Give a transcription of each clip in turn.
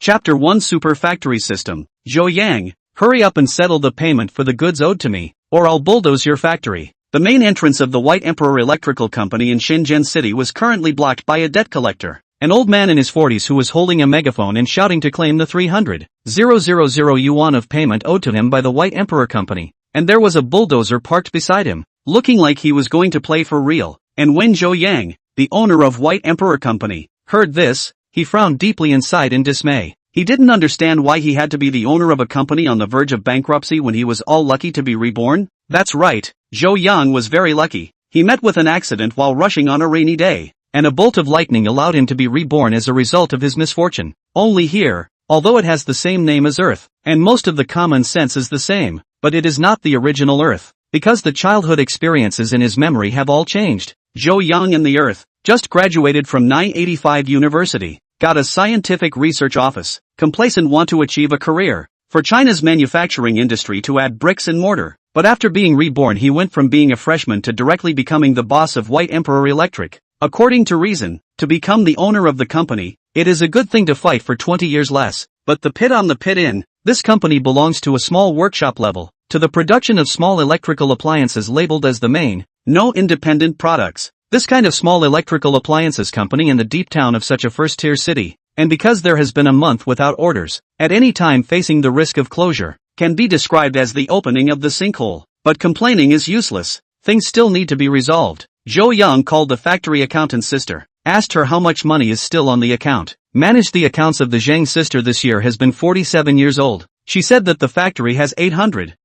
Chapter 1 Super Factory System. Zhou Yang, hurry up and settle the payment for the goods owed to me, or I'll bulldoze your factory. The main entrance of the White Emperor Electrical Company in Shenzhen City was currently blocked by a debt collector, an old man in his 40s who was holding a megaphone and shouting to claim the 300,000 yuan of payment owed to him by the White Emperor Company, and there was a bulldozer parked beside him, looking like he was going to play for real. And when Zhou Yang, the owner of White Emperor Company, heard this, he frowned deeply inside in dismay. He didn't understand why he had to be the owner of a company on the verge of bankruptcy when he was all lucky to be reborn. That's right, Zhou Yang was very lucky. He met with an accident while rushing on a rainy day, and a bolt of lightning allowed him to be reborn as a result of his misfortune. Only here, although it has the same name as Earth, and most of the common sense is the same, but it is not the original Earth, because the childhood experiences in his memory have all changed. Zhou Yang and the Earth, just graduated from 985 University, got a scientific research office, complacent want to achieve a career for China's manufacturing industry to add bricks and mortar. But after being reborn he went from being a freshman to directly becoming the boss of White Emperor Electric. According to reason, to become the owner of the company, it is a good thing to fight for 20 years less. But the pit on the pit in, this company belongs to a small workshop level, to the production of small electrical appliances labeled as the main, no independent products. This kind of small electrical appliances company in the deep town of such a first-tier city, and because there has been a month without orders, at any time facing the risk of closure, can be described as the opening of the sinkhole. But complaining is useless. Things still need to be resolved. Zhou Yang called the factory accountant's sister, asked her how much money is still on the account. Managed the accounts of the Zhang sister this year has been 47 years old. She said that the factory has 800,000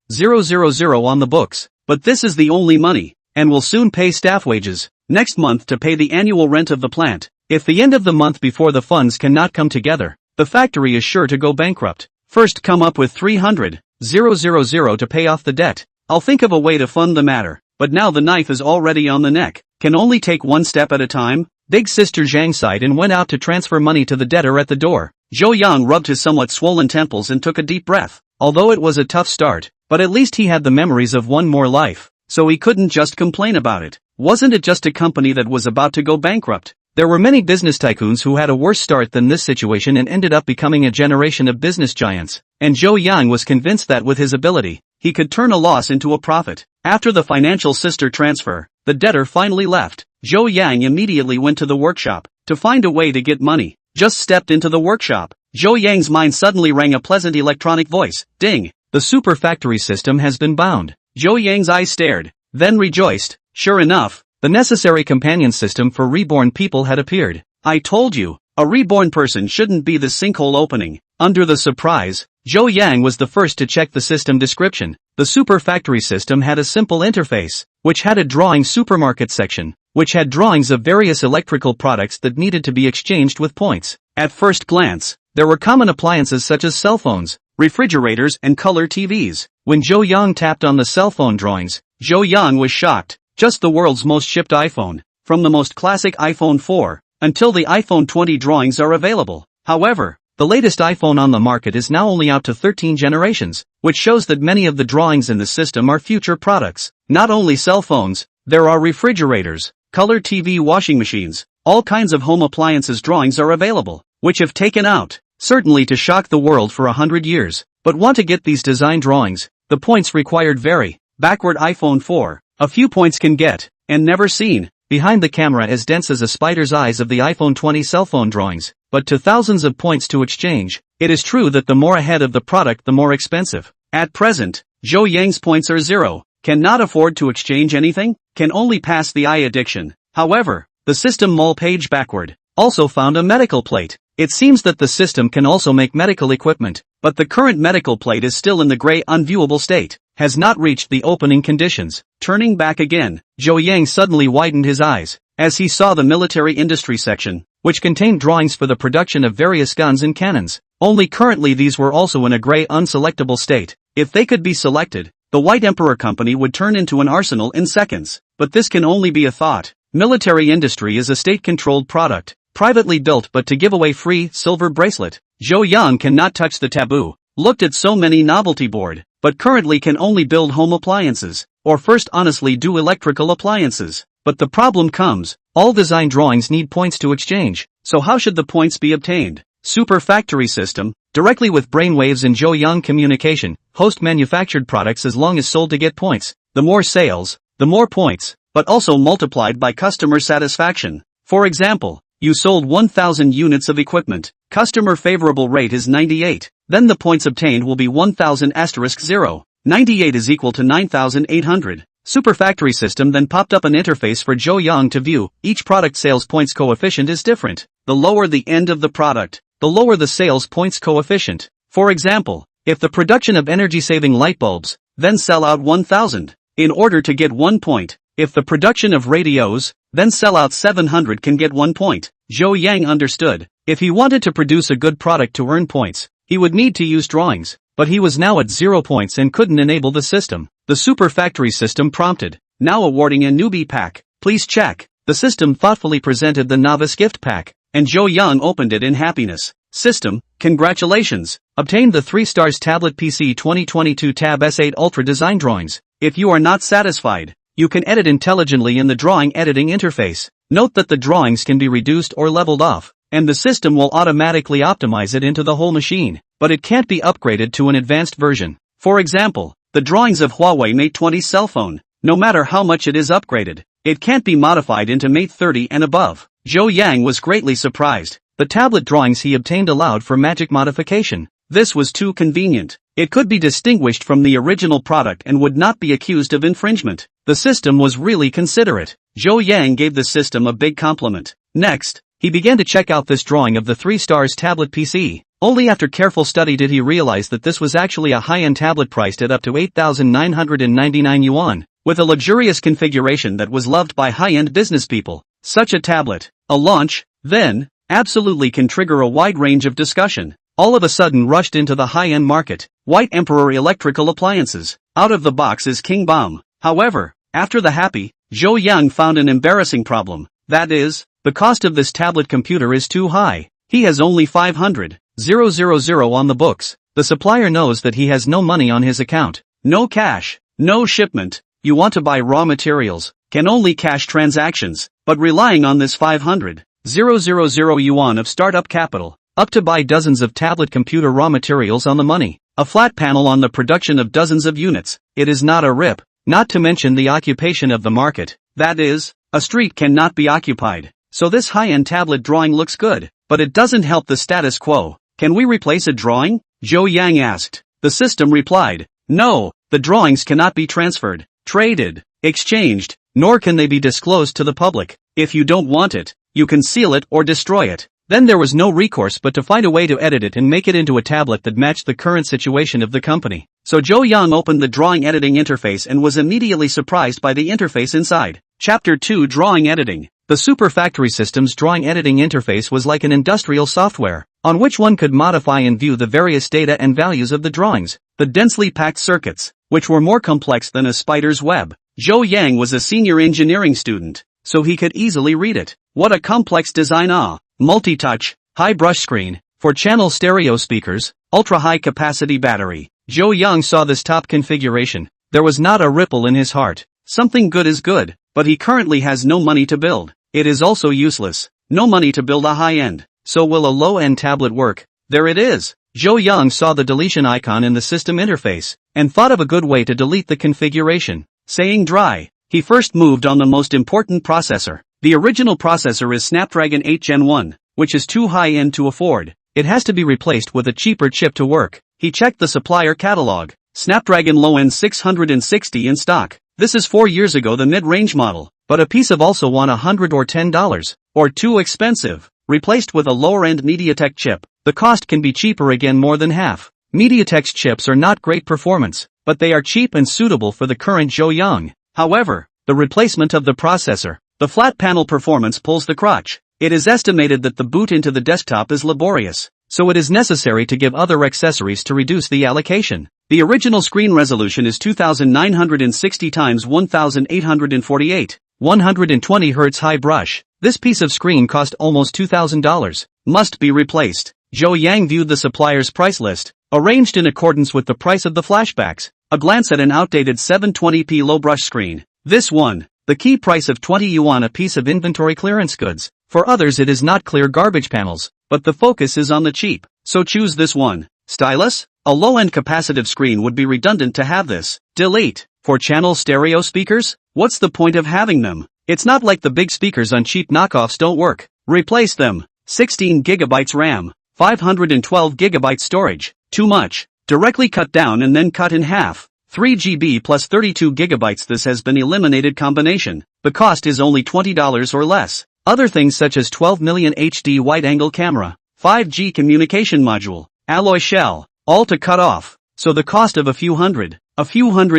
on the books, but this is the only money, and will soon pay staff wages next month to pay the annual rent of the plant. If the end of the month before the funds cannot come together, the factory is sure to go bankrupt. First come up with 300,000 to pay off the debt. I'll think of a way to fund the matter, but now the knife is already on the neck. Can only take one step at a time. Big sister Zhang sighed and went out to transfer money to the debtor at the door. Zhou Yang rubbed his somewhat swollen temples and took a deep breath. Although it was a tough start, but at least he had the memories of one more life, so he couldn't just complain about it. Wasn't it just a company that was about to go bankrupt? There were many business tycoons who had a worse start than this situation and ended up becoming a generation of business giants, and Zhou Yang was convinced that with his ability, he could turn a loss into a profit. After the financial sister transfer, the debtor finally left. Zhou Yang immediately went to the workshop to find a way to get money. Just stepped into the workshop. Zhou Yang's mind suddenly rang a pleasant electronic voice. Ding! The super factory system has been bound. Zhou Yang's eyes stared, then rejoiced. Sure enough, the necessary companion system for reborn people had appeared. I told you, a reborn person shouldn't be the sinkhole opening. Under the surprise, Zhou Yang was the first to check the system description. The super factory system had a simple interface, which had a drawing supermarket section, which had drawings of various electrical products that needed to be exchanged with points. At first glance, there were common appliances such as cell phones, refrigerators and color TVs. When Zhou Yang tapped on the cell phone drawings, Zhou Yang was shocked. Just the world's most shipped iPhone, from the most classic iPhone 4, until the iPhone 20 drawings are available. However, the latest iPhone on the market is now only out to 13 generations, which shows that many of the drawings in the system are future products. Not only cell phones, there are refrigerators, color TV, washing machines, all kinds of home appliances drawings are available, which have taken out, certainly to shock the world for 100 years. But want to get these design drawings, the points required vary. Backward iPhone 4. A few points can get, and never seen, behind the camera as dense as a spider's eyes of the iPhone 20 cell phone drawings, but to thousands of points to exchange. It is true that the more ahead of the product the more expensive. At present, Zhou Yang's points are 0, cannot afford to exchange anything, can only pass the eye addiction. However, the system mall page backward also found a medical plate. It seems that the system can also make medical equipment, but the current medical plate is still in the gray unviewable state, has not reached the opening conditions. Turning back again, Zhou Yang suddenly widened his eyes, as he saw the military industry section, which contained drawings for the production of various guns and cannons. Only currently these were also in a gray unselectable state. If they could be selected, the White Emperor Company would turn into an arsenal in seconds. But this can only be a thought. Military industry is a state-controlled product, privately built but to give away free silver bracelet. Zhou Yang cannot touch the taboo. Looked at so many novelty board, but currently can only build home appliances, or first honestly do electrical appliances. But the problem comes, all design drawings need points to exchange, so how should the points be obtained? Super factory system, directly with brainwaves and Zhou communication, host manufactured products as long as sold to get points. The more sales, the more points, but also multiplied by customer satisfaction. For example, you sold 1,000 units of equipment, customer favorable rate is 98, then the points obtained will be 1,000*0. 98 is equal to 9,800. Super factory system then popped up an interface for Zhou to view. Each product sales points coefficient is different. The lower the end of the product, the lower the sales points coefficient. For example, if the production of energy-saving light bulbs, then sell out 1,000, in order to get 1 point. If the production of radios, then sell out 700 can get 1 point. Zhou understood. If he wanted to produce a good product to earn points, he would need to use drawings, but he was now at 0 points and couldn't enable the system. The super factory system prompted, now awarding a newbie pack, please check. The system thoughtfully presented the novice gift pack, and Zhou opened it in happiness. System, congratulations, obtained the 3 stars tablet PC 2022 Tab S8 Ultra design drawings. If you are not satisfied, you can edit intelligently in the drawing editing interface. Note that the drawings can be reduced or leveled off, and the system will automatically optimize it into the whole machine, but it can't be upgraded to an advanced version. For example, the drawings of Huawei Mate 20 cell phone, no matter how much it is upgraded, it can't be modified into Mate 30 and above. Zhou was greatly surprised. The tablet drawings he obtained allowed for magic modification. This was too convenient. It could be distinguished from the original product and would not be accused of infringement. The system was really considerate. Zhou gave the system a big compliment. Next, he began to check out this drawing of the 3 stars tablet PC. Only after careful study did he realize that this was actually a high-end tablet priced at up to 8,999 yuan, with a luxurious configuration that was loved by high-end business people. Such a tablet, a launch, then, absolutely can trigger a wide range of discussion. All of a sudden rushed into the high-end market. White Emperor electrical appliances. Out of the box is King Bomb. However, after the happy, Zhou found an embarrassing problem. That is, the cost of this tablet computer is too high. He has only 500,000 on the books. The supplier knows that he has no money on his account. No cash, no shipment. You want to buy raw materials, can only cash transactions, but relying on this 500,000 yuan of startup capital, up to buy dozens of tablet computer raw materials on the money. A flat panel on the production of dozens of units. It is not a rip, not to mention the occupation of the market. That is, a street cannot be occupied. So this high-end tablet drawing looks good, but it doesn't help the status quo. Can we replace a drawing? Zhou asked. The system replied, no, the drawings cannot be transferred, traded, exchanged, nor can they be disclosed to the public. If you don't want it, you can seal it or destroy it. Then there was no recourse but to find a way to edit it and make it into a tablet that matched the current situation of the company. So Zhou opened the drawing editing interface and was immediately surprised by the interface inside. Chapter 2 Drawing Editing. The Super Factory System's drawing editing interface was like an industrial software, on which one could modify and view the various data and values of the drawings. The densely packed circuits, which were more complex than a spider's web. Zhou was a senior engineering student, so he could easily read it. What a complex design! Multi-touch, high brush screen, 4-channel stereo speakers, ultra-high capacity battery. Zhou saw this top configuration. There was not a ripple in his heart. Something good is good, but he currently has no money to build. It is also useless. No money to build a high-end. So will a low-end tablet work? There it is. Zhou saw the deletion icon in the system interface, and thought of a good way to delete the configuration. Saying dry, he first moved on the most important processor. The original processor is Snapdragon 8 Gen 1, which is too high-end to afford. It has to be replaced with a cheaper chip to work. He checked the supplier catalog. Snapdragon low-end 660 in stock. This is 4 years ago the mid-range model, but a piece of also $100 or $10, or too expensive. Replaced with a lower-end MediaTek chip, the cost can be cheaper again more than half. MediaTek's chips are not great performance, but they are cheap and suitable for the current Zhou. However, the replacement of the processor, the flat panel performance pulls the crotch. It is estimated that the boot into the desktop is laborious, so it is necessary to give other accessories to reduce the allocation. The original screen resolution is 2960 x 1848, 120 Hz high brush. This piece of screen cost almost $2,000. Must be replaced. Zhou viewed the supplier's price list, arranged in accordance with the price of the flashbacks. A glance at an outdated 720p low brush screen. This one. The key price of 20 yuan a piece of inventory clearance goods. For others it is not clear garbage panels, but the focus is on the cheap, so choose this one. Stylus? A low-end capacitive screen would be redundant to have this. Delete. For channel stereo speakers? What's the point of having them? It's not like the big speakers on cheap knockoffs don't work. Replace them. 16GB RAM. 512GB storage. Too much. Directly cut down and then cut in half. 3GB plus 32GB. This has been eliminated combination. The cost is only $20 or less. Other things such as 12 million HD wide-angle camera, 5G communication module, alloy shell, all to cut off, so the cost of a few hundred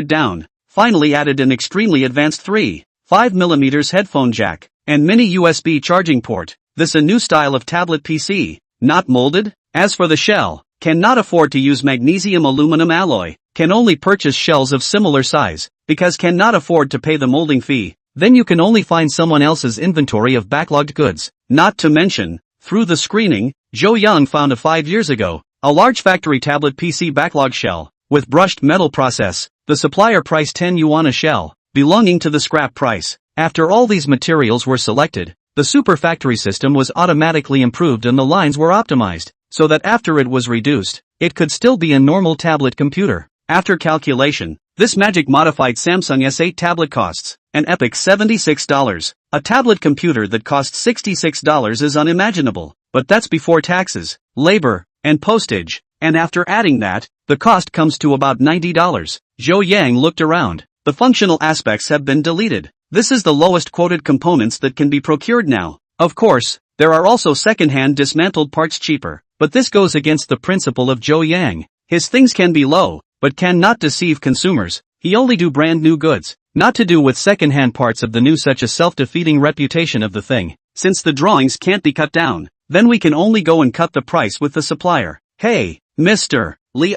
down. Finally added an extremely advanced 3.5mm headphone jack, and mini USB charging port. This a new style of tablet PC, not molded? As for the shell, cannot afford to use magnesium aluminum alloy, can only purchase shells of similar size, because cannot afford to pay the molding fee. Then you can only find someone else's inventory of backlogged goods. Not to mention, through the screening, Joe Young found 5 years ago, a large factory tablet PC backlog shell, with brushed metal process, the supplier priced 10 yuan a shell, belonging to the scrap price. After all these materials were selected, the super factory system was automatically improved and the lines were optimized, so that after it was reduced, it could still be a normal tablet computer. After calculation, this magic modified Samsung S8 tablet costs an epic $76. A tablet computer that costs $66 is unimaginable, but that's before taxes, labor, and postage, and after adding that, the cost comes to about $90. Zhou Yang looked around. The functional aspects have been deleted. This is the lowest quoted components that can be procured now. Of course, there are also second-hand dismantled parts cheaper, but this goes against the principle of Zhou Yang. His things can be low, but can not deceive consumers. He only do brand new goods, not to do with second-hand parts of the new, such a self-defeating reputation of the thing. Since the drawings can't be cut down, then we can only go and cut the price with the supplier. Hey, Mr. Li,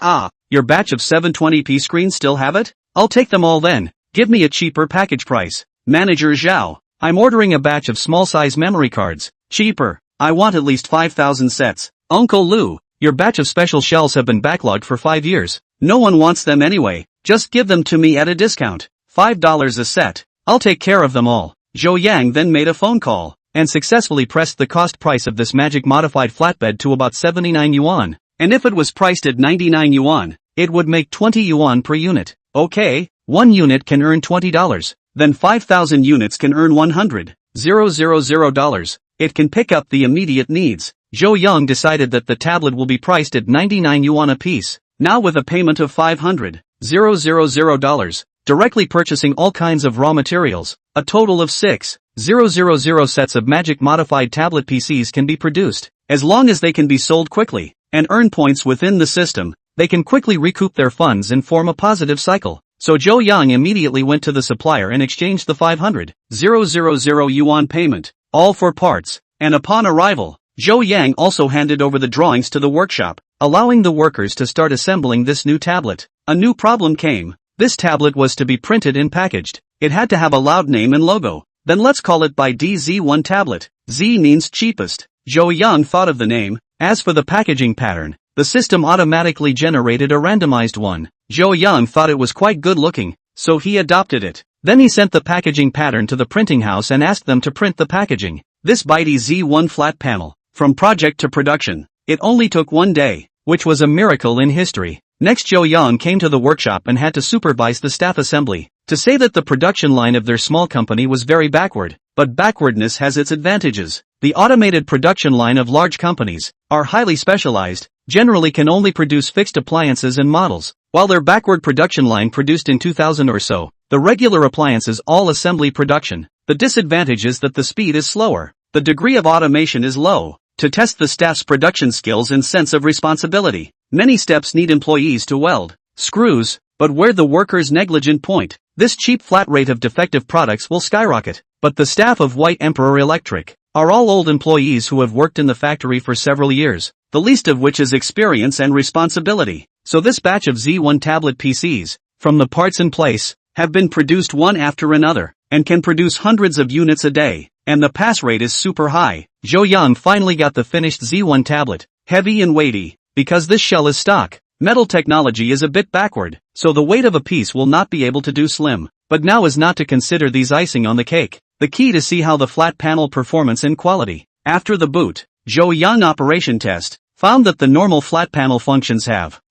your batch of 720p screens still have it? I'll take them all then. Give me a cheaper package price. Manager Zhao, I'm ordering a batch of small-size memory cards. Cheaper. I want at least 5,000 sets. Uncle Lu, your batch of special shells have been backlogged for 5 years. No one wants them anyway. Just give them to me at a discount. $5 a set. I'll take care of them all. Zhou Yang then made a phone call, and successfully pressed the cost price of this magic modified flatbed to about 79 yuan. And if it was priced at 99 yuan, it would make 20 yuan per unit. Okay, 1 unit can earn $20. Then 5,000 units can earn $100,000. It can pick up the immediate needs. Zhou Yang decided that the tablet will be priced at 99 yuan a piece, now with a payment of $500,000, directly purchasing all kinds of raw materials. A total of 6,000 sets of magic modified tablet PCs can be produced. As long as they can be sold quickly, and earn points within the system, they can quickly recoup their funds and form a positive cycle. So Zhou Yang immediately went to the supplier and exchanged the 500,000 yuan payment, all for parts, and upon arrival, Zhou Yang also handed over the drawings to the workshop, allowing the workers to start assembling this new tablet. A new problem came. This tablet was to be printed and packaged. It had to have a loud name and logo. Then let's call it by DZ1 tablet. Z means cheapest. Zhou Yang thought of the name. As for the packaging pattern, the system automatically generated a randomized one. Zhou Yang thought it was quite good looking, so he adopted it. Then he sent the packaging pattern to the printing house and asked them to print the packaging. This Bitey Z1 flat panel, from project to production, it only took 1 day, which was a miracle in history. Next Zhou Yang came to the workshop and had to supervise the staff assembly. To say that the production line of their small company was very backward, but backwardness has its advantages. The automated production line of large companies are highly specialized, generally can only produce fixed appliances and models, while their backward production line produced in 2000 or so, the regular appliances all assembly production. The disadvantage is that the speed is slower, the degree of automation is low. To test the staff's production skills and sense of responsibility, many steps need employees to weld screws, but where the worker's negligent point, this cheap flat rate of defective products will skyrocket. But the staff of White Emperor Electric are all old employees who have worked in the factory for several years, the least of which is experience and responsibility. So this batch of Z1 tablet PCs, from the parts in place, have been produced one after another, and can produce hundreds of units a day, and the pass rate is super high. Zhou Yang finally got the finished Z1 tablet, heavy and weighty, because this shell is stock. Metal technology is a bit backward, so the weight of a piece will not be able to do slim. But now is not to consider these icing on the cake. The key to see how the flat panel performance and quality. After the boot, Zhou Yang operation test found that the normal flat panel functions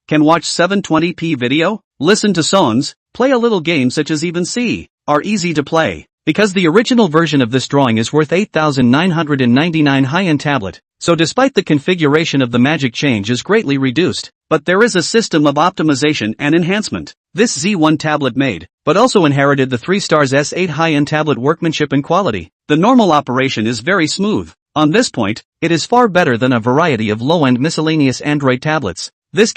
can watch 720p video, listen to songs, play a little game such as even see, are easy to play. Because the original version of this drawing is worth 8,999 high-end tablet, so despite the configuration of the magic change is greatly reduced, but there is a system of optimization and enhancement. This Z1 tablet made, but also inherited the 3 stars S8 high-end tablet workmanship and quality. The normal operation is very smooth. On this point, it is far better than a variety of low-end miscellaneous Android tablets. This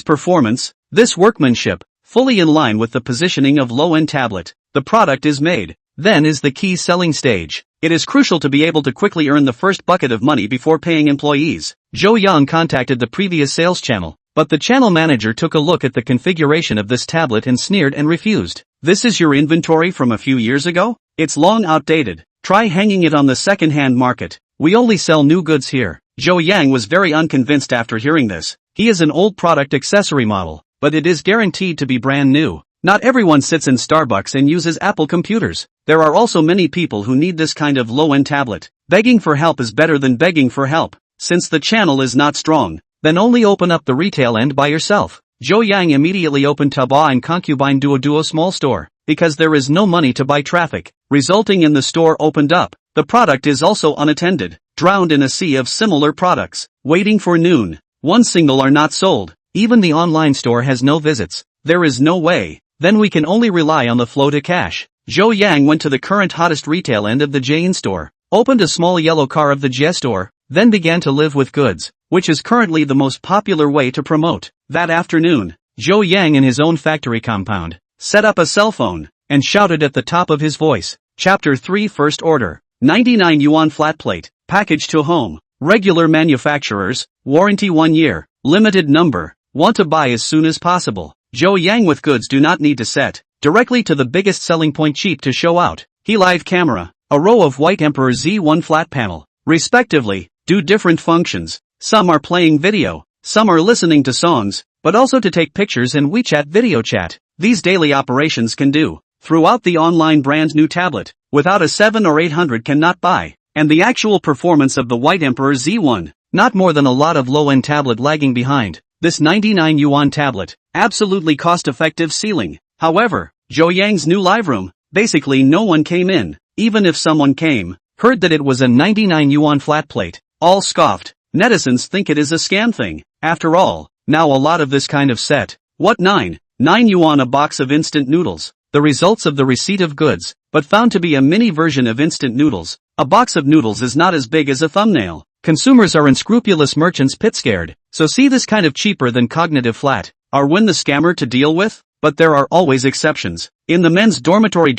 performance, this workmanship, fully in line with the positioning of low-end tablet. The product is made. Then is the key selling stage. It is crucial to be able to quickly earn the first bucket of money before paying employees. Zhou Yang contacted the previous sales channel, but the channel manager took a look at the configuration of this tablet and sneered and refused. This is your inventory from a few years ago? It's long outdated. Try hanging it on the second-hand market. We only sell new goods here. Zhou Yang was very unconvinced after hearing this. He is an old product accessory model, but it is guaranteed to be brand new. Not everyone sits in Starbucks and uses Apple computers. There are also many people who need this kind of low-end tablet. Begging for help is better than begging for help. Since the channel is not strong, then only open up the retail end by yourself. Zhou Yang immediately opened Taobao and Concubine Duo small store, because there is no money to buy traffic, resulting in the store opened up. The product is also unattended, drowned in a sea of similar products, waiting for noon. One single are not sold. Even the online store has no visits. There is no way. Then we can only rely on the flow to cash. Zhou Yang went to the current hottest retail end of the Jade store, opened a small yellow car of the Jie store, then began to live with goods, which is currently the most popular way to promote. That afternoon, Zhou Yang in his own factory compound, set up a cell phone, and shouted at the top of his voice. Chapter 3 First Order. 99 yuan flat plate, package to home, regular manufacturers, warranty 1 year, limited number, want to buy as soon as possible. Zhou Yang with goods do not need to set directly to the biggest selling point cheap to show out. He live camera, a row of white Emperor Z1 flat panel, respectively, do different functions. Some are playing video, some are listening to songs, but also to take pictures and WeChat video chat. These daily operations can do throughout the online brand new tablet, without a 7 or 800 cannot buy. And the actual performance of the white Emperor Z1, not more than a lot of low-end tablet lagging behind. This 99 yuan tablet, absolutely cost-effective ceiling. However, Zhou Yang's new live room, basically no one came in. Even if someone came, heard that it was a 99 yuan flat plate, all scoffed. Netizens think it is a scam thing. After all, now a lot of this kind of set. What 9 yuan a box of instant noodles? The results of the receipt of goods, but found to be a mini version of instant noodles. A box of noodles is not as big as a thumbnail. Consumers are unscrupulous merchants pit scared, so see this kind of cheaper than cognitive flat. Are when the scammer to deal with? But there are always exceptions. In the men's dormitory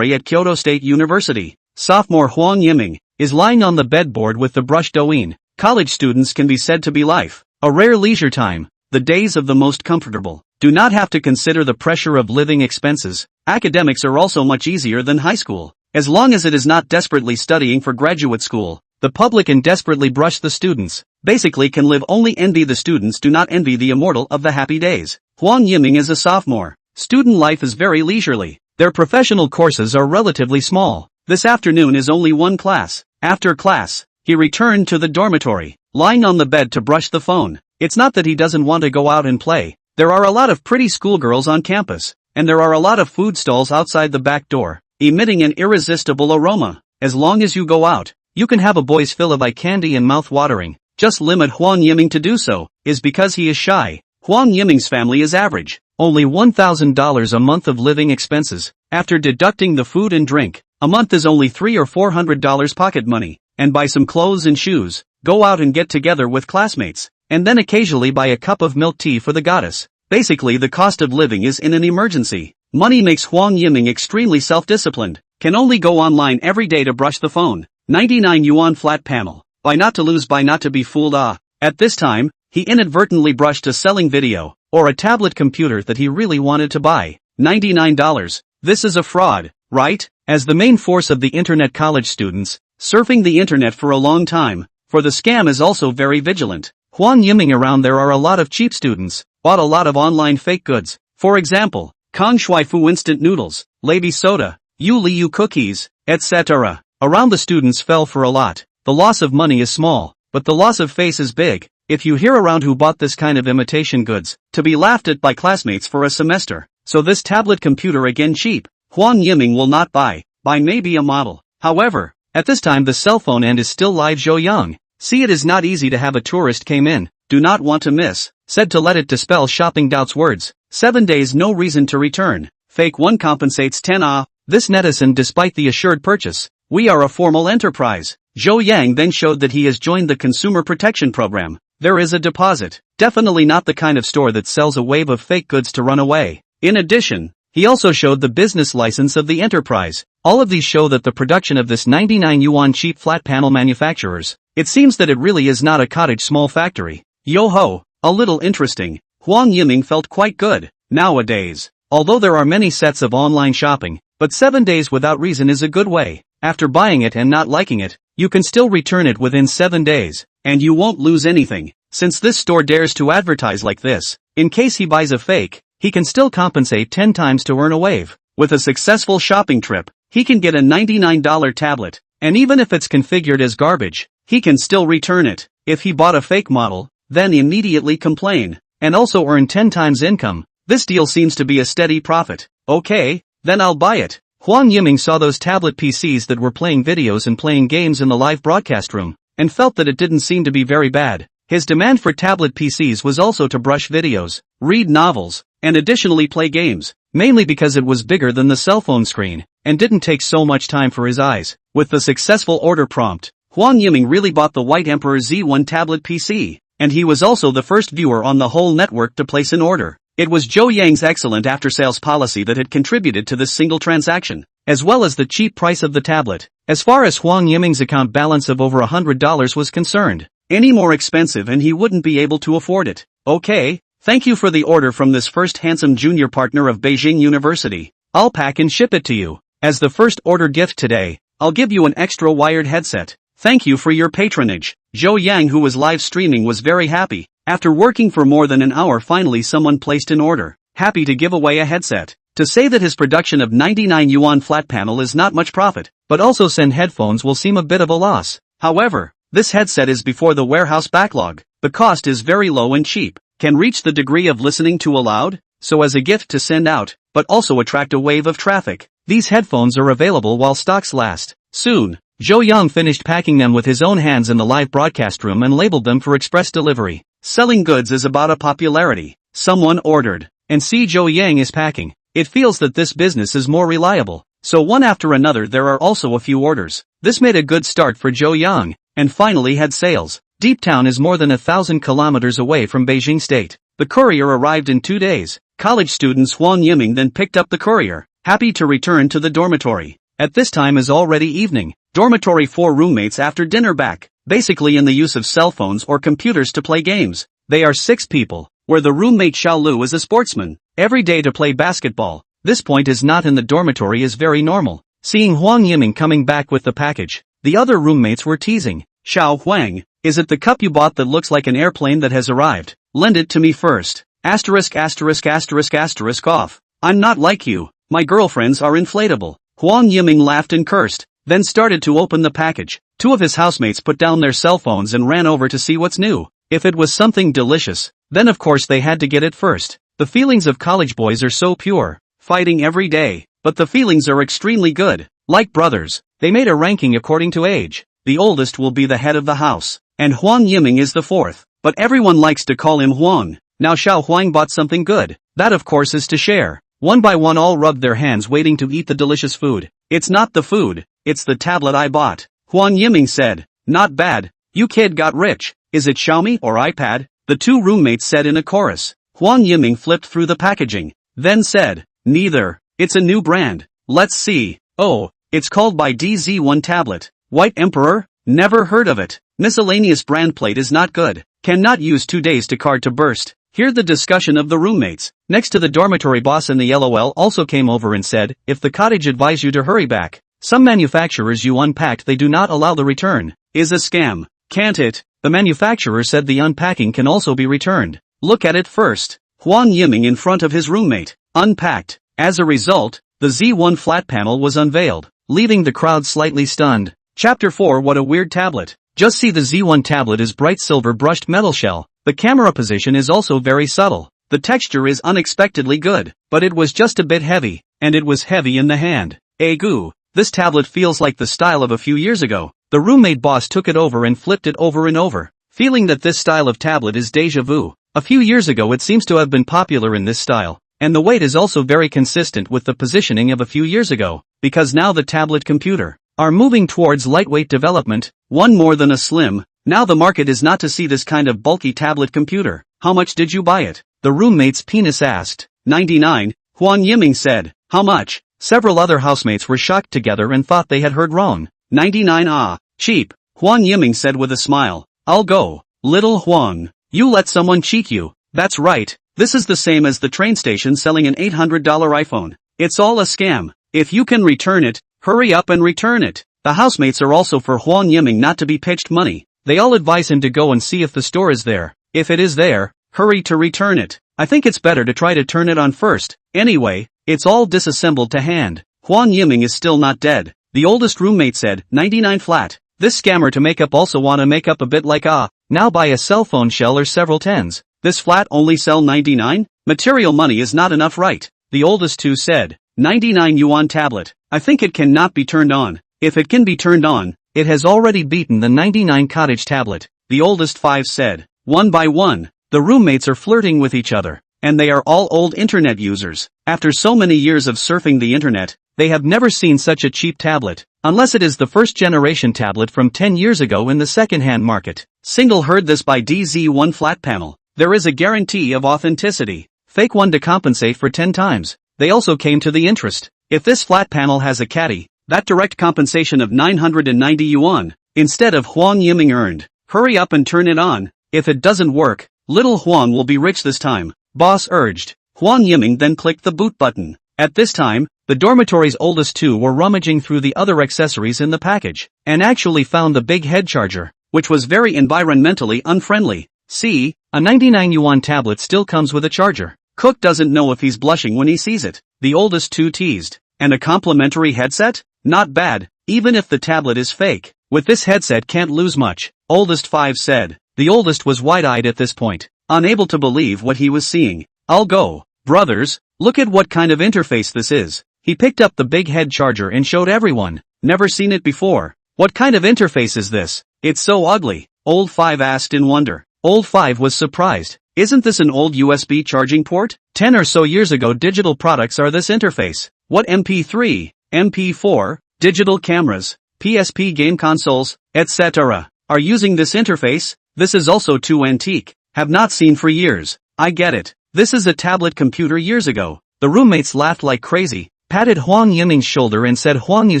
at Kyoto State University, sophomore Huang Yiming is lying on the bedboard with the brush Douyin. College students can be said to be life, a rare leisure time, the days of the most comfortable. Do not have to consider the pressure of living expenses. Academics are also much easier than high school, as long as it is not desperately studying for graduate school. The public can desperately brush the students, basically can live only envy the students do not envy the immortal of the happy days. Huang Yiming is a sophomore. Student life is very leisurely. Their professional courses are relatively small. This afternoon is only one class. After class, he returned to the dormitory, lying on the bed to brush the phone. It's not that he doesn't want to go out and play. There are a lot of pretty schoolgirls on campus, and there are a lot of food stalls outside the back door, emitting an irresistible aroma. As long as you go out, you can have a boy's fill of eye candy and mouth-watering. Just limit Huang Yiming to do so, is because he is shy. Huang Yiming's family is average. Only $1,000 a month of living expenses. After deducting the food and drink, a month is only $300 or $400 pocket money. And buy some clothes and shoes, go out and get together with classmates, and then occasionally buy a cup of milk tea for the goddess. Basically the cost of living is in an emergency. Money makes Huang Yiming extremely self-disciplined. Can only go online every day to brush the phone. 99 yuan flat panel. Buy not to lose, buy not to be fooled. At this time, he inadvertently brushed a selling video, or a tablet computer that he really wanted to buy. $99. This is a fraud, right? As the main force of the internet college students, surfing the internet for a long time, for the scam is also very vigilant. Huang Yiming around there are a lot of cheap students, bought a lot of online fake goods. For example, Kong Shui Fu instant noodles, Laby soda, Yu Liu cookies, etc. Around the students fell for a lot. The loss of money is small. but the loss of face is big. If you hear around who bought this kind of imitation goods, to be laughed at by classmates for a semester. So this tablet computer again cheap. Huang Yiming will not buy maybe a model. However, at this time the cell phone end is still live. Zhou Yang. See, it is not easy to have a tourist came in, do not want to miss, said to let it dispel shopping doubts words. 7 days no reason to return. Fake 1 compensates 10 This netizen despite the assured purchase. We are a formal enterprise. Zhou Yang then showed that he has joined the Consumer Protection Program. There is a deposit. Definitely not the kind of store that sells a wave of fake goods to run away. In addition, he also showed the business license of the enterprise. All of these show that the production of this 99 yuan cheap flat panel manufacturers. It seems that it really is not a cottage small factory. Yo ho, a little interesting. Huang Yiming felt quite good. Nowadays, although there are many sets of online shopping, but 7 days without reason is a good way. After buying it and not liking it, you can still return it within 7 days, and you won't lose anything. Since this store dares to advertise like this, in case he buys a fake, he can still compensate 10 times to earn a wave. With a successful shopping trip, he can get a $99 tablet, and even if it's configured as garbage, he can still return it. If he bought a fake model, then immediately complain, and also earn 10 times income. This deal seems to be a steady profit. Okay, then I'll buy it. Huang Yiming saw those tablet PCs that were playing videos and playing games in the live broadcast room, and felt that it didn't seem to be very bad. His demand for tablet PCs was also to brush videos, read novels, and additionally play games, mainly because it was bigger than the cell phone screen, and didn't take so much time for his eyes. With the successful order prompt, Huang Yiming really bought the White Emperor Z1 tablet PC, and he was also the first viewer on the whole network to place an order. It was Zhou Yang's excellent after-sales policy that had contributed to this single transaction, as well as the cheap price of the tablet. As far as Huang Yiming's account balance of over $100 was concerned, any more expensive and he wouldn't be able to afford it. Okay, thank you for the order from this first handsome junior partner of Beijing University. I'll pack and ship it to you. As the first order gift today, I'll give you an extra wired headset. Thank you for your patronage. Zhou Yang, who was live streaming, was very happy. After working for more than an hour, finally someone placed an order. Happy to give away a headset. To say that his production of 99 yuan flat panel is not much profit, but also send headphones will seem a bit of a loss. However, this headset is before the warehouse backlog. The cost is very low and cheap. Can reach the degree of listening to aloud, so as a gift to send out, but also attract a wave of traffic. These headphones are available while stocks last. Soon, Zhou Yang finished packing them with his own hands in the live broadcast room and labeled them for express delivery. Selling goods is about a popularity. Someone ordered, and see Zhou Yang is packing. It feels that this business is more reliable. So one after another there are also a few orders. This made a good start for Zhou Yang, and finally had sales. Deep Town is more than 1,000 kilometers away from Beijing State. The courier arrived in 2 days. College students Huang Yiming then picked up the courier, happy to return to the dormitory. At this time is already evening. Dormitory 4 roommates after dinner back, basically in the use of cell phones or computers to play games. They are 6 people, where the roommate Xiao Lu is a sportsman, every day to play basketball. This point is not in the dormitory is very normal. Seeing Huang Yiming coming back with the package, the other roommates were teasing. Xiao Huang, is it the cup you bought that looks like an airplane that has arrived? Lend it to me first. Asterisk asterisk asterisk asterisk off. I'm not like you. My girlfriends are inflatable. Huang Yiming laughed and cursed, then started to open the package. 2 of his housemates put down their cell phones and ran over to see what's new. If it was something delicious, then of course they had to get it first. The feelings of college boys are so pure, fighting every day, but the feelings are extremely good. Like brothers, they made a ranking according to age. The oldest will be the head of the house, and Huang Yiming is the 4th, but everyone likes to call him Huang. Now Xiao Huang bought something good. That of course is to share. One by one all rubbed their hands waiting to eat the delicious food. It's not the food, it's the tablet I bought. Huang Yiming said, not bad. You kid got rich. Is it Xiaomi or iPad? The 2 roommates said in a chorus. Huang Yiming flipped through the packaging, then said, neither. It's a new brand. Let's see. Oh, it's called by DZ1 tablet. White Emperor? Never heard of it. Miscellaneous brand plate is not good. Cannot use 2 days to card to burst. Hear the discussion of the roommates. Next to the dormitory boss and the LOL also came over and said, if the cottage advise you to hurry back. Some manufacturers you unpacked they do not allow the return. Is a scam. Can't it? The manufacturer said the unpacking can also be returned. Look at it first. Huang Yiming in front of his roommate. Unpacked. As a result, the Z1 flat panel was unveiled, leaving the crowd slightly stunned. Chapter 4. What a weird tablet. Just see the Z1 tablet is bright silver brushed metal shell. The camera position is also very subtle. The texture is unexpectedly good, but it was just a bit heavy, and it was heavy in the hand. Goo. This tablet feels like the style of a few years ago. The roommate boss took it over and flipped it over and over, feeling that this style of tablet is deja vu. A few years ago it seems to have been popular in this style, and the weight is also very consistent with the positioning of a few years ago, because now the tablet computer are moving towards lightweight development, one more than a slim. Now the market is not to see this kind of bulky tablet computer. How much did you buy it? The roommate's penis asked. 99, Huan Yiming said. How much? Several other housemates were shocked together and thought they had heard wrong. 99 ah, cheap, Huan Yiming said with a smile. I'll go. Little Huang, you let someone cheat you. That's right, this is the same as the train station selling an $800 iPhone. It's all a scam. If you can return it, hurry up and return it. The housemates are also for Huan Yiming not to be pitched money. They all advise him to go and see if the store is there. If it is there, hurry to return it. I think it's better to try to turn it on first. Anyway, it's all disassembled to hand. Huan Yiming is still not dead. The oldest roommate said, 99 flat. This scammer to make up also wanna make up a bit like now buy a cell phone shell or several tens. This flat only sell 99? Material money is not enough, right? The oldest two said, 99 yuan tablet. I think it cannot be turned on. If it can be turned on, it has already beaten the 99 cottage tablet. The oldest five said, one by one. The roommates are flirting with each other, and they are all old internet users. After so many years of surfing the internet, they have never seen such a cheap tablet, unless it is the first generation tablet from 10 years ago in the second-hand market. Single heard this by DZ1 flat panel. There is a guarantee of authenticity. Fake one to compensate for 10 times. They also came to the interest. If this flat panel has a caddy, that direct compensation of 990 yuan, instead of Huang Yiming earned. Hurry up and turn it on. If it doesn't work, little Huang will be rich this time, boss urged. Huang Yiming then clicked the boot button. At this time, the dormitory's oldest two were rummaging through the other accessories in the package, and actually found the big head charger, which was very environmentally unfriendly. See, a 99 yuan tablet still comes with a charger. Cook doesn't know if he's blushing when he sees it. The oldest two teased. And a complimentary headset? Not bad, even if the tablet is fake. With this headset can't lose much, oldest five said. The oldest was wide-eyed at this point, unable to believe what he was seeing. I'll go. Brothers, look at what kind of interface this is. He picked up the big head charger and showed everyone. Never seen it before. What kind of interface is this? It's so ugly, old five asked in wonder. Old five was surprised. Isn't this an old USB charging port? 10 or so years ago digital products are this interface. What MP3, MP4, digital cameras, PSP game consoles, etc. are using this interface? This is also too antique. Have not seen for years. I get it. This is a tablet computer years ago. The roommates laughed like crazy, patted Huang Yiming's shoulder and said Huang, you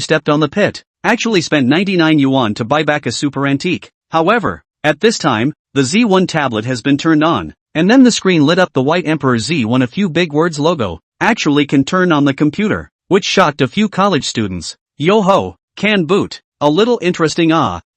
stepped on the pit. Actually spent 99 yuan to buy back a super antique. However, at this time, the Z1 tablet has been turned on, and then the screen lit up the white Emperor Z1 a few big words logo, actually can turn on the computer, which shocked a few college students. Yo ho, can boot. A little interesting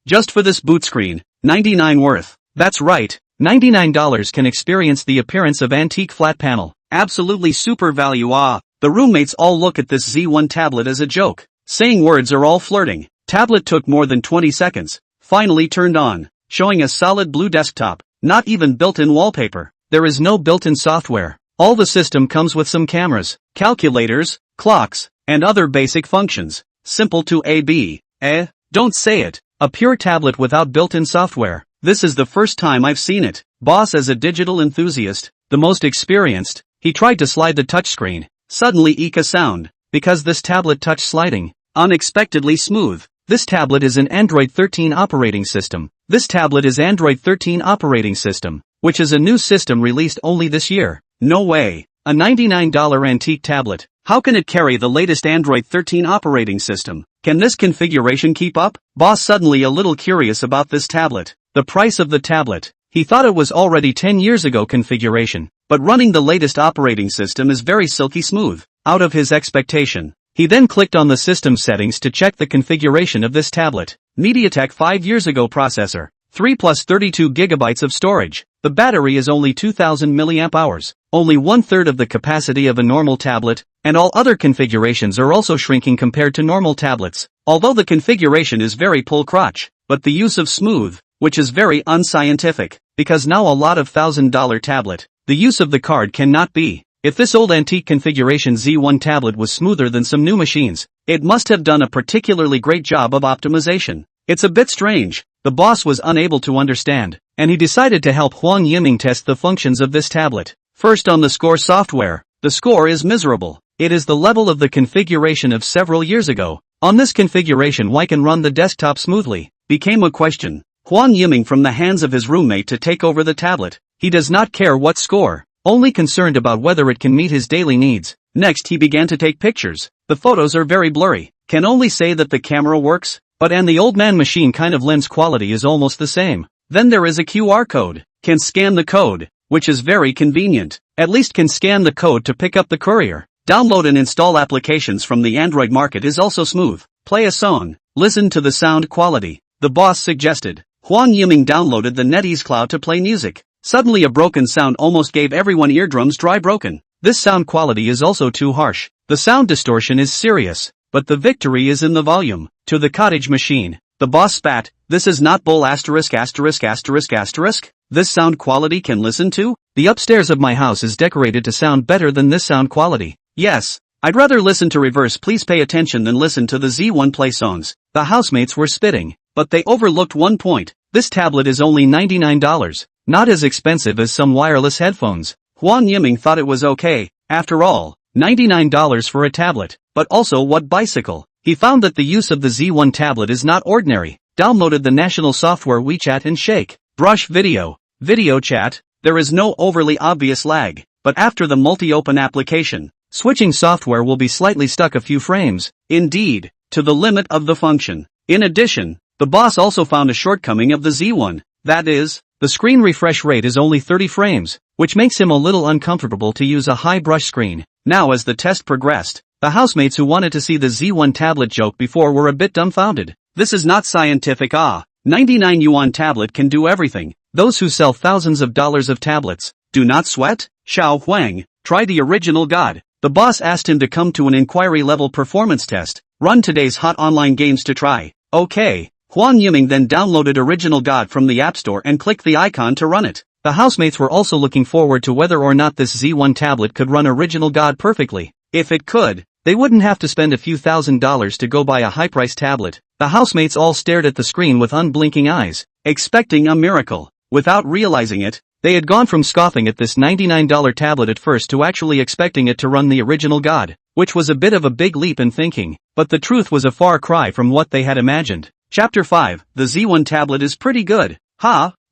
just for this boot screen, 99 worth. That's right, $99 can experience the appearance of antique flat panel. Absolutely super value The roommates all look at this Z1 tablet as a joke. Saying words are all flirting. Tablet took more than 20 seconds. Finally turned on, showing a solid blue desktop. Not even built-in wallpaper. There is no built-in software. All the system comes with some cameras, calculators, clocks, and other basic functions. Simple to AB. Don't say it. A pure tablet without built-in software. This is the first time I've seen it. Boss, as a digital enthusiast, the most experienced, he tried to slide the touchscreen. Suddenly a sound, because this tablet touch sliding, unexpectedly smooth. This tablet is an Android 13 operating system. This tablet is Android 13 operating system, which is a new system released only this year. No way. A $99 antique tablet. How can it carry the latest Android 13 operating system? Can this configuration keep up? Boss suddenly a little curious about this tablet. The price of the tablet. He thought it was already 10 years ago configuration, but running the latest operating system is very silky smooth. Out of his expectation. He then clicked on the system settings to check the configuration of this tablet. MediaTek 5 years ago processor. 3 plus 32 gigabytes of storage. The battery is only 2000 mAh. Only 1/3 of the capacity of a normal tablet, and all other configurations are also shrinking compared to normal tablets. Although the configuration is very pull crotch, but the use of smooth, which is very unscientific, because now a lot of $1,000 tablet, the use of the card cannot be. If this old antique configuration Z1 tablet was smoother than some new machines, it must have done a particularly great job of optimization. It's a bit strange. The boss was unable to understand, and he decided to help Huang Yiming test the functions of this tablet. First, on the score software, the score is miserable. It is the level of the configuration of several years ago. On this configuration, why can run the desktop smoothly? Became a question. Huang Yiming from the hands of his roommate to take over the tablet. He does not care what score, only concerned about whether it can meet his daily needs. Next, he began to take pictures. The photos are very blurry. Can only say that the camera works, but and the old man machine kind of lens quality is almost the same. Then there is a QR code. Can scan the code, which is very convenient. At least can scan the code to pick up the courier. Download and install applications from the Android market is also smooth. Play a song. Listen to the sound quality. The boss suggested. Huang Yiming downloaded the NetEase Cloud to play music. Suddenly a broken sound almost gave everyone eardrums dry broken. This sound quality is also too harsh. The sound distortion is serious, but the victory is in the volume. To the cottage machine, the boss spat. This is not bull asterisk asterisk asterisk asterisk. This sound quality can listen to? The upstairs of my house is decorated to sound better than this sound quality. Yes, I'd rather listen to reverse please pay attention than listen to the Z1 play songs. The housemates were spitting, but they overlooked one point. This tablet is only $99, not as expensive as some wireless headphones. Huang Yiming thought it was okay, after all, $99 for a tablet, but also what bicycle? He found that the use of the Z1 tablet is not ordinary. Downloaded the national software WeChat and Shake. Brush video chat, there is no overly obvious lag, but after the multi-open application, switching software will be slightly stuck a few frames, indeed, to the limit of the function. In addition, the boss also found a shortcoming of the Z1, that is, the screen refresh rate is only 30 frames, which makes him a little uncomfortable to use a high brush screen. Now as the test progressed, the housemates who wanted to see the Z1 tablet joke before were a bit dumbfounded. This is not scientific. 99 yuan tablet can do everything. Those who sell thousands of dollars of tablets, do not sweat? Xiao Huang, try the original god. The boss asked him to come to an inquiry-level performance test. Run today's hot online games to try. Okay. Huang Yiming then downloaded Original God from the App Store and clicked the icon to run it. The housemates were also looking forward to whether or not this Z1 tablet could run Original God perfectly. If it could, they wouldn't have to spend a few $1,000s to go buy a high-priced tablet. The housemates all stared at the screen with unblinking eyes, expecting a miracle. Without realizing it, they had gone from scoffing at this $99 tablet at first to actually expecting it to run the Original God, which was a bit of a big leap in thinking, but the truth was a far cry from what they had imagined. Chapter 5, the Z1 tablet is pretty good.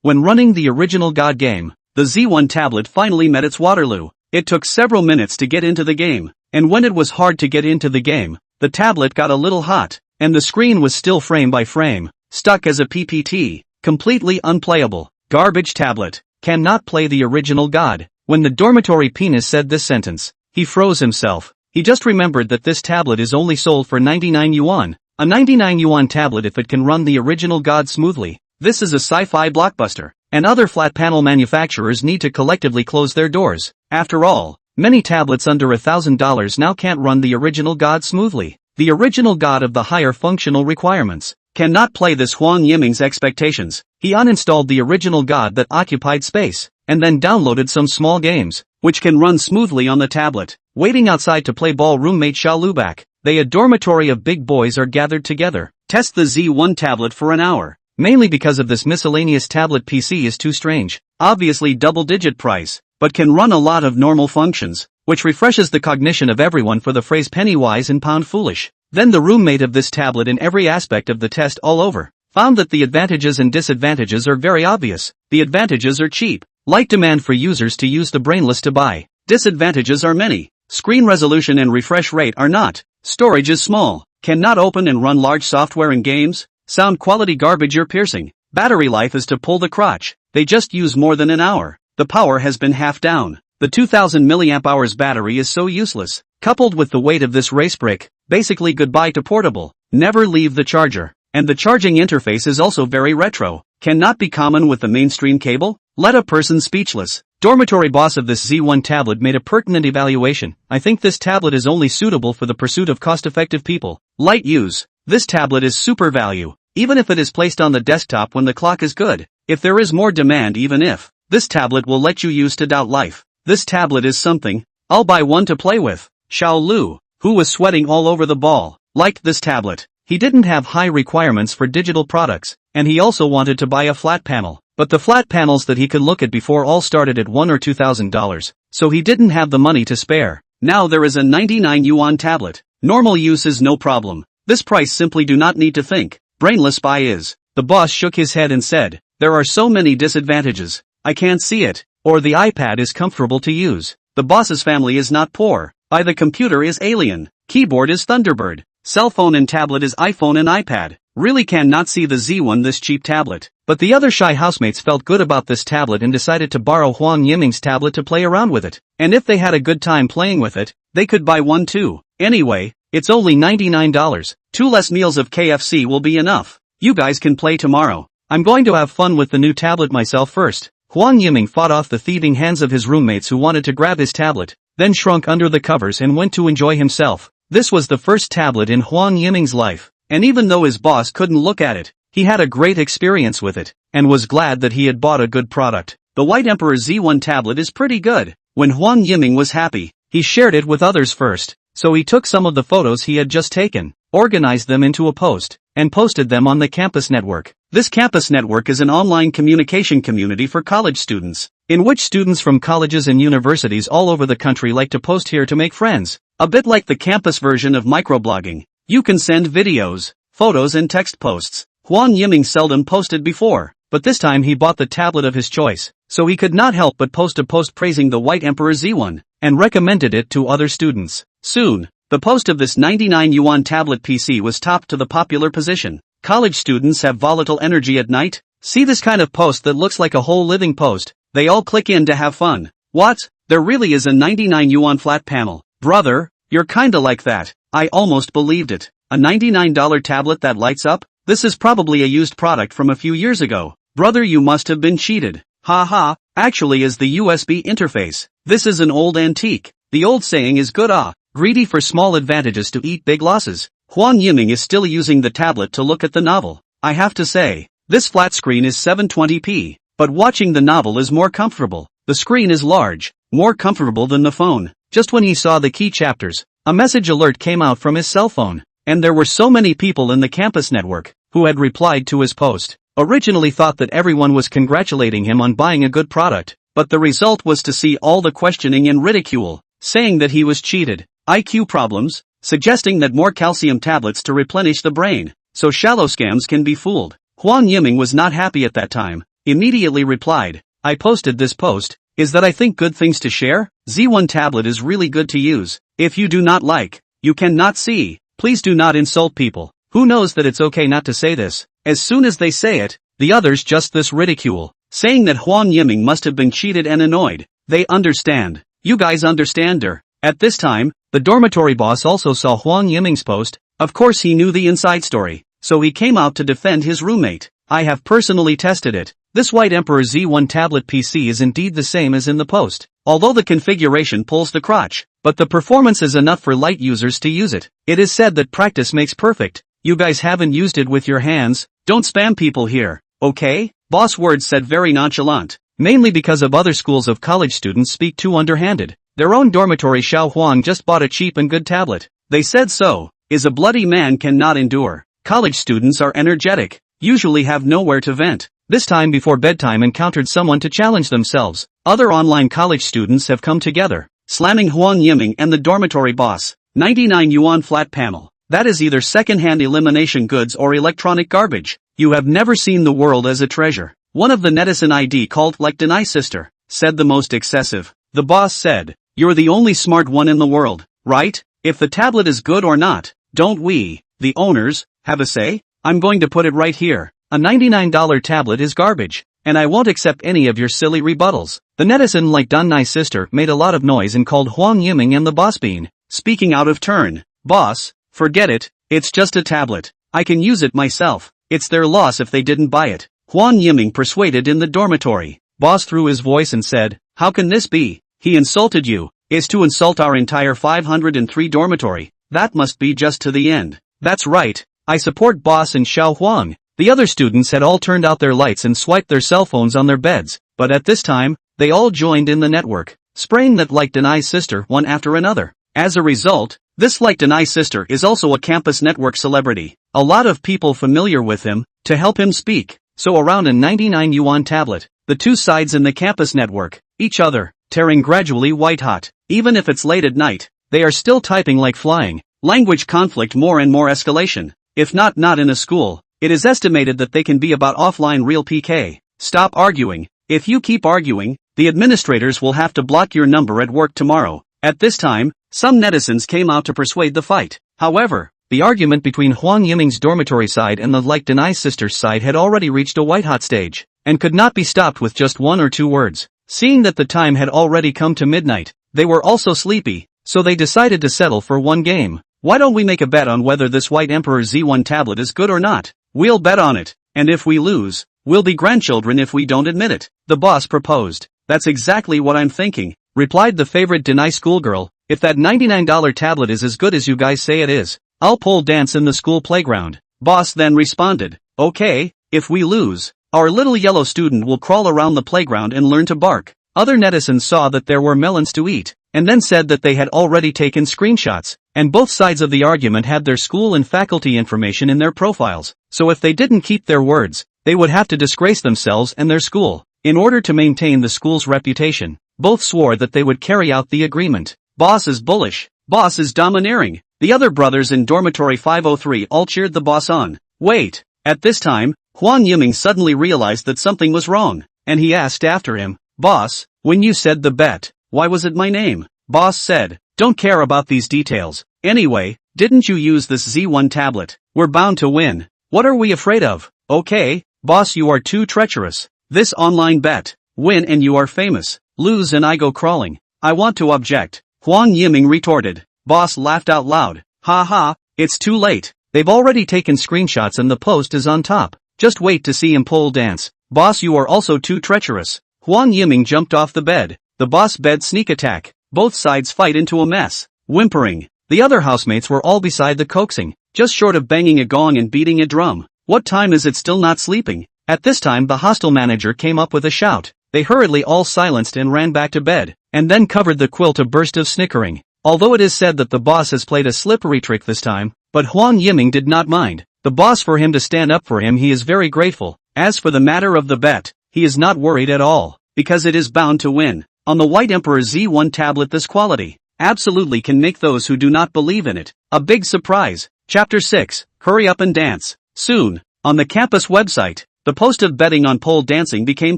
When running the Original God game, the Z1 tablet finally met its Waterloo. It took several minutes to get into the game, and when it was hard to get into the game, the tablet got a little hot, and the screen was still frame by frame, stuck as a PPT, completely unplayable. Garbage tablet, cannot play the Original God. When the dormitory penis said this sentence, he froze himself. He just remembered that this tablet is only sold for 99 yuan. A 99 yuan tablet if it can run the Original God smoothly. This is a sci-fi blockbuster, and other flat panel manufacturers need to collectively close their doors. After all, many tablets under $1,000 now can't run the Original God smoothly. The Original God of the higher functional requirements cannot play this. Huang Yiming's expectations. He uninstalled the Original God that occupied space, and then downloaded some small games, which can run smoothly on the tablet. Waiting outside to play ball, roommate Xiao Lubak. They, a dormitory of big boys, are gathered together. Test the Z1 tablet for an hour. Mainly because of this miscellaneous tablet PC is too strange. Obviously double-digit price, but can run a lot of normal functions, which refreshes the cognition of everyone for the phrase penny wise and pound foolish. Then the roommate of this tablet in every aspect of the test all over, found that the advantages and disadvantages are very obvious. The advantages are cheap, light demand for users to use the brainless to buy. Disadvantages are many. Screen resolution and refresh rate are not. Storage is small, cannot open and run large software and games. Sound quality garbage, ear piercing. Battery life is to pull the crotch. They just use more than an hour. The power has been half down. The 2000 mAh battery is so useless. Coupled with the weight of this race brick, basically goodbye to portable. Never leave the charger. And the charging interface is also very retro. Cannot be common with the mainstream cable. Let a person speechless. Dormitory boss of this Z1 tablet made a pertinent evaluation. I think this tablet is only suitable for the pursuit of cost-effective people. Light use. This tablet is super value. even if it is placed on the desktop when the clock is good. If there is more demand, even if this tablet will let you use to doubt life. This tablet is something. I'll buy one to play with. Xiao Lu, who was sweating all over the ball, liked this tablet. He didn't have high requirements for digital products, and he also wanted to buy a flat panel. But the flat panels that he could look at before all started at $1,000 or $2,000, so he didn't have the money to spare. Now there is a 99 yuan tablet. Normal use is no problem. This price simply do not need to think. Brainless buy is. The boss shook his head and said, there are so many disadvantages. I can't see it. Or the iPad is comfortable to use. The boss's family is not poor. The computer is alien. Keyboard is Thunderbird. Cell phone and tablet is iPhone and iPad. Really cannot see the Z1 this cheap tablet. But the other shy housemates felt good about this tablet and decided to borrow Huang Yiming's tablet to play around with it. And if they had a good time playing with it, they could buy one too. Anyway, it's only $99. 2 less meals of KFC will be enough. You guys can play tomorrow. I'm going to have fun with the new tablet myself first. Huang Yiming fought off the thieving hands of his roommates who wanted to grab his tablet, then shrunk under the covers and went to enjoy himself. This was the first tablet in Huang Yiming's life, and even though his boss couldn't look at it, he had a great experience with it, and was glad that he had bought a good product. The White Emperor Z1 tablet is pretty good. When Huang Yiming was happy, he shared it with others first, so he took some of the photos he had just taken, organized them into a post, and posted them on the campus network. This campus network is an online communication community for college students, in which students from colleges and universities all over the country like to post here to make friends. A bit like the campus version of microblogging. You can send videos, photos and text posts. Huang Yiming seldom posted before, but this time he bought the tablet of his choice, so he could not help but post a post praising the White Emperor Z1, and recommended it to other students. Soon, the post of this 99 yuan tablet PC was topped to the popular position. College students have volatile energy at night? See this kind of post that looks like a whole living post. They all click in to have fun. What? There really is a 99 yuan flat panel. Brother, you're kinda like that. I almost believed it. A $99 tablet that lights up? This is probably a used product from a few years ago. Brother, you must have been cheated. Haha, actually is the USB interface. This is an old antique. The old saying is good greedy for small advantages to eat big losses. Huang Yiming is still using the tablet to look at the novel. I have to say, this flat screen is 720p, but watching the novel is more comfortable. The screen is large, more comfortable than the phone. Just when he saw the key chapters, a message alert came out from his cell phone, and there were so many people in the campus network who had replied to his post. Originally thought that everyone was congratulating him on buying a good product, but the result was to see all the questioning and ridicule, saying that he was cheated. IQ problems, suggesting that more calcium tablets to replenish the brain, so shallow scams can be fooled. Huang Yiming was not happy at that time, immediately replied, I posted this post, is that I think good things to share? Z1 tablet is really good to use. If you do not like, you cannot see, please do not insult people. Who knows that it's okay not to say this? As soon as they say it, the others just this ridicule, saying that Huang Yiming must have been cheated and annoyed. They understand. You guys understand her. At this time, the dormitory boss also saw Huang Yiming's post. Of course he knew the inside story, so he came out to defend his roommate. I have personally tested it. This White Emperor Z1 tablet PC is indeed the same as in the post, although the configuration pulls the crotch, but the performance is enough for light users to use it. It is said that practice makes perfect. You guys haven't used it with your hands, don't spam people here, okay? Boss words said very nonchalant, mainly because of other schools of college students speak too underhanded. Their own dormitory Xiao Huang just bought a cheap and good tablet. They said so, is a bloody man cannot endure. College students are energetic, usually have nowhere to vent. This time before bedtime encountered someone to challenge themselves. Other online college students have come together, slamming Huang Yiming and the dormitory boss. 99 yuan flat panel. That is either second-hand elimination goods or electronic garbage. You have never seen the world as a treasure. One of the netizen ID called like deny sister, said the most excessive. The boss said, you're the only smart one in the world, right? If the tablet is good or not, don't we, the owners, have a say? I'm going to put it right here. A $99 tablet is garbage, and I won't accept any of your silly rebuttals. The netizen like Dunai sister made a lot of noise and called Huang Yiming and the boss bean, speaking out of turn. Boss, forget it, it's just a tablet. I can use it myself. It's their loss if they didn't buy it. Huang Yiming persuaded in the dormitory. Boss threw his voice and said, how can this be? He insulted you. Is to insult our entire 503 dormitory. That must be just to the end. That's right. I support Boss and Xiao Huang. The other students had all turned out their lights and swiped their cell phones on their beds, but at this time, they all joined in the network, spraying that like Denai's sister one after another. As a result, this like Denai's sister is also a campus network celebrity. A lot of people familiar with him, to help him speak. So around a 99 yuan tablet, the two sides in the campus network, each other, tearing gradually white hot. Even if it's late at night, they are still typing like flying. Language conflict more and more escalation. If not in a school, it is estimated that they can be about offline real PK. Stop arguing. If you keep arguing, the administrators will have to block your number at work tomorrow. At this time, some netizens came out to persuade the fight. However, the argument between Huang Yiming's dormitory side and the like Denai's sister's side had already reached a white-hot stage, and could not be stopped with just one or two words. Seeing that the time had already come to midnight, they were also sleepy, so they decided to settle for one game. Why don't we make a bet on whether this White Emperor Z1 tablet is good or not? We'll bet on it, and if we lose, we'll be grandchildren if we don't admit it, the boss proposed. That's exactly what I'm thinking, replied the favorite Denai schoolgirl. If that $99 tablet is as good as you guys say it is, I'll pole dance in the school playground. Boss then responded, okay, if we lose, our little yellow student will crawl around the playground and learn to bark. Other netizens saw that there were melons to eat, and then said that they had already taken screenshots, and both sides of the argument had their school and faculty information in their profiles, so if they didn't keep their words, they would have to disgrace themselves and their school. In order to maintain the school's reputation, both swore that they would carry out the agreement. Boss is bullish. Boss is domineering. The other brothers in dormitory 503 all cheered the boss on. Wait. At this time, Huang Yiming suddenly realized that something was wrong, and he asked after him, boss, when you said the bet, why was it my name? Boss said, don't care about these details. Anyway, didn't you use this Z1 tablet? We're bound to win. What are we afraid of? Okay, boss, you are too treacherous. This online bet. Win and you are famous. Lose and I go crawling. I want to object. Huang Yiming retorted. Boss laughed out loud. Ha ha, it's too late. They've already taken screenshots and the post is on top. Just wait to see him pole dance. Boss, you are also too treacherous. Huang Yiming jumped off the bed. The boss bed sneak attack. Both sides fight into a mess. Whimpering. The other housemates were all beside the coaxing, just short of banging a gong and beating a drum. What time is it, still not sleeping? At this time the hostel manager came up with a shout. They hurriedly all silenced and ran back to bed, and then covered the quilt. A burst of snickering. Although it is said that the boss has played a slippery trick this time, but Huang Yiming did not mind. The boss for him to stand up for him, he is very grateful. As for the matter of the bet, he is not worried at all, because it is bound to win. On the White Emperor Z1 tablet, this quality absolutely can make those who do not believe in it a big surprise. Chapter 6, Hurry Up and Dance. Soon, on the campus website, the post of betting on pole dancing became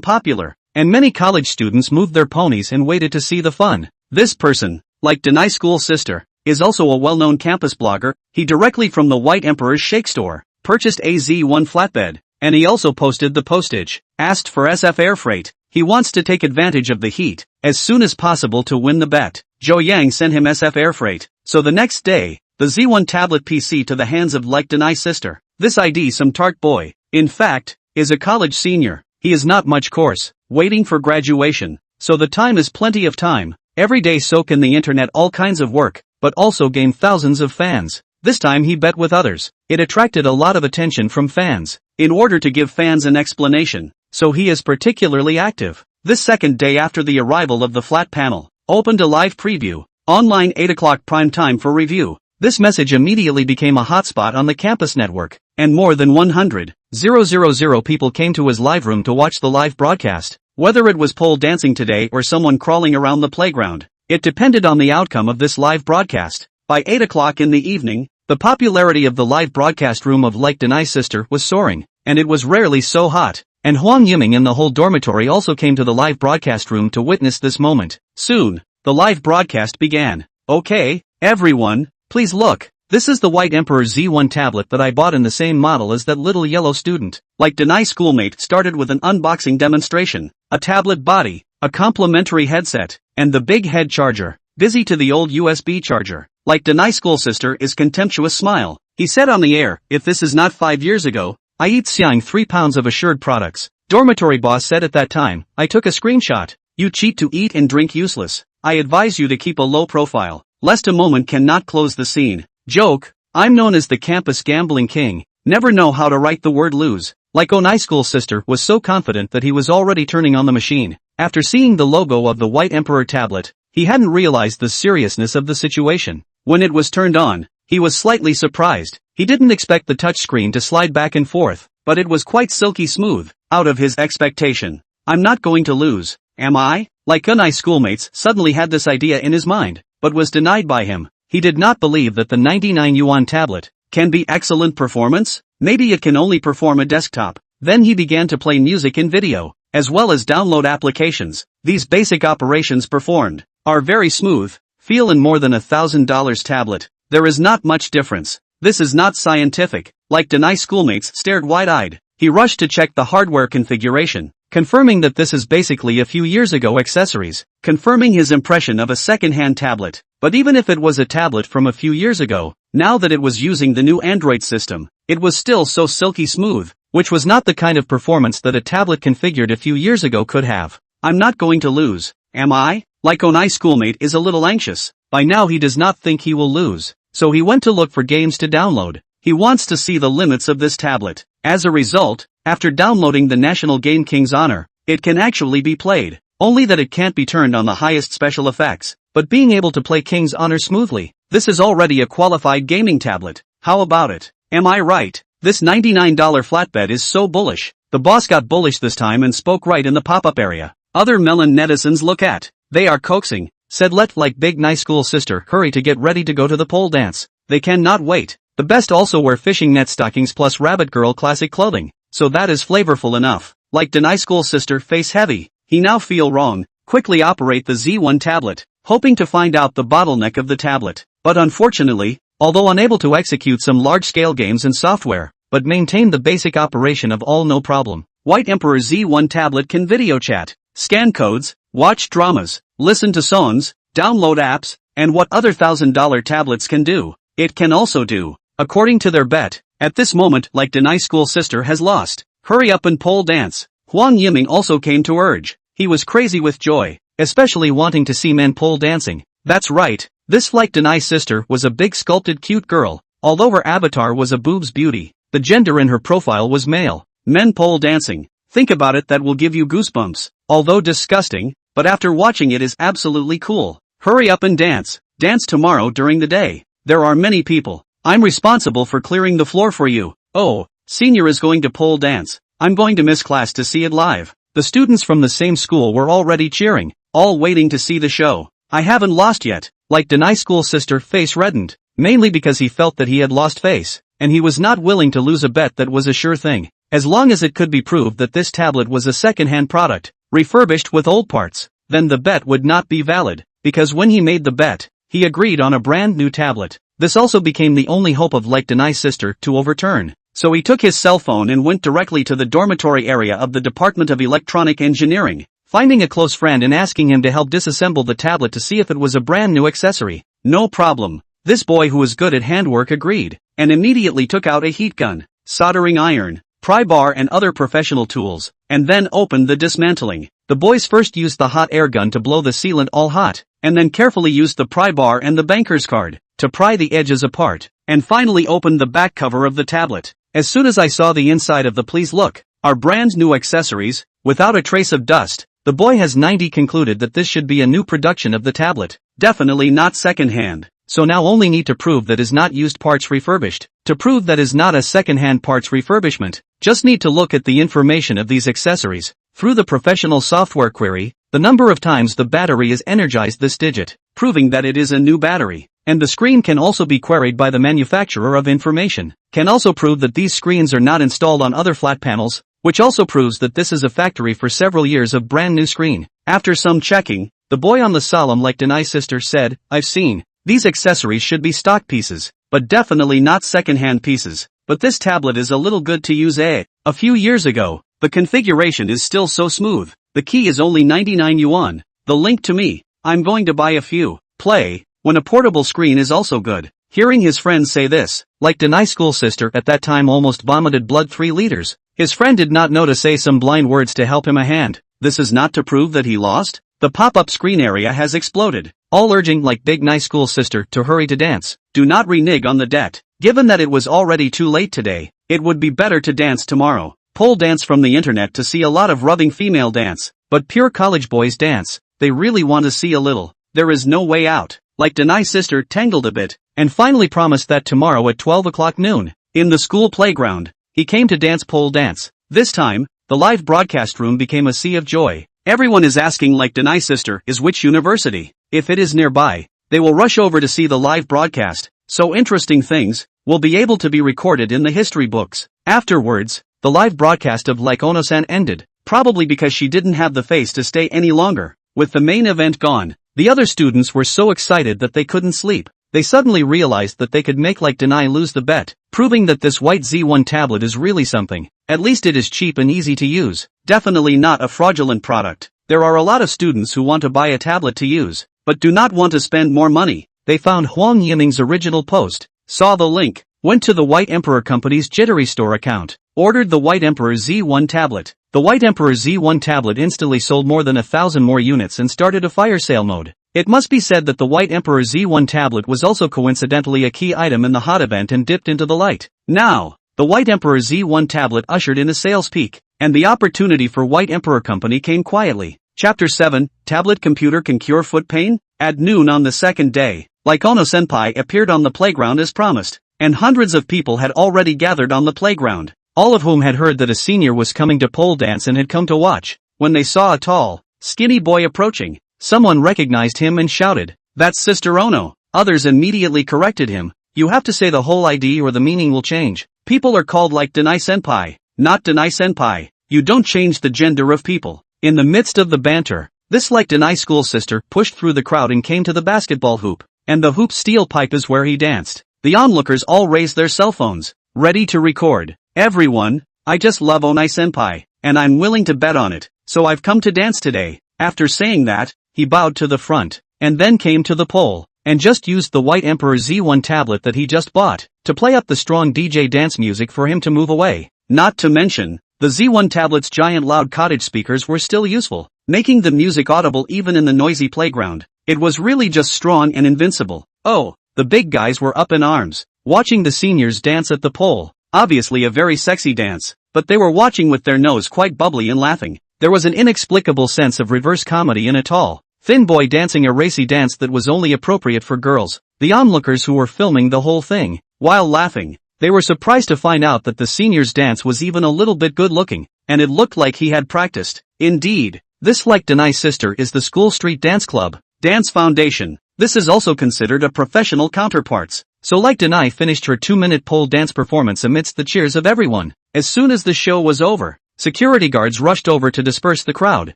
popular, and many college students moved their ponies and waited to see the fun. This person, like Denai's school sister, is also a well-known campus blogger. He directly from the White Emperor's Shake Store purchased a Z1 flatbed, and he also posted the postage, asked for SF air freight. He wants to take advantage of the heat as soon as possible to win the bet. Zhou Yang sent him SF air freight, so the next day, the Z1 tablet PC to the hands of like Denai's sister. This ID some tart boy, in fact, is a college senior. He is not much course, waiting for graduation, so the time is plenty of time. Every day soak in the internet all kinds of work, but also gain thousands of fans. This time he bet with others. It attracted a lot of attention from fans, in order to give fans an explanation, so he is particularly active. This second day after the arrival of the flat panel, opened a live preview, online 8 o'clock prime time for review. This message immediately became a hotspot on the campus network, and more than 100,000 people came to his live room to watch the live broadcast. Whether it was pole dancing today or someone crawling around the playground, it depended on the outcome of this live broadcast. By 8 o'clock in the evening, the popularity of the live broadcast room of like Denai's sister was soaring, and it was rarely so hot, and Huang Yiming and the whole dormitory also came to the live broadcast room to witness this moment. Soon, the live broadcast began. Okay, everyone, please look. This is the White Emperor Z1 tablet that I bought in the same model as that little yellow student. Like Denai's schoolmate started with an unboxing demonstration, a tablet body, a complimentary headset, and the big head charger. Busy to the old USB charger. Like Denai's school sister is contemptuous smile. He said on the air, if this is not 5 years ago, I eat 3 pounds of assured products. Dormitory boss said at that time, I took a screenshot. You cheat to eat and drink useless. I advise you to keep a low profile, lest a moment cannot close the scene. Joke, I'm known as the campus gambling king. Never know how to write the word lose. Like Onai school sister was so confident that he was already turning on the machine. After seeing the logo of the White Emperor tablet, he hadn't realized the seriousness of the situation. When it was turned on, he was slightly surprised. He didn't expect the touchscreen to slide back and forth, but it was quite silky smooth, out of his expectation. I'm not going to lose, am I? Like Onai schoolmates suddenly had this idea in his mind, but was denied by him. He did not believe that the 99 yuan tablet can be excellent performance. Maybe it can only perform a desktop. Then he began to play music in video, as well as download applications. These basic operations performed are very smooth. Feel in more than $1,000 tablet. There is not much difference. This is not scientific. Like Onai schoolmates stared wide-eyed. He rushed to check the hardware configuration, confirming that this is basically a few years ago accessories, confirming his impression of a second-hand tablet. But even if it was a tablet from a few years ago, now that it was using the new Android system, it was still so silky smooth, which was not the kind of performance that a tablet configured a few years ago could have. I'm not going to lose, am I? Like Onai schoolmate is a little anxious. By now he does not think he will lose, so he went to look for games to download. He wants to see the limits of this tablet. As a result, after downloading the National Game King's Honor, it can actually be played, only that it can't be turned on the highest special effects. But being able to play King's Honor smoothly, this is already a qualified gaming tablet. How about it? Am I right? This $99 flatbed is so bullish. The boss got bullish this time and spoke right in the pop-up area. Other melon netizens look at. They are coaxing. Said let like big nice school sister hurry to get ready to go to the pole dance. They cannot wait. The best also wear fishing net stockings plus rabbit girl classic clothing. So that is flavorful enough. Like Onai school sister face heavy. He now feel wrong. Quickly operate the Z1 tablet, hoping to find out the bottleneck of the tablet. But unfortunately, although unable to execute some large-scale games and software, but maintain the basic operation of all no problem. White Emperor Z1 tablet can video chat, scan codes, watch dramas, listen to songs, download apps, and what other $1,000 tablets can do, it can also do. According to their bet, at this moment like Onai school sister has lost. Hurry up and pole dance. Huang Yiming also came to urge. He was crazy with joy, especially wanting to see men pole dancing. That's right, this like Onai sister was a big sculpted cute girl, although her avatar was a boobs beauty. The gender in her profile was male. Men pole dancing. Think about it, that will give you goosebumps. Although disgusting, but after watching it is absolutely cool. Hurry up and dance. Dance tomorrow during the day. There are many people. I'm responsible for clearing the floor for you. Oh, senior is going to pole dance. I'm going to miss class to see it live. The students from the same school were already cheering, all waiting to see the show. I haven't lost yet. Like Onai school sister face reddened, mainly because he felt that he had lost face, and he was not willing to lose a bet that was a sure thing. As long as it could be proved that this tablet was a second-hand product, refurbished with old parts, then the bet would not be valid, because when he made the bet, he agreed on a brand new tablet. This also became the only hope of like Onai's sister to overturn. So he took his cell phone and went directly to the dormitory area of the Department of Electronic Engineering, finding a close friend and asking him to help disassemble the tablet to see if it was a brand new accessory. No problem. This boy who was good at handwork agreed, and immediately took out a heat gun, soldering iron, pry bar and other professional tools, and then opened the dismantling. The boys first used the hot air gun to blow the sealant all hot, and then carefully used the pry bar and the banker's card to pry the edges apart, and finally opened the back cover of the tablet. As soon as I saw the inside of the please look, our brand new accessories, without a trace of dust, the boy has 90 concluded that this should be a new production of the tablet, definitely not second-hand. So now only need to prove that is not used parts refurbished. To prove that is not a second-hand parts refurbishment, just need to look at the information of these accessories. Through the professional software query, the number of times the battery is energized this digit, proving that it is a new battery. And the screen can also be queried by the manufacturer of information. Can also prove that these screens are not installed on other flat panels, which also proves that this is a factory for several years of brand new screen. After some checking, the boy on the solemn like Onai sister said, I've seen. These accessories should be stock pieces, but definitely not second-hand pieces. But this tablet is a little good to use. A few years ago, the configuration is still so smooth. The key is only 99 yuan. The link to me. I'm going to buy a few. Play. When a portable screen is also good. Hearing his friends say this, like Onai school sister at that time almost vomited blood 3 liters. His friend did not know to say some blind words to help him a hand. This is not to prove that he lost. The pop-up screen area has exploded, all urging like big nice school sister to hurry to dance. Do not renege on the debt. Given that it was already too late today, it would be better to dance tomorrow. Pole dance from the internet to see a lot of rubbing female dance, but pure college boys dance, they really want to see a little. There is no way out. Like Denai's sister tangled a bit, and finally promised that tomorrow at 12 o'clock noon, in the school playground, he came to dance pole dance. This time, the live broadcast room became a sea of joy. Everyone is asking like Denai's sister is which university. If it is nearby, they will rush over to see the live broadcast, so interesting things will be able to be recorded in the history books. Afterwards, the live broadcast of Like Ono-san ended, probably because she didn't have the face to stay any longer. With the main event gone, the other students were so excited that they couldn't sleep. They suddenly realized that they could make like Denai lose the bet, proving that this white Z1 tablet is really something. At least it is cheap and easy to use. Definitely not a fraudulent product. There are a lot of students who want to buy a tablet to use, but do not want to spend more money. They found Huang Yiming's original post, saw the link, went to the White Emperor Company's Jittery store account, ordered the White Emperor Z1 tablet. The White Emperor Z1 tablet instantly sold more than 1,000 more units and started a fire sale mode. It must be said that the White Emperor Z1 tablet was also coincidentally a key item in the hot event and dipped into the light. Now, the White Emperor Z1 tablet ushered in a sales peak, and the opportunity for White Emperor Company came quietly. Chapter 7, Tablet Computer Can Cure Foot Pain? At noon on the second day, Like Ono-senpai appeared on the playground as promised, and hundreds of people had already gathered on the playground, all of whom had heard that a senior was coming to pole dance and had come to watch. When they saw a tall, skinny boy approaching, someone recognized him and shouted, "That's Sister Ono." Others immediately corrected him, "You have to say the whole ID or the meaning will change. People are called like Denai-senpai, not Denai-senpai. You don't change the gender of people." In the midst of the banter, this like Denai school sister pushed through the crowd and came to the basketball hoop, and the hoop steel pipe is where he danced. The onlookers all raised their cell phones, ready to record. "Everyone, I just love Onai-senpai, and I'm willing to bet on it, so I've come to dance today." After saying that, he bowed to the front, and then came to the pole, and just used the White Emperor Z1 tablet that he just bought, to play up the strong DJ dance music for him to move away. Not to mention, the Z1 tablet's giant loud cottage speakers were still useful, making the music audible even in the noisy playground. It was really just strong and invincible. Oh, the big guys were up in arms, watching the seniors dance at the pole. Obviously a very sexy dance, but they were watching with their nose quite bubbly and laughing. There was an inexplicable sense of reverse comedy in a tall, thin boy dancing a racy dance that was only appropriate for girls. The onlookers who were filming the whole thing, while laughing, they were surprised to find out that the senior's dance was even a little bit good looking, and it looked like he had practiced. Indeed, this like Denai's sister is the school street dance club, Dance Foundation. This is also considered a professional counterparts. So like Denai finished her 2-minute pole dance performance amidst the cheers of everyone. As soon as the show was over, security guards rushed over to disperse the crowd,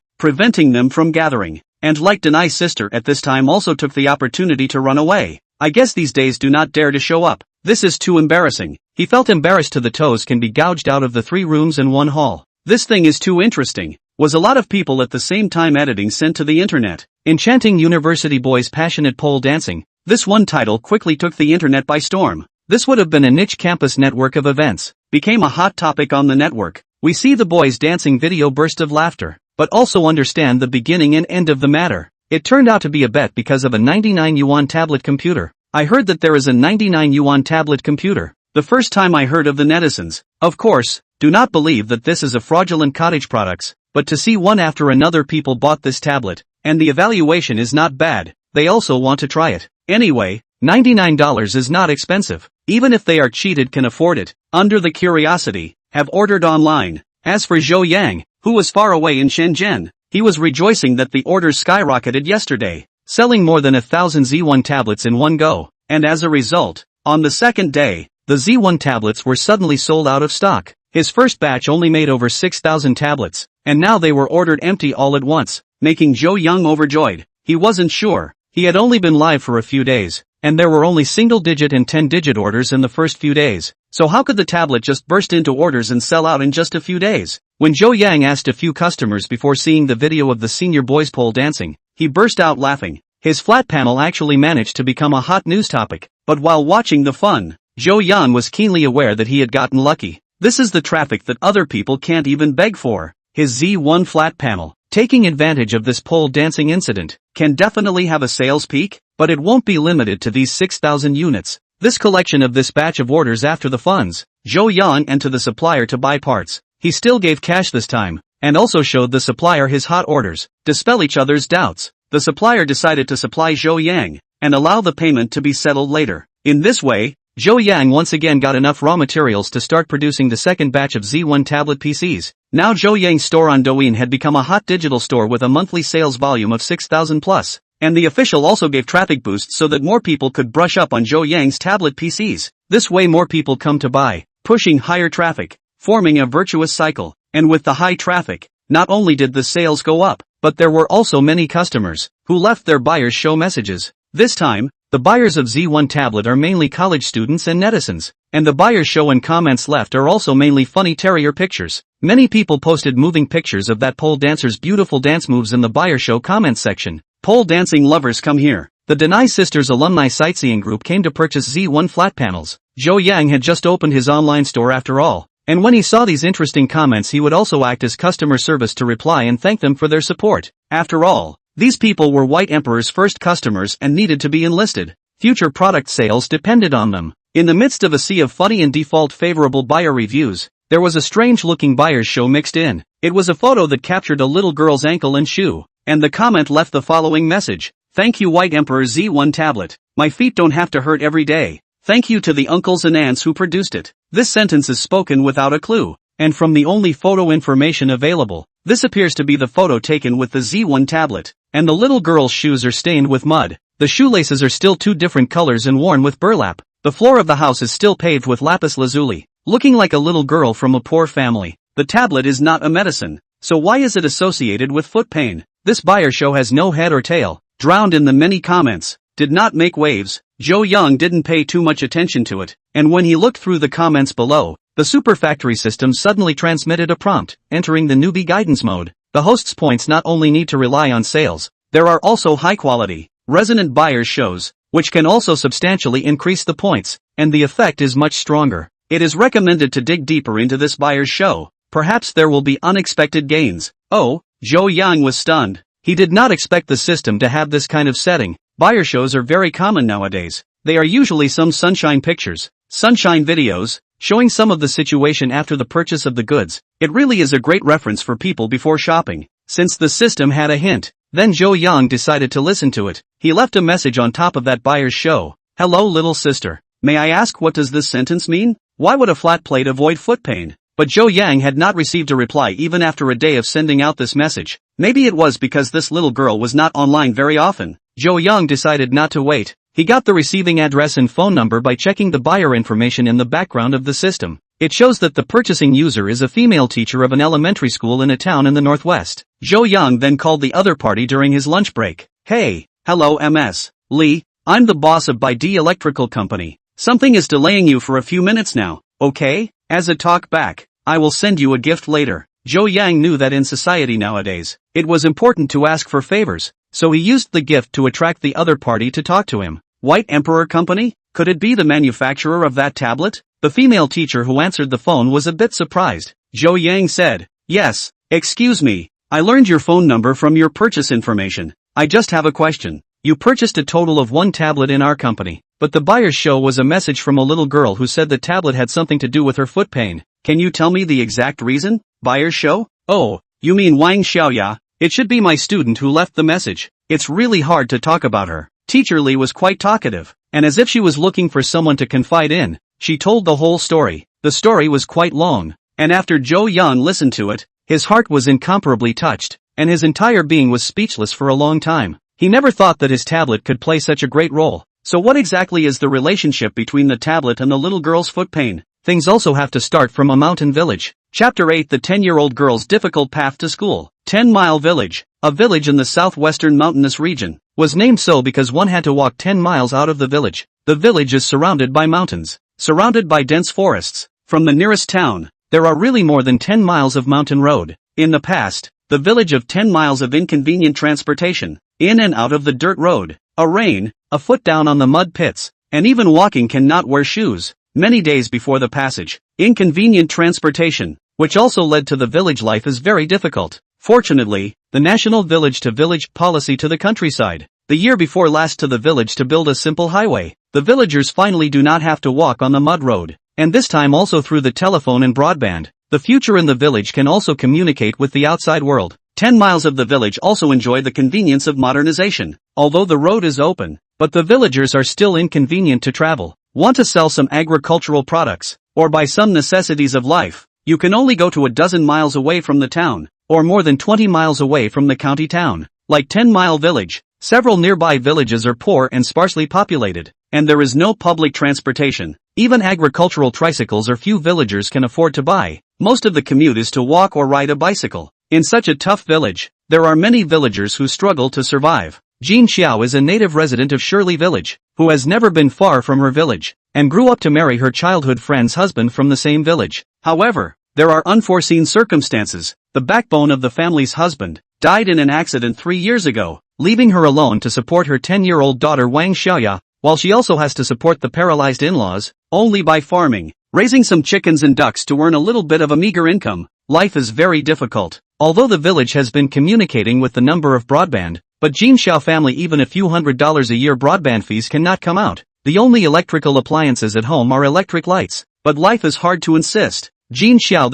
preventing them from gathering. And like Denai's sister at this time also took the opportunity to run away. I guess these days do not dare to show up. This is too embarrassing. He felt embarrassed to the toes can be gouged out of the 3 rooms in one hall. This thing is too interesting. Was a lot of people at the same time editing sent to the internet. Enchanting university boys' passionate pole dancing. This one title quickly took the internet by storm. This would have been a niche campus network of events. Became a hot topic on the network. We see the boys dancing video burst of laughter, but also understand the beginning and end of the matter. It turned out to be a bet because of a 99 yuan tablet computer. I heard that there is a 99 yuan tablet computer. The first time I heard of the netizens. Of course, do not believe that this is a fraudulent cottage products, but to see one after another people bought this tablet, and the evaluation is not bad, they also want to try it. Anyway, $99 is not expensive. Even if they are cheated can afford it. Under the curiosity, have ordered online. As for Zhou Yang, who was far away in Shenzhen, he was rejoicing that the orders skyrocketed yesterday, selling more than 1,000 Z1 tablets in one go, and as a result, on the second day, the Z1 tablets were suddenly sold out of stock. His first batch only made over 6,000 tablets, and now they were ordered empty all at once, making Zhou Yang overjoyed. He wasn't sure. He had only been live for a few days, and there were only single-digit and 10-digit orders in the first few days. So how could the tablet just burst into orders and sell out in just a few days? When Zhou Yang asked a few customers before seeing the video of the senior boys pole dancing, he burst out laughing. His flat panel actually managed to become a hot news topic. But while watching the fun, Zhou Yan was keenly aware that he had gotten lucky. This is the traffic that other people can't even beg for. His Z1 flat panel, taking advantage of this pole dancing incident, can definitely have a sales peak, but it won't be limited to these 6,000 units. this collection of this batch of orders after the funds, Zhou Yang and to the supplier to buy parts. He still gave cash this time, and also showed the supplier his hot orders. Dispel each other's doubts, the supplier decided to supply Zhou Yang, and allow the payment to be settled later. In this way, Zhou Yang once again got enough raw materials to start producing the second batch of Z1 tablet PCs. Now Zhou Yang's store on Douyin had become a hot digital store with a monthly sales volume of 6,000 plus. And the official also gave traffic boosts so that more people could brush up on Zhou Yang's tablet PCs. This way more people come to buy, pushing higher traffic, forming a virtuous cycle. And with the high traffic, not only did the sales go up, but there were also many customers who left their buyers show messages. This time, the buyers of Z1 tablet are mainly college students and netizens, and the buyers show and comments left are also mainly funny terrier pictures. Many people posted moving pictures of that pole dancer's beautiful dance moves in the buyer show comments section. Pole dancing lovers come here. The Denai Sisters alumni sightseeing group came to purchase Z1 flat panels. Zhou Yang had just opened his online store after all, and when he saw these interesting comments he would also act as customer service to reply and thank them for their support. After all, these people were White Emperor's first customers and needed to be enlisted. Future product sales depended on them. In the midst of a sea of funny and default favorable buyer reviews, there was a strange-looking buyer's show mixed in. It was a photo that captured a little girl's ankle and shoe, and the comment left the following message. Thank you White Emperor Z1 tablet. My feet don't have to hurt every day. Thank you to the uncles and aunts who produced it. This sentence is spoken without a clue, and from the only photo information available. This appears to be the photo taken with the Z1 tablet, and the little girl's shoes are stained with mud. The shoelaces are still two different colors and worn with burlap. The floor of the house is still paved with lapis lazuli, looking like a little girl from a poor family. The tablet is not a medicine, so why is it associated with foot pain? This buyer show has no head or tail, drowned in the many comments, did not make waves. Zhou Yang didn't pay too much attention to it, and when he looked through the comments below, the super factory system suddenly transmitted a prompt, entering the newbie guidance mode. The host's points not only need to rely on sales, there are also high-quality, resonant buyers shows, which can also substantially increase the points, and the effect is much stronger. It is recommended to dig deeper into this buyer's show. Perhaps there will be unexpected gains. Oh, Zhou Yang was stunned. He did not expect the system to have this kind of setting. Buyer shows are very common nowadays. They are usually some sunshine pictures, sunshine videos, showing some of the situation after the purchase of the goods. It really is a great reference for people before shopping. Since the system had a hint, then Zhou Yang decided to listen to it. He left a message on top of that buyer's show. Hello little sister. May I ask what does this sentence mean? Why would a flat plate avoid foot pain? But Zhou Yang had not received a reply even after a day of sending out this message. Maybe it was because this little girl was not online very often. Zhou Yang decided not to wait. He got the receiving address and phone number by checking the buyer information in the background of the system. It shows that the purchasing user is a female teacher of an elementary school in a town in the northwest. Zhou Yang then called the other party during his lunch break. Hey, hello MS. Lee, I'm the boss of BYD Electrical Company. Something is delaying you for a few minutes now, okay? As a talk back, I will send you a gift later. Zhou Yang knew that in society nowadays, it was important to ask for favors, so he used the gift to attract the other party to talk to him. White Emperor Company? Could it be the manufacturer of that tablet? The female teacher who answered the phone was a bit surprised. Zhou Yang said, yes, excuse me, I learned your phone number from your purchase information. I just have a question. You purchased a total of 1 tablet in our company, but the buyer's show was a message from a little girl who said the tablet had something to do with her foot pain. Can you tell me the exact reason? Buyer's show? Oh, you mean Wang Xiaoya? It should be my student who left the message. It's really hard to talk about her. Teacher Li was quite talkative, and as if she was looking for someone to confide in, she told the whole story. The story was quite long, and after Zhou Yang listened to it, his heart was incomparably touched, and his entire being was speechless for a long time. He never thought that his tablet could play such a great role. So what exactly is the relationship between the tablet and the little girl's foot pain? Things also have to start from a mountain village. Chapter 8: The 10-year-old girl's difficult path to school. 10-Mile Village, a village in the southwestern mountainous region, was named so because one had to walk 10 miles out of the village. The village is surrounded by mountains, surrounded by dense forests. From the nearest town, there are really more than 10 miles of mountain road. In the past, the village of 10 miles of inconvenient transportation, in and out of the dirt road, a rain, a foot down on the mud pits, and even walking cannot wear shoes. Many days before the passage, inconvenient transportation, which also led to the village life is very difficult. Fortunately, the national village-to-village policy to the countryside the year before last to the village to build a simple highway. The villagers finally do not have to walk on the mud road, and this time also through the telephone and broadband. The future in the village can also communicate with the outside world. 10 miles of the village also enjoy the convenience of modernization, although the road is open, but the villagers are still inconvenient to travel. Want to sell some agricultural products, or buy some necessities of life? You can only go to a dozen miles away from the town, or more than 20 miles away from the county town. Like 10-mile village, several nearby villages are poor and sparsely populated, and there is no public transportation. Even agricultural tricycles or few villagers can afford to buy. Most of the commute is to walk or ride a bicycle. In such a tough village, there are many villagers who struggle to survive. Jean Xiao is a native resident of Shirley village, who has never been far from her village, and grew up to marry her childhood friend's husband from the same village. However, there are unforeseen circumstances. The backbone of the family's husband died in an accident 3 years ago, leaving her alone to support her 10-year-old daughter Wang Xiaoya, while she also has to support the paralyzed in-laws, only by farming, raising some chickens and ducks to earn a little bit of a meager income. Life is very difficult. Although the village has been communicating with the number of broadband, but Jean Xiao family even a few $100s a year broadband fees cannot come out. The only electrical appliances at home are electric lights, but life is hard to insist. Jean Xiao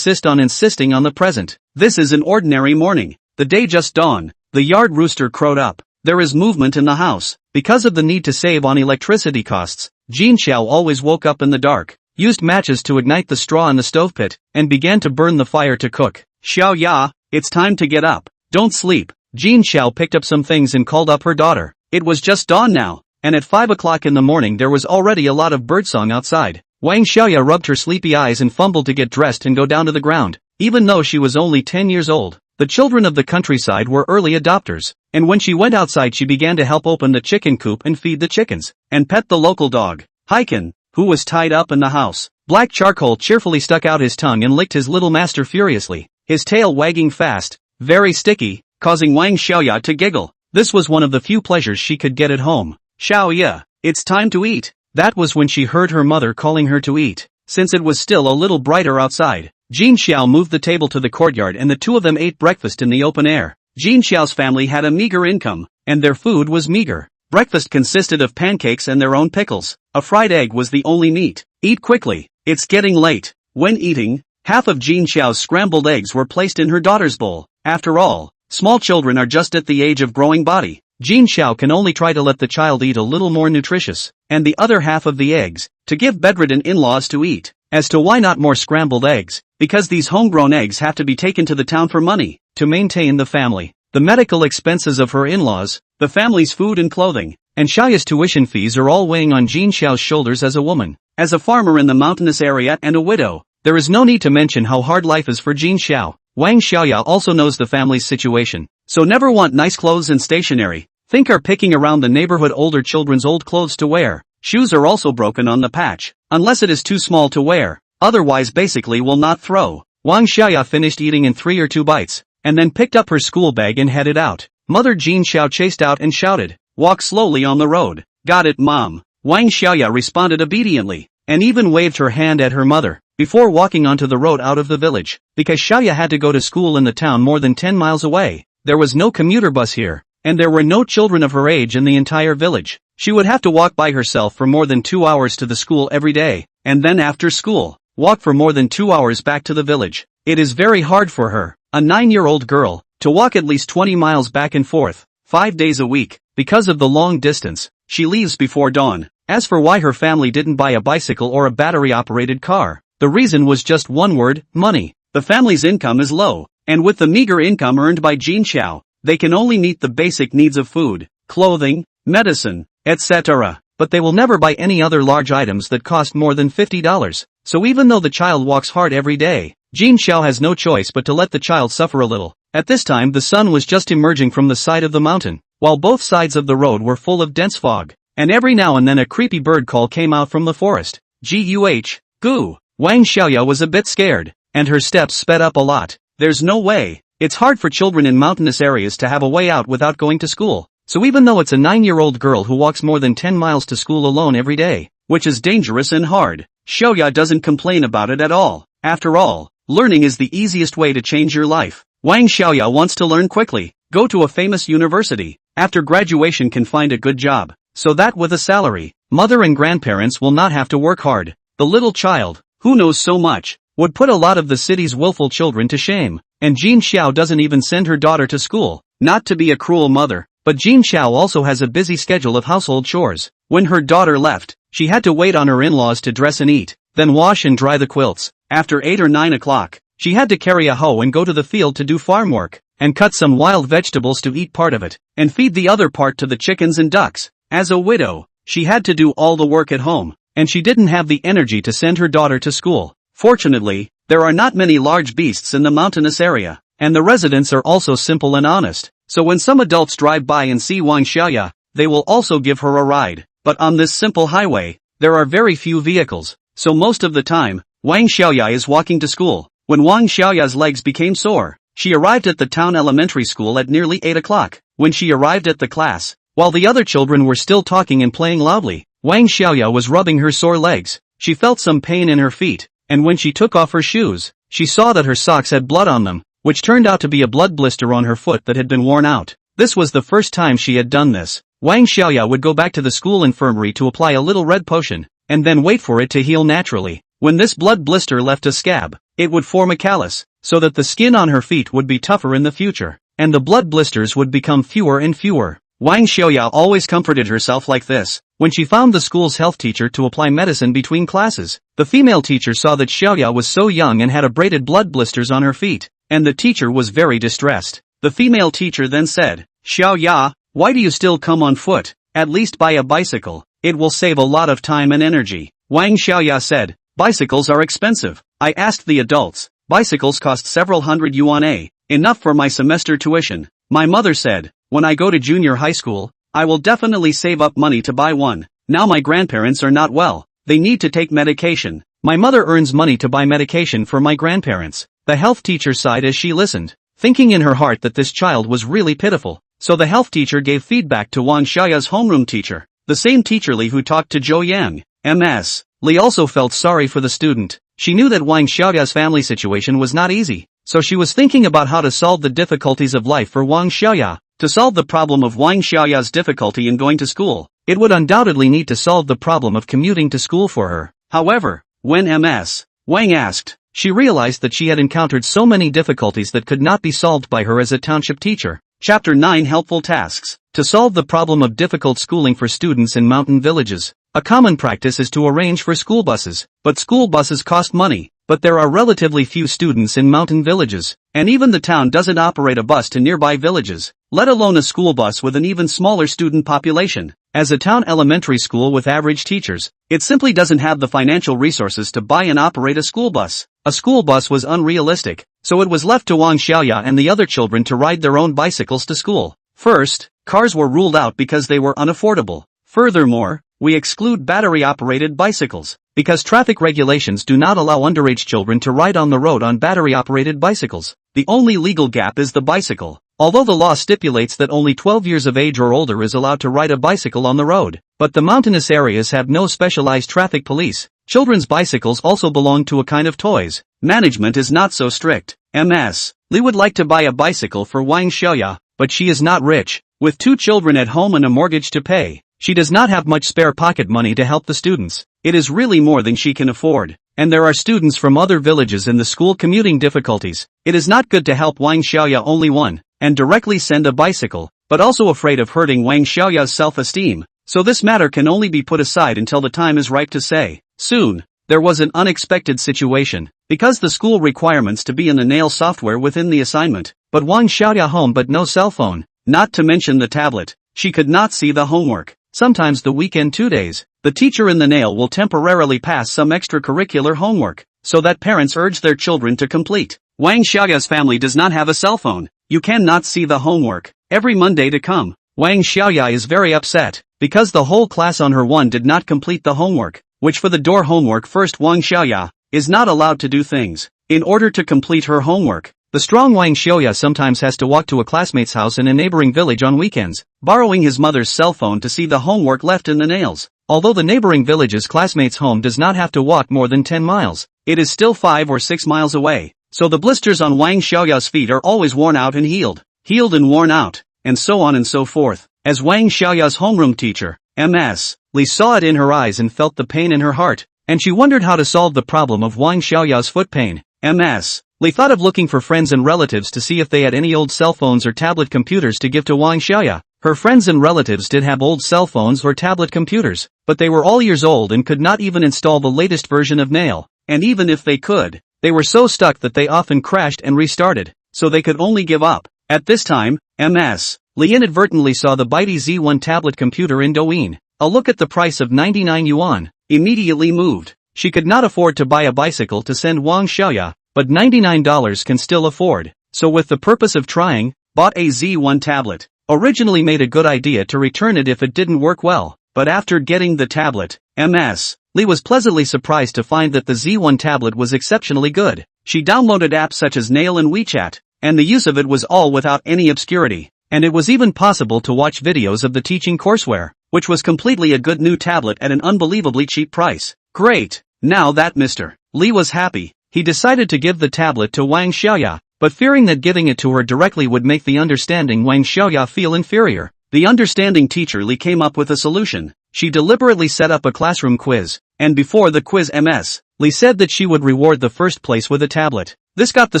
insisting on the present. This is an ordinary morning. The day just dawned. The yard rooster crowed up. There is movement in the house. Because of the need to save on electricity costs, Jean Xiao always woke up in the dark, used matches to ignite the straw in the stove pit, and began to burn the fire to cook. Xiao Ya, it's time to get up. Don't sleep. Jean Xiao picked up some things and called up her daughter. It was just dawn now, and at 5 o'clock in the morning there was already a lot of birdsong outside. Wang Xiaoya rubbed her sleepy eyes and fumbled to get dressed and go down to the ground. Even though she was only 10 years old, the children of the countryside were early adopters, and when she went outside she began to help open the chicken coop and feed the chickens, and pet the local dog, Hiken, who was tied up in the house. Black Charcoal cheerfully stuck out his tongue and licked his little master furiously, his tail wagging fast, very sticky, causing Wang Xiaoya to giggle. This was one of the few pleasures she could get at home. Xiaoya, it's time to eat. That was when she heard her mother calling her to eat. Since it was still a little brighter outside, Jean Xiao moved the table to the courtyard and the two of them ate breakfast in the open air. Jean Xiao's family had a meager income, and their food was meager. Breakfast consisted of pancakes and their own pickles. A fried egg was the only meat. Eat quickly, it's getting late. When eating, half of Jean Xiao's scrambled eggs were placed in her daughter's bowl. After all, small children are just at the age of growing body. Jean Xiao can only try to let the child eat a little more nutritious, and the other half of the eggs, to give bedridden in-laws to eat. As to why not more scrambled eggs, because these homegrown eggs have to be taken to the town for money, to maintain the family, the medical expenses of her in-laws, the family's food and clothing, and Xiaoya's tuition fees are all weighing on Jean Xiao's shoulders as a woman, as a farmer in the mountainous area and a widow. There is no need to mention how hard life is for Jean Xiao. Wang Xiaoya also knows the family's situation, so never want nice clothes and stationery. Think are picking around the neighborhood older children's old clothes to wear. Shoes are also broken on the patch, unless it is too small to wear, otherwise basically will not throw. Wang Xiaoya finished eating in 3 or 2 bites, and then picked up her school bag and headed out. Mother Jean Xiao chased out and shouted, "Walk slowly on the road." "Got it, Mom." Wang Xiaoya responded obediently, and even waved her hand at her mother, before walking onto the road out of the village, because Xiaoya had to go to school in the town more than 10 miles away. There was no commuter bus here, and there were no children of her age in the entire village. She would have to walk by herself for more than 2 hours to the school every day, and then after school, walk for more than 2 hours back to the village. It is very hard for her, a 9-year-old girl, to walk at least 20 miles back and forth, 5 days a week, because of the long distance. She leaves before dawn. As for why her family didn't buy a bicycle or a battery-operated car, the reason was just one word: money. The family's income is low, and with the meager income earned by Jean Xiao, they can only meet the basic needs of food, clothing, medicine, etc. But they will never buy any other large items that cost more than $50. So even though the child walks hard every day, Jean Xiao has no choice but to let the child suffer a little. At this time the sun was just emerging from the side of the mountain, while both sides of the road were full of dense fog, and every now and then a creepy bird call came out from the forest. Guh, goo. Wang Xiaoya was a bit scared, and her steps sped up a lot. There's no way. It's hard for children in mountainous areas to have a way out without going to school. So even though it's a 9-year-old girl who walks more than 10 miles to school alone every day, which is dangerous and hard, Xiaoya doesn't complain about it at all. After all, learning is the easiest way to change your life. Wang Xiaoya wants to learn quickly, go to a famous university, after graduation can find a good job, so that with a salary, mother and grandparents will not have to work hard. The little child, who knows so much, would put a lot of the city's willful children to shame. And Jean Xiao doesn't even send her daughter to school, not to be a cruel mother, but Jean Xiao also has a busy schedule of household chores. When her daughter left, she had to wait on her in-laws to dress and eat, then wash and dry the quilts. After 8 or 9 o'clock, she had to carry a hoe and go to the field to do farm work, and cut some wild vegetables to eat part of it, and feed the other part to the chickens and ducks. As a widow, she had to do all the work at home, and she didn't have the energy to send her daughter to school. Fortunately, there are not many large beasts in the mountainous area, and the residents are also simple and honest, so when some adults drive by and see Wang Xiaoya, they will also give her a ride. But on this simple highway, there are very few vehicles, so most of the time, Wang Xiaoya is walking to school. When Wang Xiaoya's legs became sore, she arrived at the town elementary school at nearly 8 o'clock. When she arrived at the class, while the other children were still talking and playing loudly, Wang Xiaoya was rubbing her sore legs. She felt some pain in her feet, and when she took off her shoes, she saw that her socks had blood on them, which turned out to be a blood blister on her foot that had been worn out. This was the first time she had done this. Wang Xiaoya would go back to the school infirmary to apply a little red potion, and then wait for it to heal naturally. When this blood blister left a scab, it would form a callus, so that the skin on her feet would be tougher in the future, and the blood blisters would become fewer and fewer. Wang Xiaoya always comforted herself like this. When she found the school's health teacher to apply medicine between classes, the female teacher saw that Xiaoya was so young and had abraded blood blisters on her feet, and the teacher was very distressed. The female teacher then said, "Xiaoya, why do you still come on foot? At least buy a bicycle. It will save a lot of time and energy." Wang Xiaoya said, "Bicycles are expensive." I asked the adults. "Bicycles cost several hundred yuan, enough for my semester tuition." My mother said, "When I go to junior high school, I will definitely save up money to buy one. Now my grandparents are not well. They need to take medication." My mother earns money to buy medication for my grandparents. The health teacher sighed as she listened, thinking in her heart that this child was really pitiful. So the health teacher gave feedback to Wang Xiaoya's homeroom teacher, the same teacher Li who talked to Zhou Yang, MS. Li also felt sorry for the student. She knew that Wang Xiaoya's family situation was not easy, so she was thinking about how to solve the difficulties of life for Wang Xiaoya. To solve the problem of Wang Xiaoya's difficulty in going to school, it would undoubtedly need to solve the problem of commuting to school for her. However, when MS. Wang asked, she realized that she had encountered so many difficulties that could not be solved by her as a township teacher. Chapter 9 Helpful Tasks. To solve the problem of difficult schooling for students in mountain villages, a common practice is to arrange for school buses, but school buses cost money. But there are relatively few students in mountain villages, and even the town doesn't operate a bus to nearby villages, let alone a school bus with an even smaller student population. As a town elementary school with average teachers, it simply doesn't have the financial resources to buy and operate a school bus. A school bus was unrealistic, so it was left to Wang Xiaoya and the other children to ride their own bicycles to school. First, cars were ruled out because they were unaffordable. Furthermore, we exclude battery-operated bicycles, because traffic regulations do not allow underage children to ride on the road on battery-operated bicycles. The only legal gap is the bicycle. Although the law stipulates that only 12 years of age or older is allowed to ride a bicycle on the road, but the mountainous areas have no specialized traffic police. Children's bicycles also belong to a kind of toys. Management is not so strict. MS. Li would like to buy a bicycle for Wang Xiaoya, but she is not rich. With 2 children at home and a mortgage to pay, she does not have much spare pocket money to help the students. It is really more than she can afford. And there are students from other villages in the school commuting difficulties. It is not good to help Wang Xiaoya only one, and directly send a bicycle, but also afraid of hurting Wang Xiaoya's self-esteem. So this matter can only be put aside until the time is ripe to say. Soon, there was an unexpected situation, because the school requirements to be in the nail software within the assignment, but Wang Xiaoya home but no cell phone, not to mention the tablet. She could not see the homework. Sometimes the weekend 2 days, the teacher in the nail will temporarily pass some extracurricular homework, so that parents urge their children to complete. Wang Xiaoya's family does not have a cell phone. You cannot see the homework. Every Monday to come, Wang Xiaoya is very upset, because the whole class on her one did not complete the homework, which for the door homework first Wang Xiaoya is not allowed to do things. In order to complete her homework, the strong Wang Xiaoya sometimes has to walk to a classmate's house in a neighboring village on weekends, borrowing his mother's cell phone to see the homework left in the nails. Although the neighboring village's classmate's home does not have to walk more than 10 miles, it is still 5 or 6 miles away, so the blisters on Wang Xiaoya's feet are always worn out and healed and worn out. and so on and so forth. As Wang Xiaoya's homeroom teacher, Ms. Li saw it in her eyes and felt the pain in her heart, and she wondered how to solve the problem of Wang Xiaoya's foot pain. Ms. Li thought of looking for friends and relatives to see if they had any old cell phones or tablet computers to give to Wang Xiaoya. Her friends and relatives did have old cell phones or tablet computers, but they were all years old and could not even install the latest version of Nail, and even if they could, they were so stuck that they often crashed and restarted, so they could only give up. At this time, Ms. Li inadvertently saw the Bitey Z1 tablet computer in Douyin. A look at the price of 99 yuan immediately moved. She could not afford to buy a bicycle to send Wang Xiaoya, but $99 can still afford. So with the purpose of trying, bought a Z1 tablet. Originally made a good idea to return it if it didn't work well, but after getting the tablet, Ms. Li was pleasantly surprised to find that the Z1 tablet was exceptionally good. She downloaded apps such as Nail and WeChat, and the use of it was all without any obscurity, and it was even possible to watch videos of the teaching courseware, which was completely a good new tablet at an unbelievably cheap price. Great! Now that Mr. Li was happy, he decided to give the tablet to Wang Xiaoya, but fearing that giving it to her directly would make the understanding Wang Xiaoya feel inferior. The understanding teacher Li came up with a solution. She deliberately set up a classroom quiz, and before the quiz Ms. Li said that she would reward the first place with a tablet. This got the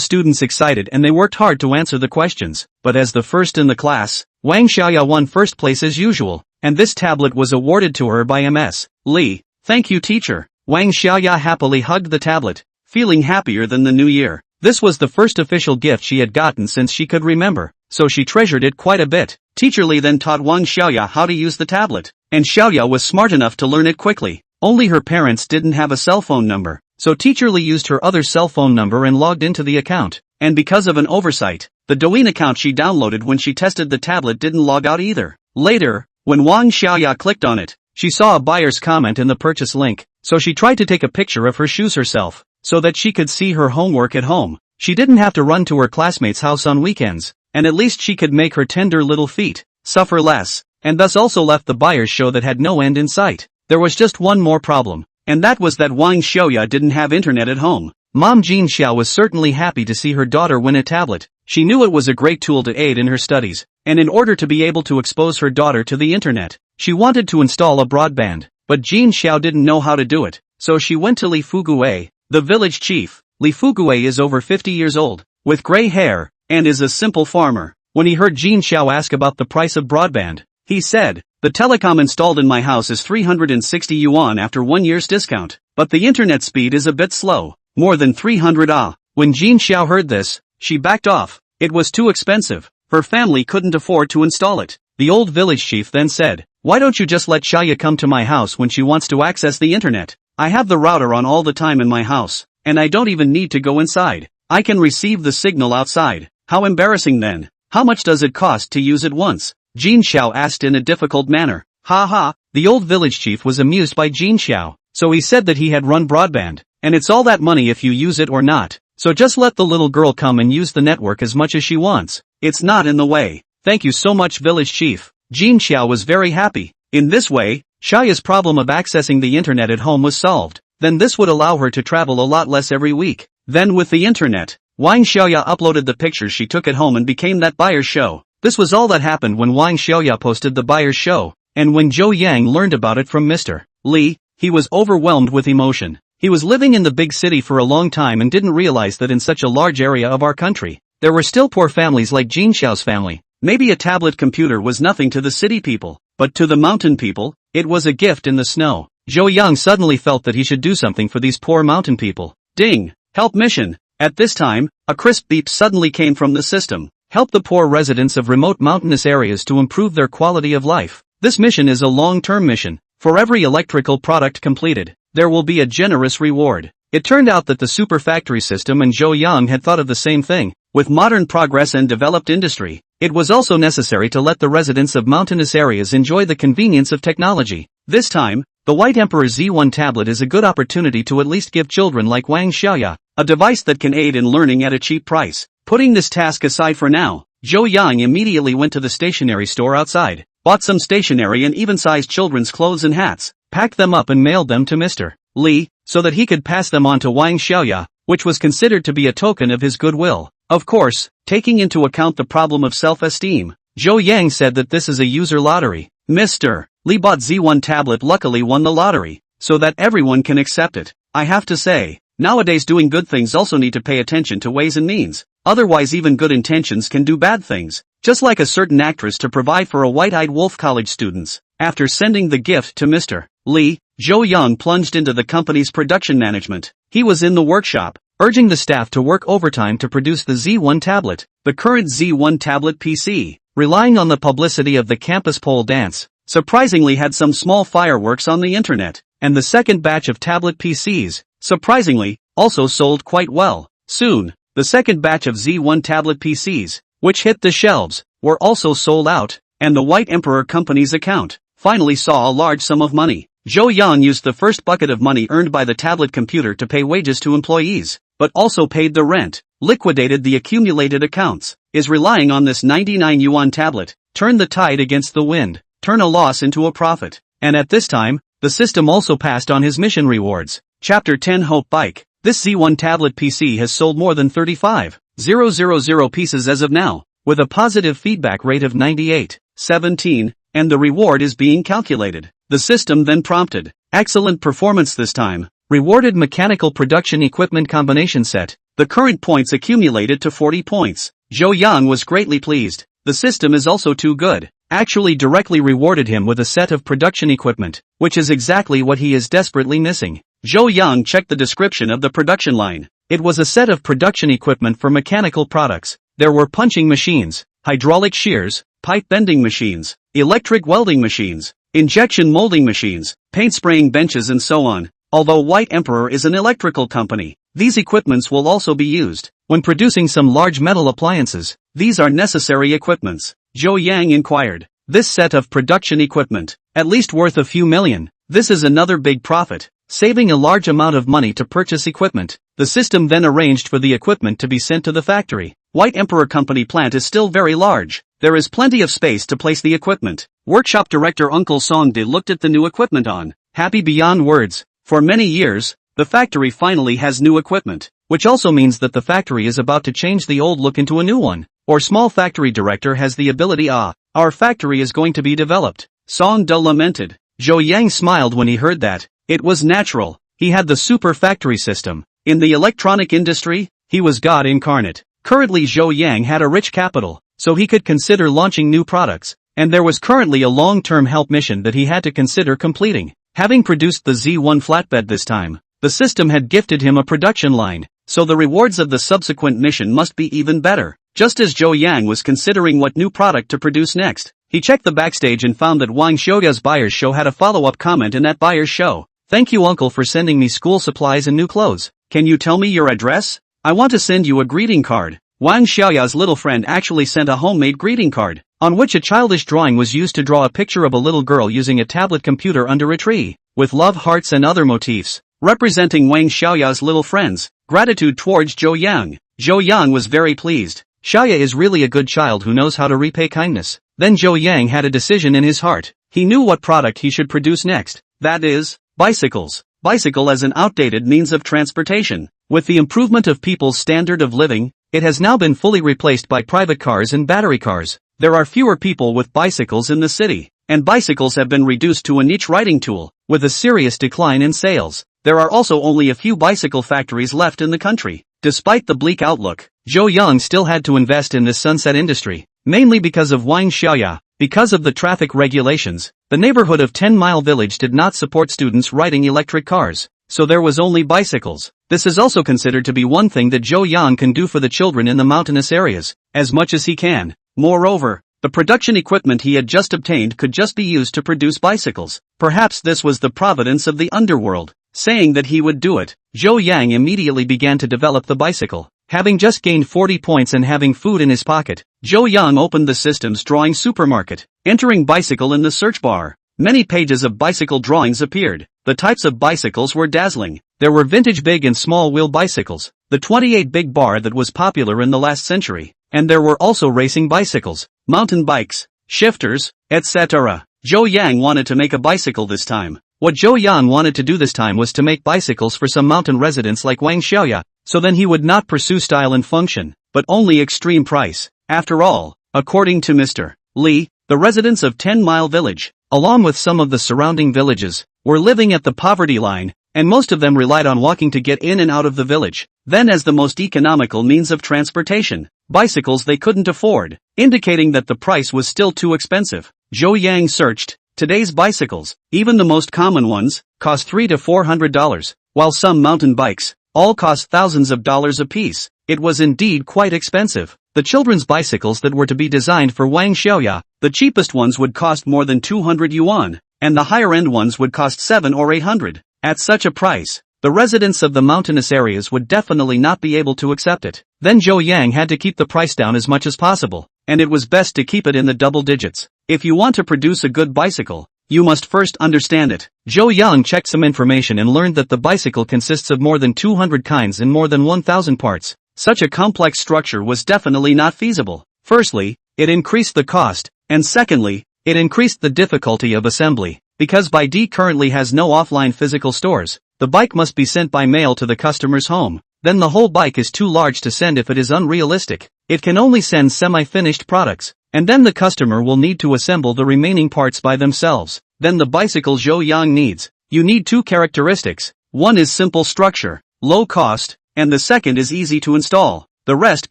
students excited and they worked hard to answer the questions, but as the first in the class, Wang Xiaoya won first place as usual, and this tablet was awarded to her by Ms. Li. Thank you teacher. Wang Xiaoya happily hugged the tablet, feeling happier than the new year. This was the first official gift she had gotten since she could remember, so she treasured it quite a bit. Teacher Li then taught Wang Xiaoya how to use the tablet, and Xiaoya was smart enough to learn it quickly. Only her parents didn't have a cell phone number, so Teacher Li used her other cell phone number and logged into the account, and because of an oversight, the Douyin account she downloaded when she tested the tablet didn't log out either. Later, when Wang Xiaoya clicked on it, she saw a buyer's comment in the purchase link, so she tried to take a picture of her shoes herself, so that she could see her homework at home. She didn't have to run to her classmate's house on weekends, and at least she could make her tender little feet suffer less, and thus also left the buyer's show that had no end in sight. There was just one more problem, and that was that Wang Xiaoya didn't have internet at home. Mom Jin Xiao was certainly happy to see her daughter win a tablet. She knew it was a great tool to aid in her studies, and in order to be able to expose her daughter to the internet, she wanted to install a broadband, but Jin Xiao didn't know how to do it, so she went to Li Fuguei, the village chief. Li Fuguei is over 50 years old, with gray hair, and is a simple farmer. When he heard Jin Xiao ask about the price of broadband, he said, "The telecom installed in my house is 360 yuan after 1 year's discount, but the internet speed is a bit slow, more than 300 ah." When Jin Xiao heard this, she backed off. It was too expensive. Her family couldn't afford to install it. The old village chief then said, "Why don't you just let Xiaoya come to my house when she wants to access the internet? I have the router on all the time in my house, and I don't even need to go inside. I can receive the signal outside." How embarrassing then. How much does it cost to use it once? Jin Xiao asked in a difficult manner. Ha ha, the old village chief was amused by Jin Xiao, so he said that he had run broadband, and it's all that money if you use it or not, so just let the little girl come and use the network as much as she wants. It's not in the way. Thank you so much village chief. Jin Xiao was very happy. In this way, Xiaoya's problem of accessing the internet at home was solved. Then this would allow her to travel a lot less every week. Then with the internet, Wang Xiaoya uploaded the pictures she took at home and became that buyer's show. This was all that happened when Wang Xiaoya posted the buyer's show, and when Zhou Yang learned about it from Mr. Li, he was overwhelmed with emotion. He was living in the big city for a long time and didn't realize that in such a large area of our country, there were still poor families like Jin Xiao's family. Maybe a tablet computer was nothing to the city people, but to the mountain people, it was a gift in the snow. Zhou Yang suddenly felt that he should do something for these poor mountain people. Ding! Help mission! At this time, a crisp beep suddenly came from the system. Help the poor residents of remote mountainous areas to improve their quality of life. This mission is a long-term mission. For every electrical product completed, there will be a generous reward. It turned out that the super factory system and Zhou Yang had thought of the same thing. With modern progress and developed industry, it was also necessary to let the residents of mountainous areas enjoy the convenience of technology. This time, the White Emperor Z1 tablet is a good opportunity to at least give children like Wang Xiaoya a device that can aid in learning at a cheap price. Putting this task aside for now, Zhou Yang immediately went to the stationery store outside, bought some stationery and even-sized children's clothes and hats, packed them up and mailed them to Mr. Li, so that he could pass them on to Wang Xiaoya, which was considered to be a token of his goodwill. Of course, taking into account the problem of self-esteem, Zhou Yang said that this is a user lottery. Mr. Li bought Z1 tablet luckily won the lottery, so that everyone can accept it. I have to say, nowadays doing good things also need to pay attention to ways and means, otherwise even good intentions can do bad things, just like a certain actress to provide for a white-eyed wolf college students. After sending the gift to Mr. Li, Zhou Yang plunged into the company's production management. He was in the workshop, urging the staff to work overtime to produce the Z1 tablet. The current Z1 tablet PC, relying on the publicity of the campus pole dance, surprisingly had some small fireworks on the internet, and the second batch of tablet PCs, surprisingly, also sold quite well. Soon, the second batch of Z1 tablet PCs, which hit the shelves, were also sold out, and the White Emperor Company's account finally saw a large sum of money. Zhou Yang used the first bucket of money earned by the tablet computer to pay wages to employees, but also paid the rent, liquidated the accumulated accounts, is relying on this 99 yuan tablet, turn the tide against the wind, turn a loss into a profit, and at this time, the system also passed on his mission rewards. Chapter 10 Hope Bike. This Z1 tablet PC has sold more than 35,000 pieces as of now, with a positive feedback rate of 98.17, and the reward is being calculated. The system then prompted, excellent performance this time, rewarded mechanical production equipment combination set. The current points accumulated to 40 points. Zhou Yang was greatly pleased. The system is also too good. Actually directly rewarded him with a set of production equipment, which is exactly what he is desperately missing. Zhou Yang checked the description of the production line. It was a set of production equipment for mechanical products. There were punching machines, hydraulic shears, pipe bending machines, electric welding machines, injection molding machines, paint spraying benches and so on. Although White Emperor is an electrical company, these equipments will also be used when producing some large metal appliances. These are necessary equipments. Zhou Yang inquired. This set of production equipment, at least worth a few million. This is another big profit, saving a large amount of money to purchase equipment. The system then arranged for the equipment to be sent to the factory. White Emperor Company plant is still very large. There is plenty of space to place the equipment. Workshop director Uncle Songde looked at the new equipment on, happy beyond words. For many years, the factory finally has new equipment, which also means that the factory is about to change the old look into a new one. Or small factory director has the ability our factory is going to be developed. Song De lamented. Zhou Yang smiled when he heard that. It was natural. He had the super factory system. In the electronic industry, he was God incarnate. Currently Zhou Yang had a rich capital, so he could consider launching new products, and there was currently a long-term help mission that he had to consider completing. Having produced the Z1 flatbed this time, the system had gifted him a production line, so the rewards of the subsequent mission must be even better. Just as Zhou Yang was considering what new product to produce next, he checked the backstage and found that Wang Xiaoya's buyer's show had a follow-up comment in that buyer's show. Thank you uncle for sending me school supplies and new clothes. Can you tell me your address? I want to send you a greeting card. Wang Xiaoya's little friend actually sent a homemade greeting card, on which a childish drawing was used to draw a picture of a little girl using a tablet computer under a tree, with love hearts and other motifs, representing Wang Xiaoya's little friend's gratitude towards Zhou Yang. Zhou Yang was very pleased. Xiaoya is really a good child who knows how to repay kindness. Then Zhou Yang had a decision in his heart. He knew what product he should produce next. That is, bicycles. Bicycle as an outdated means of transportation. With the improvement of people's standard of living, it has now been fully replaced by private cars and battery cars. There are fewer people with bicycles in the city, and bicycles have been reduced to a niche riding tool, with a serious decline in sales. There are also only a few bicycle factories left in the country. Despite the bleak outlook, Zhou Yang still had to invest in this sunset industry, mainly because of Wang Xiaoya. Because of the traffic regulations, the neighborhood of 10 Mile Village did not support students riding electric cars, so there was only bicycles. This is also considered to be one thing that Zhou Yang can do for the children in the mountainous areas, as much as he can. Moreover, the production equipment he had just obtained could just be used to produce bicycles. Perhaps this was the providence of the underworld, saying that he would do it. Zhou Yang immediately began to develop the bicycle. Having just gained 40 points and having food in his pocket, Zhou Yang opened the system's drawing supermarket. Entering bicycle in the search bar, many pages of bicycle drawings appeared. The types of bicycles were dazzling. There were vintage big and small wheel bicycles, the 28 big bar that was popular in the last century, and there were also racing bicycles, mountain bikes, shifters, etc. Zhou Yang wanted to make a bicycle this time. What Zhou Yang wanted to do this time was to make bicycles for some mountain residents like Wang Xiaoya, so then he would not pursue style and function, but only extreme price. After all, according to Mr. Li, the residents of 10 Mile Village, along with some of the surrounding villages, were living at the poverty line, and most of them relied on walking to get in and out of the village. Then as the most economical means of transportation, bicycles they couldn't afford, indicating that the price was still too expensive. Zhou Yang searched. Today's bicycles, even the most common ones, cost $300 to $400, while some mountain bikes, all cost thousands of dollars apiece. It was indeed quite expensive. The children's bicycles that were to be designed for Wang Xiaoya, the cheapest ones would cost more than 200 yuan, and the higher-end ones would cost 700 or 800. At such a price, the residents of the mountainous areas would definitely not be able to accept it. Then Zhou Yang had to keep the price down as much as possible, and it was best to keep it in the double digits. If you want to produce a good bicycle, you must first understand it. Zhou Yang checked some information and learned that the bicycle consists of more than 200 kinds and more than 1,000 parts. Such a complex structure was definitely not feasible. Firstly, it increased the cost, and secondly, it increased the difficulty of assembly. Because BYD currently has no offline physical stores, the bike must be sent by mail to the customer's home. Then the whole bike is too large to send if it is unrealistic. It can only send semi-finished products, and then the customer will need to assemble the remaining parts by themselves. Then the bicycle Zhou Yang needs. You need two characteristics. One is simple structure, low cost, and the second is easy to install. The rest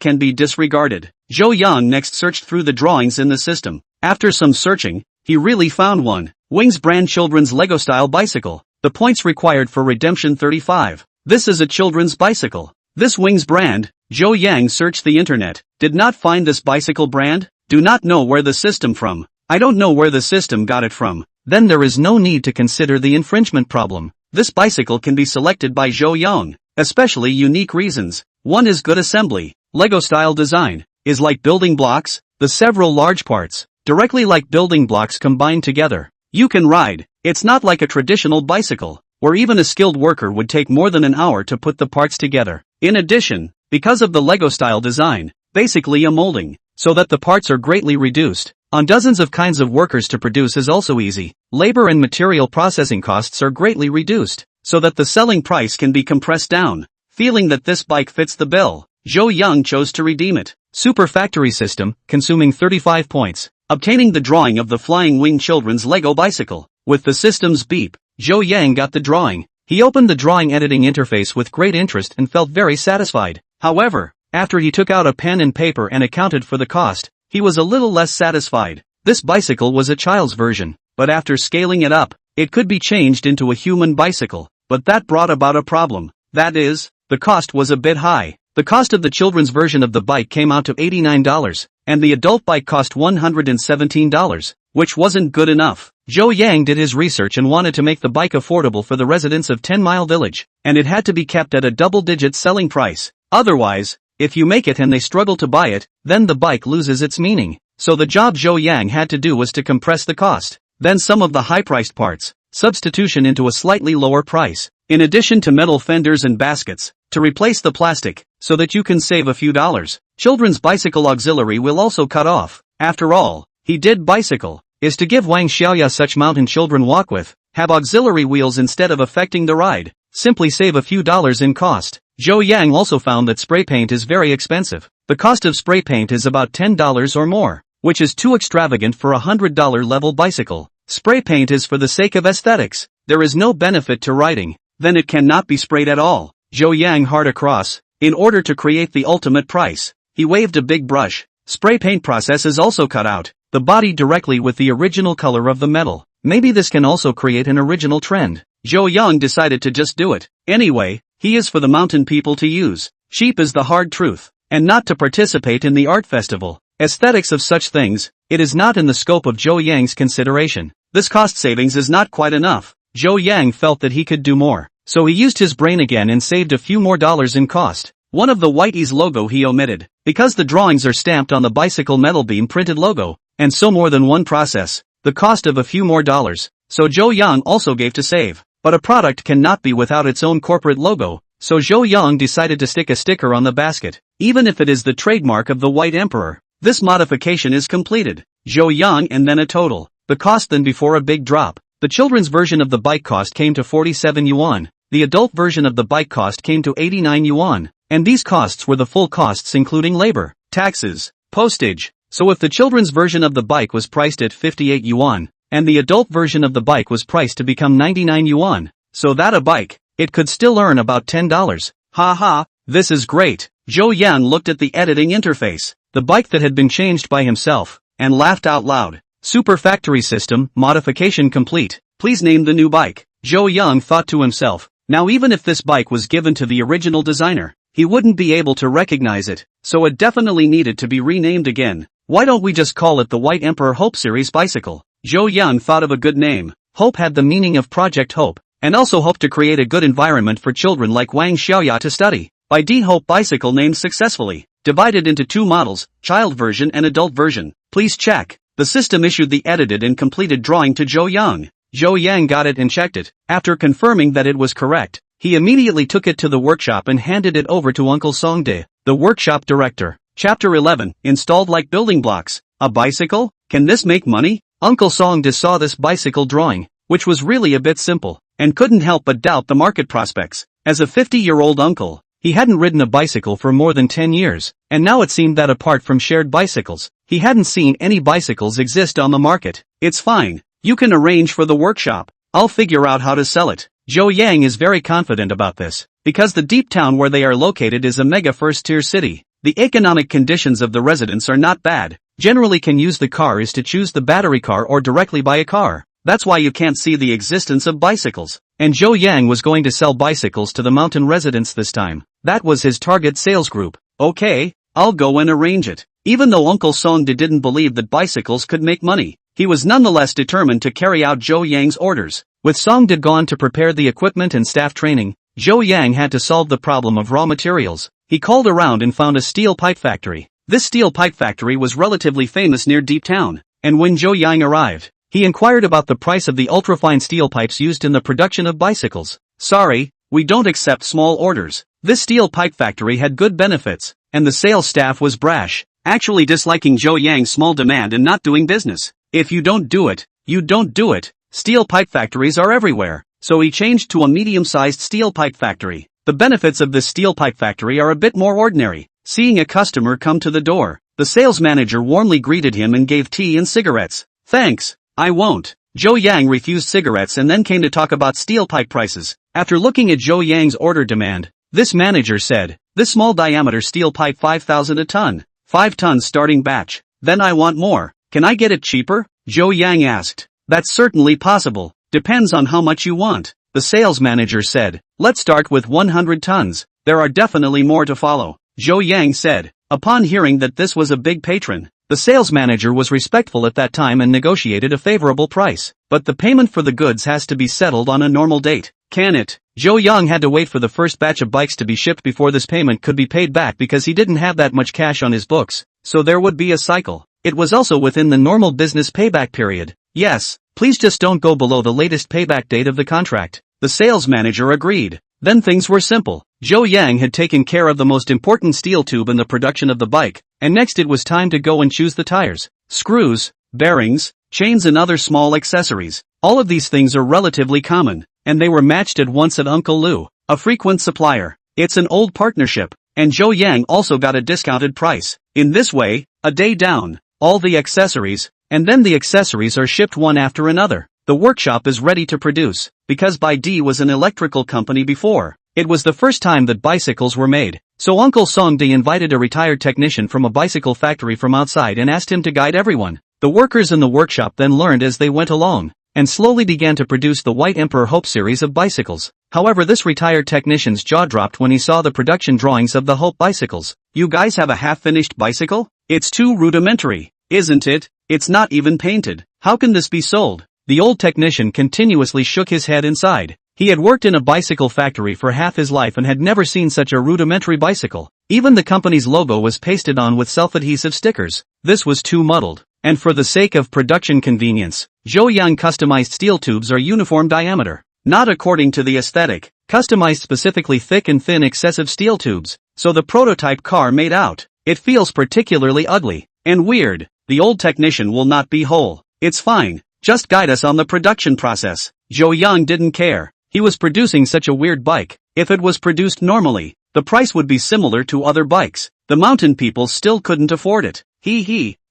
can be disregarded. Zhou Yang next searched through the drawings in the system. After some searching, he really found one. Wings brand children's Lego-style bicycle. The points required for redemption 35. This is a children's bicycle. This Wings brand, Zhou Yang searched the internet, did not find this bicycle brand, do not know where the system from. I don't know where the system got it from. Then there is no need to consider the infringement problem. This bicycle can be selected by Zhou Yang, especially unique reasons. One is good assembly. Lego-style design is like building blocks, the several large parts, directly like building blocks combined together. You can ride. It's not like a traditional bicycle, where even a skilled worker would take more than an hour to put the parts together. In addition, because of the Lego-style design, basically a molding, so that the parts are greatly reduced, on dozens of kinds of workers to produce is also easy. Labor and material processing costs are greatly reduced, so that the selling price can be compressed down. Feeling that this bike fits the bill, Zhou Yang chose to redeem it. Super factory system, consuming 35 points. Obtaining the drawing of the flying wing children's Lego bicycle. With the system's beep, Zhou Yang got the drawing. He opened the drawing editing interface with great interest and felt very satisfied. However, after he took out a pen and paper and accounted for the cost, he was a little less satisfied. This bicycle was a child's version, but after scaling it up, it could be changed into a human bicycle. But that brought about a problem. That is, the cost was a bit high. The cost of the children's version of the bike came out to $89, and the adult bike cost $117, which wasn't good enough. Zhou Yang did his research and wanted to make the bike affordable for the residents of 10 Mile Village, and it had to be kept at a double-digit selling price. Otherwise, if you make it and they struggle to buy it, then the bike loses its meaning. So the job Zhou Yang had to do was to compress the cost. Then some of the high-priced parts, substitution into a slightly lower price, in addition to metal fenders and baskets, to replace the plastic, so that you can save a few dollars. Children's bicycle auxiliary will also cut off. After all, he did bicycle, is to give Wang Xiaoya such mountain children walk with, have auxiliary wheels instead of affecting the ride, simply save a few dollars in cost. Zhou Yang also found that spray paint is very expensive. The cost of spray paint is about $10 or more, which is too extravagant for a $100 level bicycle. Spray paint is for the sake of aesthetics. There is no benefit to riding. Then it cannot be sprayed at all. Zhou Yang hard across. In order to create the ultimate price, he waved a big brush. Spray paint process is also cut out the body directly with the original color of the metal. Maybe this can also create an original trend. Zhou Yang decided to just do it. Anyway, he is for the mountain people to use. Cheap is the hard truth, and not to participate in the art festival. Aesthetics of such things, it is not in the scope of Zhou Yang's consideration. This cost savings is not quite enough. Zhou Yang felt that he could do more, so he used his brain again and saved a few more dollars in cost. One of the Whitey's logo he omitted, because the drawings are stamped on the bicycle metal beam printed logo, and so more than one process, the cost of a few more dollars, so Zhou Yang also gave to save. But a product cannot be without its own corporate logo, so Zhou Yang decided to stick a sticker on the basket, even if it is the trademark of the White Emperor. This modification is completed. Zhou Yang and then a total. The cost then before a big drop. The children's version of the bike cost came to 47 yuan. The adult version of the bike cost came to 89 yuan. And these costs were the full costs including labor, taxes, postage, So if the children's version of the bike was priced at 58 yuan, and the adult version of the bike was priced to become 99 yuan, so that a bike, it could still earn about $10. Ha, this is great. Zhou Yan looked at the editing interface, the bike that had been changed by himself, and laughed out loud. Super factory system, modification complete. Please name the new bike. Zhou Yang thought to himself, now even if this bike was given to the original designer, he wouldn't be able to recognize it, so it definitely needed to be renamed again. Why don't we just call it the White Emperor Hope Series bicycle? Zhou Yang thought of a good name. Hope had the meaning of Project Hope, and also hoped to create a good environment for children like Wang Xiaoya to study. By D Hope bicycle named successfully, divided into two models, child version and adult version. Please check. The system issued the edited and completed drawing to Zhou Yang. Zhou Yang got it and checked it. After confirming that it was correct, he immediately took it to the workshop and handed it over to Uncle Songde, the workshop director. Chapter 11, installed like building blocks. A bicycle? Can this make money? Uncle Songde saw this bicycle drawing, which was really a bit simple, and couldn't help but doubt the market prospects. As a 50-year-old uncle, he hadn't ridden a bicycle for more than 10 years, and now it seemed that apart from shared bicycles, he hadn't seen any bicycles exist on the market. It's fine. You can arrange for the workshop. I'll figure out how to sell it. Zhou Yang is very confident about this, because the deep town where they are located is a mega first-tier city. The economic conditions of the residents are not bad. Generally can use the car is to choose the battery car or directly buy a car. That's why you can't see the existence of bicycles. And Zhou Yang was going to sell bicycles to the mountain residents this time. That was his target sales group. Okay, I'll go and arrange it. Even though Uncle Songde didn't believe that bicycles could make money, he was nonetheless determined to carry out Zhou Yang's orders. With Songde gone to prepare the equipment and staff training, Zhou Yang had to solve the problem of raw materials. He called around and found a steel pipe factory. This steel pipe factory was relatively famous near Deep Town, and when Zhou Yang arrived, he inquired about the price of the ultrafine steel pipes used in the production of bicycles. Sorry, we don't accept small orders. This steel pipe factory had good benefits, and the sales staff was brash, actually disliking Zhou Yang's small demand and not doing business. If you don't do it, you don't do it. Steel pipe factories are everywhere, so he changed to a medium-sized steel pipe factory. The benefits of this steel pipe factory are a bit more ordinary. Seeing a customer come to the door, the sales manager warmly greeted him and gave tea and cigarettes. Thanks, I won't. Zhou Yang refused cigarettes and then came to talk about steel pipe prices. After looking at Zhou Yang's order demand, this manager said, this small diameter steel pipe 5,000 a ton, 5 tons starting batch. Then I want more. Can I get it cheaper? Zhou Yang asked. That's certainly possible. Depends on how much you want. The sales manager said, let's start with 100 tons. There are definitely more to follow. Zhou Yang said. Upon hearing that this was a big patron, the sales manager was respectful at that time and negotiated a favorable price. But the payment for the goods has to be settled on a normal date. Can it? Zhou Yang had to wait for the first batch of bikes to be shipped before this payment could be paid back because he didn't have that much cash on his books, so there would be a cycle. It was also within the normal business payback period. Yes, please just don't go below the latest payback date of the contract. The sales manager agreed. Then things were simple. Zhou Yang had taken care of the most important steel tube in the production of the bike, and next it was time to go and choose the tires, screws, bearings, chains and other small accessories. All of these things are relatively common, and they were matched at once at Uncle Lu, a frequent supplier. It's an old partnership, and Zhou Yang also got a discounted price. In this way, a day down, all the accessories, and then the accessories are shipped one after another. The workshop is ready to produce, because Bai was an electrical company before. It was the first time that bicycles were made, so Uncle Songde invited a retired technician from a bicycle factory from outside and asked him to guide everyone. The workers in the workshop then learned as they went along, and slowly began to produce the White Emperor Hope series of bicycles. However, this retired technician's jaw dropped when he saw the production drawings of the Hope bicycles. You guys have a half-finished bicycle? It's too rudimentary, isn't it? It's not even painted. How can this be sold? The old technician continuously shook his head inside. He had worked in a bicycle factory for half his life and had never seen such a rudimentary bicycle. Even the company's logo was pasted on with self-adhesive stickers. This was too muddled. And for the sake of production convenience, Zhou Yang customized steel tubes are uniform diameter. Not according to the aesthetic, customized specifically thick and thin excessive steel tubes. So the prototype car made out. It feels particularly ugly and weird. The old technician will not be whole. It's fine. Just guide us on the production process. Zhou Yang didn't care. He was producing such a weird bike. If it was produced normally, the price would be similar to other bikes. The mountain people still couldn't afford it.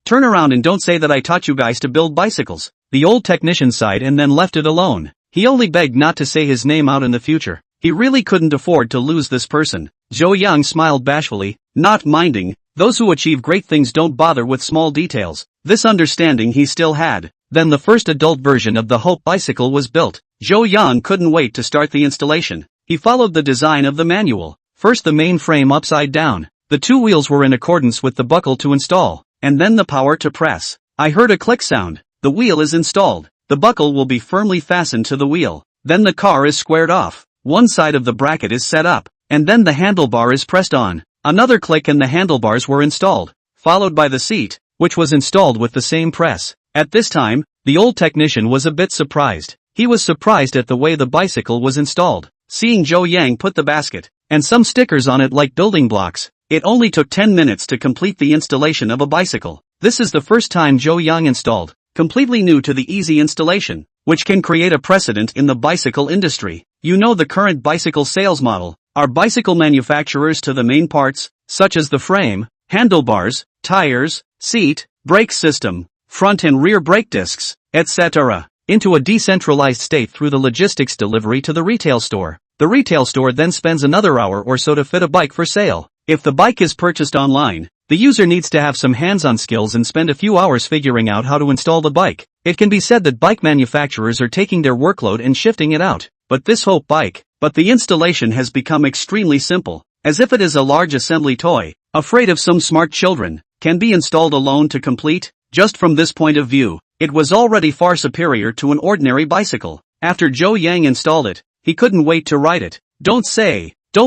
Turn around and don't say that I taught you guys to build bicycles. The old technician sighed and then left it alone. He only begged not to say his name out in the future. He really couldn't afford to lose this person. Zhou Yang smiled bashfully, not minding. Those who achieve great things don't bother with small details. This understanding he still had. Then the first adult version of the Hope bicycle was built. Zhou Yang couldn't wait to start the installation. He followed the design of the manual. First the main frame upside down. The two wheels were in accordance with the buckle to install, and then the power to press. I heard a click sound. The wheel is installed. The buckle will be firmly fastened to the wheel. Then the car is squared off. One side of the bracket is set up, and then the handlebar is pressed on. Another click and the handlebars were installed, followed by the seat, which was installed with the same press. At this time, the old technician was a bit surprised. He was surprised at the way the bicycle was installed. Seeing Zhou Yang put the basket and some stickers on it like building blocks, it only took 10 minutes to complete the installation of a bicycle. This is the first time Zhou Yang installed, completely new to the easy installation, which can create a precedent in the bicycle industry. You know the current bicycle sales model are bicycle manufacturers to the main parts, such as the frame, handlebars, tires, seat, brake system, front and rear brake discs, etc., into a decentralized state through the logistics delivery to the retail store. The retail store then spends another hour or so to fit a bike for sale. If the bike is purchased online, the user needs to have some hands-on skills and spend a few hours figuring out how to install the bike. It can be said that bike manufacturers are taking their workload and shifting it out. But the installation has become extremely simple, as if it is a large assembly toy, afraid of some smart children, can be installed alone to complete. Just from this point of view, it was already far superior to an ordinary bicycle. After Zhou Yang installed it, he couldn't wait to ride it. Don't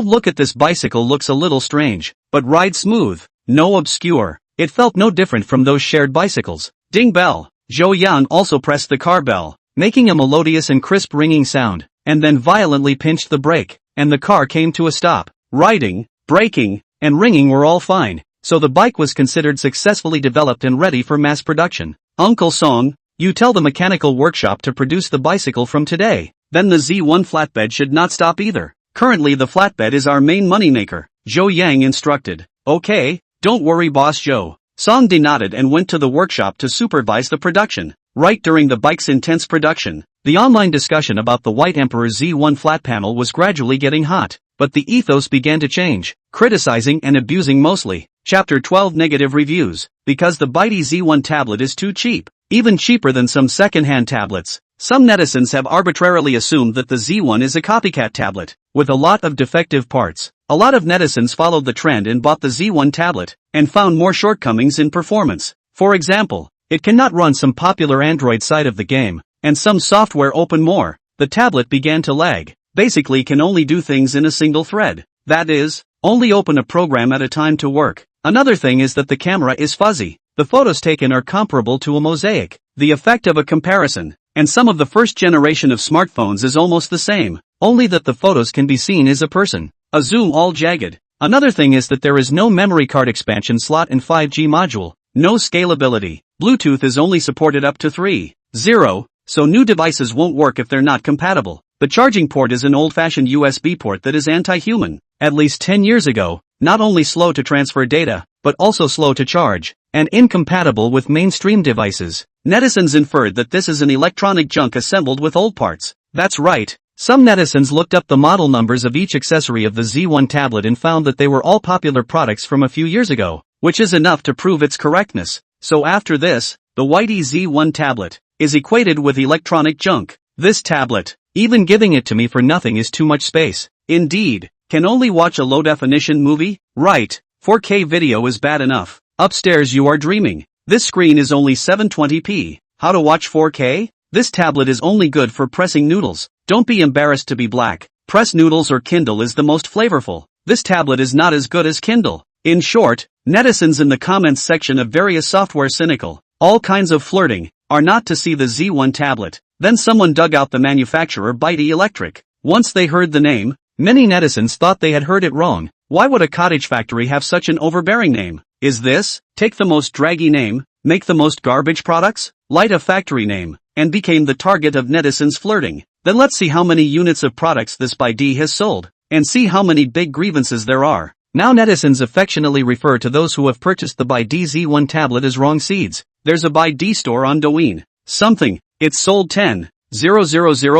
look at this bicycle, looks a little strange, but ride smooth, no obscure. It felt no different from those shared bicycles. Ding bell. Zhou Yang also pressed the car bell, making a melodious and crisp ringing sound, and then violently pinched the brake, and the car came to a stop. Riding, braking, and ringing were all fine, so the bike was considered successfully developed and ready for mass production. Uncle Song, you tell the mechanical workshop to produce the bicycle from today. Then the Z1 flatbed should not stop either. Currently the flatbed is our main moneymaker, Zhou Yang instructed. Okay, don't worry boss Zhou. Song nodded and went to the workshop to supervise the production. Right during the bike's intense production, the online discussion about the White Emperor Z1 flat panel was gradually getting hot, but the ethos began to change, criticizing and abusing mostly. Chapter 12 Negative Reviews. Because the Bitey Z1 tablet is too cheap, even cheaper than some second-hand tablets. Some netizens have arbitrarily assumed that the Z1 is a copycat tablet, with a lot of defective parts. A lot of netizens followed the trend and bought the Z1 tablet, and found more shortcomings in performance. For example, it cannot run some popular Android side of the game, and some software open more. The tablet began to lag, basically can only do things in a single thread. That is, only open a program at a time to work. Another thing is that the camera is fuzzy. The photos taken are comparable to a mosaic. The effect of a comparison, and some of the first generation of smartphones is almost the same, only that the photos can be seen as a person. A zoom all jagged. Another thing is that there is no memory card expansion slot and 5G module, no scalability. Bluetooth is only supported up to 3.0, so new devices won't work if they're not compatible. The charging port is an old-fashioned USB port that is anti-human. At least 10 years ago, not only slow to transfer data, but also slow to charge, and incompatible with mainstream devices. Netizens inferred that this is an electronic junk assembled with old parts. That's right. Some netizens looked up the model numbers of each accessory of the Z1 tablet and found that they were all popular products from a few years ago, which is enough to prove its correctness. So after this, the Whitey Z1 tablet is equated with electronic junk. This tablet, even giving it to me for nothing, is too much space. Indeed, can only watch a low-definition movie? Right, 4K video is bad enough. Upstairs you are dreaming. This screen is only 720p. How to watch 4K? This tablet is only good for pressing noodles. Don't be embarrassed to be black. Press noodles or Kindle is the most flavorful. This tablet is not as good as Kindle. In short, netizens in the comments section of various software cynical, all kinds of flirting, are not to see the Z1 tablet. Then someone dug out the manufacturer Bitey Electric. Once they heard the name, many netizens thought they had heard it wrong. Why would a cottage factory have such an overbearing name? Is this, take the most draggy name, make the most garbage products? Light a factory name, and became the target of netizens flirting. Then let's see how many units of products this Bitey has sold, and see how many big grievances there are. Now netizens affectionately refer to those who have purchased the Buy D Z1 tablet as wrong seeds. There's a Buy D store on Douyin. Something, it's sold 10,000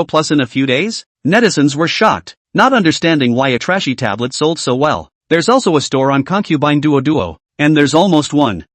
plus in a few days? Netizens were shocked, not understanding why a trashy tablet sold so well. There's also a store on Concubine Duo, and there's almost 1,000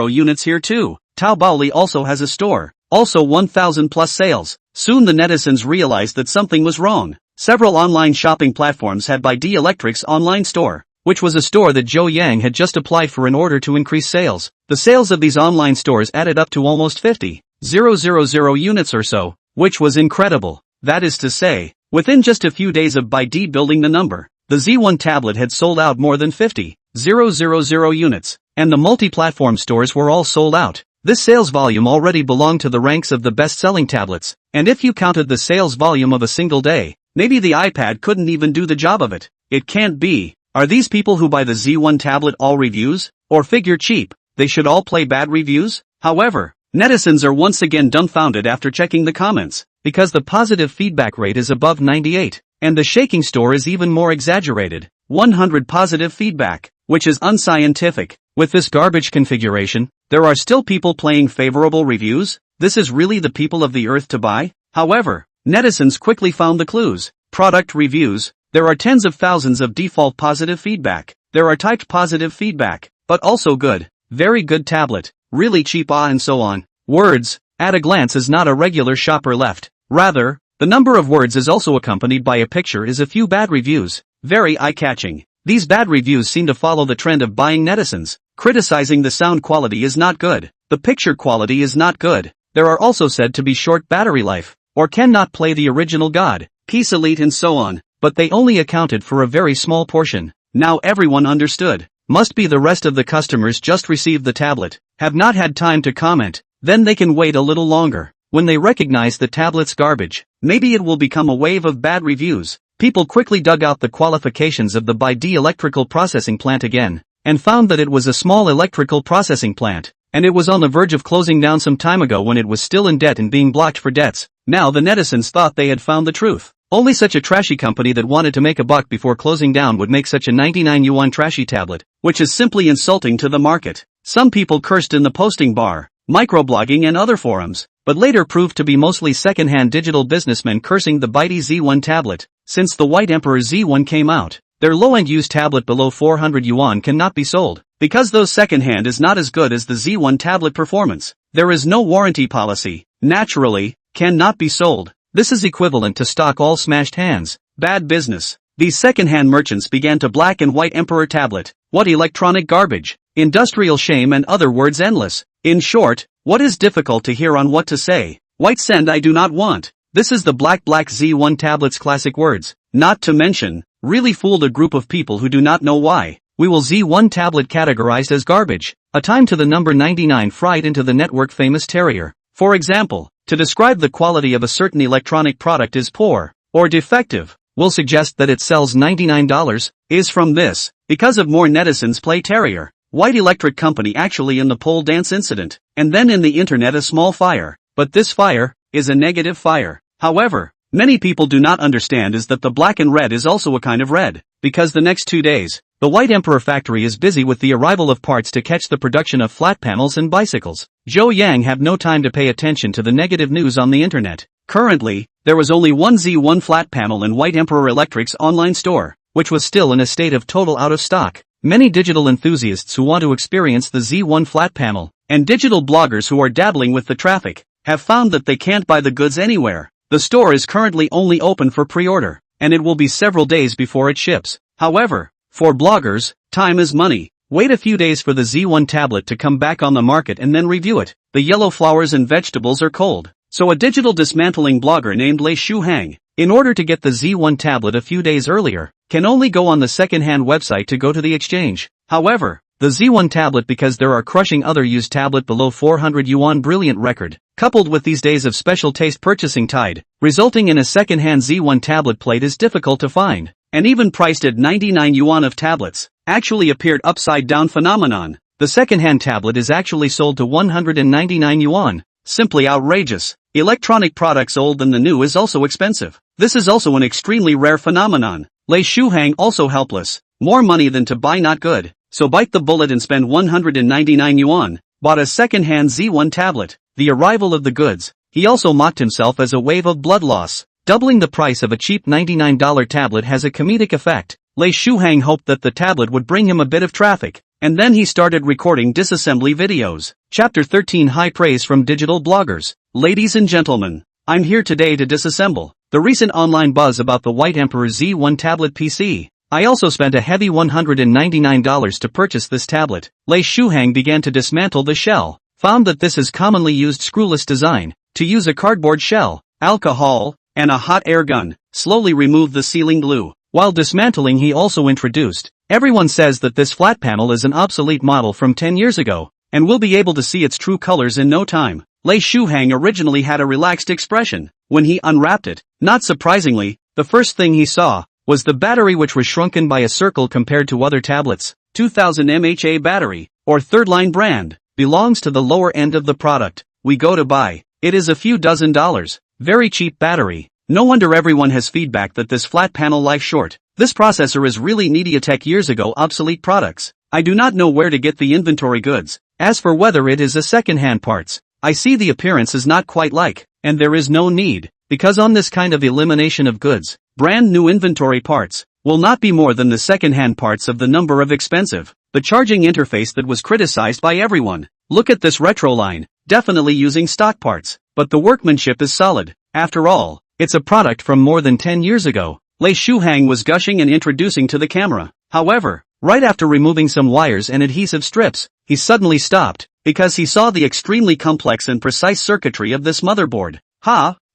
units here too. Taobaoli also has a store, also 1,000 plus sales. Soon the netizens realized that something was wrong. Several online shopping platforms had Buy D Electric's online store, which was a store that Zhou Yang had just applied for in order to increase sales. The sales of these online stores added up to almost 50,000 units or so, which was incredible. That is to say, within just a few days of Buy D building the number, the Z1 tablet had sold out more than 50,000 units, and the multi-platform stores were all sold out. This sales volume already belonged to the ranks of the best-selling tablets, and if you counted the sales volume of a single day, maybe the iPad couldn't even do the job of it. It can't be. Are these people who buy the Z1 tablet all reviews? Or figure cheap, they should all play bad reviews? However, netizens are once again dumbfounded after checking the comments, because the positive feedback rate is above 98, and the shaking store is even more exaggerated, 100 positive feedback, which is unscientific. With this garbage configuration, there are still people playing favorable reviews? This is really the people of the earth to buy? However, netizens quickly found the clues. Product reviews. There are tens of thousands of default positive feedback. There are typed positive feedback, but also good, very good tablet, really cheap and so on. Words, at a glance is not a regular shopper left. Rather, the number of words is also accompanied by a picture is a few bad reviews. Very eye-catching. These bad reviews seem to follow the trend of buying netizens. Criticizing the sound quality is not good. The picture quality is not good. There are also said to be short battery life, or cannot play the original God, Peace Elite and so on, but they only accounted for a very small portion. Now everyone understood. Must be the rest of the customers just received the tablet, have not had time to comment, then they can wait a little longer. When they recognize the tablet's garbage, maybe it will become a wave of bad reviews. People quickly dug out the qualifications of the Buy D electrical processing plant again, and found that it was a small electrical processing plant, and it was on the verge of closing down some time ago when it was still in debt and being blocked for debts. Now the netizens thought they had found the truth. Only such a trashy company that wanted to make a buck before closing down would make such a 99 yuan trashy tablet, which is simply insulting to the market. Some people cursed in the posting bar, microblogging and other forums, but later proved to be mostly second-hand digital businessmen cursing the Buy D Z1 tablet. Since the White Emperor Z1 came out, their low-end used tablet below 400 yuan cannot be sold, because those second-hand is not as good as the Z1 tablet performance. There is no warranty policy, naturally, cannot be sold. This is equivalent to stock all smashed hands. Bad business. These second-hand merchants began to black and White Emperor tablet. What electronic garbage. Industrial shame and other words endless. In short, what is difficult to hear on what to say? White send I do not want. This is the black Z1 tablet's classic words. Not to mention, really fooled a group of people who do not know why. We will Z1 tablet categorized as garbage. A time to the number 99 fried into the network famous terrier. For example, to describe the quality of a certain electronic product is poor, or defective, will suggest that it sells $99, is from this, because of more netizens play terrier. White Electric Company actually in the pole dance incident, and then in the internet a small fire, but this fire, is a negative fire. However, many people do not understand is that the black and red is also a kind of red, because the next 2 days, the White Emperor factory is busy with the arrival of parts to catch the production of flat panels and bicycles. Zhou Yang have no time to pay attention to the negative news on the internet. Currently, there was only one Z1 flat panel in White Emperor Electric's online store, which was still in a state of total out of stock. Many digital enthusiasts who want to experience the Z1 flat panel, and digital bloggers who are dabbling with the traffic, have found that they can't buy the goods anywhere. The store is currently only open for pre-order, and it will be several days before it ships. However, for bloggers, time is money. Wait a few days for the Z1 tablet to come back on the market and then review it. The yellow flowers and vegetables are cold. So a digital dismantling blogger named Lei Shuhang, in order to get the Z1 tablet a few days earlier, can only go on the second-hand website to go to the exchange. However, the Z1 tablet, because there are crushing other used tablet below 400 yuan brilliant record, coupled with these days of special taste purchasing tide, resulting in a second-hand Z1 tablet plate is difficult to find, and even priced at 99 yuan of tablets, actually appeared upside down phenomenon. The second-hand tablet is actually sold to 199 yuan, simply outrageous. Electronic products old than the new is also expensive. This is also an extremely rare phenomenon. Lei Shuhang also helpless. More money than to buy not good, so bite the bullet and spend 199 yuan, bought a second-hand Z1 tablet. The arrival of the goods, he also mocked himself as a wave of blood loss. Doubling the price of a cheap $99 tablet has a comedic effect. Lei Shuhang hoped that the tablet would bring him a bit of traffic, and then he started recording disassembly videos. Chapter 13 High Praise from Digital Bloggers. Ladies and gentlemen, I'm here today to disassemble the recent online buzz about the White Emperor Z1 tablet PC. I also spent a heavy $199 to purchase this tablet. Lei Shuhang began to dismantle the shell, found that this is commonly used screwless design, to use a cardboard shell, alcohol, and a hot air gun, slowly remove the sealing glue. While dismantling he also introduced, everyone says that this flat panel is an obsolete model from 10 years ago, and will be able to see its true colors in no time. Lei Shuhang originally had a relaxed expression when he unwrapped it. Not surprisingly, the first thing he saw was the battery, which was shrunken by a circle compared to other tablets. 2000 mAh battery, or third-line brand, belongs to the lower end of the product we go to buy. It is a few dozen dollars. Very cheap battery. No wonder everyone has feedback that this flat panel life short. This processor is really MediaTek years ago obsolete products. I do not know where to get the inventory goods. As for whether it is a second-hand parts, I see the appearance is not quite like, and there is no need, because on this kind of elimination of goods, brand new inventory parts will not be more than the second-hand parts of the number of expensive. The charging interface that was criticized by everyone. Look at this retro line, definitely using stock parts, but the workmanship is solid. After all, it's a product from more than 10 years ago. Lei Shuhang was gushing and introducing to the camera. However, right after removing some wires and adhesive strips, he suddenly stopped, because he saw the extremely complex and precise circuitry of this motherboard.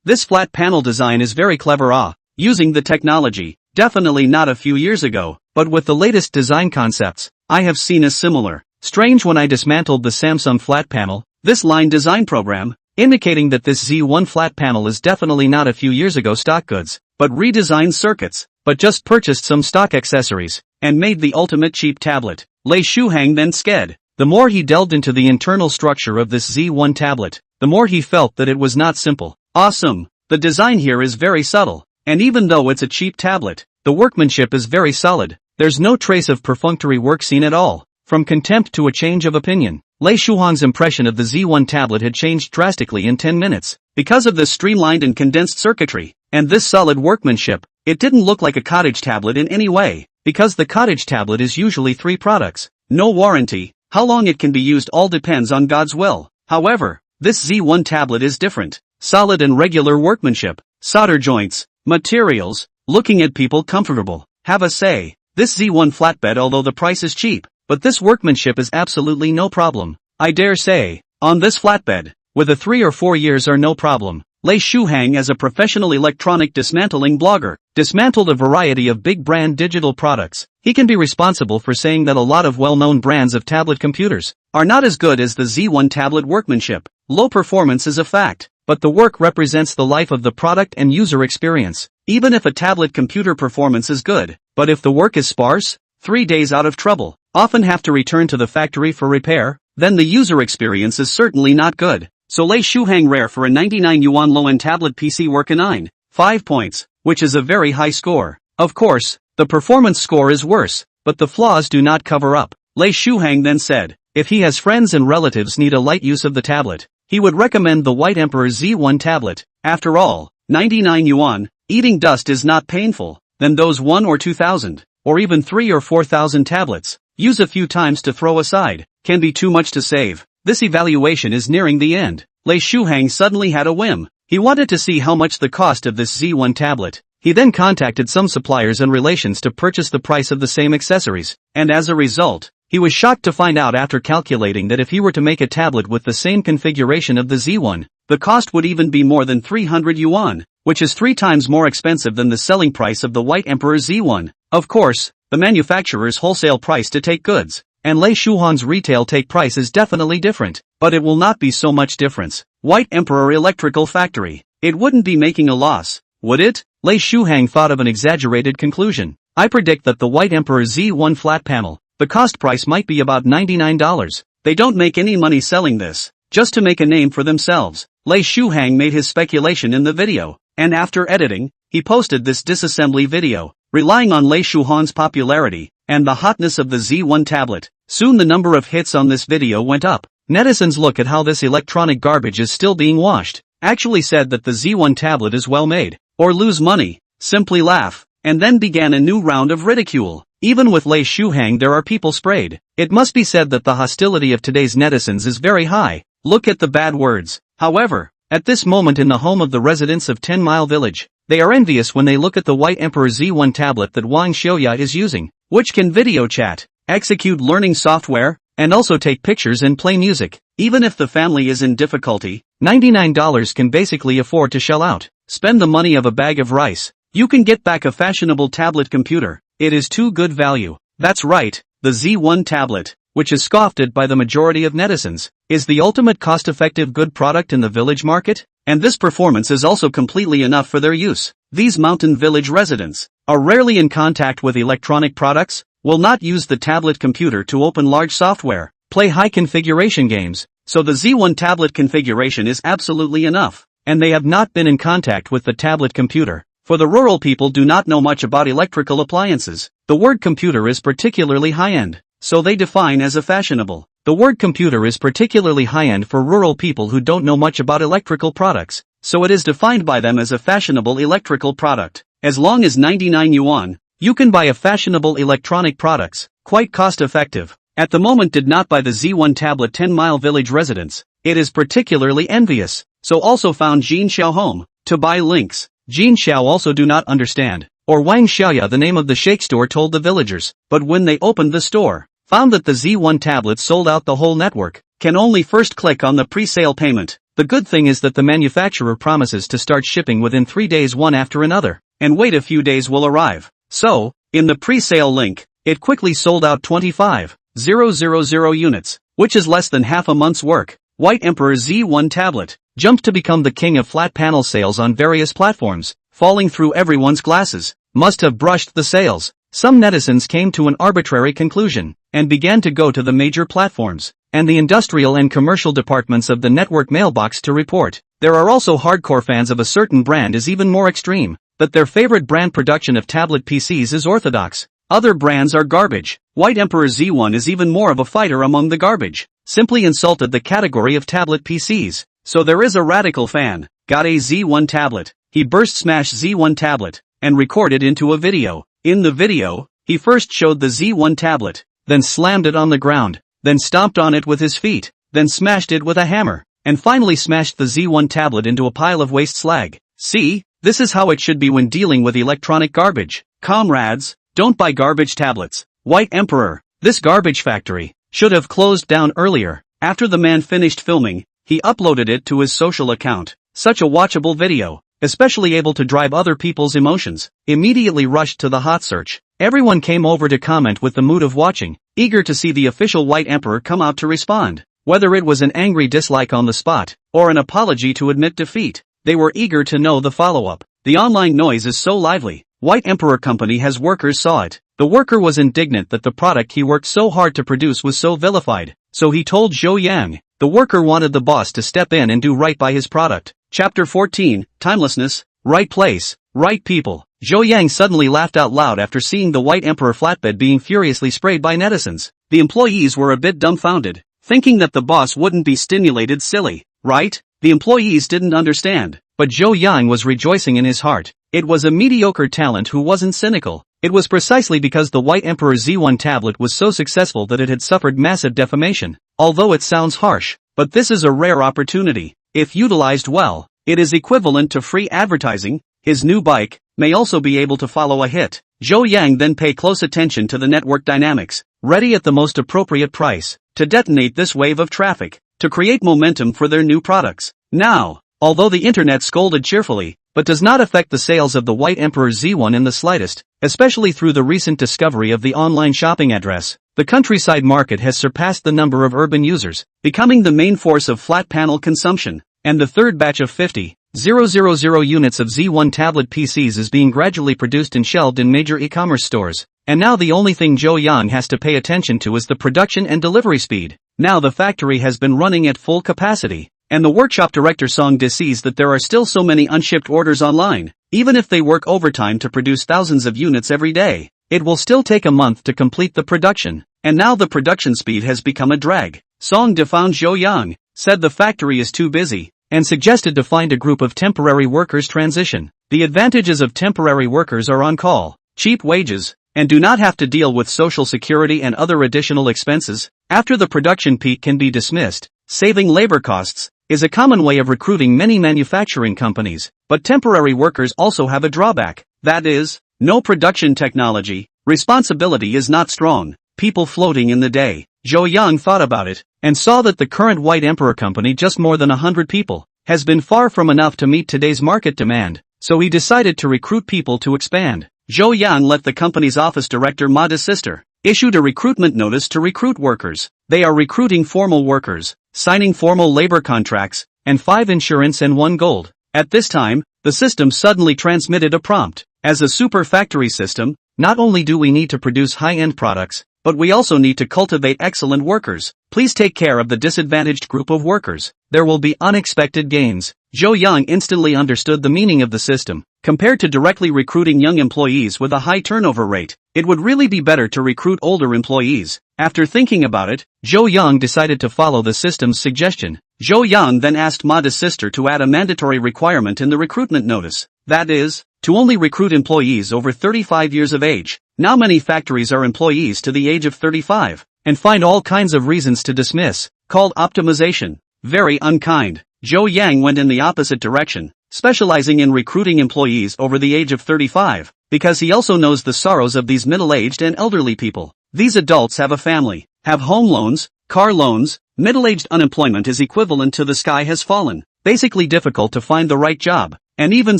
This flat panel design is very clever. Using the technology, definitely not a few years ago, but with the latest design concepts, I have seen a similar. Strange when I dismantled the Samsung flat panel, this line design program, indicating that this Z1 flat panel is definitely not a few years ago stock goods, but redesigned circuits, but just purchased some stock accessories, and made the ultimate cheap tablet. Lei Shuhang then sked. The more he delved into the internal structure of this Z1 tablet, the more he felt that it was not simple. Awesome. The design here is very subtle, and even though it's a cheap tablet, the workmanship is very solid. There's no trace of perfunctory work seen at all. From contempt to a change of opinion, Lei Shuhang's impression of the Z1 tablet had changed drastically in 10 minutes. Because of this streamlined and condensed circuitry, and this solid workmanship, it didn't look like a cottage tablet in any way, because the cottage tablet is usually 3 products, no warranty, how long it can be used all depends on God's will. However, this Z1 tablet is different. Solid and regular workmanship, solder joints, materials, looking at people comfortable. Have a say. This Z1 flatbed, although the price is cheap, but this workmanship is absolutely no problem. I dare say, on this flatbed, with a 3 or 4 years are no problem. Lei Shuhang, as a professional electronic dismantling blogger, dismantled a variety of big brand digital products. He can be responsible for saying that a lot of well-known brands of tablet computers are not as good as the Z1 tablet workmanship. Low performance is a fact, but the work represents the life of the product and user experience. Even if a tablet computer performance is good, but if the work is sparse, 3 days out of trouble, often have to return to the factory for repair, then the user experience is certainly not good. So Lei Shuhang rare for a 99 yuan low-end tablet PC work a 9.5 points, which is a very high score. Of course, the performance score is worse, but the flaws do not cover up. Lei Shuhang then said, if he has friends and relatives need a light use of the tablet, he would recommend the White Emperor Z1 tablet. After all, 99 yuan, eating dust is not painful, then those 1 or 2,000, or even 3 or 4,000 tablets, use a few times to throw aside, can be too much to save. This evaluation is nearing the end. Lei Shuhang suddenly had a whim. He wanted to see how much the cost of this Z1 tablet. He then contacted some suppliers and relations to purchase the price of the same accessories, and as a result, he was shocked to find out after calculating that if he were to make a tablet with the same configuration of the Z1, the cost would even be more than 300 yuan, which is 3 times more expensive than the selling price of the White Emperor Z1. Of course, the manufacturer's wholesale price to take goods, and Lei Shuhang's retail take price is definitely different, but it will not be so much difference. White Emperor Electrical Factory. It wouldn't be making a loss, would it? Lei Shuhang thought of an exaggerated conclusion. I predict that the White Emperor Z1 flat panel, the cost price might be about $99. They don't make any money selling this, just to make a name for themselves. Lei Shuhang made his speculation in the video, and after editing, he posted this disassembly video. Relying on Lei Shuhang's popularity and the hotness of the Z1 tablet. Soon the number of hits on this video went up. Netizens look at how this electronic garbage is still being washed. Actually said that the Z1 tablet is well made. Or lose money. Simply laugh. And then began a new round of ridicule. Even with Lei Shuhang there are people sprayed. It must be said that the hostility of today's netizens is very high. Look at the bad words. However, at this moment in the home of the residents of 10 Mile Village, they are envious when they look at the White Emperor Z1 tablet that Wang Xiaoya is using, which can video chat, execute learning software, and also take pictures and play music. Even if the family is in difficulty, $99 can basically afford to shell out. Spend the money of a bag of rice. You can get back a fashionable tablet computer. It is too good value. That's right, the Z1 tablet, which is scoffed at by the majority of netizens, is the ultimate cost-effective good product in the village market, and this performance is also completely enough for their use. These mountain village residents are rarely in contact with electronic products, will not use the tablet computer to open large software, play high configuration games, so the Z1 tablet configuration is absolutely enough, and they have not been in contact with the tablet computer. For the rural people do not know much about electrical appliances, the word computer is particularly high-end, so they define as a fashionable. The word computer is particularly high-end for rural people who don't know much about electrical products, so it is defined by them as a fashionable electrical product. As long as 99 yuan, you can buy a fashionable electronic products, quite cost-effective. At the moment did not buy the Z1 tablet 10 Mile Village residents, it is particularly envious, so also found Jin Xiao home, to buy links. Jin Xiao also do not understand, or Wang Xiaoya the name of the shake store told the villagers, but when they opened the store, found that the Z1 tablet sold out the whole network, can only first click on the pre-sale payment. The good thing is that the manufacturer promises to start shipping within 3 days one after another, and wait a few days will arrive. So, in the pre-sale link, it quickly sold out 25,000 units, which is less than half a month's work. White Emperor Z1 tablet jumped to become the king of flat panel sales on various platforms, falling through everyone's glasses, must have brushed the sales. Some netizens came to an arbitrary conclusion, and began to go to the major platforms, and the industrial and commercial departments of the network mailbox to report. There are also hardcore fans of a certain brand is even more extreme, that their favorite brand production of tablet PCs is orthodox. Other brands are garbage. White Emperor Z1 is even more of a fighter among the garbage, simply insulted the category of tablet PCs. So there is a radical fan, got a Z1 tablet, he burst smash Z1 tablet, and recorded into a video. In the video, he first showed the Z1 tablet, then slammed it on the ground, then stomped on it with his feet, then smashed it with a hammer, and finally smashed the Z1 tablet into a pile of waste slag. See, this is how it should be when dealing with electronic garbage. Comrades, don't buy garbage tablets. White Emperor, this garbage factory, should have closed down earlier. After the man finished filming, he uploaded it to his social account. Such a watchable video, especially able to drive other people's emotions, immediately rushed to the hot search. Everyone came over to comment with the mood of watching, eager to see the official White Emperor come out to respond. Whether it was an angry dislike on the spot, or an apology to admit defeat, they were eager to know the follow-up. The online noise is so lively. White Emperor Company has workers saw it. The worker was indignant that the product he worked so hard to produce was so vilified, so he told Zhou Yang. The worker wanted the boss to step in and do right by his product. Chapter 14, Timelessness, Right Place, Right People. Zhou Yang suddenly laughed out loud after seeing the White Emperor flatbed being furiously sprayed by netizens. The employees were a bit dumbfounded, thinking that the boss wouldn't be stimulated silly, right? The employees didn't understand, but Zhou Yang was rejoicing in his heart. It was a mediocre talent who wasn't cynical. It was precisely because the White Emperor Z1 tablet was so successful that it had suffered massive defamation. Although it sounds harsh, but this is a rare opportunity. If utilized well, it is equivalent to free advertising. His new bike may also be able to follow a hit. Zhou Yang then pay close attention to the network dynamics, ready at the most appropriate price, to detonate this wave of traffic, to create momentum for their new products. Now, although the internet scolded cheerfully, but does not affect the sales of the White Emperor Z1 in the slightest, especially through the recent discovery of the online shopping address. The countryside market has surpassed the number of urban users, becoming the main force of flat panel consumption, and the third batch of 50,000 units of Z1 tablet PCs is being gradually produced and shelved in major e-commerce stores. And now the only thing Zhou Yang has to pay attention to is the production and delivery speed. Now the factory has been running at full capacity, and the workshop director Song De sees that there are still so many unshipped orders online, even if they work overtime to produce thousands of units every day. it will still take a month to complete the production, and now the production speed has become a drag. Song defound Zhou Yang, said the factory is too busy, and suggested to find a group of temporary workers transition. The advantages of temporary workers are on call, cheap wages, and do not have to deal with social security and other additional expenses. After the production peak can be dismissed, saving labor costs is a common way of recruiting many manufacturing companies, but temporary workers also have a drawback. That is, no production technology, responsibility is not strong, people floating in the day. Zhou Yang thought about it, and saw that the current White Emperor company, just more than 100 people, has been far from enough to meet today's market demand, so he decided to recruit people to expand. Zhou Yang let the company's office director Mada's sister issued a recruitment notice to recruit workers. They are recruiting formal workers, signing formal labor contracts, and 5 insurance and 1 gold. At this time, the system suddenly transmitted a prompt. As a super factory system, not only do we need to produce high-end products, but we also need to cultivate excellent workers. Please take care of the disadvantaged group of workers. There will be unexpected gains. Zhou Yang instantly understood the meaning of the system. Compared to directly recruiting young employees with a high turnover rate, it would really be better to recruit older employees. After thinking about it, Zhou Yang decided to follow the system's suggestion. Zhou Yang then asked Mada's sister to add a mandatory requirement in the recruitment notice. That is, to only recruit employees over 35 years of age. Now many factories are employees to the age of 35, and find all kinds of reasons to dismiss, called optimization. Very unkind. Zhou Yang went in the opposite direction, specializing in recruiting employees over the age of 35, because he also knows the sorrows of these middle-aged and elderly people. These adults have a family, have home loans, car loans. Middle-aged unemployment is equivalent to the sky has fallen, basically difficult to find the right job, and even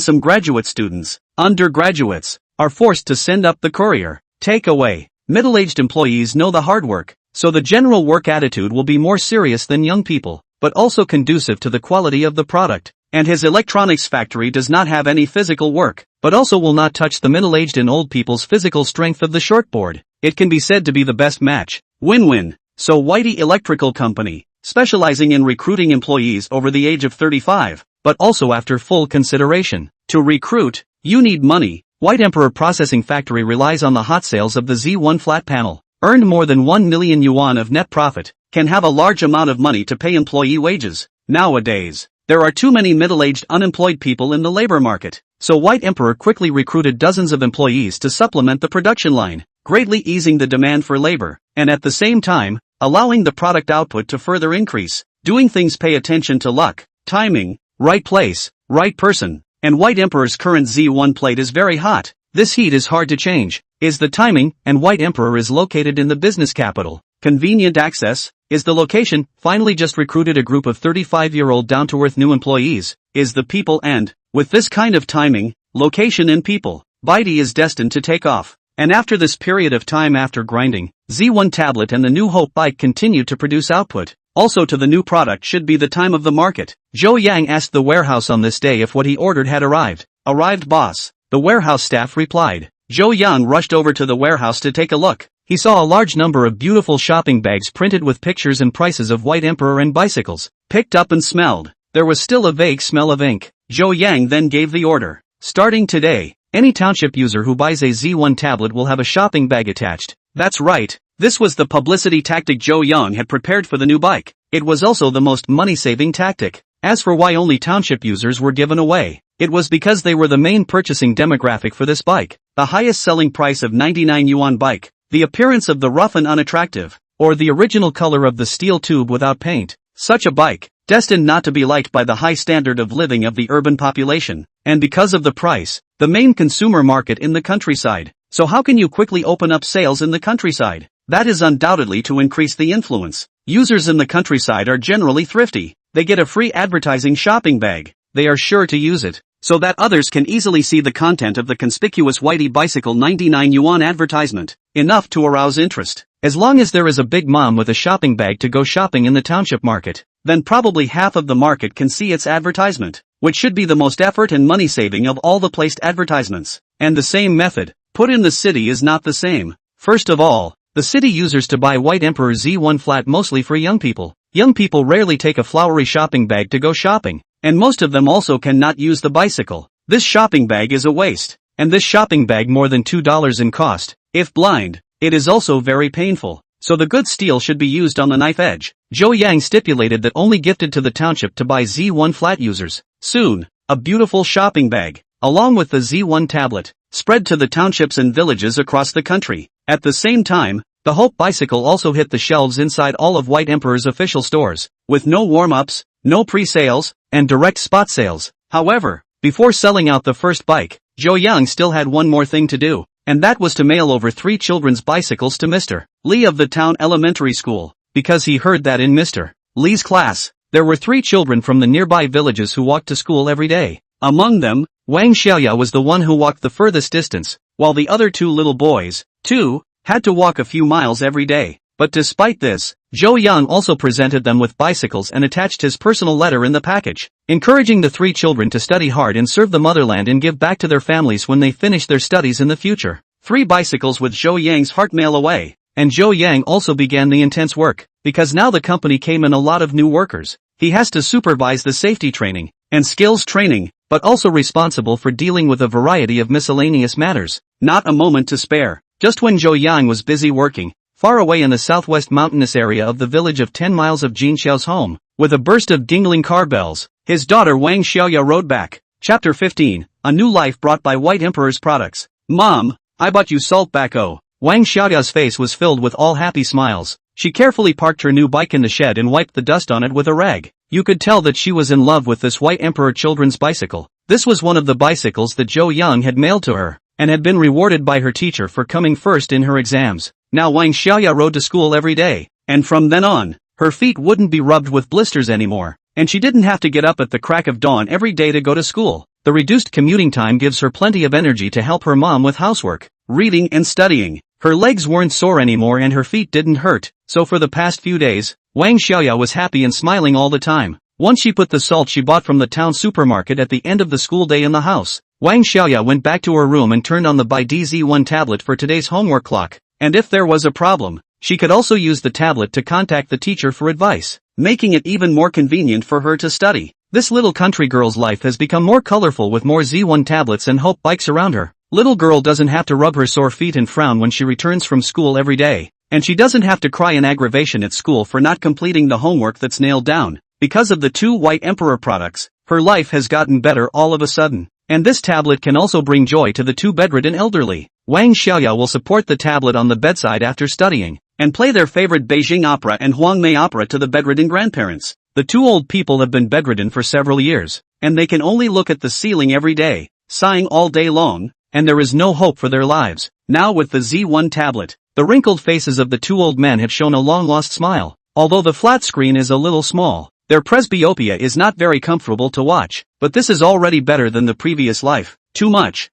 some graduate students, undergraduates, are forced to send up the courier. Takeaway: middle-aged employees know the hard work, so the general work attitude will be more serious than young people, but also conducive to the quality of the product. And his electronics factory does not have any physical work, but also will not touch the middle-aged and old people's physical strength of the shortboard. It can be said to be the best match. Win-win. So Whitey Electrical Company, specializing in recruiting employees over the age of 35, but also after full consideration. To recruit, you need money. White Emperor Processing Factory relies on the hot sales of the Z1 flat panel. Earned more than 1 million yuan of net profit, can have a large amount of money to pay employee wages. Nowadays, there are too many middle-aged unemployed people in the labor market, so White Emperor quickly recruited dozens of employees to supplement the production line, greatly easing the demand for labor, and at the same time, allowing the product output to further increase. Doing things pay attention to luck, timing, right place, right person, and White Emperor's current Z1 plate is very hot. This heat is hard to change, is the timing, and White Emperor is located in the business capital. Convenient access, is the location. Finally just recruited a group of 35-year-old down-to-earth new employees, is the people, and, with this kind of timing, location and people, Whitey is destined to take off. And after this period of time after grinding, Z1 tablet and the new Hope bike continue to produce output. Also to the new product should be the time of the market. Zhou Yang asked the warehouse on this day if what he ordered had arrived. Arrived, boss. The warehouse staff replied. Zhou Yang rushed over to the warehouse to take a look. He saw a large number of beautiful shopping bags printed with pictures and prices of White Emperor and bicycles. Picked up and smelled. There was still a vague smell of ink. Zhou Yang then gave the order. Starting today, any township user who buys a Z1 tablet will have a shopping bag attached. That's right. This was the publicity tactic Zhou Yang had prepared for the new bike. It was also the most money-saving tactic. As for why only township users were given away, it was because they were the main purchasing demographic for this bike. The highest selling price of 99 yuan bike, the appearance of the rough and unattractive, or the original color of the steel tube without paint. Such a bike, destined not to be liked by the high standard of living of the urban population, and because of the price, the main consumer market in the countryside. So how can you quickly open up sales in the countryside? That is undoubtedly to increase the influence. Users in the countryside are generally thrifty. They get a free advertising shopping bag. They are sure to use it, so that others can easily see the content of the conspicuous Whitey bicycle 99 yuan advertisement, enough to arouse interest. As long as there is a big mom with a shopping bag to go shopping in the township market, then probably half of the market can see its advertisement, which should be the most effort and money saving of all the placed advertisements. And the same method, put in the city is not the same. First of all, the city users to buy White Emperor Z1 flat mostly for young people. Young people rarely take a flowery shopping bag to go shopping, and most of them also cannot use the bicycle. This shopping bag is a waste, and this shopping bag more than $2 in cost. If blind, it is also very painful, so the good steel should be used on the knife edge. Zhou Yang stipulated that only gifted to the township to buy Z1 flat users. Soon, a beautiful shopping bag, along with the Z1 tablet, spread to the townships and villages across the country. At the same time, the Hope bicycle also hit the shelves inside all of White Emperor's official stores, with no warm-ups, no pre-sales, and direct spot sales. However, before selling out the first bike, Zhou Yang still had one more thing to do, and that was to mail over 3 children's bicycles to Mr. Lee of the town elementary school, because he heard that in Mr. Lee's class, there were 3 children from the nearby villages who walked to school every day. Among them, Wang Xiaoya was the one who walked the furthest distance, while the other 2 little boys, too, had to walk a few miles every day. But despite this, Zhou Yang also presented them with bicycles and attached his personal letter in the package, encouraging the 3 children to study hard and serve the motherland and give back to their families when they finish their studies in the future. 3 bicycles with Zhou Yang's heart mail away, and Zhou Yang also began the intense work, because now the company came in a lot of new workers. He has to supervise the safety training and skills training, but also responsible for dealing with a variety of miscellaneous matters. Not a moment to spare. Just when Zhou Yang was busy working, far away in the southwest mountainous area of the village of 10 miles of Jin Xiao's home, with a burst of dingling car bells, his daughter Wang Xiaoya rode back. Chapter 15, A New Life Brought by White Emperor's Products. Mom, I bought you salt back. Wang Xiaoya's face was filled with all happy smiles. She carefully parked her new bike in the shed and wiped the dust on it with a rag. You could tell that she was in love with this White Emperor children's bicycle. This was one of the bicycles that Zhou Yang had mailed to her, and had been rewarded by her teacher for coming first in her exams. Now Wang Xiaoya rode to school every day, and from then on, her feet wouldn't be rubbed with blisters anymore, and she didn't have to get up at the crack of dawn every day to go to school. The reduced commuting time gives her plenty of energy to help her mom with housework, reading and studying. Her legs weren't sore anymore and her feet didn't hurt, so for the past few days, Wang Xiaoya was happy and smiling all the time. Once she put the salt she bought from the town supermarket at the end of the school day in the house, Wang Xiaoya went back to her room and turned on the DZ1 tablet for today's homework clock, and if there was a problem, she could also use the tablet to contact the teacher for advice, making it even more convenient for her to study. This little country girl's life has become more colorful with more Z1 tablets and Hope bikes around her. Little girl doesn't have to rub her sore feet and frown when she returns from school every day, and she doesn't have to cry in aggravation at school for not completing the homework that's nailed down. Because of the 2 White Emperor products, her life has gotten better all of a sudden, and this tablet can also bring joy to the 2 bedridden elderly. Wang Xiaoya will support the tablet on the bedside after studying, and play their favorite Beijing opera and Huangmei opera to the bedridden grandparents. The 2 old people have been bedridden for several years, and they can only look at the ceiling every day, sighing all day long, and there is no hope for their lives. Now with the Z1 tablet, the wrinkled faces of the 2 old men have shown a long-lost smile. Although the flat screen is a little small, their presbyopia is not very comfortable to watch, but this is already better than the previous life. Too much.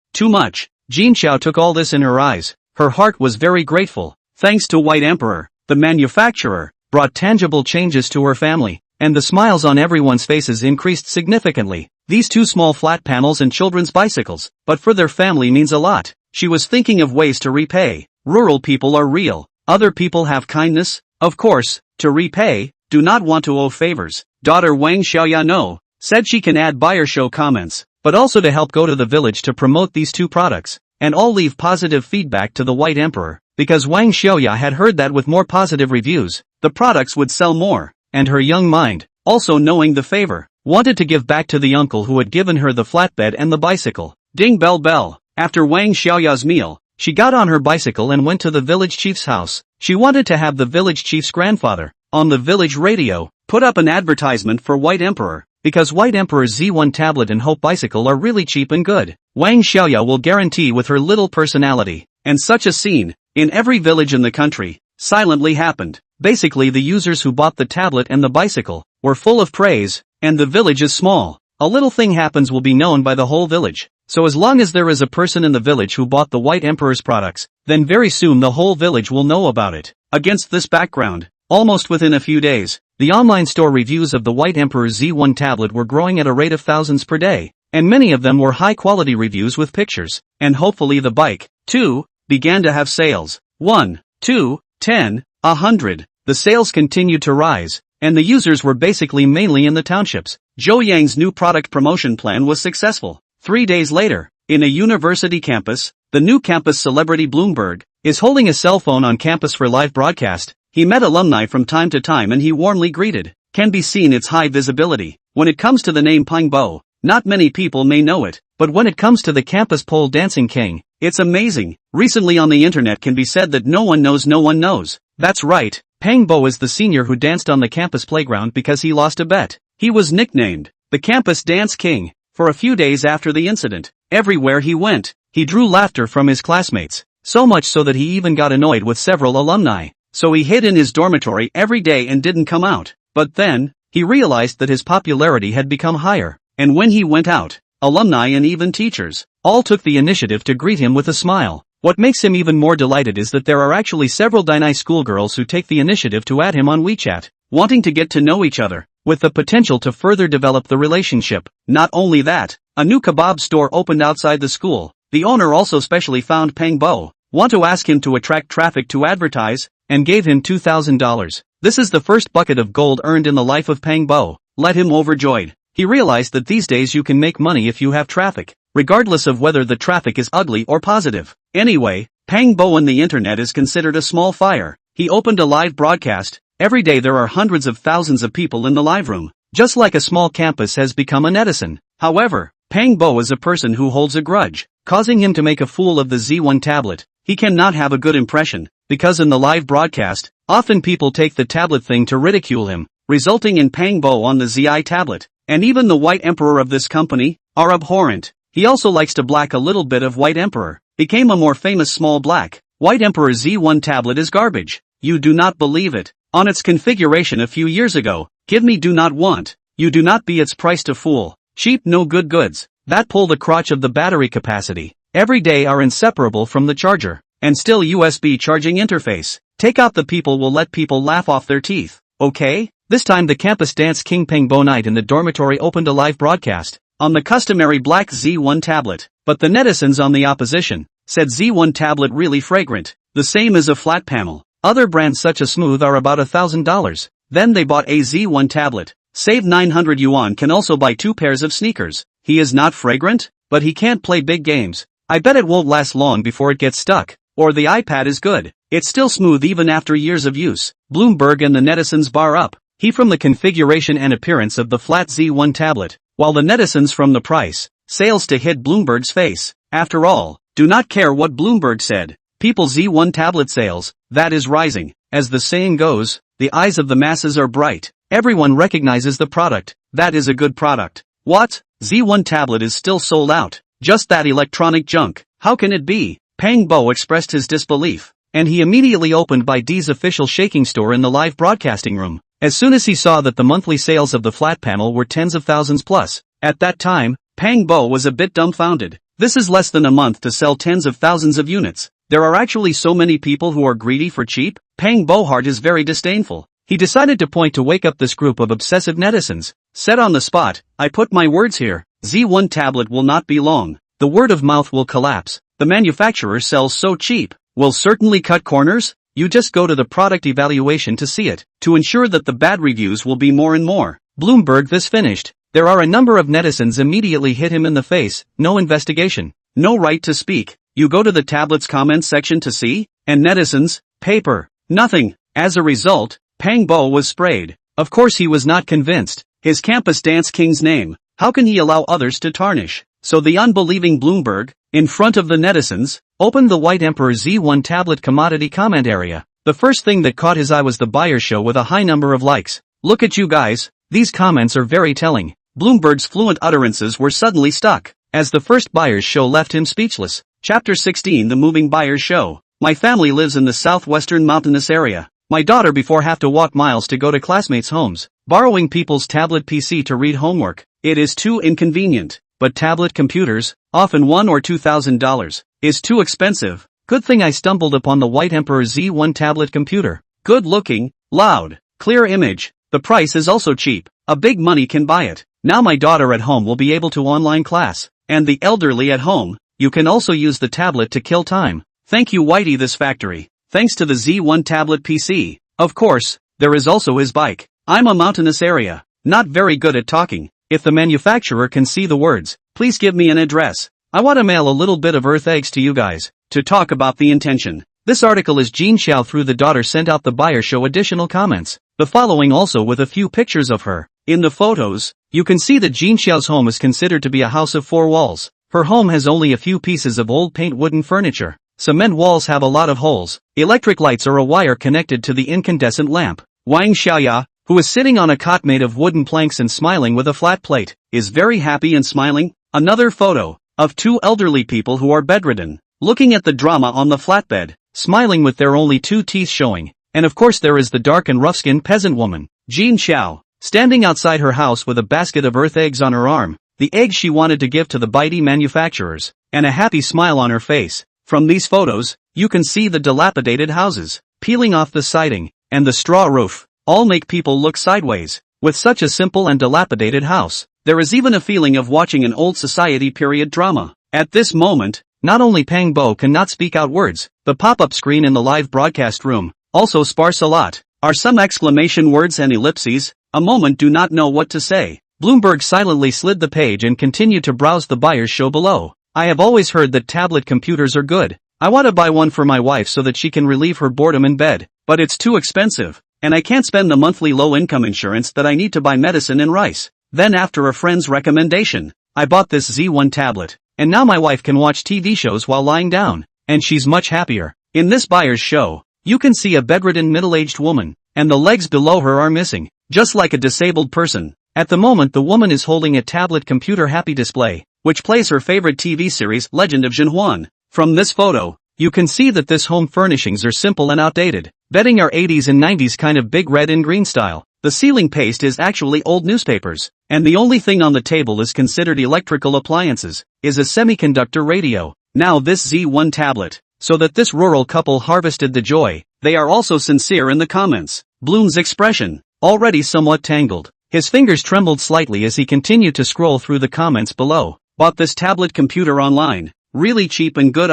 Jin Xiao took all this in her eyes. Her heart was very grateful. Thanks to White Emperor, the manufacturer brought tangible changes to her family, and the smiles on everyone's faces increased significantly. These 2 small flat panels and children's bicycles, but for their family means a lot. She was thinking of ways to repay. Rural people are real. Other people have kindness, of course, to repay, do not want to owe favors. Daughter Wang Xiaoya said she can add buyer show comments, but also to help go to the village to promote these 2 products, and all leave positive feedback to the White Emperor, because Wang Xiaoya had heard that with more positive reviews, the products would sell more, and her young mind, also knowing the favor, wanted to give back to the uncle who had given her the flatbed and the bicycle. Ding bell bell. After Wang Xiaoya's meal, she got on her bicycle and went to the village chief's house. She wanted to have the village chief's grandfather, on the village radio, put up an advertisement for White Emperor, because White Emperor's Z1 tablet and Hope bicycle are really cheap and good. Wang Xiaoya will guarantee with her little personality, and such a scene, in every village in the country, silently happened. Basically the users who bought the tablet and the bicycle, were full of praise, and the village is small. A little thing happens will be known by the whole village. So as long as there is a person in the village who bought the White Emperor's products, then very soon the whole village will know about it. Against this background, almost within a few days, the online store reviews of the White Emperor's Z1 tablet were growing at a rate of thousands per day, and many of them were high-quality reviews with pictures, and hopefully the bike, too, began to have sales. 1, 2, 10, 100. The sales continued to rise, and the users were basically mainly in the townships. Zhou Yang's new product promotion plan was successful. 3 days later, in a university campus, the new campus celebrity Bloomberg is holding a cell phone on campus for live broadcast. He met alumni from time to time and he warmly greeted. Can be seen its high visibility. When it comes to the name Pangbo, not many people may know it, but when it comes to the campus pole dancing king, it's amazing. Recently on the internet can be said that no one knows no one knows. That's right, Pangbo is the senior who danced on the campus playground because he lost a bet. He was nicknamed the campus dance king. For a few days after the incident, everywhere he went, he drew laughter from his classmates, so much so that he even got annoyed with several alumni. So he hid in his dormitory every day and didn't come out. But then, he realized that his popularity had become higher, and when he went out, alumni and even teachers all took the initiative to greet him with a smile. What makes him even more delighted is that there are actually several Dainai schoolgirls who take the initiative to add him on WeChat, wanting to get to know each other, with the potential to further develop the relationship. Not only that, a new kebab store opened outside the school. The owner also specially found Pangbo, want to ask him to attract traffic to advertise, and gave him $2,000. This is the first bucket of gold earned in the life of Pangbo. Let him overjoyed. He realized that these days you can make money if you have traffic, regardless of whether the traffic is ugly or positive. Anyway, Pangbo on the internet is considered a small fire. He opened a live broadcast. Every day there are hundreds of thousands of people in the live room, just like a small campus has become a netizen. However, Pangbo is a person who holds a grudge, causing him to make a fool of the Z1 tablet. He cannot have a good impression, because in the live broadcast, often people take the tablet thing to ridicule him, resulting in Pangbo on the ZI tablet. And even the white emperor of this company are abhorrent. He also likes to black a little bit of white emperor. Became a more famous small black. White emperor Z1 tablet is garbage. You do not believe it. On its configuration a few years ago, give me do not want. You do not be its price to fool. Cheap no good goods. That pull the crotch of the battery capacity. Every day are inseparable from the charger. And still USB charging interface. Take out the people will let people laugh off their teeth. Okay? This time the campus dance king Pangbo night in the dormitory opened a live broadcast on the customary black Z1 tablet. But the netizens on the opposition said Z1 tablet really fragrant, the same as a flat panel. Other brands such as Smooth are about $1,000. Then they bought a Z1 tablet. Save 900 yuan can also buy 2 pairs of sneakers. He is not fragrant, but he can't play big games. I bet it won't last long before it gets stuck. Or the iPad is good. It's still smooth even after years of use. Bloomberg and the netizens bar up. He from the configuration and appearance of the flat Z1 tablet, while the netizens from the price, sales to hit Bloomberg's face. After all, do not care what Bloomberg said. People Z1 tablet sales, that is rising. As the saying goes, the eyes of the masses are bright. Everyone recognizes the product. That is a good product. What? Z1 tablet is still sold out. Just that electronic junk. How can it be? Pangbo expressed his disbelief, and he immediately opened Baidu's official shaking store in the live broadcasting room. As soon as he saw that the monthly sales of the flat panel were tens of thousands plus. At that time, Pangbo was a bit dumbfounded. This is less than a month to sell tens of thousands of units. There are actually so many people who are greedy for cheap. Pangbo heart is very disdainful. He decided to point to wake up this group of obsessive netizens. Said on the spot, I put my words here. Z1 tablet will not be long. The word of mouth will collapse. The manufacturer sells so cheap. Will certainly cut corners. You just go to the product evaluation to see it, to ensure that the bad reviews will be more and more. Bloomberg this finished. There are a number of netizens immediately hit him in the face. No investigation. No right to speak. You go to the tablet's comments section to see, and netizens, paper, nothing. As a result, Pangbo was sprayed. Of course he was not convinced. His campus dance king's name. How can he allow others to tarnish? So the unbelieving Bloomberg, in front of the netizens, opened the White Emperor Z1 tablet commodity comment area. The first thing that caught his eye was the buyer show with a high number of likes. Look at you guys, these comments are very telling. Bloomberg's fluent utterances were suddenly stuck, as the first buyer's show left him speechless. Chapter 16 The Moving Buyer's Show. My family lives in the southwestern mountainous area. My daughter before have to walk miles to go to classmates' homes, borrowing people's tablet PC to read homework. It is too inconvenient. But tablet computers, often $1,000 or $2,000, is too expensive. Good thing I stumbled upon the White Emperor Z1 tablet computer. Good looking, loud, clear image. The price is also cheap. A big money can buy it. Now my daughter at home will be able to online class. And the elderly at home, you can also use the tablet to kill time. Thank you Whitey this factory. Thanks to the Z1 tablet PC. Of course, there is also his bike. I'm a mountainous area. Not very good at talking. If the manufacturer can see the words, please give me an address. I want to mail a little bit of earth eggs to you guys, to talk about the intention. This article is Jean Xiao through the daughter sent out the buyer show additional comments. The following also with a few pictures of her. In the photos, you can see that Jean Xiao's home is considered to be a house of 4 walls. Her home has only a few pieces of old paint wooden furniture. Cement walls have a lot of holes. Electric lights are a wire connected to the incandescent lamp. Wang Xiaoya, who is sitting on a cot made of wooden planks and smiling with a flat plate, is very happy and smiling. Another photo of 2 elderly people who are bedridden, looking at the drama on the flatbed, smiling with their only 2 teeth showing. And of course there is the dark and rough-skinned peasant woman, Jean Xiao, standing outside her house with a basket of earth eggs on her arm, the eggs she wanted to give to the bitey manufacturers, and a happy smile on her face. From these photos, you can see the dilapidated houses, peeling off the siding, and the straw roof, all make people look sideways. With such a simple and dilapidated house, there is even a feeling of watching an old society period drama. At this moment, not only Pang Bo cannot speak out words, the pop-up screen in the live broadcast room, also sparse a lot, are some exclamation words and ellipses. A moment do not know what to say. Bloomberg silently slid the page and continued to browse the buyer's show below. I have always heard that tablet computers are good. I want to buy one for my wife so that she can relieve her boredom in bed, but it's too expensive, and I can't spend the monthly low-income insurance that I need to buy medicine and rice. Then after a friend's recommendation, I bought this Z1 tablet, and now my wife can watch TV shows while lying down, and she's much happier. In this buyer's show, you can see a bedridden middle-aged woman, and the legs below her are missing, just like a disabled person. At the moment the woman is holding a tablet computer happy display, which plays her favorite TV series Legend of Zhenhuan. From this photo, you can see that this home furnishings are simple and outdated. Bedding are 80s and 90s kind of big red and green style. The ceiling paste is actually old newspapers, and the only thing on the table is considered electrical appliances, is a semiconductor radio. Now this Z1 tablet, so that this rural couple harvested the joy. They are also sincere in the comments. Bloom's expression, already somewhat tangled. His fingers trembled slightly as he continued to scroll through the comments below. Bought this tablet computer online, really cheap and good.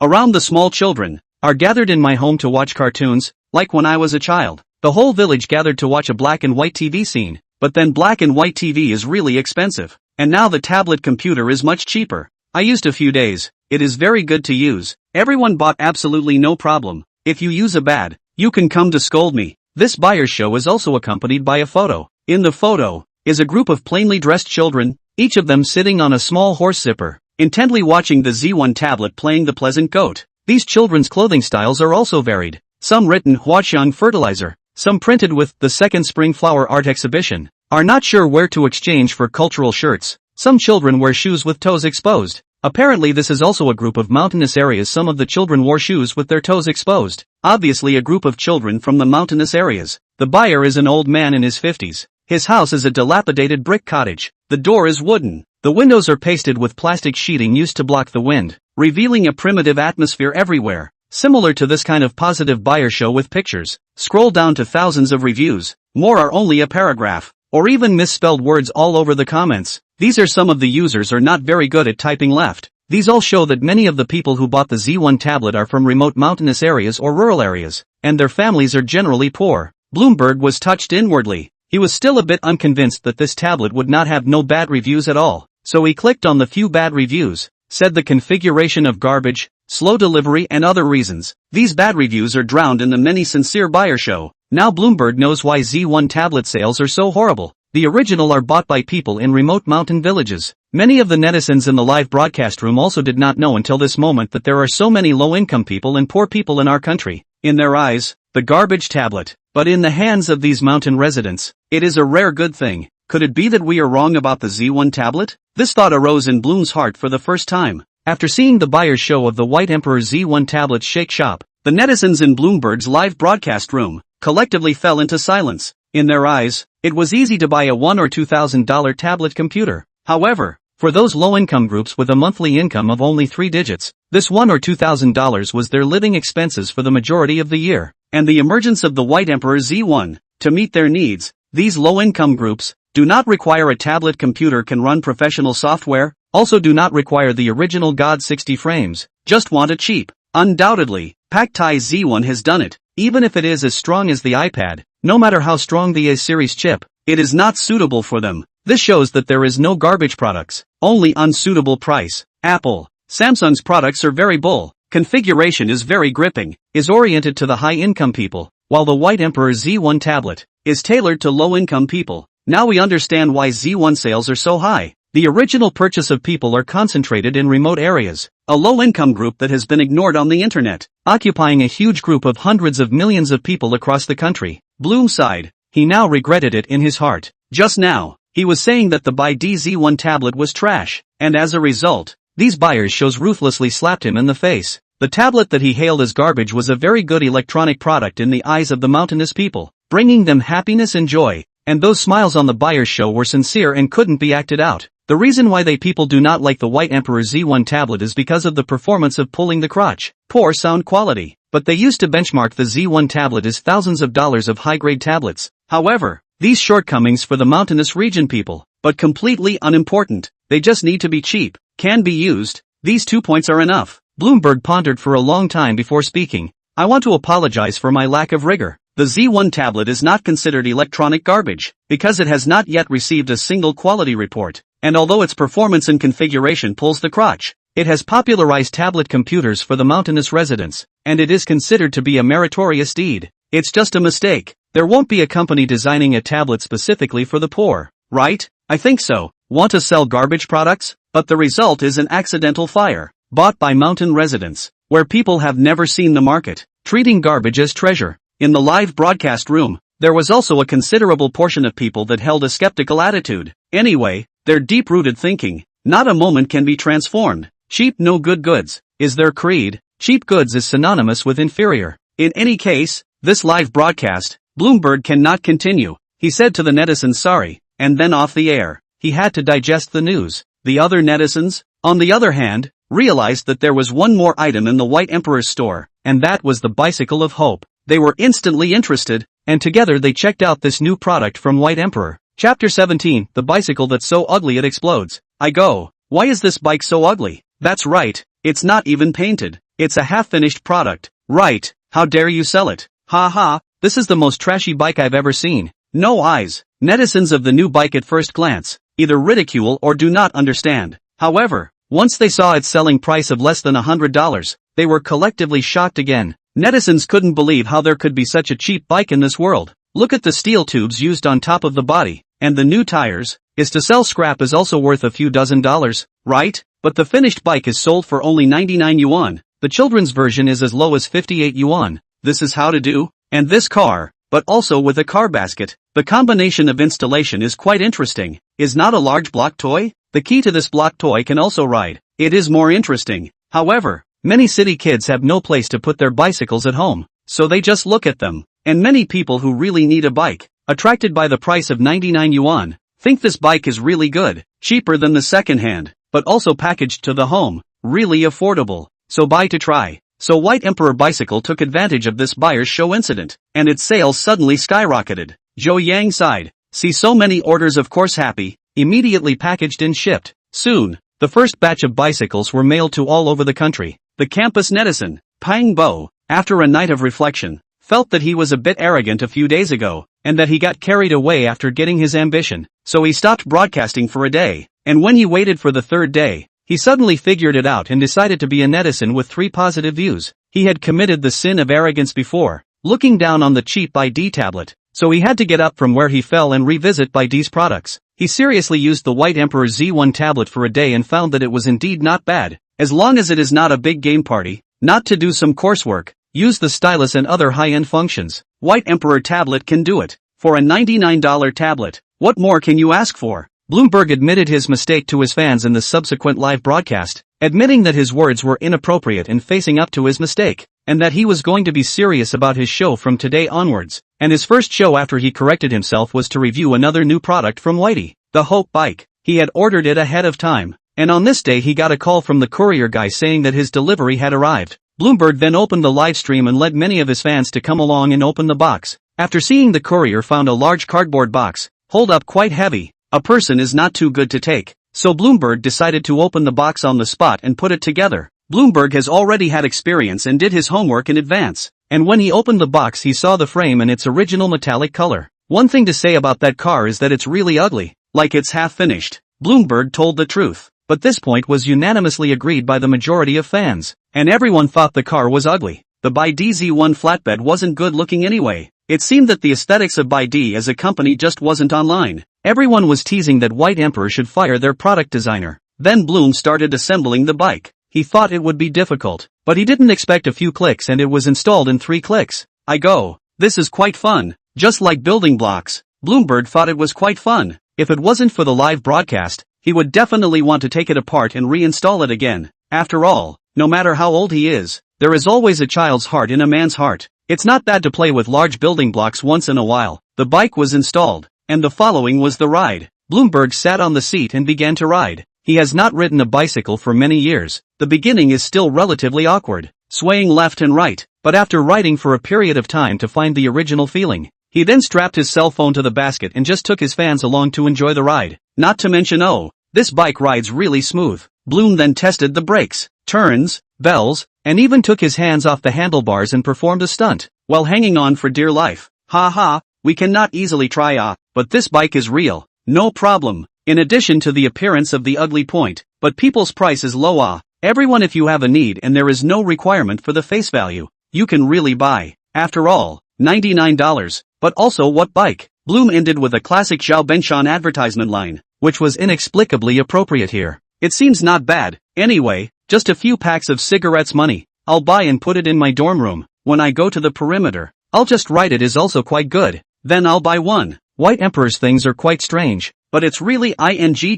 Around the small children are gathered in my home to watch cartoons, like when I was a child. The whole village gathered to watch a black and white TV scene, but then black and white TV is really expensive, and now the tablet computer is much cheaper. I used a few days, it is very good to use. Everyone bought absolutely no problem. If you use a bad, you can come to scold me. This buyer's show is also accompanied by a photo. In the photo is a group of plainly dressed children, each of them sitting on a small horse zipper, intently watching the Z1 tablet playing the pleasant goat. These children's clothing styles are also varied, some written Huaqiang fertilizer, some printed with the second spring flower art exhibition. Are not sure where to exchange for cultural shirts. Some children wear shoes with toes exposed. Apparently this is also a group of mountainous areas. Some of the children wore shoes with their toes exposed. Obviously a group of children from the mountainous areas. The buyer is an old man in his 50s. His house is a dilapidated brick cottage. The door is wooden. The windows are pasted with plastic sheeting used to block the wind, revealing a primitive atmosphere everywhere. Similar to this kind of positive buyer show with pictures. Scroll down to thousands of reviews. More are only a paragraph, or even misspelled words all over the comments. These are some of the users are not very good at typing left. These all show that many of the people who bought the Z1 tablet are from remote mountainous areas or rural areas, and their families are generally poor. Bloomberg was touched inwardly. He was still a bit unconvinced that this tablet would not have no bad reviews at all, so he clicked on the few bad reviews, said the configuration of garbage, slow delivery and other reasons. These bad reviews are drowned in the many sincere buyer show. Now Bloomberg knows why Z1 tablet sales are so horrible. The original are bought by people in remote mountain villages. Many of the netizens in the live broadcast room also did not know until this moment that there are so many low-income people and poor people in our country. In their eyes, the garbage tablet, but in the hands of these mountain residents, it is a rare good thing. Could it be that we are wrong about the Z1 tablet? This thought arose in Bloom's heart for the first time. After seeing the buyer's show of the White Emperor Z1 tablet shake shop, the netizens in Bloomberg's live broadcast room collectively fell into silence. In their eyes, it was easy to buy a $1,000 or $2,000 tablet computer. However, for those low-income groups with a monthly income of only 3 digits, this $1,000 or $2,000 was their living expenses for the majority of the year. And the emergence of the White Emperor Z1, to meet their needs, these low-income groups do not require a tablet computer, can run professional software, also do not require the original God 60 frames, just want a cheap. Undoubtedly, Paktai Z1 has done it. Even if it is as strong as the iPad, no matter how strong the A series chip, it is not suitable for them. This shows that there is no garbage products, only unsuitable price. Apple, Samsung's products are very bull. configuration is very gripping, is oriented to the high-income people, while the White Emperor Z1 tablet is tailored to low-income people. Now we understand why Z1 sales are so high. The original purchase of people are concentrated in remote areas, a low-income group that has been ignored on the internet, occupying a huge group of hundreds of millions of people across the country. Bloom sighed. He now regretted it in his heart. Just now, he was saying that the Z1 tablet was trash, and as a result, these buyers shows ruthlessly slapped him in the face. The tablet that he hailed as garbage was a very good electronic product in the eyes of the mountainous people, bringing them happiness and joy, and those smiles on the buyer's show were sincere and couldn't be acted out. The reason why people do not like the White Emperor Z1 tablet is because of the performance of pulling the crotch, poor sound quality, but they used to benchmark the Z1 tablet as thousands of dollars of high-grade tablets. However, these shortcomings for the mountainous region people, but completely unimportant, they just need to be cheap, can be used, these 2 points are enough. Bloomberg pondered for a long time before speaking. I want to apologize for my lack of rigor. The Z1 tablet is not considered electronic garbage, because it has not yet received a single quality report, and although its performance and configuration pulls the crotch, it has popularized tablet computers for the mountainous residents, and it is considered to be a meritorious deed. It's just a mistake. There won't be a company designing a tablet specifically for the poor, right? I think so. Want to sell garbage products? But the result is an accidental fire, bought by mountain residents, where people have never seen the market, treating garbage as treasure. In the live broadcast room, there was also a considerable portion of people that held a skeptical attitude. Anyway, their deep-rooted thinking, not a moment can be transformed. Cheap no good goods, is their creed. Cheap goods is synonymous with inferior. In any case, this live broadcast, Bloomberg cannot continue. He said to the netizens sorry, and then off the air. He had to digest the news. The other netizens, on the other hand, realized that there was one more item in the White Emperor's store, and that was the bicycle of hope. They were instantly interested, and together they checked out this new product from White Emperor. Chapter 17, the bicycle that's so ugly it explodes. I go, why is this bike so ugly? That's right, it's not even painted. It's a half-finished product. Right, how dare you sell it? Ha ha, this is the most trashy bike I've ever seen. No eyes. Netizens of the new bike at first glance either ridicule or do not understand. However, once they saw its selling price of less than $100, they were collectively shocked again. Netizens couldn't believe how there could be such a cheap bike in this world. Look at the steel tubes used on top of the body, and the new tires. Is to sell scrap is also worth a few dozen dollars, right? But the finished bike is sold for only 99 yuan. The children's version is as low as 58 yuan. This is how to do, and this car, but also with a car basket. The combination of installation is quite interesting. Is not a large block toy? The key to this block toy can also ride. It is more interesting. However, many city kids have no place to put their bicycles at home, so they just look at them. And many people who really need a bike, attracted by the price of 99 yuan, think this bike is really good, cheaper than the second-hand, but also packaged to the home, really affordable. So buy to try. So White Emperor Bicycle took advantage of this buyer's show incident, and its sales suddenly skyrocketed. Zhou Yang sighed. See so many orders, of course happy, immediately packaged and shipped. Soon, the first batch of bicycles were mailed to all over the country. The campus netizen, Pang Bo, after a night of reflection, felt that he was a bit arrogant a few days ago, and that he got carried away after getting his ambition. So he stopped broadcasting for a day, and when he waited for the third day, he suddenly figured it out and decided to be a netizen with 3 positive views. He had committed the sin of arrogance before, looking down on the cheap ID tablet, so he had to get up from where he fell and revisit ID's products. He seriously used the White Emperor Z1 tablet for a day and found that it was indeed not bad, as long as it is not a big game party, not to do some coursework, use the stylus and other high-end functions. White Emperor tablet can do it. For a $99 tablet, what more can you ask for? Bloomberg admitted his mistake to his fans in the subsequent live broadcast, admitting that his words were inappropriate and facing up to his mistake, and that he was going to be serious about his show from today onwards. And his first show after he corrected himself was to review another new product from Whitey, the Hope Bike. He had ordered it ahead of time, and on this day he got a call from the courier guy saying that his delivery had arrived. Bloomberg then opened the live stream and led many of his fans to come along and open the box. After seeing the courier found a large cardboard box, hold up quite heavy. A person is not too good to take, so Bloomberg decided to open the box on the spot and put it together. Bloomberg has already had experience and did his homework in advance, and when he opened the box he saw the frame in its original metallic color. One thing to say about that car is that it's really ugly, like it's half finished. Bloomberg told the truth. but this point was unanimously agreed by the majority of fans. And everyone thought the car was ugly. The BYD-Z1 flatbed wasn't good looking anyway. It seemed that the aesthetics of BYD as a company just wasn't online. Everyone was teasing that White Emperor should fire their product designer. Then Bloom started assembling the bike. He thought it would be difficult, but he didn't expect a few clicks and it was installed in 3 clicks. I go, this is quite fun. Just like building blocks. Bloomberg thought it was quite fun. If it wasn't for the live broadcast, he would definitely want to take it apart and reinstall it again. After all, no matter how old he is, there is always a child's heart in a man's heart. It's not bad to play with large building blocks once in a while. The bike was installed, and the following was the ride. Bloomberg sat on the seat and began to ride. He has not ridden a bicycle for many years. The beginning is still relatively awkward, swaying left and right, but after riding for a period of time to find the original feeling, he then strapped his cell phone to the basket and just took his fans along to enjoy the ride. Not to mention, oh, this bike rides really smooth. Bloom then tested the brakes, turns, bells, and even took his hands off the handlebars and performed a stunt, while hanging on for dear life. Ha, we cannot easily try but this bike is real, no problem. In addition to the appearance of the ugly point, but people's price is low everyone if you have a need and there is no requirement for the face value, you can really buy. After all, $99. But also what bike? Bloom ended with a classic Zhao Benshan advertisement line, which was inexplicably appropriate here. It seems not bad. Anyway, just a few packs of cigarettes money. I'll buy and put it in my dorm room. When I go to the perimeter, I'll just write it is also quite good. Then I'll buy one. White Emperor's things are quite strange, but it's really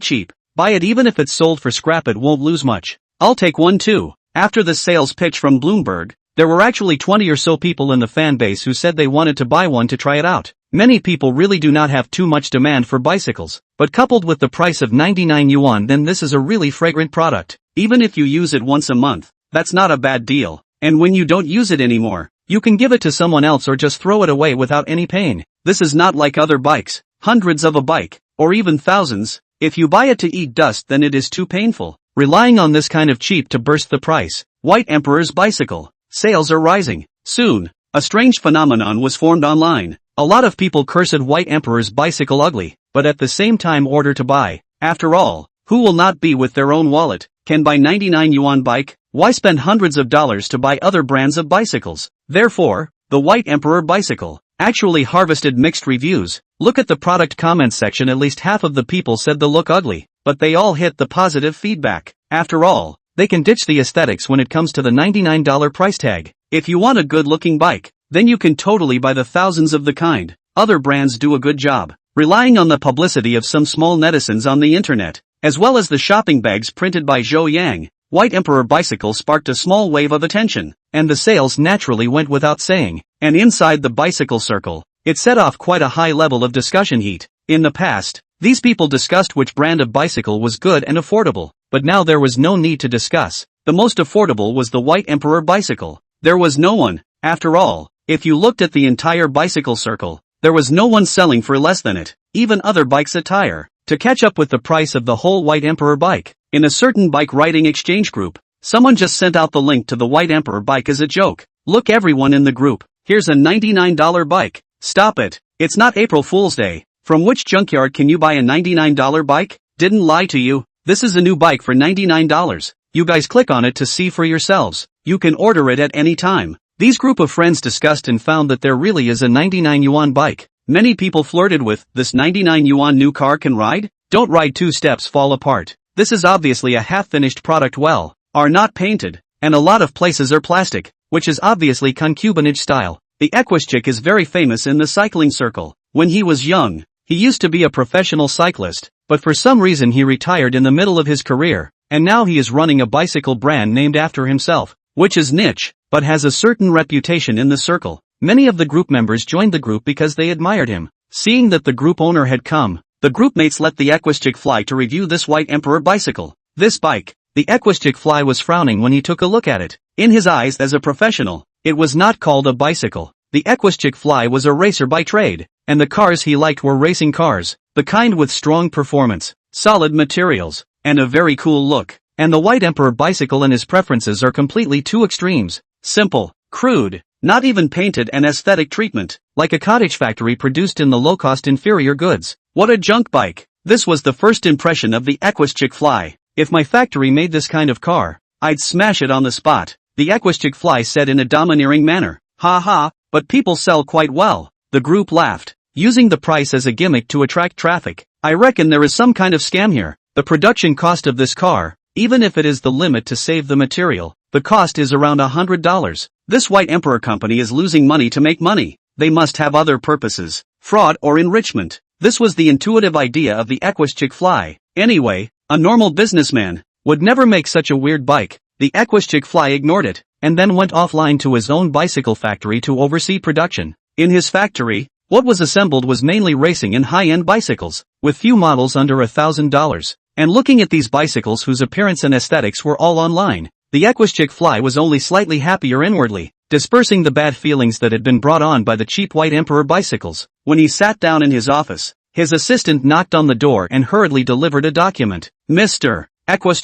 cheap. Buy it even if it's sold for scrap, it won't lose much. I'll take one too. After the sales pitch from Bloomberg, there were actually 20 or so people in the fan base who said they wanted to buy one to try it out. Many people really do not have too much demand for bicycles, but coupled with the price of 99 yuan, then this is a really fragrant product. Even if you use it once a month, that's not a bad deal. And when you don't use it anymore, you can give it to someone else or just throw it away without any pain. This is not like other bikes, hundreds of a bike, or even thousands. If you buy it to eat dust, then it is too painful. Relying on this kind of cheap to burst the price. White Emperor's bicycle. Sales are rising. Soon, a strange phenomenon was formed online. A lot of people cursed White Emperor's bicycle ugly, but at the same time order to buy. After all, who will not be with their own wallet, can buy 99 yuan bike? Why spend hundreds of dollars to buy other brands of bicycles? Therefore, the White Emperor bicycle actually harvested mixed reviews. Look at the product comments section, at least half of the people said the look ugly, but they all hit the positive feedback. After all, they can ditch the aesthetics when it comes to the $99 price tag. If you want a good-looking bike, then you can totally buy the thousands of the kind. Other brands do a good job, relying on the publicity of some small netizens on the internet, as well as the shopping bags printed by Zhou Yang. White Emperor bicycle sparked a small wave of attention, and the sales naturally went without saying. And inside the bicycle circle, it set off quite a high level of discussion heat. In the past, these people discussed which brand of bicycle was good and affordable, but now there was no need to discuss. The most affordable was the White Emperor bicycle. There was no one. After all, if you looked at the entire bicycle circle, there was no one selling for less than it, even other bikes attire, to catch up with the price of the whole White Emperor bike. In a certain bike riding exchange group, someone just sent out the link to the White Emperor bike as a joke. Look everyone in the group, here's a $99 bike. Stop it, it's not April Fool's Day. From which junkyard can you buy a $99 bike? Didn't lie to you, this is a new bike for $99. You guys click on it to see for yourselves. You can order it at any time. These group of friends discussed and found that there really is a 99 yuan bike. Many people flirted with, this 99 yuan new car can ride? Don't ride 2 steps fall apart. This is obviously a half-finished product are not painted, and a lot of places are plastic, which is obviously concubinage style. The Equischick is very famous in the cycling circle. When he was young, he used to be a professional cyclist, but for some reason he retired in the middle of his career, and now he is running a bicycle brand named after himself, which is niche, but has a certain reputation in the circle. Many of the group members joined the group because they admired him. Seeing that the group owner had come, the group mates let the Equischick fly to review this White Emperor bicycle. This bike, the Equischick fly was frowning when he took a look at it. In his eyes as a professional, it was not called a bicycle. The Equischick fly was a racer by trade, and the cars he liked were racing cars, the kind with strong performance, solid materials, and a very cool look. And the White Emperor bicycle and his preferences are completely two extremes. Simple, crude, not even painted, and aesthetic treatment, like a cottage factory produced in the low-cost inferior goods. What a junk bike! This was the first impression of the Equischick fly. If my factory made this kind of car, I'd smash it on the spot, the Equus Fly said in a domineering manner. Ha ha, but people sell quite well. The group laughed, using the price as a gimmick to attract traffic. I reckon there is some kind of scam here. The production cost of this car, even if it is the limit to save the material, the cost is around $100. This White Emperor company is losing money to make money. They must have other purposes, fraud or enrichment. This was the intuitive idea of the Equus Fly. Anyway, a normal businessman would never make such a weird bike. The Equus Fly ignored it, and then went offline to his own bicycle factory to oversee production. In his factory, what was assembled was mainly racing and high-end bicycles, with few models under $1,000. And looking at these bicycles whose appearance and aesthetics were all online, the Equus Fly was only slightly happier inwardly, dispersing the bad feelings that had been brought on by the cheap White Emperor bicycles. When he sat down in his office, his assistant knocked on the door and hurriedly delivered a document. Mr. Equus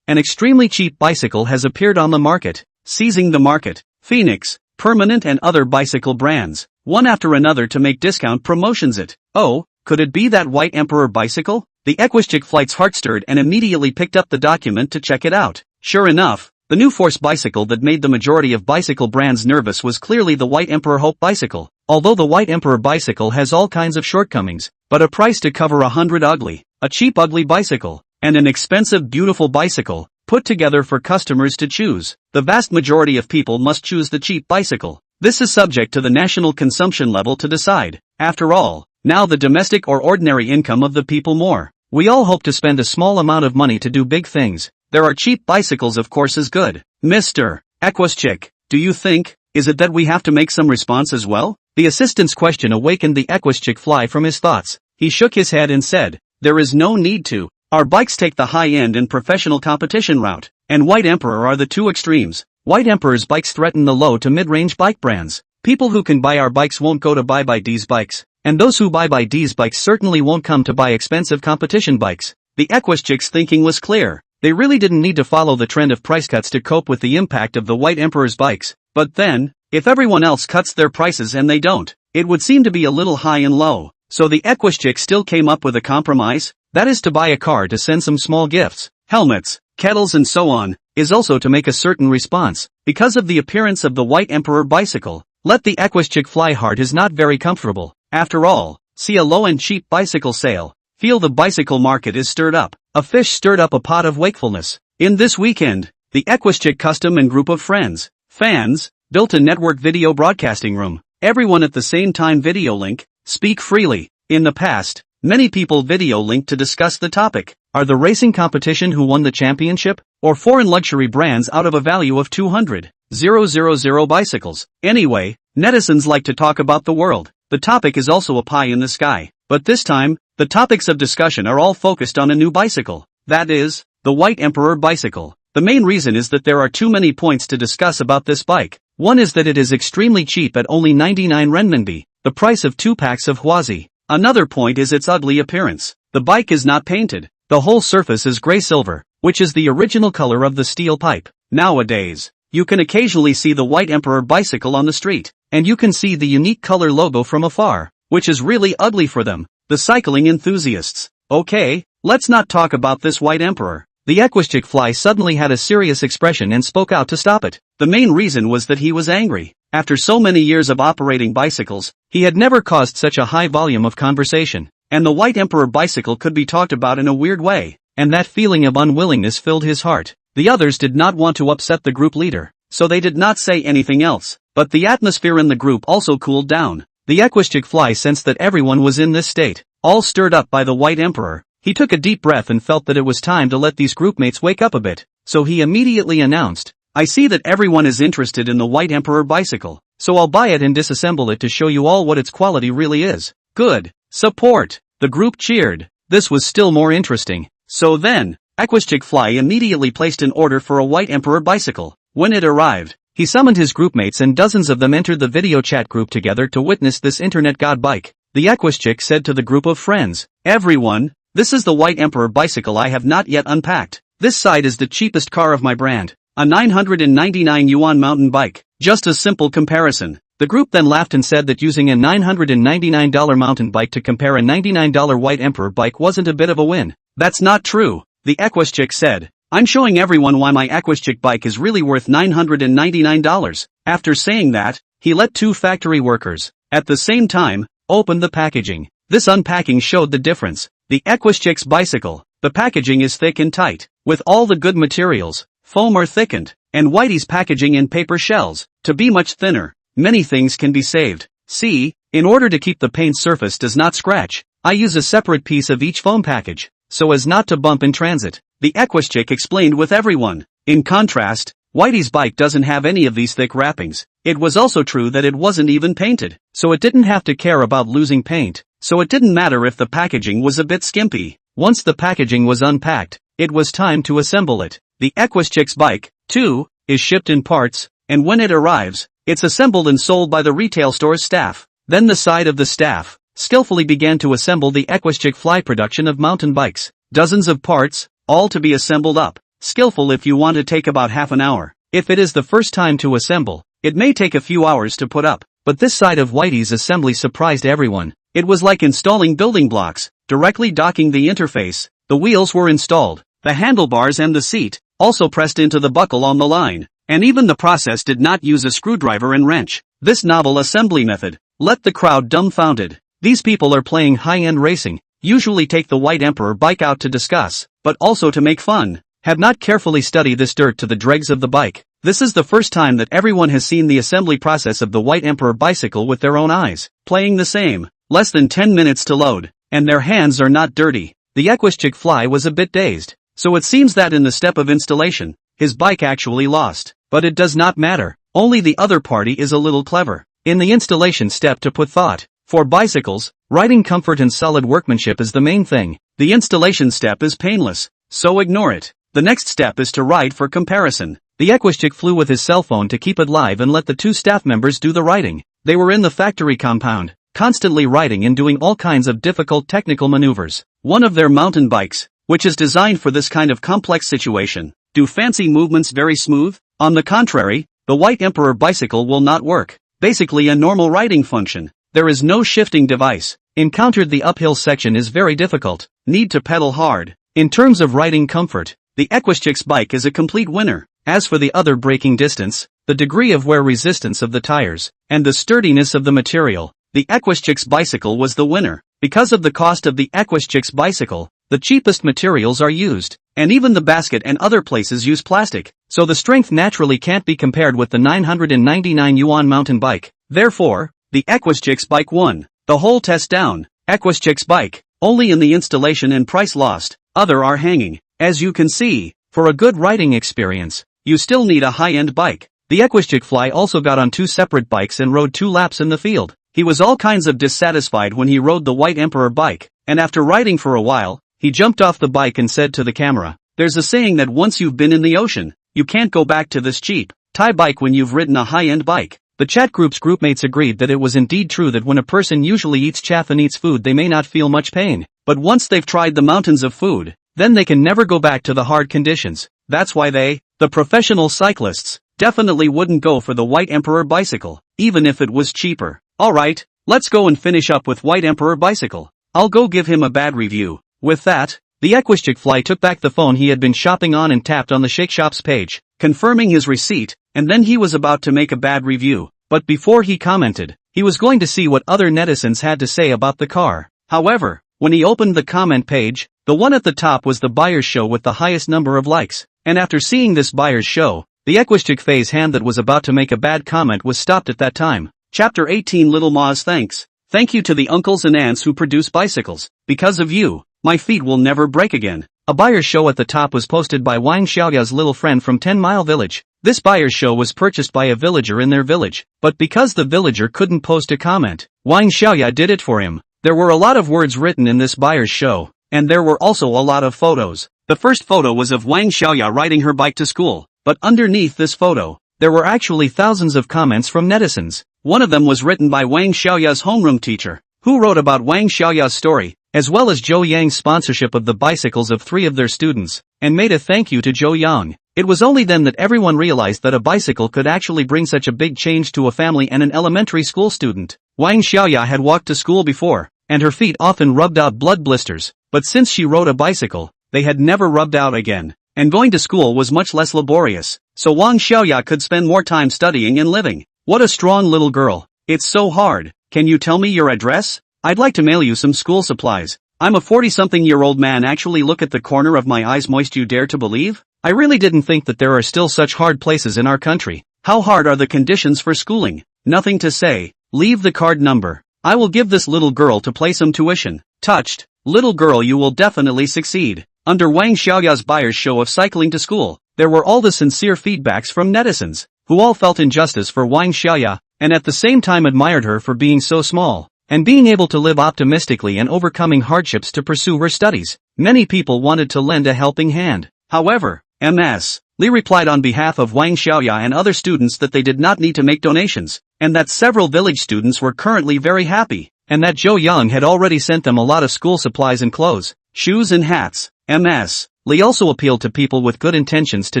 an extremely cheap bicycle has appeared on the market. Seizing the market, Phoenix, Permanent and other bicycle brands, one after another to make discount promotions it. Oh, could it be that White Emperor bicycle? The Equus Flight's heart stirred and immediately picked up the document to check it out. Sure enough, the new Force bicycle that made the majority of bicycle brands nervous was clearly the White Emperor Hope bicycle. Although the White Emperor bicycle has all kinds of shortcomings, but a price to cover 100 ugly, a cheap ugly bicycle, and an expensive beautiful bicycle, put together for customers to choose. The vast majority of people must choose the cheap bicycle. This is subject to the national consumption level to decide. After all, now the domestic or ordinary income of the people more. We all hope to spend a small amount of money to do big things. There are cheap bicycles of course is good. Mr. Equus do you think, is it that we have to make some response as well? The assistant's question awakened the Equus Fly from his thoughts. He shook his head and said, there is no need to. Our bikes take the high-end and professional competition route, and White Emperor are the two extremes. White Emperor's bikes threaten the low to mid-range bike brands. People who can buy our bikes won't go to buy these bikes, and those who buy these bikes certainly won't come to buy expensive competition bikes. The Equus thinking was clear. They really didn't need to follow the trend of price cuts to cope with the impact of the White Emperor's bikes. But then, if everyone else cuts their prices and they don't, it would seem to be a little high and low. So the Equus still came up with a compromise. That is to buy a car to send some small gifts, helmets, kettles and so on, is also to make a certain response. Because of the appearance of the White Emperor bicycle, let the Equus Fly heart is not very comfortable. After all, see a low and cheap bicycle sale. Feel the bicycle market is stirred up. A fish stirred up a pot of wakefulness. In this weekend, the Equus custom and group of friends, fans, built a network video broadcasting room. Everyone at the same time video link, speak freely. In the past, many people video linked to discuss the topic. Are the racing competition who won the championship, or foreign luxury brands out of a value of 200,000 bicycles? Anyway, netizens like to talk about the world. The topic is also a pie in the sky. But this time, the topics of discussion are all focused on a new bicycle. That is, the White Emperor bicycle. The main reason is that there are too many points to discuss about this bike. One is that it is extremely cheap at only 99 renminbi, the price of 2 packs of huazi. Another point is its ugly appearance. The bike is not painted. The whole surface is gray-silver, which is the original color of the steel pipe. Nowadays, you can occasionally see the White Emperor bicycle on the street, and you can see the unique color logo from afar, which is really ugly for them, the cycling enthusiasts. Okay, let's not talk about this White Emperor. The Equus Fly suddenly had a serious expression and spoke out to stop it. The main reason was that he was angry. After so many years of operating bicycles, he had never caused such a high volume of conversation, and the White Emperor bicycle could be talked about in a weird way, and that feeling of unwillingness filled his heart. The others did not want to upset the group leader, so they did not say anything else, but the atmosphere in the group also cooled down. The Equus Fly sensed that everyone was in this state, all stirred up by the White Emperor. He took a deep breath and felt that it was time to let these groupmates wake up a bit, so he immediately announced, I see that everyone is interested in the White Emperor bicycle, so I'll buy it and disassemble it to show you all what its quality really is. Good. Support. The group cheered. This was still more interesting. So then, Equus Fly immediately placed an order for a White Emperor bicycle. When it arrived, he summoned his groupmates and dozens of them entered the video chat group together to witness this internet god bike. The Equus said to the group of friends, everyone, this is the White Emperor bicycle I have not yet unpacked. This side is the cheapest car of my brand, a 999 yuan mountain bike. Just a simple comparison. The group then laughed and said that using a $999 mountain bike to compare a $99 White Emperor bike wasn't a bit of a win. That's not true. the Equus said. I'm showing everyone why my Equus bike is really worth $999. After saying that, he let two factory workers, at the same time, open the packaging. This unpacking showed the difference. The Equus bicycle, the packaging is thick and tight, with all the good materials, foam or thickened, and Whitey's packaging in paper shells, to be much thinner. Many things can be saved. See, in order to keep the paint surface does not scratch, I use a separate piece of each foam package, so as not to bump in transit. The Equus explained with everyone. In contrast, Whitey's bike doesn't have any of these thick wrappings. It was also true that it wasn't even painted, so it didn't have to care about losing paint, so it didn't matter if the packaging was a bit skimpy. Once the packaging was unpacked, it was time to assemble it. The Equus bike, too, is shipped in parts, and when it arrives, it's assembled and sold by the retail store's staff. Then the side of the staff skillfully began to assemble the Equus fly production of mountain bikes. Dozens of parts, all to be assembled up. Skillful if you want to take about half an hour. If it is the first time to assemble, it may take a few hours to put up. But this side of Whitey's assembly surprised everyone. It was like installing building blocks, directly docking the interface. The wheels were installed, the handlebars and the seat, also pressed into the buckle on the line. And even the process did not use a screwdriver and wrench. This novel assembly method left the crowd dumbfounded. These people are playing high-end racing, usually take the White Emperor bike out to discuss, but also to make fun, have not carefully studied this dirt to the dregs of the bike. This is the first time that everyone has seen the assembly process of the White Emperor bicycle with their own eyes, playing the same, less than 10 minutes to load, and their hands are not dirty. The Equus fly was a bit dazed, so it seems that in the step of installation, his bike actually lost. But it does not matter, only the other party is a little clever. In the installation step to put thought. For bicycles, riding comfort and solid workmanship is the main thing. The installation step is painless, so ignore it. The next step is to ride for comparison. The Equus flew with his cell phone to keep it live and let the two staff members do the riding. They were in the factory compound, constantly riding and doing all kinds of difficult technical maneuvers. One of their mountain bikes, which is designed for this kind of complex situation, do fancy movements very smooth? On the contrary, the White Emperor bicycle will not work. Basically a normal riding function. There is no shifting device. Encountered the uphill section is very difficult. Need to pedal hard. In terms of riding comfort, the Equus bike is a complete winner. As for the other braking distance, the degree of wear resistance of the tires, and the sturdiness of the material, the Equus bicycle was the winner. Because of the cost of the Equus bicycle, the cheapest materials are used, and even the basket and other places use plastic, so the strength naturally can't be compared with the 999 yuan mountain bike. Therefore, the Equus bike won. The whole test down. Equus bike, only in the installation and price lost, other are hanging. As you can see, for a good riding experience, you still need a high-end bike. The Equus fly also got on two separate bikes and rode 2 laps in the field. He was all kinds of dissatisfied when he rode the White Emperor bike, and after riding for a while, he jumped off the bike and said to the camera, "There's a saying that once you've been in the ocean, you can't go back to this cheap Thai bike when you've ridden a high-end bike." The chat group's groupmates agreed that it was indeed true that when a person usually eats chaff and eats food they may not feel much pain, but once they've tried the mountains of food, then they can never go back to the hard conditions. That's why the professional cyclists, definitely wouldn't go for the White Emperor bicycle, even if it was cheaper. Alright, let's go and finish up with White Emperor bicycle. I'll go give him a bad review. With that, the Equus fly took back the phone he had been shopping on and tapped on the Shake Shop's page, confirming his receipt, and then he was about to make a bad review. But before he commented, he was going to see what other netizens had to say about the car. However, when he opened the comment page, the one at the top was the buyer's show with the highest number of likes. And after seeing this buyer's show, the Equus Faye's hand that was about to make a bad comment was stopped at that time. Chapter 18 Little Ma's Thanks. Thank you to the uncles and aunts who produce bicycles. Because of you, my feet will never break again. A buyer's show at the top was posted by Wang Xiaoya's little friend from 10 Mile Village. This buyer's show was purchased by a villager in their village, but because the villager couldn't post a comment, Wang Xiaoya did it for him. There were a lot of words written in this buyer's show, and there were also a lot of photos. The first photo was of Wang Xiaoya riding her bike to school, but underneath this photo, there were actually thousands of comments from netizens. One of them was written by Wang Xiaoya's homeroom teacher, who wrote about Wang Xiaoya's story, as well as Zhou Yang's sponsorship of the bicycles of 3 of their students, and made a thank you to Zhou Yang. It was only then that everyone realized that a bicycle could actually bring such a big change to a family and an elementary school student. Wang Xiaoya had walked to school before, and her feet often rubbed out blood blisters, but since she rode a bicycle, they had never rubbed out again. And going to school was much less laborious, so Wang Xiaoya could spend more time studying and living. What a strong little girl. It's so hard. Can you tell me your address? I'd like to mail you some school supplies. I'm a 40-something-year-old man. Actually, look at the corner of my eyes moist. You dare to believe? I really didn't think that there are still such hard places in our country. How hard are the conditions for schooling? Nothing to say. Leave the card number. I will give this little girl to pay some tuition. Touched. Little girl, you will definitely succeed. Under Wang Xiaoya's buyer's show of cycling to school, there were all the sincere feedbacks from netizens, who all felt injustice for Wang Xiaoya, and at the same time admired her for being so small, and being able to live optimistically and overcoming hardships to pursue her studies. Many people wanted to lend a helping hand. However, Ms. Li replied on behalf of Wang Xiaoya and other students that they did not need to make donations, and that several village students were currently very happy, and that Zhou Yang had already sent them a lot of school supplies and clothes, shoes and hats. Ms. Li also appealed to people with good intentions to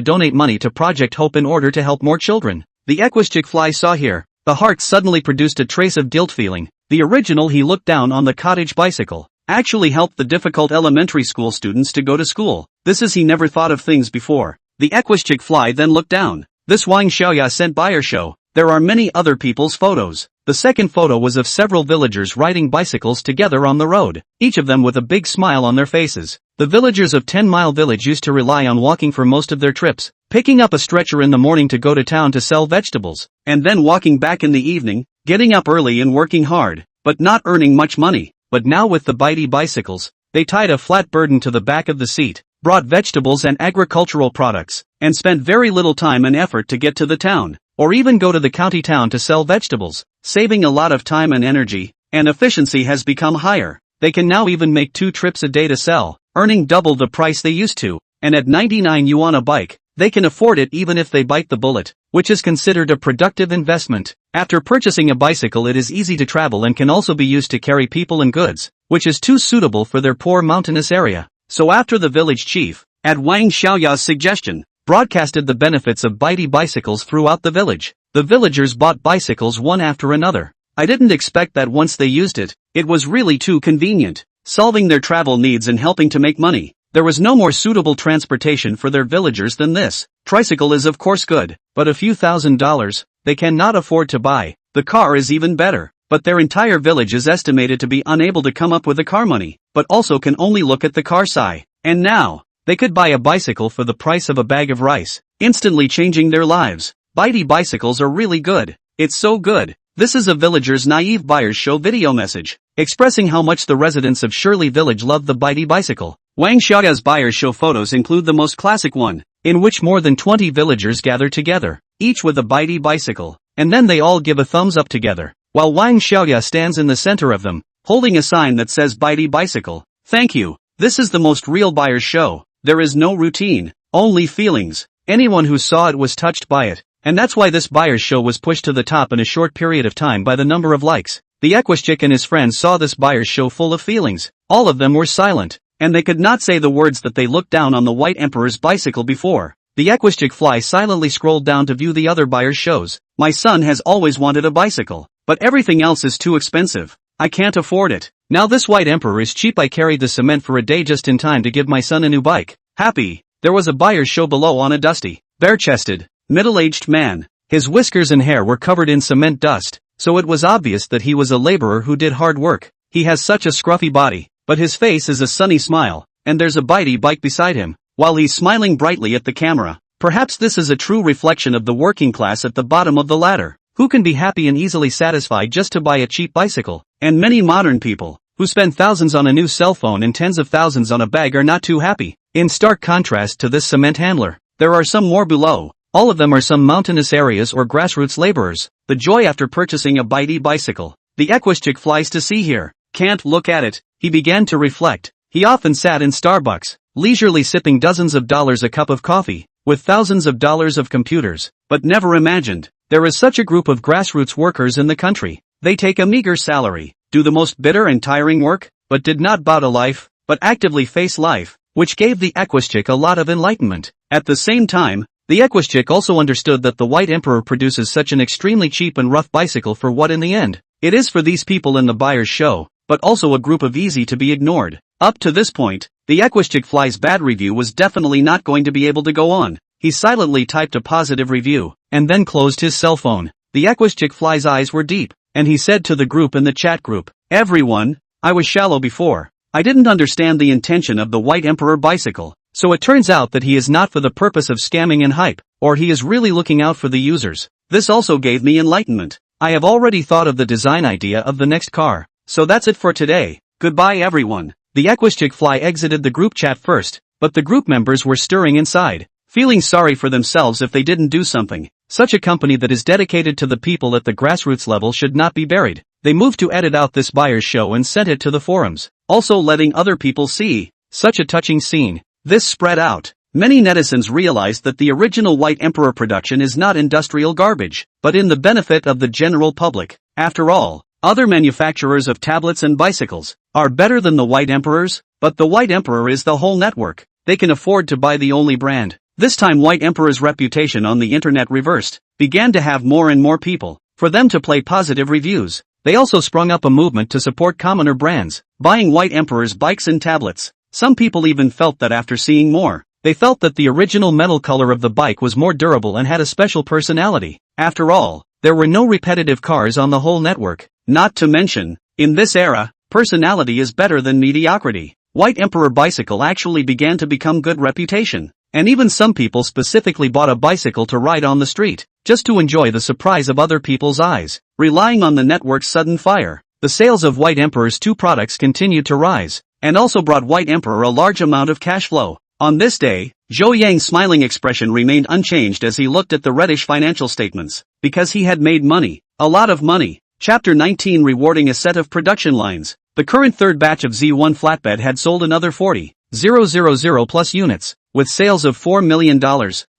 donate money to Project Hope in order to help more children. The equistic fly saw here, the heart suddenly produced a trace of guilt feeling. The original he looked down on the cottage bicycle, actually helped the difficult elementary school students to go to school. This is he never thought of things before. The equistic fly then looked down. This Wang Xiaoya sent buyer show. There are many other people's photos. The second photo was of several villagers riding bicycles together on the road, each of them with a big smile on their faces. The villagers of 10 Mile Village used to rely on walking for most of their trips, picking up a stretcher in the morning to go to town to sell vegetables, and then walking back in the evening, getting up early and working hard, but not earning much money. But now with the bitey bicycles, they tied a flat burden to the back of the seat, brought vegetables and agricultural products, and spent very little time and effort to get to the town, or even go to the county town to sell vegetables, saving a lot of time and energy, and efficiency has become higher. They can now even make 2 trips a day to sell, earning double the price they used to, and at 99 yuan a bike, they can afford it even if they bite the bullet, which is considered a productive investment. After purchasing a bicycle, it is easy to travel and can also be used to carry people and goods, which is too suitable for their poor mountainous area. So after the village chief, at Wang Xiaoya's suggestion, broadcasted the benefits of bitey bicycles throughout the village, the villagers bought bicycles one after another. I didn't expect that once they used it, it was really too convenient, solving their travel needs and helping to make money. There was no more suitable transportation for their villagers than this. Tricycle is of course good, but a few $1,000s, they cannot afford to buy. The car is even better, but their entire village is estimated to be unable to come up with the car money, but also can only look at the car size. And now, they could buy a bicycle for the price of a bag of rice, instantly changing their lives. Bitey bicycles are really good. It's so good. This is a villager's naive buyer's show video message, expressing how much the residents of Shirley Village love the bitey bicycle. Wang Xiaoya's buyer's show photos include the most classic one, in which more than 20 villagers gather together, each with a bitey bicycle, and then they all give a thumbs up together, while Wang Xiaoya stands in the center of them, holding a sign that says bitey bicycle. Thank you. This is the most real buyer's show. There is no routine, only feelings. Anyone who saw it was touched by it, and that's why this buyer's show was pushed to the top in a short period of time by the number of likes. The equistic and his friends saw this buyer's show full of feelings. All of them were silent, and they could not say the words that they looked down on the White Emperor's bicycle before. The equistic fly silently scrolled down to view the other buyer's shows. My son has always wanted a bicycle, but everything else is too expensive. I can't afford it. Now this White Emperor is cheap. I carried the cement for a day just in time to give my son a new bike. Happy. There was a buyer's show below on a dusty, bare-chested, middle-aged man. His whiskers and hair were covered in cement dust, so it was obvious that he was a laborer who did hard work. He has such a scruffy body, but his face is a sunny smile, and there's a bitey bike beside him, while he's smiling brightly at the camera. Perhaps this is a true reflection of the working class at the bottom of the ladder, who can be happy and easily satisfied just to buy a cheap bicycle. And many modern people, who spend thousands on a new cell phone and tens of thousands on a bag, are not too happy. In stark contrast to this cement handler, there are some more below. All of them are some mountainous areas or grassroots laborers. The joy after purchasing a bitey bicycle. The equistic flies to see here. Can't look at it. He began to reflect. He often sat in Starbucks, leisurely sipping dozens of dollars a cup of coffee, with thousands of dollars of computers, but never imagined there is such a group of grassroots workers in the country. They take a meager salary, do the most bitter and tiring work, but did not bow to life, but actively face life, which gave the equistic a lot of enlightenment. At the same time, the equistic also understood that the White Emperor produces such an extremely cheap and rough bicycle for what in the end? It is for these people in the buyer's show, but also a group of easy to be ignored. Up to this point, The Equistic Fly's bad review was definitely not going to be able to go on. He silently typed a positive review, and then closed his cell phone. The Equistic Fly's eyes were deep, and he said to the group in the chat group, "Everyone, I was shallow before. I didn't understand the intention of the White Emperor bicycle. So it turns out that he is not for the purpose of scamming and hype, or he is really looking out for the users. This also gave me enlightenment. I have already thought of the design idea of the next car. So that's it for today. Goodbye everyone." The Equistic Fly exited the group chat first, but the group members were stirring inside, feeling sorry for themselves if they didn't do something. Such a company that is dedicated to the people at the grassroots level should not be buried. They moved to edit out this buyer's show and sent it to the forums, also letting other people see. Such a touching scene. This spread out. Many netizens realized that the original White Emperor production is not industrial garbage, but in the benefit of the general public. After all, other manufacturers of tablets and bicycles are better than the White Emperors, but the White Emperor is the whole network. They can afford to buy the only brand. This time White Emperor's reputation on the internet reversed, began to have more and more people, for them to play positive reviews. They also sprung up a movement to support commoner brands, buying White Emperor's bikes and tablets. Some people even felt that after seeing more, they felt that the original metal color of the bike was more durable and had a special personality. After all, there were no repetitive cars on the whole network. Not to mention, in this era, personality is better than mediocrity. White Emperor bicycle actually began to become good reputation. And even some people specifically bought a bicycle to ride on the street, just to enjoy the surprise of other people's eyes. Relying on the network's sudden fire, the sales of White Emperor's two products continued to rise, and also brought White Emperor a large amount of cash flow. On this day, Zhou Yang's smiling expression remained unchanged as he looked at the reddish financial statements, because he had made money, a lot of money. Chapter 19 Rewarding a set of production lines. The current third batch of Z1 flatbed had sold another 40,000 plus units, with sales of $4 million,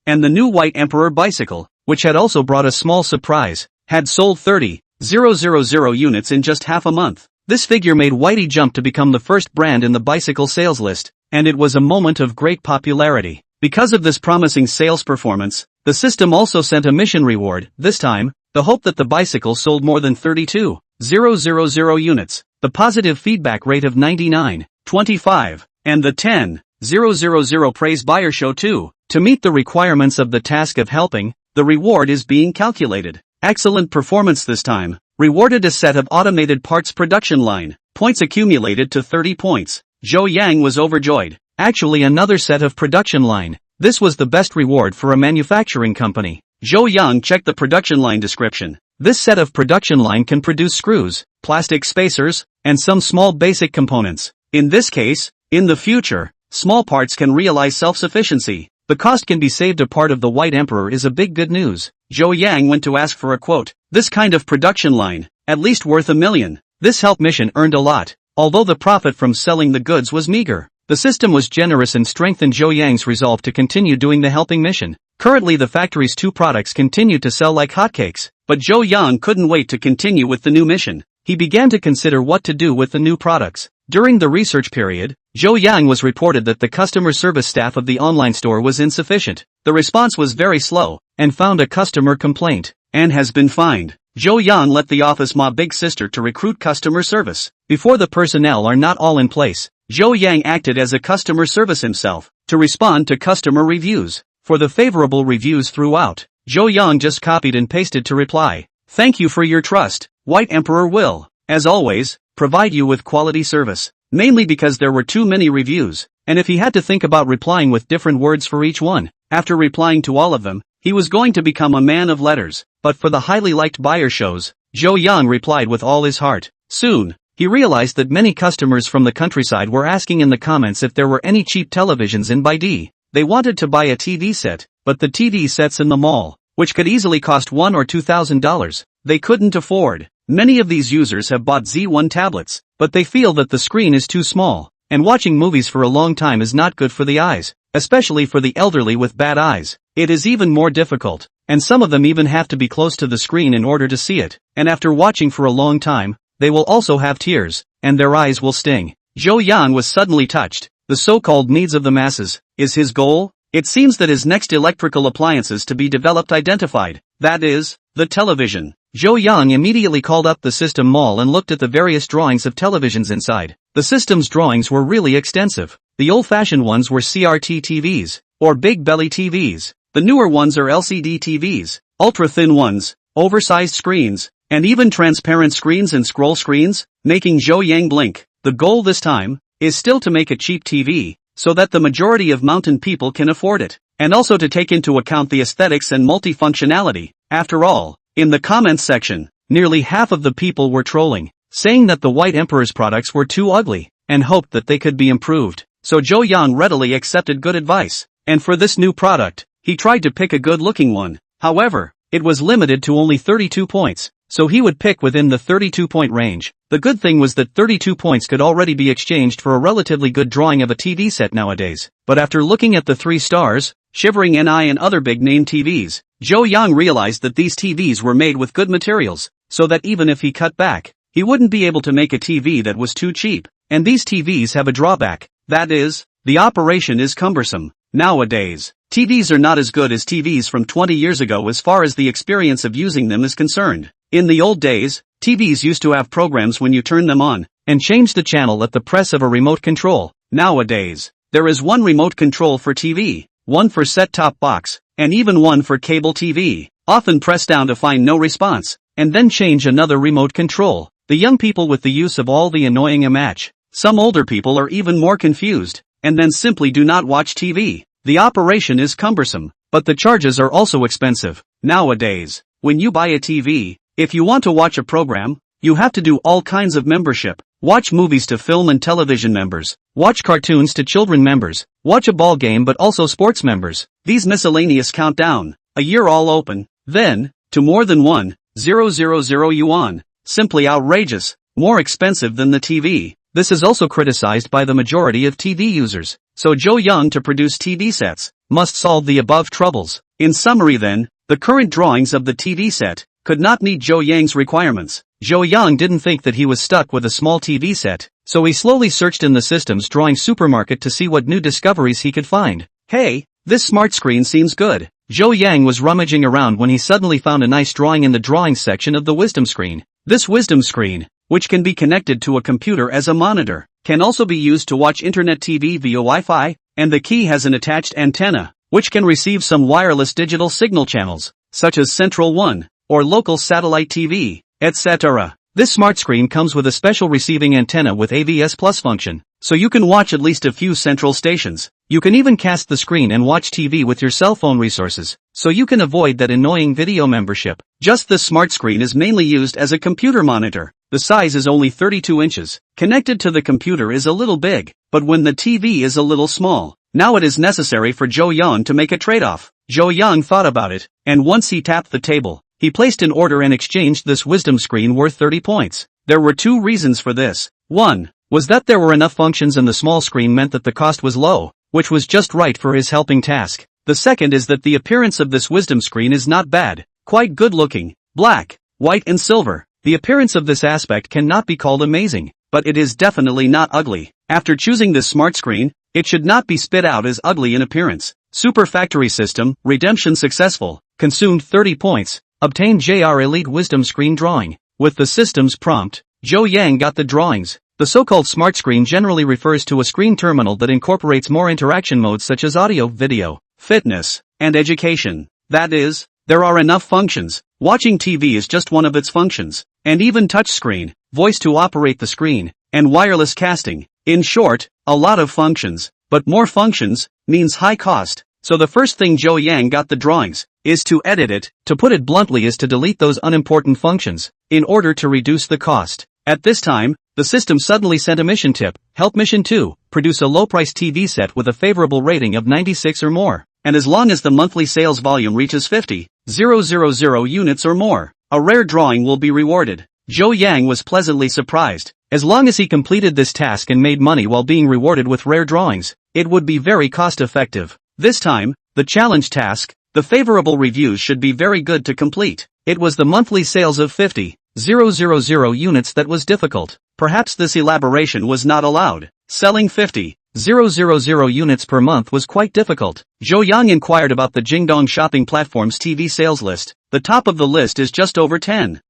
and the new White Emperor bicycle, which had also brought a small surprise, had sold 30,000 units in just half a month. This figure made Whitey jump to become the first brand in the bicycle sales list, and it was a moment of great popularity. Because of this promising sales performance, the system also sent a mission reward, this time, the hope that the bicycle sold more than 32,000 units, the positive feedback rate of 99.25, and the 10,000 praise buyer show too. To meet the requirements of the task of helping, the reward is being calculated. Excellent performance this time. Rewarded a set of automated parts production line. Points accumulated to 30 points. Zhou Yang was overjoyed. Actually another set of production line. This was the best reward for a manufacturing company. Zhou Yang checked the production line description. This set of production line can produce screws, plastic spacers, and some small basic components. In this case, in the future, small parts can realize self-sufficiency. The cost can be saved. A part of the White Emperor is a big good news. Zhou Yang went to ask for a quote. This kind of production line, at least worth $1 million. This help mission earned a lot, although the profit from selling the goods was meager. The system was generous and strengthened Zhou Yang's resolve to continue doing the helping mission. Currently the factory's two products continued to sell like hotcakes, but Zhou Yang couldn't wait to continue with the new mission. He began to consider what to do with the new products. During the research period, Zhou Yang was reported that the customer service staff of the online store was insufficient. The response was very slow, and found a customer complaint, and has been fined. Zhou Yang let the office Ma big sister to recruit customer service. Before the personnel are not all in place, Zhou Yang acted as a customer service himself, to respond to customer reviews. For the favorable reviews throughout, Zhou Yang just copied and pasted to reply. Thank you for your trust. White Emperor will, as always, provide you with quality service. Mainly because there were too many reviews, and if he had to think about replying with different words for each one, after replying to all of them, he was going to become a man of letters. But for the highly liked buyer shows, Zhou Yang replied with all his heart. Soon, he realized that many customers from the countryside were asking in the comments if there were any cheap televisions in Baidu. They wanted to buy a TV set, but the TV sets in the mall, which could easily cost $1,000 or $2,000, they couldn't afford. Many of these users have bought Z1 tablets, but they feel that the screen is too small, and watching movies for a long time is not good for the eyes, especially for the elderly with bad eyes. It is even more difficult, and some of them even have to be close to the screen in order to see it, and after watching for a long time, they will also have tears, and their eyes will sting. Zhou Yang was suddenly touched. The so-called needs of the masses is his goal. It seems that his next electrical appliances to be developed identified, that is, the television. Zhou Yang immediately called up the system mall and looked at the various drawings of televisions inside. The system's drawings were really extensive. The old-fashioned ones were CRT TVs, or big belly TVs. The newer ones are LCD TVs, ultra-thin ones, oversized screens, and even transparent screens and scroll screens, making Zhou Yang blink. The goal this time is still to make a cheap TV, so that the majority of mountain people can afford it, and also to take into account the aesthetics and multifunctionality. After all, in the comments section, nearly half of the people were trolling, saying that the White Emperor's products were too ugly, and hoped that they could be improved. So Zhou Yang readily accepted good advice, and for this new product, he tried to pick a good-looking one. However, it was limited to only 32 points, so he would pick within the 32-point range. The good thing was that 32 points could already be exchanged for a relatively good drawing of a TV set nowadays. But after looking at the 3 stars, Shivering NI and other big-name TVs, Zhou Yang realized that these TVs were made with good materials, so that even if he cut back, he wouldn't be able to make a TV that was too cheap. And these TVs have a drawback. That is, the operation is cumbersome. Nowadays, TVs are not as good as TVs from 20 years ago as far as the experience of using them is concerned. In the old days, TVs used to have programs when you turn them on, and change the channel at the press of a remote control. Nowadays, there is one remote control for TV, one for set-top box, and even one for cable TV. Often press down to find no response, and then change another remote control. The young people with the use of all the annoying a match. Some older people are even more confused, and then simply do not watch TV. The operation is cumbersome, but the charges are also expensive. Nowadays, when you buy a TV, if you want to watch a program, you have to do all kinds of membership. Watch movies to film and television members, watch cartoons to children members, watch a ball game but also sports members. These miscellaneous count down, a year all open, then, to more than 1,000 yuan. Simply outrageous, more expensive than the TV. This is also criticized by the majority of TV users. So Zhou Yang to produce TV sets, must solve the above troubles. In summary then, the current drawings of the TV set, could not meet Zhou Yang's requirements. Zhou Yang didn't think that he was stuck with a small TV set, so he slowly searched in the system's drawing supermarket to see what new discoveries he could find. Hey, this smart screen seems good. Zhou Yang was rummaging around when he suddenly found a nice drawing in the drawing section of the wisdom screen. This wisdom screen, which can be connected to a computer as a monitor, can also be used to watch internet TV via Wi-Fi, and the key has an attached antenna, which can receive some wireless digital signal channels, such as Central 1, or local satellite TV, etc. This smart screen comes with a special receiving antenna with AVS Plus function, so you can watch at least a few central stations. You can even cast the screen and watch TV with your cell phone resources, so you can avoid that annoying video membership. Just this smart screen is mainly used as a computer monitor. The size is only 32 inches. Connected to the computer is a little big, but when the TV is a little small. Now it is necessary for Zhou Yang to make a trade-off. Zhou Yang thought about it, and once he tapped the table, he placed an order and exchanged this wisdom screen worth 30 points. There were 2 reasons for this. One was that there were enough functions and the small screen meant that the cost was low, which was just right for his helping task. The second is that the appearance of this wisdom screen is not bad, quite good looking, black, white and silver. The appearance of this aspect cannot be called amazing, but it is definitely not ugly. After choosing this smart screen, it should not be spit out as ugly in appearance. Super Factory System, redemption successful, consumed 30 points, obtained JR Elite Wisdom Screen Drawing. With the system's prompt, Zhou Yang got the drawings. The so-called smart screen generally refers to a screen terminal that incorporates more interaction modes such as audio, video, fitness, and education. That is, there are enough functions. Watching TV is just one of its functions, and even touchscreen, voice to operate the screen, and wireless casting. In short, a lot of functions, but more functions means high cost. So the first thing Zhou Yang got the drawings is to edit it. To put it bluntly, is to delete those unimportant functions in order to reduce the cost. At this time, the system suddenly sent a mission tip. Help Mission 2, produce a low-price TV set with a favorable rating of 96 or more, and as long as the monthly sales volume reaches 50,000 units or more, a rare drawing will be rewarded. Zhou Yang was pleasantly surprised. As long as he completed this task and made money while being rewarded with rare drawings, it would be very cost-effective. This time, the challenge task, the favorable reviews should be very good to complete. It was the monthly sales of 50,000 units that was difficult. Perhaps this elaboration was not allowed. Selling 50,000 0.000 units per month was quite difficult. Zhou Yang inquired about the Jingdong shopping platform's TV sales list. The top of the list is just over 10,000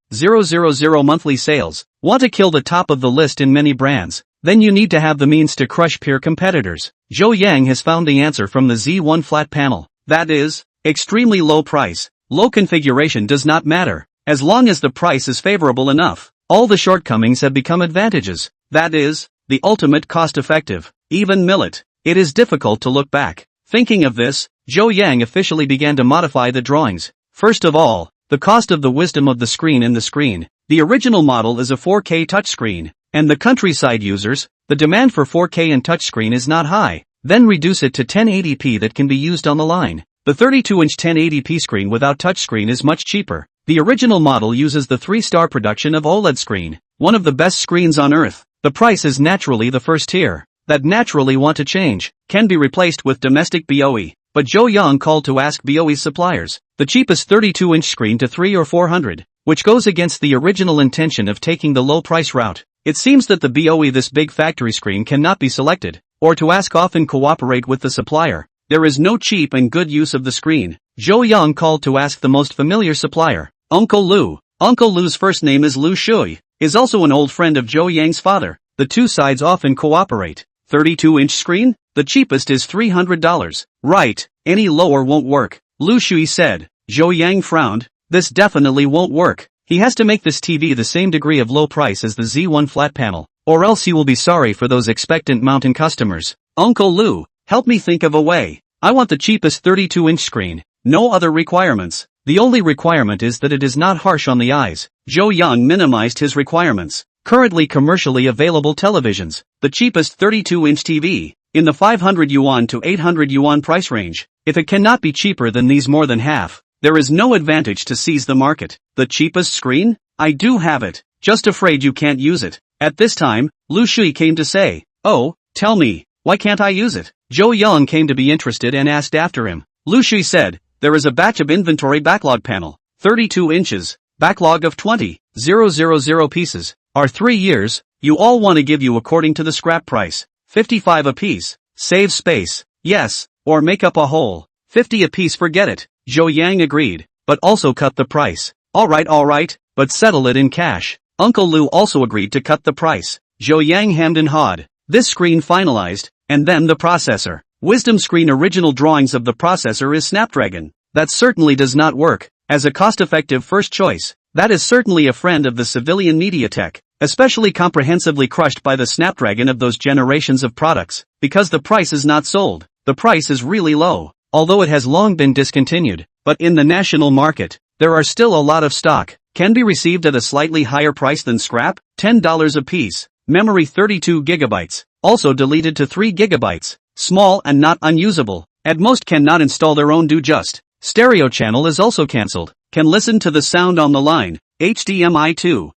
monthly sales. Want to kill the top of the list in many brands? Then you need to have the means to crush peer competitors. Zhou Yang has found the answer from the Z1 flat panel. That is, extremely low price. Low configuration does not matter. As long as the price is favorable enough, all the shortcomings have become advantages. That is, the ultimate cost-effective. Even millet. It is difficult to look back. Thinking of this, Zhou Yang officially began to modify the drawings. First of all, the cost of the wisdom of the screen in the screen. The original model is a 4K touchscreen, and the countryside users, the demand for 4K and touchscreen is not high. Then reduce it to 1080p that can be used on the line. The 32-inch 1080p screen without touchscreen is much cheaper. The original model uses the 3-star production of OLED screen, one of the best screens on earth. The price is naturally the first tier. That naturally want to change, can be replaced with domestic BOE. But Zhou Yang called to ask BOE suppliers, the cheapest 32-inch screen to 300 or 400, which goes against the original intention of taking the low price route. It seems that the BOE this big factory screen cannot be selected, or to ask often cooperate with the supplier. There is no cheap and good use of the screen. Zhou Yang called to ask the most familiar supplier, Uncle Lu. Uncle Lu's first name is Lu Shui, is also an old friend of Zhou Yang's father. The two sides often cooperate. 32-inch screen? The cheapest is $300. Right, any lower won't work, Lu Shui said. Zhou Yang frowned. This definitely won't work. He has to make this TV the same degree of low price as the Z1 flat panel, or else he will be sorry for those expectant mountain customers. Uncle Lu, help me think of a way. I want the cheapest 32-inch screen. No other requirements. The only requirement is that it is not harsh on the eyes. Zhou Yang minimized his requirements. Currently commercially available televisions. The cheapest 32-inch TV, in the 500 yuan to 800 yuan price range. If it cannot be cheaper than these more than half, there is no advantage to seize the market. The cheapest screen? I do have it. Just afraid you can't use it. At this time, Lu Shui came to say, oh, tell me, why can't I use it? Zhou Yang came to be interested and asked after him. Lu Shui said, there is a batch of inventory backlog panel, 32 inches, backlog of 20,000 pieces, are 3 years, you all want to give you according to the scrap price, 55 a piece, save space, yes, or make up a hole, 50 a piece forget it, Zhou Yang agreed, but also cut the price. Alright, but settle it in cash. Uncle Lu also agreed to cut the price. Zhou Yang hemmed and hawed. This screen finalized, and then the processor. Wisdom screen original drawings of the processor is Snapdragon. That certainly does not work, as a cost-effective first choice. That is certainly a friend of the civilian MediaTek, especially comprehensively crushed by the Snapdragon of those generations of products, because the price is not sold. The price is really low, although it has long been discontinued, but in the national market, there are still a lot of stock, can be received at a slightly higher price than scrap, $10 a piece, memory 32 gigabytes, also deleted to 3 gigabytes, small and not unusable, at most cannot install their own do just, stereo channel is also cancelled, can listen to the sound on the line, HDMI 2.0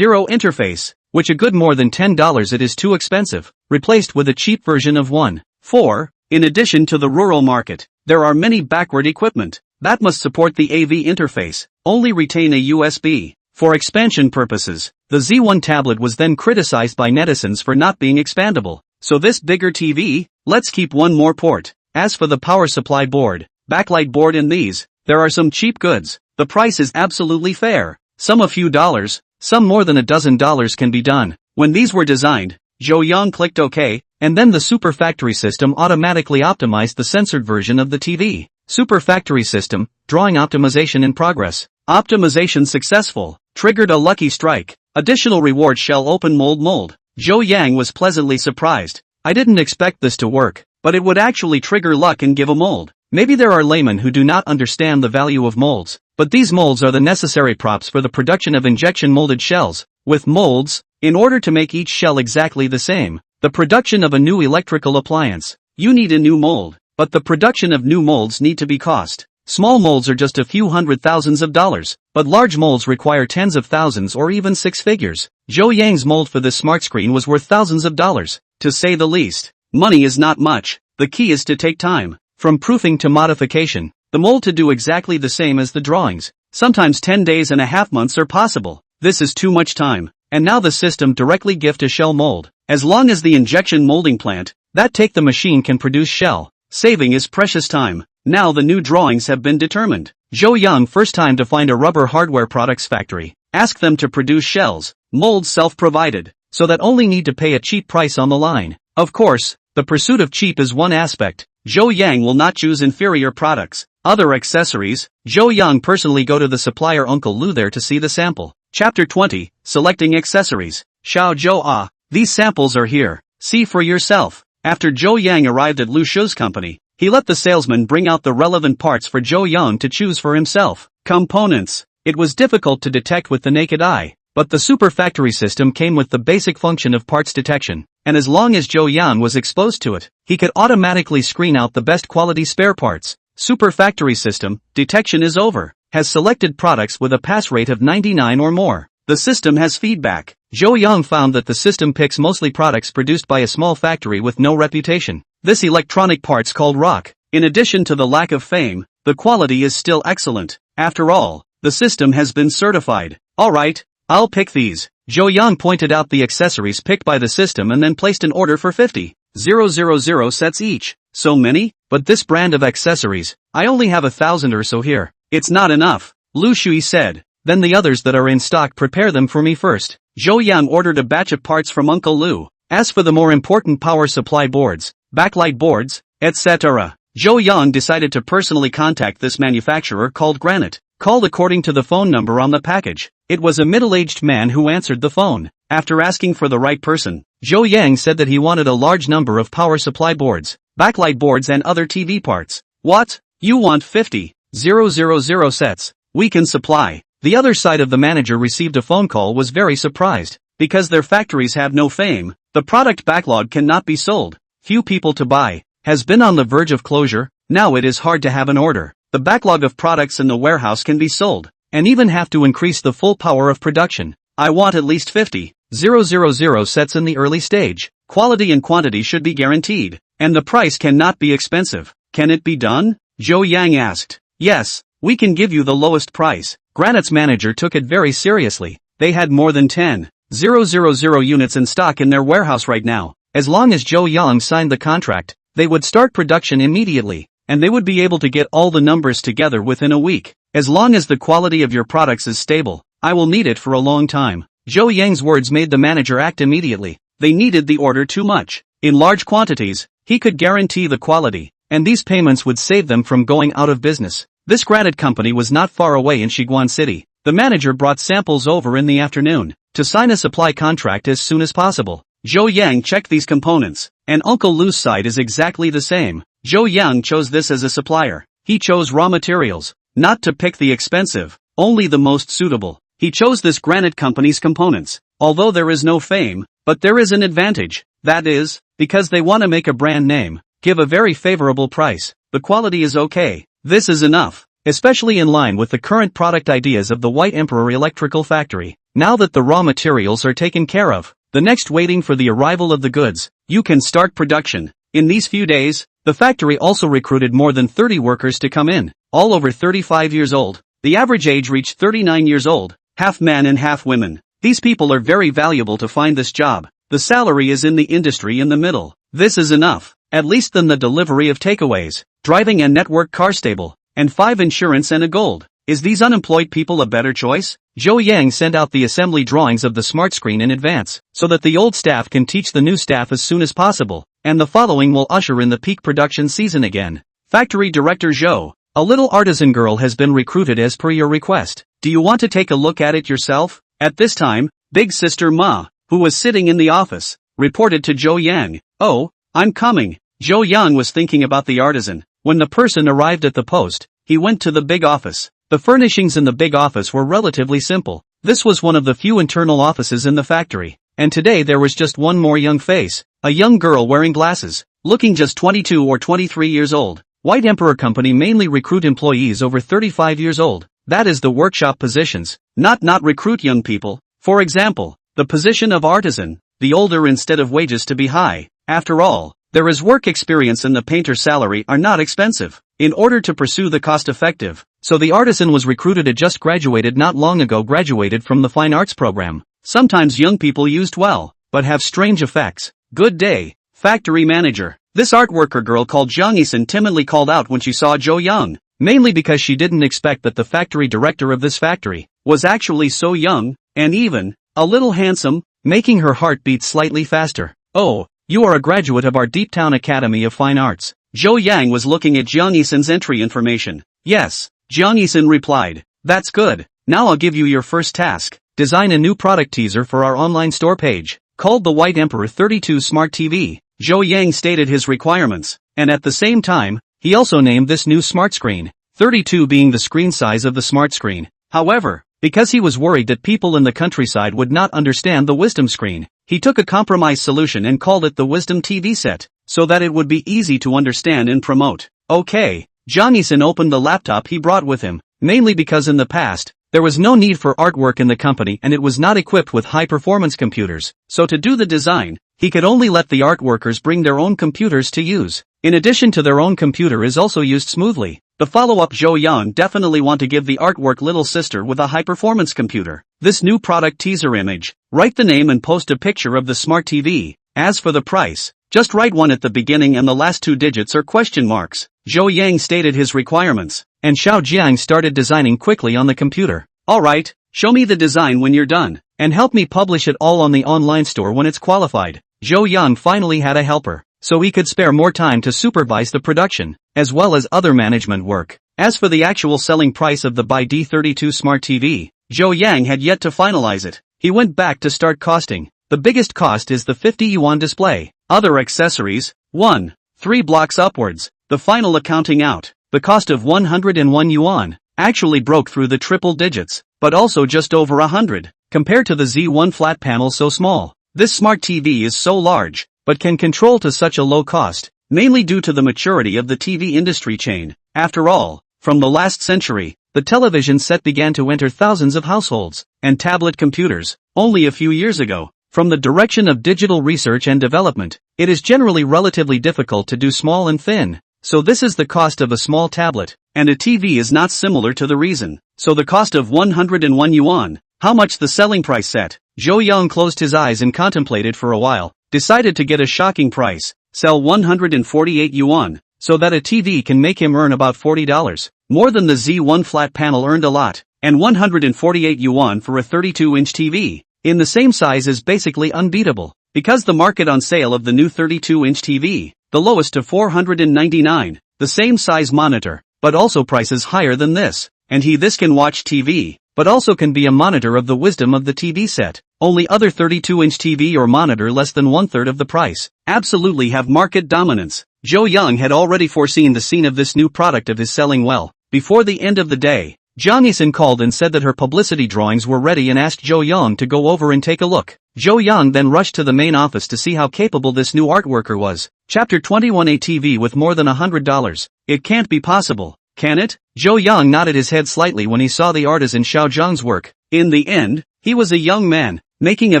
interface, which a good more than $10 it is too expensive, replaced with a cheap version of 1.4, in addition to the rural market, there are many backward equipment, that must support the AV interface, only retain a USB. For expansion purposes, the Z1 tablet was then criticized by netizens for not being expandable. So this bigger TV, let's keep one more port. As for the power supply board, backlight board in these, there are some cheap goods. The price is absolutely fair. Some a few dollars, some more than $12 can be done. When these were designed, Zhou Yang clicked OK, and then the Super Factory system automatically optimized the censored version of the TV. Super Factory system, drawing optimization in progress. Optimization successful. Triggered a lucky strike. Additional reward shell open mold. Zhou Yang was pleasantly surprised. I didn't expect this to work, but it would actually trigger luck and give a mold. Maybe there are laymen who do not understand the value of molds, but these molds are the necessary props for the production of injection molded shells. With molds, in order to make each shell exactly the same, the production of a new electrical appliance, you need a new mold, but the production of new molds need to be cost. Small molds are just a few $100,000s, but large molds require tens of thousands or even six figures. Zhou Yang's mold for this smart screen was worth thousands of dollars, to say the least. Money is not much, the key is to take time. From proofing to modification, the mold to do exactly the same as the drawings. Sometimes 10 days and a half months are possible. This is too much time. And now the system directly gift a shell mold. As long as the injection molding plant, that take the machine can produce shell, saving is precious time. Now the new drawings have been determined. Jo Young first time to find a rubber hardware products factory, ask them to produce shells, molds self-provided, so that only need to pay a cheap price on the line. Of course, the pursuit of cheap is one aspect. Jo Young will not choose inferior products. Other accessories, Jo Young personally go to the supplier Uncle Lu there to see the sample. Chapter 20, Selecting Accessories. Xiao Zhou Ah, these samples are here, see for yourself. After Jo Young arrived at Lu Shu's company, he let the salesman bring out the relevant parts for Jo Young to choose for himself. Components. It was difficult to detect with the naked eye, but the super factory system came with the basic function of parts detection, and as long as Jo Young was exposed to it, he could automatically screen out the best quality spare parts. Super factory system, detection is over, has selected products with a pass rate of 99 or more. The system has feedback. Jo Young found that the system picks mostly products produced by a small factory with no reputation. This electronic parts called rock. In addition to the lack of fame, the quality is still excellent. After all, the system has been certified. Alright, I'll pick these. Jo Young pointed out the accessories picked by the system and then placed an order for 50,000 sets each. So many? But this brand of accessories, I only have 1,000 or so here. It's not enough, Lu Shui said. Then the others that are in stock, prepare them for me first. Jo Young ordered a batch of parts from Uncle Lu. As for the more important power supply boards, backlight boards, etc., Jo Young decided to personally contact this manufacturer called Granite. Called according to the phone number on the package. It was a middle-aged man who answered the phone. After asking for the right person, Jo Young said that he wanted a large number of power supply boards, backlight boards and other TV parts. What? You want 50,000 sets? We can supply. The other side of the manager received a phone call was very surprised. Because their factories have no fame, the product backlog cannot be sold. Few people to buy. Has been on the verge of closure. Now it is hard to have an order. The backlog of products in the warehouse can be sold, and even have to increase the full power of production. I want at least 50,000 sets in the early stage. Quality and quantity should be guaranteed, and the price cannot be expensive. Can it be done? Jo Young asked. Yes, we can give you the lowest price. Granite's manager took it very seriously. They had more than 10,000 units in stock in their warehouse right now. As long as Jo Young signed the contract, they would start production immediately, and they would be able to get all the numbers together within a week. As long as the quality of your products is stable, I will need it for a long time. Jo Young's words made the manager act immediately. They needed the order too much. In large quantities, he could guarantee the quality, and these payments would save them from going out of business. This Granite company was not far away in Shiguan City. The manager brought samples over in the afternoon, to sign a supply contract as soon as possible. Jo Young checked these components, and Uncle Lu's side is exactly the same. Jo Young chose this as a supplier. He chose raw materials, not to pick the expensive, only the most suitable. He chose this Granite company's components. Although there is no fame, but there is an advantage. That is, because they want to make a brand name, give a very favorable price. The quality is okay. This is enough, especially in line with the current product ideas of the White Emperor Electrical Factory. Now that the raw materials are taken care of, the next waiting for the arrival of the goods, you can start production. In these few days, the factory also recruited more than 30 workers to come in, all over 35 years old. The average age reached 39 years old, half men and half women. These people are very valuable to find this job. The salary is in the industry in the middle. This is enough, at least than the delivery of takeaways, driving a network car stable, and 5 insurance and a gold. Is these unemployed people a better choice? Jo Young sent out the assembly drawings of the smart screen in advance, so that the old staff can teach the new staff as soon as possible, and the following will usher in the peak production season again. Factory Director Zhou, a little artisan girl has been recruited as per your request. Do you want to take a look at it yourself? At this time, Big Sister Ma, who was sitting in the office, reported to Jo Young. Oh, I'm coming. Jo Young was thinking about the artisan. When the person arrived at the post, he went to the big office. The furnishings in the big office were relatively simple. This was one of the few internal offices in the factory. And today there was just one more young face. A young girl wearing glasses, looking just 22 or 23 years old. White Emperor Company mainly recruit employees over 35 years old. That is the workshop positions, not recruit young people. For example, the position of artisan, the older instead of wages to be high. After all, there is work experience and the painter's salary are not expensive. In order to pursue the cost-effective, so the artisan was recruited. It just graduated not long ago, graduated from the fine arts program. Sometimes young people used well, but have strange effects. Good day, factory manager. This art worker girl called Jang Isun timidly called out when she saw Jo Young, mainly because she didn't expect that the factory director of this factory was actually so young, and even a little handsome, making her heart beat slightly faster. Oh, you are a graduate of our Deep Town Academy of Fine Arts. Jo Yang was looking at Jang Isun's entry information. Yes, Jang Isun replied. That's good. Now I'll give you your first task. Design a new product teaser for our online store page, called the White Emperor 32 Smart TV. Jo Yang stated his requirements, and at the same time, he also named this new smart screen, 32 being the screen size of the smart screen. However, because he was worried that people in the countryside would not understand the Wisdom screen, he took a compromise solution and called it the Wisdom TV set, so that it would be easy to understand and promote. Okay, Jang Isun opened the laptop he brought with him, mainly because in the past, there was no need for artwork in the company and it was not equipped with high-performance computers, so to do the design, he could only let the art workers bring their own computers to use. In addition to their own computer is also used smoothly. The follow-up Jo Young definitely want to give the artwork little sister with a high-performance computer. This new product teaser image, write the name and post a picture of the smart TV. As for the price, just write one at the beginning and the last two digits are question marks. Jo Yang stated his requirements, and Xiao Jiang started designing quickly on the computer. Alright, show me the design when you're done, and help me publish it all on the online store when it's qualified. Jo Young finally had a helper, so he could spare more time to supervise the production, as well as other management work. As for the actual selling price of the by D32 Smart TV, Jo Yang had yet to finalize it. He went back to start costing. The biggest cost is the 50 yuan display. Other accessories, 1, 3 blocks upwards. The final accounting out. The cost of 101 yuan actually broke through the triple digits, but also just over 100, compared to the Z1 flat panel so small. This smart TV is so large, but can control to such a low cost, mainly due to the maturity of the TV industry chain. After all, from the last century, the television set began to enter thousands of households, and tablet computers, only a few years ago. From the direction of digital research and development, it is generally relatively difficult to do small and thin. So this is the cost of a small tablet, and a TV is not similar to the reason. So the cost of 101 yuan, how much the selling price set? Jo Young closed his eyes and contemplated for a while, decided to get a shocking price, sell 148 yuan, so that a TV can make him earn about $40, more than the Z1 flat panel earned a lot, and 148 yuan for a 32-inch TV, in the same size is basically unbeatable, because the market on sale of the new 32-inch TV, the lowest to 499, the same size monitor, but also prices higher than this, and this can watch TV, but also can be a monitor of the Wisdom of the TV set. Only other 32-inch TV or monitor less than one-third of the price, absolutely have market dominance. Jo Young had already foreseen the scene of this new product of his selling well. Before the end of the day, Jang Isun called and said that her publicity drawings were ready and asked Jo Young to go over and take a look. Jo Young then rushed to the main office to see how capable this new art worker was. Chapter 21. A TV with more than $100. It can't be possible, can it? Jo Young nodded his head slightly when he saw the artisan Xiao Zhang's work. In the end, he was a young man, making a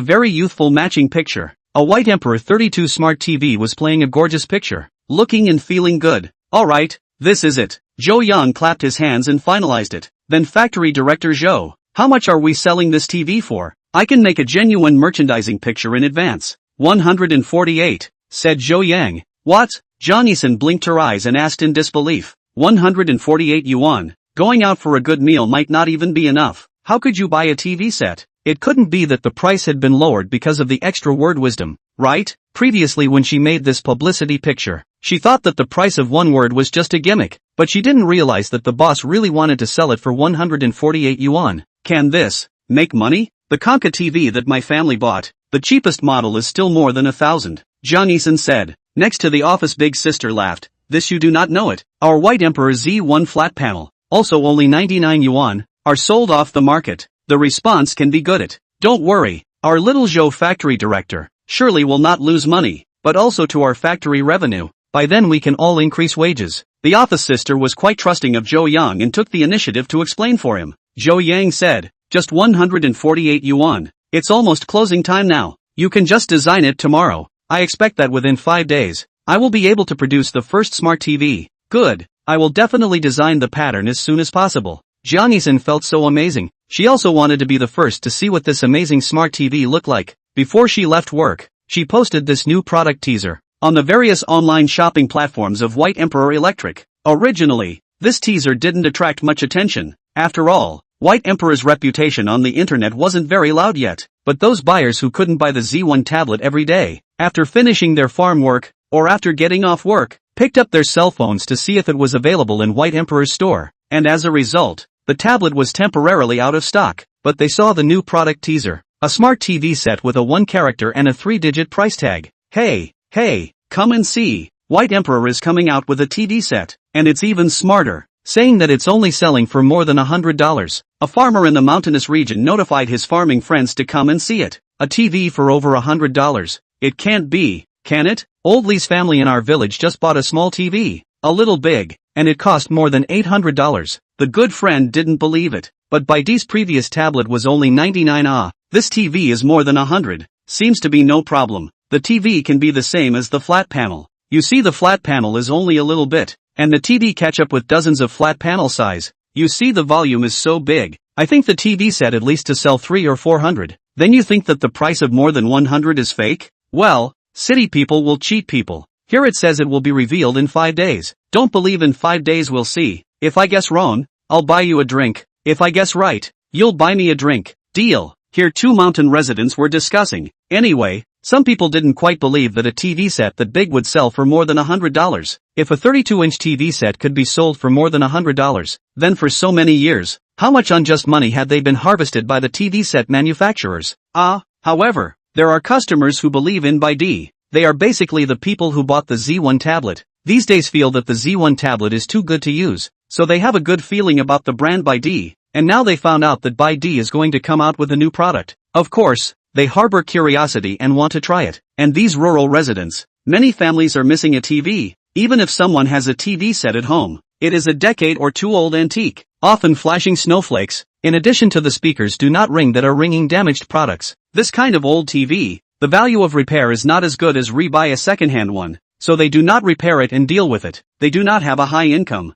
very youthful matching picture. A White Emperor 32 Smart TV was playing a gorgeous picture, looking and feeling good. Alright, this is it. Jo Young clapped his hands and finalized it. Then factory director Zhou, how much are we selling this TV for? I can make a genuine merchandising picture in advance. 148, said Zhou Yang. What? Jang Isun blinked her eyes and asked in disbelief. 148 yuan, going out for a good meal might not even be enough. How could you buy a TV set? It couldn't be that the price had been lowered because of the extra word wisdom, right? Previously when she made this publicity picture, she thought that the price of one word was just a gimmick, but she didn't realize that the boss really wanted to sell it for 148 yuan. Can this make money? The Conca TV that my family bought, the cheapest model is still more than 1,000. Jang Isun said. Next to the office big sister laughed. This you do not know it. Our White Emperor Z1 flat panel, also only 99 yuan, are sold off the market. The response can be good at. Don't worry, our little Zhou factory director, surely will not lose money, but also to our factory revenue. By then we can all increase wages. The office sister was quite trusting of Zhou Yang and took the initiative to explain for him. Zhou Yang said, just 148 yuan. It's almost closing time now. You can just design it tomorrow. I expect that within 5 days, I will be able to produce the first smart TV. Good. I will definitely design the pattern as soon as possible. Jang Isun felt so amazing. She also wanted to be the first to see what this amazing smart TV looked like. Before she left work, she posted this new product teaser. on the various online shopping platforms of White Emperor Electric. Originally, this teaser didn't attract much attention. After all, White Emperor's reputation on the internet wasn't very loud yet, but those buyers who couldn't buy the Z1 tablet every day, after finishing their farm work, or after getting off work, picked up their cell phones to see if it was available in White Emperor's store, and as a result, the tablet was temporarily out of stock, but they saw the new product teaser, a smart TV set with a 1-character and a 3-digit price tag. Hey, come and see, White Emperor is coming out with a TV set, and it's even smarter, saying that it's only selling for more than $100. A farmer in the mountainous region notified his farming friends to come and see it. A TV for over $100. It can't be, can it? Old Lee's family in our village just bought a small TV, a little big, and it cost more than $800. The good friend didn't believe it, but Baidi's previous tablet was only 99. This TV is more than 100. Seems to be no problem. The TV can be the same as the flat panel. You see, the flat panel is only a little bit, and the TV catch up with dozens of flat panel size. You see, the volume is so big. I think the TV set at least to sell 300 or 400. Then you think that the price of more than 100 is fake? Well, city people will cheat people. Here it says it will be revealed in 5 days. Don't believe in 5 days, we'll see. If I guess wrong, I'll buy you a drink. If I guess right, you'll buy me a drink. Deal. Here two mountain residents were discussing. Anyway, some people didn't quite believe that a TV set that big would sell for more than $100. If a 32-inch TV set could be sold for more than $100, then for so many years, how much unjust money had they been harvested by the TV set manufacturers? However, there are customers who believe in Baidi. They are basically the people who bought the Z1 tablet. These days feel that the Z1 tablet is too good to use, so they have a good feeling about the brand Baidi, and now they found out that Baidi is going to come out with a new product. Of course, they harbor curiosity and want to try it. And these rural residents, many families are missing a TV, even if someone has a TV set at home. It is a decade or two old antique, often flashing snowflakes. In addition to the speakers do not ring that are ringing damaged products. This kind of old TV, the value of repair is not as good as rebuy a second-hand one, so they do not repair it and deal with it. They do not have a high income.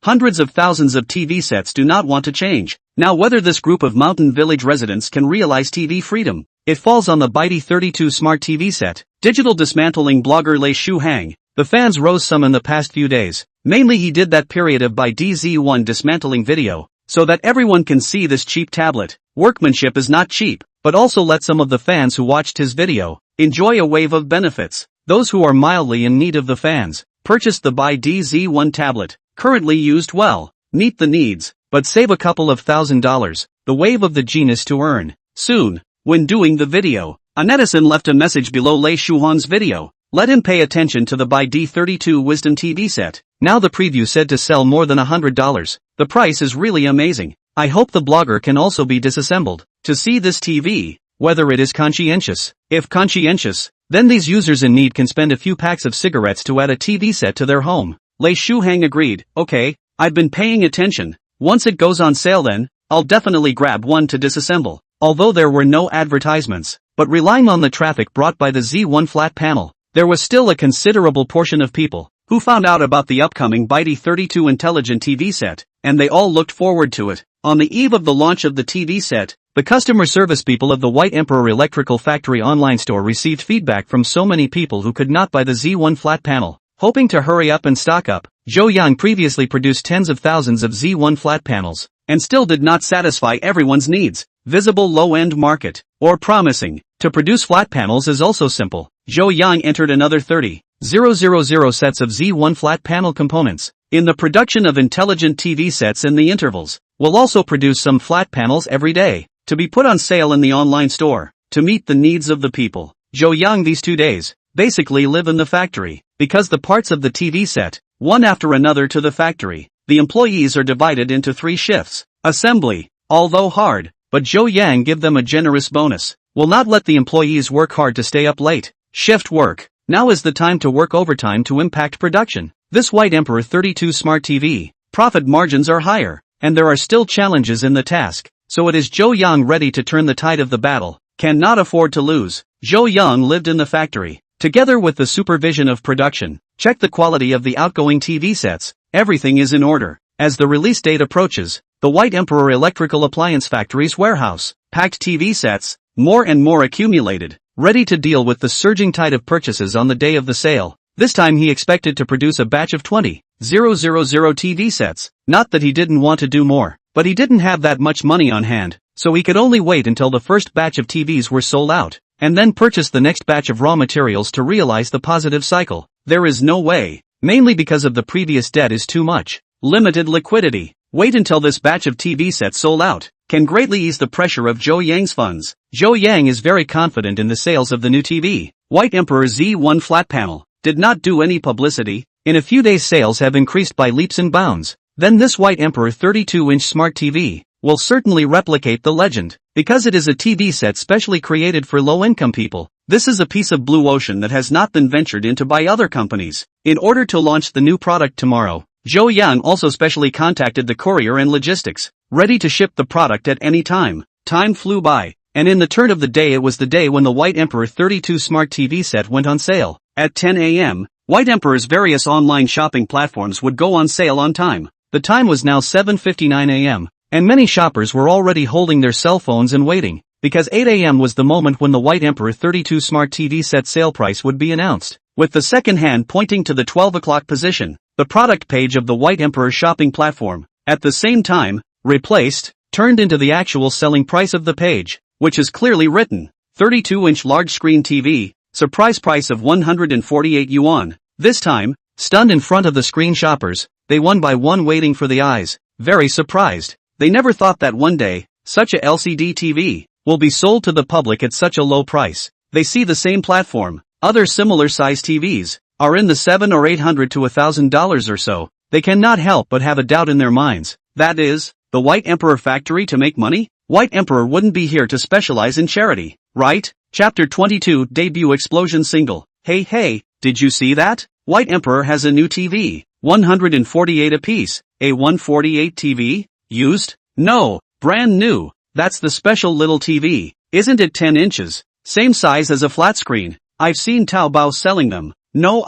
Hundreds of thousands of TV sets do not want to change. Now whether this group of mountain village residents can realize TV freedom, it falls on the Baidi 32 smart TV set. Digital dismantling blogger Lei Shuhang. The fans rose some in the past few days. Mainly he did that period of Baidi Z1 dismantling video, so that everyone can see this cheap tablet. Workmanship is not cheap, but also let some of the fans who watched his video enjoy a wave of benefits. Those who are mildly in need of the fans purchased the Baidi Z1 tablet. Currently used well, meet the needs, but save a couple of $1,000, the wave of the genius to earn. Soon, when doing the video, a netizen left a message below Lei Shuhan's video. Let him pay attention to the Baidi 32 Wisdom TV set. Now the preview said to sell more than $100. The price is really amazing. I hope the blogger can also be disassembled to see this TV, whether it is conscientious. If conscientious, then these users in need can spend a few packs of cigarettes to add a TV set to their home. Lei Shuhang agreed. Okay, I've been paying attention. Once it goes on sale then, I'll definitely grab one to disassemble. Although there were no advertisements, but relying on the traffic brought by the Z1 flat panel, there was still a considerable portion of people who found out about the upcoming Baidi 32 intelligent TV set, and they all looked forward to it. On the eve of the launch of the TV set, the customer service people of the White Emperor Electrical Factory online store received feedback from so many people who could not buy the Z1 flat panel. Hoping to hurry up and stock up, Zhou Yang previously produced tens of thousands of Z1 flat panels, and still did not satisfy everyone's needs. Visible low-end market, or promising, to produce flat panels is also simple. Zhou Yang entered another 30,000 sets of Z1 flat panel components in the production of intelligent TV sets in the intervals. Will also produce some flat panels every day, to be put on sale in the online store, to meet the needs of the people. Zhou Yang these 2 days basically live in the factory, because the parts of the TV set, one after another to the factory. The employees are divided into 3 shifts. Assembly, although hard, but Zhou Yang give them a generous bonus. Will not let the employees work hard to stay up late. Shift work. Now is the time to work overtime to impact production. This White Emperor 32 smart TV, profit margins are higher, and there are still challenges in the task, so it is Zhou Yang ready to turn the tide of the battle. Cannot afford to lose. Zhou Yang lived in the factory, together with the supervision of production. Check the quality of the outgoing TV sets. Everything is in order. As the release date approaches, the White Emperor Electrical Appliance Factory's warehouse, packed TV sets, more and more accumulated. ready to deal with the surging tide of purchases on the day of the sale. This time he expected to produce a batch of 20,000 TV sets. Not that he didn't want to do more, but he didn't have that much money on hand, so he could only wait until the first batch of TVs were sold out, and then purchase the next batch of raw materials to realize the positive cycle. There is no way, mainly because of the previous debt is too much. Limited liquidity. Wait until this batch of TV sets sold out can greatly ease the pressure of Zhou Yang's funds. Zhou Yang is very confident in the sales of the new TV. White Emperor Z1 flat panel did not do any publicity. In a few days sales have increased by leaps and bounds. Then this White Emperor 32-inch smart TV will certainly replicate the legend, because it is a TV set specially created for low-income people. This is a piece of blue ocean that has not been ventured into by other companies. In order to launch the new product tomorrow, Zhou Yang also specially contacted the courier and logistics, ready to ship the product at any time. Time flew by, and in the turn of the day it was the day when the White Emperor 32 smart TV set went on sale. At 10 a.m., White Emperor's various online shopping platforms would go on sale on time. The time was now 7:59 a.m., and many shoppers were already holding their cell phones and waiting, because 8 a.m. was the moment when the White Emperor 32 smart TV set sale price would be announced, with the second hand pointing to the 12 o'clock position. The product page of the White Emperor shopping platform, at the same time, replaced, turned into the actual selling price of the page, which is clearly written, 32-inch large screen TV, surprise price of 148 yuan. This time, stunned in front of the screen shoppers, they one by one waiting for the eyes, very surprised. They never thought that one day, such a LCD TV will be sold to the public at such a low price. They see the same platform, other similar size TVs, are in the $700 or $800 to $1,000 or so. They cannot help but have a doubt in their minds. That is, the White Emperor factory to make money? White Emperor wouldn't be here to specialize in charity, right? Chapter 22 Debut Explosion Single. Hey, did you see that? White Emperor has a new TV, 148 apiece. A 148 TV? Used? No, brand new. That's the special little TV. Isn't it 10 inches? Same size as a flat screen. I've seen Taobao selling them. No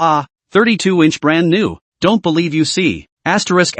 32-inch brand new. Don't believe you see. Asterisk.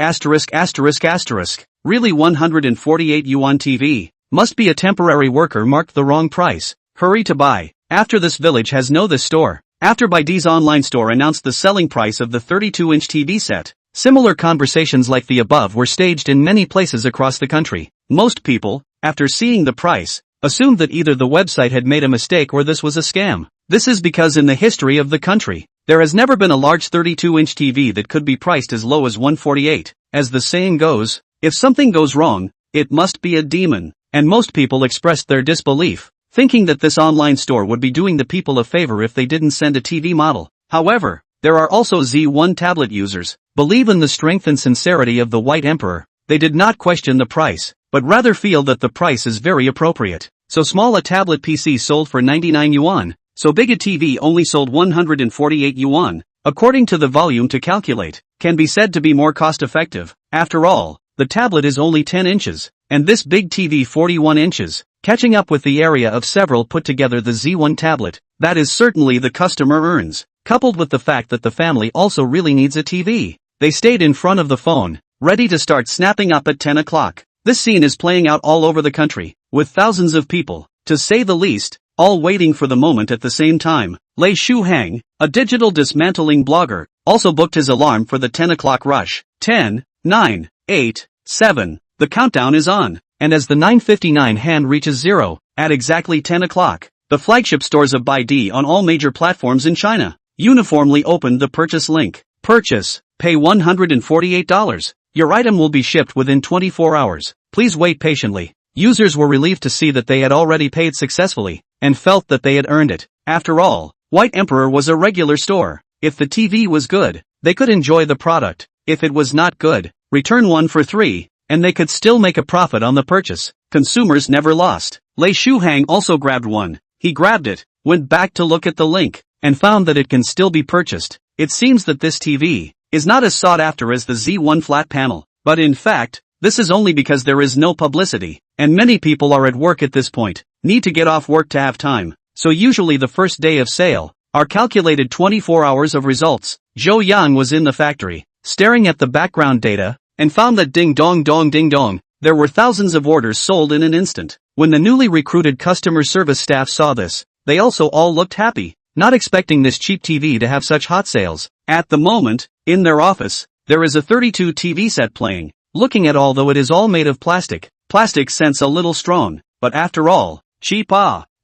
Really 148 yuan TV. Must be a temporary worker marked the wrong price. Hurry to buy. After this village has know this store. After Baidu's online store announced the selling price of the 32-inch TV set. Similar conversations like the above were staged in many places across the country. Most people, after seeing the price, assumed that either the website had made a mistake or this was a scam. This is because in the history of the country, there has never been a large 32-inch TV that could be priced as low as 148. As the saying goes, if something goes wrong, it must be a demon. And most people expressed their disbelief, thinking that this online store would be doing the people a favor if they didn't send a TV model. However, there are also Z1 tablet users, believe in the strength and sincerity of the White Emperor. They did not question the price, but rather feel that the price is very appropriate. So small a tablet PC sold for 99 yuan, so big a TV only sold 148 yuan, according to the volume to calculate, can be said to be more cost-effective. After all, the tablet is only 10 inches, and this big TV 41 inches, catching up with the area of several put together the Z1 tablet. That is certainly the customer earns, coupled with the fact that the family also really needs a TV. They stayed in front of the phone, ready to start snapping up at 10 o'clock. This scene is playing out all over the country, with thousands of people, to say the least, all waiting for the moment at the same time. Lei Shuhang, a digital dismantling blogger, also booked his alarm for the 10 o'clock rush. 10, 9, 8, 7, the countdown is on, and as the 9:59 hand reaches 0, at exactly 10 o'clock, the flagship stores of Baidu on all major platforms in China uniformly opened the purchase link. Purchase, pay $148. Your item will be shipped within 24 hours. Please wait patiently. Users were relieved to see that they had already paid successfully, and felt that they had earned it. After all, White Emperor was a regular store. If the TV was good, they could enjoy the product. If it was not good, return one for 3, and they could still make a profit on the purchase. Consumers never lost. Lei Shuhang also grabbed one. He grabbed it, went back to look at the link, and found that it can still be purchased. It seems that this TV is not as sought after as the Z1 flat panel, but in fact, this is only because there is no publicity, and many people are at work at this point, need to get off work to have time, so usually the first day of sale are calculated 24 hours of results. Zhou Yang was in the factory, staring at the background data, and found that ding dong, there were thousands of orders sold in an instant. When the newly recruited customer service staff saw this, they also all looked happy, not expecting this cheap TV to have such hot sales. At the moment, in their office, there is a 32 TV set playing. Looking at although it is all made of plastic. Plastic scents a little strong, but after all, cheap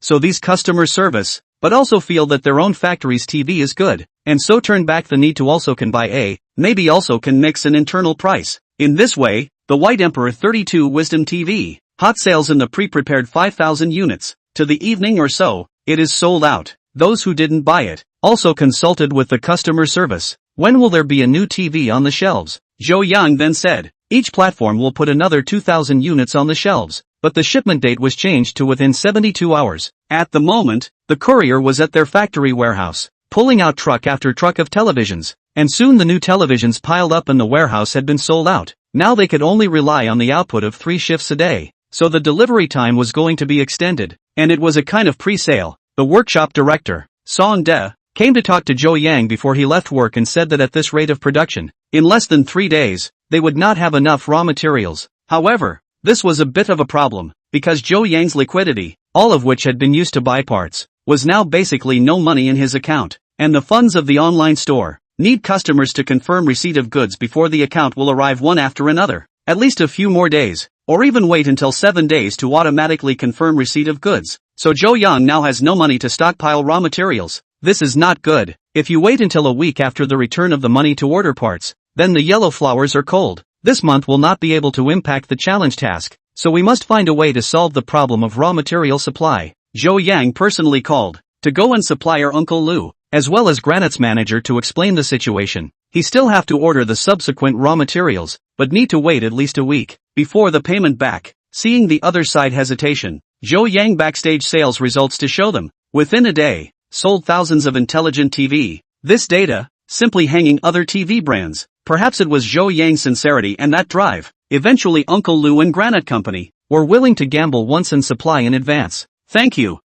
so these customer service, but also feel that their own factory's TV is good, and so turn back the need to also can buy maybe also can mix an internal price. In this way, the White Emperor 32 Wisdom TV, hot sales in the pre-prepared 5,000 units, to the evening or so, it is sold out. Those who didn't buy it, also consulted with the customer service. When will there be a new TV on the shelves? Zhou Yang then said, each platform will put another 2,000 units on the shelves, but the shipment date was changed to within 72 hours. At the moment, the courier was at their factory warehouse, pulling out truck after truck of televisions, and soon the new televisions piled up in the warehouse had been sold out. Now they could only rely on the output of 3 shifts a day, so the delivery time was going to be extended, and it was a kind of pre-sale. The workshop director, Song De, came to talk to Zhou Yang before he left work and said that at this rate of production, in less than 3 days, they would not have enough raw materials. However, this was a bit of a problem, because Zhou Yang's liquidity, all of which had been used to buy parts, was now basically no money in his account, and the funds of the online store need customers to confirm receipt of goods before the account will arrive one after another, at least a few more days, or even wait until 7 days to automatically confirm receipt of goods. So Zhou Yang now has no money to stockpile raw materials. This is not good. If you wait until a week after the return of the money to order parts, then the yellow flowers are cold. This month will not be able to impact the challenge task, so we must find a way to solve the problem of raw material supply. Zhou Yang personally called to go and supplier Uncle Lu, as well as Granite's manager to explain the situation. He still have to order the subsequent raw materials, but need to wait at least a week before the payment back. Seeing the other side hesitation, Zhou Yang backstage sales results to show them. Within a day, sold thousands of intelligent TV. This data, simply hanging other TV brands. Perhaps it was Zhou Yang's sincerity and that drive. Eventually Uncle Lu and Granite Company were willing to gamble once and supply in advance. Thank you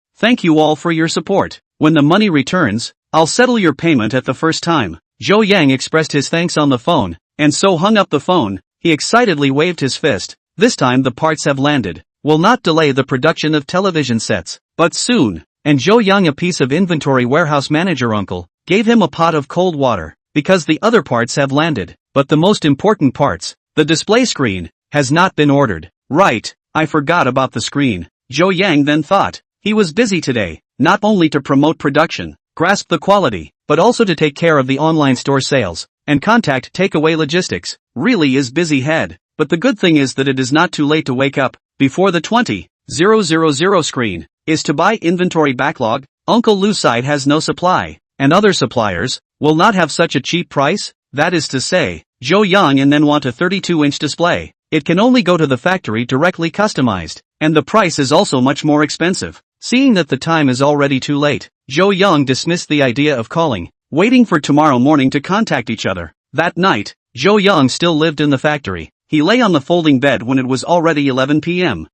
all for your support. When the money returns, I'll settle your payment at the first time. Zhou Yang expressed his thanks on the phone, and so hung up the phone. He excitedly waved his fist. This time the parts have landed. Will not delay the production of television sets, but soon. And Zhou Yang, a piece of inventory warehouse manager uncle, gave him a pot of cold water, because the other parts have landed, but the most important parts, the display screen, has not been ordered. Right, I forgot about the screen. Zhou Yang then thought, he was busy today, not only to promote production, grasp the quality, but also to take care of the online store sales, and contact takeaway logistics. Really is busy head, but the good thing is that it is not too late to wake up, before the 20,000 screen, is to buy inventory backlog. Uncle Lu's side has no supply, and other suppliers, will not have such a cheap price, that is to say, Zhou Yang and then want a 32-inch display. It can only go to the factory directly customized, and the price is also much more expensive. Seeing that the time is already too late, Zhou Yang dismissed the idea of calling, waiting for tomorrow morning to contact each other. That night, Zhou Yang still lived in the factory. He lay on the folding bed when it was already 11 p.m.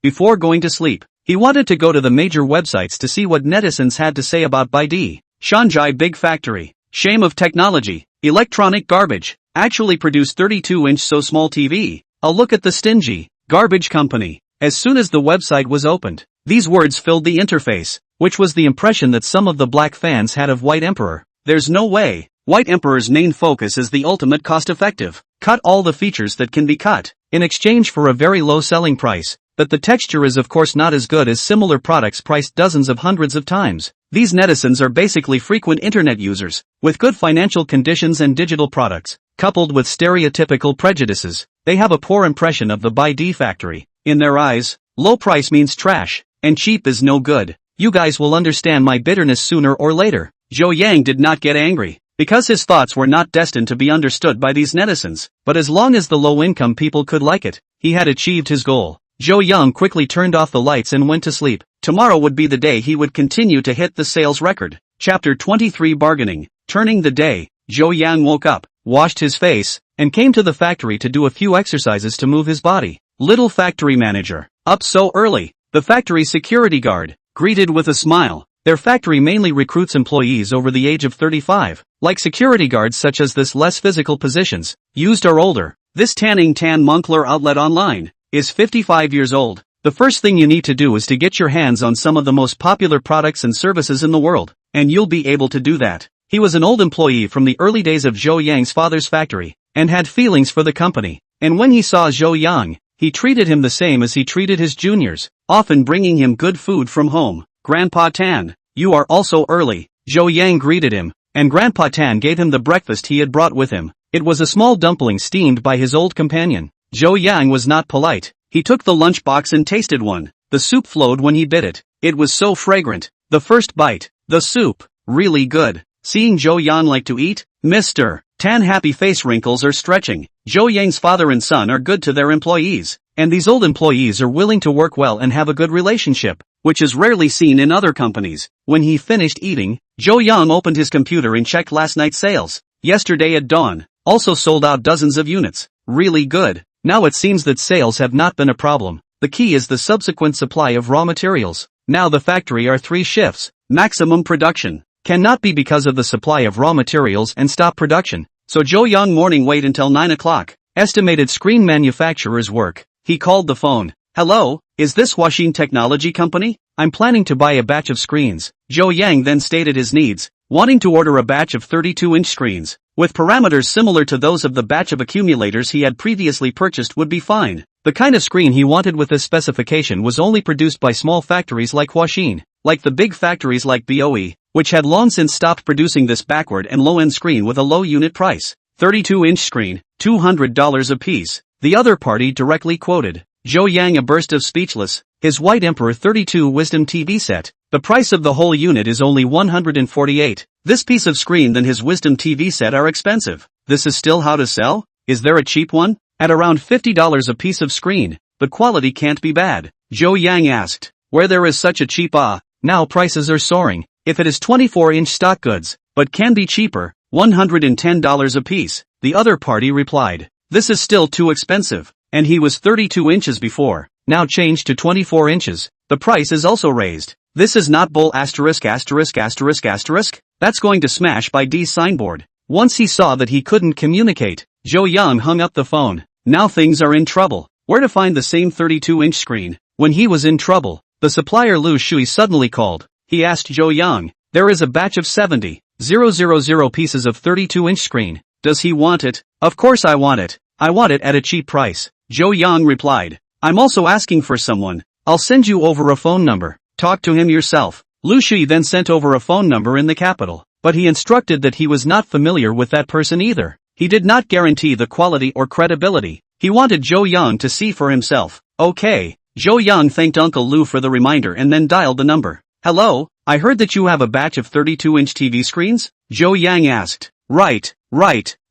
Before going to sleep, he wanted to go to the major websites to see what netizens had to say about Baidu. Shanghai big factory, shame of technology, electronic garbage, actually produced 32-inch so small TV. A look at the stingy, garbage company. As soon as the website was opened, these words filled the interface, which was the impression that some of the black fans had of White Emperor. There's no way. White Emperor's main focus is the ultimate cost-effective. Cut all the features that can be cut, in exchange for a very low selling price. But the texture is of course not as good as similar products priced dozens of hundreds of times. These netizens are basically frequent internet users, with good financial conditions and digital products, coupled with stereotypical prejudices. They have a poor impression of the Baidu factory. In their eyes, low price means trash, and cheap is no good. You guys will understand my bitterness sooner or later. Zhou Yang did not get angry, because his thoughts were not destined to be understood by these netizens. But as long as the low-income people could like it, he had achieved his goal. Zhou Yang quickly turned off the lights and went to sleep. Tomorrow would be the day he would continue to hit the sales record. Chapter 23 Bargaining. Turning the day, Zhou Yang woke up, washed his face, and came to the factory to do a few exercises to move his body. Little factory manager, up so early. The factory security guard, greeted with a smile. Their factory mainly recruits employees over the age of 35. Like security guards such as this, less physical positions, used are older. This Tanning Tan Moncler outlet online is 55 years old. The first thing you need to do is to get your hands on some of the most popular products and services in the world, and you'll be able to do that. He was an old employee from the early days of Zhou Yang's father's factory, and had feelings for the company. And when he saw Zhou Yang, he treated him the same as he treated his juniors, often bringing him good food from home. "Grandpa Tan, you are also early," Zhou Yang greeted him, and Grandpa Tan gave him the breakfast he had brought with him. It was a small dumpling steamed by his old companion. Zhou Yang was not polite. He took the lunchbox and tasted one. The soup flowed when he bit it. It was so fragrant. The first bite, the soup, really good. Seeing Zhou Yang like to eat, Mr. Tan happy face wrinkles are stretching. Zhou Yang's father and son are good to their employees, and these old employees are willing to work well and have a good relationship, which is rarely seen in other companies. When he finished eating, Zhou Yang opened his computer and checked last night's sales. Yesterday at dawn, also sold out dozens of units. Really good. Now it seems that sales have not been a problem. The key is the subsequent supply of raw materials. Now the factory are 3 shifts. Maximum production cannot be because of the supply of raw materials and stop production. So Zhou Yang morning wait until 9 o'clock. Estimated screen manufacturer's work. He called the phone. "Hello, is this Huaxin Technology Company? I'm planning to buy a batch of screens." Zhou Yang then stated his needs, wanting to order a batch of 32-inch screens, with parameters similar to those of the batch of accumulators he had previously purchased would be fine. The kind of screen he wanted with this specification was only produced by small factories like Huaxin, like the big factories like BOE, which had long since stopped producing this backward and low-end screen with a low unit price. 32-inch screen, $200 a piece. The other party directly quoted Zhou Yang a burst of speechless. His White Emperor 32 Wisdom TV set. The price of the whole unit is only 148. This piece of screen and his Wisdom TV set are expensive. This is still how to sell? Is there a cheap one? At around $50 a piece of screen, but quality can't be bad. Zhou Yang asked, where there is such a cheap now prices are soaring. If it is 24-inch stock goods, but can be cheaper, $110 a piece. The other party replied, this is still too expensive, and he was 32 inches before, now changed to 24 inches. The price is also raised. This is not bull asterisk. That's going to smash by D's signboard. Once he saw that he couldn't communicate, Zhou Yang hung up the phone. Now things are in trouble. Where to find the same 32-inch screen? When he was in trouble, the supplier Lu Shui suddenly called. He asked Zhou Yang, there is a batch of 70,000 pieces of 32-inch screen. Does he want it? Of course I want it. I want it at a cheap price. Zhou Yang replied, I'm also asking for someone. I'll send you over a phone number. Talk to him yourself. Lu Shui then sent over a phone number in the capital, but he instructed that he was not familiar with that person either. He did not guarantee the quality or credibility. He wanted Zhou Yang to see for himself. Okay. Zhou Yang thanked Uncle Lu for the reminder and then dialed the number. Hello, I heard that you have a batch of 32-inch TV screens? Zhou Yang asked. Right.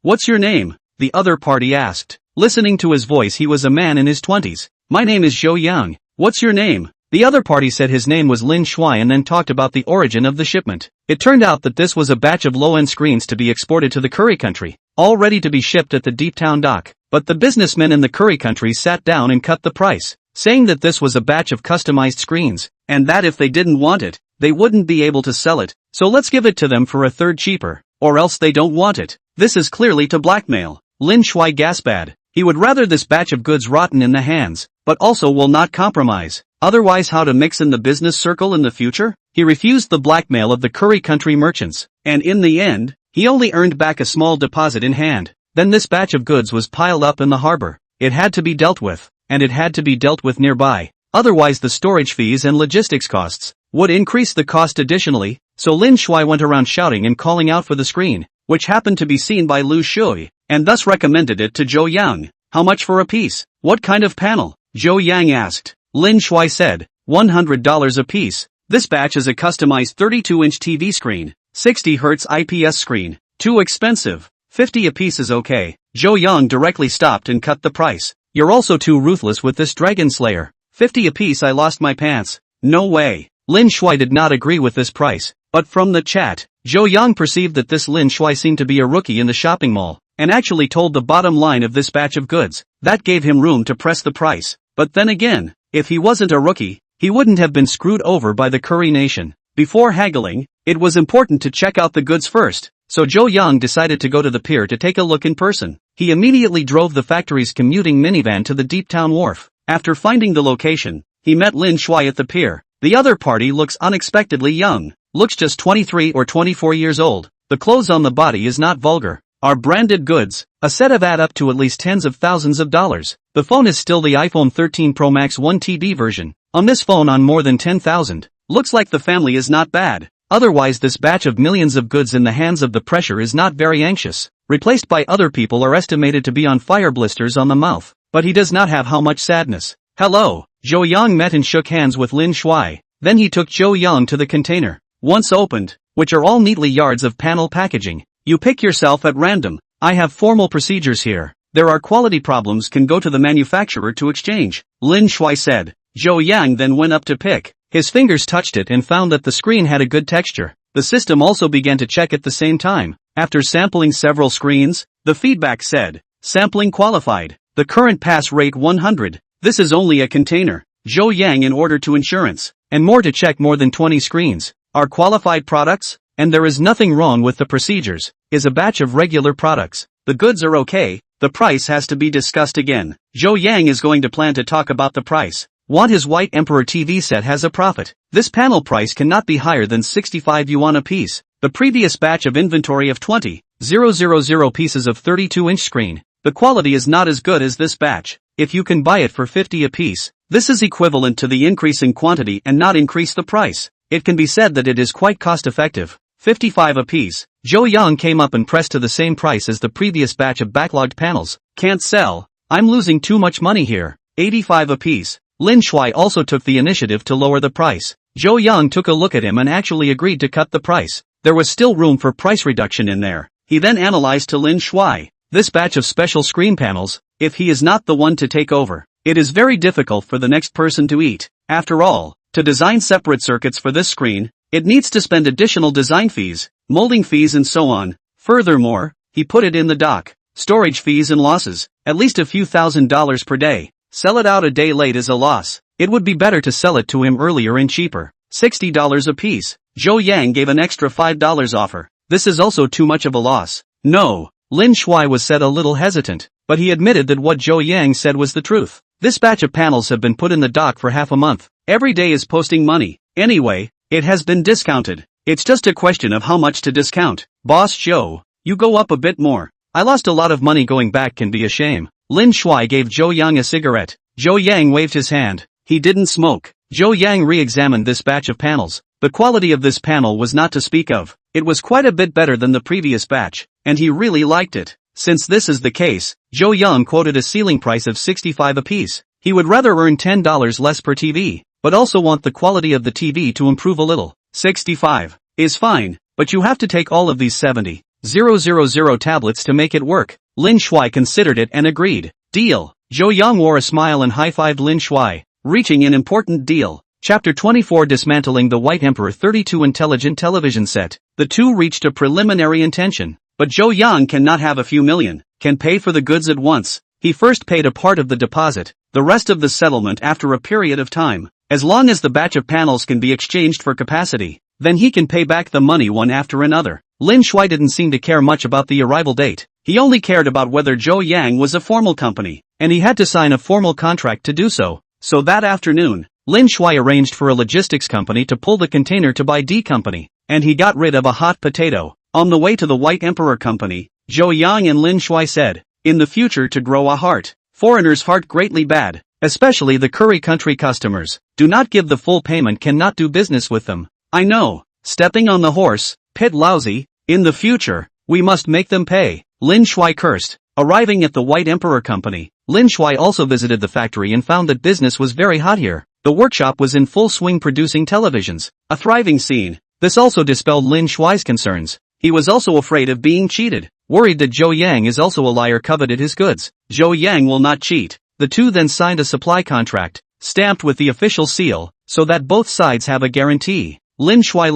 What's your name? The other party asked. Listening to his voice, he was a man in his 20s. My name is Zhou Yang. What's your name? The other party said his name was Lin Shuai and then talked about the origin of the shipment. It turned out that this was a batch of low-end screens to be exported to the curry country, all ready to be shipped at the Deep Town dock. But the businessmen in the curry country sat down and cut the price, saying that this was a batch of customized screens, and that if they didn't want it, they wouldn't be able to sell it, so let's give it to them for a third cheaper, or else they don't want it. This is clearly to blackmail. Lin Shuai gasped. He would rather this batch of goods rotten in the hands, but also will not compromise. Otherwise, how to mix in the business circle in the future? He refused the blackmail of the curry country merchants, and in the end, he only earned back a small deposit in hand. Then this batch of goods was piled up in the harbor. It had to be dealt with, and it had to be dealt with nearby. Otherwise the storage fees and logistics costs would increase the cost additionally, so Lin Shuai went around shouting and calling out for the screen, which happened to be seen by Lu Shui, and thus recommended it to Zhou Yang. How much for a piece? What kind of panel? Zhou Yang asked. Lin Shuai said, $100 a piece. This batch is a customized 32-inch TV screen, 60 Hz IPS screen. Too expensive. 50 a piece is okay. Zhou Yang directly stopped and cut the price. You're also too ruthless with this Dragon Slayer. 50 a piece, I lost my pants. No way. Lin Shuai did not agree with this price, but from the chat, Zhou Yang perceived that this Lin Shuai seemed to be a rookie in the shopping mall, and actually told the bottom line of this batch of goods. That gave him room to press the price. But then again, if he wasn't a rookie, he wouldn't have been screwed over by the curry nation. Before haggling, it was important to check out the goods first, so Zhou Yang decided to go to the pier to take a look in person. He immediately drove the factory's commuting minivan to the Deep Town wharf. After finding the location, he met Lin Shuai at the pier. The other party looks unexpectedly young, looks just 23 or 24 years old. The clothes on the body is not vulgar, are branded goods, a set of add up to at least tens of thousands of dollars. The phone is still the iPhone 13 Pro Max 1TB version. On this phone on more than 10,000. Looks like the family is not bad. Otherwise this batch of millions of goods in the hands of the pressure is not very anxious. Replaced by other people are estimated to be on fire blisters on the mouth. But he does not have how much sadness. Hello. Zhou Yang met and shook hands with Lin Shuai. Then he took Zhou Yang to the container. Once opened, which are all neatly yards of panel packaging. You pick yourself at random. I have formal procedures here. There are quality problems can go to the manufacturer to exchange. Lin Shuai said. Zhou Yang then went up to pick. His fingers touched it and found that the screen had a good texture. The system also began to check at the same time. After sampling several screens, the feedback said, sampling qualified. The current pass rate 100. This is only a container. Zhou Yang in order to insurance. And more to check more than 20 screens. Are qualified products? And there is nothing wrong with the procedures. Is a batch of regular products. The goods are okay. The price has to be discussed again. Zhou Yang is going to plan to talk about the price. Want his White Emperor TV set has a profit. This panel price cannot be higher than 65 yuan a piece. The previous batch of inventory of 20,000 pieces of 32-inch screen. The quality is not as good as this batch. If you can buy it for 50 a piece, this is equivalent to the increase in quantity and not increase the price. It can be said that it is quite cost-effective. 55 a piece. Zhou Yang came up and pressed to the same price as the previous batch of backlogged panels. Can't sell. I'm losing too much money here. 85 a piece. Lin Shuai also took the initiative to lower the price. Zhou Yang took a look at him and actually agreed to cut the price. There was still room for price reduction in there. He then analyzed to Lin Shuai. This batch of special screen panels, if he is not the one to take over, it is very difficult for the next person to eat. After all, to design separate circuits for this screen, it needs to spend additional design fees, molding fees and so on. Furthermore, he put it in the dock. Storage fees and losses, at least a few $1,000s per day. Sell it out a day late is a loss. It would be better to sell it to him earlier and cheaper. $60 a piece. Zhou Yang gave an extra $5 offer. This is also too much of a loss. No. Lin Shuai was said a little hesitant, but he admitted that what Zhou Yang said was the truth. This batch of panels have been put in the dock for half a month. Every day is posting money. Anyway, it has been discounted. It's just a question of how much to discount. Boss Zhou, you go up a bit more. I lost a lot of money going back can be a shame. Lin Shuai gave Zhou Yang a cigarette. Zhou Yang waved his hand. He didn't smoke. Zhou Yang re-examined this batch of panels. The quality of this panel was not to speak of. It was quite a bit better than the previous batch, and he really liked it. Since this is the case, Zhou Yang quoted a ceiling price of 65 apiece. He would rather earn $10 less per TV, but also want the quality of the TV to improve a little. 65 is fine, but you have to take all of these 70,000 tablets to make it work. Lin Shuai considered it and agreed. Deal. Zhou Yang wore a smile and high-fived Lin Shuai, reaching an important deal. Chapter 24 Dismantling the White Emperor 32 Intelligent Television Set. The two reached a preliminary intention, but Zhou Yang cannot have a few million, can pay for the goods at once. He first paid a part of the deposit, the rest of the settlement after a period of time. As long as the batch of panels can be exchanged for capacity, then he can pay back the money one after another. Lin Shuai didn't seem to care much about the arrival date. He only cared about whether Zhou Yang was a formal company, and he had to sign a formal contract to do so. So that afternoon, Lin Shuai arranged for a logistics company to pull the container to buy D Company, and he got rid of a hot potato. On the way to the White Emperor Company, Zhou Yang and Lin Shuai said, in the future to grow a heart. Foreigners' heart greatly bad, especially the curry country customers. Do not give the full payment, cannot do business with them. I know. Stepping on the horse, pit lousy. In the future, we must make them pay. Lin Shuai cursed. Arriving at the White Emperor Company, Lin Shuai also visited the factory and found that business was very hot here. The workshop was in full swing producing televisions. A thriving scene. This also dispelled Lin Shuai's concerns. He was also afraid of being cheated. Worried that Zhou Yang is also a liar, coveted his goods. Zhou Yang will not cheat. The two then signed a supply contract, stamped with the official seal, so that both sides have a guarantee. Lin Shuai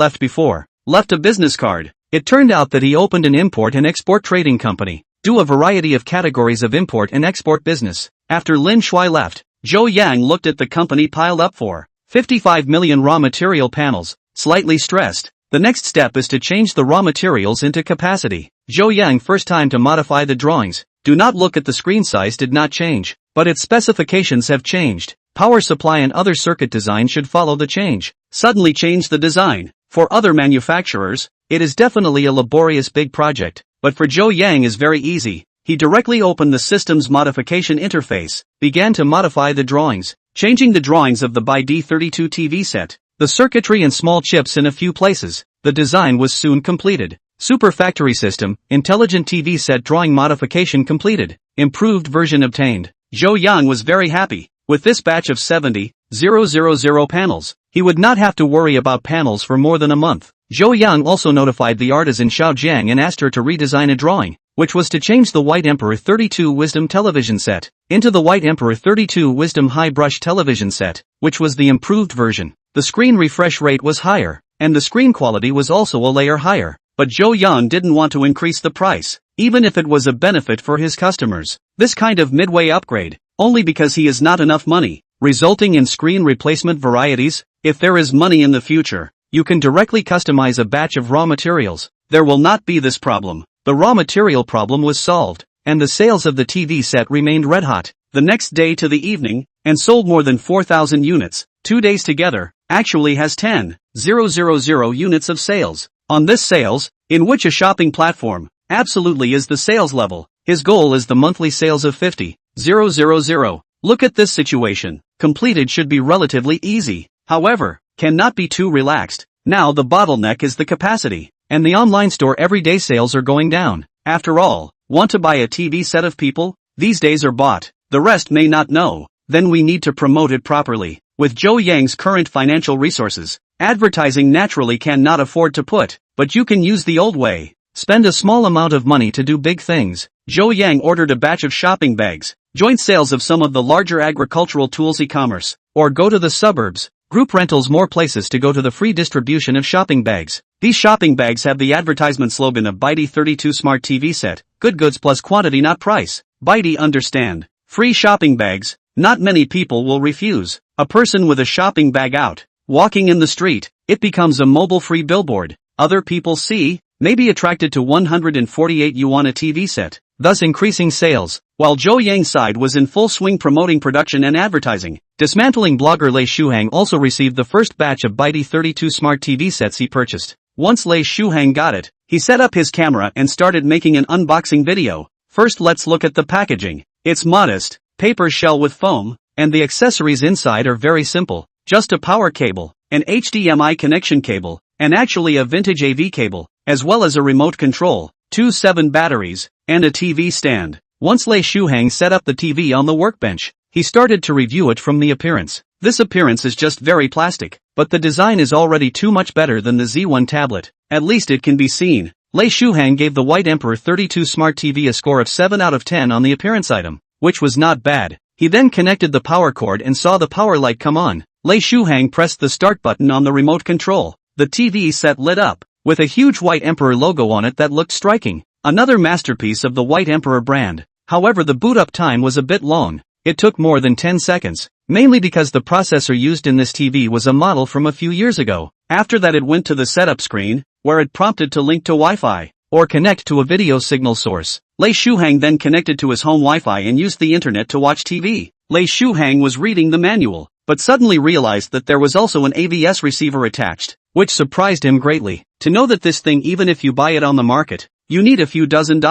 left a business card. It turned out that he opened an import and export trading company, do a variety of categories of import and export business. After Lin Shuai left, Zhou Yang looked at the company piled up for 55 million raw material panels, slightly stressed. The next step is to change the raw materials into capacity. Zhou Yang first time to modify the drawings. Do not look at the screen size did not change, but its specifications have changed. Power supply and other circuit design should follow the change. Suddenly change the design. For other manufacturers, it is definitely a laborious big project, but for Zhou Yang is very easy. He directly opened the system's modification interface, began to modify the drawings, changing the drawings of the BD32 TV set, the circuitry and small chips in a few places. The design was soon completed. Super factory system, intelligent TV set drawing modification completed, improved version obtained. Zhou Yang was very happy. With this batch of 70,000 panels, he would not have to worry about panels for more than a month. Zhou Yang also notified the artisan Xiaojiang and asked her to redesign a drawing, which was to change the White Emperor 32 Wisdom television set into the White Emperor 32 Wisdom High Brush television set, which was the improved version. The screen refresh rate was higher, and the screen quality was also a layer higher. But Zhou Yang didn't want to increase the price, even if it was a benefit for his customers. This kind of midway upgrade, only because he has not enough money, resulting in screen replacement varieties. If there is money in the future, you can directly customize a batch of raw materials. There will not be this problem. The raw material problem was solved, and the sales of the TV set remained red hot. The next day to the evening, and sold more than 4,000 units. 2 days together, actually has 10,000 units of sales. On this sales, in which a shopping platform, absolutely is the sales level. His goal is the monthly sales of 50,000. Look at this situation. Completed should be relatively easy. However, cannot be too relaxed. Now the bottleneck is the capacity, and the online store everyday sales are going down. After all, want to buy a TV set of people? These days are bought. The rest may not know. Then we need to promote it properly. With Zhou Yang's current financial resources, advertising naturally cannot afford to put, but you can use the old way. Spend a small amount of money to do big things. Zhou Yang ordered a batch of shopping bags, joint sales of some of the larger agricultural tools e-commerce, or go to the suburbs, group rentals more places to go to the free distribution of shopping bags. These shopping bags have the advertisement slogan of BD32 Smart TV Set, good goods plus quantity not price. BD understand. Free shopping bags, not many people will refuse. A person with a shopping bag out, walking in the street, it becomes a mobile-free billboard. Other people see, may be attracted to 148 yuan a TV set, thus increasing sales, while Zhou Yang's side was in full swing promoting production and advertising. Dismantling blogger Lei Shuhang also received the first batch of BD32 smart TV sets he purchased. Once Lei Shuhang got it, he set up his camera and started making an unboxing video. First let's look at the packaging. It's modest, paper shell with foam, and the accessories inside are very simple. Just a power cable, an HDMI connection cable, and actually a vintage AV cable, as well as a remote control, 2 7 batteries, and a TV stand. Once Lei Shuhang set up the TV on the workbench, he started to review it from the appearance. This appearance is just very plastic, but the design is already too much better than the Z1 tablet. At least it can be seen. Lei Shuhang gave the White Emperor 32 Smart TV a score of 7 out of 10 on the appearance item, which was not bad. He then connected the power cord and saw the power light come on. Lei Shuhang pressed the start button on the remote control. The TV set lit up, with a huge White Emperor logo on it that looked striking. Another masterpiece of the White Emperor brand. However, the boot up time was a bit long. It took more than 10 seconds, mainly because the processor used in this TV was a model from a few years ago. After that it went to the setup screen, where it prompted to link to Wi-Fi, or connect to a video signal source. Lei Shuhang then connected to his home Wi-Fi and used the internet to watch TV. Lei Shuhang was reading the manual, but suddenly realized that there was also an AVS receiver attached, which surprised him greatly. To know that this thing, even if you buy it on the market, you need a few $dozen,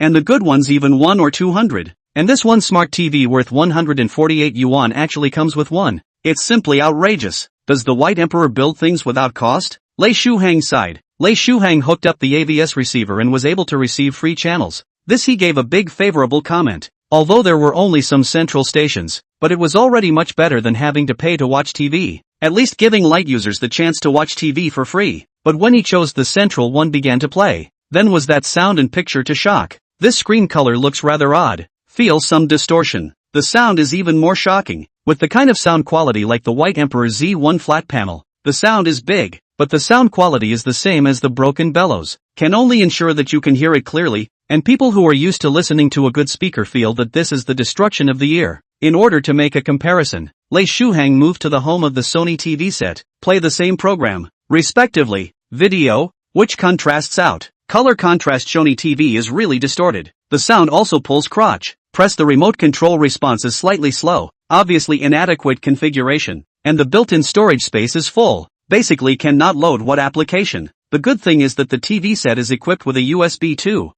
and the good ones even 100 or 200. And this one smart TV worth 148 yuan actually comes with one. It's simply outrageous. Does the White Emperor build things without cost? Lei Shuhang sighed. Lei Shuhang hooked up the AVS receiver and was able to receive free channels. This he gave a big favorable comment. Although there were only some central stations, but it was already much better than having to pay to watch TV, at least giving light users the chance to watch TV for free. But when he chose the central one began to play, then was that sound and picture to shock. This screen color looks rather odd. Feel some distortion. The sound is even more shocking. With the kind of sound quality like the White Emperor Z1 flat panel, the sound is big, but the sound quality is the same as the broken bellows. Can only ensure that you can hear it clearly, and people who are used to listening to a good speaker feel that this is the destruction of the ear. In order to make a comparison, Lei Shuhang moved to the home of the Sony TV set, play the same program, respectively, video, which contrasts out. Color contrast. Sony TV is really distorted. The sound also pulls crotch. Press the remote control response is slightly slow. obviously inadequate configuration, and the built-in storage space is full. Basically cannot load what application. The good thing is that the TV set is equipped with a USB 2.0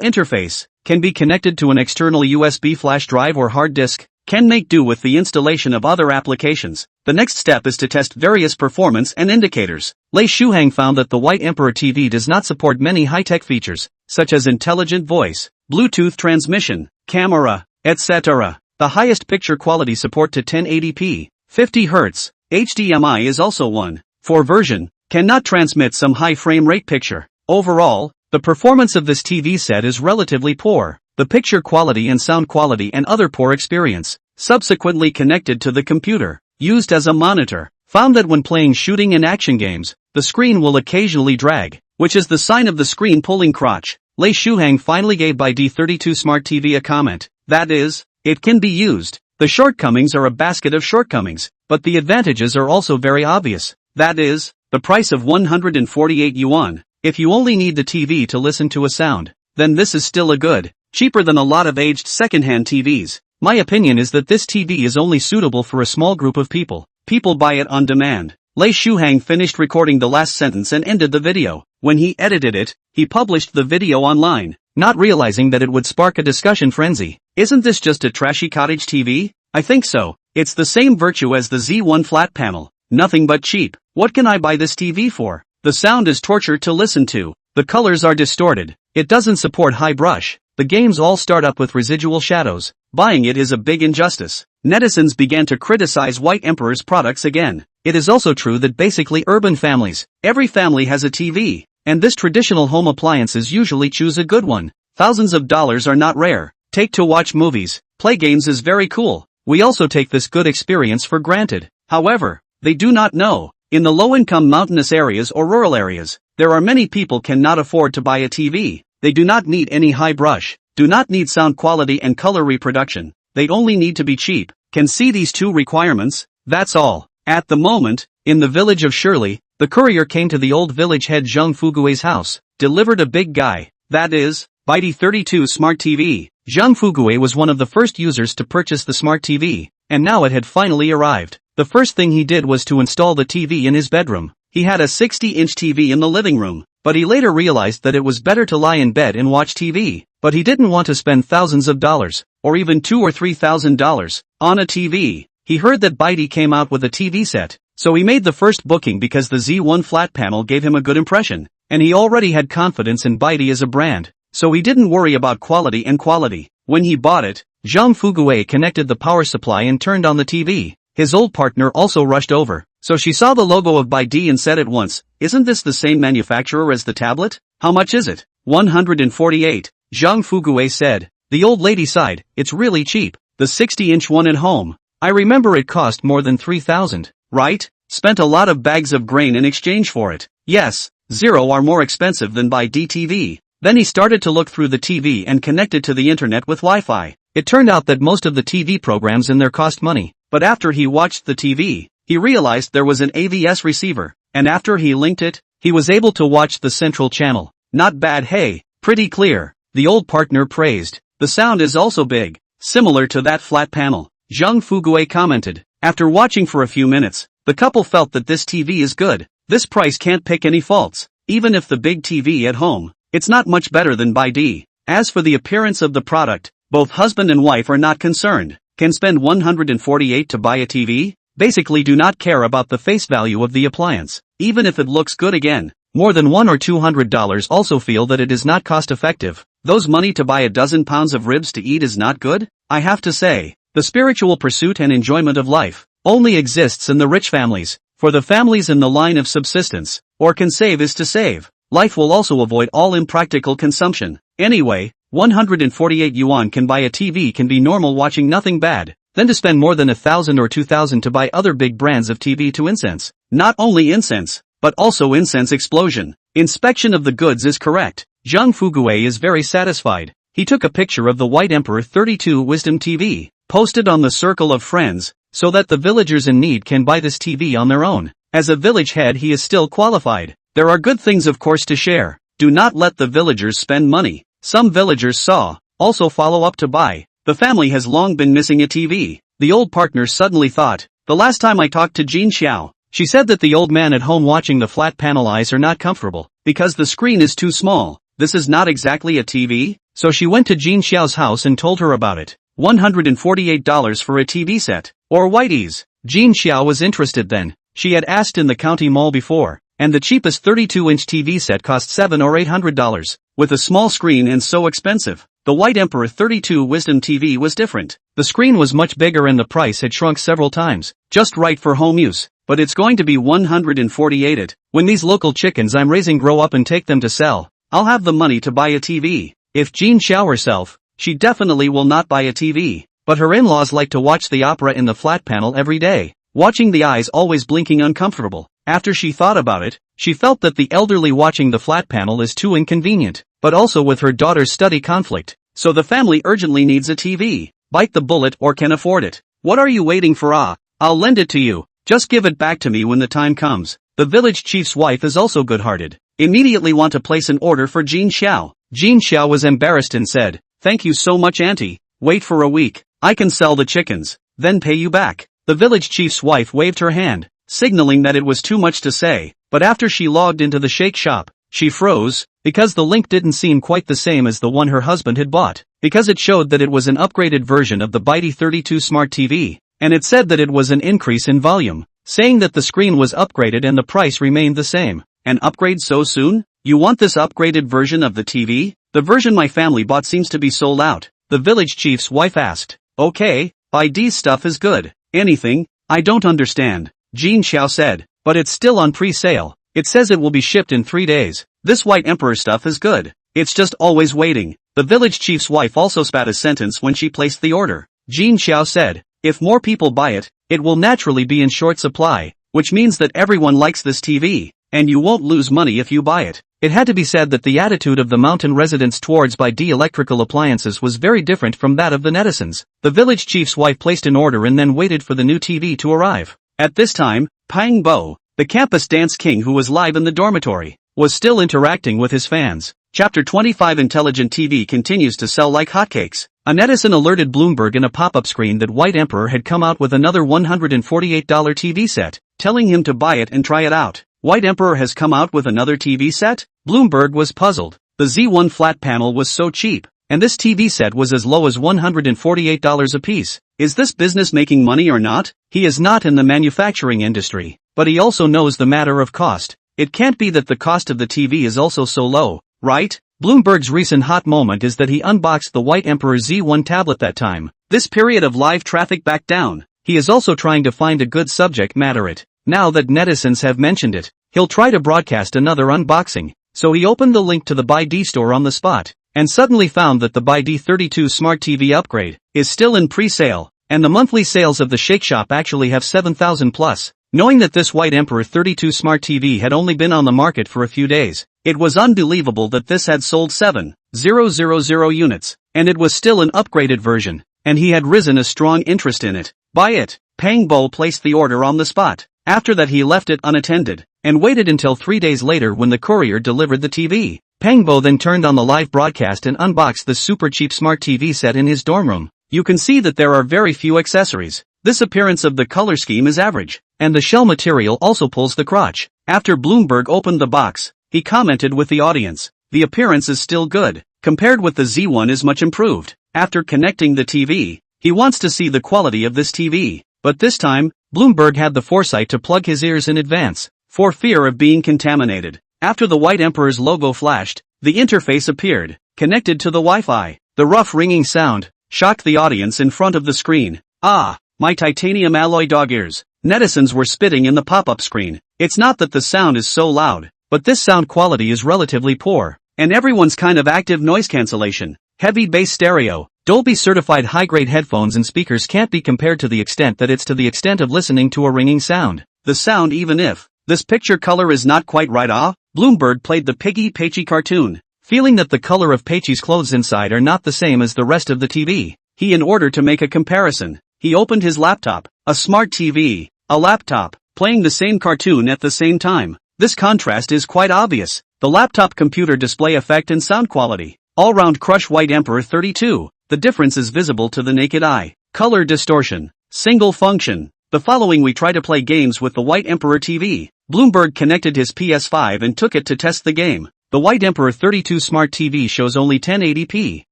interface, can be connected to an external USB flash drive or hard disk, can make do with the installation of other applications. The next step is to test various performance and indicators. Lei Shuhang found that the White Emperor TV does not support many high-tech features, such as intelligent voice, Bluetooth transmission, camera, etc. The highest picture quality support to 1080p, 50 Hz, HDMI is also 1.4 version, cannot transmit some high frame rate picture. Overall, the performance of this TV set is relatively poor. The picture quality and sound quality and other poor experience. Subsequently connected to the computer, used as a monitor, found that when playing shooting and action games, the screen will occasionally drag, which is the sign of the screen pulling crotch. Lei Shuhang finally gave BaiD32 Smart TV a comment, that is, it can be used. The shortcomings are a basket of shortcomings, but the advantages are also very obvious. That is, the price of 148 yuan. If you only need the TV to listen to a sound, then this is still a good, cheaper than a lot of aged second-hand TVs. My opinion is that this TV is only suitable for a small group of people. People buy it on demand. Lei Shuhang finished recording the last sentence and ended the video. When he edited it, he published the video online, not realizing that it would spark a discussion frenzy. Isn't this just a trashy cottage TV? I think so. It's the same virtue as the Z1 flat panel. Nothing but cheap. What can I buy this TV for? The sound is torture to listen to. The colors are distorted. It doesn't support high brush. The games all start up with residual shadows. Buying it is a big injustice. Netizens began to criticize White Emperor's products again. It is also true that basically urban families, every family has a TV, and this traditional home appliances usually choose a good one. Thousands of dollars are not rare. Take to watch movies, play games is very cool. We also take this good experience for granted. However, they do not know. In the low-income mountainous areas or rural areas, there are many people cannot afford to buy a TV. They do not need any high brush, do not need sound quality and color reproduction. They only need to be cheap. Can see these two requirements? That's all. At the moment, in the village of Shirley, the courier came to the old village head Zhang Fugui's house, delivered a big guy, that is, BaiD32 Smart TV. Zhang Fugui was one of the first users to purchase the Smart TV, and now it had finally arrived. The first thing he did was to install the TV in his bedroom. He had a 60-inch TV in the living room, but he later realized that it was better to lie in bed and watch TV. But he didn't want to spend thousands of dollars, or even $2,000 or $3,000, on a TV. He heard that BaiD came out with a TV set, so he made the first booking because the Z1 flat panel gave him a good impression, and he already had confidence in BaiD as a brand, so he didn't worry about quality and quality. When he bought it, Zhang Fugui connected the power supply and turned on the TV. His old partner also rushed over, so she saw the logo of BaiD and said at once, "Isn't this the same manufacturer as the tablet? How much is it?" 148. Zhang Fugui said. The old lady sighed, "It's really cheap. The 60-inch one at home. I remember it cost more than 3,000, right? Spent a lot of bags of grain in exchange for it. Yes, zero are more expensive than BaiD TV." Then he started to look through the TV and connected to the internet with Wi-Fi. It turned out that most of the TV programs in there cost money, but after he watched the TV, he realized there was an AVS receiver, and after he linked it, he was able to watch the central channel. Not bad, hey, pretty clear, the old partner praised. The sound is also big, similar to that flat panel. Zhang Fugui commented. After watching for a few minutes, the couple felt that this TV is good. This price can't pick any faults. Even if the big TV at home, it's not much better than BaiD. As for the appearance of the product, both husband and wife are not concerned. Can spend 148 to buy a TV? Basically do not care about the face value of the appliance, even if it looks good again. More than $100 or $200 also feel that it is not cost effective. Those money to buy a dozen pounds of ribs to eat is not good? I have to say, the spiritual pursuit and enjoyment of life only exists in the rich families. For the families in the line of subsistence, or can save is to save. Life will also avoid all impractical consumption. Anyway, 148 yuan can buy a TV can be normal watching nothing bad. Then to spend more than 1,000 or 2,000 to buy other big brands of TV to incense. Not only incense, but also incense explosion. Inspection of the goods is correct. Zhang Fugui is very satisfied. He took a picture of the White Emperor 32 Wisdom TV, posted on the circle of friends, so that the villagers in need can buy this TV on their own. As a village head he is still qualified. There are good things of course to share. Do not let the villagers spend money. Some villagers saw, also follow up to buy. The family has long been missing a TV. the old partner suddenly thought. The last time I talked to Jin Xiao, she said that the old man at home watching the flat panel eyes are not comfortable, because the screen is too small. This is not exactly a TV? So she went to Jin Xiao's house and told her about it. $148 for a TV set. Or whiteies. Jin Xiao was interested then. She had asked in the county mall before, and the cheapest 32-inch TV set cost $700 or $800, with a small screen and so expensive. The White Emperor 32 Wisdom TV was different. The screen was much bigger and the price had shrunk several times, just right for home use. But it's going to be $148. When these local chickens I'm raising grow up and take them to sell, I'll have the money to buy a TV. If Jin Xiao herself, she definitely will not buy a TV. But her in-laws like to watch the opera in the flat panel every day, watching the eyes always blinking uncomfortable. After she thought about it, she felt that the elderly watching the flat panel is too inconvenient, but also with her daughter's study conflict. So the family urgently needs a TV. Bite the bullet or can afford it. What are you waiting for? I'll lend it to you. Just give it back to me when the time comes. The village chief's wife is also good-hearted. Immediately want to place an order for Jin Xiao. Jin Xiao was embarrassed and said, "Thank you so much, auntie. Wait for a week. I can sell the chickens, then pay you back." The village chief's wife waved her hand, signaling that it was too much to say, but after she logged into the shake shop, she froze, because the link didn't seem quite the same as the one her husband had bought, because it showed that it was an upgraded version of the Bitey 32 Smart TV, and it said that it was an increase in volume, saying that the screen was upgraded and the price remained the same. An upgrade so soon? You want this upgraded version of the TV? The version my family bought seems to be sold out, the village chief's wife asked. Okay, Bitey's stuff is good. Anything? I don't understand, Jin Xiao said, but it's still on pre-sale. It says it will be shipped in 3 days. This White Emperor stuff is good. It's just always waiting. The village chief's wife also spat a sentence when she placed the order. Jin Xiao said, if more people buy it, it will naturally be in short supply, which means that everyone likes this TV, and you won't lose money if you buy it. It had to be said that the attitude of the mountain residents towards Bitey electrical appliances was very different from that of the netizens. The village chief's wife placed an order and then waited for the new TV to arrive. At this time, Pang Bo, the campus dance king who was live in the dormitory, was still interacting with his fans. Chapter 25 Intelligent TV continues to sell like hotcakes. A netizen alerted Bloomberg in a pop-up screen that White Emperor had come out with another $148 TV set, telling him to buy it and try it out. White Emperor has come out with another TV set? Bloomberg was puzzled. The Z1 flat panel was so cheap, and this TV set was as low as $148 a piece. Is this business making money or not? He is not in the manufacturing industry, but he also knows the matter of cost. It can't be that the cost of the TV is also so low, right? Bloomberg's recent hot moment is that he unboxed the White Emperor Z1 tablet that time. This period of live traffic backed down. He is also trying to find a good subject matter it. Now that netizens have mentioned it, he'll try to broadcast another unboxing. So he opened the link to the Bitey store on the spot, and suddenly found that the Bitey 32 Smart TV upgrade is still in pre-sale, and the monthly sales of the Shake Shop actually have 7,000 plus. Knowing that this White Emperor 32 Smart TV had only been on the market for a few days, it was unbelievable that this had sold 7,000 units, and it was still an upgraded version, and he had risen a strong interest in it. Buy it. Pang Bo placed the order on the spot. After that he left it unattended, and waited until 3 days later when the courier delivered the TV. Pang Bo then turned on the live broadcast and unboxed the super cheap smart TV set in his dorm room. You can see that there are very few accessories. This appearance of the color scheme is average, and the shell material also pulls the crotch. After Bloomberg opened the box, he commented with the audience, the appearance is still good, compared with the Z1 is much improved. After connecting the TV, he wants to see the quality of this TV. But this time, Bloomberg had the foresight to plug his ears in advance, for fear of being contaminated. After the White Emperor's logo flashed, the interface appeared, connected to the Wi-Fi. The rough ringing sound shocked the audience in front of the screen. Ah, my titanium alloy dog ears. Netizens were spitting in the pop-up screen. It's not that the sound is so loud, but this sound quality is relatively poor, and everyone's kind of active noise cancellation. Heavy bass stereo, Dolby certified high-grade headphones and speakers can't be compared to the extent that it's to the extent of listening to a ringing sound. The sound even if this picture color is not quite right. Bloomberg played the Piggy Pachy cartoon, feeling that the color of Pachy's clothes inside are not the same as the rest of the TV. In order to make a comparison, he opened his laptop, a smart TV, a laptop, playing the same cartoon at the same time. This contrast is quite obvious. The laptop computer display effect and sound quality. All-round crush White Emperor 32. The difference is visible to the naked eye. Color distortion. Single function. The following: we try to play games with the White Emperor TV. Bloomberg connected his PS5 and took it to test the game. The White Emperor 32 Smart TV shows only 1080p,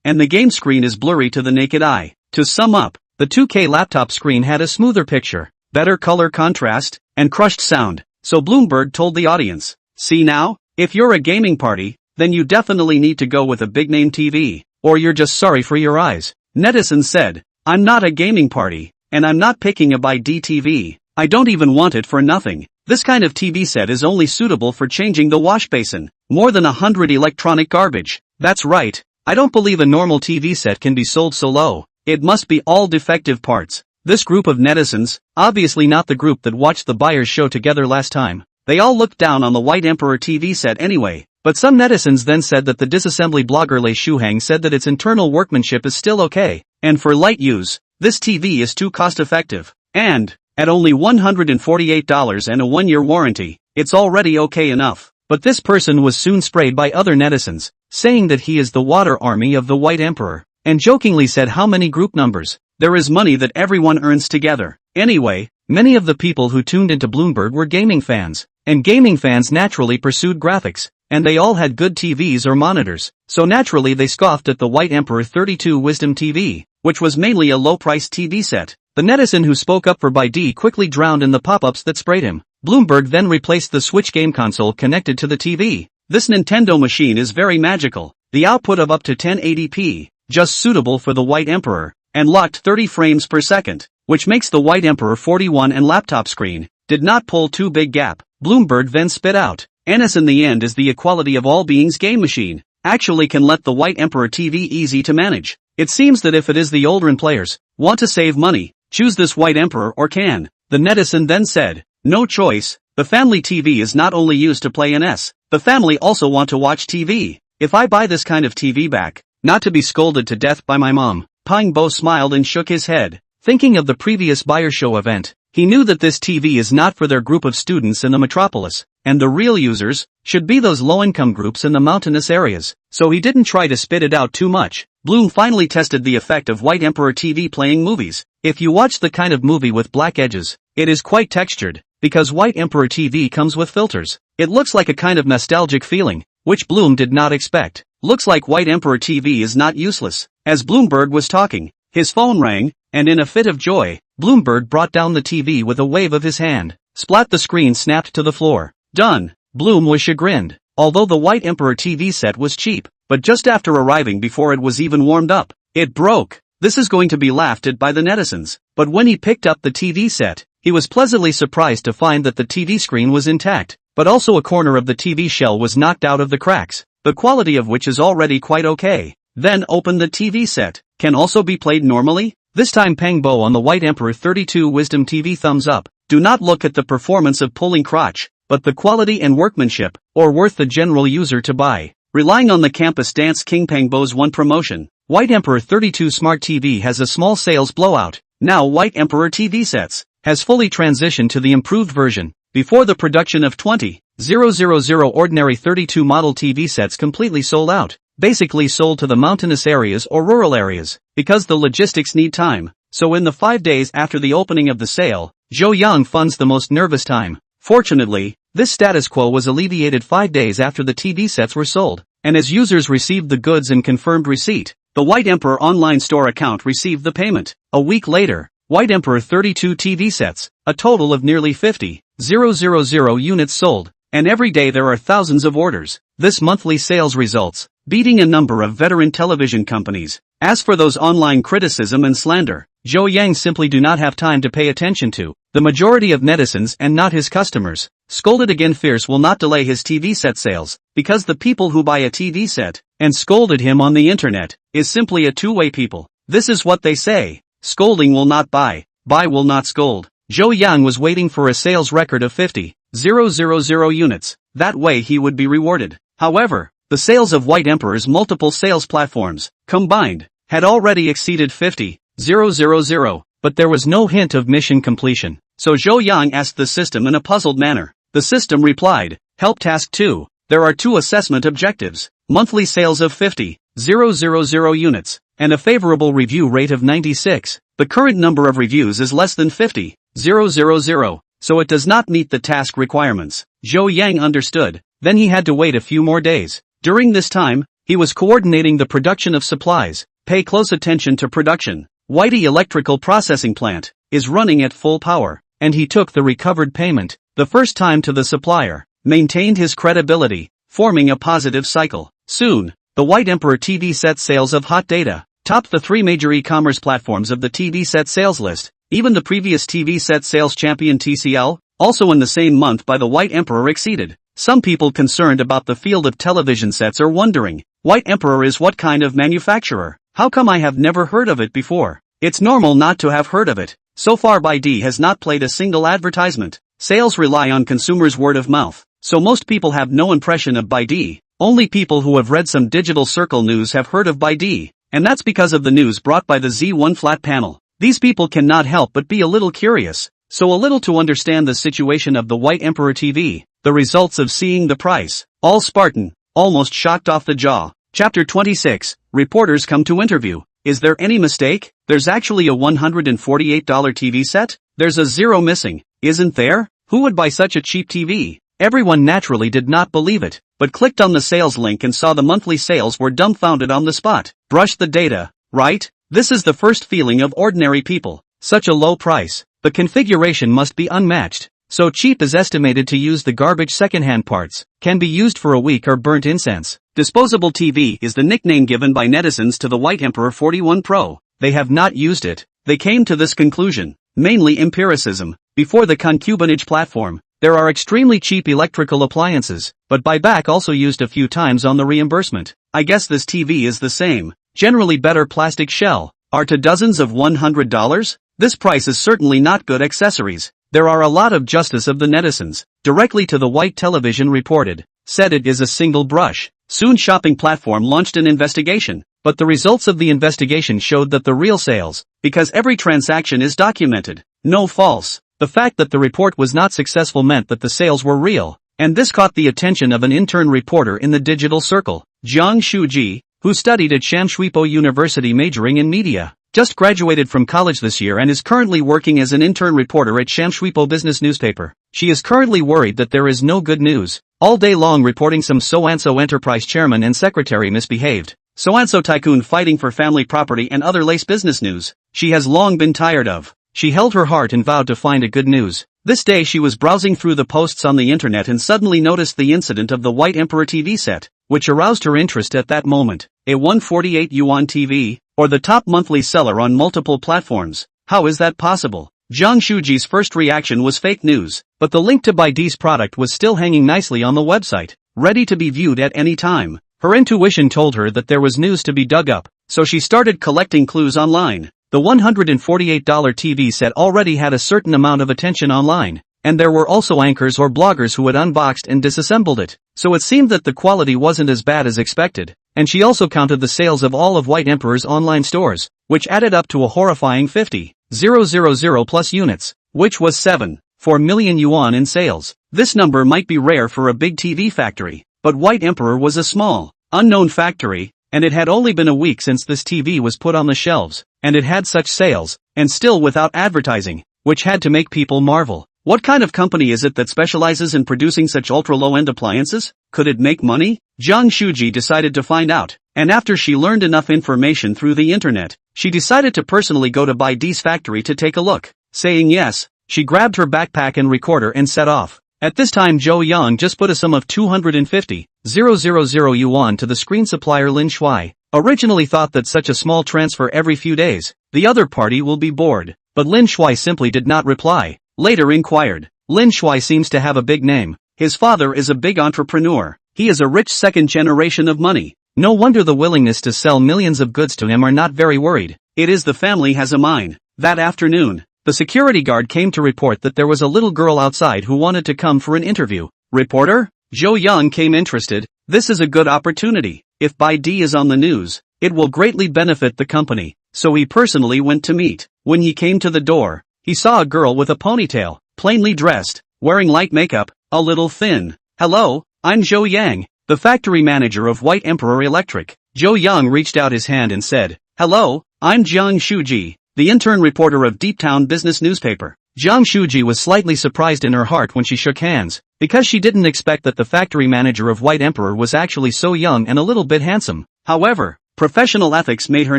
and the game screen is blurry to the naked eye. To sum up, the 2K laptop screen had a smoother picture, better color contrast, and crushed sound. So Bloomberg told the audience, "See now? If you're a gaming party, then you definitely need to go with a big-name TV, or you're just sorry for your eyes." Netizens said, "I'm not a gaming party, and I'm not picking a by D TV. I don't even want it for nothing. This kind of TV set is only suitable for changing the wash basin. More than 100 electronic garbage. That's right. I don't believe a normal TV set can be sold so low. It must be all defective parts." This group of netizens, obviously not the group that watched the buyers show together last time, they all looked down on the White Emperor TV set anyway. But some netizens then said that the disassembly blogger Lei Shuhang said that its internal workmanship is still okay, and for light use, this TV is too cost-effective. And, at only $148 and a 1-year warranty, it's already okay enough. But this person was soon sprayed by other netizens, saying that he is the water army of the White Emperor, and jokingly said how many group numbers. There is money that everyone earns together. Anyway, many of the people who tuned into Bloomberg were gaming fans, and gaming fans naturally pursued graphics, and they all had good TVs or monitors, so naturally they scoffed at the White Emperor 32 Wisdom TV, which was mainly a low-priced TV set. The netizen who spoke up for ByD quickly drowned in the pop-ups that sprayed him. Bloomberg then replaced the Switch game console connected to the TV. This Nintendo machine is very magical. The output of up to 1080p, just suitable for the White Emperor, and locked 30 frames per second, which makes the White Emperor 41 and laptop screen, did not pull too big gap. Bloomberg then spit out, "Anis in the end is the equality of all beings game machine, actually can let the White Emperor TV easy to manage. It seems that if it is the older players, want to save money, choose this White Emperor or can." The netizen then said, "No choice, the family TV is not only used to play NS, the family also want to watch TV. If I buy this kind of TV back, not to be scolded to death by my mom." Pang Bo smiled and shook his head. Thinking of the previous buyer show event, he knew that this TV is not for their group of students in the metropolis, and the real users should be those low-income groups in the mountainous areas, so he didn't try to spit it out too much. Bloom finally tested the effect of White Emperor TV playing movies. If you watch the kind of movie with black edges, it is quite textured, because White Emperor TV comes with filters. It looks like a kind of nostalgic feeling, which Bloom did not expect. Looks like White Emperor TV is not useless. As Bloomberg was talking, his phone rang, and in a fit of joy, Bloomberg brought down the TV with a wave of his hand. Splat, the screen snapped to the floor. Done. Bloom was chagrined. Although the White Emperor TV set was cheap, but just after arriving before it was even warmed up, it broke. This is going to be laughed at by the netizens. But when he picked up the TV set, he was pleasantly surprised to find that the TV screen was intact, but also a corner of the TV shell was knocked out of the cracks, the quality of which is already quite okay. Then open the TV set. Can also be played normally? This time Pang Bo on the White Emperor 32 Wisdom TV thumbs up. Do not look at the performance of pulling crotch, but the quality and workmanship, or worth the general user to buy. Relying on the Campus Dance King Pang Bo's one promotion, White Emperor 32 Smart TV has a small sales blowout. Now White Emperor TV sets has fully transitioned to the improved version. Before the production of 20,000 ordinary 32 model TV sets completely sold out. Basically sold to the mountainous areas or rural areas, because the logistics need time. So in the 5 days after the opening of the sale, Zhou Yang funds the most nervous time. Fortunately, this status quo was alleviated 5 days after the TV sets were sold, and as users received the goods and confirmed receipt, the White Emperor online store account received the payment. A week later, White Emperor 32 TV sets, a total of nearly 50,000 units sold, and every day there are thousands of orders. This monthly sales results, beating a number of veteran television companies. As for those online criticism and slander, Zhou Yang simply do not have time to pay attention to. The majority of netizens and not his customers, scolded again fierce will not delay his TV set sales, because the people who buy a TV set, and scolded him on the internet, is simply a two-way people. This is what they say. Scolding will not buy will not scold. Zhou Yang was waiting for a sales record of 50,000 units, that way he would be rewarded. However, the sales of White Emperor's multiple sales platforms, combined, had already exceeded 50,000, but there was no hint of mission completion. So Zhou Yang asked the system in a puzzled manner. The system replied, "Help task 2. There are 2 assessment objectives, monthly sales of 50,000 units, and a favorable review rate of 96. The current number of reviews is less than 50,000, so it does not meet the task requirements. Zhou Yang understood. Then he had to wait a few more days. During this time, he was coordinating the production of supplies. Pay close attention to production. Whitey Electrical Processing Plant is running at full power, and he took the recovered payment the first time to the supplier, maintained his credibility, forming a positive cycle. Soon, the White Emperor TV set sales of hot data topped the 3 major e-commerce platforms of the TV set sales list. Even the previous TV set sales champion TCL, also in the same month by the White Emperor, exceeded. Some people concerned about the field of television sets are wondering, White Emperor is what kind of manufacturer? How come I have never heard of it before? It's normal not to have heard of it. So far BYD has not played a single advertisement. Sales rely on consumers' word of mouth, so most people have no impression of BYD. Only people who have read some digital circle news have heard of BYD, and that's because of the news brought by the Z1 flat panel. These people cannot help but be a little curious, so a little to understand the situation of the White Emperor TV, the results of seeing the price. All Spartan, almost shocked off the jaw. Chapter 26, Reporters come to interview. Is there any mistake? There's actually a $148 TV set? There's a zero missing, isn't there? Who would buy such a cheap TV? Everyone naturally did not believe it, but clicked on the sales link and saw the monthly sales were dumbfounded on the spot. Brushed the data, right? This is the first feeling of ordinary people. Such a low price. The configuration must be unmatched. So cheap is estimated to use the garbage secondhand parts. Can be used for a week or burnt incense. Disposable TV is the nickname given by netizens to the White Emperor 41 Pro. They have not used it. They came to this conclusion. Mainly empiricism. Before the concubinage platform, there are extremely cheap electrical appliances, but buyback also used a few times on the reimbursement. I guess this TV is the same. Generally better plastic shell. Are to dozens of $100? This price is certainly not good accessories. There are a lot of justice of the netizens. Directly to the White Television reported. Said it is a single brush. Soon shopping platform launched an investigation, but the results of the investigation showed that the real sales, because every transaction is documented. No false. The fact that the report was not successful meant that the sales were real, and this caught the attention of an intern reporter in the digital circle, Jiang Shuji, who studied at Shamshuipo University majoring in media. Just graduated from college this year and is currently working as an intern reporter at Shamshuipo Business newspaper. She is currently worried that there is no good news. All day long reporting some so-and-so enterprise chairman and secretary misbehaved. So-and-so tycoon fighting for family property and other lace business news. She has long been tired of. She held her heart and vowed to find a good news. This day she was browsing through the posts on the internet and suddenly noticed the incident of the White Emperor TV set, which aroused her interest at that moment. A 148 yuan TV, or the top monthly seller on multiple platforms. How is that possible? Jiang Shuji's first reaction was fake news, but the link to BYD's product was still hanging nicely on the website, ready to be viewed at any time. Her intuition told her that there was news to be dug up, so she started collecting clues online. The $148 TV set already had a certain amount of attention online, and there were also anchors or bloggers who had unboxed and disassembled it, so it seemed that the quality wasn't as bad as expected. And she also counted the sales of all of White Emperor's online stores, which added up to a horrifying 50,000 plus units, which was 7.4 million yuan in sales. This number might be rare for a big TV factory, but White Emperor was a small, unknown factory, and it had only been a week since this TV was put on the shelves, and it had such sales, and still without advertising, which had to make people marvel. What kind of company is it that specializes in producing such ultra-low-end appliances? Could it make money? Jiang Shuji decided to find out, and after she learned enough information through the internet, she decided to personally go to BYD's factory to take a look. Saying yes, she grabbed her backpack and recorder and set off. At this time Zhou Yang just put a sum of 250,000 yuan to the screen supplier Lin Shuai. Originally thought that such a small transfer every few days, the other party will be bored, but Lin Shuai simply did not reply. Later inquired. Lin Shuai seems to have a big name. His father is a big entrepreneur. He is a rich second generation of money. No wonder the willingness to sell millions of goods to him are not very worried. It is the family has a mine. That afternoon, the security guard came to report that there was a little girl outside who wanted to come for an interview. Reporter? Zhou Yang came interested. This is a good opportunity. If BYD is on the news, it will greatly benefit the company. So he personally went to meet. When he came to the door, he saw a girl with a ponytail, plainly dressed, wearing light makeup, a little thin. Hello, I'm Zhou Yang, the factory manager of White Emperor Electric. Zhou Yang reached out his hand and said, hello, I'm Jiang Shuji, the intern reporter of Deep Town Business newspaper. Jiang Shuji was slightly surprised in her heart when she shook hands, because she didn't expect that the factory manager of White Emperor was actually so young and a little bit handsome. However, professional ethics made her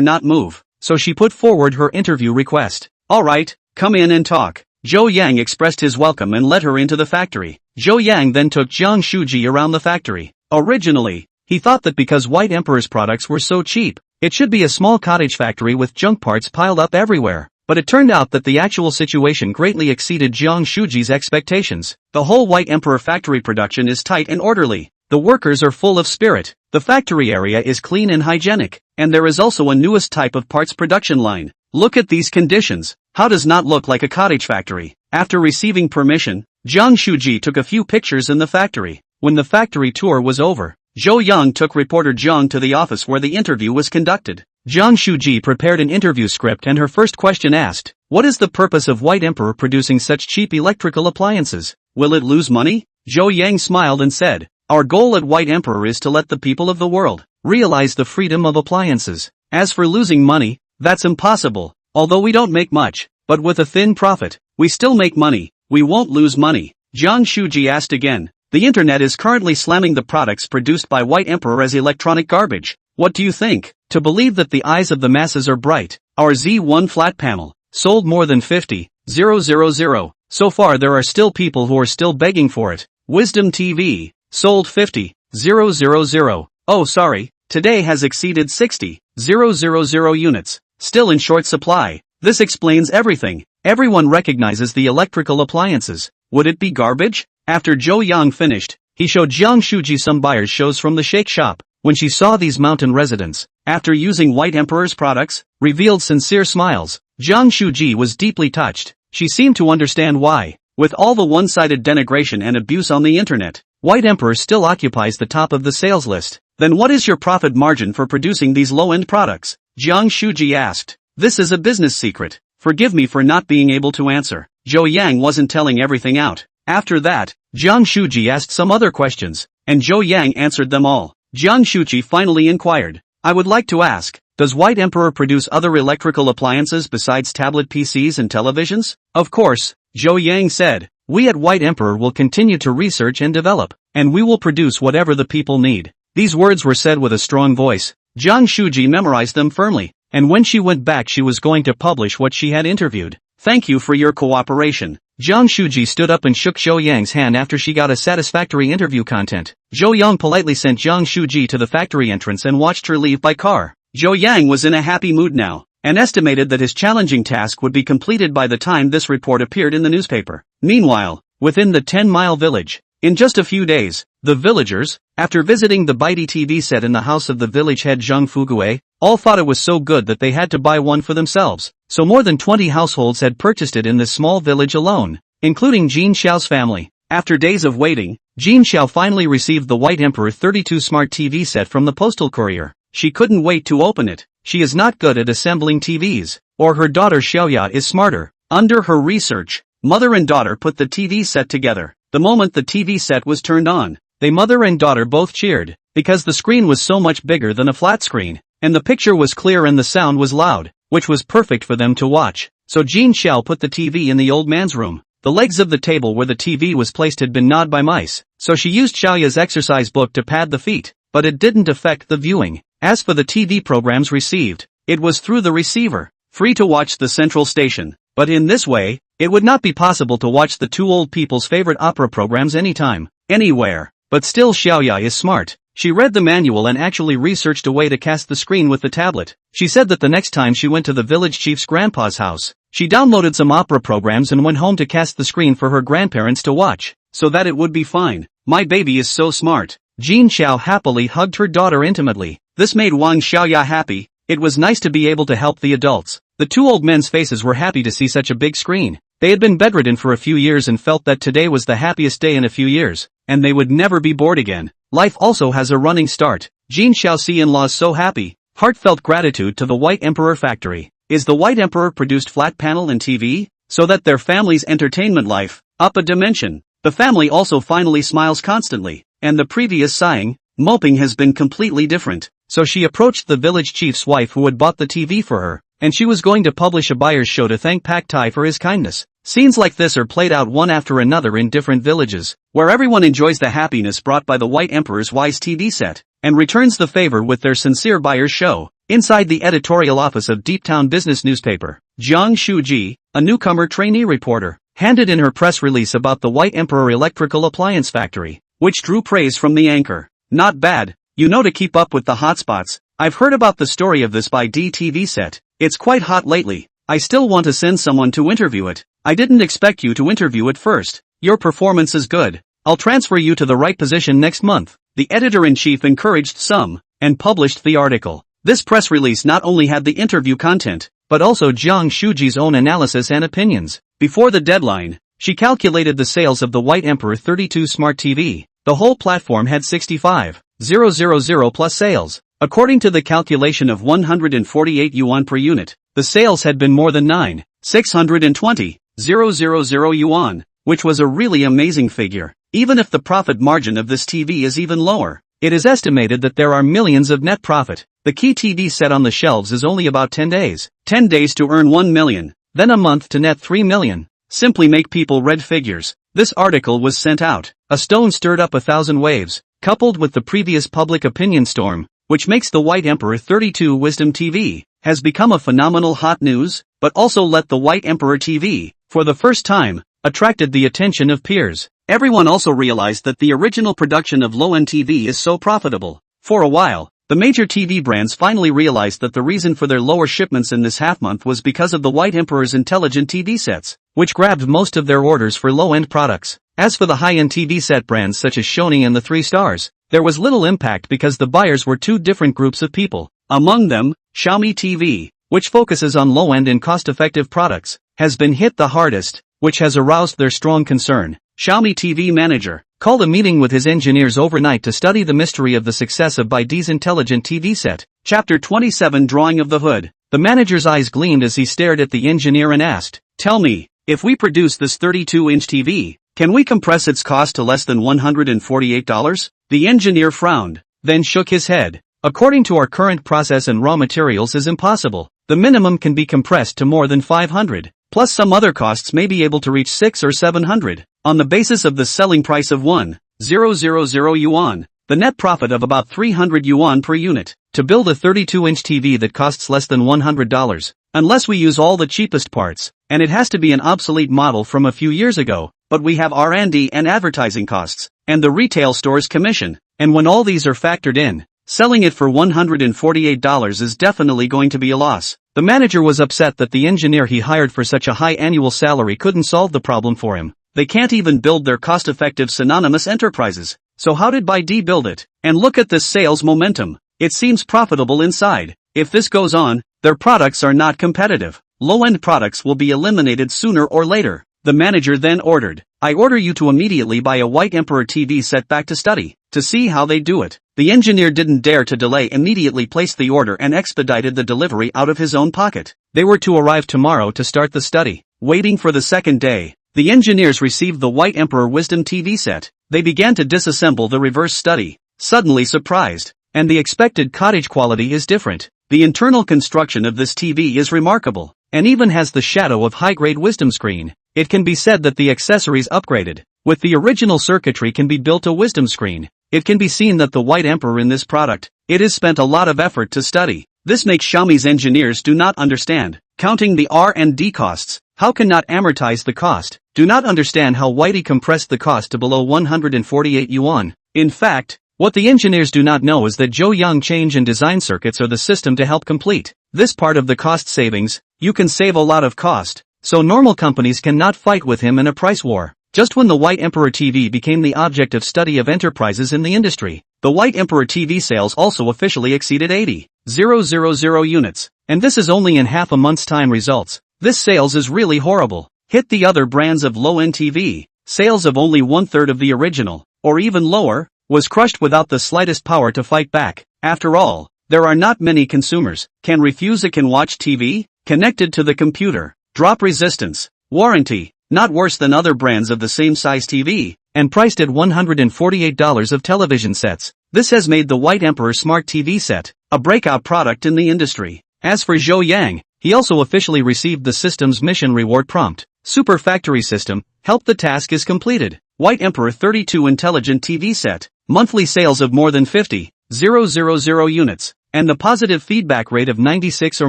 not move, so she put forward her interview request. Alright, come in and talk. Zhou Yang expressed his welcome and led her into the factory. Zhou Yang then took Jiang Shuji around the factory. Originally, he thought that because White Emperor's products were so cheap, it should be a small cottage factory with junk parts piled up everywhere. But it turned out that the actual situation greatly exceeded Jiang Shuji's expectations. The whole White Emperor factory production is tight and orderly. The workers are full of spirit. The factory area is clean and hygienic. And there is also a newest type of parts production line. Look at these conditions. How does not look like a cottage factory? After receiving permission, Jiang Shuji took a few pictures in the factory. When the factory tour was over, Zhou Yang took reporter Jiang to the office where the interview was conducted. Jiang Shuji prepared an interview script and her first question asked, "What is the purpose of White Emperor producing such cheap electrical appliances? Will it lose money?" Zhou Yang smiled and said, "Our goal at White Emperor is to let the people of the world realize the freedom of appliances. As for losing money, that's impossible. Although we don't make much, but with a thin profit, we still make money. We won't lose money." Jiang Shuji asked again, "The internet is currently slamming the products produced by White Emperor as electronic garbage. What do you think? To believe that the eyes of the masses are bright, our Z1 flat panel sold more than 50,000. So far there are still people who are still begging for it. Wisdom TV sold 50,000. Oh sorry, today has exceeded 60,000 units, still in short supply. This explains everything. Everyone recognizes the electrical appliances. Would it be garbage?" After Zhou Yang finished, he showed Jiang Shuji some buyers' shows from the shake shop. When she saw these mountain residents, after using White Emperor's products, revealed sincere smiles. Jiang Shuji was deeply touched. She seemed to understand why, with all the one-sided denigration and abuse on the internet, White Emperor still occupies the top of the sales list. "Then what is your profit margin for producing these low-end products?" Jiang Shuji asked. "This is a business secret. Forgive me for not being able to answer." Zhou Yang wasn't telling everything out. After that, Jiang Shuji asked some other questions, and Zhou Yang answered them all. Jiang Shuji finally inquired, "I would like to ask, does White Emperor produce other electrical appliances besides tablet PCs and televisions?" "Of course," Zhou Yang said, "we at White Emperor will continue to research and develop, and we will produce whatever the people need." These words were said with a strong voice. Jiang Shuji memorized them firmly, and when she went back she was going to publish what she had interviewed. "Thank you for your cooperation." Jiang Shuji stood up and shook Zhou Yang's hand after she got a satisfactory interview content. Zhou Yang politely sent Jiang Shuji to the factory entrance and watched her leave by car. Zhou Yang was in a happy mood now, and estimated that his challenging task would be completed by the time this report appeared in the newspaper. Meanwhile, within the 10-mile village, in just a few days, the villagers, after visiting the Baidi TV set in the house of the village head Zhang Fugue, all thought it was so good that they had to buy one for themselves. So more than 20 households had purchased it in this small village alone, including Jin Xiao's family. After days of waiting, Jin Xiao finally received the White Emperor 32 smart TV set from the postal courier. She couldn't wait to open it. She is not good at assembling TVs, or her daughter Xiaoya is smarter. Under her research, mother and daughter put the TV set together. The moment the TV set was turned on, they mother and daughter both cheered, because the screen was so much bigger than a flat screen, and the picture was clear and the sound was loud, which was perfect for them to watch. So Jin Xiao put the TV in the old man's room. The legs of the table where the TV was placed had been gnawed by mice, so she used Xiaoya's exercise book to pad the feet, but it didn't affect the viewing. As for the TV programs received, it was through the receiver, free to watch the central station, but in this way, it would not be possible to watch the two old people's favorite opera programs anytime, anywhere. But still Xiaoya is smart. She read the manual and actually researched a way to cast the screen with the tablet. She said that the next time she went to the village chief's grandpa's house, she downloaded some opera programs and went home to cast the screen for her grandparents to watch, so that it would be fine. "My baby is so smart." Jin Xiao happily hugged her daughter intimately. This made Wang Xiaoya happy. It was nice to be able to help the adults. The two old men's faces were happy to see such a big screen. They had been bedridden for a few years and felt that today was the happiest day in a few years, and they would never be bored again. Life also has a running start. Jin Xiao's in-laws so happy. Heartfelt gratitude to the White Emperor factory. Is the White Emperor produced flat panel and TV, so that their family's entertainment life, up a dimension. The family also finally smiles constantly, and the previous sighing, moping has been completely different. So she approached the village chief's wife who had bought the TV for her, and she was going to publish a buyer's show to thank Pak Tai for his kindness. Scenes like this are played out one after another in different villages, where everyone enjoys the happiness brought by the White Emperor's wise TV set, and returns the favor with their sincere buyer's show. Inside the editorial office of Deep Town Business newspaper, Jiang Shuji, a newcomer trainee reporter, handed in her press release about the White Emperor Electrical Appliance Factory, which drew praise from the anchor. Not bad, you know, to keep up with the hotspots. I've heard about the story of this by DTV set. It's quite hot lately. I still want to send someone to interview it. I didn't expect you to interview it first. Your performance is good. I'll transfer you to the right position next month. The editor-in-chief encouraged some, and published the article. This press release not only had the interview content, but also Jiang Shuji's own analysis and opinions. Before the deadline, she calculated the sales of the White Emperor 32 Smart TV. The whole platform had 65,000 plus sales. According to the calculation of 148 yuan per unit, the sales had been more than 9,620,000 yuan, which was a really amazing figure. Even if the profit margin of this TV is even lower, it is estimated that there are millions of net profit. The key TV set on the shelves is only about 10 days. 10 days to earn 1 million, then a month to net 3 million. Simply make people read figures. This article was sent out. A stone stirred up 1,000 waves, coupled with the previous public opinion storm, which makes the White Emperor 32 Wisdom TV, has become a phenomenal hot news, but also let the White Emperor TV, for the first time, attracted the attention of peers. Everyone also realized that the original production of low-end TV is so profitable. For a while, the major TV brands finally realized that the reason for their lower shipments in this half-month was because of the White Emperor's intelligent TV sets, which grabbed most of their orders for low-end products. As for the high-end TV set brands such as Sony and the 3 Stars, there was little impact because the buyers were two different groups of people. Among them, Xiaomi TV, which focuses on low-end and cost-effective products, has been hit the hardest, which has aroused their strong concern. Xiaomi TV manager called a meeting with his engineers overnight to study the mystery of the success of Baidu's intelligent TV set. Chapter 27 Drawing of the Hood. The manager's eyes gleamed as he stared at the engineer and asked, "Tell me, if we produce this 32-inch TV, can we compress its cost to less than $148? The engineer frowned, then shook his head. According to our current process and raw materials is impossible. The minimum can be compressed to more than 500, plus some other costs may be able to reach 600 or 700. On the basis of the selling price of 1,000 yuan, the net profit of about 300 yuan per unit, to build a 32-inch TV that costs less than $100, unless we use all the cheapest parts, and it has to be an obsolete model from a few years ago, but we have R&D and advertising costs, and the retail store's commission, and when all these are factored in, selling it for $148 is definitely going to be a loss." The manager was upset that the engineer he hired for such a high annual salary couldn't solve the problem for him. They can't even build their cost-effective synonymous enterprises. So how did Baidu build it? And look at this sales momentum. It seems profitable inside. If this goes on, their products are not competitive. Low-end products will be eliminated sooner or later. The manager then ordered, "I order you to immediately buy a White Emperor TV set back to study, to see how they do it." The engineer didn't dare to delay, immediately placed the order and expedited the delivery out of his own pocket. They were to arrive tomorrow to start the study. Waiting for the second day, the engineers received the White Emperor Wisdom TV set. They began to disassemble the reverse study, suddenly surprised, and the expected cottage quality is different. The internal construction of this TV is remarkable, and even has the shadow of high-grade Wisdom screen. It can be said that the accessories upgraded, with the original circuitry can be built a Wisdom screen. It can be seen that the White Emperor in this product, it has spent a lot of effort to study. This makes Xiaomi's engineers do not understand, counting the R&D costs, how can not amortize the cost, do not understand how Whitey compressed the cost to below 148 yuan. In fact, what the engineers do not know is that Zhou Yang change and design circuits are the system to help complete this part of the cost savings. You can save a lot of cost, so normal companies cannot fight with him in a price war. Just when the White Emperor TV became the object of study of enterprises in the industry, the White Emperor TV sales also officially exceeded 80,000 units, and this is only in half a month's time results. This sales is really horrible. Hit the other brands of low-end TV, sales of only 1/3 of the original, or even lower, was crushed without the slightest power to fight back. After all, there are not many consumers can refuse a can-watch TV, connected to the computer, drop resistance, warranty, not worse than other brands of the same size TV, and priced at $148 of television sets. This has made the White Emperor Smart TV set a breakout product in the industry. As for Zhou Yang, He also officially received the system's mission reward prompt. Super Factory System, help the task is completed. White Emperor 32 Intelligent TV Set. Monthly sales of more than 50,000 units. And the positive feedback rate of 96 or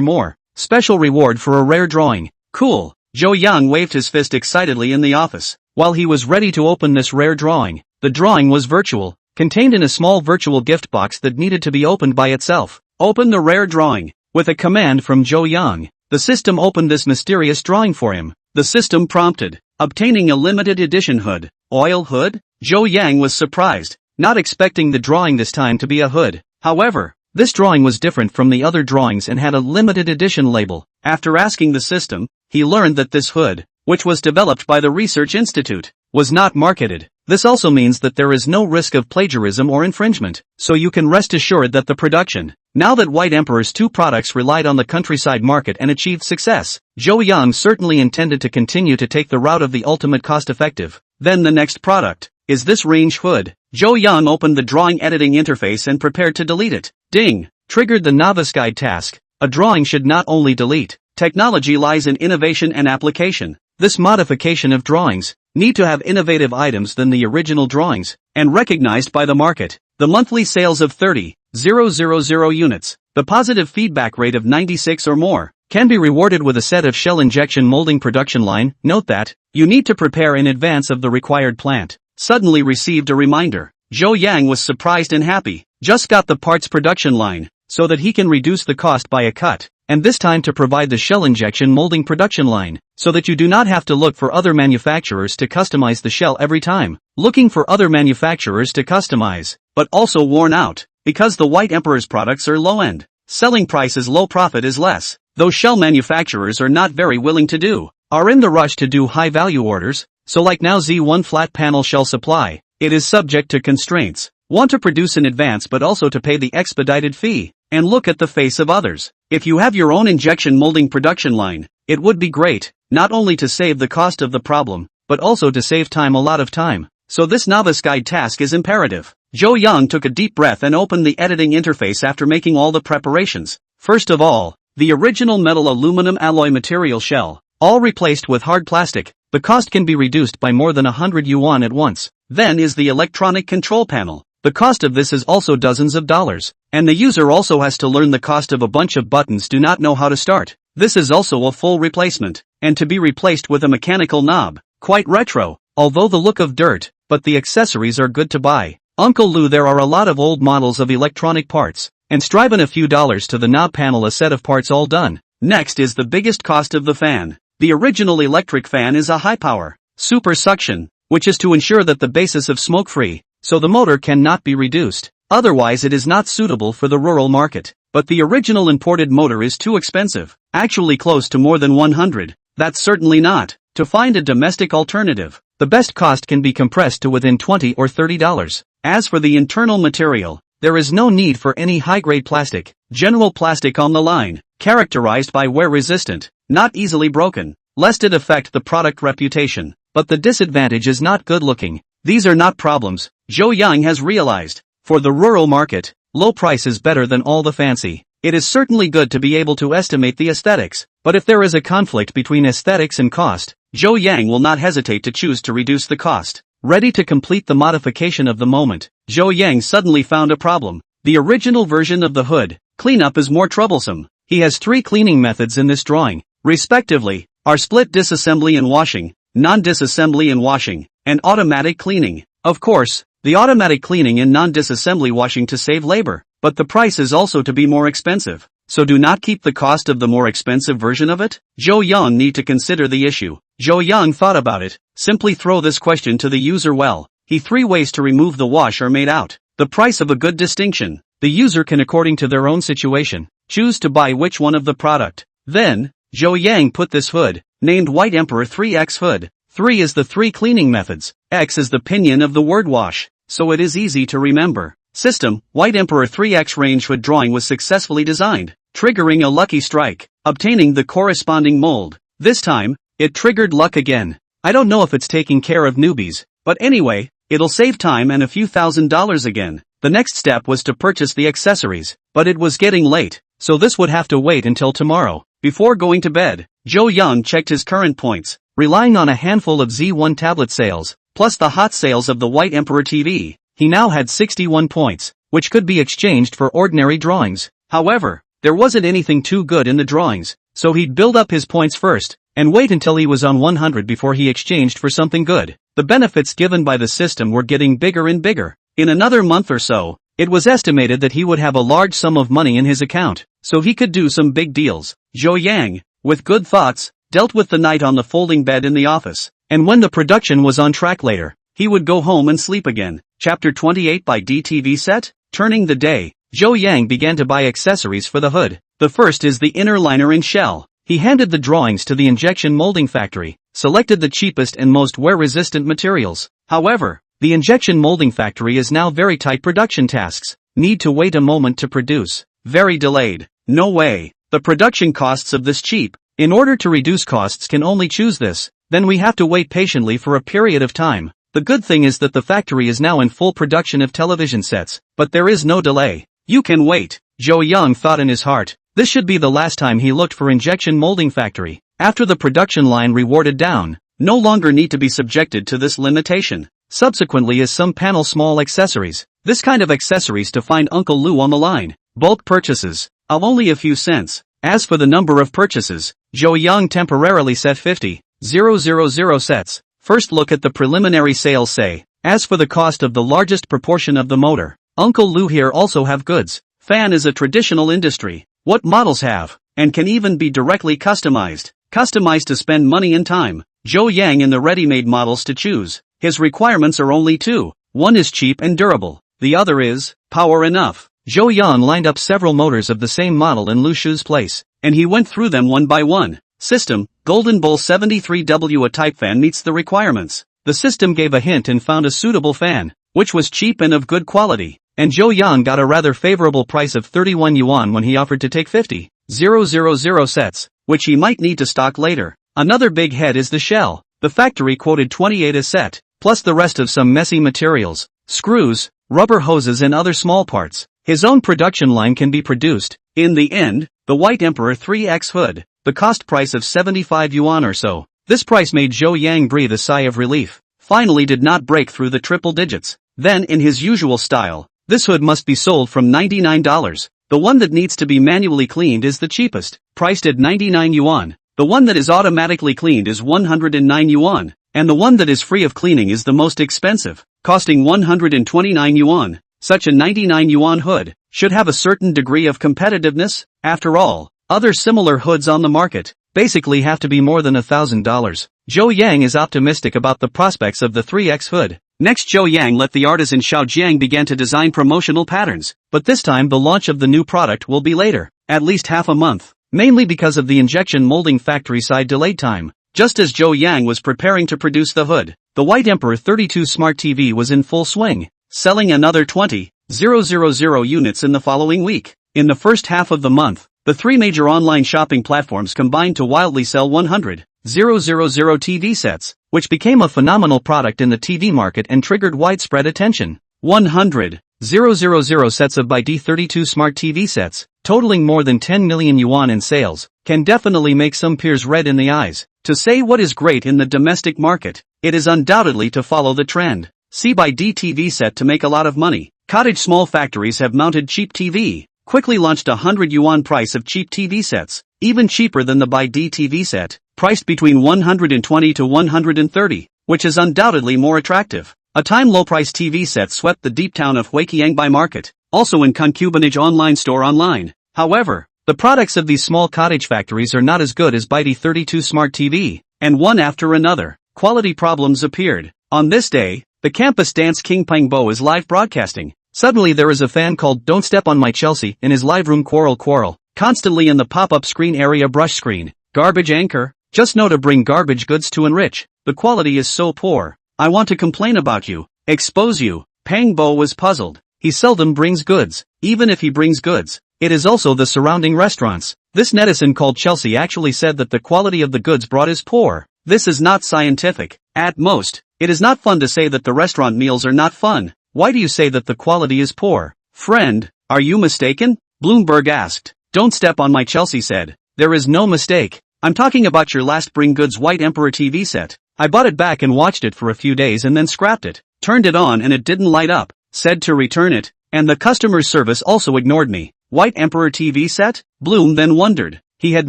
more. Special reward for a rare drawing. Cool. Joe Young waved his fist excitedly in the office. While he was ready to open this rare drawing, the drawing was virtual, contained in a small virtual gift box that needed to be opened by itself. Open the rare drawing. With a command from Joe Young, the system opened this mysterious drawing for him. The system prompted, obtaining a limited edition hood. Oil hood? Joe Yang was surprised, not expecting the drawing this time to be a hood. However, this drawing was different from the other drawings and had a limited edition label. After asking the system, he learned that this hood, which was developed by the Research Institute, was not marketed. This also means that there is no risk of plagiarism or infringement, so you can rest assured that the production. Now that White Emperor's two products relied on the countryside market and achieved success, Joe Young certainly intended to continue to take the route of the ultimate cost-effective. Then the next product is this range hood. Joe Young opened the drawing editing interface and prepared to delete it. Ding! Triggered the novice guide task. A drawing should not only delete. Technology lies in innovation and application. This modification of drawings need to have innovative items than the original drawings, and recognized by the market. The monthly sales of 30,000 units, the positive feedback rate of 96 or more, can be rewarded with a set of shell injection molding production line. Note that you need to prepare in advance of the required plant. Suddenly received a reminder. Joe Yang was surprised and happy. Just got the parts production line, so that he can reduce the cost by a cut. And this time to provide the shell injection molding production line, so that you do not have to look for other manufacturers to customize the shell every time. Looking for other manufacturers to customize, but also worn out, because the White Emperor's products are low-end. Selling price is low, profit is less. Those shell manufacturers are not very willing to do, are in the rush to do high-value orders, so like now Z1 flat panel shell supply, it is subject to constraints. Want to produce in advance but also to pay the expedited fee, and look at the face of others. If you have your own injection molding production line, it would be great, not only to save the cost of the problem, but also to save time, a lot of time. So this novice guide task is imperative. Joe Young took a deep breath and opened the editing interface after making all the preparations. First of all, the original metal aluminum alloy material shell, all replaced with hard plastic. The cost can be reduced by more than 100 yuan at once. Then is the electronic control panel. The cost of this is also dozens of dollars, and the user also has to learn the cost of a bunch of buttons do not know how to start. This is also a full replacement, and to be replaced with a mechanical knob. Quite retro, although the look of dirt, but the accessories are good to buy. Uncle Lou, there are a lot of old models of electronic parts, and striving a few dollars to the knob panel, a set of parts all done. Next is the biggest cost of the fan. The original electric fan is a high power, super suction, which is to ensure that the basis of smoke-free, so the motor cannot be reduced. Otherwise it is not suitable for the rural market. But the original imported motor is too expensive, actually close to more than 100. That's certainly not. To find a domestic alternative, the best cost can be compressed to within $20 or $30. As for the internal material, there is no need for any high-grade plastic. General plastic on the line, characterized by wear-resistant, not easily broken, lest it affect the product reputation. But the disadvantage is not good-looking. These are not problems, Joe Young has realized. For the rural market, low price is better than all the fancy. It is certainly good to be able to estimate the aesthetics, but if there is a conflict between aesthetics and cost, Joe Yang will not hesitate to choose to reduce the cost. Ready to complete the modification of the moment, Joe Yang suddenly found a problem. The original version of the hood, cleanup is more troublesome. He has three cleaning methods in this drawing, respectively, are split disassembly and washing, non-disassembly and washing, and automatic cleaning. Of course, the automatic cleaning and non-disassembly washing to save labor, but the price is also to be more expensive. So do not keep the cost of the more expensive version of it? Joe Young need to consider the issue. Joe Young thought about it. Simply throw this question to the user. Well, three ways to remove the wash are made out. The price of a good distinction. The user can, according to their own situation, choose to buy which one of the product. Then, Joe Yang put this hood, named White Emperor 3X hood. 3 is the three cleaning methods. X is the pinyin of the word wash, so it is easy to remember. System, White Emperor 3X range hood drawing was successfully designed, triggering a lucky strike, obtaining the corresponding mold. This time, it triggered luck again. I don't know if it's taking care of newbies, but anyway, it'll save time and a few $1,000s again. The next step was to purchase the accessories, but it was getting late, so this would have to wait until tomorrow. Before going to bed, Joe Young checked his current points, relying on a handful of Z1 tablet sales, plus the hot sales of the White Emperor TV. He now had 61 points, which could be exchanged for ordinary drawings. However, there wasn't anything too good in the drawings, so he'd build up his points first, and wait until he was on 100 before he exchanged for something good. The benefits given by the system were getting bigger and bigger. In another month or so, it was estimated that he would have a large sum of money in his account, so he could do some big deals. Joe Yang, with good thoughts, dealt with the night on the folding bed in the office, and when the production was on track later, he would go home and sleep again. Chapter 28 by DTV Set? Turning the day, Joe Yang began to buy accessories for the hood. The first is the inner liner and shell. He handed the drawings to the injection molding factory, selected the cheapest and most wear-resistant materials. However, the injection molding factory is now very tight production tasks. Need to wait a moment to produce. Very delayed. No way. The production costs of this cheap. In order to reduce costs can only choose this. Then we have to wait patiently for a period of time. The good thing is that the factory is now in full production of television sets, but there is no delay. You can wait. Joe Young thought in his heart. This should be the last time he looked for injection molding factory. After the production line rewarded down, no longer need to be subjected to this limitation. Subsequently is some panel small accessories. This kind of accessories to find Uncle Lou on the line. Bulk purchases. Of only a few cents. As for the number of purchases, Joe Young temporarily set 50,000 sets. First look at the preliminary sales say. As for the cost of the largest proportion of the motor, Uncle Lou here also have goods. Fan is a traditional industry. What models have, and can even be directly customized. Customized to spend money and time. Joe Yang in the ready-made models to choose. His requirements are only two. One is cheap and durable. The other is power enough. Joe Yang lined up several motors of the same model in Lu Shu's place, and he went through them one by one. System, Golden Bull 73W. A type fan meets the requirements. The system gave a hint and found a suitable fan, which was cheap and of good quality. And Joe Yang got a rather favorable price of 31 yuan when he offered to take 50,000 sets, which he might need to stock later. Another big head is the shell. The factory quoted 28 a set, plus the rest of some messy materials, screws, rubber hoses and other small parts. His own production line can be produced. In the end, the White Emperor 3X hood, the cost price of 75 yuan or so. This price made Joe Yang breathe a sigh of relief. Finally did not break through the triple digits. Then in his usual style, this hood must be sold from $99. The one that needs to be manually cleaned is the cheapest, priced at 99 yuan. The one that is automatically cleaned is 109 yuan, and the one that is free of cleaning is the most expensive, costing 129 yuan. Such a 99 yuan hood should have a certain degree of competitiveness. After all, other similar hoods on the market basically have to be more than $1,000. Joe Yang is optimistic about the prospects of the 3X hood. Next, Joe Yang let the artisan Xiao Jiang begin to design promotional patterns, but this time the launch of the new product will be later, at least half a month, mainly because of the injection molding factory side delayed time. Just as Joe Yang was preparing to produce the hood, the White Emperor 32 Smart TV was in full swing, selling another 20,000 units in the following week. In the first half of the month, the three major online shopping platforms combined to wildly sell 100,000 TV sets, which became a phenomenal product in the TV market and triggered widespread attention. 100,000 sets of BYD 32 Smart TV sets, totaling more than 10 million yuan in sales, can definitely make some peers red in the eyes. To say what is great in the domestic market, it is undoubtedly to follow the trend. See BYD TV set to make a lot of money. Cottage small factories have mounted cheap TV, quickly launched 100 yuan price of cheap TV sets, even cheaper than the BYD TV set, priced between 120 to 130, which is undoubtedly more attractive. A time low-price TV set swept the deep town of Huiqiangbai market, also in concubinage online store online. However, the products of these small cottage factories are not as good as BYD 32 Smart TV, and one after another, quality problems appeared. On this day, the campus dance King Pangbo is live broadcasting. Suddenly there is a fan called Don't Step on My Chelsea in his live room quarrel, constantly in the pop-up screen area brush screen. Garbage anchor, just know to bring garbage goods to enrich. The quality is so poor. I want to complain about you, expose you. Pangbo was puzzled. He seldom brings goods. Even if he brings goods, it is also the surrounding restaurants. This netizen called Chelsea actually said that the quality of the goods brought is poor. This is not scientific. At most, it is not fun to say that the restaurant meals are not fun. Why do you say that the quality is poor? Friend, are you mistaken? Bloomberg asked. Don't step on my Chelsea said. there is no mistake. I'm talking about your last Bring Goods White Emperor TV set. I bought it back and watched it for a few days and then scrapped it. Turned it on and it didn't light up. Said to return it, and the customer service also ignored me. White Emperor TV set? Bloom then wondered. He had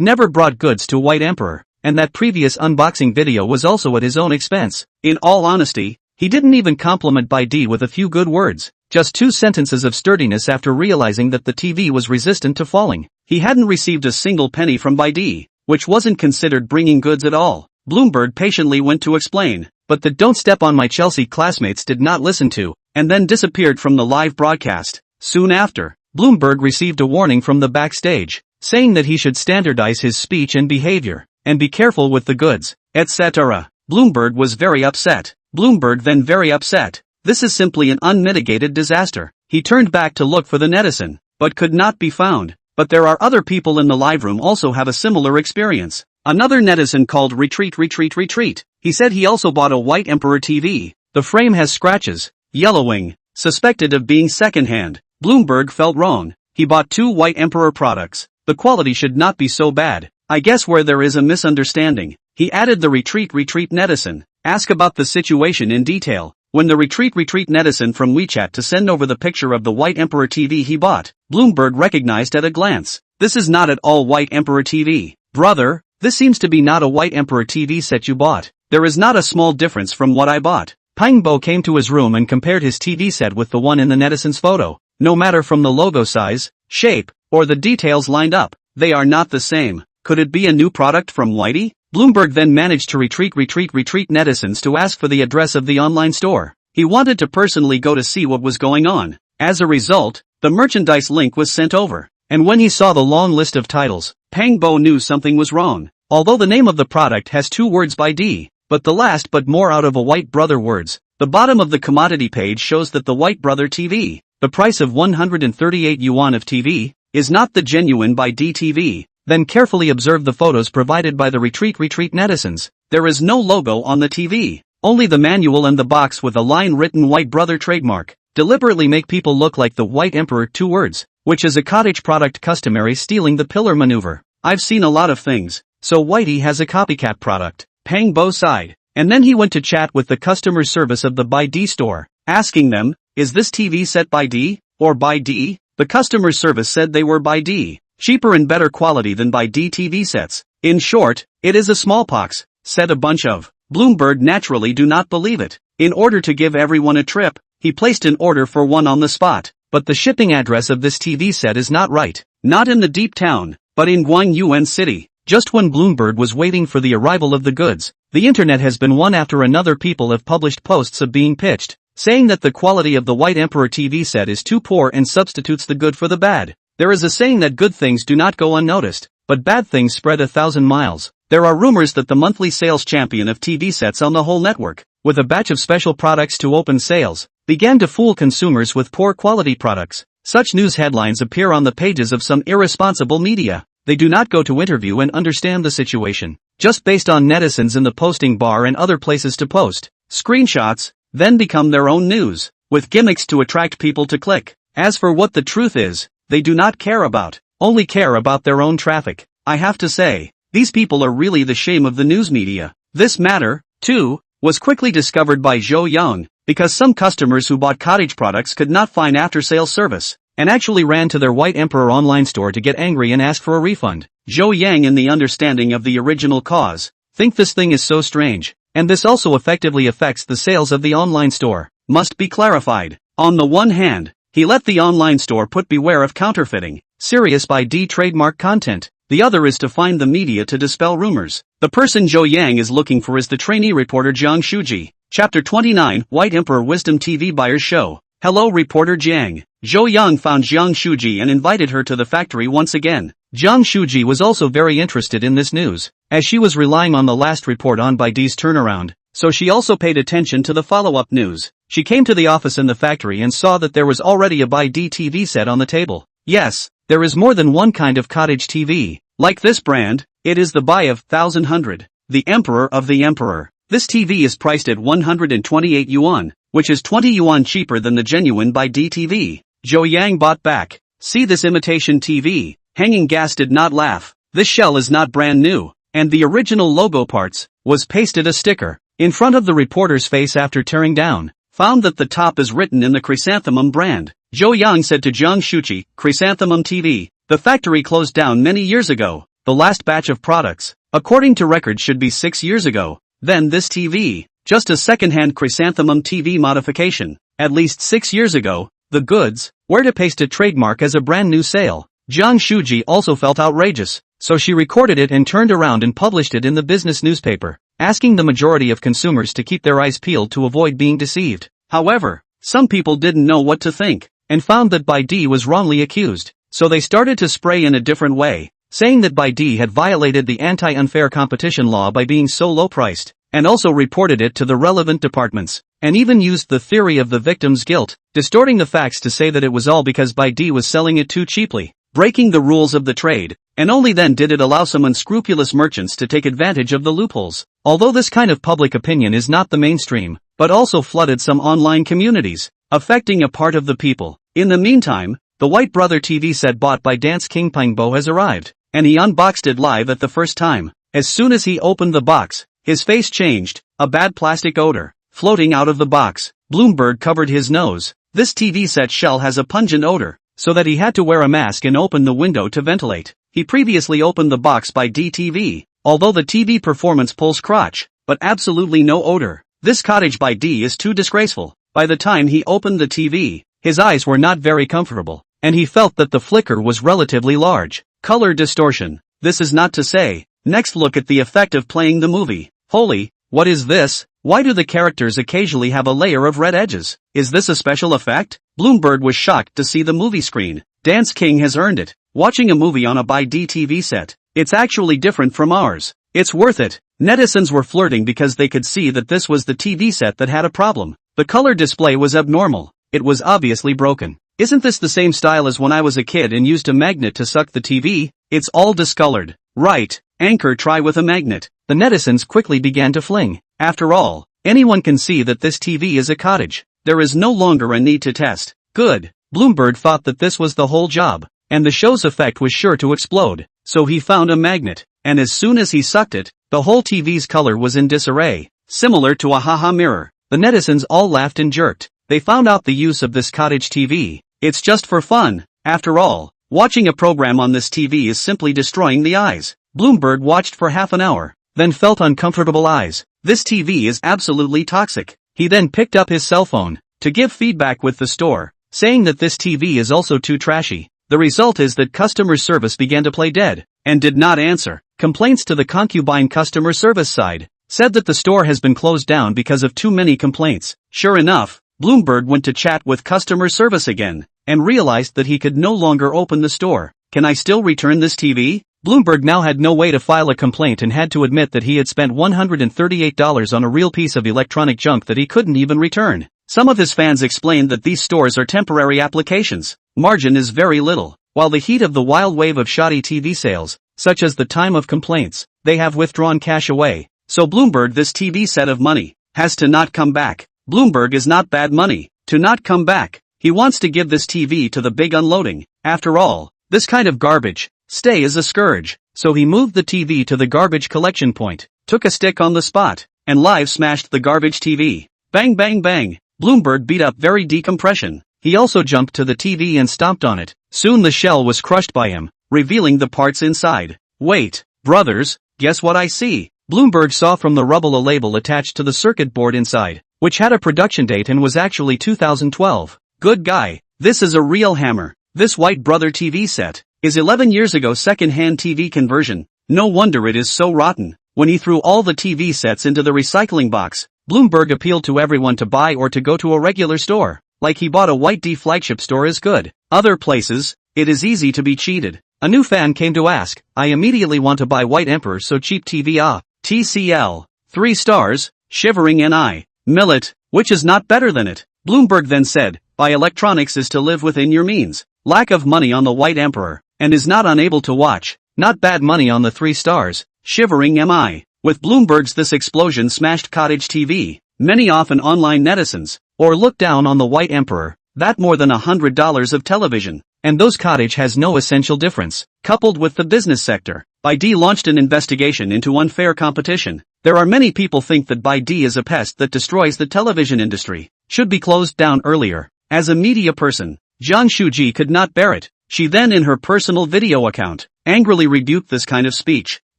never brought goods to White Emperor, and that previous unboxing video was also at his own expense. In all honesty, he didn't even compliment Baidu with a few good words. Just 2 sentences of sturdiness after realizing that the TV was resistant to falling. He hadn't received a single penny from Baidu, which wasn't considered bringing goods at all. Bloomberg patiently went to explain, but the "don't step on my Chelsea" classmates did not listen to, and then disappeared from the live broadcast. Soon after, Bloomberg received a warning from the backstage, saying that he should standardize his speech and behavior, and be careful with the goods, etc. Bloomberg was very upset. Bloomberg then very upset. This is simply an unmitigated disaster. He turned back to look for the netizen, but could not be found. But there are other people in the live room also have a similar experience. Another netizen called Retreat. He said he also bought a White Emperor TV. The frame has scratches, yellowing, suspected of being secondhand. Bloomberg felt wrong. He bought 2 White Emperor products. The quality should not be so bad. I guess where there is a misunderstanding. He added the Retreat netizen. Ask about the situation in detail. When the Retreat netizen from WeChat to send over the picture of the White Emperor TV he bought, Bloomberg recognized at a glance. This is not at all White Emperor TV. Brother, this seems to be not a White Emperor TV set you bought. There is not a small difference from what I bought. Pangbo came to his room and compared his TV set with the one in the netizen's photo. No matter from the logo size, shape, or the details lined up, they are not the same. Could it be a new product from Whitey? Bloomberg then managed to retreat netizens to ask for the address of the online store. He wanted to personally go to see what was going on. As a result, the merchandise link was sent over. And when he saw the long list of titles, Pangbo knew something was wrong. Although the name of the product has 2 words by D, but the last but more out of a White Brother words. The bottom of the commodity page shows that the White Brother TV, the price of 138 yuan of TV, is not the genuine by D TV. Then carefully observe the photos provided by the retreat netizens. There is no logo on the TV, only the manual and the box with a line written White Brother trademark. Deliberately make people look like the White Emperor 2 words, which is a cottage product customary stealing the pillar maneuver. I've seen a lot of things, so Whitey has a copycat product. Pangbo sighed, and then he went to chat with the customer service of the Baidu store, asking them, is this TV set by D, or by D? The customer service said they were by D. Cheaper and better quality than by D TV sets. In short, it is a smallpox, said a bunch of. Bloomberg naturally do not believe it. In order to give everyone a trip, he placed an order for one on the spot. But the shipping address of this TV set is not right. Not in the deep town, but in Guangyuan City. Just when Bloomberg was waiting for the arrival of the goods, the internet has been one after another people have published posts of being pitched, saying that the quality of the White Emperor TV set is too poor and substitutes the good for the bad. There is a saying that good things do not go unnoticed, but bad things spread 1,000 miles. There are rumors that the monthly sales champion of TV sets on the whole network, with a batch of special products to open sales, began to fool consumers with poor quality products. Such news headlines appear on the pages of some irresponsible media. They do not go to interview and understand the situation, just based on netizens in the posting bar and other places to post. Screenshots, then become their own news, with gimmicks to attract people to click. As for what the truth is, they do not care about, only care about their own traffic. I have to say, these people are really the shame of the news media. This matter, too, was quickly discovered by Zhou Yang, because some customers who bought cottage products could not find after-sales service, and actually ran to their White Emperor online store to get angry and ask for a refund. Zhou Yang, in the understanding of the original cause, think this thing is so strange, and this also effectively affects the sales of the online store, must be clarified. On the one hand, he let the online store put beware of counterfeiting, serious by D trademark content. The other is to find the media to dispel rumors. The person Zhou Yang is looking for is the trainee reporter Jiang Shuji. Chapter 29, White Emperor Wisdom TV Buyers Show. Hello reporter Jiang. Zhou Yang found Jiang Shuji and invited her to the factory once again. Jiang Shuji was also very interested in this news, as she was relying on the last report on Baidu's turnaround, so she also paid attention to the follow-up news. She came to the office in the factory and saw that there was already a Baidu TV set on the table. Yes, there is more than one kind of cottage TV. Like this brand, it is the buy of 1100, the Emperor of the Emperor. This TV is priced at 128 yuan, which is 20 yuan cheaper than the genuine Baidu TV. Zhou Yang bought back. See this imitation TV. Hanging Gas did not laugh. this shell is not brand new, and the original logo parts was pasted a sticker in front of the reporter's face after tearing down. Found that the top is written in the Chrysanthemum brand. Zhou Yang said to Zhang Shuqi, Chrysanthemum TV, the factory closed down many years ago. The last batch of products, according to records, should be 6 years ago. Then this TV, just a second-hand Chrysanthemum TV modification, at least 6 years ago. The goods were to paste a trademark as a brand new sale. Zhang Shuji also felt outrageous, so she recorded it and turned around and published it in the business newspaper, asking the majority of consumers to keep their eyes peeled to avoid being deceived. However, some people didn't know what to think, and found that Baidu was wrongly accused, so they started to spray in a different way, saying that Baidu had violated the anti-unfair competition law by being so low-priced, and also reported it to the relevant departments, and even used the theory of the victim's guilt, distorting the facts to say that it was all because Baidu was selling it too cheaply, breaking the rules of the trade, and only then did it allow some unscrupulous merchants to take advantage of the loopholes. Although this kind of public opinion is not the mainstream, but also flooded some online communities, affecting a part of the people. In the meantime, the White Brother TV set bought by Dance King Pangbo has arrived, and he unboxed it live at the first time. As soon as he opened the box, his face changed, a bad plastic odor floating out of the box. Bloomberg covered his nose. This TV set shell has a pungent odor, so that he had to wear a mask and open the window to ventilate. He previously opened the box by DTV, although the TV performance pulls crotch, but absolutely no odor. This cottage by D is too disgraceful. By the time he opened the TV, his eyes were not very comfortable, and he felt that the flicker was relatively large. Color distortion. This is not to say. Next, look at the effect of playing the movie. Holy, what is this? Why do the characters occasionally have a layer of red edges? Is this a special effect? Bloomberg was shocked to see the movie screen. Dance King has earned it. Watching a movie on a by D TV set. It's actually different from ours. It's worth it. Netizens were flirting because they could see that this was the TV set that had a problem. The color display was abnormal. It was obviously broken. Isn't this the same style as when I was a kid and used a magnet to suck the TV? It's all discolored. Right. Anchor, try with a magnet. The netizens quickly began to fling. After all, anyone can see that this TV is a cottage. There is no longer a need to test. Good. Bloomberg thought that this was the whole job, and the show's effect was sure to explode. So he found a magnet, and as soon as he sucked it, the whole TV's color was in disarray, similar to a haha mirror. The netizens all laughed and jerked. They found out the use of this cottage TV. It's just for fun. After all, watching a program on this TV is simply destroying the eyes. Bloomberg watched for half an hour, then felt uncomfortable eyes. This TV is absolutely toxic. He then picked up his cell phone to give feedback with the store, saying that this TV is also too trashy. The result is that customer service began to play dead, and did not answer. Complaints to the concubine customer service side said that the store has been closed down because of too many complaints. Sure enough, Bloomberg went to chat with customer service again, and realized that he could no longer open the store. Can I still return this TV? Bloomberg now had no way to file a complaint and had to admit that he had spent $138 on a real piece of electronic junk that he couldn't even return. Some of his fans explained that these stores are temporary applications. Margin is very little. While the heat of the wild wave of shoddy TV sales, such as the time of complaints, they have withdrawn cash away. So Bloomberg, this TV set of money, has to not come back. Bloomberg is not bad money to not come back. He wants to give this TV to the big unloading. After all, this kind of garbage stay is a scourge. So he moved the TV to the garbage collection point, took a stick on the spot, and live smashed the garbage TV. Bang bang bang. Bloomberg beat up very decompression. He also jumped to the TV and stomped on it. Soon the shell was crushed by him, revealing the parts inside. Wait, brothers, guess what I see? Bloomberg saw from the rubble a label attached to the circuit board inside, which had a production date and was actually 2012. Good guy. This is a real hammer. This White Brother TV set is 11 years ago second-hand TV conversion. No wonder it is so rotten. When he threw all the TV sets into the recycling box, Bloomberg appealed to everyone to buy or to go to a regular store. Like he bought a White D flagship store is good. Other places, it is easy to be cheated. A new fan came to ask, I immediately want to buy White Emperor so cheap TV TCL. 3 stars, shivering NI. Millet, which is not better than it. Bloomberg then said, buy electronics is to live within your means. Lack of money on the White Emperor, and is not unable to watch. Not bad money on the 3 stars, shivering MI. With Bloomberg's this explosion smashed cottage TV, many often online netizens, or look down on the White Emperor, that more than $100 of television, and those cottage has no essential difference, coupled with the business sector. Baidu launched an investigation into unfair competition. There are many people think that Baidu is a pest that destroys the television industry, should be closed down earlier. As a media person, Zhang Shuji could not bear it. She then in her personal video account, angrily rebuked this kind of speech.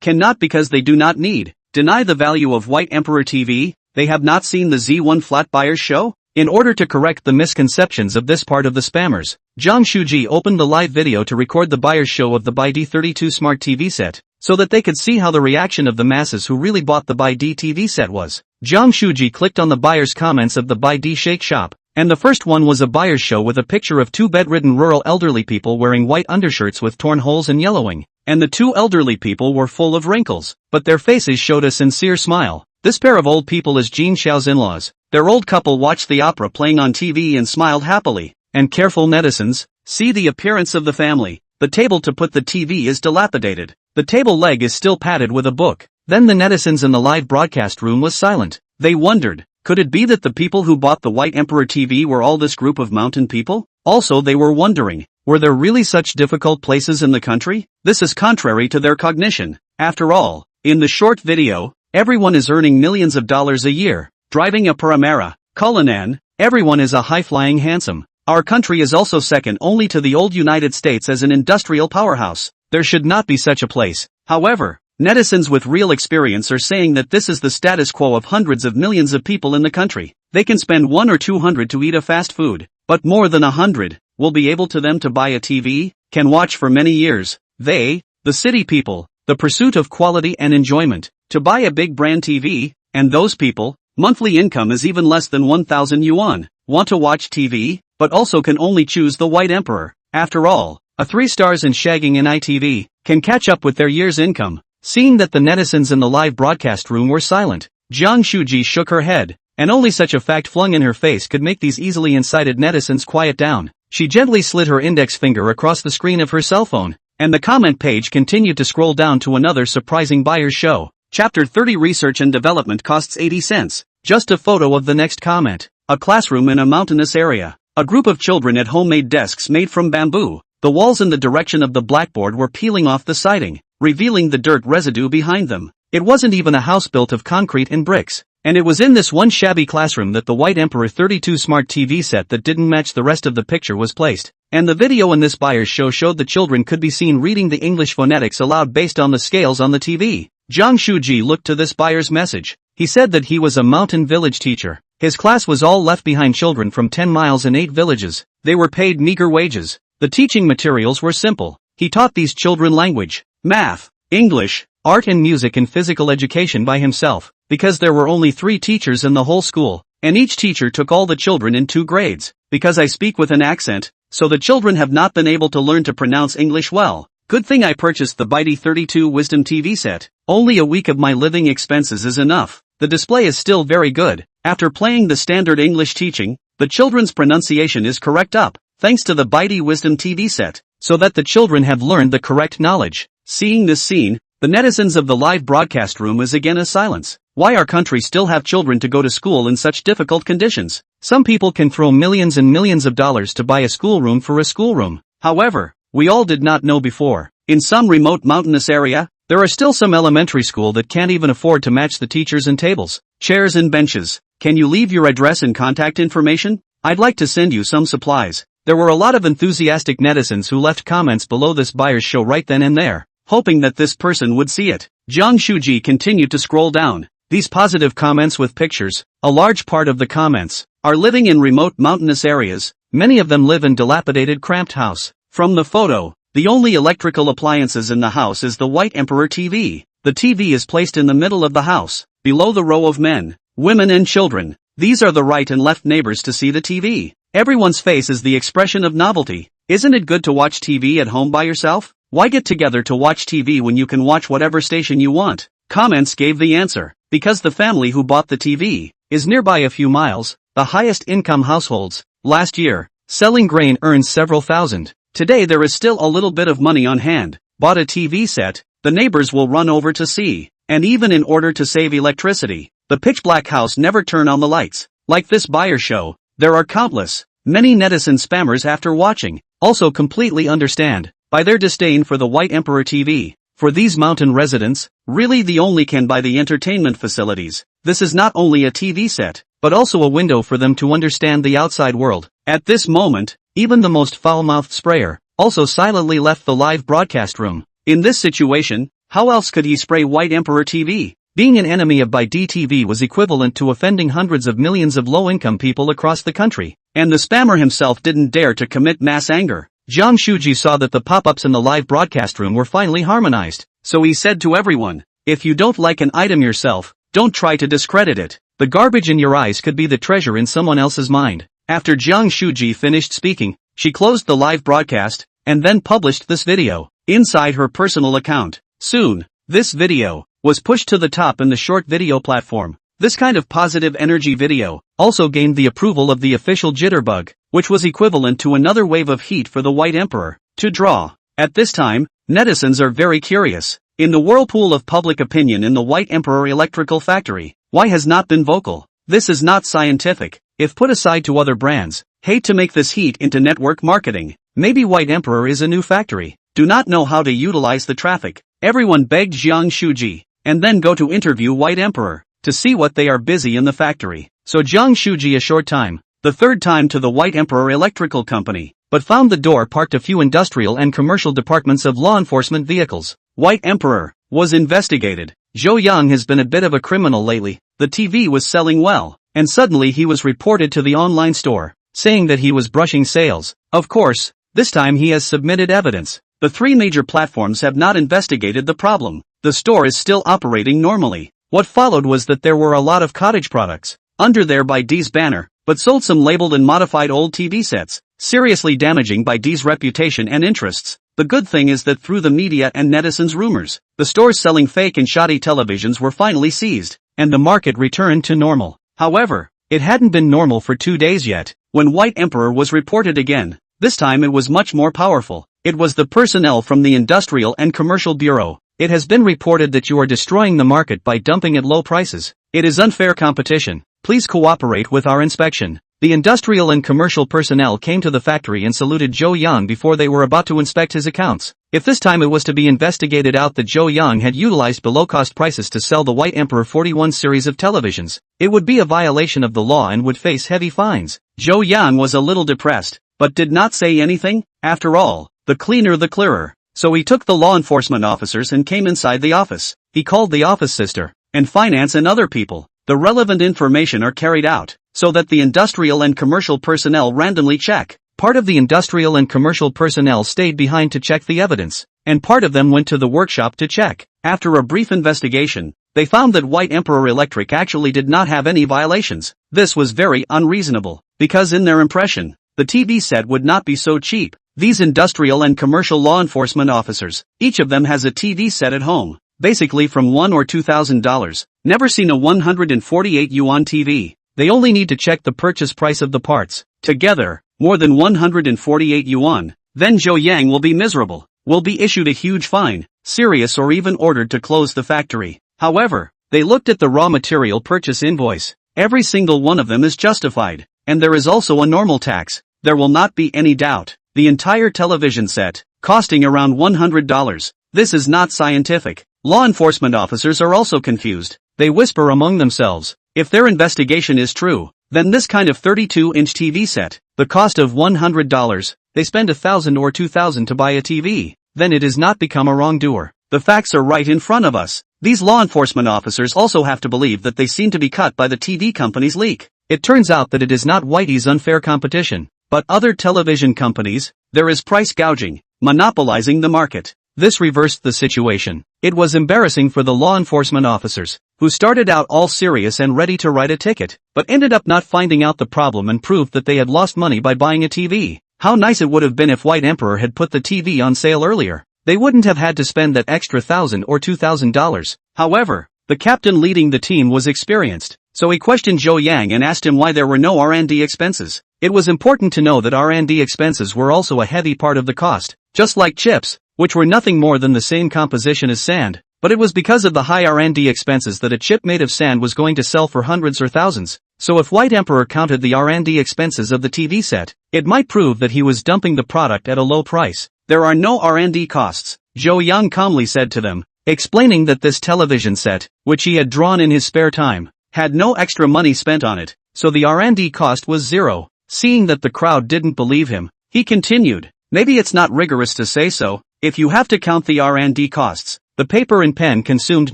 Cannot because they do not need, deny the value of White Emperor TV, they have not seen the Z1 Flat Buyers show? In order to correct the misconceptions of this part of the spammers, Zhang Shuji opened the live video to record the buyer's show of the Baidu 32 smart TV set, so that they could see how the reaction of the masses who really bought the Baidu TV set was. Zhang Shuji clicked on the buyer's comments of the Baidu Shake Shop, and the first one was a buyer's show with a picture of two bedridden rural elderly people wearing white undershirts with torn holes and yellowing, and the two elderly people were full of wrinkles, but their faces showed a sincere smile. This pair of old people is Jean Xiao's in-laws. Their old couple watched the opera playing on TV and smiled happily. And careful netizens, see the appearance of the family. The table to put the TV is dilapidated. The table leg is still padded with a book. Then the netizens in the live broadcast room was silent. They wondered, could it be that the people who bought the White Emperor TV were all this group of mountain people? Also they were wondering, were there really such difficult places in the country? This is contrary to their cognition. After all, in the short video, everyone is earning millions of dollars a year, driving a Panamera, Cullinan, everyone is a high-flying handsome. Our country is also second only to the old United States as an industrial powerhouse. There should not be such a place. However, netizens with real experience are saying that this is the status quo of hundreds of millions of people in the country. They can spend 100 or 200 to eat a fast food, but more than 100 will be able to them to buy a TV, can watch for many years. They, the city people, the pursuit of quality and enjoyment, to buy a big brand TV, and those people, monthly income is even less than 1,000 yuan, want to watch TV, but also can only choose the White Emperor. After all, a 3 stars in shagging in ITV, can catch up with their year's income. Seeing that the netizens in the live broadcast room were silent, Zhang Shuji shook her head, and only such a fact flung in her face could make these easily incited netizens quiet down. She gently slid her index finger across the screen of her cell phone, and the comment page continued to scroll down to another surprising buyer's show. Chapter 30 Research and Development costs 80 cents. Just a photo of the next comment. A classroom in a mountainous area. A group of children at home made desks made from bamboo. The walls in the direction of the blackboard were peeling off the siding, revealing the dirt residue behind them. It wasn't even a house built of concrete and bricks. And it was in this one shabby classroom that the White Emperor 32 smart TV set that didn't match the rest of the picture was placed. And the video in this buyer's show showed the children could be seen reading the English phonetics aloud based on the scales on the TV. Zhang Shuji looked to this buyer's message. He said that he was a mountain village teacher. His class was all left behind children from 10 miles and 8 villages. They were paid meager wages. The teaching materials were simple. He taught these children language, math, English, art and music and physical education by himself, because there were only 3 teachers in the whole school, and each teacher took all the children in 2 grades. Because I speak with an accent, so the children have not been able to learn to pronounce English well. Good thing I purchased the Baidu 32 Wisdom TV set. Only a week of my living expenses is enough. The display is still very good. After playing the standard English teaching, the children's pronunciation is correct up, thanks to the Baidu Wisdom TV set, so that the children have learned the correct knowledge. Seeing this scene, the netizens of the live broadcast room is again a silence. Why our country still have children to go to school in such difficult conditions? Some people can throw millions and millions of dollars to buy a schoolroom for a schoolroom. However, we all did not know before. In some remote mountainous area, there are still some elementary school that can't even afford to match the teachers and tables, chairs and benches. Can you leave your address and contact information? I'd like to send you some supplies. There were a lot of enthusiastic netizens who left comments below this buyer's show right then and there, hoping that this person would see it. Zhang Shuji continued to scroll down. These positive comments with pictures, a large part of the comments, are living in remote mountainous areas. Many of them live in dilapidated cramped house. From the photo, the only electrical appliances in the house is the White Emperor TV. The TV is placed in the middle of the house, below the row of men, women and children. These are the right and left neighbors to see the TV. Everyone's face is the expression of novelty. Isn't it good to watch TV at home by yourself? Why get together to watch TV when you can watch whatever station you want? Comments gave the answer. Because the family who bought the TV is nearby a few miles, the highest income households. Last year, selling grain earned several thousand. Today there is still a little bit of money on hand. Bought a TV set, the neighbors will run over to see. And even in order to save electricity, the pitch black house never turn on the lights. Like this buyer show, there are countless, many netizen spammers after watching, also completely understand, by their disdain for the White Emperor TV. For these mountain residents, really the only can buy the entertainment facilities. This is not only a TV set, but also a window for them to understand the outside world. At this moment, even the most foul-mouthed sprayer also silently left the live broadcast room. In this situation, how else could he spray White Emperor TV? Being an enemy of BYD-TV was equivalent to offending hundreds of millions of low-income people across the country. And the spammer himself didn't dare to commit mass anger. Jiang Shuji saw that the pop-ups in the live broadcast room were finally harmonized. So he said to everyone, if you don't like an item yourself, don't try to discredit it. The garbage in your eyes could be the treasure in someone else's mind. After Jiang Shuji finished speaking, she closed the live broadcast, and then published this video inside her personal account. Soon, this video was pushed to the top in the short video platform. This kind of positive energy video also gained the approval of the official Jitterbug, which was equivalent to another wave of heat for the White Emperor to draw. At this time, netizens are very curious. In the whirlpool of public opinion in the White Emperor electrical factory, why has not been vocal? This is not scientific. If put aside to other brands, hate to make this heat into network marketing. Maybe White Emperor is a new factory, do not know how to utilize the traffic. Everyone begged Jiang Shuji, and then go to interview White Emperor, to see what they are busy in the factory. So Jiang Shuji a short time, the third time to the White Emperor Electrical Company, but found the door parked a few industrial and commercial departments of law enforcement vehicles. White Emperor was investigated. Zhou Yang has been a bit of a criminal lately. The TV was selling well, and suddenly he was reported to the online store, saying that he was brushing sales. Of course, this time he has submitted evidence. The three major platforms have not investigated the problem. The store is still operating normally. What followed was that there were a lot of cottage products under their BYD's banner, but sold some labeled and modified old TV sets, seriously damaging BYD's reputation and interests. The good thing is that through the media and netizens' rumors, the stores selling fake and shoddy televisions were finally seized, and the market returned to normal. However, it hadn't been normal for 2 days yet, when White Emperor was reported again. This time it was much more powerful. It was the personnel from the Industrial and Commercial Bureau. It has been reported that you are destroying the market by dumping at low prices. It is unfair competition. Please cooperate with our inspection. The industrial and commercial personnel came to the factory and saluted Zhou Yang before they were about to inspect his accounts. If this time it was to be investigated out that Zhou Yang had utilized below-cost prices to sell the White Emperor 41 series of televisions, it would be a violation of the law and would face heavy fines. Zhou Yang was a little depressed, but did not say anything. After all, the cleaner the clearer. So he took the law enforcement officers and came inside the office. He called the office sister, and finance and other people. The relevant information are carried out, so that the industrial and commercial personnel randomly check. Part of the industrial and commercial personnel stayed behind to check the evidence, and part of them went to the workshop to check. After a brief investigation, they found that White Emperor Electric actually did not have any violations. This was very unreasonable, because in their impression, the TV set would not be so cheap. These industrial and commercial law enforcement officers, each of them has a TV set at home, basically from $1,000 or $2,000, never seen a 148 yuan TV. They only need to check the purchase price of the parts. Together, more than 148 yuan, then Zhou Yang will be miserable, will be issued a huge fine, serious or even ordered to close the factory. However, they looked at the raw material purchase invoice. Every single one of them is justified, and there is also a normal tax. There will not be any doubt. The entire television set, costing around $100. This is not scientific. Law enforcement officers are also confused. They whisper among themselves. If their investigation is true, then this kind of 32-inch TV set, the cost of $100, they spend $1,000 or $2,000 to buy a TV, then it has not become a wrongdoer. The facts are right in front of us. These law enforcement officers also have to believe that they seem to be cut by the TV company's leak. It turns out that it is not Whitey's unfair competition, but other television companies. There is price gouging, monopolizing the market. This reversed the situation. It was embarrassing for the law enforcement officers, who started out all serious and ready to write a ticket, but ended up not finding out the problem and proved that they had lost money by buying a TV. How nice it would have been if White Emperor had put the TV on sale earlier. They wouldn't have had to spend that extra $1,000 or $2,000. However, the captain leading the team was experienced, so he questioned Zhou Yang and asked him why there were no R&D expenses. It was important to know that R&D expenses were also a heavy part of the cost, just like chips, which were nothing more than the same composition as sand, but it was because of the high R&D expenses that a chip made of sand was going to sell for hundreds or thousands. So if White Emperor counted the R&D expenses of the TV set, it might prove that he was dumping the product at a low price. There are no R&D costs. Zhou Yang calmly said to them, explaining that this television set, which he had drawn in his spare time, had no extra money spent on it, so the R&D cost was zero. Seeing that the crowd didn't believe him, he continued, maybe it's not rigorous to say so, if you have to count the R&D costs, the paper and pen consumed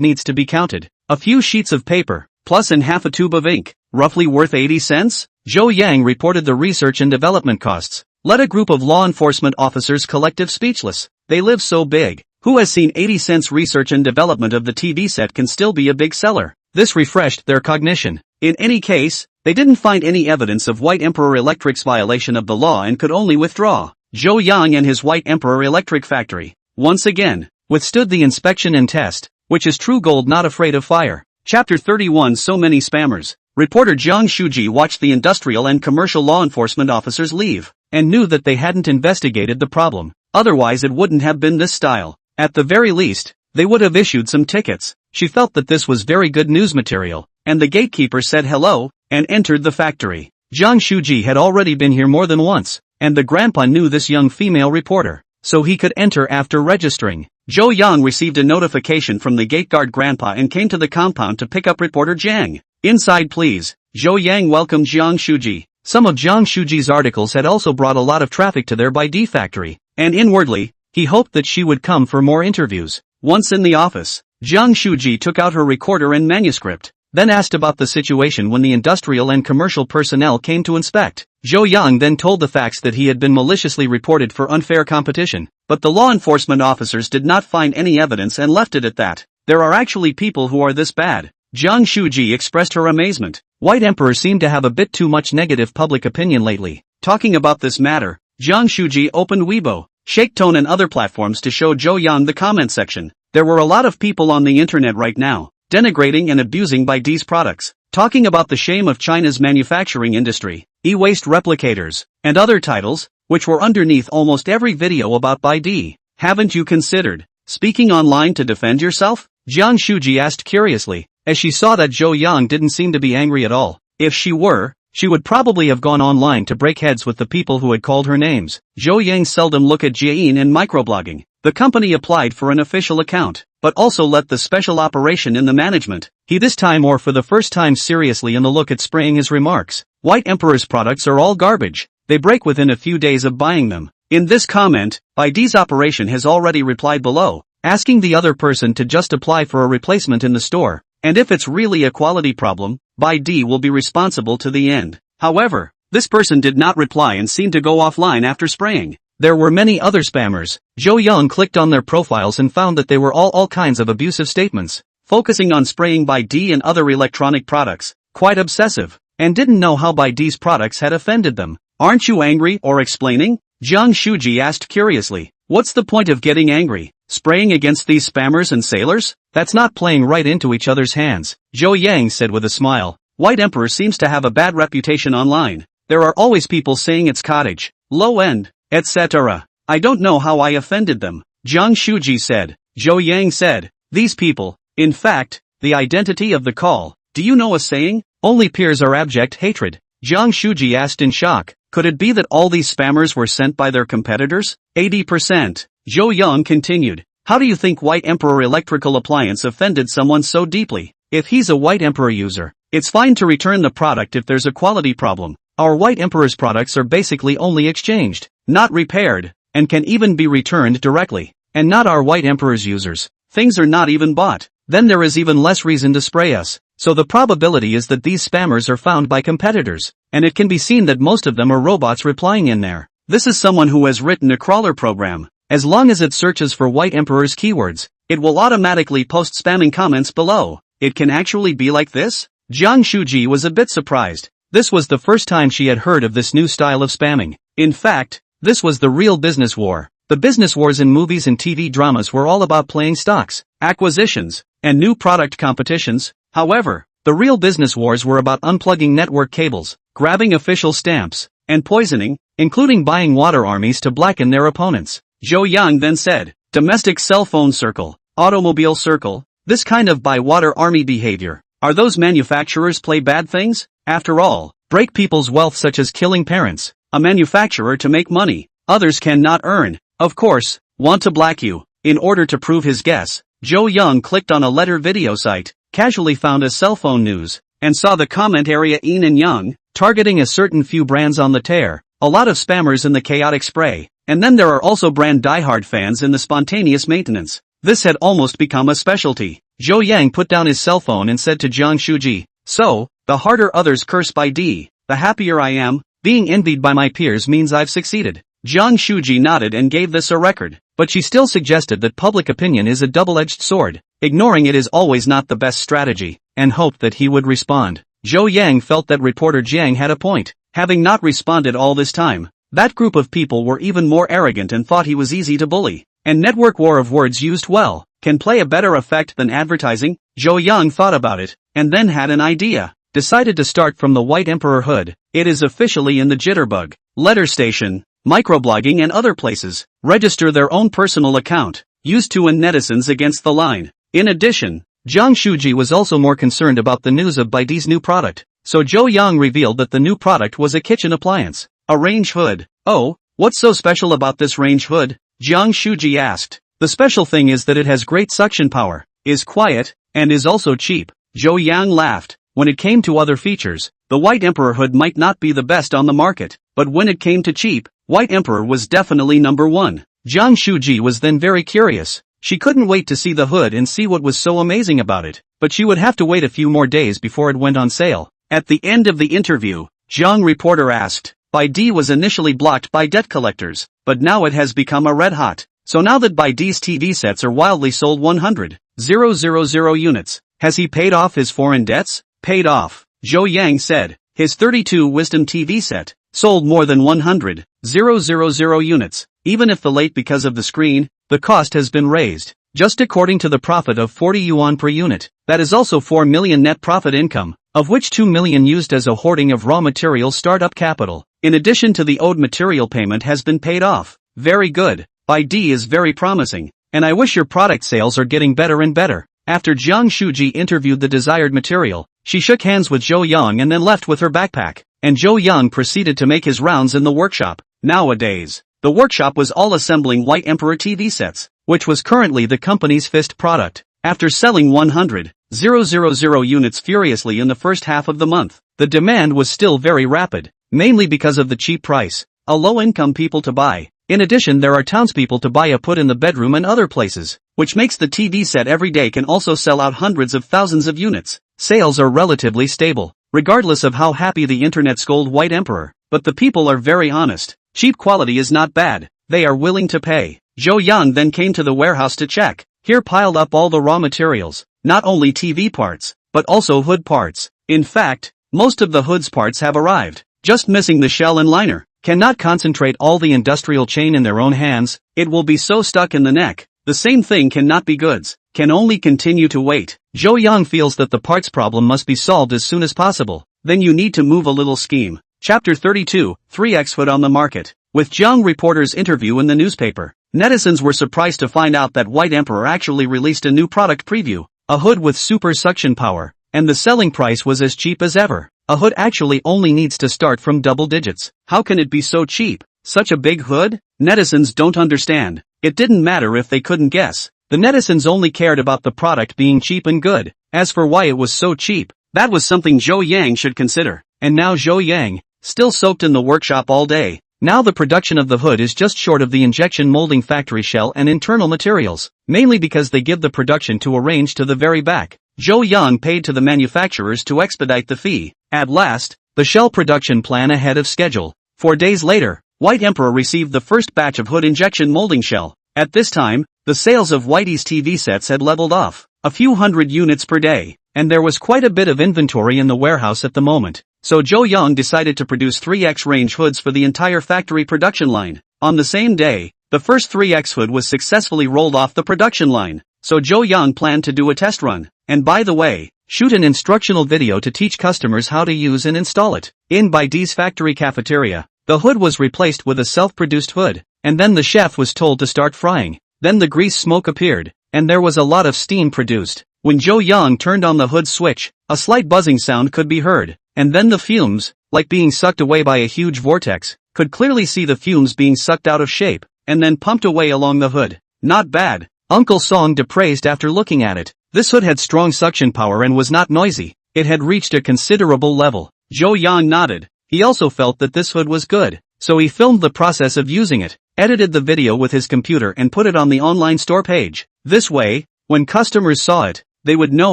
needs to be counted. A few sheets of paper, plus and half a tube of ink, roughly worth 80 cents? Zhou Yang reported the research and development costs. Let a group of law enforcement officers collective speechless. They live so big. Who has seen 80 cents research and development of the TV set can still be a big seller? This refreshed their cognition. In any case, they didn't find any evidence of White Emperor Electric's violation of the law and could only withdraw. Zhou Yang and his White Emperor Electric factory, once again, withstood the inspection and test, which is true gold not afraid of fire. Chapter 31 So many spammers. Reporter Jiang Shuji watched the industrial and commercial law enforcement officers leave, and knew that they hadn't investigated the problem. Otherwise it wouldn't have been this style. At the very least, they would have issued some tickets. She felt that this was very good news material, and the gatekeeper said hello, and entered the factory. Jiang Shuji had already been here more than once, and the grandpa knew this young female reporter, so he could enter after registering. Zhou Yang received a notification from the gateguard grandpa and came to the compound to pick up reporter Jiang. Inside please. Zhou Yang welcomed Jiang Shuji. Some of Jiang Shuji's articles had also brought a lot of traffic to their Baidu factory, and inwardly, he hoped that she would come for more interviews. Once in the office, Jiang Shuji took out her recorder and manuscript, then asked about the situation when the industrial and commercial personnel came to inspect. Zhou Yang then told the facts that he had been maliciously reported for unfair competition, but the law enforcement officers did not find any evidence and left it at that. There are actually people who are this bad. Jiang Shuji expressed her amazement. White Emperor seemed to have a bit too much negative public opinion lately. Talking about this matter, Jiang Shuji opened Weibo, Shaketone and other platforms to show Zhou Yang the comment section. There were a lot of people on the internet right now, denigrating and abusing Baidu's products, talking about the shame of China's manufacturing industry, e-waste replicators, and other titles, which were underneath almost every video about Baidu. Haven't you considered speaking online to defend yourself? Jiang Shuji asked curiously, as she saw that Zhou Yang didn't seem to be angry at all. If she were, she would probably have gone online to break heads with the people who had called her names. Zhou Yang seldom looked at Jiayin and microblogging. The company applied for an official account, but also let the special operation in the management. He this time or for the first time seriously in the look at spraying his remarks. White Emperor's products are all garbage. They break within a few days of buying them. In this comment, Baidu's operation has already replied below, asking the other person to just apply for a replacement in the store. And if it's really a quality problem, Baidu will be responsible to the end. However, this person did not reply and seemed to go offline after spraying. There were many other spammers. Zhou Yang clicked on their profiles and found that they were all kinds of abusive statements, focusing on spraying Baidu and other electronic products, quite obsessive, and didn't know how Baidu's products had offended them. Aren't you angry or explaining? Jiang Shuji asked curiously. What's the point of getting angry? Spraying against these spammers and sailors? That's not playing right into each other's hands. Zhou Yang said with a smile. White Emperor seems to have a bad reputation online. There are always people saying it's cottage, low end, etc. I don't know how I offended them. Jiang Shuji said. Zhou Yang said, these people, in fact, the identity of the call. Do you know a saying? Only peers are abject hatred. Jiang Shuji asked in shock. Could it be that all these spammers were sent by their competitors? 80%. Zhou Yang continued. How do you think White Emperor electrical appliance offended someone so deeply? If he's a White Emperor user, it's fine to return the product if there's a quality problem. Our White Emperor's products are basically only exchanged, not repaired, and can even be returned directly. And not our White Emperor's users. Things are not even bought. Then there is even less reason to spray us. So the probability is that these spammers are found by competitors, and it can be seen that most of them are robots replying in there. This is someone who has written a crawler program. As long as it searches for White Emperor's keywords, it will automatically post spamming comments below. It can actually be like this? Jiang Shuji was a bit surprised. This was the first time she had heard of this new style of spamming. In fact, this was the real business war. The business wars in movies and TV dramas were all about playing stocks, acquisitions, and new product competitions. However, the real business wars were about unplugging network cables, grabbing official stamps, and poisoning, including buying water armies to blacken their opponents. Zhou Yang then said, domestic cell phone circle, automobile circle, this kind of buy water army behavior. Are those manufacturers play bad things? After all, break people's wealth such as killing parents, a manufacturer to make money, others cannot earn. Of course, want to black you. In order to prove his guess, Joe Young clicked on a letter video site, casually found a cell phone news, and saw the comment area Een and Young, targeting a certain few brands on the tear, a lot of spammers in the chaotic spray, and then there are also brand diehard fans in the spontaneous maintenance. This had almost become a specialty. Joe Yang put down his cell phone and said to Jiang Shuji, "So, the harder others curse by D, the happier I am. Being envied by my peers means I've succeeded." Jiang Shuji nodded and gave this a record, but she still suggested that public opinion is a double-edged sword. Ignoring it is always not the best strategy, and hoped that he would respond. Joe Yang felt that reporter Jiang had a point. Having not responded all this time, that group of people were even more arrogant and thought he was easy to bully. And network war of words used well can play a better effect than advertising. Joe Young thought about it, and then had an idea. Decided to start from the White Emperor hood. It is officially in the Jitterbug, Letter Station, microblogging and other places. Register their own personal account. Used to win netizens against the line. In addition, Jiang Shuji was also more concerned about the news of Baidi's new product. So Joe Young revealed that the new product was a kitchen appliance. A range hood. "Oh, what's so special about this range hood?" Jiang Shuji asked. "The special thing is that it has great suction power, is quiet, and is also cheap." Joe Yang laughed. When it came to other features, the White Emperor hood might not be the best on the market, but when it came to cheap, White Emperor was definitely number one. Jiang Shuji was then very curious. She couldn't wait to see the hood and see what was so amazing about it, but she would have to wait a few more days before it went on sale. At the end of the interview, Jiang reporter asked, "Baidi was initially blocked by debt collectors, but now it has become a red hot. So now that Baidi's TV sets are wildly sold 100,000 units, has he paid off his foreign debts?" "Paid off," Joe Yang said. His 32 Wisdom TV set sold more than 100,000 units. Even if the late because of the screen, the cost has been raised. Just according to the profit of 40 yuan per unit, that is also 4 million net profit income, of which 2 million used as a hoarding of raw material startup capital. In addition to the owed material payment has been paid off. Very good. Baidi is very promising, and I wish your product sales are getting better and better. After Jiang Shuji interviewed the desired material, she shook hands with Joe Young and then left with her backpack, and Joe Young proceeded to make his rounds in the workshop. Nowadays, the workshop was all assembling White Emperor TV sets, which was currently the company's fifth product. After selling 100,000 units furiously in the first half of the month, the demand was still very rapid, mainly because of the cheap price, a low-income people to buy. In addition, there are townspeople to buy a put in the bedroom and other places, which makes the TV set every day can also sell out hundreds of thousands of units. Sales are relatively stable, regardless of how happy the internet scold White Emperor, but the people are very honest. Cheap quality is not bad, they are willing to pay. Joe Young then came to the warehouse to check. Here piled up all the raw materials, not only TV parts, but also hood parts. In fact, most of the hood's parts have arrived, just missing the shell and liner. Cannot concentrate all the industrial chain in their own hands, it will be so stuck in the neck. The same thing cannot be goods, can only continue to wait. Joe Young feels that the parts problem must be solved as soon as possible. Then you need to move a little scheme. Chapter 32, 3x hood on the market. With Jiang reporter's interview in the newspaper, netizens were surprised to find out that White Emperor actually released a new product preview, a hood with super suction power, and the selling price was as cheap as ever. A hood actually only needs to start from double digits. How can it be so cheap? Such a big hood? Netizens don't understand. It didn't matter if they couldn't guess. The netizens only cared about the product being cheap and good. As for why it was so cheap, that was something Joe Yang should consider. And now Joe Yang, still soaked in the workshop all day. Now the production of the hood is just short of the injection molding factory shell and internal materials, mainly because they give the production to arrange to the very back. Joe Young paid to the manufacturers to expedite the fee. At last, the shell production plan ahead of schedule. 4 days later, White Emperor received the first batch of hood injection molding shell. At this time, the sales of Whitey's TV sets had leveled off, a few hundred units per day, and there was quite a bit of inventory in the warehouse at the moment. So Joe Young decided to produce 3X range hoods for the entire factory production line. On the same day, the first 3X hood was successfully rolled off the production line. So Joe Young planned to do a test run, and by the way, shoot an instructional video to teach customers how to use and install it. In Baidi's factory cafeteria, the hood was replaced with a self-produced hood, and then the chef was told to start frying. Then the grease smoke appeared, and there was a lot of steam produced. When Joe Young turned on the hood switch, a slight buzzing sound could be heard, and then the fumes, like being sucked away by a huge vortex, could clearly see the fumes being sucked out of shape, and then pumped away along the hood. Not bad. Uncle Song depraised after looking at it. This hood had strong suction power and was not noisy. It had reached a considerable level. Zhou Yang nodded. He also felt that this hood was good, so he filmed the process of using it, edited the video with his computer and put it on the online store page. This way, when customers saw it, they would know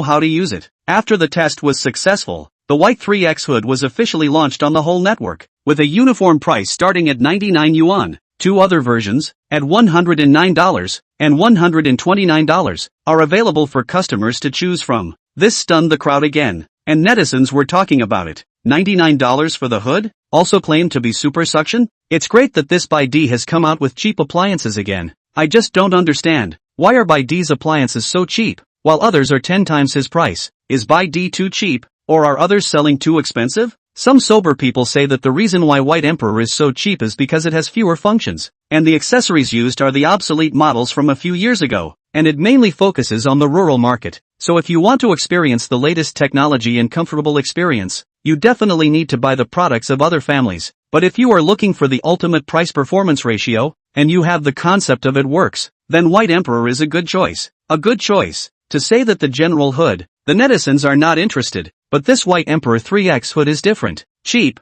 how to use it. After the test was successful, the white 3X hood was officially launched on the whole network, with a uniform price starting at 99 yuan. Two other versions, at $109 and $129, are available for customers to choose from. This stunned the crowd again, and netizens were talking about it. $99 for the hood? Also claimed to be super suction? It's great that this BYD has come out with cheap appliances again. I just don't understand. Why are BYD's appliances so cheap, while others are 10 times his price? Is BYD too cheap, or are others selling too expensive? Some sober people say that the reason why White Emperor is so cheap is because it has fewer functions, and the accessories used are the obsolete models from a few years ago, and it mainly focuses on the rural market. So if you want to experience the latest technology and comfortable experience, you definitely need to buy the products of other families. But if you are looking for the ultimate price-performance ratio, and you have the concept of it works, then White Emperor is a good choice. A good choice. To say that the general hood, the netizens are not interested, but this White Emperor 3X hood is different. Cheap,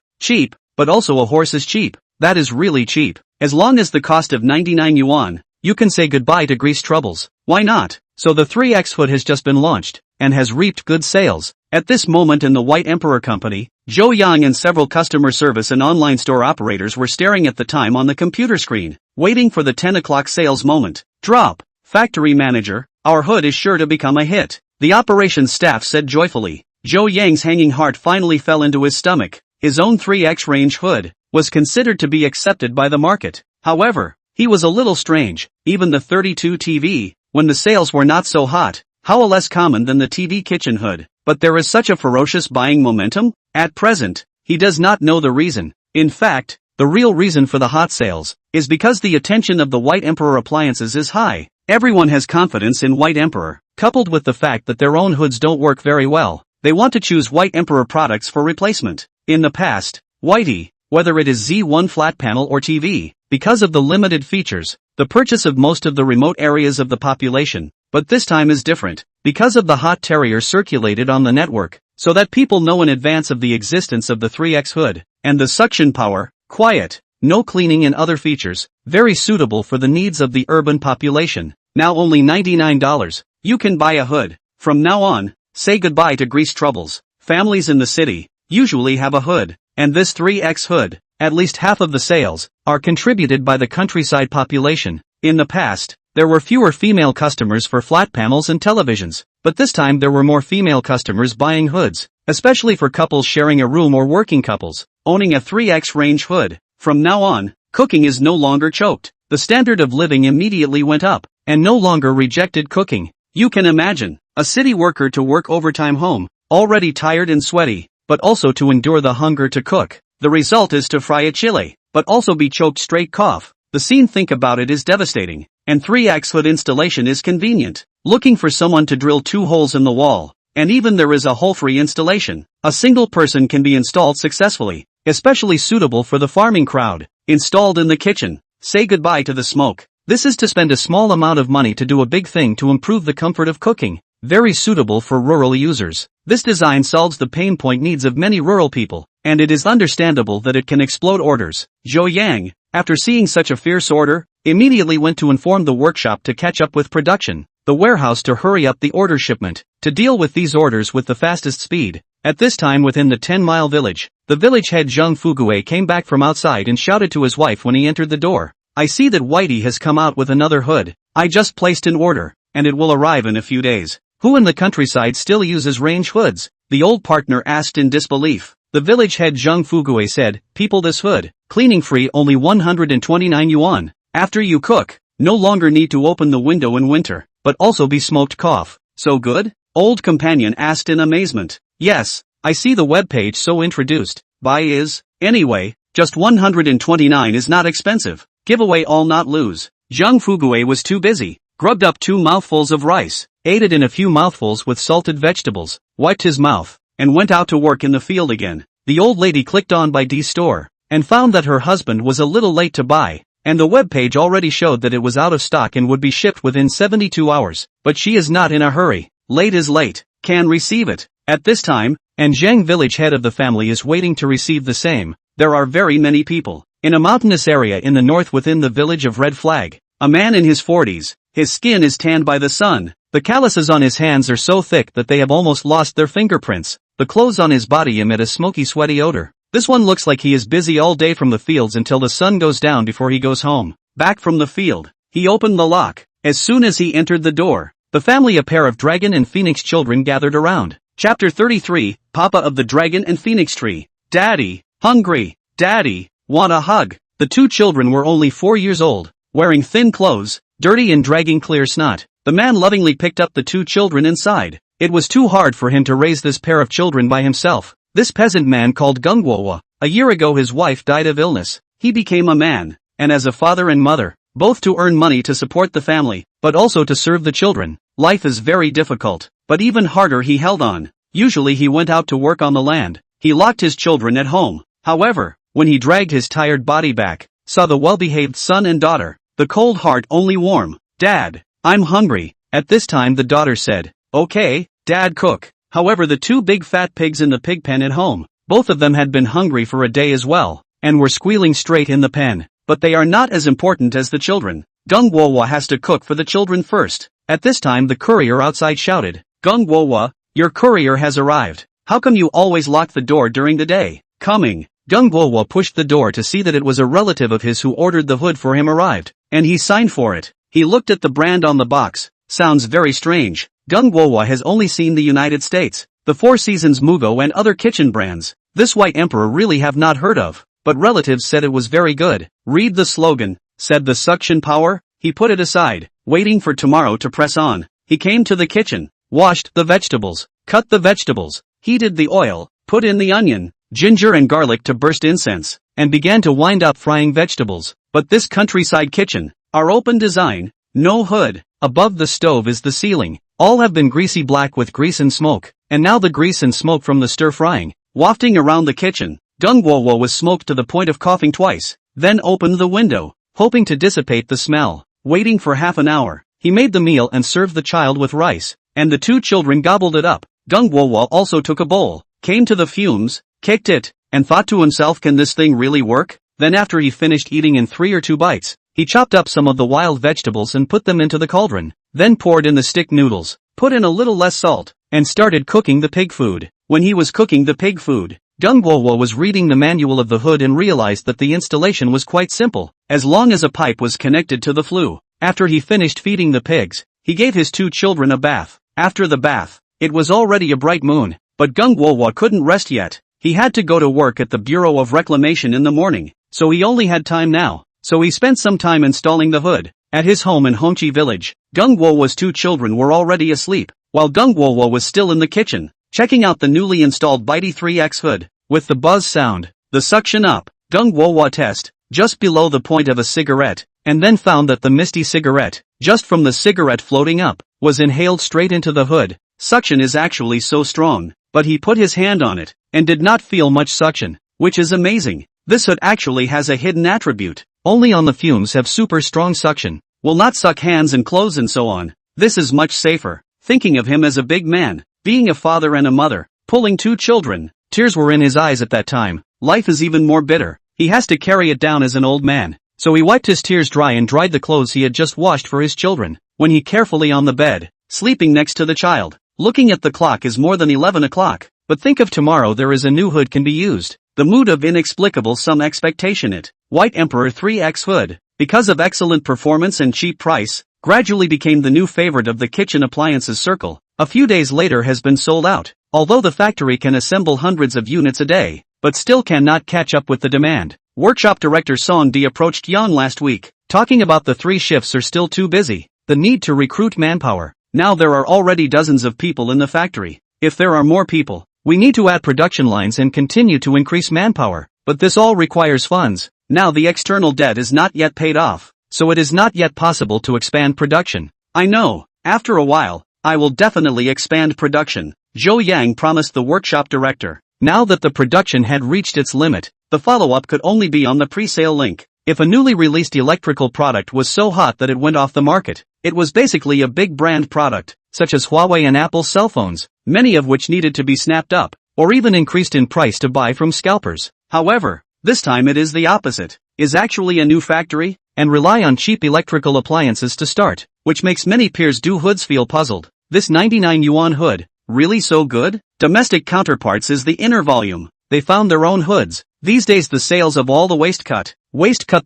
but also a horse is cheap. That is really cheap. As long as the cost of 99 yuan, you can say goodbye to grease troubles. Why not? So the 3X hood has just been launched, and has reaped good sales. At this moment in the White Emperor company, Zhou Yang and several customer service and online store operators were staring at the time on the computer screen, waiting for the 10 o'clock sales moment. Drop. Factory manager, our hood is sure to become a hit, the operations staff said joyfully. Zhou Yang's hanging heart finally fell into his stomach. His own 3X range hood was considered to be accepted by the market. However, he was a little strange. Even the 32 TV, when the sales were not so hot, how less common than the TV kitchen hood. But there is such a ferocious buying momentum? At present, he does not know the reason. In fact, the real reason for the hot sales is because the attention of the White Emperor appliances is high. Everyone has confidence in White Emperor, coupled with the fact that their own hoods don't work very well. They want to choose White Emperor products for replacement. In the past, Whitey, whether it is Z1 flat panel or TV, because of the limited features, the purchase of most of the remote areas of the population, but this time is different, because of the hot terrier circulated on the network, so that people know in advance of the existence of the 3X hood, and the suction power, quiet, no cleaning and other features, very suitable for the needs of the urban population. Now only $99, you can buy a hood. From now on, say goodbye to grease troubles. Families in the city usually have a hood, and this 3X hood, at least half of the sales, are contributed by the countryside population. In the past, there were fewer female customers for flat panels and televisions, but this time there were more female customers buying hoods, especially for couples sharing a room or working couples, owning a 3X range hood. From now on, cooking is no longer choked. The standard of living immediately went up, and no longer rejected cooking. You can imagine, a city worker to work overtime home, already tired and sweaty, but also to endure the hunger to cook. The result is to fry a chili, but also be choked straight cough. The scene, think about it, is devastating, and 3X hood installation is convenient. Looking for someone to drill 2 holes in the wall, and even there is a hole-free installation. A single person can be installed successfully, especially suitable for the farming crowd. Installed in the kitchen. Say goodbye to the smoke. This is to spend a small amount of money to do a big thing to improve the comfort of cooking. Very suitable for rural users. This design solves the pain point needs of many rural people, and it is understandable that it can explode orders. Zhou Yang, after seeing such a fierce order, immediately went to inform the workshop to catch up with production, the warehouse to hurry up the order shipment, to deal with these orders with the fastest speed. At this time within the 10-mile village, the village head Zhang Fugue came back from outside and shouted to his wife when he entered the door. I see that Whitey has come out with another hood. I just placed an order, and it will arrive in a few days. Who in the countryside still uses range hoods? The old partner asked in disbelief. The village head Zhang Fugue said, people, this hood, cleaning free, only 129 yuan. After you cook, no longer need to open the window in winter, but also be smoked cough. So good? Old companion asked in amazement. Yes, I see the webpage so introduced. Buy is, anyway, just 129 is not expensive. Giveaway all not lose. Zhang Fugue was too busy, grubbed up 2 mouthfuls of rice, ate it in a few mouthfuls with salted vegetables, wiped his mouth, and went out to work in the field again. The old lady clicked on BYD's store, and found that her husband was a little late to buy. and the webpage already showed that it was out of stock and would be shipped within 72 hours. But she is not in a hurry. Late is late. Can receive it. At this time, and Zhang village head of the family is waiting to receive the same. There are very many people. In a mountainous area in the north within the village of Red Flag, a man in his 40s, his skin is tanned by the sun. The calluses on his hands are so thick that they have almost lost their fingerprints. The clothes on his body emit a smoky sweaty odor. This one looks like he is busy all day from the fields until the sun goes down before he goes home. Back from the field, he opened the lock. As soon as he entered the door, the family a pair of dragon and phoenix children gathered around. Chapter 33, Papa of the Dragon and Phoenix Tree. Daddy, hungry. Daddy, want a hug. The two children were only 4 years old, wearing thin clothes, dirty and dragging clear snot. The man lovingly picked up the two children inside. It was too hard for him to raise this pair of children by himself. This peasant man called Gungwowa. A year ago his wife died of illness. He became a man, and as a father and mother, both to earn money to support the family, but also to serve the children. Life is very difficult, but even harder he held on. Usually he went out to work on the land. He locked his children at home. However, when he dragged his tired body back, saw the well-behaved son and daughter, the cold heart only warm. Dad, I'm hungry. At this time the daughter said, okay, Dad cook. However the two big fat pigs in the pig pen at home, both of them had been hungry for a day as well, and were squealing straight in the pen. But they are not as important as the children. Gungwowa has to cook for the children first. At this time the courier outside shouted, Gungwowa, your courier has arrived. How come you always lock the door during the day? Coming. Gungwowa pushed the door to see that it was a relative of his who ordered the hood for him arrived, and he signed for it. He looked at the brand on the box. Sounds very strange. Gungwowa has only seen the United States, the Four Seasons Mugo and other kitchen brands. This white emperor really have not heard of, but relatives said it was very good. Read the slogan, said the suction power. He put it aside, waiting for tomorrow to press on. He came to the kitchen, washed the vegetables, cut the vegetables, heated the oil, put in the onion, ginger and garlic to burst incense, and began to wind up frying vegetables. But this countryside kitchen, our open design, no hood, above the stove is the ceiling. All have been greasy black with grease and smoke, and now the grease and smoke from the stir-frying, wafting around the kitchen. Gungwowa was smoked to the point of coughing twice, then opened the window, hoping to dissipate the smell. Waiting for half an hour, he made the meal and served the child with rice, and the two children gobbled it up. Gungwowa also took a bowl, came to the fumes, kicked it, and thought to himself, can this thing really work? Then after he finished eating in 3 or 2 bites, he chopped up some of the wild vegetables and put them into the cauldron, then poured in the stick noodles, put in a little less salt, and started cooking the pig food. When he was cooking the pig food, Gungwowa was reading the manual of the hood and realized that the installation was quite simple, as long as a pipe was connected to the flue. After he finished feeding the pigs, he gave his two children a bath. After the bath, it was already a bright moon, but Gungwowa couldn't rest yet. He had to go to work at the Bureau of Reclamation in the morning, so he only had time now. So he spent some time installing the hood. At his home in Hongchi village, Gungwowa's two children were already asleep, while Gungwowa was still in the kitchen, checking out the newly installed Bitey 3X hood. With the buzz sound, the suction up, Gungwowa test, just below the point of a cigarette, and then found that the misty cigarette, just from the cigarette floating up, was inhaled straight into the hood. Suction is actually so strong, but he put his hand on it, and did not feel much suction, which is amazing. This hood actually has a hidden attribute. Only on the fumes have super strong suction, will not suck hands and clothes and so on. This is much safer. Thinking of him as a big man, being a father and a mother, pulling two children, tears were in his eyes at that time. Life is even more bitter. He has to carry it down as an old man. So he wiped his tears dry and dried the clothes he had just washed for his children. When he carefully on the bed, sleeping next to the child, looking at the clock is more than 11 o'clock. But think of tomorrow, there is a new hood can be used. The mood of inexplicable some expectation it. White Emperor 3X hood, because of excellent performance and cheap price, gradually became the new favorite of the kitchen appliances circle. A few days later has been sold out. Although the factory can assemble hundreds of units a day, but still cannot catch up with the demand. Workshop director Song Di approached Yang last week, talking about the 3 shifts are still too busy, the need to recruit manpower. Now there are already dozens of people in the factory. If there are more people, we need to add production lines and continue to increase manpower, but this all requires funds. Now the external debt is not yet paid off, so it is not yet possible to expand production. I know, after a while, I will definitely expand production, Zhou Yang promised the workshop director. Now that the production had reached its limit, the follow-up could only be on the pre-sale link. If a newly released electrical product was so hot that it went off the market, it was basically a big brand product, such as Huawei and Apple cell phones, many of which needed to be snapped up, or even increased in price to buy from scalpers. However, this time it is the opposite, is actually a new factory, and rely on cheap electrical appliances to start, which makes many peers do hoods feel puzzled. This 99 yuan hood, really so good? Domestic counterparts is the inner volume. They found their own hoods. These days the sales of all the waist cut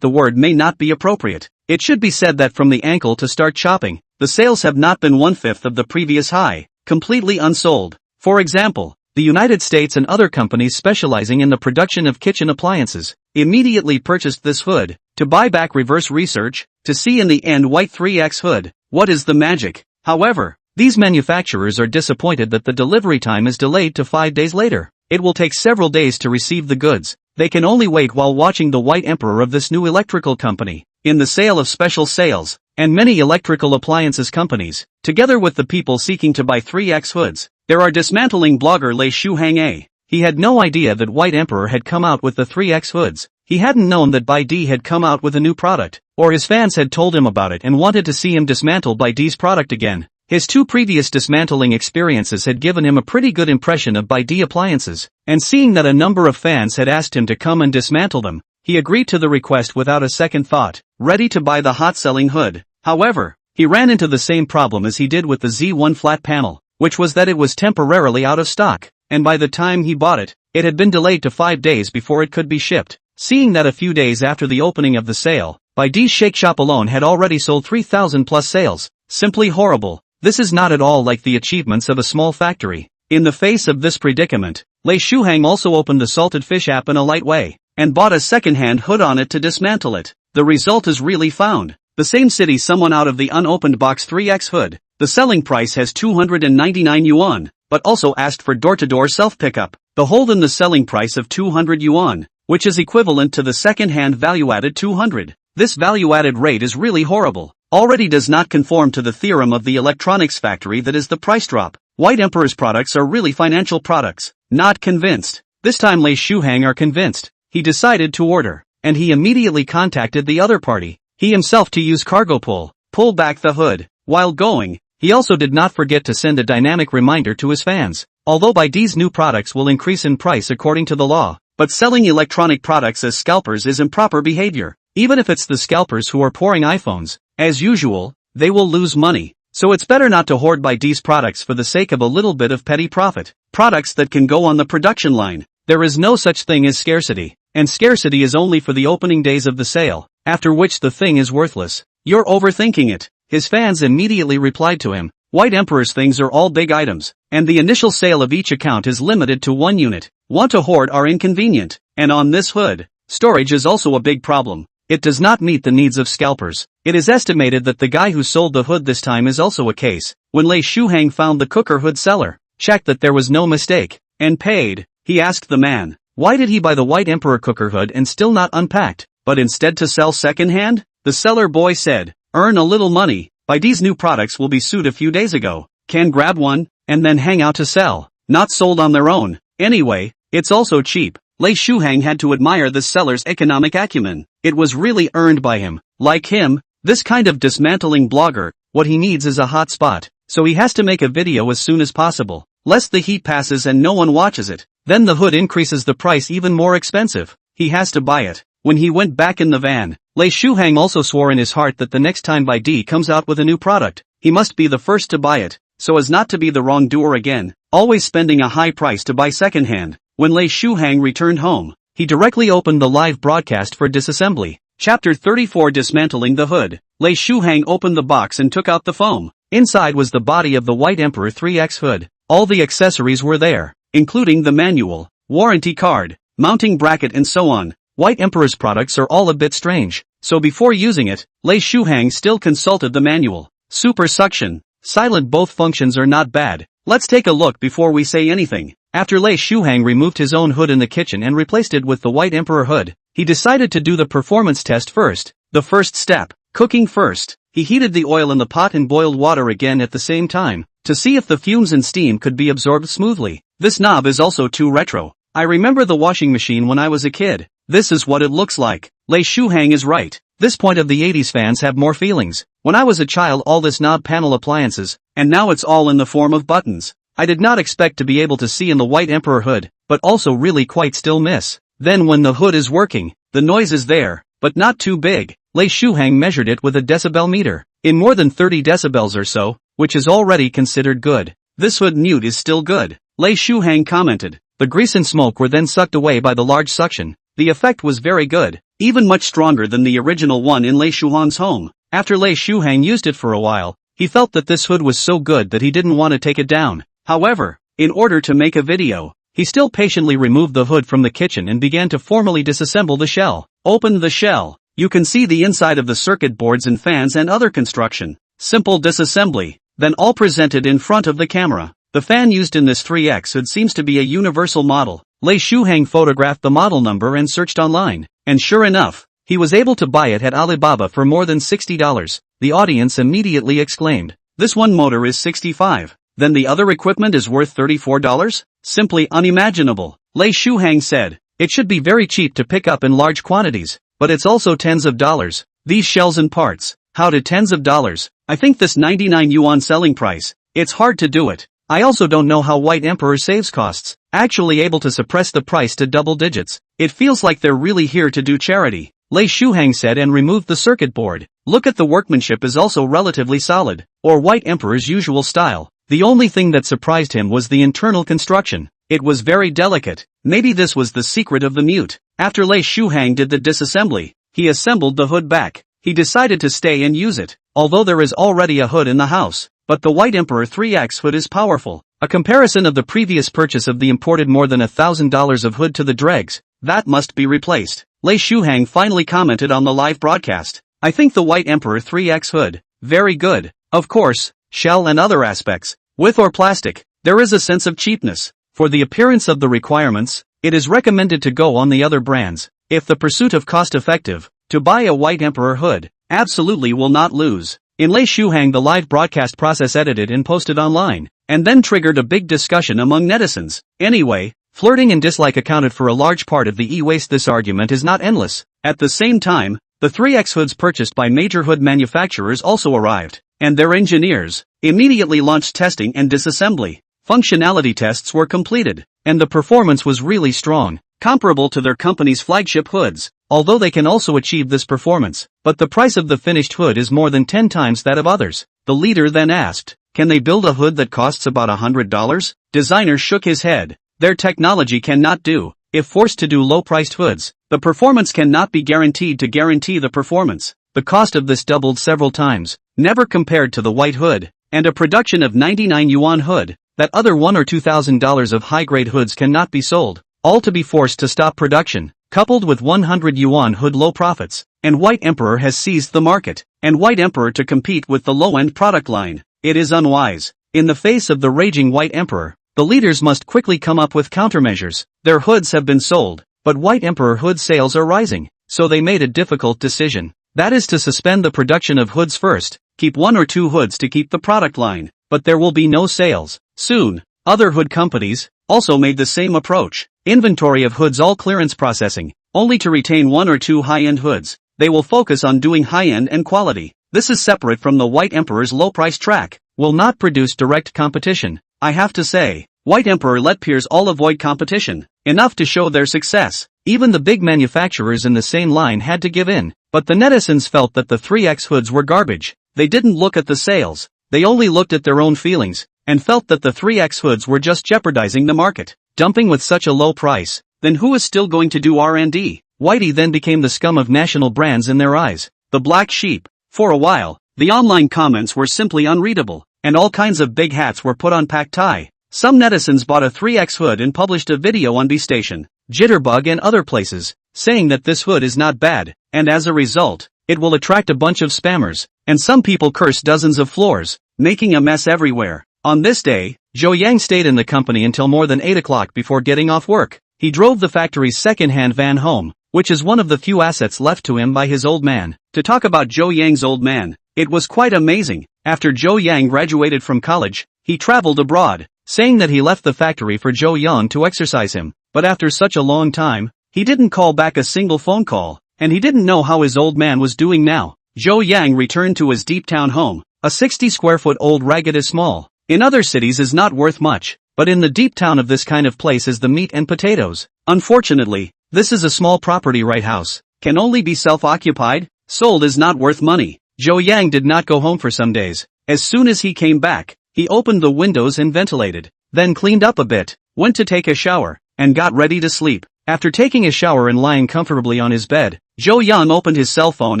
the word may not be appropriate. It should be said that from the ankle to start shopping, the sales have not been 1/5 of the previous high, completely unsold. For example, the United States and other companies specializing in the production of kitchen appliances immediately purchased this hood to buy back reverse research to see in the end white 3X hood. What is the magic? However, these manufacturers are disappointed that the delivery time is delayed to 5 days later. It will take several days to receive the goods. They can only wait while watching the white emperor of this new electrical company in the sale of special sales, and many electrical appliances companies, together with the people seeking to buy 3X hoods. There are dismantling blogger Lei Shuhang A. He had no idea that White Emperor had come out with the 3X hoods. He hadn't known that Baidu had come out with a new product, or his fans had told him about it and wanted to see him dismantle Baidu's product again. His 2 previous dismantling experiences had given him a pretty good impression of Baidu appliances, and seeing that a number of fans had asked him to come and dismantle them, he agreed to the request without a second thought, ready to buy the hot-selling hood. However, he ran into the same problem as he did with the Z1 flat panel, which was that it was temporarily out of stock, and by the time he bought it, it had been delayed to 5 days before it could be shipped. Seeing that a few days after the opening of the sale, Baidu's Shake Shop alone had already sold 3,000 plus sales. Simply horrible. This is not at all like the achievements of a small factory. In the face of this predicament, Lei Shuhang also opened the Salted Fish app in a light way, and bought a second-hand hood on it to dismantle it. The result is really found. The same city someone out of the unopened box 3X hood. The selling price has 299 yuan, but also asked for door-to-door self-pickup. Behold in the selling price of 200 yuan, which is equivalent to the second-hand value-added 200. This value-added rate is really horrible. Already does not conform to the theorem of the electronics factory that is the price drop. White Emperor's products are really financial products. Not convinced. This time Lei Shuhang are convinced. He decided to order, and he immediately contacted the other party, he himself, to use cargo pull back the hood. While going, he also did not forget to send a dynamic reminder to his fans. Although Baidu's new products will increase in price according to the law, but selling electronic products as scalpers is improper behavior. Even if it's the scalpers who are pouring iPhones, as usual, they will lose money. So it's better not to hoard Baidu's products for the sake of a little bit of petty profit. Products that can go on the production line. There is no such thing as scarcity, and scarcity is only for the opening days of the sale, after which the thing is worthless. You're overthinking it. His fans immediately replied to him, White Emperor's things are all big items, and the initial sale of each account is limited to 1 unit. Want to hoard are inconvenient, and on this hood, storage is also a big problem. It does not meet the needs of scalpers. It is estimated that the guy who sold the hood this time is also a case. When Lei Shuhang found the cooker hood seller, checked that there was no mistake, and paid, he asked the man, why did he buy the White Emperor cooker hood and still not unpacked, but instead to sell second-hand? The seller boy said, earn a little money. Baidu's new products will be sued a few days ago. Can grab one, and then hang out to sell. Not sold on their own. Anyway, it's also cheap. Lei Shuhang had to admire the seller's economic acumen. It was really earned by him. Like him, this kind of dismantling blogger, what he needs is a hot spot. So he has to make a video as soon as possible, lest the heat passes and no one watches it. Then the hood increases the price even more expensive. He has to buy it. When he went back in the van, Lei Shuhang also swore in his heart that the next time Baidu comes out with a new product, he must be the first to buy it, so as not to be the wrongdoer again, always spending a high price to buy secondhand. When Lei Shuhang returned home, he directly opened the live broadcast for disassembly. Chapter 34 Dismantling the Hood. Lei Shuhang opened the box and took out the foam. Inside was the body of the White Emperor 3X hood. All the accessories were there, including the manual, warranty card, mounting bracket and so on. White Emperor's products are all a bit strange, so before using it, Lei Shuhang still consulted the manual. Super suction, silent, both functions are not bad. Let's take a look before we say anything. After Lei Shuhang removed his own hood in the kitchen and replaced it with the White Emperor hood, he decided to do the performance test first. The first step, cooking first. He heated the oil in the pot and boiled water again at the same time, to see if the fumes and steam could be absorbed smoothly. This knob is also too retro. I remember the washing machine when I was a kid. This is what it looks like. Lei Shuhang is right. This point of the 80s fans have more feelings. When I was a child all this knob panel appliances, and now it's all in the form of buttons. I did not expect to be able to see in the White Emperor hood, but also really quite still miss. Then when the hood is working, the noise is there, but not too big. Lei Shuhang measured it with a decibel meter. In more than 30 decibels or so, which is already considered good. This hood mute is still good. Lei Shuhang commented. The grease and smoke were then sucked away by the large suction. The effect was very good, even much stronger than the original one in Lei Shuhang's home. After Lei Shuhang used it for a while, he felt that this hood was so good that he didn't want to take it down. However, in order to make a video, he still patiently removed the hood from the kitchen and began to formally disassemble the shell. Opened the shell. You can see the inside of the circuit boards and fans and other construction. Simple disassembly, then all presented in front of the camera. The fan used in this 3X hood seems to be a universal model. Lei Shuhang photographed the model number and searched online, and sure enough, he was able to buy it at Alibaba for more than $60. The audience immediately exclaimed, "This one motor is $65. Then the other equipment is worth $34? Simply unimaginable." Lei Shuhang said, "It should be very cheap to pick up in large quantities, but it's also tens of dollars. These shells and parts, how to tens of dollars? I think this 99 yuan selling price, it's hard to do it. I also don't know how White Emperor saves costs, actually able to suppress the price to double digits. It feels like they're really here to do charity." Lei Shuhang said and removed the circuit board. Look at the workmanship is also relatively solid, or White Emperor's usual style. The only thing that surprised him was the internal construction. It was very delicate. Maybe this was the secret of the mute. After Lei Shuhang did the disassembly, he assembled the hood back. He decided to stay and use it, although there is already a hood in the house. But the White Emperor 3X hood is powerful. A comparison of the previous purchase of the imported more than $1,000 of hood to the dregs, that must be replaced. Lei Shuhang finally commented on the live broadcast. I think the White Emperor 3X hood, very good. Of course, shell and other aspects, with or plastic, there is a sense of cheapness. For the appearance of the requirements, it is recommended to go on the other brands. If the pursuit of cost-effective, to buy a White Emperor hood, absolutely will not lose. In Lei Shuhang the live broadcast process edited and posted online, and then triggered a big discussion among netizens. Anyway, flirting and dislike accounted for a large part of the e-waste. This argument is not endless. At the same time, the 3X hoods purchased by major hood manufacturers also arrived, and their engineers immediately launched testing and disassembly. Functionality tests were completed, and the performance was really strong, comparable to their company's flagship hoods, although they can also achieve this performance. But the price of the finished hood is more than 10 times that of others. The leader then asked, can they build a hood that costs about $100? Designer shook his head. Their technology cannot do. If forced to do low-priced hoods, the performance cannot be guaranteed to guarantee the performance. The cost of this doubled several times, never compared to the white hood, and a production of 99 yuan hood, that other $1,000 or $2,000 of high-grade hoods cannot be sold, all to be forced to stop production, coupled with 100 yuan hood low profits, and White Emperor has seized the market, and White Emperor to compete with the low-end product line. It is unwise. In the face of the raging White Emperor, the leaders must quickly come up with countermeasures. Their hoods have been sold, but White Emperor hood sales are rising, so they made a difficult decision. That is to suspend the production of hoods first, keep 1 or 2 hoods to keep the product line, but there will be no sales. Soon, other hood companies also made the same approach. Inventory of hoods all clearance processing, only to retain 1 or 2 high-end hoods. They will focus on doing high-end and quality. This is separate from the White Emperor's low-price track, will not produce direct competition. I have to say, White Emperor let peers all avoid competition, enough to show their success. Even the big manufacturers in the same line had to give in, but the netizens felt that the 3X hoods were garbage. They didn't look at the sales, they only looked at their own feelings, and felt that the 3X hoods were just jeopardizing the market, dumping with such a low price. Then who is still going to do R&D? Whitey then became the scum of national brands in their eyes, the black sheep. For a while, the online comments were simply unreadable, and all kinds of big hats were put on Pak Tai. Some netizens bought a 3X hood and published a video on B-Station, Jitterbug and other places, saying that this hood is not bad, and as a result, it will attract a bunch of spammers, and some people curse dozens of floors, making a mess everywhere. On this day, Zhou Yang stayed in the company until more than 8 o'clock before getting off work. He drove the factory's second-hand van home, which is one of the few assets left to him by his old man. To talk about Zhou Yang's old man, it was quite amazing. After Zhou Yang graduated from college, he traveled abroad, saying that he left the factory for Zhou Yang to exercise him, but after such a long time, he didn't call back a single phone call. and he didn't know how his old man was doing now. Zhou Yang returned to his deep town home. A 60-square-foot-old ragged is small. In other cities is not worth much, but in the deep town of this kind of place is the meat and potatoes. Unfortunately, this is a small property right house. Can only be self-occupied, sold is not worth money. Zhou Yang did not go home for some days. As soon as he came back, he opened the windows and ventilated, then cleaned up a bit, went to take a shower, and got ready to sleep. After taking a shower and lying comfortably on his bed, Zhou Yang opened his cell phone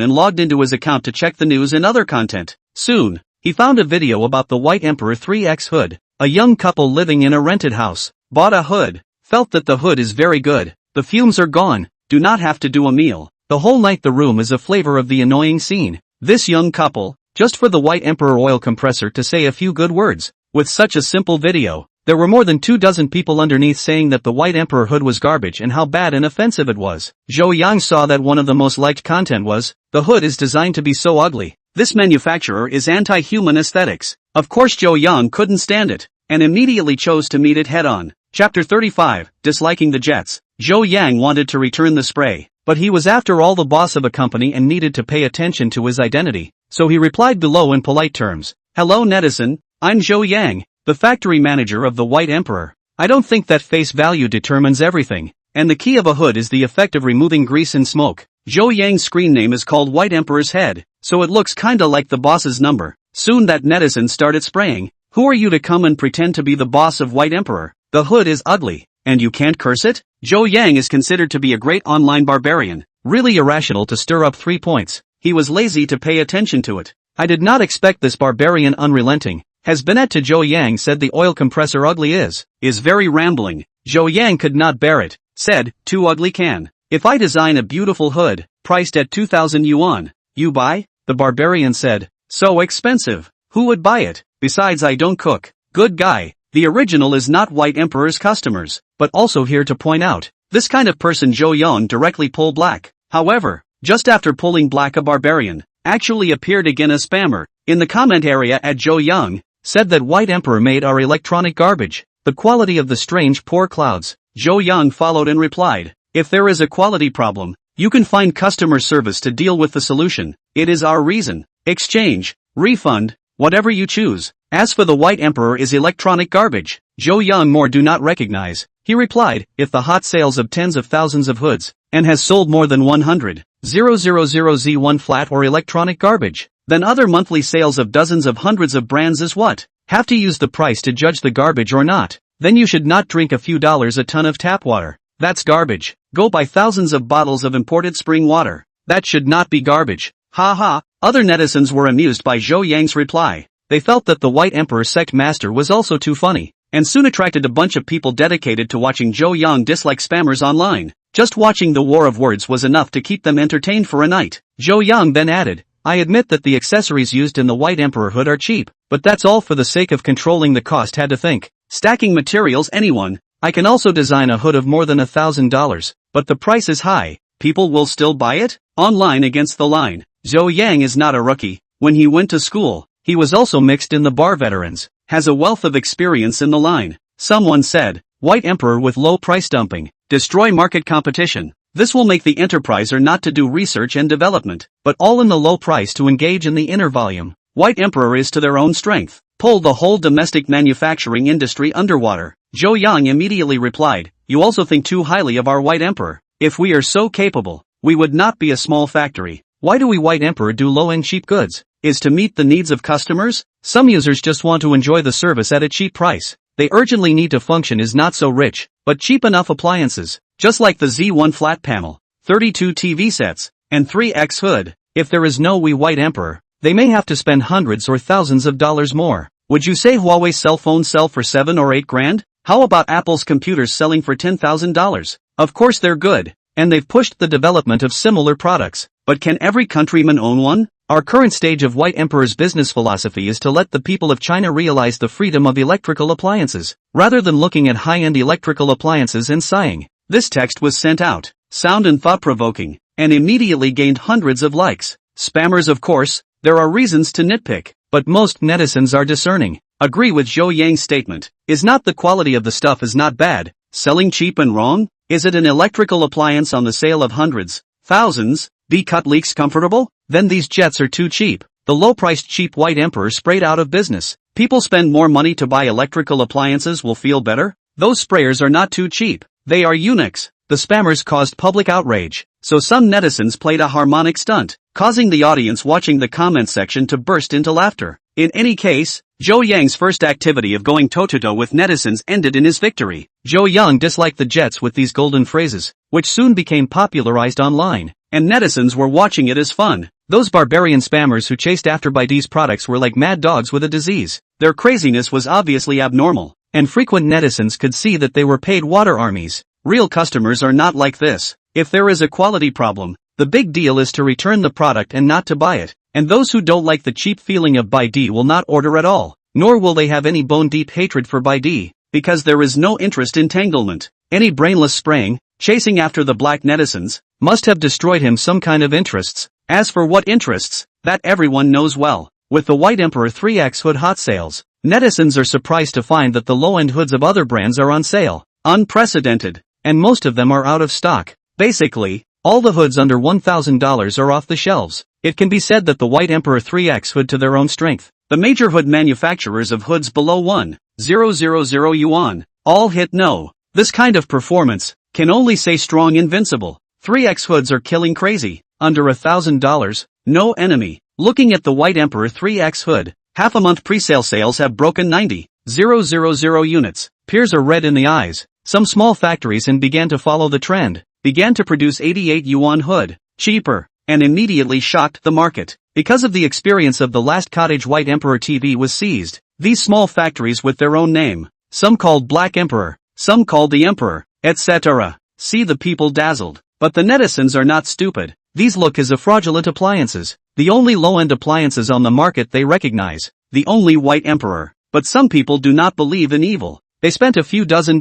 and logged into his account to check the news and other content. Soon, he found a video about the White Emperor 3X hood. A young couple living in a rented house bought a hood, felt that the hood is very good, the fumes are gone, do not have to do a meal. The whole night the room is a flavor of the annoying scene. This young couple, just for the White Emperor oil compressor to say a few good words. With such a simple video, there were more than 24 people underneath saying that the White Emperor hood was garbage and how bad and offensive it was. Zhou Yang saw that one of the most liked content was, the hood is designed to be so ugly. This manufacturer is anti-human aesthetics. Of course Zhou Yang couldn't stand it, and immediately chose to meet it head-on. Chapter 35, Disliking the Jets. Zhou Yang wanted to return the spray, but he was after all the boss of a company and needed to pay attention to his identity, so he replied below in polite terms. Hello netizen, I'm Zhou Yang, the factory manager of the White Emperor. I don't think that face value determines everything, and the key of a hood is the effect of removing grease and smoke. Zhou Yang's screen name is called White Emperor's head, so it looks kinda like the boss's number. Soon that netizen started spraying. Who are you to come and pretend to be the boss of White Emperor? The hood is ugly, and you can't curse it? Zhou Yang is considered to be a great online barbarian, really irrational to stir up 3 points. He was lazy to pay attention to it. I did not expect this barbarian unrelenting. Has been at to Zhou Yang said the oil compressor ugly is very rambling. Zhou Yang could not bear it, said, too ugly can. If I design a beautiful hood, priced at 2,000 yuan, you buy? The barbarian said, so expensive. Who would buy it? Besides I don't cook. Good guy. The original is not White Emperor's customers, but also here to point out, this kind of person Zhou Yang directly pull black. However, just after pulling black a barbarian, actually appeared again a spammer, in the comment area at Zhou Yang, said that White Emperor made our electronic garbage, the quality of the strange poor clouds. Zhou Yang followed and replied, if there is a quality problem, you can find customer service to deal with the solution. It is our reason. Exchange, refund, whatever you choose. As for the White Emperor is electronic garbage, Zhou Yang more do not recognize. He replied, if the hot sales of tens of thousands of hoods, and has sold more than 100,000 Z1 flat or electronic garbage, then other monthly sales of dozens of hundreds of brands is what? Have to use the price to judge the garbage or not. Then you should not drink a few dollars a ton of tap water. That's garbage. Go buy thousands of bottles of imported spring water. That should not be garbage. Ha ha. Other netizens were amused by Zhou Yang's reply. They felt that the White Emperor sect master was also too funny, and soon attracted a bunch of people dedicated to watching Zhou Yang dislike spammers online. Just watching the war of words was enough to keep them entertained for a night. Zhou Yang then added, I admit that the accessories used in the White Emperor hood are cheap, but that's all for the sake of controlling the cost. Had to think. Stacking materials anyone. I can also design a hood of more than $1,000, but the price is high. People will still buy it? Online against the line. Zhou Yang is not a rookie. When he went to school, he was also mixed in the bar veterans. Has a wealth of experience in the line. Someone said, White Emperor with low price dumping. Destroy market competition. This will make the enterpriser not to do research and development, but all in the low price to engage in the inner volume. White Emperor is to their own strength. Pull the whole domestic manufacturing industry underwater. Zhou Yang immediately replied, you also think too highly of our White Emperor. If we are so capable, we would not be a small factory. Why do we White Emperor do low-end cheap goods? Is to meet the needs of customers? Some users just want to enjoy the service at a cheap price. They urgently need to function is not so rich, but cheap enough appliances, just like the Z1 flat panel, 32 TV sets, and 3X hood. If there is no we White Emperor, they may have to spend hundreds or thousands of dollars more. Would you say Huawei's cell phones sell for 7 or 8 grand? How about Apple's computers selling for $10,000? Of course they're good, and they've pushed the development of similar products, but can every countryman own one? Our current stage of White Emperor's business philosophy is to let the people of China realize the freedom of electrical appliances, rather than looking at high-end electrical appliances and sighing. This text was sent out, sound and thought-provoking, and immediately gained hundreds of likes. Spammers of course, there are reasons to nitpick, but most netizens are discerning. Agree with Zhou Yang's statement. Is not the quality of the stuff is not bad, selling cheap and wrong? Is it an electrical appliance on the sale of hundreds, Thousands? B-cut leaks comfortable? Then these jets are too cheap. The low-priced cheap White Emperor sprayed out of business. People spend more money to buy electrical appliances will feel better? Those sprayers are not too cheap. They are eunuchs. The spammers caused public outrage, so some netizens played a harmonic stunt, causing the audience watching the comment section to burst into laughter. In any case, Zhou Yang's first activity of going toe-to-toe with netizens ended in his victory. Zhou Yang disliked the jets with these golden phrases, which soon became popularized online, and netizens were watching it as fun. Those barbarian spammers who chased after Baidu's products were like mad dogs with a disease. Their craziness was obviously abnormal, and frequent netizens could see that they were paid water armies. Real customers are not like this. If there is a quality problem, the big deal is to return the product and not to buy it. And those who don't like the cheap feeling of Baidu will not order at all, nor will they have any bone-deep hatred for Baidu, because there is no interest entanglement. Any brainless spraying, chasing after the black netizens, must have destroyed him some kind of interests. As for what interests, that everyone knows well. With the White Emperor 3X hood hot sales, netizens are surprised to find that the low-end hoods of other brands are on sale. Unprecedented. And most of them are out of stock. Basically, all the hoods under $1,000 are off the shelves. It can be said that the White Emperor 3X hood to their own strength. The major hood manufacturers of hoods below 1,000 yuan all hit no. This kind of performance can only say strong invincible. 3X hoods are killing crazy. Under $1,000, no enemy. Looking at the White Emperor 3X hood, half a month pre-sale sales have broken 90,000 units. Peers are red in the eyes. Some small factories began to follow the trend, began to produce 88 yuan hood, cheaper, and immediately shocked the market. Because of the experience of the last cottage White Emperor TV was seized, these small factories with their own name, some called Black Emperor, some called the Emperor, etc. See the people dazzled. But the netizens are not stupid. These look as a fraudulent appliances, the only low-end appliances on the market they recognize, the only White Emperor. But some people do not believe in evil. They spent a few $dozen,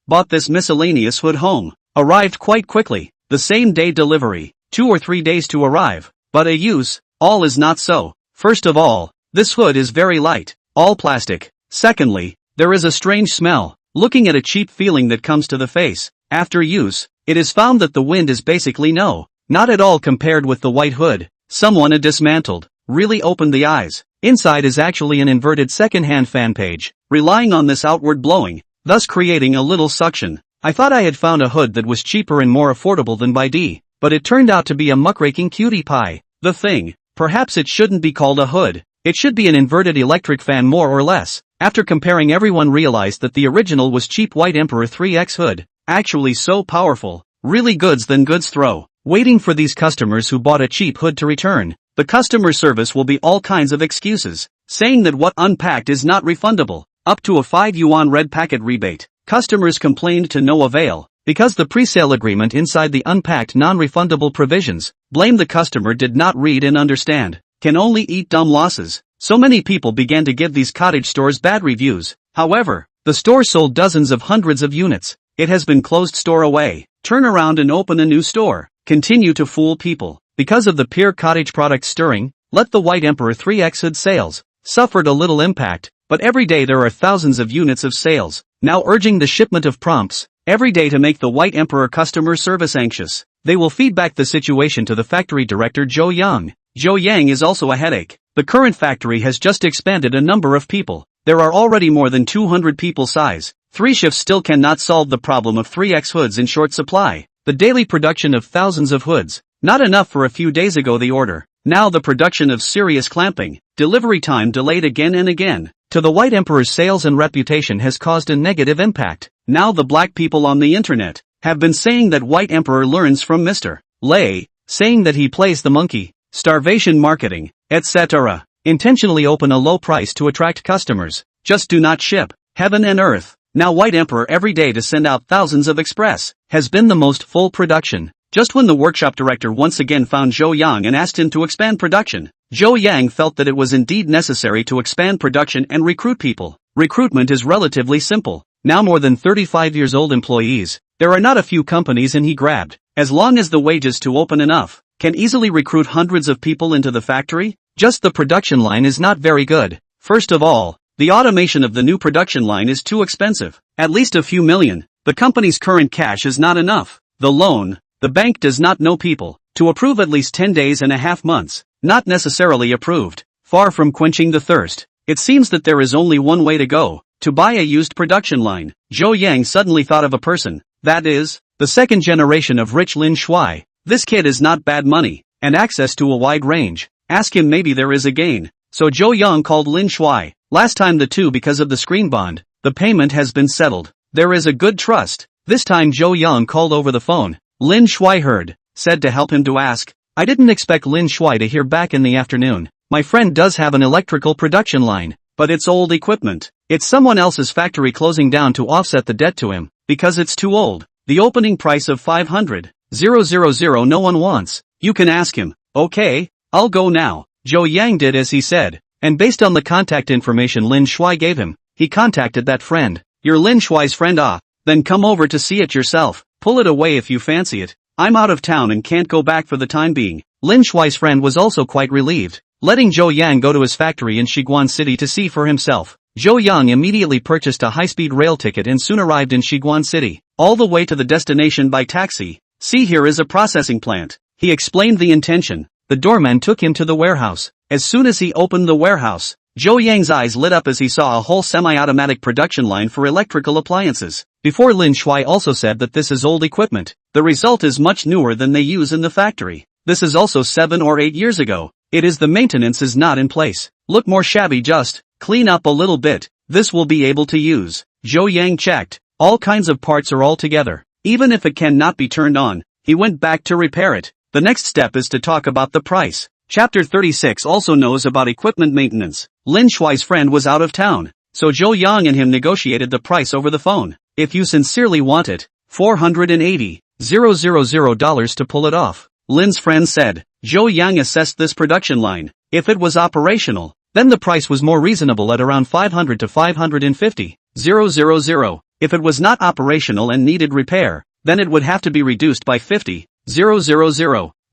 bought this miscellaneous hood home, arrived quite quickly, the same day delivery, 2 or 3 days to arrive, but a use, all is not so. First of all, this hood is very light, all plastic. Secondly, there is a strange smell, looking at a cheap feeling that comes to the face. After use, it is found that the wind is basically not at all compared with the white hood. Someone had dismantled, really opened the eyes. Inside is actually an inverted second-hand fan page, relying on this outward blowing, thus creating a little suction. I thought I had found a hood that was cheaper and more affordable than Baidu, but it turned out to be a muckraking cutie pie. The thing, perhaps it shouldn't be called a hood, it should be an inverted electric fan more or less. After comparing, everyone realized that the original was cheap White Emperor 3X hood, actually so powerful, really goods than goods throw. Waiting for these customers who bought a cheap hood to return. The customer service will be all kinds of excuses, saying that what unpacked is not refundable, up to a 5 yuan red packet rebate. Customers complained to no avail, because the pre-sale agreement inside the unpacked non-refundable provisions, blame the customer did not read and understand, can only eat dumb losses. So many people began to give these cottage stores bad reviews. However, the store sold dozens of hundreds of units. It has been closed store away, turn around and open a new store, continue to fool people. Because of the pure cottage product stirring, let the White Emperor 3X hood sales suffered a little impact, but every day there are thousands of units of sales, now urging the shipment of prompts, every day to make the White Emperor customer service anxious. They will feedback the situation to the factory director Zhou Yang. Zhou Yang is also a headache. The current factory has just expanded a number of people. There are already more than 200 people size. 3 shifts still cannot solve the problem of 3X hoods in short supply. The daily production of thousands of hoods. Not enough for a few days ago the order. Now the production of serious clamping. Delivery time delayed again and again. To the White Emperor's sales and reputation has caused a negative impact. Now the black people on the internet have been saying that White Emperor learns from Mr. Lei, saying that he plays the monkey, starvation marketing, etc. Intentionally open a low price to attract customers. Just do not ship. Heaven and earth. Now White Emperor every day to send out thousands of express has been the most full production. Just when the workshop director once again found Zhou Yang and asked him to expand production, Zhou Yang felt that it was indeed necessary to expand production and recruit people. Recruitment is relatively simple. Now more than 35 years old employees, there are not a few companies and he grabbed, as long as the wages to open enough, can easily recruit hundreds of people into the factory. Just the production line is not very good. First of all, the automation of the new production line is too expensive, at least a few million. The company's current cash is not enough. The loan, The bank does not know people. To approve at least 10 days and a half months. Not necessarily approved. Far from quenching the thirst. It seems that there is only one way to go. To buy a used production line. Zhou Yang suddenly thought of a person. That is, the second generation of rich Lin Shuai. This kid is not bad money. And access to a wide range. Ask him, maybe there is a gain. So Zhou Yang called Lin Shuai. Last time the two because of the screen bond. The payment has been settled. There is a good trust. This time Zhou Yang called over the phone. Lin Shuai heard. Said to help him to ask. I didn't expect Lin Shuai to hear back in the afternoon. My friend does have an electrical production line. But it's old equipment. It's someone else's factory closing down to offset the debt to him. Because it's too old. The opening price of 500,000 no one wants. You can ask him. Okay, I'll go now. Zhou Yang did as he said. And based on the contact information Lin Shuai gave him, he contacted that friend. You're Lin Shuai's friend, ah? Then come over to see it yourself. Pull it away if you fancy it. I'm out of town and can't go back for the time being. Lin Shuai's friend was also quite relieved, letting Zhou Yang go to his factory in Shiguan City to see for himself. Zhou Yang immediately purchased a high-speed rail ticket and soon arrived in Shiguan City, all the way to the destination by taxi. See, here is a processing plant. He explained the intention. The doorman took him to the warehouse. As soon as he opened the warehouse, Zhou Yang's eyes lit up as he saw a whole semi-automatic production line for electrical appliances. Before Lin Shuai also said that this is old equipment. The result is much newer than they use in the factory. This is also 7 or 8 years ago. It is the maintenance is not in place. Look more shabby, just clean up a little bit. This will be able to use. Zhou Yang checked. All kinds of parts are all together. Even if it cannot be turned on, he went back to repair it. The next step is to talk about the price. Chapter 36 also knows about equipment maintenance. Lin Shuai's friend was out of town, so Zhou Yang and him negotiated the price over the phone. If you sincerely want it, $480,000 to pull it off, Lin's friend said. Zhou Yang assessed this production line. If it was operational, then the price was more reasonable at around 500 to 550,000. If it was not operational and needed repair, then it would have to be reduced by 50,000.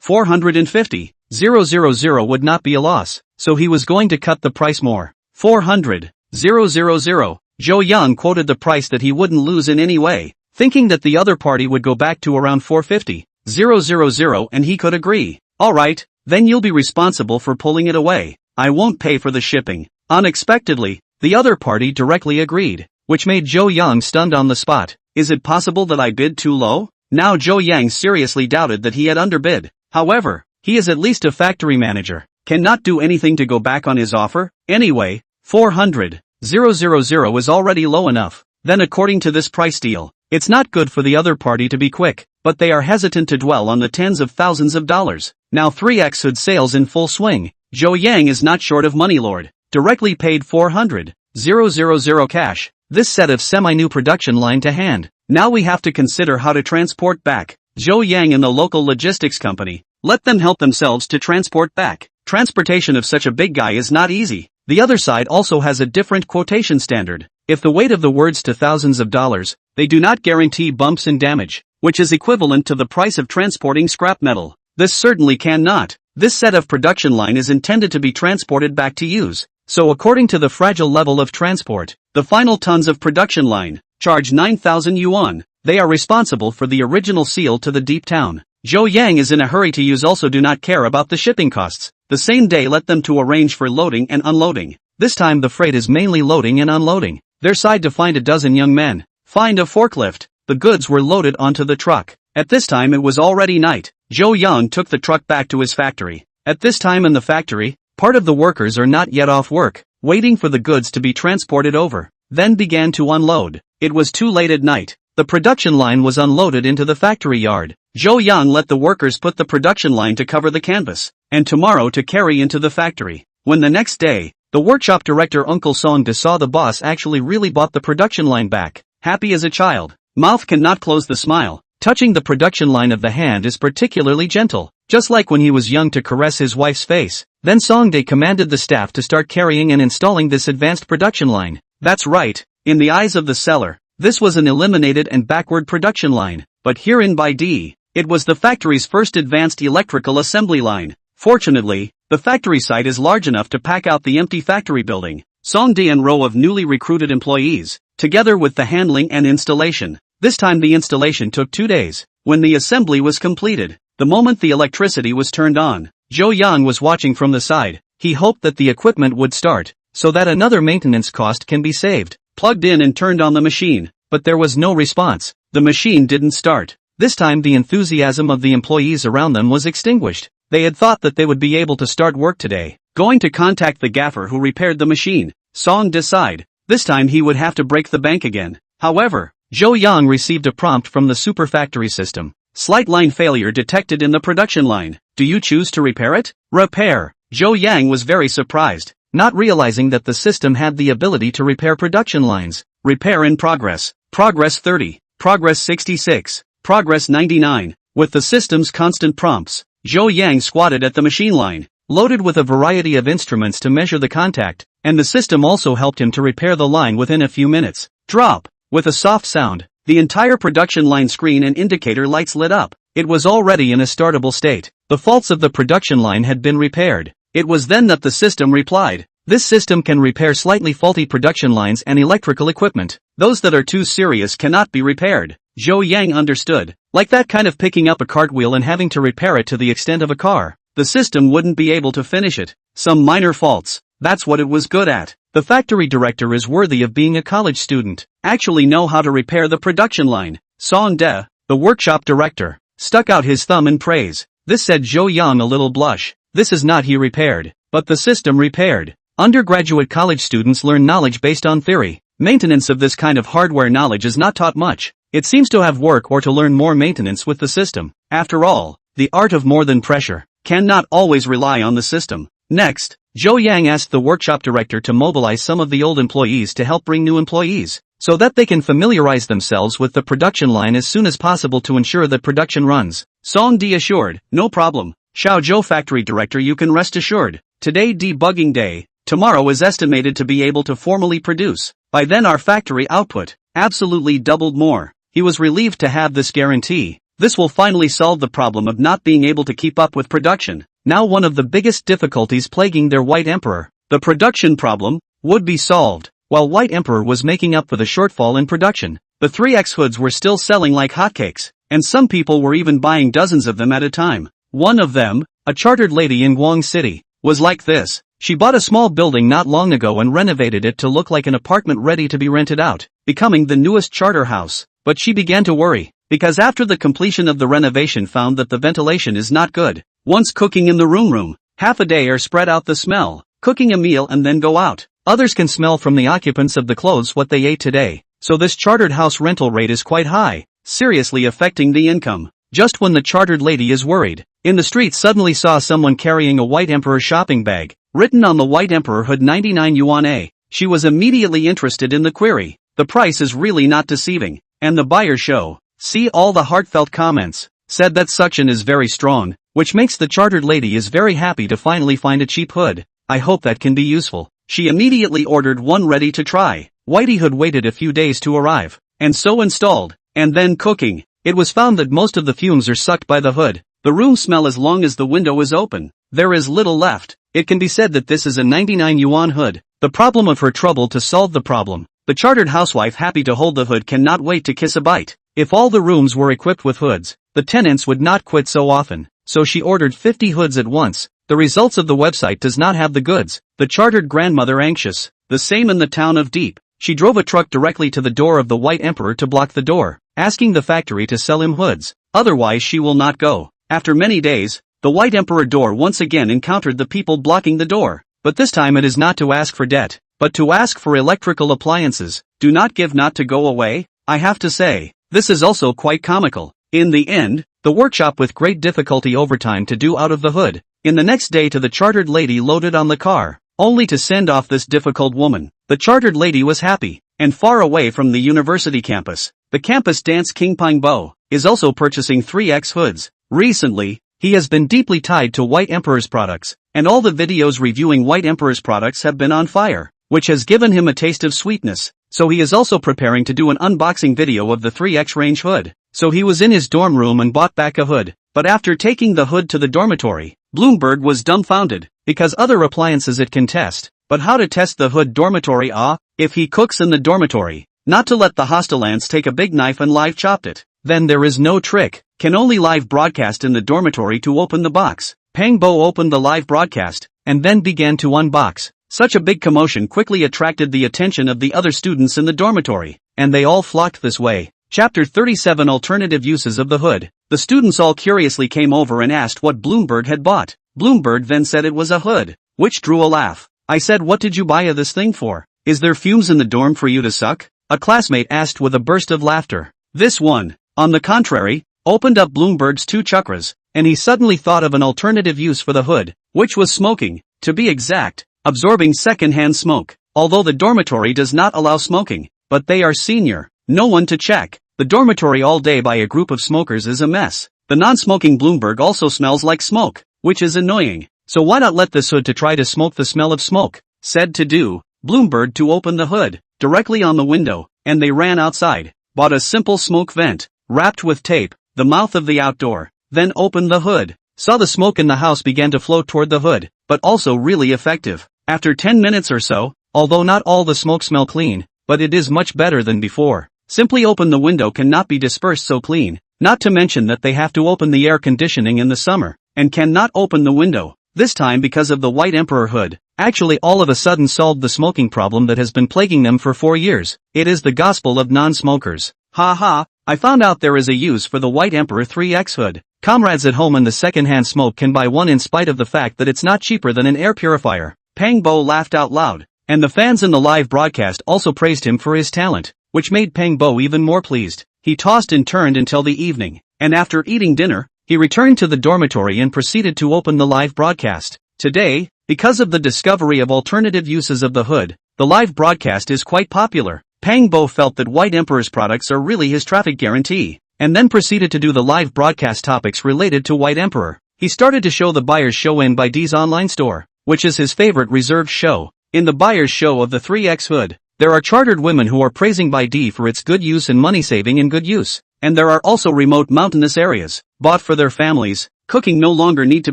450,000 would not be a loss, so he was going to cut the price more. 400,000. Zhou Yang quoted the price that he wouldn't lose in any way, thinking that the other party would go back to around 450,000 and he could agree. Alright, then you'll be responsible for pulling it away. I won't pay for the shipping. Unexpectedly, the other party directly agreed, which made Zhou Yang stunned on the spot. Is it possible that I bid too low? Now Zhou Yang seriously doubted that he had underbid. However, he is at least a factory manager, cannot do anything to go back on his offer. Anyway, 400,000 is already low enough. Then according to this price deal, it's not good for the other party to be quick, but they are hesitant to dwell on the tens of thousands of dollars. Now 3x hood sales in full swing. Zhou Yang is not short of money, lord. Directly paid 400,000 cash. This set of semi-new production line to hand. Now we have to consider how to transport back. Zhou Yang and the local logistics company. Let them help themselves to transport back. Transportation of such a big guy is not easy. The other side also has a different quotation standard. If the weight of the words to thousands of dollars, they do not guarantee bumps and damage, which is equivalent to the price of transporting scrap metal. This certainly cannot. This set of production line is intended to be transported back to use. So according to the fragile level of transport, the final tons of production line charge 9,000 yuan. They are responsible for the original seal to the deep town. Zhou Yang is in a hurry to use, also do not care about the shipping costs. The same day let them to arrange for loading and unloading. This time the freight is mainly loading and unloading. Their side to find a dozen young men. Find a forklift. The goods were loaded onto the truck. At this time it was already night. Zhou Yang took the truck back to his factory. At this time in the factory, part of the workers are not yet off work, waiting for the goods to be transported over. Then began to unload. It was too late at night. The production line was unloaded into the factory yard. Zhou Yang let the workers put the production line to cover the canvas, and tomorrow to carry into the factory. When the next day, the workshop director Uncle Song De saw the boss actually really bought the production line back, happy as a child. Mouth cannot close the smile. Touching the production line of the hand is particularly gentle, just like when he was young to caress his wife's face. Then Song De commanded the staff to start carrying and installing this advanced production line. That's right, in the eyes of the seller, this was an eliminated and backward production line, but herein by D, it was the factory's first advanced electrical assembly line. Fortunately, the factory site is large enough to pack out the empty factory building. Song De and row of newly recruited employees, together with the handling and installation. This time the installation took 2 days. when the assembly was completed. The moment the electricity was turned on, Zhou Yang was watching from the side. He hoped that the equipment would start, so that another maintenance cost can be saved. Plugged in and turned on the machine, but there was no response. The machine didn't start. This time the enthusiasm of the employees around them was extinguished. They had thought that they would be able to start work today. Going to contact the gaffer who repaired the machine, Song decided. This time he would have to break the bank again. However, Zhou Yang received a prompt from the super factory system. Slight line failure detected in the production line. Do you choose to repair it? Repair. Zhou Yang was very surprised, not realizing that the system had the ability to repair production lines. Repair in progress. Progress 30. Progress 66. Progress 99. With the system's constant prompts, Zhou Yang squatted at the machine line, loaded with a variety of instruments to measure the contact, and the system also helped him to repair the line within a few minutes. Drop. With a soft sound, the entire production line screen and indicator lights lit up. It was already in a startable state. The faults of the production line had been repaired. It was then that the system replied. This system can repair slightly faulty production lines and electrical equipment. Those that are too serious cannot be repaired. Zhou Yang understood. Like that kind of picking up a cartwheel and having to repair it to the extent of a car. The system wouldn't be able to finish it. Some minor faults. That's what it was good at. The factory director is worthy of being a college student. Actually know how to repair the production line. Song De, the workshop director, stuck out his thumb in praise. This said Zhou Yang a little blush. This is not he repaired, but the system repaired. Undergraduate college students learn knowledge based on theory. Maintenance of this kind of hardware knowledge is not taught much. It seems to have work or to learn more maintenance with the system. After all, the art of more than pressure cannot always rely on the system. Next, Zhou Yang asked the workshop director to mobilize some of the old employees to help bring new employees, so that they can familiarize themselves with the production line as soon as possible to ensure that production runs. Song Di assured, no problem. Xiaozhou factory director, you can rest assured. Today debugging day, tomorrow is estimated to be able to formally produce. By then our factory output absolutely doubled more. He was relieved to have this guarantee. This will finally solve the problem of not being able to keep up with production. Now one of the biggest difficulties plaguing their White Emperor, the production problem, would be solved. While White Emperor was making up for the shortfall in production, the 3X hoods were still selling like hotcakes, and some people were even buying dozens of them at a time. One of them, a chartered lady in Guang City, was like this. She bought a small building not long ago and renovated it to look like an apartment ready to be rented out, becoming the newest charter house. But she began to worry, because after the completion of the renovation found that the ventilation is not good. Once cooking in the room, half a day or spread out the smell, cooking a meal and then go out. Others can smell from the occupants of the clothes what they ate today. So this chartered house rental rate is quite high, seriously affecting the income. Just when the chartered lady is worried, in the street suddenly saw someone carrying a White Emperor shopping bag, written on the White Emperor hood 99 yuan a. She was immediately interested in the query. The price is really not deceiving, and the buyer show, see all the heartfelt comments, said that suction is very strong, which makes the chartered lady is very happy to finally find a cheap hood. I hope that can be useful. She immediately ordered one ready to try. Whitey hood waited a few days to arrive, and so installed, and then cooking. It was found that most of the fumes are sucked by the hood. The room smell as long as the window is open. There is little left. It can be said that this is a 99 yuan hood. The problem of her trouble to solve the problem. The chartered housewife happy to hold the hood cannot wait to kiss a bite. If all the rooms were equipped with hoods, the tenants would not quit so often. So she ordered 50 hoods at once. The results of the website does not have the goods. The chartered grandmother anxious. The same in the town of Deep. She drove a truck directly to the door of the White Emperor to block the door, asking the factory to sell him hoods. Otherwise she will not go. After many days, the White Emperor door once again encountered the people blocking the door. But this time it is not to ask for debt, but to ask for electrical appliances. Do not give, not to go away. I have to say, this is also quite comical. In the end, the workshop with great difficulty overtime to do out of the hood. In the next day to the chartered lady loaded on the car, only to send off this difficult woman. The chartered lady was happy, and far away from the university campus. The campus dance king Pingbo is also purchasing 3X hoods. Recently, he has been deeply tied to White Emperor's products, and all the videos reviewing White Emperor's products have been on fire, which has given him a taste of sweetness. So he is also preparing to do an unboxing video of the 3X range hood. So he was in his dorm room and bought back a hood. But after taking the hood to the dormitory, Bloomberg was dumbfounded, because other appliances it can test. But how to test the hood dormitory? If he cooks in the dormitory, not to let the hostel ants take a big knife and live chopped it. Then there is no trick, can only live broadcast in the dormitory to open the box. Pang Bo opened the live broadcast, and then began to unbox. Such a big commotion quickly attracted the attention of the other students in the dormitory, and they all flocked this way. Chapter 37 Alternative Uses of the Hood. The students all curiously came over and asked what Bloombird had bought. Bloombird then said it was a hood, which drew a laugh. I said, what did you buy this thing for? Is there fumes in the dorm for you to suck? A classmate asked with a burst of laughter. This one, on the contrary, opened up Bloombird's two chakras, and he suddenly thought of an alternative use for the hood, which was smoking, to be exact, absorbing second-hand smoke. Although the dormitory does not allow smoking, but they are senior, no one to check. The dormitory all day by a group of smokers is a mess. The non-smoking Bloomberg also smells like smoke, which is annoying. So why not let this hood to try to smoke the smell of smoke? Said to do, Bloomberg to open the hood, directly on the window, and they ran outside, bought a simple smoke vent, wrapped with tape, the mouth of the outdoor, then opened the hood, saw the smoke in the house began to flow toward the hood, but also really effective. After 10 minutes or so, although not all the smoke smell clean, but it is much better than before. Simply open the window cannot be dispersed so clean, not to mention that they have to open the air conditioning in the summer, and cannot open the window, this time because of the White Emperor hood. Actually all of a sudden solved the smoking problem that has been plaguing them for 4 years. It is the gospel of non-smokers. Ha ha, I found out there is a use for the White Emperor 3X hood. Comrades at home in the second-hand smoke can buy one in spite of the fact that it's not cheaper than an air purifier. Pang Bo laughed out loud, and the fans in the live broadcast also praised him for his talent, which made Pang Bo even more pleased. He tossed and turned until the evening, and after eating dinner, he returned to the dormitory and proceeded to open the live broadcast. Today, because of the discovery of alternative uses of the hood, the live broadcast is quite popular. Pang Bo felt that White Emperor's products are really his traffic guarantee, and then proceeded to do the live broadcast topics related to White Emperor. He started to show the buyer's show in by D's online store, which is his favorite reserved show. In the buyer's show of the 3X hood, there are chartered women who are praising by D for its good use and money saving in good use, and there are also remote mountainous areas, bought for their families. Cooking no longer need to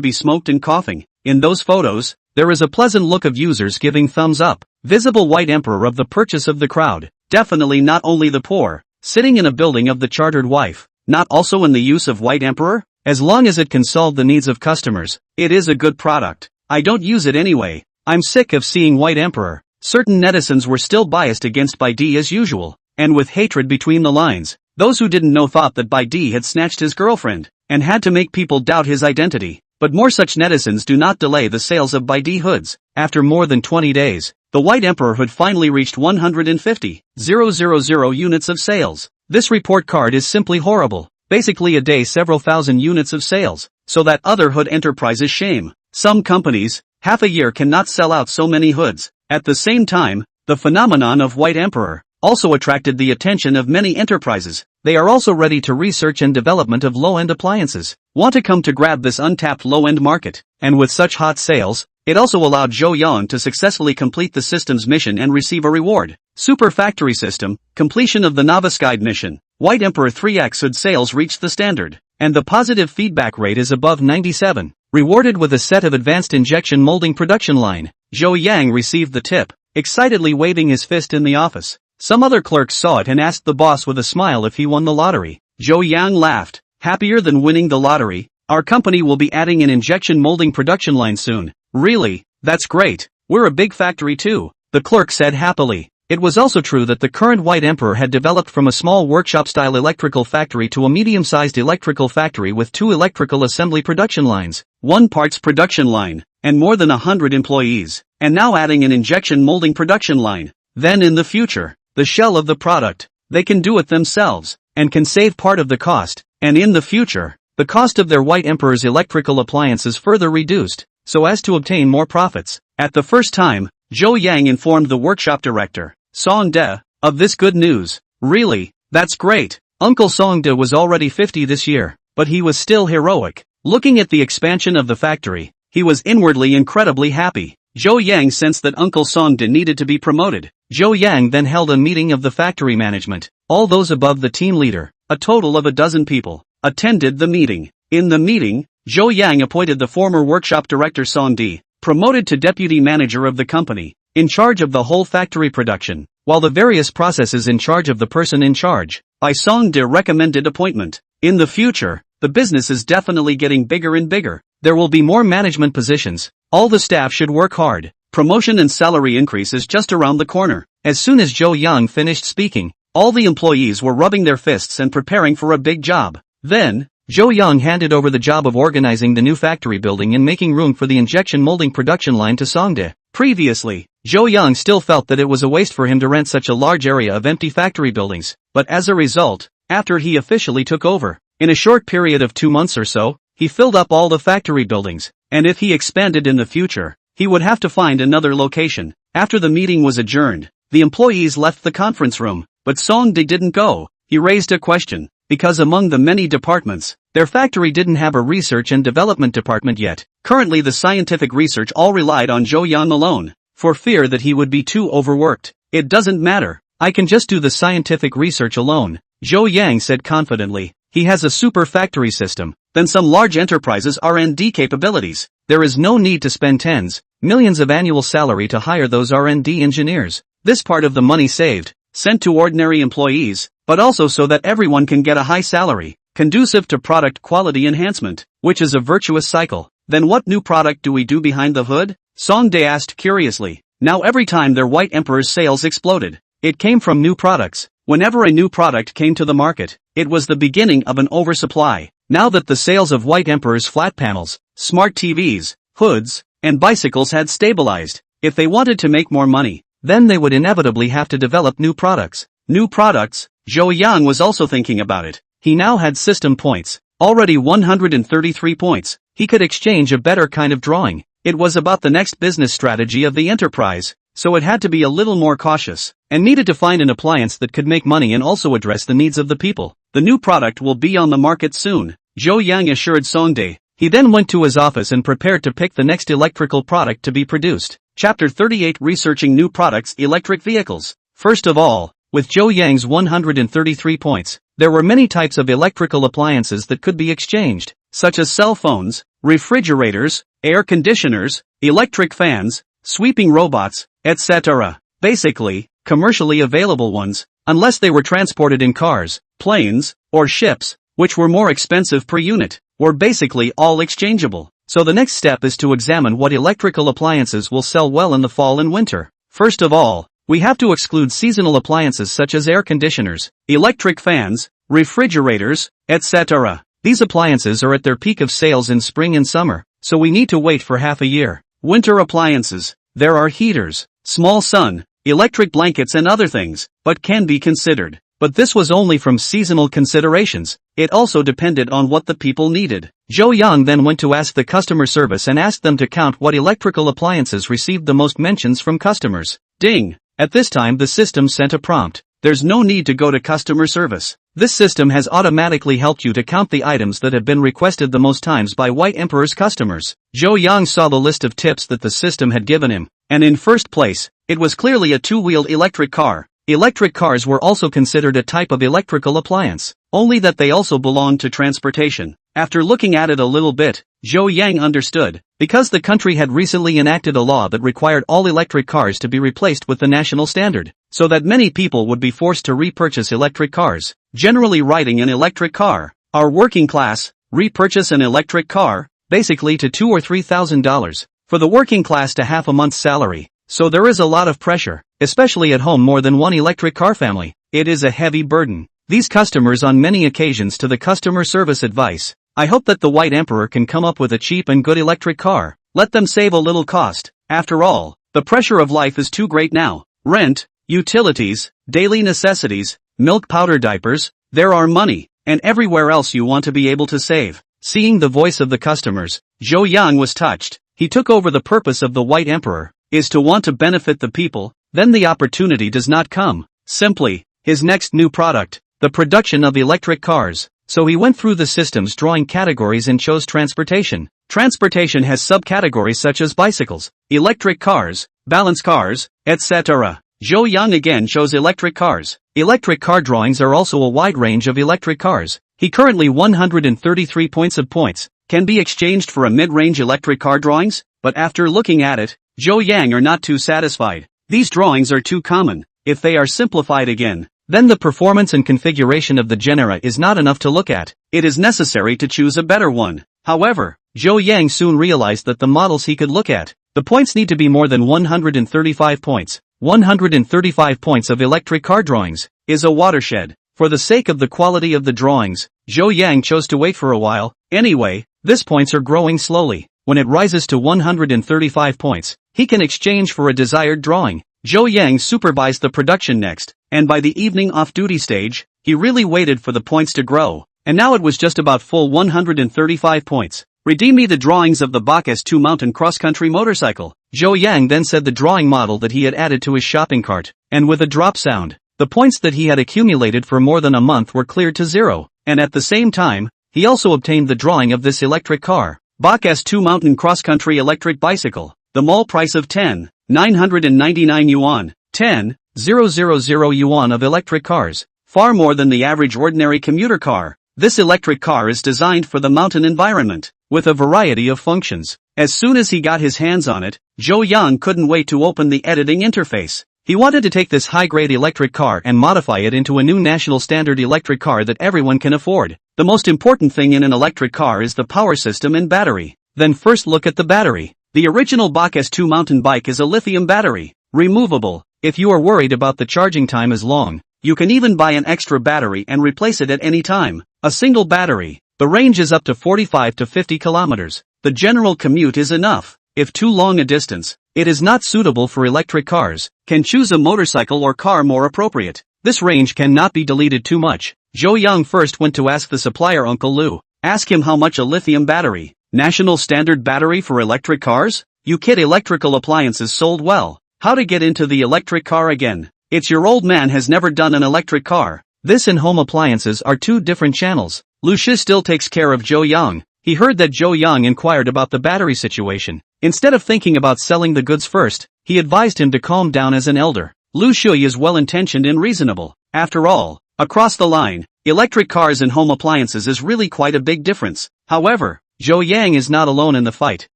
be smoked and coughing. In those photos, there is a pleasant look of users giving thumbs up. Visible White Emperor of the purchase of the crowd. Definitely not only the poor, sitting in a building of the chartered wife, not also in the use of White Emperor, as long as it can solve the needs of customers, it is a good product. I don't use it anyway. I'm sick of seeing White Emperor. Certain netizens were still biased against Bai D as usual, and with hatred between the lines. Those who didn't know thought that Bai D had snatched his girlfriend, and had to make people doubt his identity. But more such netizens do not delay the sales of Bai D hoods. After more than 20 days, the White Emperor hood finally reached 150,000 units of sales. This report card is simply horrible. Basically a day several thousand units of sales, so that other hood enterprises shame. Some companies, half a year cannot sell out so many hoods. At the same time, the phenomenon of White Emperor also attracted the attention of many enterprises. They are also ready to research and development of low-end appliances, want to come to grab this untapped low-end market, and with such hot sales, it also allowed Zhou Yang to successfully complete the system's mission and receive a reward. Super Factory System, completion of the Novice Guide mission. White Emperor 3X hood sales reached the standard, and the positive feedback rate is above 97. Rewarded with a set of advanced injection molding production line. Zhou Yang received the tip, excitedly waving his fist in the office. Some other clerks saw it and asked the boss with a smile if he won the lottery. Zhou Yang laughed, happier than winning the lottery. Our company will be adding an injection molding production line soon. Really? That's great. We're a big factory too, the clerk said happily. It was also true that the current White Emperor had developed from a small workshop-style electrical factory to a medium-sized electrical factory with 2 electrical assembly production lines, 1 parts production line, and more than 100 employees, and now adding an injection molding production line. Then in the future, the shell of the product, they can do it themselves, and can save part of the cost, and in the future, the cost of their White Emperor's electrical appliances further reduced, so as to obtain more profits. At the first time, Zhou Yang informed the workshop director, Song De, of this good news. Really? That's great. Uncle Song De was already 50 this year, but he was still heroic. Looking at the expansion of the factory, he was inwardly incredibly happy. Zhou Yang sensed that Uncle Song De needed to be promoted. Zhou Yang then held a meeting of the factory management. All those above the team leader, a total of 12 people, attended the meeting. In the meeting, Zhou Yang appointed the former workshop director Song De, promoted to deputy manager of the company, in charge of the whole factory production, while the various processes in charge of the person in charge. by Songde recommended appointment. In the future, the business is definitely getting bigger and bigger. There will be more management positions. All the staff should work hard. Promotion and salary increase is just around the corner. As soon as Zhou Yang finished speaking, all the employees were rubbing their fists and preparing for a big job. Then, Zhou Yang handed over the job of organizing the new factory building and making room for the injection molding production line to Songde. Previously, Zhou Yang still felt that it was a waste for him to rent such a large area of empty factory buildings, but as a result, after he officially took over, in a short period of 2 months or so, he filled up all the factory buildings, and if he expanded in the future, he would have to find another location. After the meeting was adjourned, the employees left the conference room, but Songde didn't go. He raised a question, because among the many departments, their factory didn't have a research and development department yet. Currently the scientific research all relied on Zhou Yang alone, for fear that he would be too overworked. It doesn't matter, I can just do the scientific research alone, Zhou Yang said confidently. He has a super factory system, then some large enterprises R&D capabilities. There is no need to spend tens, millions of annual salary to hire those R&D engineers. This part of the money saved, sent to ordinary employees, but also so that everyone can get a high salary, conducive to product quality enhancement, which is a virtuous cycle. Then what new product do we do behind the hood? Songde asked curiously. Now every time their White Emperor's sales exploded, it came from new products. Whenever a new product came to the market, it was the beginning of an oversupply. Now that the sales of White Emperor's flat panels, smart TVs, hoods, and bicycles had stabilized, if they wanted to make more money, then they would inevitably have to develop new products. New products? Zhou Yang was also thinking about it. He now had system points, already 133 points. He could exchange a better kind of drawing. It was about the next business strategy of the enterprise, so it had to be a little more cautious, and needed to find an appliance that could make money and also address the needs of the people. The new product will be on the market soon, Zhou Yang assured Songde. He then went to his office and prepared to pick the next electrical product to be produced. Chapter 38 Researching New Products Electric Vehicles. First of all, with Zhou Yang's 133 points, there were many types of electrical appliances that could be exchanged, such as cell phones, refrigerators, air conditioners, electric fans, sweeping robots, etc. Basically, commercially available ones, unless they were transported in cars, planes, or ships, which were more expensive per unit, were basically all exchangeable. So the next step is to examine what electrical appliances will sell well in the fall and winter. First of all, we have to exclude seasonal appliances such as air conditioners, electric fans, refrigerators, etc. These appliances are at their peak of sales in spring and summer, so we need to wait for half a year. Winter appliances. There are heaters, small sun, electric blankets and other things, but can be considered. But this was only from seasonal considerations. It also depended on what the people needed. Zhou Yang then went to ask the customer service and asked them to count what electrical appliances received the most mentions from customers. Ding! At this time the system sent a prompt. There's no need to go to customer service. This system has automatically helped you to count the items that have been requested the most times by White Emperor's customers. Zhou Yang saw the list of tips that the system had given him, and in first place, it was clearly a two-wheeled electric car. Electric cars were also considered a type of electrical appliance, only that they also belonged to transportation. After looking at it a little bit, Zhou Yang understood, because the country had recently enacted a law that required all electric cars to be replaced with the national standard, so that many people would be forced to repurchase electric cars. Generally riding an electric car, our working class, repurchase an electric car, basically to $2,000 or $3,000, for the working class to half a month's salary. So there is a lot of pressure, especially at home more than one electric car family. It is a heavy burden. These customers on many occasions to the customer service advice. I hope that the White Emperor can come up with a cheap and good electric car. Let them save a little cost. After all, the pressure of life is too great now. Rent, utilities, daily necessities, milk powder diapers, there are money, and everywhere else you want to be able to save. Seeing the voice of the customers, Zhou Yang was touched. He took over the purpose of the White Emperor, is to want to benefit the people, then the opportunity does not come. Simply, his next new product, the production of electric cars. So he went through the systems drawing categories and chose transportation. Transportation has subcategories such as bicycles, electric cars, balance cars, etc. Zhou Yang again chose electric cars. Electric car drawings are also a wide range of electric cars. He currently 133 points of points, can be exchanged for a mid-range electric car drawings, but after looking at it, Zhou Yang are not too satisfied. These drawings are too common. If they are simplified again, then the performance and configuration of the genera is not enough to look at. It is necessary to choose a better one. However, Zhou Yang soon realized that the models he could look at, the points need to be more than 135 points. 135 points of electric car drawings is a watershed. For the sake of the quality of the drawings, Zhou Yang chose to wait for a while. Anyway, these points are growing slowly. When it rises to 135 points, he can exchange for a desired drawing. Zhou Yang supervised the production next, and by the evening off-duty stage, he really waited for the points to grow, and now it was just about full 135 points. Redeem me the drawings of the Bach S2 mountain cross-country motorcycle. Zhou Yang then said the drawing model that he had added to his shopping cart, and with a drop sound, the points that he had accumulated for more than a month were cleared to zero, and at the same time, he also obtained the drawing of this electric car. Bach S2 mountain cross-country electric bicycle. The mall price of 10,999 yuan, 10,000 yuan of electric cars, far more than the average ordinary commuter car. This electric car is designed for the mountain environment, with a variety of functions. As soon as he got his hands on it, Zhou Yang couldn't wait to open the editing interface. He wanted to take this high-grade electric car and modify it into a new national standard electric car that everyone can afford. The most important thing in an electric car is the power system and battery. Then first look at the battery. The original Bach S2 mountain bike is a lithium battery, removable. If you are worried about the charging time is long, you can even buy an extra battery and replace it at any time. A single battery. The range is up to 45 to 50 kilometers. The general commute is enough. If too long a distance, it is not suitable for electric cars. Can choose a motorcycle or car more appropriate. This range cannot be deleted too much. Zhou Yang first went to ask the supplier Uncle Lu. Ask him how much a lithium battery. National standard battery for electric cars? You kid, electrical appliances sold well. How to get into the electric car again? It's your old man has never done an electric car. This and home appliances are two different channels. Lu Shi still takes care of Zhou Yang. He heard that Zhou Yang inquired about the battery situation. Instead of thinking about selling the goods first, he advised him to calm down as an elder. Lu Shui is well-intentioned and reasonable. After all, across the line, electric cars and home appliances is really quite a big difference. However, Zhou Yang is not alone in the fight.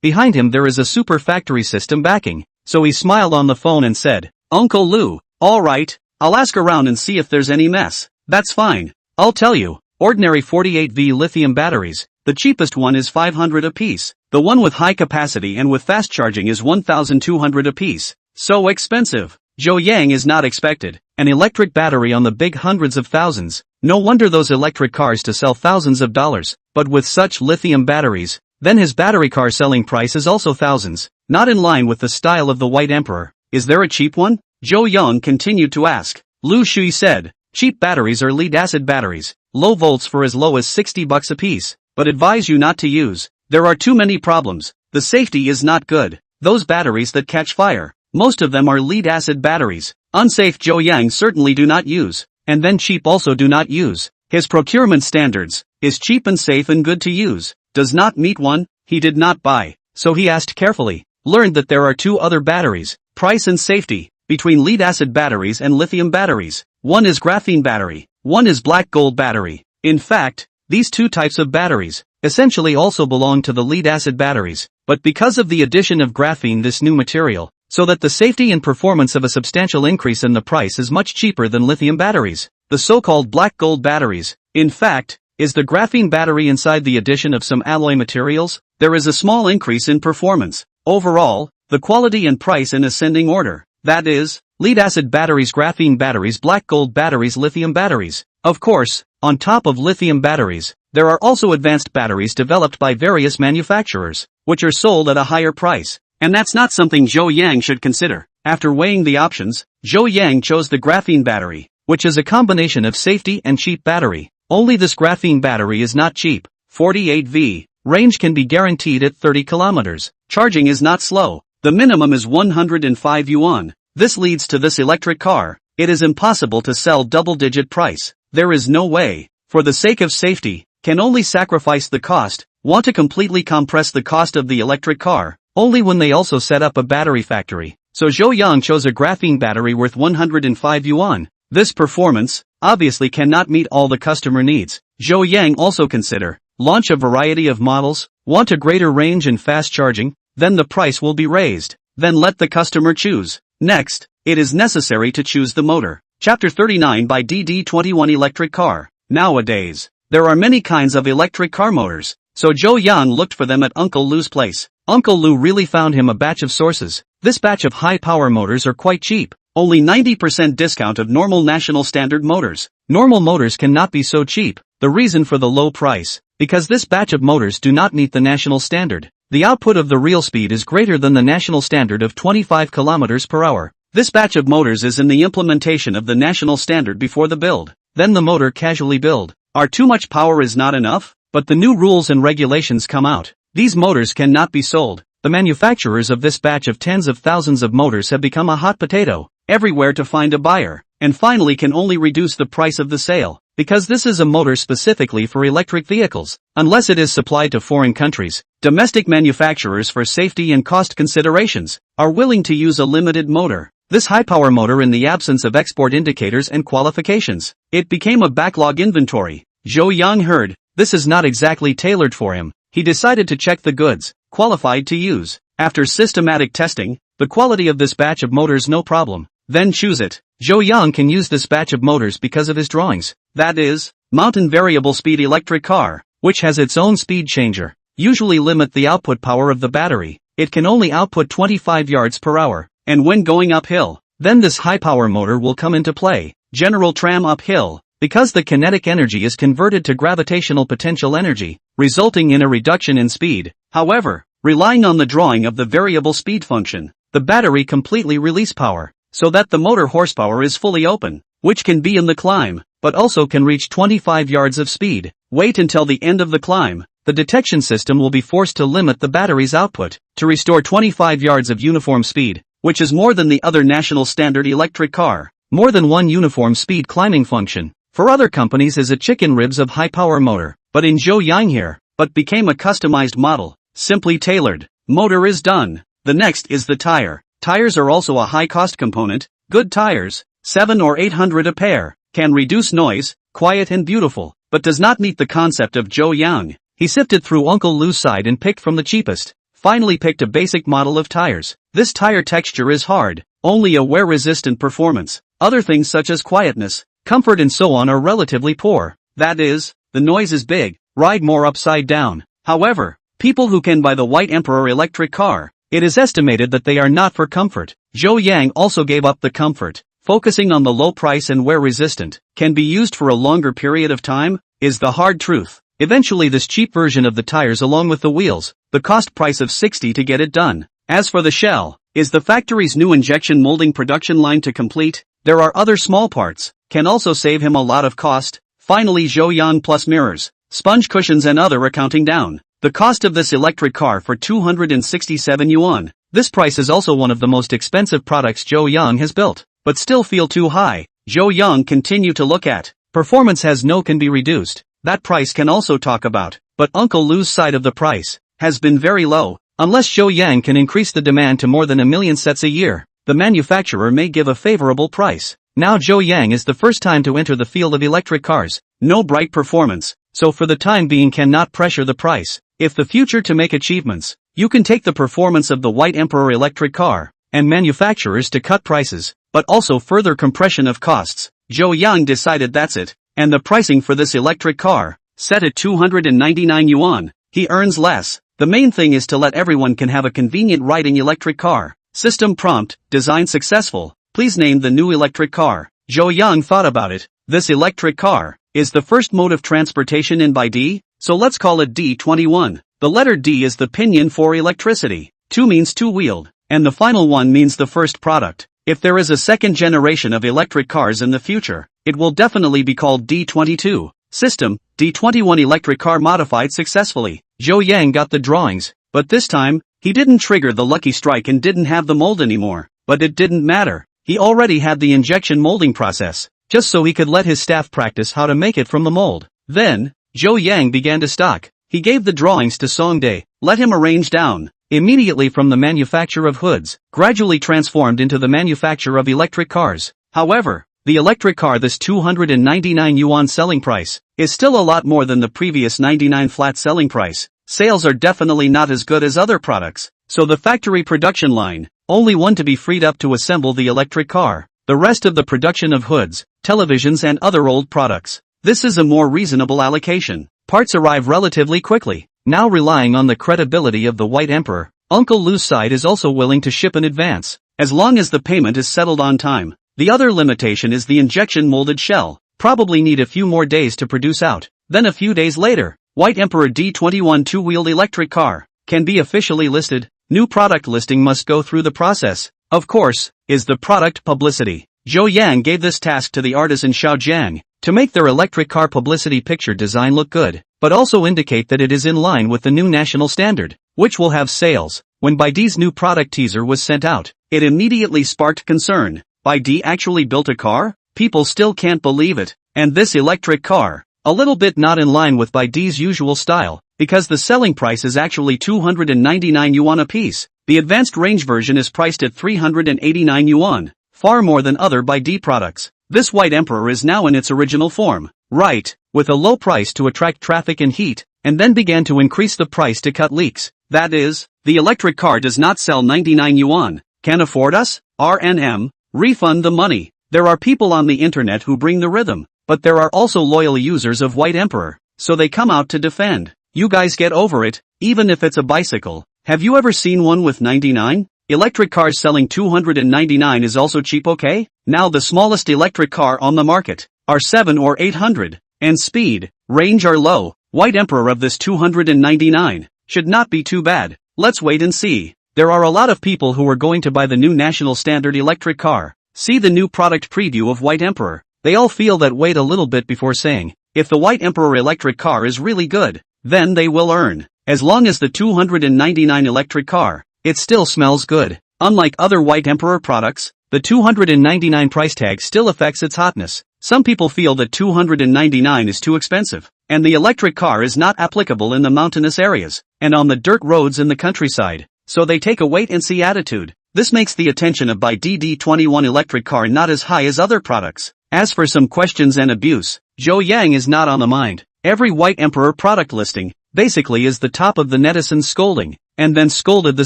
Behind him there is a super factory system backing. So he smiled on the phone and said, Uncle Lu, alright, I'll ask around and see if there's any mess. That's fine. I'll tell you, ordinary 48V lithium batteries, the cheapest one is 500 apiece. The one with high capacity and with fast charging is 1,200 apiece. So expensive. Zhou Yang is not expected. An electric battery on the big hundreds of thousands. No wonder those electric cars to sell thousands of dollars. But with such lithium batteries, then his battery car selling price is also thousands. Not in line with the style of the White Emperor. Is there a cheap one? Zhou Yang continued to ask. Lu Shui said, cheap batteries are lead-acid batteries. Low volts for as low as $60 a piece. But advise you not to use. There are too many problems. The safety is not good. Those batteries that catch fire, most of them are lead-acid batteries. Unsafe Zhou Yang certainly do not use. And then cheap also do not use. His procurement standards, is cheap and safe and good to use, does not meet one, he did not buy. So he asked carefully, learned that there are two other batteries, price and safety, between lead-acid batteries and lithium batteries. One is graphene battery, one is black gold battery. In fact, these two types of batteries, essentially also belong to the lead-acid batteries, but because of the addition of graphene, this new material, so that the safety and performance of a substantial increase in the price is much cheaper than lithium batteries. The so-called black gold batteries, in fact, is the graphene battery inside the addition of some alloy materials. There is a small increase in performance. Overall, the quality and price in ascending order. That is, lead-acid batteries, graphene batteries, black gold batteries, lithium batteries. Of course, on top of lithium batteries, there are also advanced batteries developed by various manufacturers, which are sold at a higher price. And that's not something Zhou Yang should consider. After weighing the options, Zhou Yang chose the graphene battery, which is a combination of safety and cheap battery. Only this graphene battery is not cheap. 48V. Range can be guaranteed at 30 kilometers. Charging is not slow. The minimum is 105 yuan. This leads to this electric car. It is impossible to sell double-digit price. There is no way. For the sake of safety, can only sacrifice the cost. Want to completely compress the cost of the electric car, only when they also set up a battery factory. So Zhou Yang chose a graphene battery worth 105 yuan. This performance, obviously cannot meet all the customer needs. Zhou Yang also consider, launch a variety of models, want a greater range and fast charging, then the price will be raised. Then let the customer choose. Next, it is necessary to choose the motor. Chapter 39 by DD21 Electric Car. Nowadays, there are many kinds of electric car motors, so Joe Yang looked for them at Uncle Lou's place. Uncle Lou really found him a batch of sources. This batch of high-power motors are quite cheap, only 90% discount of normal national standard motors. Normal motors cannot be so cheap. The reason for the low price, because this batch of motors do not meet the national standard. The output of the real speed is greater than the national standard of 25 kilometers per hour. This batch of motors is in the implementation of the national standard before the build. Then the motor casually build. Too much power is not enough, but the new rules and regulations come out. These motors cannot be sold. The manufacturers of this batch of tens of thousands of motors have become a hot potato, everywhere to find a buyer, and finally can only reduce the price of the sale, because this is a motor specifically for electric vehicles. Unless it is supplied to foreign countries, domestic manufacturers for safety and cost considerations are willing to use a limited motor. This high-power motor in the absence of export indicators and qualifications. It became a backlog inventory. Joe Yang heard, this is not exactly tailored for him. He decided to check the goods, qualified to use. After systematic testing, the quality of this batch of motors no problem. Then choose it. Joe Yang can use this batch of motors because of his drawings. That is, mountain variable speed electric car, which has its own speed changer. Usually limit the output power of the battery. It can only output 25 yards per hour. And when going uphill, then this high-power motor will come into play. General tram uphill, because the kinetic energy is converted to gravitational potential energy, resulting in a reduction in speed. However, relying on the drawing of the variable speed function, the battery completely release power, so that the motor horsepower is fully open, which can be in the climb, but also can reach 25 yards of speed. Wait until the end of the climb. The detection system will be forced to limit the battery's output, to restore 25 yards of uniform speed, which is more than the other national standard electric car. More than one uniform speed climbing function. For other companies is a chicken ribs of high-power motor, but in Joe Yang here, but became a customized model, simply tailored. Motor is done. The next is the tire. Tires are also a high-cost component. Good tires, 700 or 800 a pair, can reduce noise, quiet and beautiful, but does not meet the concept of Joe Yang. He sifted through Uncle Lou's side and picked from the cheapest. Finally picked a basic model of tires. This tire texture is hard, only a wear-resistant performance. Other things such as quietness, comfort and so on are relatively poor. That is, the noise is big, ride more upside down. However, people who can buy the White Emperor electric car, it is estimated that they are not for comfort. Joe Yang also gave up the comfort, focusing on the low price and wear-resistant, can be used for a longer period of time, is the hard truth. Eventually this cheap version of the tires along with the wheels, the cost price of 60 to get it done. As for the shell, is the factory's new injection molding production line to complete? There are other small parts, can also save him a lot of cost. Finally Joe Yang plus mirrors, sponge cushions and other accounting down. The cost of this electric car for 267 yuan. This price is also one of the most expensive products Joe Yang has built, but still feel too high. Joe Yang continue to look at. Performance has no can be reduced. That price can also talk about, but Uncle Lou's side of the price has been very low. Unless Joe Yang can increase the demand to more than 1 million sets a year, the manufacturer may give a favorable price. Now Joe Yang is the first time to enter the field of electric cars. No bright performance, so for the time being cannot pressure the price. If the future to make achievements, you can take the performance of the White Emperor electric car, and manufacturers to cut prices, but also further compression of costs. Joe Yang decided that's it. And the pricing for this electric car, set at 299 yuan, he earns less. The main thing is to let everyone can have a convenient riding electric car. System prompt, design successful, please name the new electric car. Joe Yang thought about it. This electric car is the first mode of transportation in by D, so let's call it D21. The letter D is the pinyin for electricity. 2 means two-wheeled, and the final one means the first product. If there is a second generation of electric cars in the future, it will definitely be called D22. System, D21 electric car modified successfully. Joe Yang got the drawings, but this time, he didn't trigger the lucky strike and didn't have the mold anymore. But it didn't matter. He already had the injection molding process, just so he could let his staff practice how to make it from the mold. Then, Joe Yang began to stock. He gave the drawings to Songdae, let him arrange down. Immediately from the manufacture of hoods, gradually transformed into the manufacture of electric cars. However, the electric car this 299 yuan selling price is still a lot more than the previous 99 flat selling price. Sales are definitely not as good as other products, so the factory production line, only one to be freed up to assemble the electric car. the rest of the production of hoods, televisions and other old products. This is a more reasonable allocation. Parts arrive relatively quickly. Now relying on the credibility of the White Emperor, Uncle Lou's side is also willing to ship in advance, as long as the payment is settled on time. The other limitation is the injection molded shell. Probably need a few more days to produce out. Then a few days later, White Emperor D21 two-wheeled electric car can be officially listed. New product listing must go through the process. Of course, is the product publicity. Zhou Yang gave this task to the artisan Xiaojiang to make their electric car publicity picture design look good, but also indicate that it is in line with the new national standard, which will have sales. When Baidu's new product teaser was sent out, it immediately sparked concern. Baidu actually built a car? People still can't believe it. And this electric car, a little bit not in line with Baidu's usual style, because the selling price is actually 299 yuan a piece. The advanced range version is priced at 389 yuan, far more than other Baidu products. This White Emperor is now in its original form, right, with a low price to attract traffic and heat, and then began to increase the price to cut leaks. That is, the electric car does not sell 99 yuan. Can afford us? RNM, refund the money. There are people on the internet who bring the rhythm, but there are also loyal users of White Emperor, so they come out to defend. You guys get over it, even if it's a bicycle. Have you ever seen one with 99? Electric cars selling 299 is also cheap, okay? Now the smallest electric car on the market are 7 or 800, and speed, range are low. White Emperor of this 299 should not be too bad. Let's wait and see. There are a lot of people who are going to buy the new national standard electric car. See the new product preview of White Emperor. They all feel that wait a little bit before saying, if the White Emperor electric car is really good, then they will earn. As long as the 299 electric car, it still smells good. Unlike other White Emperor products, the 299 price tag still affects its hotness. Some people feel that 299 is too expensive, and the electric car is not applicable in the mountainous areas, and on the dirt roads in the countryside, so they take a wait-and-see attitude. This makes the attention of Baidu D21 electric car not as high as other products. As for some questions and abuse, Zhou Yang is not on the mind. Every White Emperor product listing, basically is the top of the netizens scolding, and then scolded the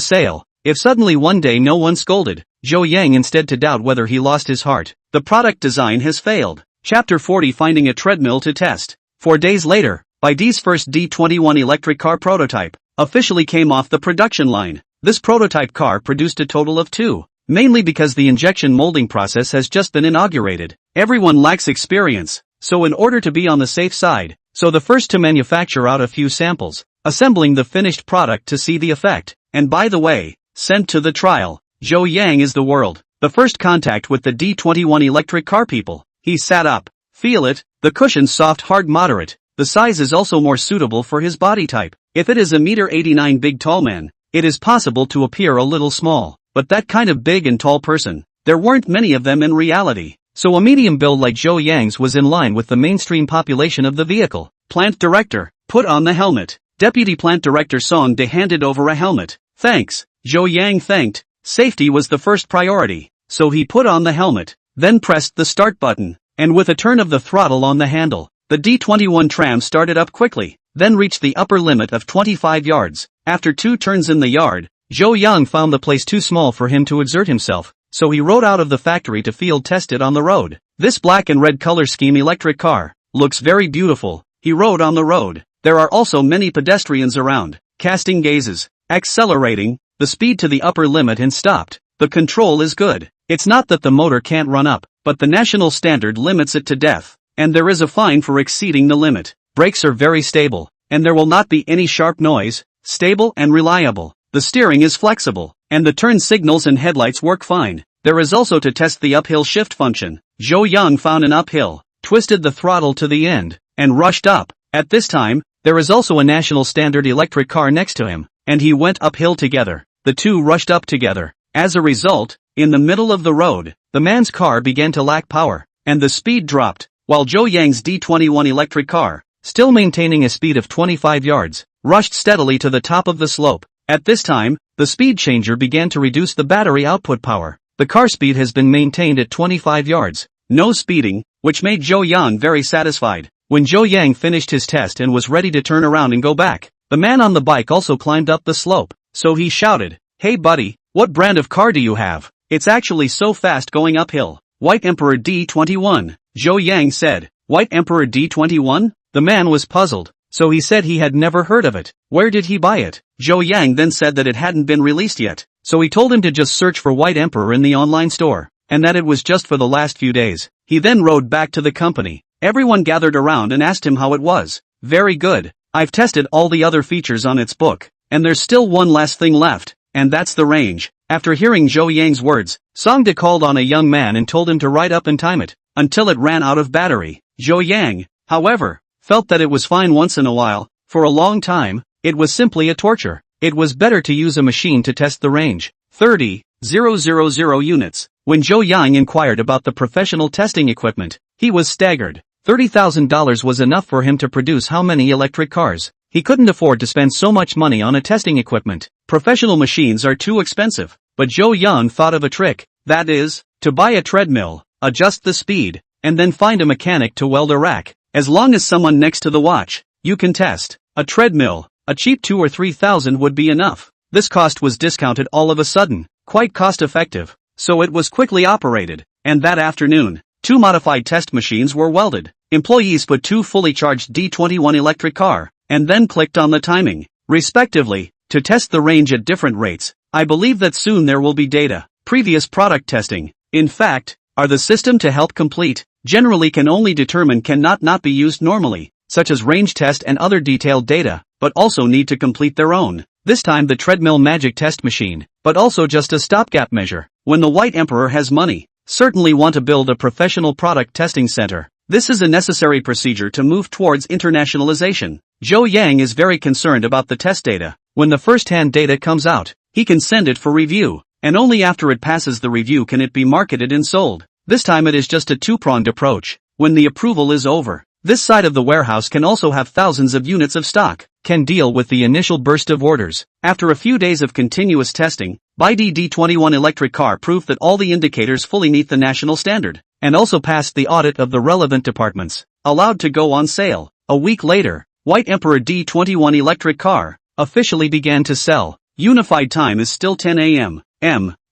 sale. If suddenly one day no one scolded, Zhou Yang instead to doubt whether he lost his heart. The product design has failed. Chapter 40 Finding a treadmill to test. 4 days later, Baidu's first D21 electric car prototype officially came off the production line. This prototype car produced a total of 2, mainly because the injection molding process has just been inaugurated. Everyone lacks experience, so in order to be on the safe side, so the first to manufacture out a few samples, assembling the finished product to see the effect, and by the way, sent to the trial. Zhou Yang is the world, the first contact with the D21 electric car people. He sat up, feel it, the cushion's soft hard moderate, the size is also more suitable for his body type. If it is a m89 big tall man, it is possible to appear a little small, but that kind of big and tall person, there weren't many of them in reality. So a medium build like Zhou Yang's was in line with the mainstream population of the vehicle. Plant director, put on the helmet. Deputy plant director Song De handed over a helmet. Thanks, Zhou Yang thanked. Safety was the first priority, so he put on the helmet, then pressed the start button, and with a turn of the throttle on the handle, the D21 tram started up quickly, then reached the upper limit of 25 yards. After 2 turns in the yard, Zhou Yang found the place too small for him to exert himself, so he rode out of the factory to field test it on the road. This black and red color scheme electric car looks very beautiful. He rode on the road. There are also many pedestrians around, casting gazes, accelerating the speed to the upper limit and stopped. The control is good. It's not that the motor can't run up, but the national standard limits it to death, and there is a fine for exceeding the limit. Brakes are very stable, and there will not be any sharp noise, stable and reliable. The steering is flexible, and the turn signals and headlights work fine. There is also to test the uphill shift function. Zhou Yang found an uphill, twisted the throttle to the end, and rushed up. At this time, there is also a national standard electric car next to him, and he went uphill together. The two rushed up together. As a result, in the middle of the road, the man's car began to lack power, and the speed dropped, while Zhou Yang's D21 electric car, still maintaining a speed of 25 yards, rushed steadily to the top of the slope. At this time, the speed changer began to reduce the battery output power. The car speed has been maintained at 25 yards. No speeding, which made Zhou Yang very satisfied. When Zhou Yang finished his test and was ready to turn around and go back, the man on the bike also climbed up the slope, so he shouted, "Hey buddy, what brand of car do you have? It's actually so fast going uphill. White Emperor D21, Zhou Yang said. White Emperor D21? The man was puzzled, so he said he had never heard of it. Where did he buy it? Zhou Yang then said that it hadn't been released yet, so he told him to just search for White Emperor in the online store, and that it was just for the last few days. He then rode back to the company. Everyone gathered around and asked him how it was. Very good. I've tested all the other features on its book, and there's still one last thing left, and that's the range. After hearing Zhou Yang's words, Songda called on a young man and told him to write up and time it, until it ran out of battery. Zhou Yang, however, felt that it was fine once in a while. For a long time, it was simply a torture. It was better to use a machine to test the range. 30,000 units. When Zhou Yang inquired about the professional testing equipment, he was staggered. $30,000 was enough for him to produce how many electric cars? He couldn't afford to spend so much money on a testing equipment. Professional machines are too expensive. But Zhou Yan thought of a trick. That is, to buy a treadmill, adjust the speed, and then find a mechanic to weld a rack. As long as someone next to the watch, you can test. A treadmill, a cheap 2 or 3,000 would be enough. This cost was discounted all of a sudden, quite cost-effective, so it was quickly operated. And that afternoon, 2 modified test machines were welded. Employees put 2 fully charged D21 electric car, and then clicked on the timing, respectively, to test the range at different rates. I believe that soon there will be data. Previous product testing, in fact, are the system to help complete, generally can only determine cannot not be used normally, such as range test and other detailed data, but also need to complete their own. This time the treadmill magic test machine, but also just a stopgap measure. When the White Emperor has money, certainly want to build a professional product testing center. This is a necessary procedure to move towards internationalization. Zhou Yang is very concerned about the test data. When the first-hand data comes out, he can send it for review, and only after it passes the review can it be marketed and sold. This time it is just a two-pronged approach. When the approval is over, this side of the warehouse can also have thousands of units of stock, can deal with the initial burst of orders. After a few days of continuous testing, BYD D21 electric car proved that all the indicators fully meet the national standard, and also passed the audit of the relevant departments, allowed to go on sale. A week later, White Emperor D21 electric car officially began to sell. Unified time is still 10 a.m.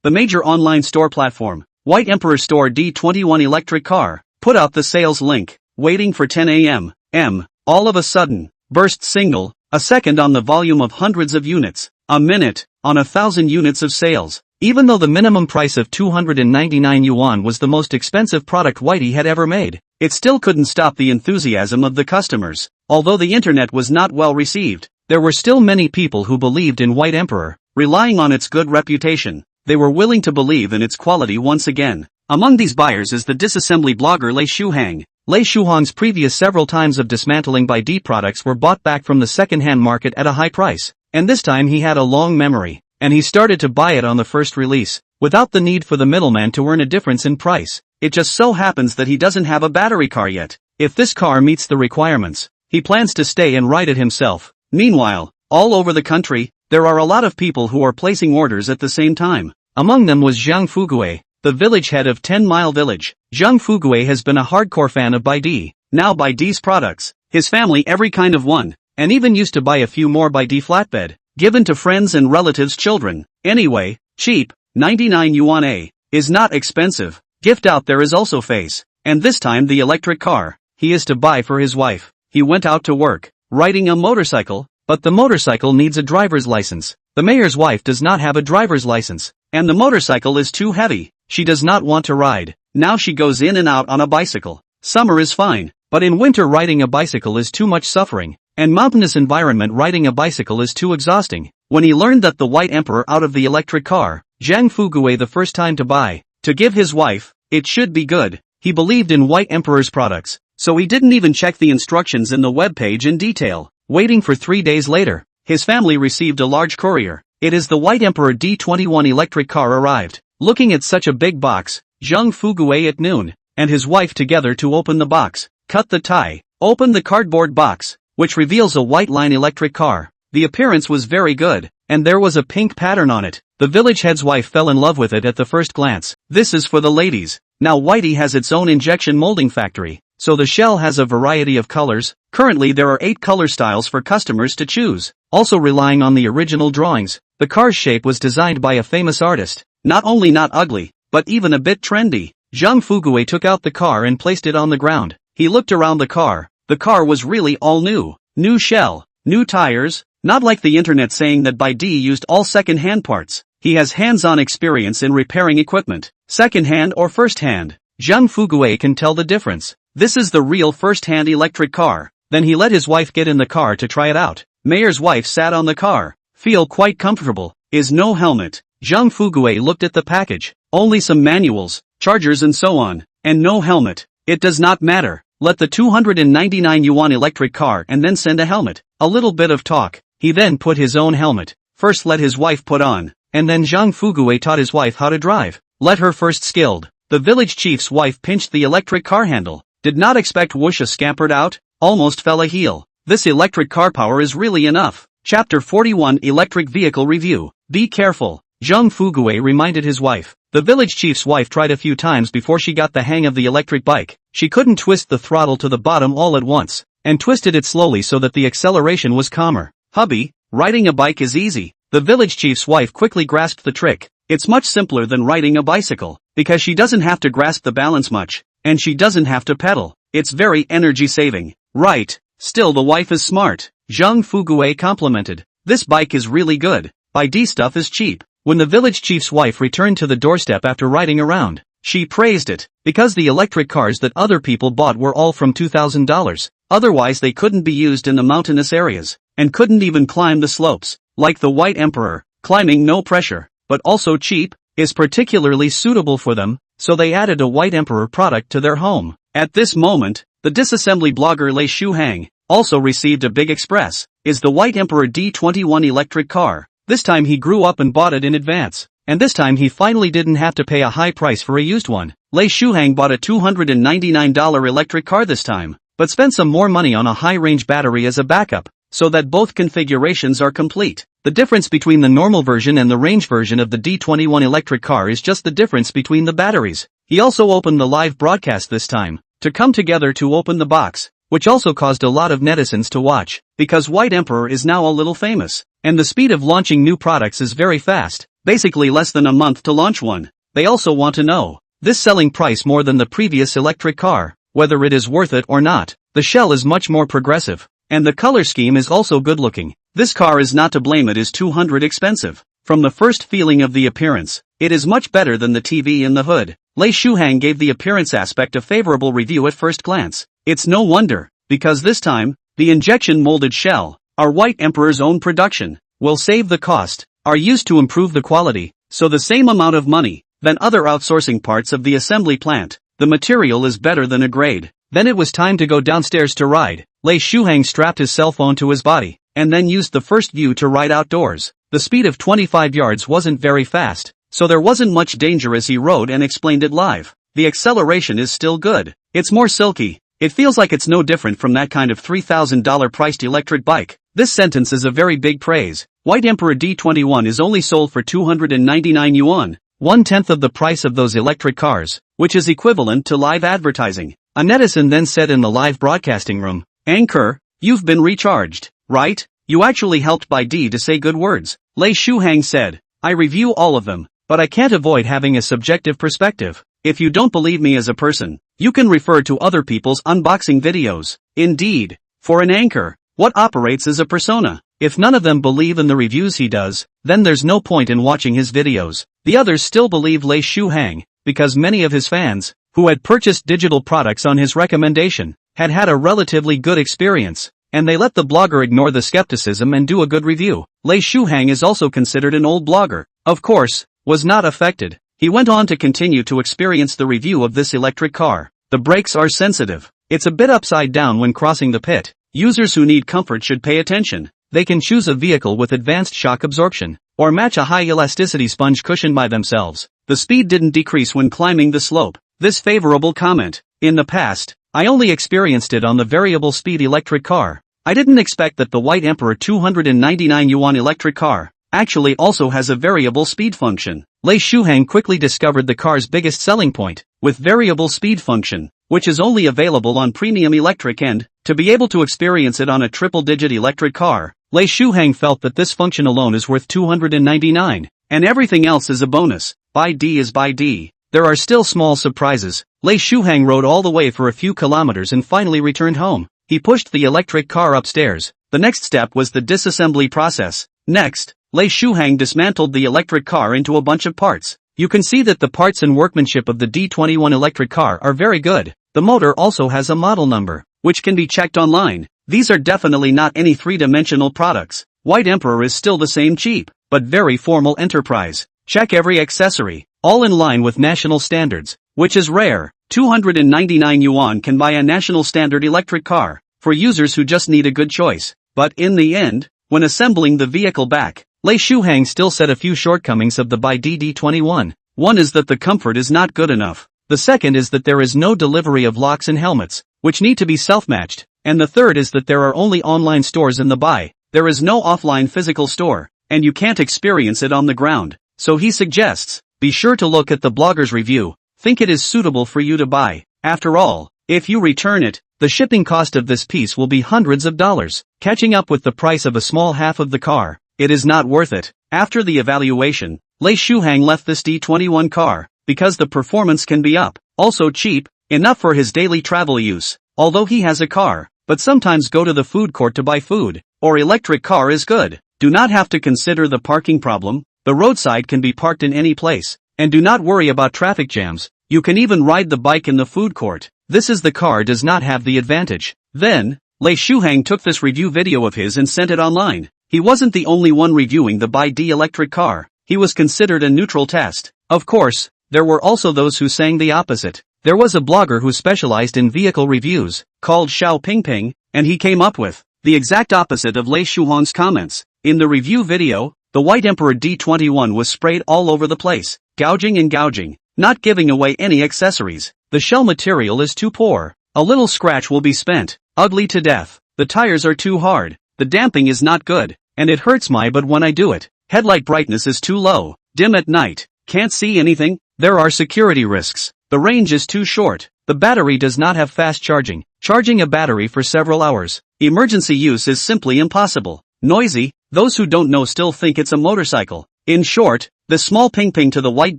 The major online store platform, White Emperor Store D21 electric car, put out the sales link, waiting for 10 a.m. All of a sudden, burst single, a second on the volume of hundreds of units, a minute, on 1,000 units of sales. Even though the minimum price of 299 yuan was the most expensive product Whitey had ever made, it still couldn't stop the enthusiasm of the customers. Although the internet was not well received, there were still many people who believed in White Emperor, relying on its good reputation. They were willing to believe in its quality once again. Among these buyers is the disassembly blogger Lei Shuhang. Lei Shuhang's previous several times of dismantling BYD products were bought back from the second-hand market at a high price, and this time he had a long memory, and he started to buy it on the first release, without the need for the middleman to earn a difference in price. It just so happens that he doesn't have a battery car yet. If this car meets the requirements, he plans to stay and ride it himself. Meanwhile, all over the country, there are a lot of people who are placing orders at the same time. Among them was Zhang Fuguei, the village head of 10 Mile Village. Zhang Fuguei has been a hardcore fan of BYD, now BYD's products, his family every kind of one, and even used to buy a few more BYD flatbed, given to friends and relatives' children. Anyway, cheap, 99 yuan is not expensive. Gift out there is also face, and this time the electric car, he is to buy for his wife. He went out to work, riding a motorcycle, but the motorcycle needs a driver's license. The mayor's wife does not have a driver's license, and the motorcycle is too heavy. She does not want to ride. Now she goes in and out on a bicycle. Summer is fine, but in winter riding a bicycle is too much suffering, and mountainous environment riding a bicycle is too exhausting. When he learned that the White Emperor out of the electric car, Zhang Fuguei the first time to buy, to give his wife, it should be good. He believed in White Emperor's products, so he didn't even check the instructions in the web page in detail. Waiting for 3 days later, his family received a large courier. It is the White Emperor D21 electric car arrived. Looking at such a big box, Zhang Fuguei at noon, and his wife together to open the box, cut the tie, open the cardboard box, which reveals a white line electric car. The appearance was very good, and there was a pink pattern on it. The village head's wife fell in love with it at the first glance. This is for the ladies. Now Whitey has its own injection molding factory, so the shell has a variety of colors. Currently there are 8 color styles for customers to choose. Also relying on the original drawings, the car's shape was designed by a famous artist. Not only not ugly, but even a bit trendy. Zhang Fugui took out the car and placed it on the ground. He looked around the car. The car was really all new. New shell, new tires, not like the internet saying that Bai Di used all second-hand parts. He has hands-on experience in repairing equipment, second-hand or first-hand. Zhang Fugui can tell the difference. This is the real first-hand electric car. Then he let his wife get in the car to try it out. Mayor's wife sat on the car. Feel quite comfortable. Is no helmet. Zhang Fugui looked at the package. Only some manuals, chargers and so on. And no helmet. It does not matter. Let the 299 yuan electric car and then send a helmet. A little bit of talk. He then put his own helmet. First let his wife put on. And then Zhang Fugui taught his wife how to drive. Let her first skilled. The village chief's wife pinched the electric car handle. Did not expect Wusha scampered out. Almost fell a heel. This electric car power is really enough. Chapter 41 Electric Vehicle Review. Be careful. Zhang Fugui reminded his wife. The village chief's wife tried a few times before she got the hang of the electric bike. She couldn't twist the throttle to the bottom all at once, and twisted it slowly so that the acceleration was calmer. Hubby, riding a bike is easy. The village chief's wife quickly grasped the trick. It's much simpler than riding a bicycle, because she doesn't have to grasp the balance much, and she doesn't have to pedal. It's very energy saving. Right. Still the wife is smart. Zhang Fugui complimented. This bike is really good. Bai Di stuff is cheap. When the village chief's wife returned to the doorstep after riding around, she praised it, because the electric cars that other people bought were all from $2,000. Otherwise they couldn't be used in the mountainous areas, and couldn't even climb the slopes. Like the White Emperor, climbing no pressure, but also cheap, is particularly suitable for them, so they added a White Emperor product to their home. At this moment, the disassembly blogger Lei Shuhang also received a big express. Is the White Emperor D21 electric car. This time he grew up and bought it in advance. And this time he finally didn't have to pay a high price for a used one. Lei Shuhang bought a $299 electric car this time, but spent some more money on a high-range battery as a backup, so that both configurations are complete. The difference between the normal version and the range version of the D21 electric car is just the difference between the batteries. He also opened the live broadcast this time, to come together to open the box, which also caused a lot of netizens to watch, because White Emperor is now a little famous, and the speed of launching new products is very fast, basically less than a month to launch one. They also want to know, this selling price more than the previous electric car, whether it is worth it or not. The shell is much more progressive, and the color scheme is also good looking. This car is not to blame, it is 200 expensive. From the first feeling of the appearance, it is much better than the TV in the hood. Lei Shuhang gave the appearance aspect a favorable review at first glance. It's no wonder, because this time, the injection molded shell, our White Emperor's own production, will save the cost, are used to improve the quality, so the same amount of money, than other outsourcing parts of the assembly plant. The material is better than a grade. Then it was time to go downstairs to ride. Lei Shuhang strapped his cell phone to his body, and then used the first view to ride outdoors. The speed of 25 yards wasn't very fast, so there wasn't much danger as he rode and explained it live. The acceleration is still good. It's more silky. It feels like it's no different from that kind of $3,000 priced electric bike. This sentence is a very big praise. White Emperor D21 is only sold for 299 yuan, 1/10 of the price of those electric cars, which is equivalent to live advertising. A netizen then said in the live broadcasting room, Anchor, you've been recharged, right? You actually helped Bai Di to say good words. Lei Shuhang said, I review all of them, but I can't avoid having a subjective perspective. If you don't believe me as a person, you can refer to other people's unboxing videos. Indeed, for an anchor, what operates as a persona? If none of them believe in the reviews he does, then there's no point in watching his videos. The others still believe Lei Shuhang, because many of his fans, who had purchased digital products on his recommendation, had had a relatively good experience, and they let the blogger ignore the skepticism and do a good review. Lei Shuhang is also considered an old blogger, of course, was not affected. He went on to continue to experience the review of this electric car. The brakes are sensitive. It's a bit upside down when crossing the pit. Users who need comfort should pay attention. They can choose a vehicle with advanced shock absorption, or match a high elasticity sponge cushion by themselves. The speed didn't decrease when climbing the slope. This favorable comment. In the past, I only experienced it on the variable speed electric car. I didn't expect that the White Emperor 299 yuan electric car actually also has a variable speed function. Lei Shuhang quickly discovered the car's biggest selling point, with variable speed function, which is only available on premium electric and, to be able to experience it on a triple-digit electric car, Lei Shuhang felt that this function alone is worth 299, and everything else is a bonus. Bai Di is Bai Di. there are still small surprises. Lei Shuhang rode all the way for a few kilometers and finally returned home. He pushed the electric car upstairs. The next step was the disassembly process. Next, Lei Shuhang dismantled the electric car into a bunch of parts. You can see that the parts and workmanship of the D21 electric car are very good. The motor also has a model number, which can be checked online. These are definitely not any three-dimensional products. White Emperor is still the same cheap, but very formal enterprise. Check every accessory, all in line with national standards, which is rare. 299 yuan can buy a national standard electric car, for users who just need a good choice. But in the end, when assembling the vehicle back, Lei Shuhang still said a few shortcomings of the DD21. One is that the comfort is not good enough. The second is that there is no delivery of locks and helmets, which need to be self-matched. And the third is that there are only online stores in the buy. There is no offline physical store, and you can't experience it on the ground. So he suggests, be sure to look at the blogger's review. Think it is suitable for you to buy. After all, if you return it, the shipping cost of this piece will be hundreds of dollars, catching up with the price of a small half of the car. It is not worth it. After the evaluation, Lei Shuhang left this D21 car, because the performance can be also cheap, enough for his daily travel use. Although he has a car, but sometimes go to the food court to buy food, or electric car is good. Do not have to consider the parking problem. The roadside can be parked in any place, and do not worry about traffic jams. You can even ride the bike in the food court. This is the car does not have the advantage. Then, Lei Shuhang took this review video of his and sent it online. He wasn't the only one reviewing the BYD electric car. He was considered a neutral test. Of course, there were also those who sang the opposite. There was a blogger who specialized in vehicle reviews, called Xiao Pingping, and he came up with the exact opposite of Lei Shuhang's comments. In the review video, the White Emperor D21 was sprayed all over the place, gouging and gouging, not giving away any accessories. The shell material is too poor. A little scratch will be spent. Ugly to death. The tires are too hard. The damping is not good, and it hurts my butt when I do it. Headlight brightness is too low. Dim at night. Can't see anything. There are security risks. The range is too short. The battery does not have fast charging. Charging a battery for several hours. Emergency use is simply impossible. Noisy. Those who don't know still think it's a motorcycle. In short, the small ping-ping to the white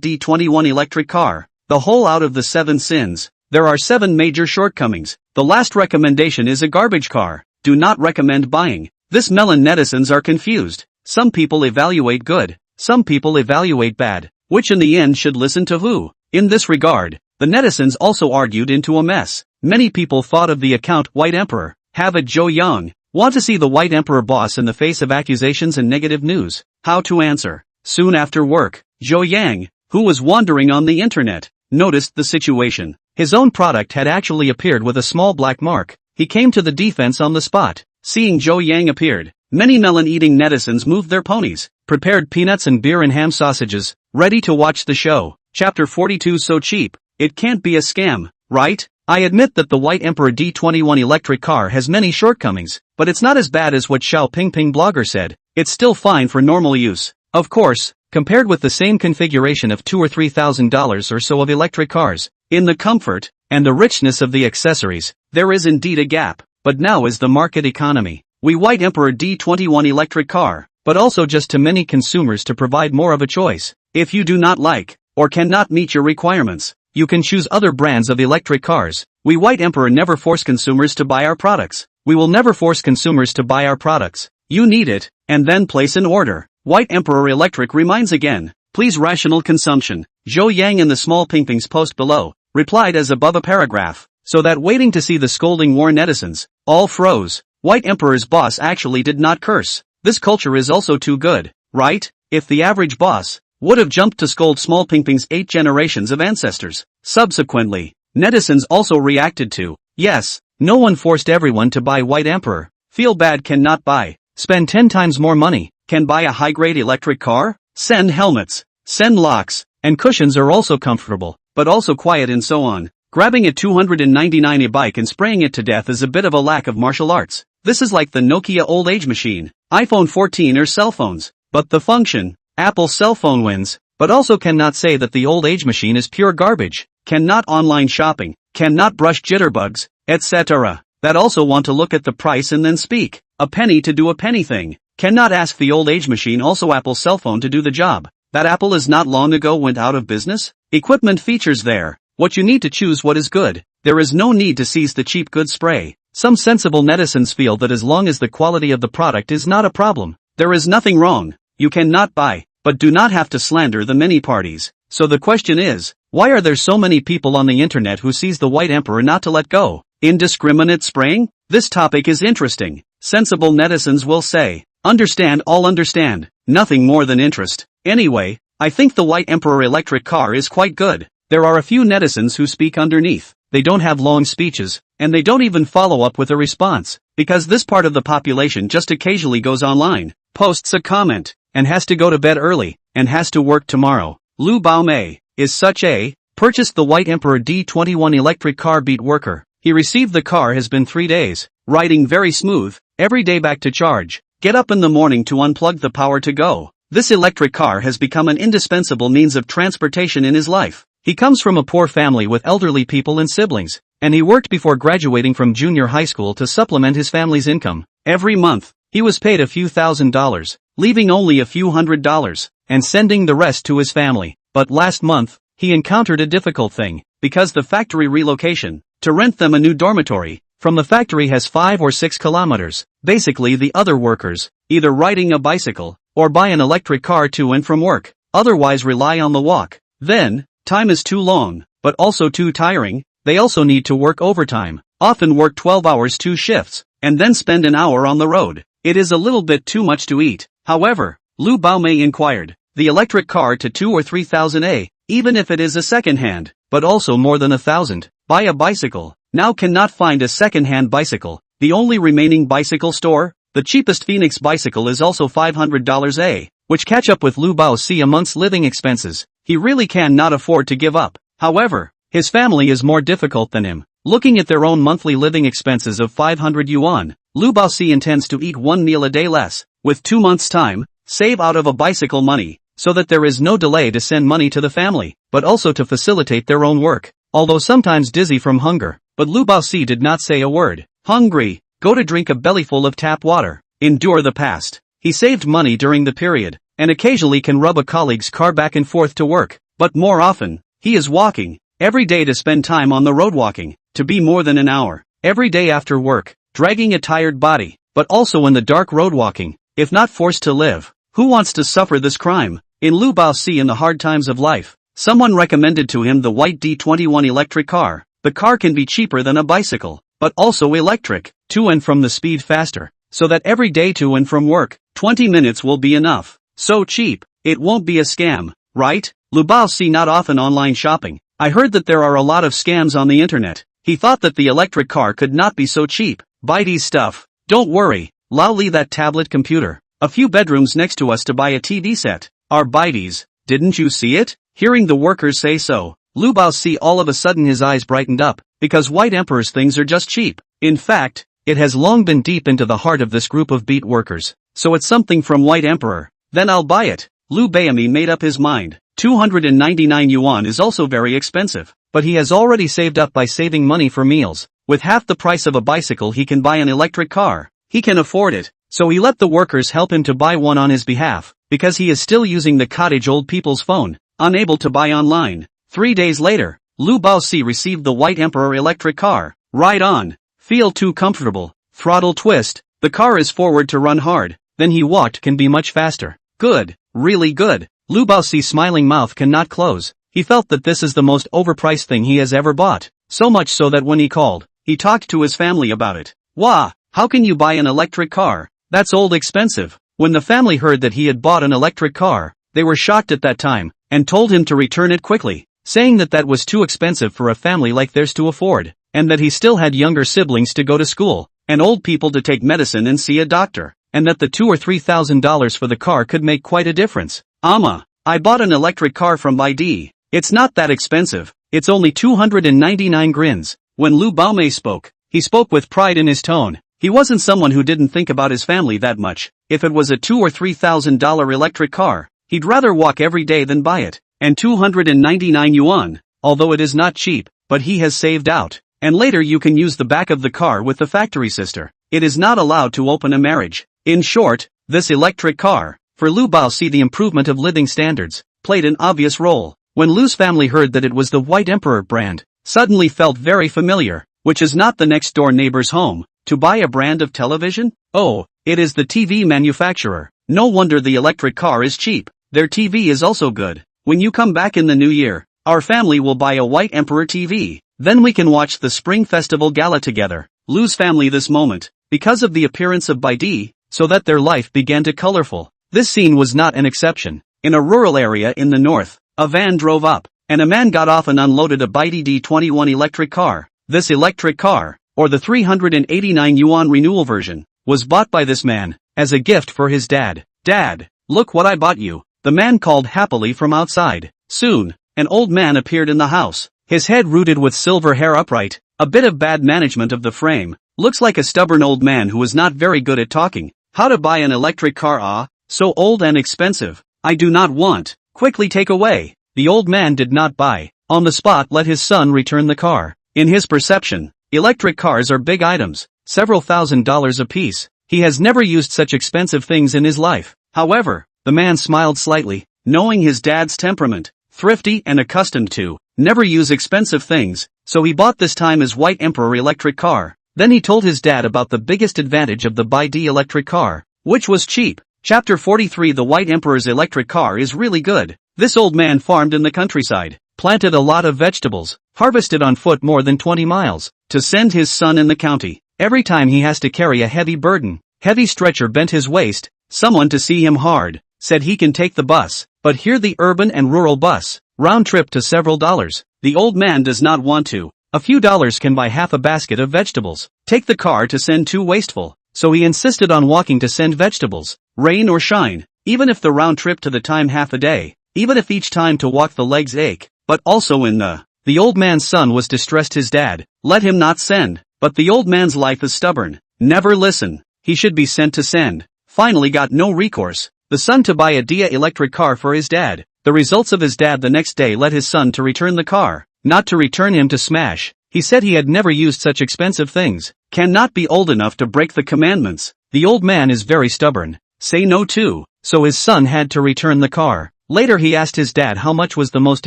D21 electric car. The whole out of the 7 sins. There are 7 major shortcomings. The last recommendation is a garbage car. Do not recommend buying. This melon netizens are confused. Some people evaluate good. Some people evaluate bad. Which in the end should listen to who? In this regard, the netizens also argued into a mess. Many people thought of the account White Emperor. Have it Joe Young. Want to see the White Emperor boss in the face of accusations and negative news? How to answer? Soon after work, Zhou Yang, who was wandering on the internet, noticed the situation. His own product had actually appeared with a small black mark. He came to the defense on the spot. Seeing Zhou Yang appeared, many melon-eating netizens moved their ponies, prepared peanuts and beer and ham sausages, ready to watch the show. Chapter 42. So cheap, it can't be a scam, right? I admit that the White Emperor D21 electric car has many shortcomings, but it's not as bad as what Xiao Pingping blogger said. It's still fine for normal use. Of course, compared with the same configuration of $2,000 or $3,000 or so of electric cars, in the comfort and the richness of the accessories, there is indeed a gap. But now is the market economy. We White Emperor D21 electric car, but also just to many consumers to provide more of a choice. If you do not like, or cannot meet your requirements, you can choose other brands of electric cars. We White Emperor never force consumers to buy our products. We will never force consumers to buy our products. You need it, and then place an order. White Emperor Electric reminds again, please rational consumption. Zhou Yang in the small pingping's post below, replied as above a paragraph, so that waiting to see the scolding war netizens, all froze. White Emperor's boss actually did not curse. This culture is also too good, right? If the average boss would have jumped to scold small pingping's 8 generations of ancestors. Subsequently, netizens also reacted to, yes, no one forced everyone to buy White Emperor. Feel bad cannot buy. Spend 10 times more money. Can buy a high-grade electric car? Send helmets. Send locks. And cushions are also comfortable, but also quiet and so on. Grabbing a 299 e-bike and spraying it to death is a bit of a lack of martial arts. This is like the Nokia old age machine, iPhone 14 or cell phones. But the function, Apple cell phone wins, but also cannot say that the old age machine is pure garbage. Cannot online shopping, cannot brush jitterbugs, etc. That also want to look at the price and then speak. A penny to do a penny thing. Cannot ask the old age machine also Apple cell phone to do the job. That Apple is not long ago went out of business? Equipment features there. What you need to choose what is good. There is no need to seize the cheap goods spray. Some sensible netizens feel that as long as the quality of the product is not a problem, there is nothing wrong. You cannot buy, but do not have to slander the many parties. So the question is, why are there so many people on the internet who seize the white emperor not to let go? Indiscriminate spraying? This topic is interesting. Sensible netizens will say, understand, all understand, nothing more than interest. Anyway, I think the white emperor electric car is quite good. There are a few netizens who speak underneath. They don't have long speeches, and they don't even follow up with a response, because this part of the population just occasionally goes online, posts a comment, and has to go to bed early, and has to work tomorrow. Lu Baomei is such a purchased the white emperor D21 electric car beat worker. He received the car has been 3 days, riding very smooth, every day back to charge. Get up in the morning to unplug the power to go. This electric car has become an indispensable means of transportation in his life. He comes from a poor family with elderly people and siblings, and he worked before graduating from junior high school to supplement his family's income. Every month, he was paid a few $1,000s, leaving only a few $100s, and sending the rest to his family. But last month, he encountered a difficult thing, because the factory relocation, to rent them a new dormitory, from the factory has 5 or 6 kilometers. Basically the other workers, either riding a bicycle, or buy an electric car to and from work, otherwise rely on the walk. Then, time is too long, but also too tiring. They also need to work overtime, often work 12 hours 2 shifts, and then spend an hour on the road. It is a little bit too much to eat. However, Lu Baomei inquired, the electric car to 2 or 3,000 even if it is a second-hand, but also more than 1,000. Buy a bicycle. Now cannot find a second-hand bicycle. The only remaining bicycle store, the cheapest Phoenix bicycle is also $500 which catch up with Lu Baomei amongst living expenses. He really cannot afford to give up. However, his family is more difficult than him. Looking at their own monthly living expenses of 500 yuan, Lu Baomei intends to eat 1 meal a day less. With 2 months' time, save out of a bicycle money, so that there is no delay to send money to the family, but also to facilitate their own work. Although sometimes dizzy from hunger, but Lu Baomei did not say a word. Hungry, go to drink a bellyful of tap water. Endure the past. He saved money during the period, and occasionally can rub a colleague's car back and forth to work, but more often, he is walking, every day to spend time on the road walking, to be more than an hour, every day after work, dragging a tired body, but also in the dark road walking, if not forced to live. Who wants to suffer this crime? In Lu Baomei in the hard times of life, someone recommended to him the white D21 electric car. The car can be cheaper than a bicycle, but also electric, to and from the speed faster, so that every day to and from work, 20 minutes will be enough. So cheap, it won't be a scam, right? Lu Baomei not often online shopping. I heard that there are a lot of scams on the internet. He thought that the electric car could not be so cheap. Baidi's stuff. Don't worry, Laoli that tablet computer. A few bedrooms next to us to buy a TV set. Are Baidi's, didn't you see it? Hearing the workers say so, Lu Baomei all of a sudden his eyes brightened up, because white emperor's things are just cheap. In fact, it has long been deep into the heart of this group of beat workers. So it's something from white emperor. Then I'll buy it. Lu Baomei made up his mind. 299 yuan is also very expensive, but he has already saved up by saving money for meals. With half the price of a bicycle he can buy an electric car. He can afford it, so he let the workers help him to buy one on his behalf, because he is still using the cottage old people's phone, unable to buy online. 3 days later, Lu Baomei received the white emperor electric car. Ride on. Feel too comfortable. Throttle twist. The car is forward to run hard. Then he walked can be much faster. Good. Really good. Lu Baomei's smiling mouth cannot close. He felt that this is the most overpriced thing he has ever bought. So much so that when he called, he talked to his family about it. Wah! How can you buy an electric car? That's old expensive. When the family heard that he had bought an electric car, they were shocked at that time, and told him to return it quickly, saying that that was too expensive for a family like theirs to afford, and that he still had younger siblings to go to school, and old people to take medicine and see a doctor, and that the $2,000 or $3,000 for the car could make quite a difference. I bought an electric car from Baidi. It's not that expensive, it's only 299 grins. When Lu Baomei spoke, he spoke with pride in his tone. He wasn't someone who didn't think about his family that much. If it was a $2,000 or $3,000 electric car, he'd rather walk every day than buy it. And 299 yuan, although it is not cheap, but he has saved out. And later you can use the back of the car with the factory sister. It is not allowed to open a marriage. In short, this electric car, for Lu Baomei the improvement of living standards, played an obvious role. When Lu's family heard that it was the White Emperor brand, suddenly felt very familiar, which is not the next door neighbor's home, to buy a brand of television? Oh, it is the TV manufacturer. No wonder the electric car is cheap. Their TV is also good. When you come back in the new year, our family will buy a White Emperor TV. Then we can watch the Spring Festival Gala together. Lu's family this moment, because of the appearance of Baidi, so that their life began to colorful. This scene was not an exception. In a rural area in the north, a van drove up, and a man got off and unloaded a Baidi D21 electric car. This electric car, or the 389 yuan renewal version, was bought by this man, as a gift for his dad. Dad, look what I bought you, the man called happily from outside. Soon, an old man appeared in the house, his head rooted with silver hair upright, a bit of bad management of the frame, looks like a stubborn old man who is not very good at talking. How to buy an electric car? Ah, so old and expensive, I do not want, quickly take away. The old man did not buy, on the spot let his son return the car. In his perception, electric cars are big items, several $1,000s apiece. He has never used such expensive things in his life. However, the man smiled slightly, knowing his dad's temperament, thrifty and accustomed to never use expensive things, so he bought this time his White Emperor electric car. Then he told his dad about the biggest advantage of the Baidi electric car, which was cheap. Chapter 43. The White Emperor's electric car is really good. This old man farmed in the countryside, planted a lot of vegetables, harvested on foot more than 20 miles, to send his son in the county. Every time he has to carry a heavy burden, heavy stretcher bent his waist, someone to see him hard, said he can take the bus, but here the urban and rural bus, round trip to several dollars. The old man does not want to. A few dollars can buy half a basket of vegetables. Take the car to send too wasteful, so he insisted on walking to send vegetables, rain or shine, even if the round trip to the time half a day, even if each time to walk the legs ache, but also in the old man's son was distressed his dad, let him not send, but the old man's life is stubborn, never listen, he should be sent to send, finally got no recourse, the son to buy a Dia electric car for his dad. The results of his dad the next day led his son to return the car, not to return him to smash. He said he had never used such expensive things, cannot be old enough to break the commandments. The old man is very stubborn, say no to, so his son had to return the car. Later he asked his dad how much was the most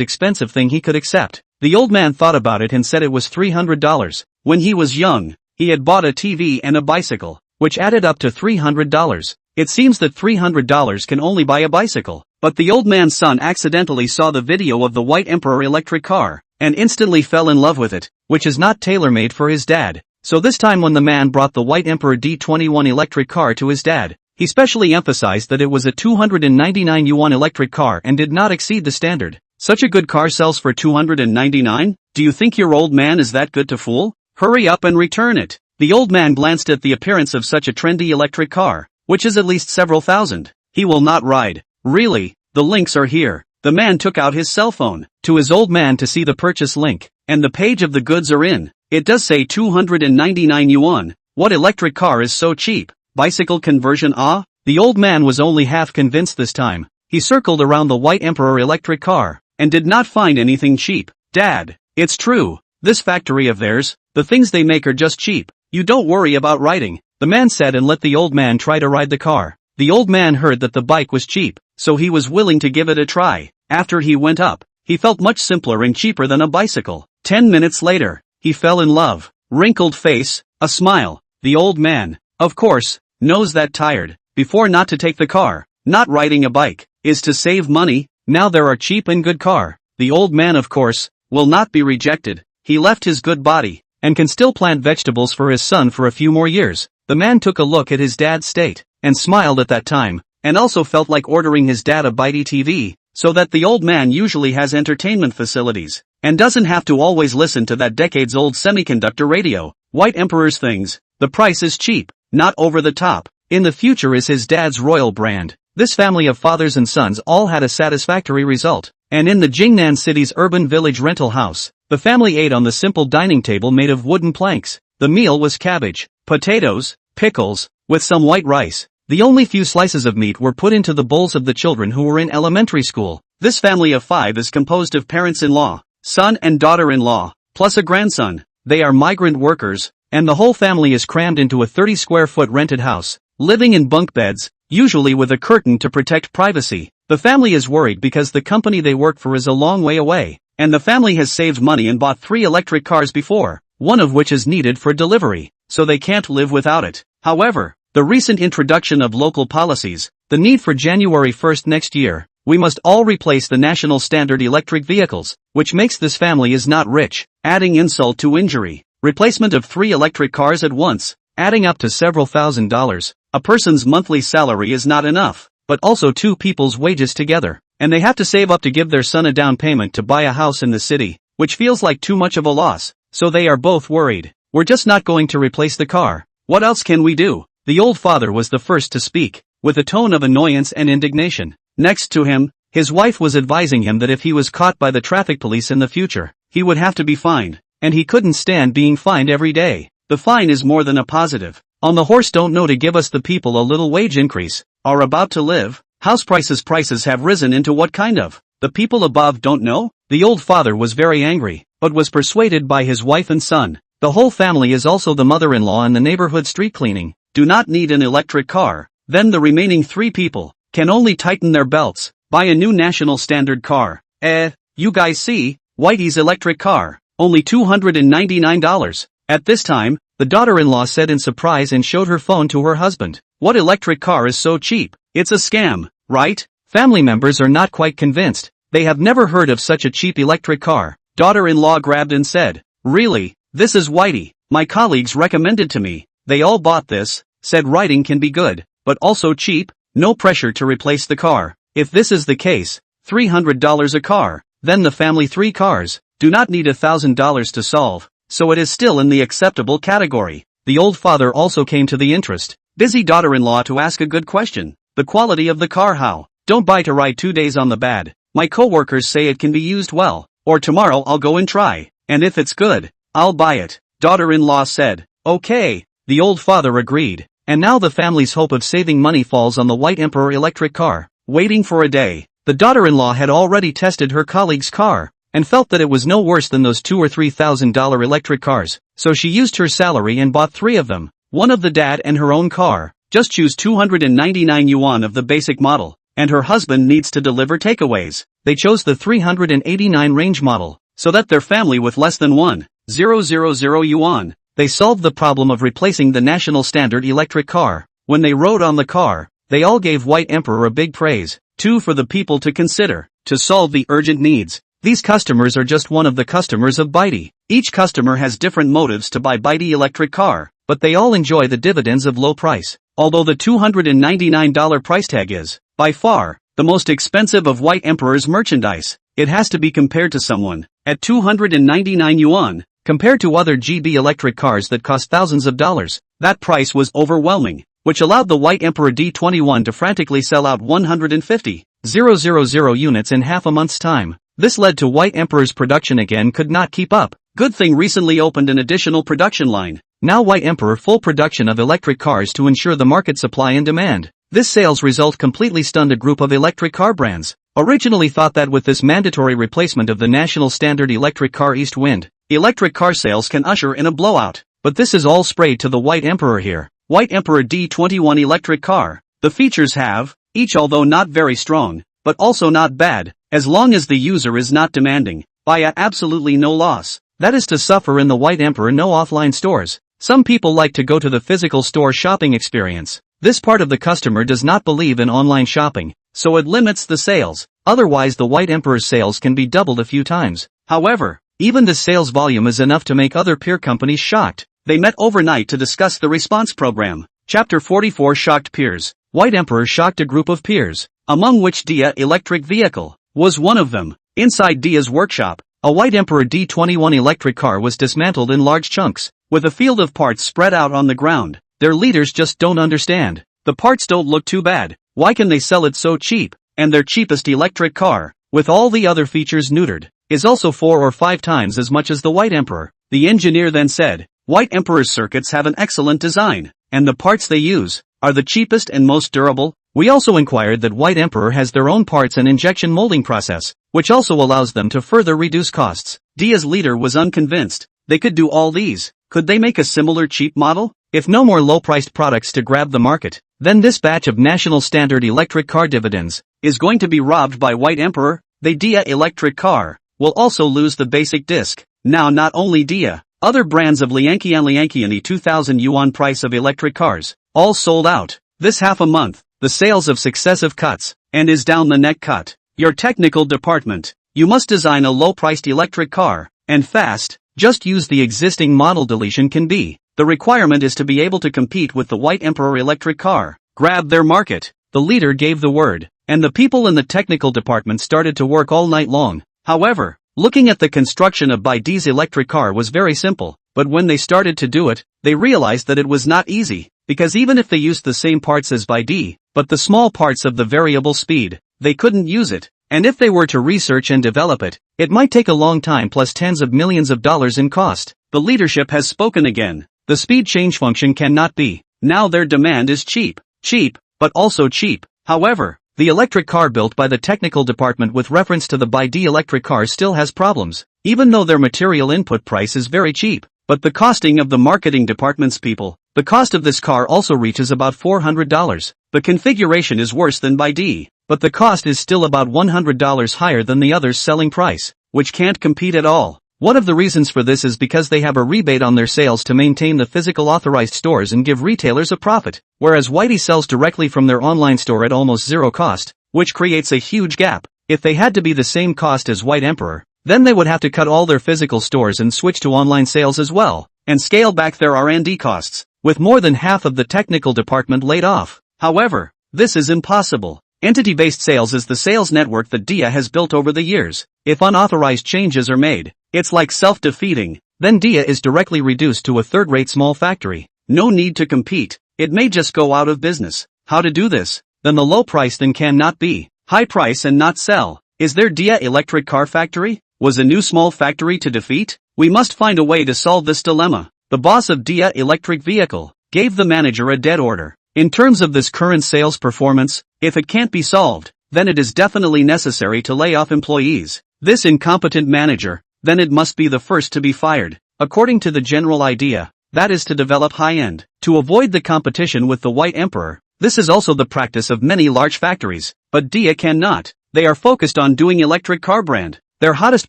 expensive thing he could accept. The old man thought about it and said it was $300. When he was young, he had bought a TV and a bicycle, which added up to $300. It seems that $300 can only buy a bicycle. But the old man's son accidentally saw the video of the White Emperor electric car, and instantly fell in love with it, which is not tailor-made for his dad. So this time when the man brought the White Emperor D21 electric car to his dad, he specially emphasized that it was a 299 yuan electric car and did not exceed the standard. Such a good car sells for 299? Do you think your old man is that good to fool? Hurry up and return it. The old man glanced at the appearance of such a trendy electric car, which is at least several thousand. He will not ride. Really, the links are here. The man took out his cell phone to his old man to see the purchase link, and the page of the goods are in. It does say 299 yuan. What electric car is so cheap? Bicycle conversion? Ah? The old man was only half convinced this time. He circled around the White Emperor electric car, and did not find anything cheap. Dad, it's true. This factory of theirs, the things they make are just cheap. You don't worry about riding, the man said and let the old man try to ride the car. The old man heard that the bike was cheap, so he was willing to give it a try. After he went up, he felt much simpler and cheaper than a bicycle. 10 minutes later, he fell in love. Wrinkled face, a smile. The old man, of course, knows that tired, before not to take the car, not riding a bike, is to save money. Now there are cheap and good car. The old man of course, will not be rejected. He left his good body, and can still plant vegetables for his son for a few more years. The man took a look at his dad's state, and smiled at that time, and also felt like ordering his dad a Baidi TV, so that the old man usually has entertainment facilities, and doesn't have to always listen to that decades-old semiconductor radio. White Emperor's things, the price is cheap, not over the top. In the future is his dad's royal brand. This family of fathers and sons all had a satisfactory result, and in the Jingnan city's urban village rental house, the family ate on the simple dining table made of wooden planks. The meal was cabbage, potatoes, pickles, with some white rice. The only few slices of meat were put into the bowls of the children who were in elementary school. This family of 5 is composed of parents-in-law, son and daughter-in-law, plus a grandson. They are migrant workers, and the whole family is crammed into a 30-square-foot rented house, living in bunk beds, usually with a curtain to protect privacy. The family is worried because the company they work for is a long way away, and the family has saved money and bought 3 electric cars before, one of which is needed for delivery, so they can't live without it. However, the recent introduction of local policies, the need for January 1st next year, we must all replace the national standard electric vehicles, which makes this family is not rich, adding insult to injury. Replacement of 3 electric cars at once, adding up to several $1,000s. A person's monthly salary is not enough, but also 2 people's wages together, and they have to save up to give their son a down payment to buy a house in the city, which feels like too much of a loss, so they are both worried. We're just not going to replace the car. What else can we do? The old father was the first to speak, with a tone of annoyance and indignation. Next to him, his wife was advising him that if he was caught by the traffic police in the future, he would have to be fined, and he couldn't stand being fined every day. The fine is more than a positive. On the horse don't know to give us the people a little wage increase, are about to live, house prices have risen into what kind of, the people above don't know? The old father was very angry, but was persuaded by his wife and son. The whole family is also the mother-in-law and the neighborhood street cleaning, do not need an electric car. Then the remaining 3 people can only tighten their belts, buy a new national standard car. You guys see, Whitey's electric car, only $299. At this time, the daughter-in-law said in surprise and showed her phone to her husband. What electric car is so cheap? It's a scam, right? Family members are not quite convinced. They have never heard of such a cheap electric car. Daughter-in-law grabbed and said, really? This is Whitey. My colleagues recommended to me. They all bought this, said riding can be good, but also cheap, no pressure to replace the car. If this is the case, $300 a car, then the family 3 cars, do not need $1,000 to solve, so it is still in the acceptable category. The old father also came to the interest, busy daughter-in-law to ask a good question. The quality of the car how? Don't buy to ride 2 days on the bad. My coworkers say it can be used well, or tomorrow I'll go and try, and if it's good, I'll buy it. Daughter-in-law said, okay. The old father agreed, and now the family's hope of saving money falls on the White Emperor electric car. Waiting for a day, the daughter-in-law had already tested her colleague's car, and felt that it was no worse than those $2,000 or $3,000 electric cars, so she used her salary and bought 3 of them, one of the dad and her own car. Just choose 299 yuan of the basic model, and her husband needs to deliver takeaways. They chose the 389 range model, so that their family with less than 1,000 yuan, they solved the problem of replacing the national standard electric car. When they rode on the car, they all gave White Emperor a big praise. 2 for the people to consider, to solve the urgent needs. These customers are just one of the customers of Bitey. Each customer has different motives to buy Bitey electric car, but they all enjoy the dividends of low price. Although the $299 price tag is, by far, the most expensive of White Emperor's merchandise, it has to be compared to someone, at 299 yuan, compared to other GB electric cars that cost thousands of dollars. That price was overwhelming, which allowed the White Emperor D21 to frantically sell out 150,000 units in half a month's time. This led to White Emperor's production again could not keep up. Good thing recently opened an additional production line. Now White Emperor full production of electric cars to ensure the market supply and demand. This sales result completely stunned a group of electric car brands. Originally thought that with this mandatory replacement of the national standard electric car East Wind, electric car sales can usher in a blowout. But this is all sprayed to the White Emperor here. White Emperor D21 electric car. The features have, each although not very strong, but also not bad, as long as the user is not demanding, buy at absolutely no loss. That is to suffer in the White Emperor no offline stores. Some people like to go to the physical store shopping experience. This part of the customer does not believe in online shopping, so it limits the sales. Otherwise the White Emperor's sales can be doubled a few times. However, even the sales volume is enough to make other peer companies shocked. They met overnight to discuss the response program. Chapter 44 Shocked Peers. White Emperor shocked a group of peers, among which Dia electric vehicle was one of them. Inside Dia's workshop, a White Emperor D21 electric car was dismantled in large chunks, with a field of parts spread out on the ground. Their leaders just don't understand. The parts don't look too bad. Why can they sell it so cheap? And their cheapest electric car, with all the other features neutered, is also 4 or 5 times as much as the White Emperor. The engineer then said, White Emperor's circuits have an excellent design, and the parts they use are the cheapest and most durable. We also inquired that White Emperor has their own parts and injection molding process, which also allows them to further reduce costs. Dia's leader was unconvinced. They could do all these. Could they make a similar cheap model? If no more low-priced products to grab the market, then this batch of national standard electric car dividends is going to be robbed by White Emperor. The Dia electric car will also lose the basic disc. Now not only Dia, other brands of Lianqian 2000 yuan price of electric cars, all sold out. This half a month, the sales of successive cuts, and is down the neck cut. Your technical department. You must design a low-priced electric car, and fast. Just use the existing model deletion can be. The requirement is to be able to compete with the White Emperor electric car. Grab their market. The leader gave the word, and the people in the technical department started to work all night long. However, looking at the construction of BYD's electric car was very simple, but when they started to do it, they realized that it was not easy, because even if they used the same parts as BYD, but the small parts of the variable speed, they couldn't use it. And if they were to research and develop it, it might take a long time plus tens of millions of dollars in cost. The leadership has spoken again. The speed change function cannot be. Now their demand is cheap. Cheap, but also cheap. However, the electric car built by the technical department with reference to the BYD electric car still has problems, even though their material input price is very cheap. But the costing of the marketing department's people, the cost of this car also reaches about $400. The configuration is worse than BYD, but the cost is still about $100 higher than the others' selling price, which can't compete at all. One of the reasons for this is because they have a rebate on their sales to maintain the physical authorized stores and give retailers a profit, whereas BYD sells directly from their online store at almost zero cost, which creates a huge gap. If they had to be the same cost as White Emperor, then they would have to cut all their physical stores and switch to online sales as well, and scale back their R&D costs, with more than half of the technical department laid off. However, this is impossible. Entity-based sales is the sales network that Dia has built over the years. If unauthorized changes are made, it's like self-defeating. Then Dia is directly reduced to a third-rate small factory. No need to compete. It may just go out of business. How to do this? Then the low price then cannot be high price and not sell. Is there Dia electric car factory? Was a new small factory to defeat? We must find a way to solve this dilemma. The boss of Dia electric vehicle gave the manager a dead order. In terms of this current sales performance, if it can't be solved, then it is definitely necessary to lay off employees. This incompetent manager, then it must be the first to be fired. According to the general idea, that is to develop high-end, to avoid the competition with the White Emperor. This is also the practice of many large factories, but Dia cannot. They are focused on doing electric car brand. Their hottest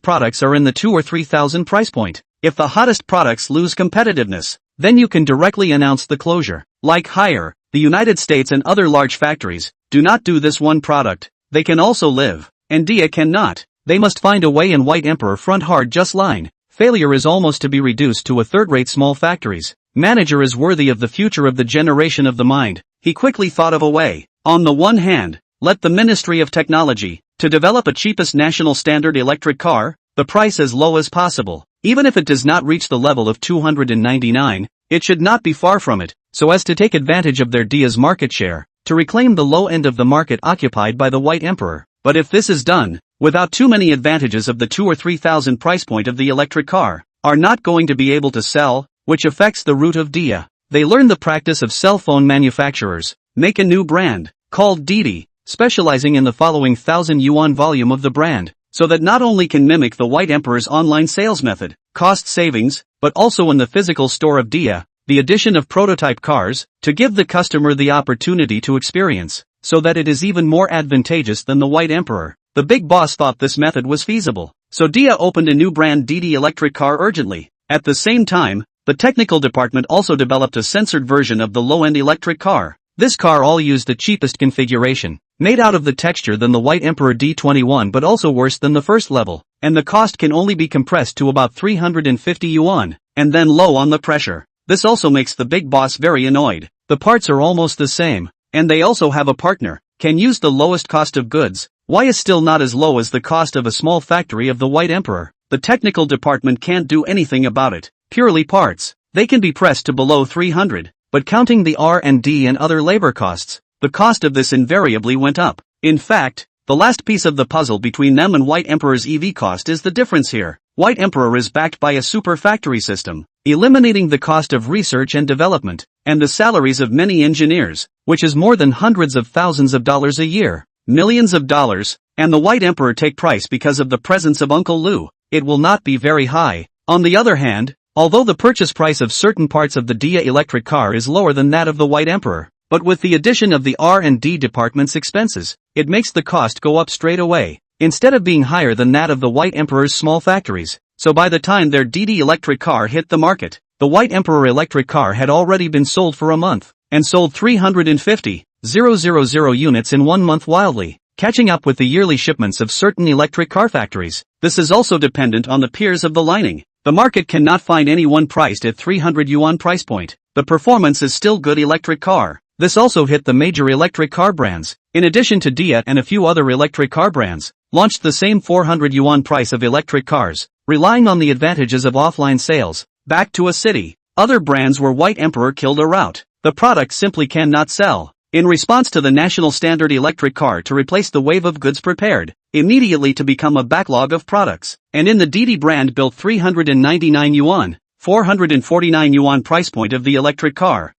products are in the 2,000 or 3,000 price point. If the hottest products lose competitiveness, then you can directly announce the closure. Like Haier, the United States and other large factories, do not do this one product. They can also live, and Dia cannot. They must find a way in White Emperor front hard just line. Failure is almost to be reduced to a third-rate small factories. Manager is worthy of the future of the generation of the mind. He quickly thought of a way. On the one hand, let the Ministry of Technology to develop a cheapest national standard electric car, the price as low as possible. Even if it does not reach the level of 299, it should not be far from it, so as to take advantage of their Dia's market share, to reclaim the low end of the market occupied by the White Emperor. But if this is done, without too many advantages of the 2,000 or 3,000 price point of the electric car, are not going to be able to sell, which affects the root of Dia. They learn the practice of cell phone manufacturers, make a new brand, called Didi, specializing in the following 1,000 yuan volume of the brand, so that not only can mimic the White Emperor's online sales method, cost savings, but also in the physical store of Dia, the addition of prototype cars, to give the customer the opportunity to experience, so that it is even more advantageous than the White Emperor. The big boss thought this method was feasible, so Dia opened a new brand Didi electric car urgently. At the same time, the technical department also developed a censored version of the low-end electric car. This car all used the cheapest configuration, made out of the texture than the White Emperor D21 but also worse than the first level, and the cost can only be compressed to about 350 yuan, and then low on the pressure. This also makes the big boss very annoyed. The parts are almost the same, and they also have a partner, can use the lowest cost of goods. Why is still not as low as the cost of a small factory of the White Emperor? The technical department can't do anything about it. Purely parts, they can be pressed to below 300, but counting the R&D and other labor costs, the cost of this invariably went up. In fact, the last piece of the puzzle between them and White Emperor's EV cost is the difference here. White Emperor is backed by a super factory system, eliminating the cost of research and development, and the salaries of many engineers, which is more than hundreds of thousands of dollars a year, millions of dollars, and the White Emperor take price because of the presence of Uncle Lu. It will not be very high. On the other hand, although the purchase price of certain parts of the Dia electric car is lower than that of the White Emperor, but with the addition of the R&D department's expenses, it makes the cost go up straight away, instead of being higher than that of the White Emperor's small factories. So by the time their DD electric car hit the market, the White Emperor electric car had already been sold for a month, and sold 350,000 units in 1 month, wildly catching up with the yearly shipments of certain electric car factories. This is also dependent on the peers of the lining. The market cannot find any one priced at 300 yuan price point. The performance is still good electric car. This also hit the major electric car brands. In addition to Dia and a few other electric car brands, launched the same 400 yuan price of electric cars, relying on the advantages of offline sales. Back to a city. Other brands where White Emperor killed a route. The product simply cannot sell. In response to the national standard electric car to replace the wave of goods prepared, immediately to become a backlog of products, and in the DD brand built 399 yuan, 449 yuan price point of the electric car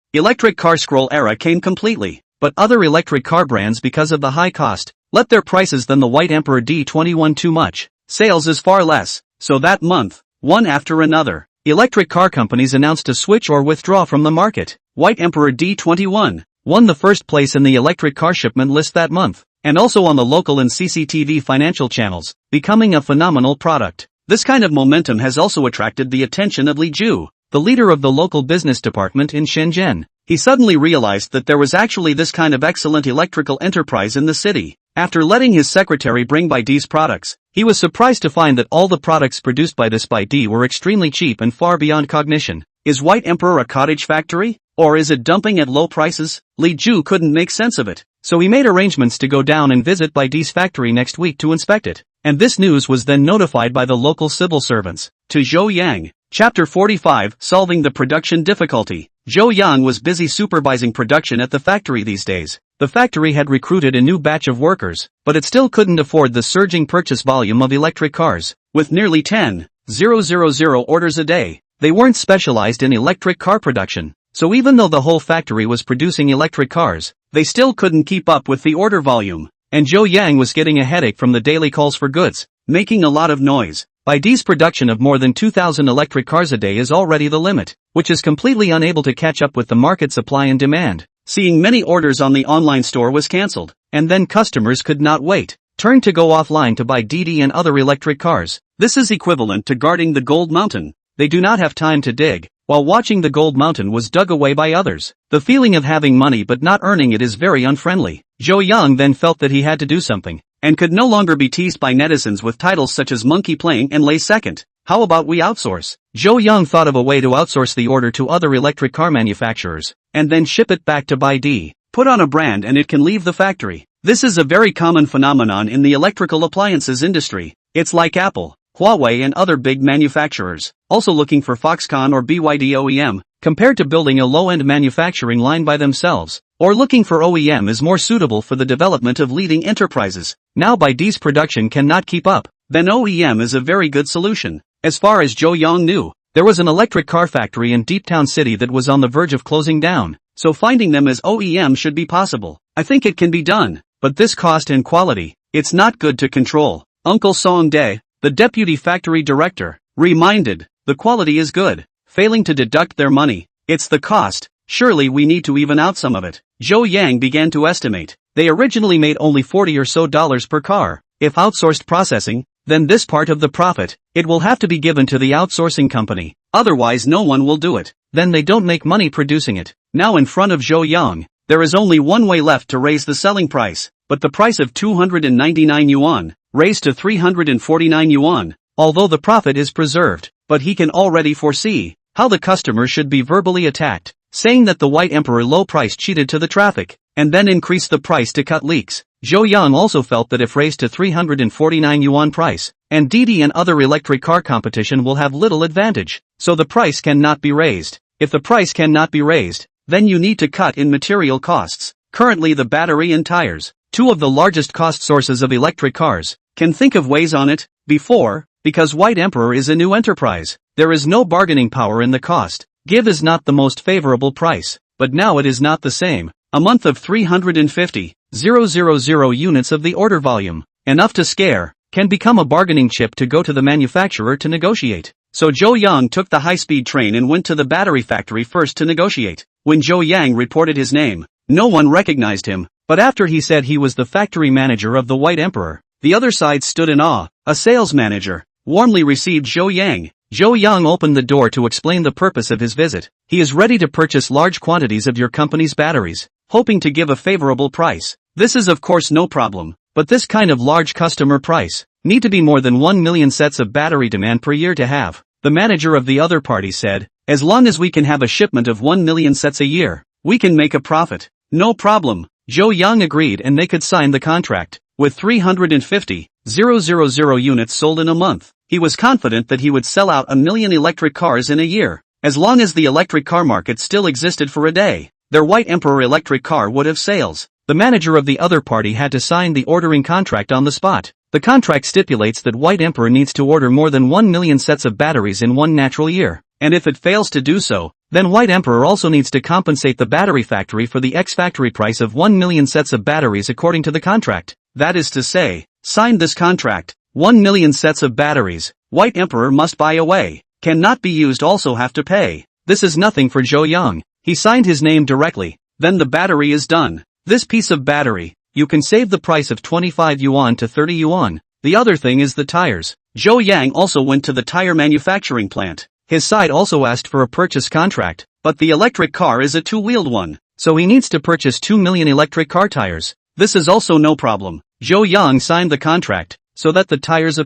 scroll era came completely, but other electric car brands, because of the high cost, let their prices than the White Emperor D21 too much. Sales is far less, so that month, one after another, electric car companies announced to switch or withdraw from the market. White Emperor D21 won the first place in the electric car shipment list that month, and also on the local and CCTV financial channels, becoming a phenomenal product. This kind of momentum has also attracted the attention of Li Ju, the leader of the local business department in Shenzhen. He suddenly realized that there was actually this kind of excellent electrical enterprise in the city. After letting his secretary bring Baidi's products, he was surprised to find that all the products produced by this Baidi were extremely cheap and far beyond cognition. Is White Emperor a cottage factory? Or is it dumping at low prices? Li Ju couldn't make sense of it, so he made arrangements to go down and visit Baidi's factory next week to inspect it. And this news was then notified by the local civil servants to Zhou Yang. Chapter 45, Solving the Production Difficulty. Zhou Yang was busy supervising production at the factory these days. The factory had recruited a new batch of workers, but it still couldn't afford the surging purchase volume of electric cars. With nearly 10,000 orders a day, they weren't specialized in electric car production. So even though the whole factory was producing electric cars, they still couldn't keep up with the order volume. And Zhou Yang was getting a headache from the daily calls for goods, making a lot of noise. Baidi's production of more than 2,000 electric cars a day is already the limit, which is completely unable to catch up with the market supply and demand. Seeing many orders on the online store was cancelled, and then customers could not wait, turned to go offline to buy DD and other electric cars. This is equivalent to guarding the gold mountain. They do not have time to dig, while watching the gold mountain was dug away by others. The feeling of having money but not earning it is very unfriendly. Zhou Yang then felt that he had to do something, and could no longer be teased by netizens with titles such as monkey playing and lay second. How about we outsource? Zhou Yang thought of a way to outsource the order to other electric car manufacturers, and then ship it back to Baidi. Put on a brand and it can leave the factory. This is a very common phenomenon in the electrical appliances industry. It's like Apple, Huawei and other big manufacturers, also looking for Foxconn or BYD OEM, compared to building a low-end manufacturing line by themselves, or looking for OEM is more suitable for the development of leading enterprises. Now Baidi's production cannot keep up, then OEM is a very good solution. As far as Zhou Yang knew, there was an electric car factory in Deep Town City that was on the verge of closing down, so finding them as OEM should be possible. I think it can be done, but this cost and quality, it's not good to control. Uncle Song Dae, the deputy factory director, reminded, the quality is good, failing to deduct their money, it's the cost, surely we need to even out some of it. Zhou Yang began to estimate. They originally made only $40 or so per car. If outsourced processing, then this part of the profit, it will have to be given to the outsourcing company, otherwise no one will do it. Then they don't make money producing it. Now in front of Zhou Yang, there is only one way left to raise the selling price, but the price of 299 yuan, raised to 349 yuan, although the profit is preserved, but he can already foresee how the customer should be verbally attacked, saying that the White Emperor low price cheated to the traffic, and then increased the price to cut leaks. Zhou Yang also felt that if raised to 349 yuan price, and DD and other electric car competition will have little advantage, so the price cannot be raised. If the price cannot be raised, then you need to cut in material costs. Currently the battery and tires, two of the largest cost sources of electric cars, can think of ways on it. Before, because White Emperor is a new enterprise, there is no bargaining power in the cost. Give is not the most favorable price, but now it is not the same. A month of 350,000 units of the order volume, enough to scare, can become a bargaining chip to go to the manufacturer to negotiate. So Zhou Yang took the high-speed train and went to the battery factory first to negotiate. When Zhou Yang reported his name, No one recognized him, but after he said he was the factory manager of the White Emperor, the other side stood in awe. A sales manager warmly received Zhou Yang. Zhou Yang opened the door to explain the purpose of his visit. He is ready to purchase large quantities of your company's batteries, hoping to give a favorable price. This is of course no problem, but this kind of large customer price need to be more than 1 million sets of battery demand per year to have. The manager of the other party said, as long as we can have a shipment of 1 million sets a year, we can make a profit. No problem. Zhou Yang agreed and they could sign the contract. With 350,000 units sold in a month, he was confident that he would sell out 1 million electric cars in a year. As long as the electric car market still existed for a day, their White Emperor electric car would have sales. The manager of the other party had to sign the ordering contract on the spot. The contract stipulates that White Emperor needs to order more than 1 million sets of batteries in one natural year, and if it fails to do so, then White Emperor also needs to compensate the battery factory for the ex-factory price of 1 million sets of batteries according to the contract. That is to say, signed this contract, 1 million sets of batteries, White Emperor must buy away, cannot be used also have to pay. This is nothing for Zhou Yang. He signed his name directly, then the battery is done. This piece of battery, you can save the price of 25 yuan to 30 yuan. The other thing is the tires. Zhou Yang also went to the tire manufacturing plant. His side also asked for a purchase contract, but the electric car is a two-wheeled one, so he needs to purchase 2 million electric car tires. This is also no problem. Zhou Yang signed the contract, so that the tires a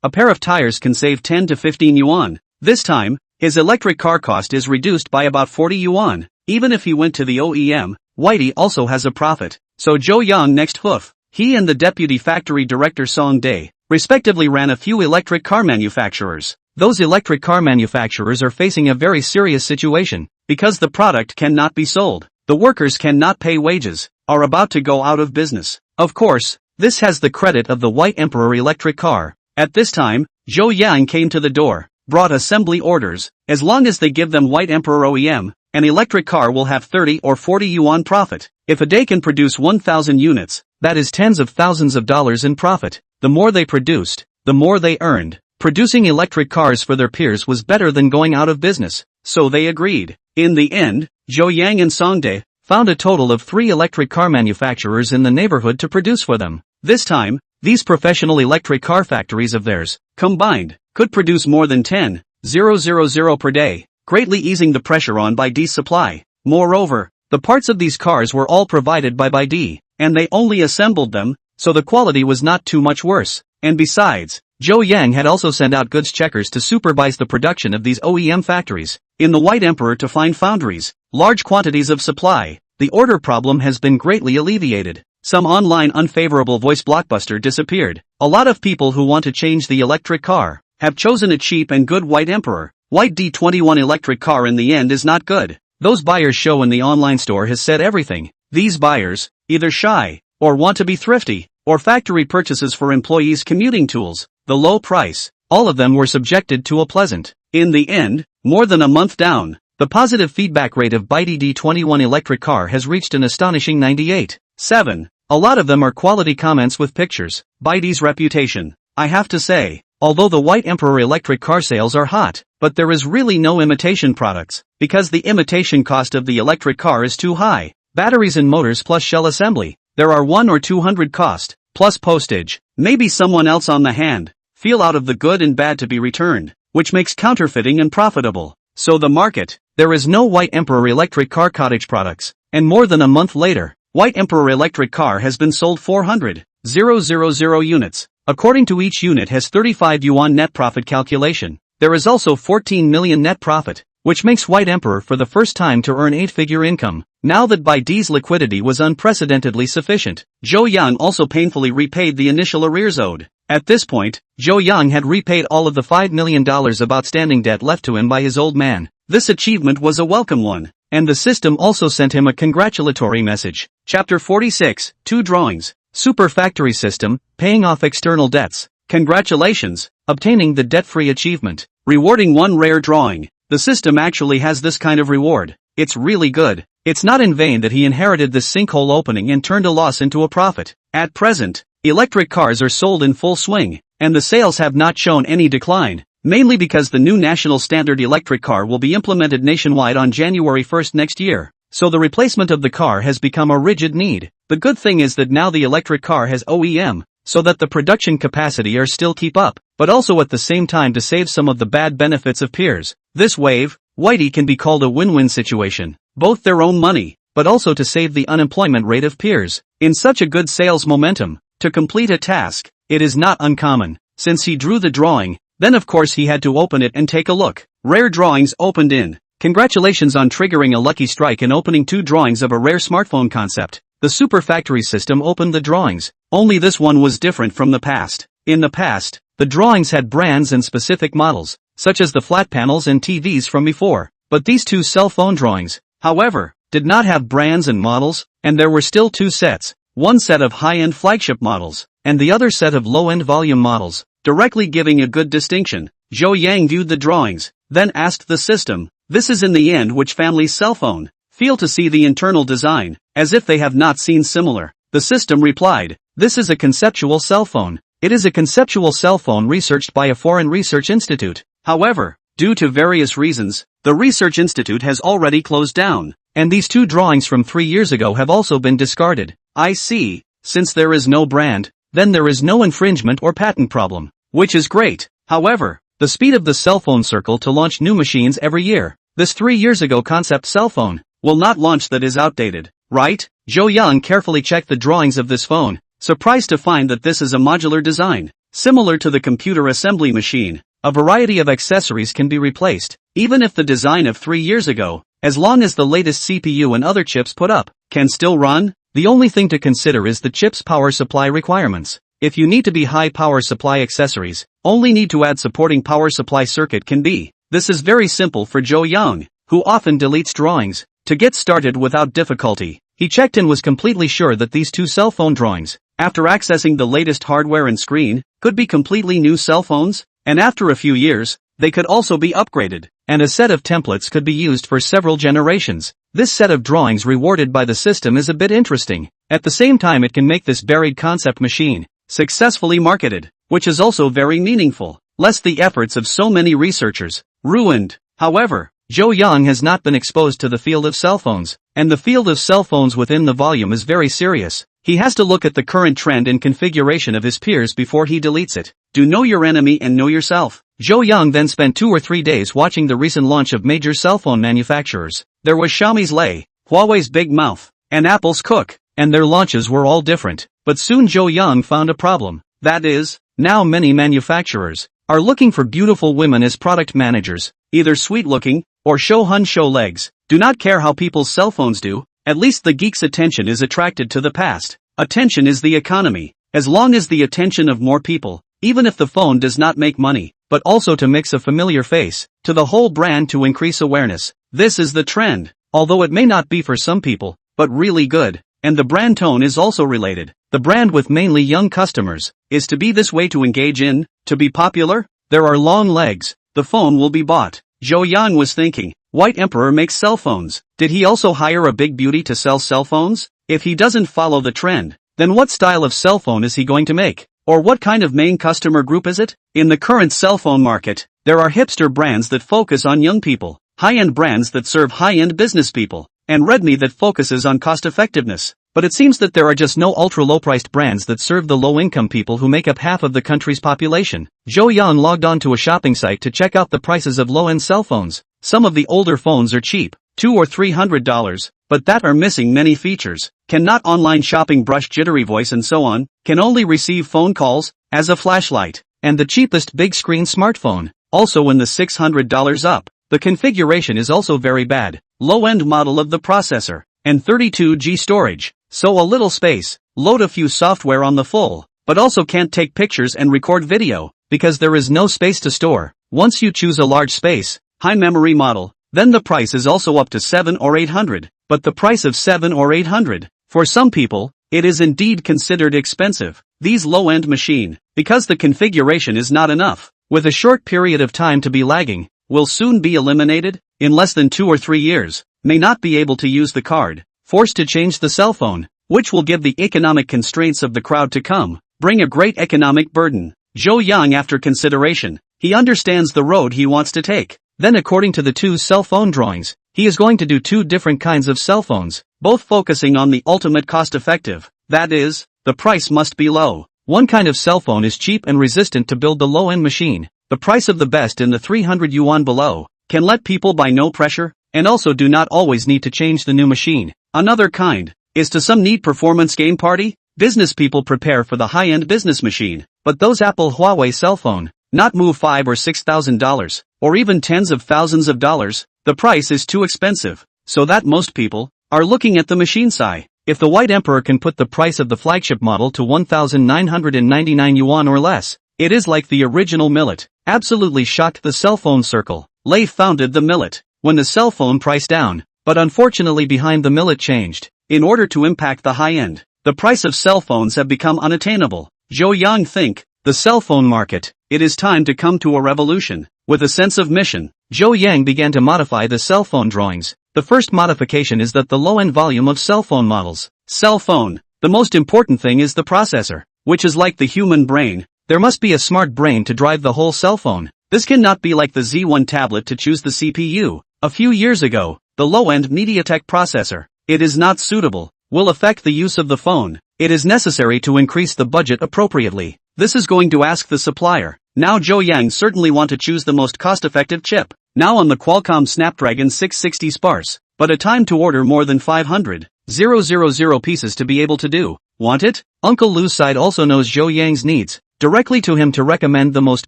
pair of tires can save 10 to 15 yuan. This time, his electric car cost is reduced by about 40 yuan. Even if he went to the OEM, Whitey also has a profit. So Zhou Yang next hoof. He and the deputy factory director Song Day, respectively ran a few electric car manufacturers. Those electric car manufacturers are facing a very serious situation, because the product cannot be sold. The workers cannot pay wages, are about to go out of business. Of course, this has the credit of the White Emperor electric car. At this time, Zhou Yang came to the door, brought assembly orders. As long as they give them White Emperor OEM, an electric car will have 30 or 40 yuan profit. If a day can produce 1,000 units, that is tens of thousands of dollars in profit. The more they produced, the more they earned. Producing electric cars for their peers was better than going out of business, so they agreed. In the end, Zhou Yang and Songde found a total of 3 electric car manufacturers in the neighborhood to produce for them. This time, these professional electric car factories of theirs, combined, could produce more than 10,000 per day, greatly easing the pressure on Baidi's supply. Moreover, the parts of these cars were all provided by Baidi, and they only assembled them, so the quality was not too much worse. And besides, Zhou Yang had also sent out goods checkers to supervise the production of these OEM factories. In the White Emperor to find foundries, large quantities of supply, the order problem has been greatly alleviated. Some online unfavorable voice blockbuster disappeared. A lot of people who want to change the electric car have chosen a cheap and good White Emperor. White D21 electric car in the end is not good. Those buyers show in the online store has said everything. These buyers, either shy, or want to be thrifty, or factory purchases for employees' commuting tools, the low price, all of them were subjected to a pleasant. In the end, more than a month down, the positive feedback rate of Baidi D21 electric car has reached an astonishing 98.7. A lot of them are quality comments with pictures. Baidi's reputation. I have to say, although the White Emperor electric car sales are hot, but there is really no imitation products, because the imitation cost of the electric car is too high. Batteries and motors plus shell assembly, there are 1 or 200 cost, plus postage, maybe someone else on the hand, feel out of the good and bad to be returned, which makes counterfeiting unprofitable. So the market, there is no White Emperor electric car cottage products, and more than a month later, White Emperor electric car has been sold 400,000 units. According to each unit has 35 yuan net profit calculation. There is also 14 million net profit, which makes White Emperor for the first time to earn 8-figure income. Now that Baidi's liquidity was unprecedentedly sufficient, Zhou Yang also painfully repaid the initial arrears owed. At this point, Zhou Yang had repaid all of the $5 million of outstanding debt left to him by his old man. This achievement was a welcome one, and the system also sent him a congratulatory message. Chapter 46, 2 drawings. Super Factory System, paying off external debts. Congratulations, obtaining the debt-free achievement. Rewarding 1 rare drawing. The system actually has this kind of reward. It's really good. It's not in vain that he inherited this sinkhole opening and turned a loss into a profit. At present, electric cars are sold in full swing, and the sales have not shown any decline, mainly because the new national standard electric car will be implemented nationwide on January 1st next year. so the replacement of the car has become a rigid need. The good thing is that now the electric car has OEM, so that the production capacity are still keep up, but also at the same time to save some of the bad benefits of peers. This wave, Whitey can be called a win-win situation, both their own money, but also to save the unemployment rate of peers. In such a good sales momentum, to complete a task, it is not uncommon. Since he drew the drawing, then of course he had to open it and take a look. Rare drawings opened in. Congratulations on triggering a lucky strike and opening 2 drawings of a rare smartphone concept. The Super Factory system opened the drawings, only this one was different from the past. In the past, the drawings had brands and specific models, such as the flat panels and TVs from before, but these 2 cell phone drawings, however, did not have brands and models, and there were still 2 sets, one set of high-end flagship models, and the other set of low-end volume models, directly giving a good distinction. Zhou Yang viewed the drawings, then asked the system, "This is in the end which family's cell phone?" Feel to see the internal design, as if they have not seen similar. The system replied, "This is a conceptual cell phone. It is a conceptual cell phone researched by a foreign research institute. However, due to various reasons, the research institute has already closed down, and these 2 drawings from 3 years ago have also been discarded." I see. Since there is no brand, then there is no infringement or patent problem, which is great. However, the speed of the cell phone circle to launch new machines every year. This 3 years ago concept cell phone will not launch, that is outdated, right? Zhou Yang carefully checked the drawings of this phone, surprised to find that this is a modular design, similar to the computer assembly machine. A variety of accessories can be replaced, even if the design of 3 years ago, as long as the latest CPU and other chips put up, can still run. The only thing to consider is the chip's power supply requirements. If you need to be high power supply accessories, only need to add supporting power supply circuit can be. This is very simple for Zhou Yang, who often deletes drawings. To get started without difficulty, he checked and was completely sure that these 2 cell phone drawings, after accessing the latest hardware and screen, could be completely new cell phones, and after a few years, they could also be upgraded, and a set of templates could be used for several generations. This set of drawings rewarded by the system is a bit interesting. At the same time, it can make this buried concept machine successfully marketed, which is also very meaningful, lest the efforts of so many researchers ruined. However, Zhou Yang has not been exposed to the field of cell phones, and the field of cell phones within the volume is very serious. He has to look at the current trend and configuration of his peers before he deletes it. Do know your enemy and know yourself. Zhou Yang then spent 2 or 3 days watching the recent launch of major cell phone manufacturers. There was Xiaomi's Lei, Huawei's Big Mouth, and Apple's Cook, and their launches were all different. But soon Zhou Yang found a problem. That is, now many manufacturers are looking for beautiful women as product managers, either sweet-looking, or show legs. Do not care how people's cell phones do, at least the geek's attention is attracted to the past. Attention is the economy. As long as the attention of more people, even if the phone does not make money, but also to mix a familiar face to the whole brand to increase awareness. This is the trend, although it may not be for some people, but really good. And the brand tone is also related. The brand with mainly young customers is to be this way to engage in, to be popular. There are long legs, the phone will be bought. Zhou Yang was thinking, White Emperor makes cell phones. Did he also hire a big beauty to sell cell phones? If he doesn't follow the trend, then what style of cell phone is he going to make? Or what kind of main customer group is it? In the current cell phone market, there are hipster brands that focus on young people, high-end brands that serve high-end business people, and Redmi that focuses on cost-effectiveness. But it seems that there are just no ultra-low-priced brands that serve the low-income people who make up half of the country's population. Zhou Yang logged on to a shopping site to check out the prices of low-end cell phones. Some of the older phones are cheap, $200 or $300, but that are missing many features. Cannot online shopping, brush, jittery voice and so on. Can only receive phone calls, as a flashlight. And the cheapest big screen smartphone, also in the $600 up. The configuration is also very bad. Low-end model of the processor, and 32GB storage. So a little space, load a few software on the full, but also can't take pictures and record video, because there is no space to store. Once you choose a large space, high memory model, then the price is also up to $700 or $800, but the price of $700 or $800, for some people, it is indeed considered expensive. These low-end machine, because the configuration is not enough, with a short period of time to be lagging, will soon be eliminated, in less than 2 or 3 years, may not be able to use the card, forced to change the cell phone, which will give the economic constraints of the crowd to come, bring a great economic burden. Zhou Yang, after consideration, he understands the road he wants to take. Then according to the 2 cell phone drawings, he is going to do two different kinds of cell phones, both focusing on the ultimate cost-effective. That is, the price must be low. One kind of cell phone is cheap and resistant to build the low-end machine. The price of the best in the 300 yuan below can let people buy no pressure, and also do not always need to change the new machine. Another kind is to some need performance game party. Business people prepare for the high-end business machine, but those Apple Huawei cell phone not move $5,000 or $6,000, or even tens of thousands of dollars. The price is too expensive, so that most people are looking at the machine side. If the White Emperor can put the price of the flagship model to 1,999 yuan or less, it is like the original Millet. Absolutely shocked the cell phone circle. Lei founded the Millet when the cell phone price down, but unfortunately behind the Millet changed. In order to impact the high end, the price of cell phones have become unattainable. Zhou Yang think, the cell phone market, it is time to come to a revolution. With a sense of mission, Zhou Yang began to modify the cell phone drawings. The first modification is that the low-end volume of cell phone models. Cell phone, the most important thing is the processor, which is like the human brain. There must be a smart brain to drive the whole cell phone. This cannot be like the Z1 tablet to choose the CPU. A few years ago, the low-end MediaTek processor, it is not suitable, will affect the use of the phone. It is necessary to increase the budget appropriately. This is going to ask the supplier. Now Zhou Yang certainly want to choose the most cost-effective chip. Now on the Qualcomm Snapdragon 660 sparse, but a time to order more than 500,000 pieces to be able to do. Want it? Uncle Lu's side also knows Zhou Yang's needs, directly to him to recommend the most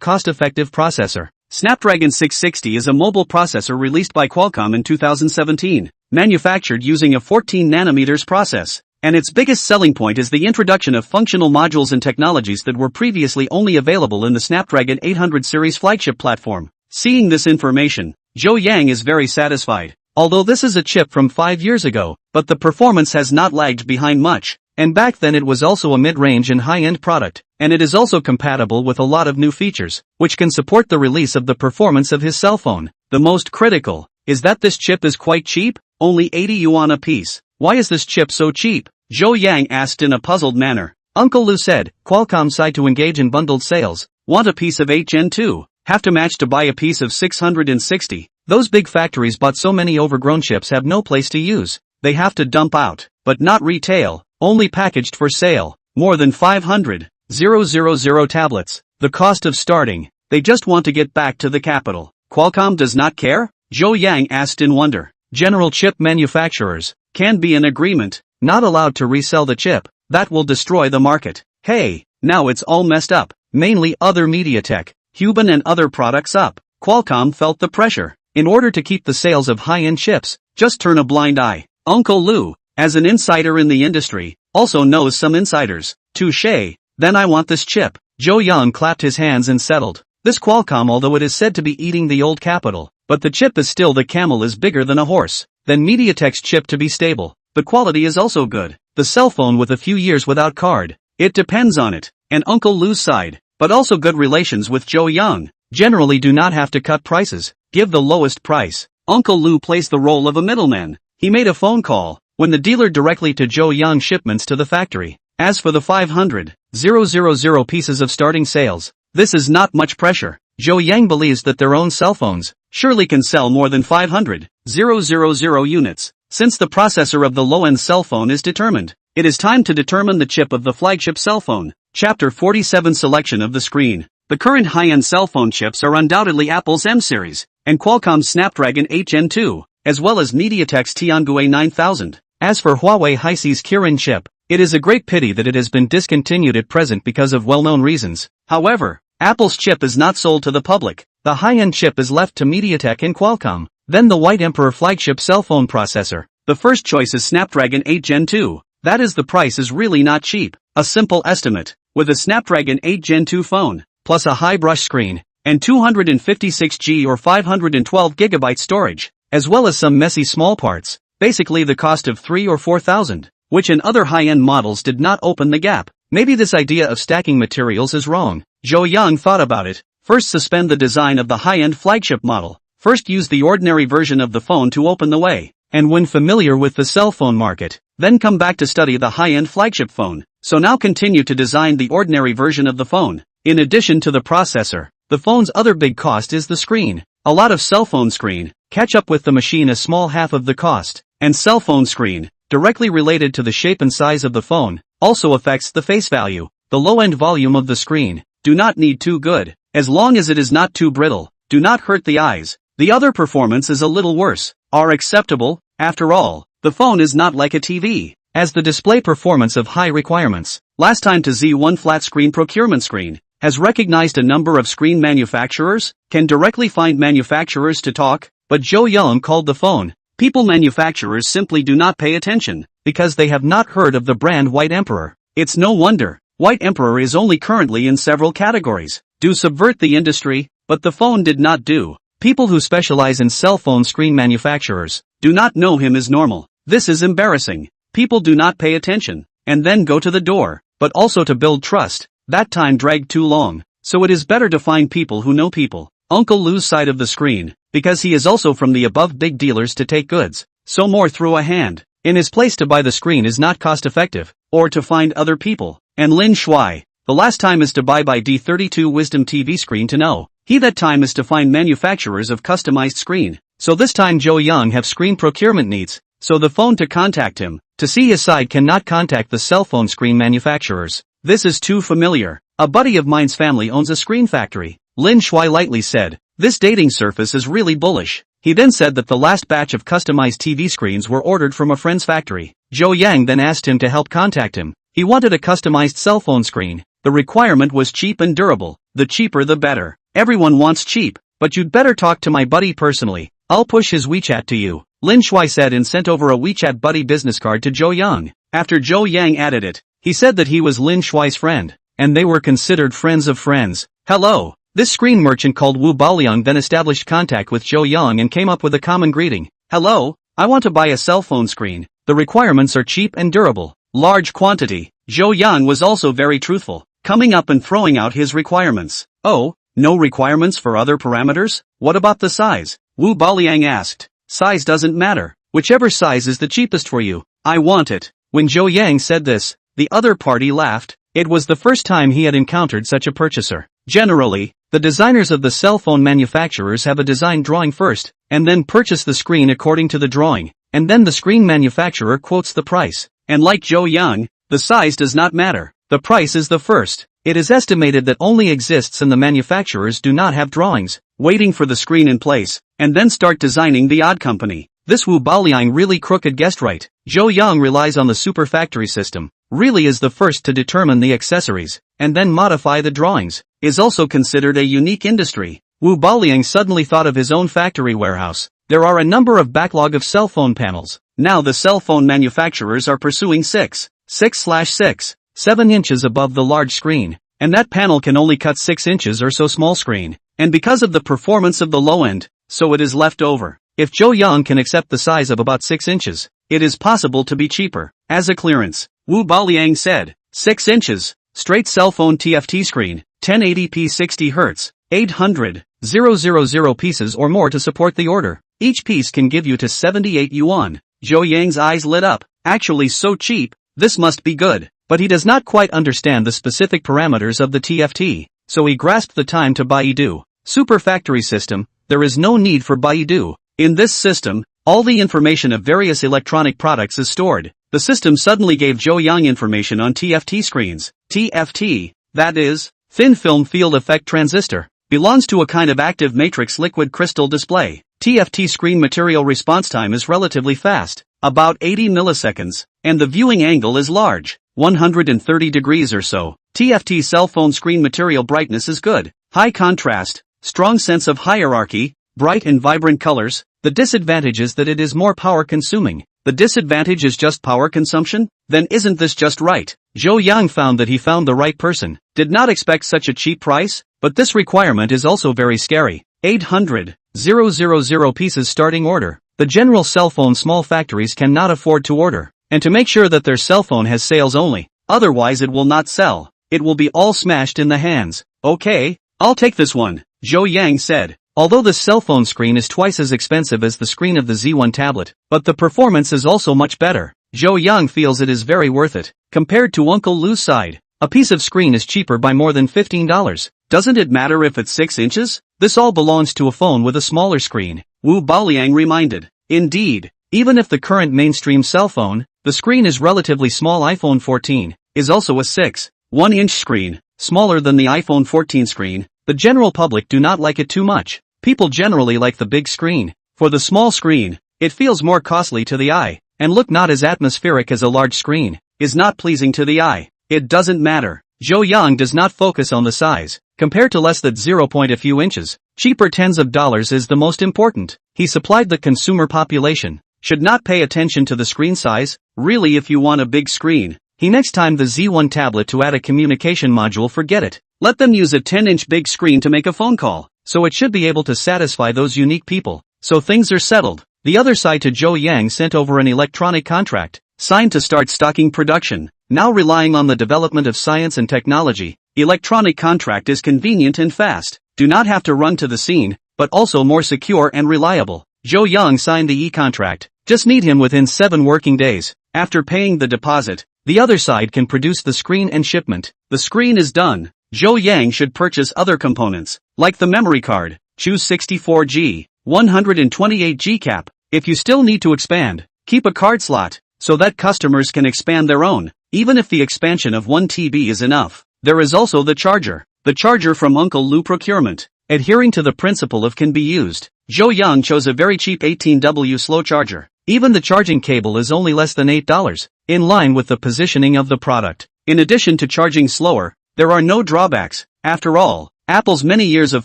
cost-effective processor. Snapdragon 660 is a mobile processor released by Qualcomm in 2017, manufactured using a 14nm process. And its biggest selling point is the introduction of functional modules and technologies that were previously only available in the Snapdragon 800 series flagship platform. Seeing this information, Zhou Yang is very satisfied. Although this is a chip from 5 years ago, but the performance has not lagged behind much. And back then it was also a mid-range and high-end product, and it is also compatible with a lot of new features, which can support the release of the performance of his cell phone. The most critical is that this chip is quite cheap, only 80 yuan a piece. Why is this chip so cheap? Zhou Yang asked in a puzzled manner. Uncle Lu said, Qualcomm side to engage in bundled sales. Want a piece of HN2? Have to match to buy a piece of 660. Those big factories bought so many overgrown chips have no place to use. They have to dump out, but not retail, only packaged for sale. More than 500,000 tablets. The cost of starting. They just want to get back to the capital. Qualcomm does not care? Zhou Yang asked in wonder. General chip manufacturers can be in agreement, not allowed to resell the chip. That will destroy the market. Hey, now it's all messed up. Mainly other MediaTek, Huban and other products up. Qualcomm felt the pressure. In order to keep the sales of high-end chips, just turn a blind eye. Uncle Lu, as an insider in the industry, also knows some insiders. Touché, then I want this chip. Zhou Yang clapped his hands and settled. This Qualcomm, although it is said to be eating the old capital, but the chip is still the camel is bigger than a horse. Then MediaTek's chip to be stable. The quality is also good. The cell phone with a few years without card. It depends on it. And Uncle Lu's side, but also good relations with Zhou Yang. Generally do not have to cut prices. Give the lowest price. Uncle Lu plays the role of a middleman. He made a phone call, when the dealer directly to Zhou Yang shipments to the factory. As for the 500,000 pieces of starting sales, this is not much pressure. Zhou Yang believes that their own cell phones surely can sell more than 500,000 units. Since the processor of the low-end cell phone is determined, it is time to determine the chip of the flagship cell phone. Chapter 47 Selection of the screen. The current high-end cell phone chips are undoubtedly Apple's M series, and Qualcomm's Snapdragon 8 Gen 2, as well as MediaTek's Tiangu 9000. As for Huawei HiSei's Kirin chip, it is a great pity that it has been discontinued at present because of well-known reasons. However, Apple's chip is not sold to the public. The high-end chip is left to MediaTek and Qualcomm. Then the White Emperor flagship cell phone processor. The first choice is Snapdragon 8 Gen 2. That is, the price is really not cheap. A simple estimate, with a Snapdragon 8 Gen 2 phone, plus a high brush screen, and 256GB or 512GB storage, as well as some messy small parts, basically the cost of 3,000 or 4,000, which in other high-end models did not open the gap. Maybe this idea of stacking materials is wrong. Zhou Yang thought about it. First, suspend the design of the high-end flagship model. First, use the ordinary version of the phone to open the way. And when familiar with the cell phone market, then come back to study the high-end flagship phone. So now continue to design the ordinary version of the phone. In addition to the processor, the phone's other big cost is the screen. A lot of cell phone screen, catch up with the machine a small half of the cost, and cell phone screen, directly related to the shape and size of the phone, also affects the face value. The low-end volume of the screen, do not need too good, as long as it is not too brittle, do not hurt the eyes. The other performance is a little worse, are acceptable. After all, the phone is not like a TV, as the display performance of high requirements. Last time to Z1 flat screen procurement screen, has recognized a number of screen manufacturers, can directly find manufacturers to talk, but Jo Young called the phone. People manufacturers simply do not pay attention, because they have not heard of the brand White Emperor. It's no wonder, White Emperor is only currently in several categories. Do subvert the industry, but the phone did not do. People who specialize in cell phone screen manufacturers, do not know him as normal. This is embarrassing. People do not pay attention, and then go to the door, but also to build trust. That time dragged too long, so it is better to find people who know people. Uncle Lou's side of the screen, because he is also from the above big dealers to take goods, so more through a hand. In his place to buy the screen is not cost effective, or to find other people. And Lin Shuai, the last time is to buy by D32 Wisdom TV screen to know. He that time is to find manufacturers of customized screen. So this time Jo Young have screen procurement needs, so the phone to contact him. To see his side cannot contact the cell phone screen manufacturers. This is too familiar. A buddy of mine's family owns a screen factory. Lin Shuai lightly said, this dating surface is really bullish. He then said that the last batch of customized TV screens were ordered from a friend's factory. Jo Yang then asked him to help contact him. He wanted a customized cell phone screen. The requirement was cheap and durable. The cheaper the better. Everyone wants cheap, but you'd better talk to my buddy personally. I'll push his WeChat to you, Lin Shuai said and sent over a WeChat buddy business card to Jo Young. After Jo Yang added it, he said that he was Lin Shuai's friend, and they were considered friends of friends. Hello. This screen merchant called Wu Baoliang then established contact with Jo Young and came up with a common greeting. Hello, I want to buy a cell phone screen. The requirements are cheap and durable. Large quantity. Jo Young was also very truthful, coming up and throwing out his requirements. Oh, no requirements for other parameters? What about the size? Wu Baoliang asked. Size doesn't matter. Whichever size is the cheapest for you. I want it. When Jo Yang said this, the other party laughed. It was the first time he had encountered such a purchaser. Generally, the designers of the cell phone manufacturers have a design drawing first, and then purchase the screen according to the drawing, and then the screen manufacturer quotes the price. And like Jo Young, the size does not matter. The price is the first. It is estimated that only exists and the manufacturers do not have drawings, waiting for the screen in place, and then start designing the odd company. This Wu Baoliang really crooked guessed right. Jo Young relies on the super factory system, really is the first to determine the accessories, and then modify the drawings, is also considered a unique industry. Wu Baoliang suddenly thought of his own factory warehouse. There are a number of backlog of cell phone panels. Now the cell phone manufacturers are pursuing 7 inches above the large screen, and that panel can only cut 6 inches or so small screen, and because of the performance of the low end, so it is left over. If Jo Young can accept the size of about 6 inches, it is possible to be cheaper. As a clearance, Wu Baoliang said, 6 inches, straight cell phone TFT screen, 1080p 60Hz, 800,000 pieces or more to support the order. Each piece can give you to 78 yuan. Jo Yang's eyes lit up. Actually so cheap, this must be good. But he does not quite understand the specific parameters of the TFT, so he grasped the time to Baidu. Super factory system, there is no need for Baidu. In this system, all the information of various electronic products is stored. The system suddenly gave Jo Young information on TFT screens. TFT, that is, thin film field effect transistor, belongs to a kind of active matrix liquid crystal display. TFT screen material response time is relatively fast, about 80 milliseconds, and the viewing angle is large, 130 degrees or so. TFT cell phone screen material brightness is good, high contrast, strong sense of hierarchy, bright and vibrant colors. The disadvantage is that it is more power consuming. The disadvantage is just power consumption? Then isn't this just right? Jo Young found that he found the right person. Did not expect such a cheap price, but this requirement is also very scary. 800,000 pieces starting order. The general cell phone small factories cannot afford to order, and to make sure that their cell phone has sales only, otherwise it will not sell. It will be all smashed in the hands. Okay, I'll take this one, Jo Yang said. Although the cell phone screen is twice as expensive as the screen of the Z1 tablet, but the performance is also much better. Jo Young feels it is very worth it. Compared to Uncle Lou's side, a piece of screen is cheaper by more than $15. Doesn't it matter if it's 6 inches? This all belongs to a phone with a smaller screen, Wu Baoliang reminded. Indeed, even if the current mainstream cell phone, the screen is relatively small, iPhone 14, is also a 6.1-inch screen, smaller than the iPhone 14 screen, the general public do not like it too much. People generally like the big screen. For the small screen, it feels more costly to the eye, and look not as atmospheric as a large screen, is not pleasing to the eye. It doesn't matter. Zhou Yang does not focus on the size. Compared to less than 0. A few inches, cheaper tens of dollars is the most important. He supplied the consumer population. Should not pay attention to the screen size, really if you want a big screen. He next time the Z1 tablet to add a communication module, forget it. Let them use a 10-inch big screen to make a phone call, so it should be able to satisfy those unique people. So things are settled. The other side to Zhou Yang sent over an electronic contract, signed to start stocking production. Now relying on the development of science and technology, electronic contract is convenient and fast. Do not have to run to the scene, but also more secure and reliable. Zhou Yang signed the e-contract. Just need him within 7 working days. After paying the deposit, the other side can produce the screen and shipment. The screen is done. Zhou Yang should purchase other components, like the memory card. Choose 64G, 128G cap. If you still need to expand, keep a card slot, so that customers can expand their own, even if the expansion of 1 TB is enough. There is also the charger. The charger from Uncle Lu Procurement. Adhering to the principle of can be used, Zhou Yang chose a very cheap 18W slow charger. Even the charging cable is only less than $8, in line with the positioning of the product. In addition to charging slower, there are no drawbacks. After all, Apple's many years of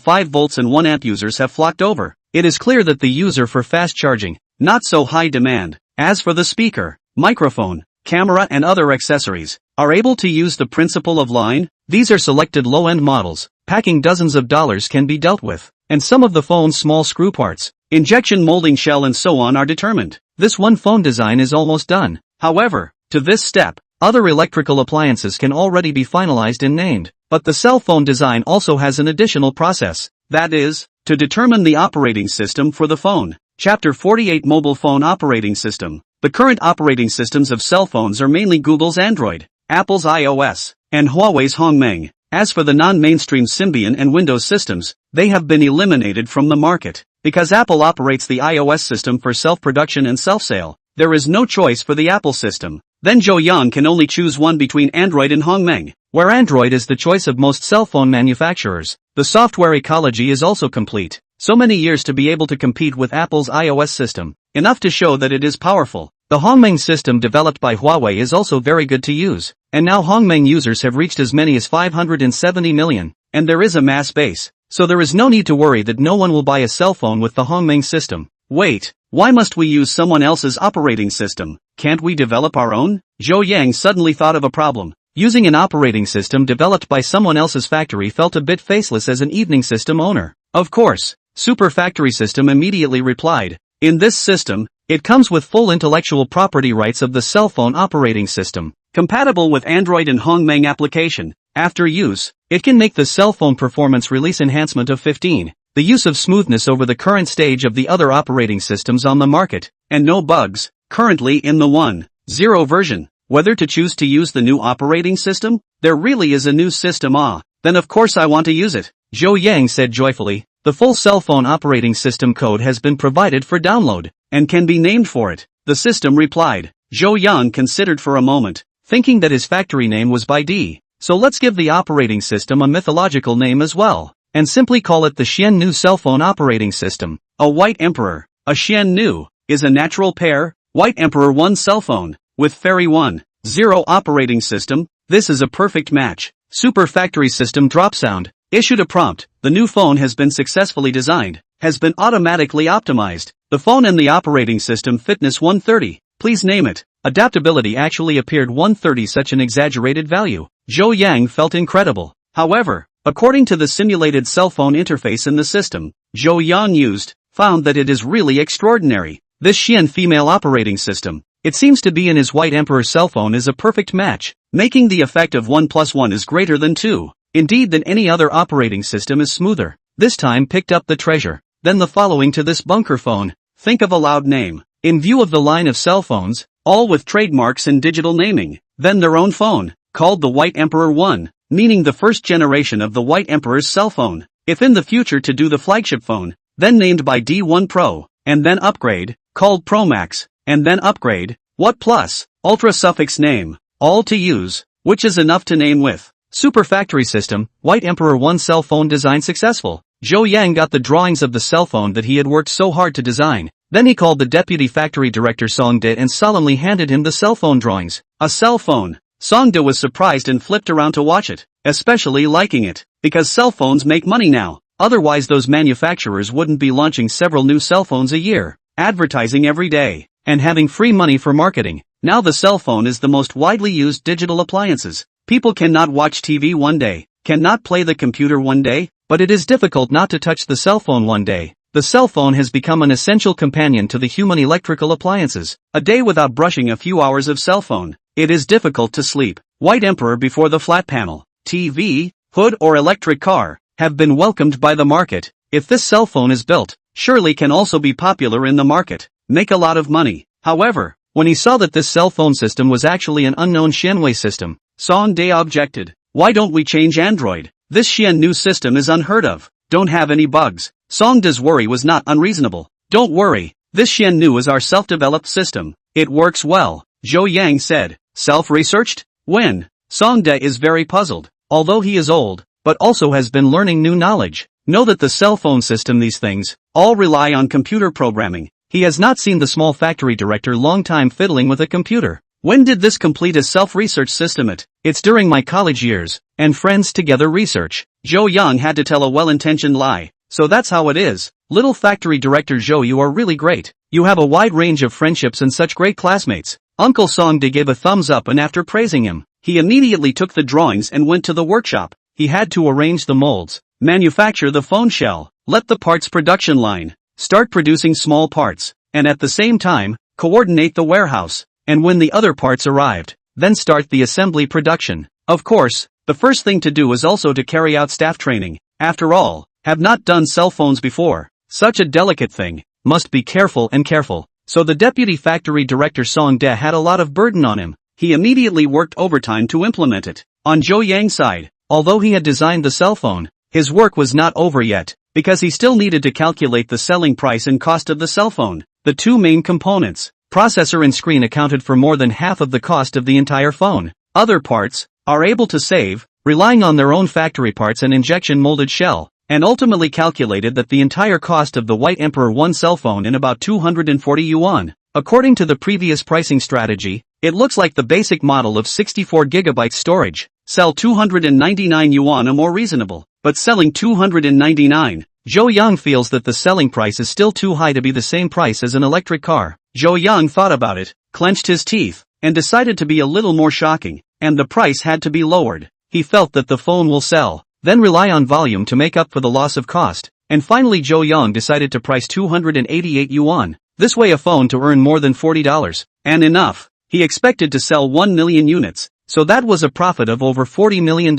5 volts and 1 amp users have flocked over. It is clear that the user for fast charging, not so high demand. As for the speaker, microphone, camera and other accessories, are able to use the principle of line. These are selected low-end models, packing dozens of dollars can be dealt with, and some of the phone's small screw parts, injection molding shell and so on are determined. This one phone design is almost done. However, to this step, other electrical appliances can already be finalized and named, but the cell phone design also has an additional process, that is, to determine the operating system for the phone. Chapter 48 Mobile Phone Operating System. The current operating systems of cell phones are mainly Google's Android, Apple's iOS, and Huawei's Hongmeng. As for the non-mainstream Symbian and Windows systems, they have been eliminated from the market. Because Apple operates the iOS system for self-production and self-sale, there is no choice for the Apple system. Then Zhou Yang can only choose one between Android and Hongmeng, where Android is the choice of most cell phone manufacturers. The software ecology is also complete. So many years to be able to compete with Apple's iOS system, enough to show that it is powerful. The Hongmeng system developed by Huawei is also very good to use, and now Hongmeng users have reached as many as 570 million, and there is a mass base, so there is no need to worry that no one will buy a cell phone with the Hongmeng system. Wait, why must we use someone else's operating system? Can't we develop our own? Zhou Yang suddenly thought of a problem. Using an operating system developed by someone else's factory felt a bit faceless as an evening system owner. Of course, Super Factory System immediately replied, in this system, it comes with full intellectual property rights of the cell phone operating system, compatible with Android and Hongmeng application. After use, it can make the cell phone performance release enhancement of 15, the use of smoothness over the current stage of the other operating systems on the market, and no bugs, currently in the 1.0 version. Whether to choose to use the new operating system? There really is a new system. Then of course I want to use it, Zhou Yang said joyfully. The full cell phone operating system code has been provided for download, and can be named for it. The system replied. Zhou Yang considered for a moment, thinking that his factory name was by D. So let's give the operating system a mythological name as well, and simply call it the Xian Nu cell phone operating system. A White Emperor, a Xian Nu, is a natural pair, White Emperor 1 cell phone, with Fairy 1.0 operating system. This is a perfect match. Super Factory System drop sound. Issued a prompt. The new phone has been successfully designed, has been automatically optimized. The phone and the operating system fitness 130. Please name it. Adaptability actually appeared 130, such an exaggerated value. Zhou Yang felt incredible. However, according to the simulated cell phone interface in the system, Zhou Yang found that it is really extraordinary. This Xian female operating system, it seems to be in his White Emperor cell phone, is a perfect match, making the effect of 1 + 1 is greater than 2. Indeed, than any other operating system is smoother. This time picked up the treasure. Then the following to this bunker phone. Think of a loud name. In view of the line of cell phones, all with trademarks and digital naming, then their own phone, called the White Emperor 1. meaning the first generation of the White Emperor's cell phone. If in the future to do the flagship phone, then named by D1 Pro, and then upgrade, called Pro Max, and then upgrade, what plus, Ultra suffix name, all to use, which is enough to name with. Super factory system, White Emperor 1 cell phone design successful. Zhou Yang got the drawings of the cell phone that he had worked so hard to design. Then he called the deputy factory director Song De and solemnly handed him the cell phone drawings. A cell phone. Song De was surprised and flipped around to watch it, especially liking it, because cell phones make money now. Otherwise those manufacturers wouldn't be launching several new cell phones a year, advertising every day, and having free money for marketing. Now the cell phone is the most widely used digital appliances. People cannot watch TV one day, cannot play the computer one day, but it is difficult not to touch the cell phone one day. The cell phone has become an essential companion to the human electrical appliances. A day without brushing a few hours of cell phone. It is difficult to sleep. White Emperor before the flat panel, TV, hood or electric car, have been welcomed by the market. If this cell phone is built, surely can also be popular in the market, make a lot of money. However, when he saw that this cell phone system was actually an unknown Xianwei system, Song De objected. Why don't we change Android? This Xian new system is unheard of, don't have any bugs. Song De's worry was not unreasonable. Don't worry, this Xian new is our self-developed system. It works well, Zhou Yang said. Self-researched? When? Song De is very puzzled, although he is old, but also has been learning new knowledge. Know that the cell phone system these things, all rely on computer programming. He has not seen the small factory director long time fiddling with a computer. When did this complete a self-research system? It's during my college years, and friends together research. Zhou Yang had to tell a well-intentioned lie. So that's how it is. Little factory director Zhou, you are really great. You have a wide range of friendships and such great classmates. Uncle Song De gave a thumbs up and after praising him, he immediately took the drawings and went to the workshop. He had to arrange the molds, manufacture the phone shell, let the parts production line, start producing small parts, and at the same time, coordinate the warehouse. And when the other parts arrived, then start the assembly production. Of course, the first thing to do is also to carry out staff training. After all, have not done cell phones before. Such a delicate thing, must be careful and careful. So the deputy factory director Song De had a lot of burden on him. He immediately worked overtime to implement it. On Zhou Yang's side, although he had designed the cell phone, his work was not over yet, because he still needed to calculate the selling price and cost of the cell phone. The two main components, processor and screen, accounted for more than half of the cost of the entire phone. Other parts are able to save, relying on their own factory parts and injection molded shell, and ultimately calculated that the entire cost of the White Emperor 1 cell phone in about 240 yuan. According to the previous pricing strategy, it looks like the basic model of 64 GB storage, sell 299 yuan, a more reasonable, but selling 299. Zhou Yang feels that the selling price is still too high to be the same price as an electric car. Zhou Yang thought about it, clenched his teeth, and decided to be a little more shocking, and the price had to be lowered. He felt that the phone will sell, then rely on volume to make up for the loss of cost, and finally Zhou Yang decided to price 288 yuan. This way a phone to earn more than $40, and enough. He expected to sell 1 million units, so that was a profit of over $40 million,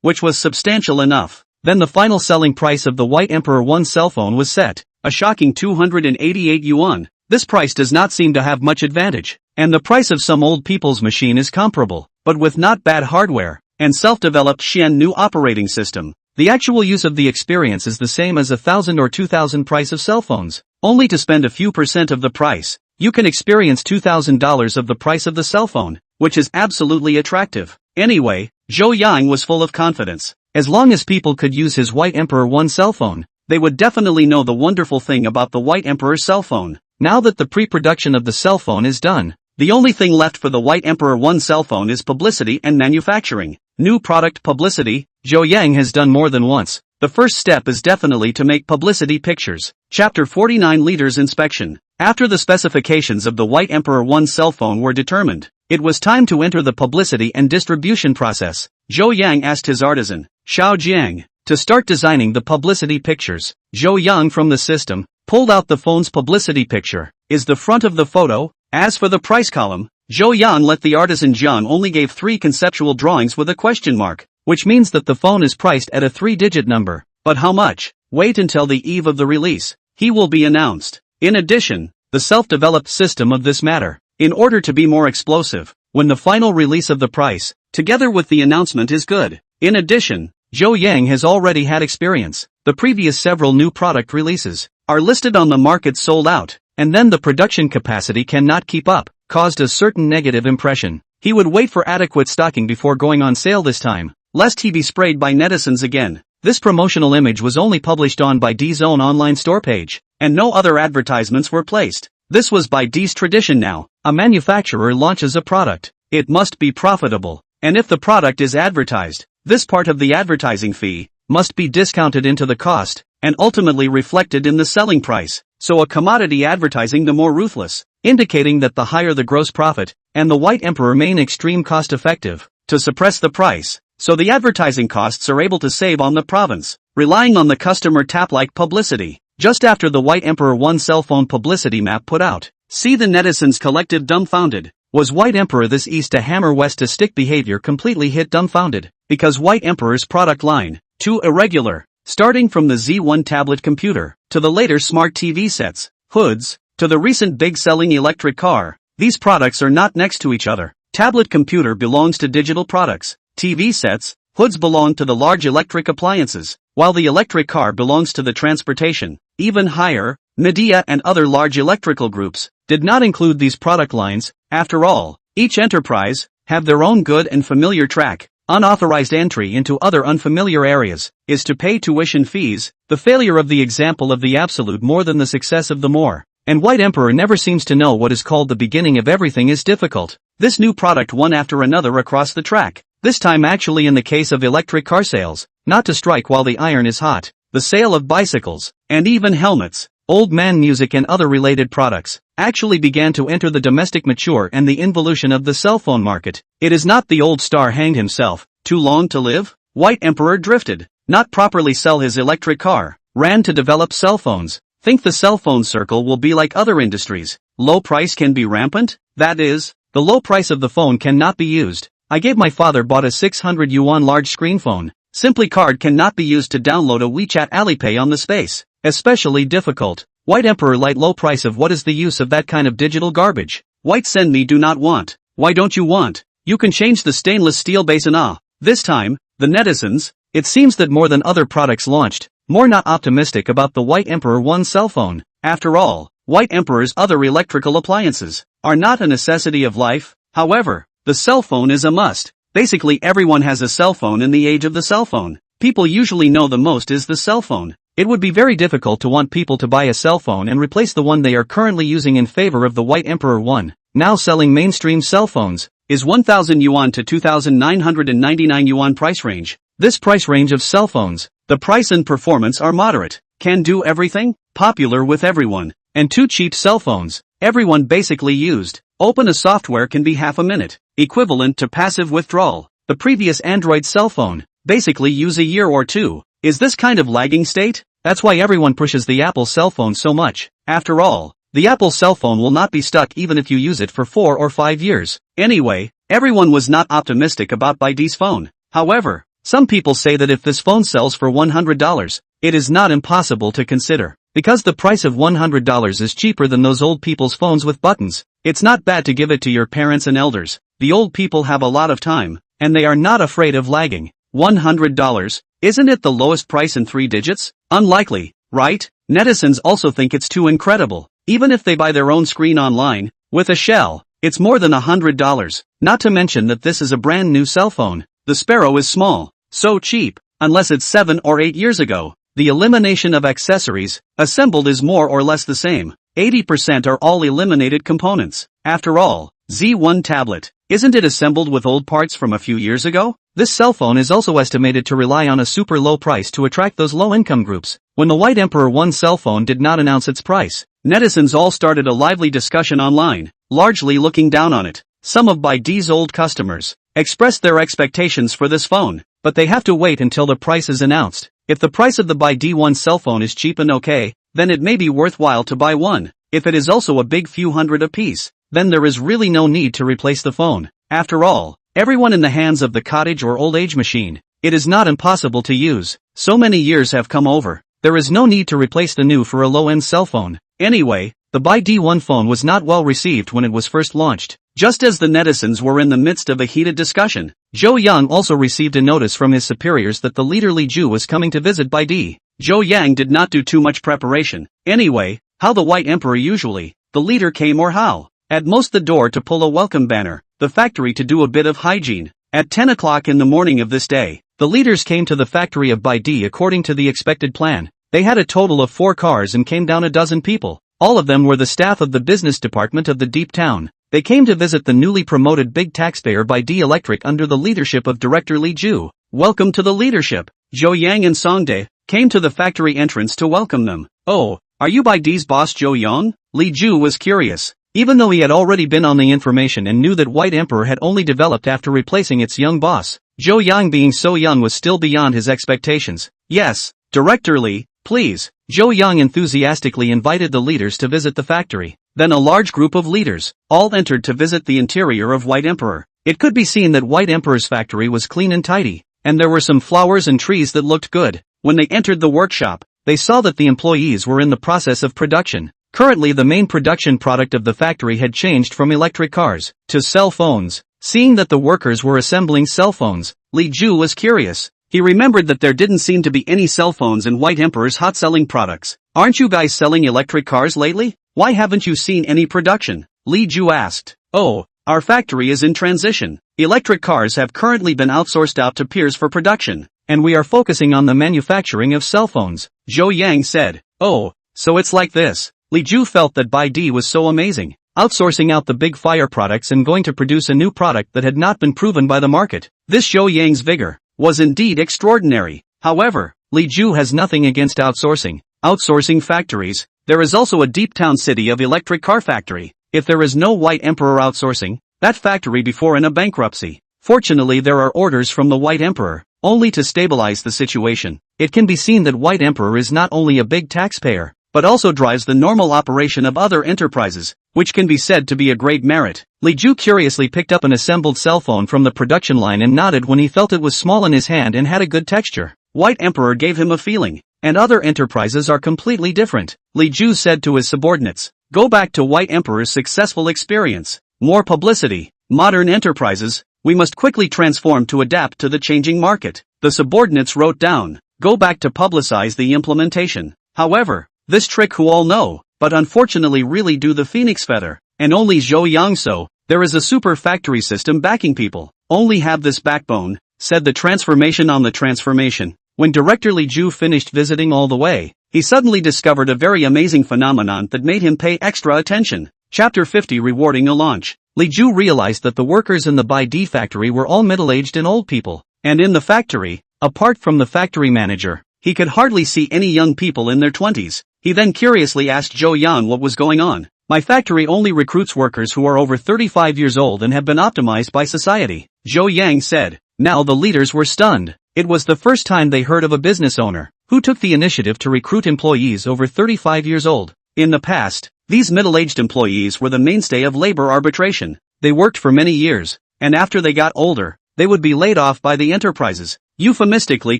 which was substantial enough. Then the final selling price of the White Emperor 1 cell phone was set, a shocking 288 yuan. This price does not seem to have much advantage, and the price of some old people's machine is comparable, but with not bad hardware, and self-developed Xian new operating system. The actual use of the experience is the same as 1,000 or 2,000 price of cell phones, only to spend a few percent of the price. You can experience $2,000 of the price of the cell phone, which is absolutely attractive. Anyway, Zhou Yang was full of confidence. As long as people could use his White Emperor 1 cell phone, they would definitely know the wonderful thing about the White Emperor cell phone. Now that the pre-production of the cell phone is done, the only thing left for the White Emperor 1 cell phone is publicity and manufacturing. New product publicity, Zhou Yang has done more than once. The first step is definitely to make publicity pictures. Chapter 49 Leaders Inspection. After the specifications of the White Emperor 1 cell phone were determined, it was time to enter the publicity and distribution process. Zhou Yang asked his artisan, Xiao Jiang, to start designing the publicity pictures. Zhou Yang from the system pulled out the phone's publicity picture. Is the front of the photo? As for the price column, Zhou Yang let the artisan Jiang only gave 3 conceptual drawings with a question mark, which means that the phone is priced at a 3-digit number. But how much? Wait until the eve of the release. He will be announced. In addition, the self-developed system of this matter, in order to be more explosive, when the final release of the price, together with the announcement is good, In addition, Zhou Yang has already had experience. The previous several new product releases are listed on the market sold out, and then the production capacity cannot keep up, caused a certain negative impression. He would wait for adequate stocking before going on sale this time, lest he be sprayed by netizens again. This promotional image was only published on Baidu's own online store page, and no other advertisements were placed. This was Baidu's tradition now. A manufacturer launches a product. It must be profitable, and if the product is advertised, this part of the advertising fee must be discounted into the cost, and ultimately reflected in the selling price. So a commodity advertising the more ruthless, indicating that the higher the gross profit, and the White Emperor main extreme cost effective, to suppress the price, so the advertising costs are able to save on the province, relying on the customer tap-like publicity. Just after the White Emperor 1 cell phone publicity map put out, see the netizens collective dumbfounded. Was White Emperor this east to hammer west to stick behavior completely hit dumbfounded? Because White Emperor's product line, too irregular, starting from the Z1 tablet computer, to the later smart TV sets, hoods, to the recent big-selling electric car, these products are not next to each other. Tablet computer belongs to digital products, TV sets, hoods belong to the large electric appliances, while the electric car belongs to the transportation. Even higher, media and other large electrical groups, did not include these product lines. After all, each enterprise have their own good and familiar track. Unauthorized entry into other unfamiliar areas is to pay tuition fees, the failure of the example of the absolute more than the success of the more. And White Emperor never seems to know what is called the beginning of everything is difficult. This new product one after another across the track, this time actually in the case of electric car sales, not to strike while the iron is hot, the sale of bicycles, and even helmets, old man music and other related products, actually began to enter the domestic mature and the involution of the cell phone market. It is not the old star hanged himself, too long to live? White Emperor drifted, not properly sell his electric car, ran to develop cell phones, think the cell phone circle will be like other industries, low price can be rampant? That is, the low price of the phone cannot be used. I gave my father bought a 600 yuan large screen phone, simply card cannot be used to download a WeChat Alipay on the space, especially difficult. White Emperor light low price of what is the use of that kind of digital garbage? White send me do not want. Why don't you want? You can change the stainless steel basin This time, the netizens, it seems that more than other products launched, more not optimistic about the White Emperor 1 cell phone. After all, White Emperor's other electrical appliances are not a necessity of life. However, the cell phone is a must. Basically everyone has a cell phone in the age of the cell phone. People usually know the most is the cell phone. It would be very difficult to want people to buy a cell phone and replace the one they are currently using in favor of the White Emperor 1, now selling mainstream cell phones, is 1,000 yuan to 2,999 yuan price range. This price range of cell phones, the price and performance are moderate, can do everything, popular with everyone, and too cheap cell phones, everyone basically used. Open a software can be half a minute, equivalent to passive withdrawal. The previous Android cell phone, basically use a year or two. Is this kind of lagging state? That's why everyone pushes the Apple cell phone so much. After all, the Apple cell phone will not be stuck even if you use it for 4 or 5 years. Anyway, everyone was not optimistic about Baidu's phone. However, some people say that if this phone sells for $100, it is not impossible to consider. Because the price of $100 is cheaper than those old people's phones with buttons, it's not bad to give it to your parents and elders. The old people have a lot of time, and they are not afraid of lagging. $100, isn't it the lowest price in 3 digits? Unlikely, right? Netizens also think it's too incredible. Even if they buy their own screen online, with a shell, it's more than $100. Not to mention that this is a brand new cell phone. The Sparrow is small, so cheap, unless it's 7 or 8 years ago. The elimination of accessories, assembled is more or less the same. 80% are all eliminated components. After all, Z1 tablet, isn't it assembled with old parts from a few years ago? This cell phone is also estimated to rely on a super low price to attract those low-income groups. When the White Emperor 1 cell phone did not announce its price, netizens all started a lively discussion online, largely looking down on it. Some of Baidu's old customers expressed their expectations for this phone, but they have to wait until the price is announced. If the price of the Baidu 1 cell phone is cheap and okay, then it may be worthwhile to buy one. If it is also a big few hundred apiece, then there is really no need to replace the phone. After all, everyone in the hands of the cottage or old age machine, it is not impossible to use. So many years have come over, there is no need to replace the new for a low-end cell phone. Anyway, the Baidu 1 phone was not well received when it was first launched. Just as the netizens were in the midst of a heated discussion, Zhou Yang also received a notice from his superiors that the leader Li Ju was coming to visit Baidi. Zhou Yang did not do too much preparation. Anyway, how the White Emperor usually, the leader came or how? At most the door to pull a welcome banner, the factory to do a bit of hygiene. At 10 o'clock in the morning of this day, the leaders came to the factory of Baidi according to the expected plan. They had a total of 4 cars and came down a dozen people. All of them were the staff of the business department of the deep town. They came to visit the newly promoted big taxpayer Baidi Electric under the leadership of Director Li Ju. Welcome to the leadership. Zhou Yang and Songde came to the factory entrance to welcome them. Oh, are you Baidi's boss Zhou Yang? Li Ju was curious. Even though he had already been on the information and knew that White Emperor had only developed after replacing its young boss, Zhou Yang being so young was still beyond his expectations. Yes, Director Li, please. Zhou Yang enthusiastically invited the leaders to visit the factory. Then a large group of leaders all entered to visit the interior of White Emperor. It could be seen that White Emperor's factory was clean and tidy, and there were some flowers and trees that looked good. When they entered the workshop, they saw that the employees were in the process of production. Currently the main production product of the factory had changed from electric cars to cell phones. Seeing that the workers were assembling cell phones, Li Ju was curious. He remembered that there didn't seem to be any cell phones in White Emperor's hot-selling products. Aren't you guys selling electric cars lately? Why haven't you seen any production? Li Ju asked. Oh, our factory is in transition. Electric cars have currently been outsourced out to peers for production, and we are focusing on the manufacturing of cell phones, Zhou Yang said. Oh, so it's like this. Li Ju felt that Baidi was so amazing, outsourcing out the big fire products and going to produce a new product that had not been proven by the market. This Zhou Yang's vigor was indeed extraordinary. However, Li Ju has nothing against outsourcing factories. There is also a deep town city of electric car factory. If there is no White Emperor outsourcing that factory before in a bankruptcy, fortunately there are orders from the White Emperor, only to stabilize the situation. It can be seen that White Emperor is not only a big taxpayer, but also drives the normal operation of other enterprises, which can be said to be a great merit. Li Ju curiously picked up an assembled cell phone from the production line and nodded when he felt it was small in his hand and had a good texture. White Emperor gave him a feeling, and other enterprises are completely different. Li Ju said to his subordinates, go back to White Emperor's successful experience. More publicity, modern enterprises, we must quickly transform to adapt to the changing market. The subordinates wrote down, go back to publicize the implementation. However, this trick who all know, but unfortunately really do the phoenix feather, and only Zhou Yang so, there is a super factory system backing people. Only have this backbone, said the transformation on the transformation. When Director Li Ju finished visiting all the way, he suddenly discovered a very amazing phenomenon that made him pay extra attention. Chapter 50 Rewarding a Launch. Li Ju realized that the workers in the Baidi factory were all middle-aged and old people, and in the factory, apart from the factory manager, he could hardly see any young people in their 20s. He then curiously asked Zhou Yang what was going on. My factory only recruits workers who are over 35 years old and have been optimized by society, Zhou Yang said. Now the leaders were stunned. It was the first time they heard of a business owner who took the initiative to recruit employees over 35 years old. In the past, these middle-aged employees were the mainstay of labor arbitration. They worked for many years, and after they got older, they would be laid off by the enterprises, euphemistically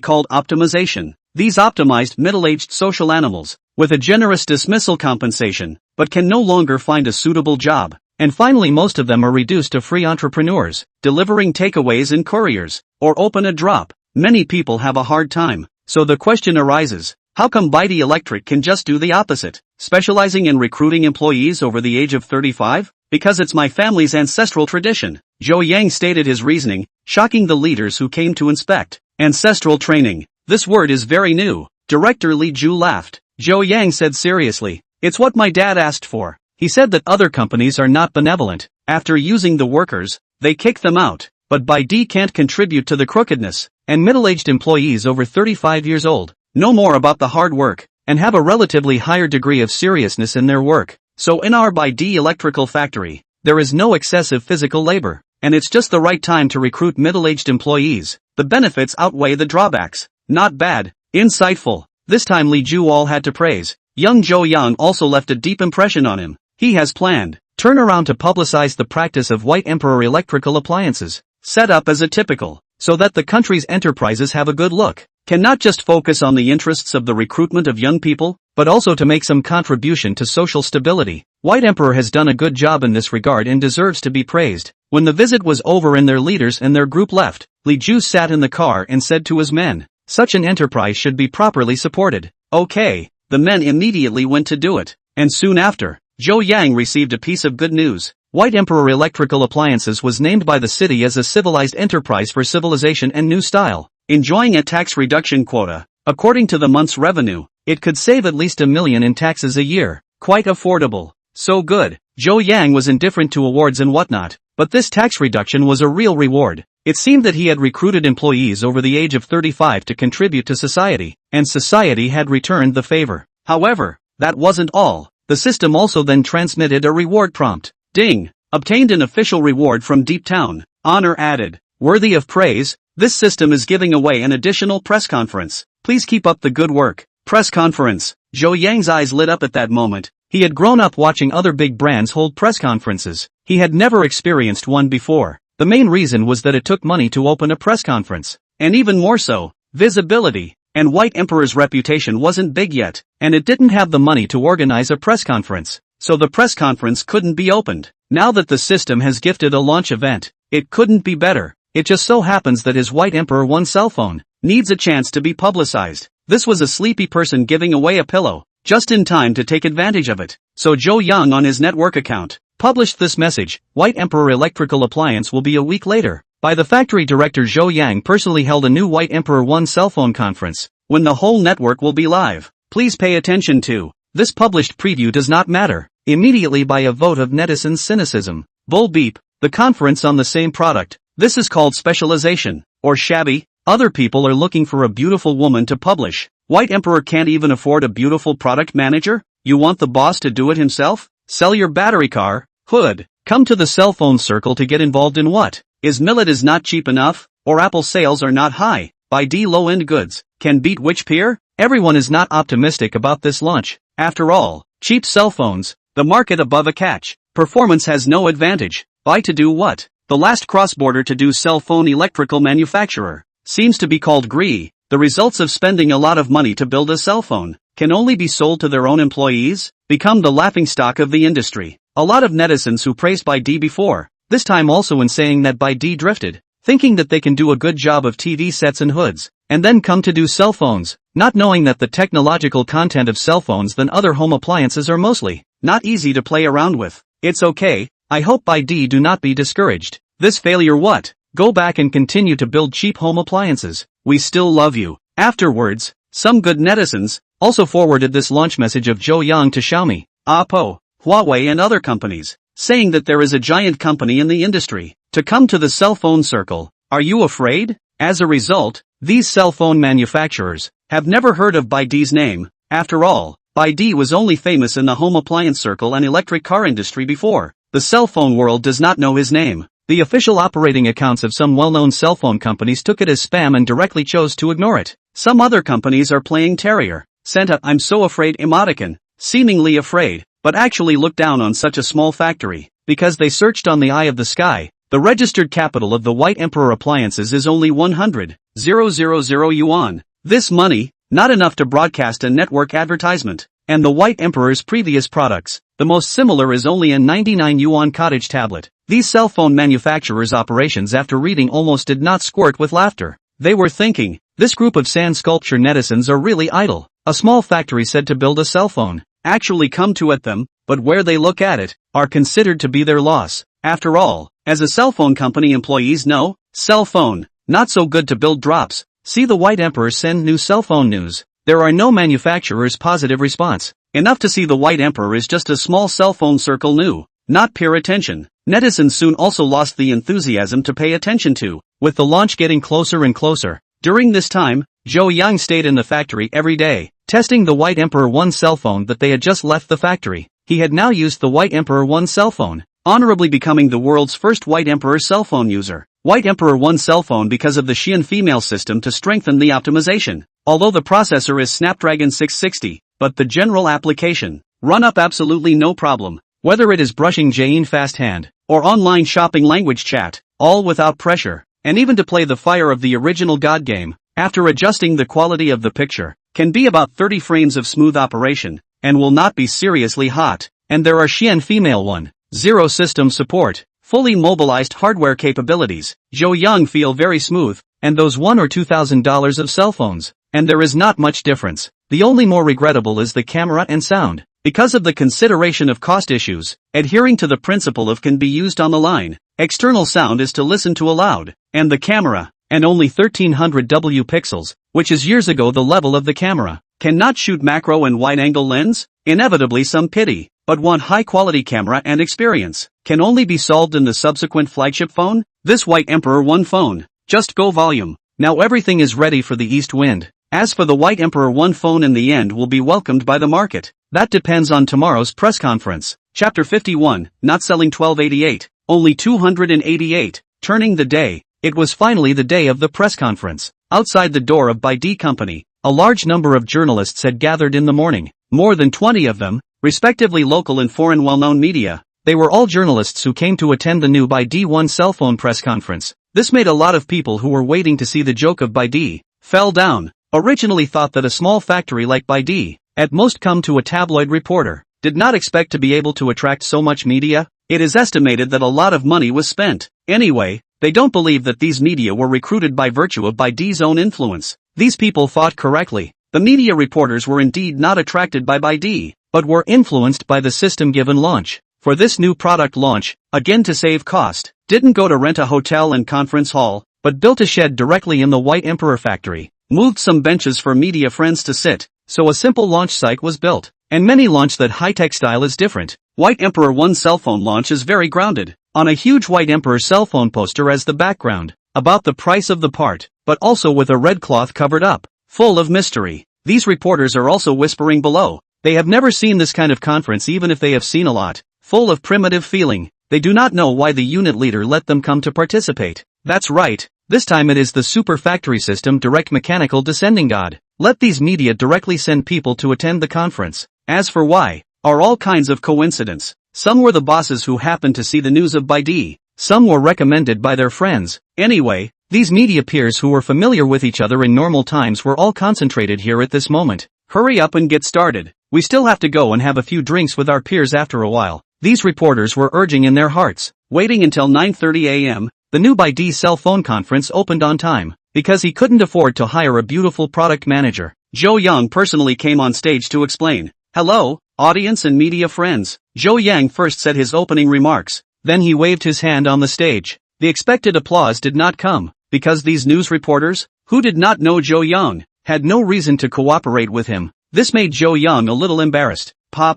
called optimization. These optimized middle-aged social animals, with a generous dismissal compensation, but can no longer find a suitable job. And finally most of them are reduced to free entrepreneurs, delivering takeaways and couriers, or open a drop. Many people have a hard time, so the question arises, how come Baidi Electric can just do the opposite, specializing in recruiting employees over the age of 35? Because it's my family's ancestral tradition. Zhou Yang stated his reasoning, shocking the leaders who came to inspect. Ancestral training. This word is very new. Director Li Ju laughed. Zhou Yang said seriously, it's what my dad asked for. He said that other companies are not benevolent. After using the workers, they kick them out. But Baidi can't contribute to the crookedness, and middle-aged employees over 35 years old know more about the hard work, and have a relatively higher degree of seriousness in their work. So in our Baidi electrical factory, there is no excessive physical labor, and it's just the right time to recruit middle-aged employees. The benefits outweigh the drawbacks. Not bad. Insightful. This time Li Ju all had to praise. Young Zhou Yang also left a deep impression on him. He has planned turn around to publicize the practice of White Emperor electrical appliances, set up as a typical, so that the country's enterprises have a good look, can not just focus on the interests of the recruitment of young people, but also to make some contribution to social stability. White Emperor has done a good job in this regard and deserves to be praised. When the visit was over and their leaders and their group left, Li Ju sat in the car and said to his men, "Such an enterprise should be properly supported." Okay, the men immediately went to do it. And soon after, Zhou Yang received a piece of good news. White Emperor Electrical Appliances was named by the city as a civilized enterprise for civilization and new style, enjoying a tax reduction quota. According to the month's revenue, it could save at least $1 million in taxes a year. Quite affordable. So good. Zhou Yang was indifferent to awards and whatnot, but this tax reduction was a real reward. It seemed that he had recruited employees over the age of 35 to contribute to society, and society had returned the favor. However, that wasn't all. The system also then transmitted a reward prompt. Ding! Obtained an official reward from Deep Town. Honor added. Worthy of praise, this system is giving away an additional press conference. Please keep up the good work. Press conference. Zhou Yang's eyes lit up at that moment. He had grown up watching other big brands hold press conferences. He had never experienced one before. The main reason was that it took money to open a press conference. And even more so, visibility. And White Emperor's reputation wasn't big yet, and it didn't have the money to organize a press conference. So the press conference couldn't be opened. Now that the system has gifted a launch event, it couldn't be better. It just so happens that his White Emperor 1 cell phone needs a chance to be publicized. This was a sleepy person giving away a pillow, just in time to take advantage of it. So Zhou Yang on his network account published this message: White Emperor Electrical Appliance will be a week later. By the factory director Zhou Yang personally held a new White Emperor 1 cell phone conference, when the whole network will be live. Please pay attention to. This published preview does not matter. Immediately by a vote of netizens' cynicism. Bull beep. The conference on the same product. This is called specialization. Or shabby. Other people are looking for a beautiful woman to publish. White Emperor can't even afford a beautiful product manager? You want the boss to do it himself? Sell your battery car, hood. Come to the cell phone circle to get involved in what? Is millet is not cheap enough? Or Apple sales are not high? Buy D low-end goods. Can beat which peer? Everyone is not optimistic about this launch. After all, cheap cell phones, the market above a catch. Performance has no advantage. Buy to do what? The last cross-border to do cell phone electrical manufacturer seems to be called GRI. The results of spending a lot of money to build a cell phone can only be sold to their own employees, become the laughingstock of the industry. A lot of netizens who praised BYD before, this time also in saying that BYD drifted, thinking that they can do a good job of TV sets and hoods, and then come to do cell phones, not knowing that the technological content of cell phones than other home appliances are mostly not easy to play around with. It's okay, I hope BYD do not be discouraged. This failure what? Go back and continue to build cheap home appliances. We still love you. Afterwards, some good netizens also forwarded this launch message of Zhou Yang to Xiaomi, Oppo, Huawei and other companies, saying that there is a giant company in the industry to come to the cell phone circle. Are you afraid? As a result, these cell phone manufacturers have never heard of BYD's name. After all, BYD was only famous in the home appliance circle and electric car industry before. The cell phone world does not know his name. The official operating accounts of some well-known cell phone companies took it as spam and directly chose to ignore it. Some other companies are playing terrier. Sent a "I'm so afraid" emoticon, seemingly afraid, but actually look down on such a small factory, because they searched on the eye of the sky. The registered capital of the White Emperor appliances is only 100,000 yuan. This money, not enough to broadcast a network advertisement. And the White Emperor's previous products, the most similar is only a 99 yuan cottage tablet. These cell phone manufacturers' operations after reading almost did not squirt with laughter. They were thinking, this group of sand sculpture netizens are really idle. A small factory said to build a cell phone, actually come to at them, but where they look at it, are considered to be their loss. After all, as a cell phone company employees know, cell phone, not so good to build drops. See the White Emperor send new cell phone news. There are no manufacturers' positive response. Enough to see the White Emperor is just a small cell phone circle new, not pure attention. Netizens soon also lost the enthusiasm to pay attention to, with the launch getting closer and closer. During this time, Zhou Yang stayed in the factory every day, testing the White Emperor 1 cell phone that they had just left the factory. He had now used the White Emperor 1 cell phone, honorably becoming the world's first White Emperor cell phone user. White Emperor 1 cell phone because of the Xian female system to strengthen the optimization. Although the processor is Snapdragon 660, but the general application run up absolutely no problem. Whether it is brushing Jane fast hand, or online shopping language chat, all without pressure, and even to play the fire of the original God game, after adjusting the quality of the picture, can be about 30 frames of smooth operation, and will not be seriously hot. and there are Xian female 1.0 system support, fully mobilized hardware capabilities. Joyoung feel very smooth, and those $1,000 or $2,000 of cell phones, and there is not much difference. The only more regrettable is the camera and sound. Because of the consideration of cost issues, adhering to the principle of can be used on the line, external sound is to listen to aloud, and the camera, and only 1300 W pixels, which is years ago the level of the camera, cannot shoot macro and wide-angle lens? Inevitably some pity, but one high-quality camera and experience, can only be solved in the subsequent flagship phone? This White Emperor 1 phone, just go volume. Now everything is ready for the east wind. As for the White Emperor 1 phone, in the end will be welcomed by the market. That depends on tomorrow's press conference. Chapter 51, not selling 1288, only 288, turning the day. It was finally the day of the press conference. Outside the door of Baidu Company, a large number of journalists had gathered in the morning, more than 20 of them, respectively local and foreign well-known media. They were all journalists who came to attend the new Baidu 1 cell phone press conference. This made a lot of people who were waiting to see the joke of Baidu fell down. Originally thought that a small factory like Baidu, at most come to a tabloid reporter, did not expect to be able to attract so much media. It is estimated that a lot of money was spent. Anyway, they don't believe that these media were recruited by virtue of Baidu's own influence. These people thought correctly. The media reporters were indeed not attracted by Baidu, but were influenced by the system given launch. For this new product launch, again to save cost, didn't go to rent a hotel and conference hall, but built a shed directly in the White Emperor factory, moved some benches for media friends to sit, so a simple launch site was built, and many launch that high-tech style is different. White Emperor 1 cell phone launch is very grounded, on a huge White Emperor cell phone poster as the background, about the price of the part, but also with a red cloth covered up, full of mystery. These reporters are also whispering below. They have never seen this kind of conference, even if they have seen a lot, full of primitive feeling. They do not know why the unit leader let them come to participate. That's right, this time it is the super factory system direct mechanical descending god. Let these media directly send people to attend the conference. As for why, are all kinds of coincidence. Some were the bosses who happened to see the news of Baidu. Some were recommended by their friends. Anyway, these media peers who were familiar with each other in normal times were all concentrated here at this moment. Hurry up and get started. We still have to go and have a few drinks with our peers after a while. These reporters were urging in their hearts. Waiting until 9:30 a.m., the new Baidu cell phone conference opened on time, because he couldn't afford to hire a beautiful product manager. Joyoung personally came on stage to explain. Hello, audience and media friends. Joyoung first said his opening remarks, then he waved his hand on the stage. The expected applause did not come, because these news reporters, who did not know Joyoung, had no reason to cooperate with him. This made Joyoung a little embarrassed. Pa.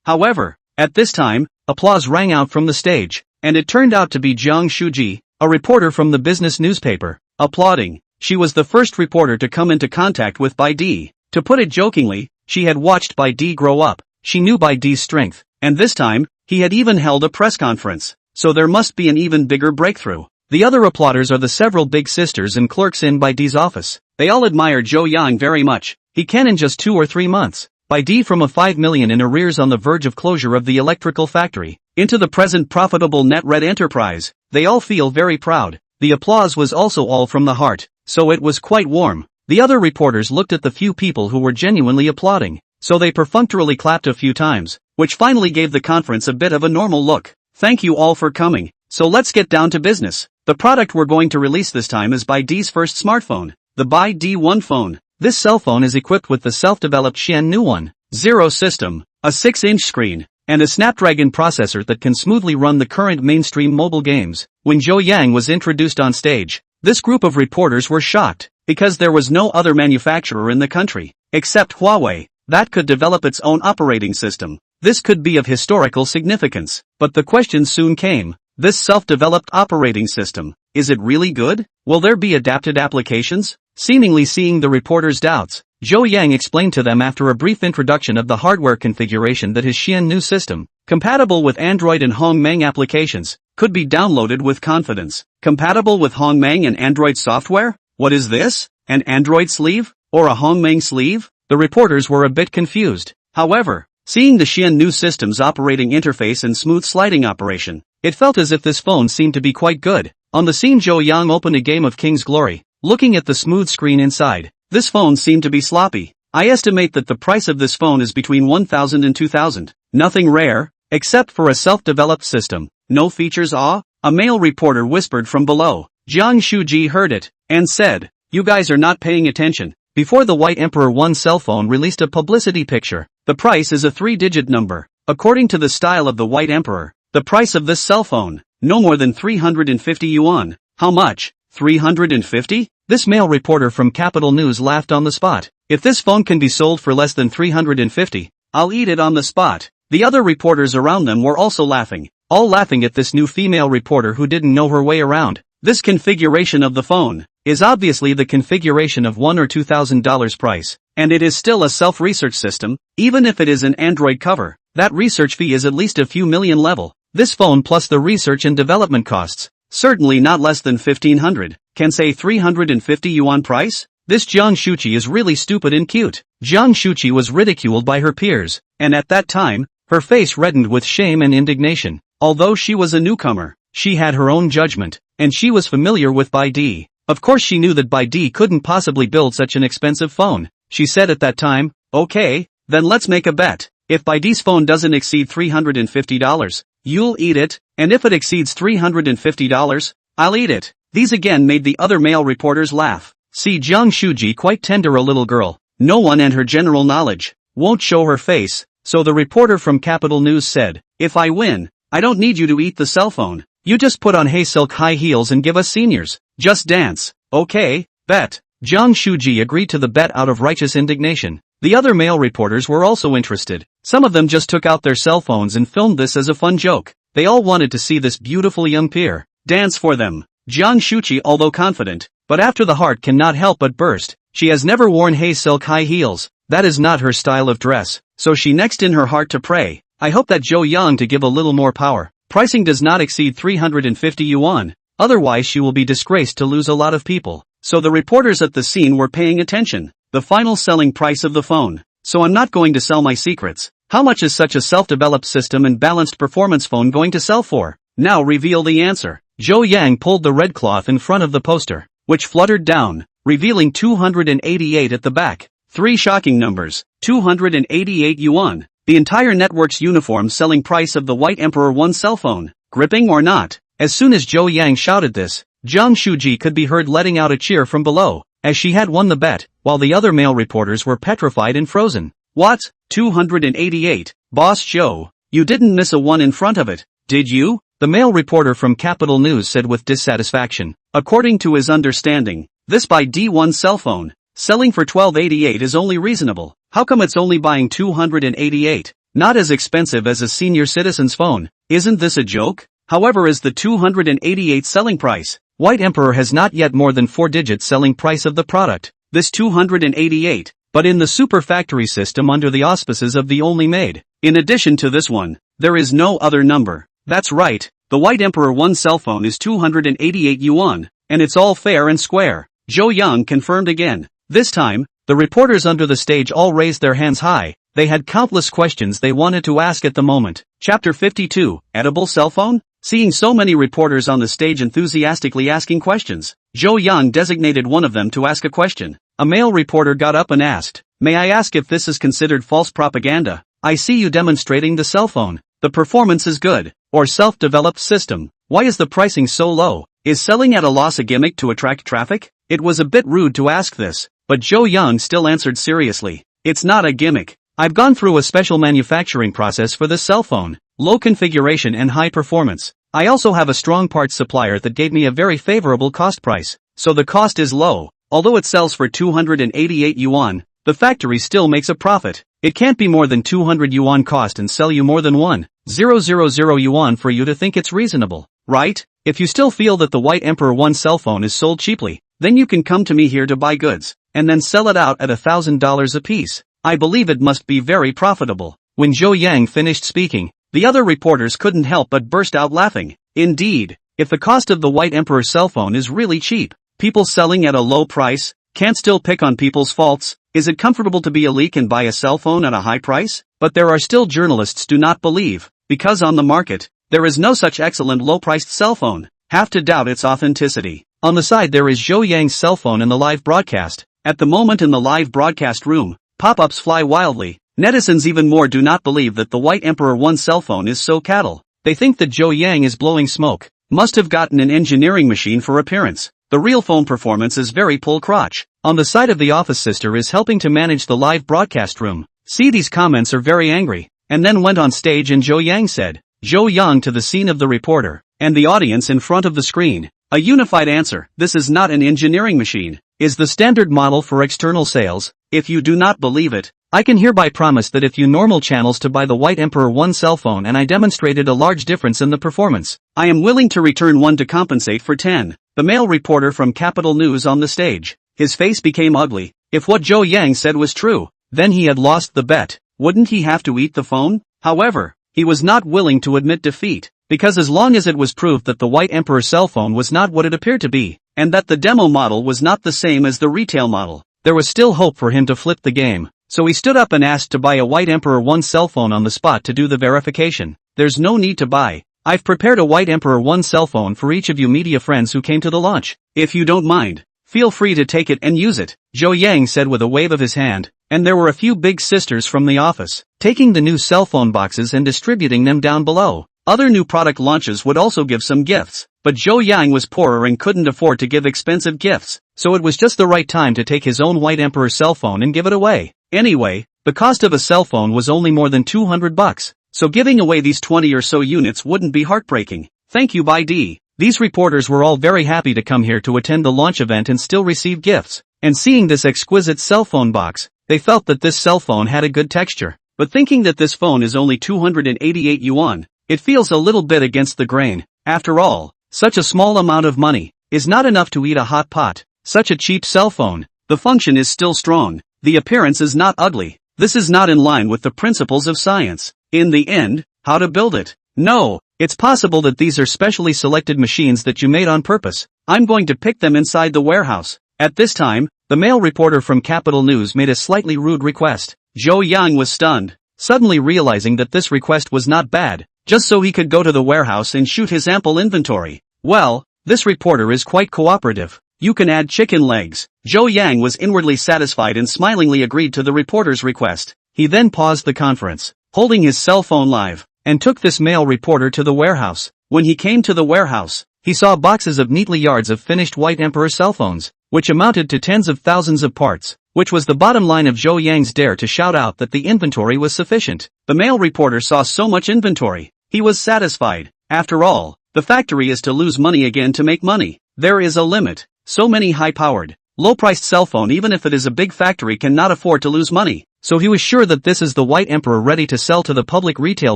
However, at this time, applause rang out from the stage, and it turned out to be Jiang Shuji, a reporter from the business newspaper, applauding. She was the first reporter to come into contact with Baidu. To put it jokingly, she had watched Baidu grow up. She knew Baidu's strength, and this time, he had even held a press conference, so there must be an even bigger breakthrough. The other applauders are the several big sisters and clerks in Baidu's office. They all admire Joyoung very much. He can in just 2 or 3 months. Baidu from a 5 million in arrears on the verge of closure of the electrical factory, into the present profitable net red enterprise. They all feel very proud. The applause was also all from the heart, so it was quite warm. The other reporters looked at the few people who were genuinely applauding, so they perfunctorily clapped a few times, which finally gave the conference a bit of a normal look. Thank you all for coming, so let's get down to business. The product we're going to release this time is Baidu's first smartphone, the Baidu 1 phone. This cell phone is equipped with the self-developed Xian Nu 1.0 system, a 6-inch screen, and a Snapdragon processor that can smoothly run the current mainstream mobile games. When Joyoung was introduced on stage, this group of reporters were shocked, because there was no other manufacturer in the country, except Huawei, that could develop its own operating system. This could be of historical significance, but the question soon came. This self-developed operating system, is it really good? Will there be adapted applications? Seemingly seeing the reporters' doubts, Joyoung explained to them after a brief introduction of the hardware configuration that his Xian Nu system, compatible with Android and Hongmeng applications, could be downloaded with confidence. Compatible with Hongmeng and Android software? What is this? An Android sleeve? Or a Hongmeng sleeve? The reporters were a bit confused. However, seeing the Xian Nu system's operating interface and smooth sliding operation, it felt as if this phone seemed to be quite good. On the scene, Joyoung opened a game of King's Glory. Looking at the smooth screen inside, this phone seemed to be sloppy. I estimate that the price of this phone is between 1,000 and 2,000. Nothing rare, except for a self-developed system. No features. A male reporter whispered from below. Jiang Shuji heard it, and said, "You guys are not paying attention." Before the White Emperor 1 cell phone released a publicity picture, the price is a 3-digit number. According to the style of the White Emperor, the price of this cell phone, no more than 350 yuan. How much? 350? This male reporter from Capital News laughed on the spot. If this phone can be sold for less than 350, I'll eat it on the spot. The other reporters around them were also laughing, all laughing at this new female reporter who didn't know her way around. This configuration of the phone is obviously the configuration of $1,000 or $2,000 price, and it is still a self-research system. Even if it is an Android cover, that research fee is at least a few million level. This phone plus the research and development costs, certainly not less than 1,500, can say 350 yuan price? This Jiang Shuqi is really stupid and cute. Jiang Shuqi was ridiculed by her peers, and at that time, her face reddened with shame and indignation. Although she was a newcomer, she had her own judgment, and she was familiar with Baidu. Of course she knew that Baidu couldn't possibly build such an expensive phone. She said at that time, "Okay, then let's make a bet. If Baidu's phone doesn't exceed $350, you'll eat it, and if it exceeds $350, I'll eat it." These again made the other male reporters laugh. See, Jiang Shuji quite tender a little girl. No one and her general knowledge won't show her face, so the reporter from Capital News said, "If I win, I don't need you to eat the cell phone. You just put on hay silk high heels and give us seniors. Just dance." "Okay, bet." Jiang Shuji agreed to the bet out of righteous indignation. The other male reporters were also interested. Some of them just took out their cell phones and filmed this as a fun joke. They all wanted to see this beautiful young peer dance for them. Jiang Shuji, although confident, but after the heart cannot help but burst. She has never worn hay silk high heels. That is not her style of dress. So she next in her heart to pray, "I hope that Zhou Yang to give a little more power. Pricing does not exceed 350 yuan. Otherwise she will be disgraced to lose a lot of people." So the reporters at the scene were paying attention. The final selling price of the phone. So I'm not going to sell my secrets. How much is such a self-developed system and balanced performance phone going to sell for? Now reveal the answer. Zhou Yang pulled the red cloth in front of the poster, which fluttered down, revealing 288 at the back. 3 shocking numbers. 288 yuan. The entire network's uniform selling price of the White Emperor 1 cell phone. Gripping or not? As soon as Zhou Yang shouted this, Jiang Shuji could be heard letting out a cheer from below, as she had won the bet, while the other male reporters were petrified and frozen. "What? 288? Boss Zhou, you didn't miss a 1 in front of it, did you?" The male reporter from Capital News said with dissatisfaction. According to his understanding, this by D1 cell phone, selling for 1288 is only reasonable. How come it's only buying 288? Not as expensive as a senior citizen's phone. Isn't this a joke? However, is the 288 selling price? White Emperor has not yet more than 4-digit selling price of the product. This 288, but in the super factory system under the auspices of the only made. In addition to this one, there is no other number. That's right, the White Emperor 1 cell phone is 288 yuan, and it's all fair and square. Zhou Yang confirmed again. This time, the reporters under the stage all raised their hands high. They had countless questions they wanted to ask at the moment. Chapter 52, Edible Cell Phone? Seeing so many reporters on the stage enthusiastically asking questions, Zhou Yang designated one of them to ask a question. A male reporter got up and asked, "May I ask if this is considered false propaganda? I see you demonstrating the cell phone. The performance is good. Or self-developed system. Why is the pricing so low? Is selling at a loss a gimmick to attract traffic?" It was a bit rude to ask this, but Zhou Yang still answered seriously. "It's not a gimmick. I've gone through a special manufacturing process for this cell phone. Low configuration and high performance. I also have a strong parts supplier that gave me a very favorable cost price. So the cost is low. Although it sells for 288 yuan, the factory still makes a profit. It can't be more than 200 yuan cost and sell you more than 1,000 yuan for you to think it's reasonable, right? If you still feel that the White Emperor 1 cell phone is sold cheaply, then you can come to me here to buy goods, and then sell it out at $1,000 a piece. I believe it must be very profitable." When Zhou Yang finished speaking, the other reporters couldn't help but burst out laughing. Indeed, if the cost of the White Emperor cell phone is really cheap, people selling at a low price can't still pick on people's faults. Is it comfortable to be elite and buy a cell phone at a high price? But there are still journalists do not believe, because on the market, there is no such excellent low-priced cell phone. Have to doubt its authenticity. On the side there is Zhou Yang's cell phone in the live broadcast. At the moment in the live broadcast room, Pop-ups fly wildly. Netizens even more do not believe that the White Emperor 1 cell phone is so cattle. They think that Zhou Yang is blowing smoke. Must have gotten an engineering machine for appearance. The real phone performance is very pull crotch. On the side of the office, sister is helping to manage the live broadcast room. See, these comments are very angry. And then went on stage and Zhou Yang said, Zhou Yang to the scene of the reporter, and the audience in front of the screen. A unified answer, this is not an engineering machine, is the standard model for external sales. If you do not believe it, I can hereby promise that if you normal channels to buy the White Emperor 1 cell phone and I demonstrated a large difference in the performance, I am willing to return 1 to compensate for 10. The male reporter from Capital News on the stage. His face became ugly. If what Zhou Yang said was true, then he had lost the bet. Wouldn't he have to eat the phone? However, he was not willing to admit defeat, because as long as it was proved that the White Emperor cell phone was not what it appeared to be, and that the demo model was not the same as the retail model, there was still hope for him to flip the game. So he stood up and asked to buy a White Emperor 1 cell phone on the spot to do the verification. There's no need to buy. I've prepared a White Emperor 1 cell phone for each of you media friends who came to the launch. If you don't mind, feel free to take it and use it, Zhou Yang said with a wave of his hand, and there were a few big sisters from the office, taking the new cell phone boxes and distributing them down below. Other new product launches would also give some gifts, but Zhou Yang was poorer and couldn't afford to give expensive gifts, so it was just the right time to take his own White Emperor cell phone and give it away. Anyway, the cost of a cell phone was only more than $200, so giving away these 20 or so units wouldn't be heartbreaking. Thank you, by D. These reporters were all very happy to come here to attend the launch event and still receive gifts, and seeing this exquisite cell phone box, they felt that this cell phone had a good texture, but thinking that this phone is only 288 yuan, it feels a little bit against the grain. After all, such a small amount of money is not enough to eat a hot pot. Such a cheap cell phone. The function is still strong. The appearance is not ugly. This is not in line with the principles of science. In the end, how to build it? No, it's possible that these are specially selected machines that you made on purpose. I'm going to pick them inside the warehouse. At this time, the male reporter from Capital News made a slightly rude request. Zhou Yang was stunned, suddenly realizing that this request was not bad, just so he could go to the warehouse and shoot his ample inventory. Well, this reporter is quite cooperative. You can add chicken legs. Zhou Yang was inwardly satisfied and smilingly agreed to the reporter's request. He then paused the conference, holding his cell phone live, and took this male reporter to the warehouse. When he came to the warehouse, he saw boxes of neatly yards of finished White Emperor cell phones, which amounted to tens of thousands of parts, which was the bottom line of Zhou Yang's dare to shout out that the inventory was sufficient. The male reporter saw so much inventory. He was satisfied. After all, the factory is to lose money again to make money. There is a limit. So many high-powered, low-priced cell phone, even if it is a big factory, cannot afford to lose money. So he was sure that this is the White Emperor ready to sell to the public retail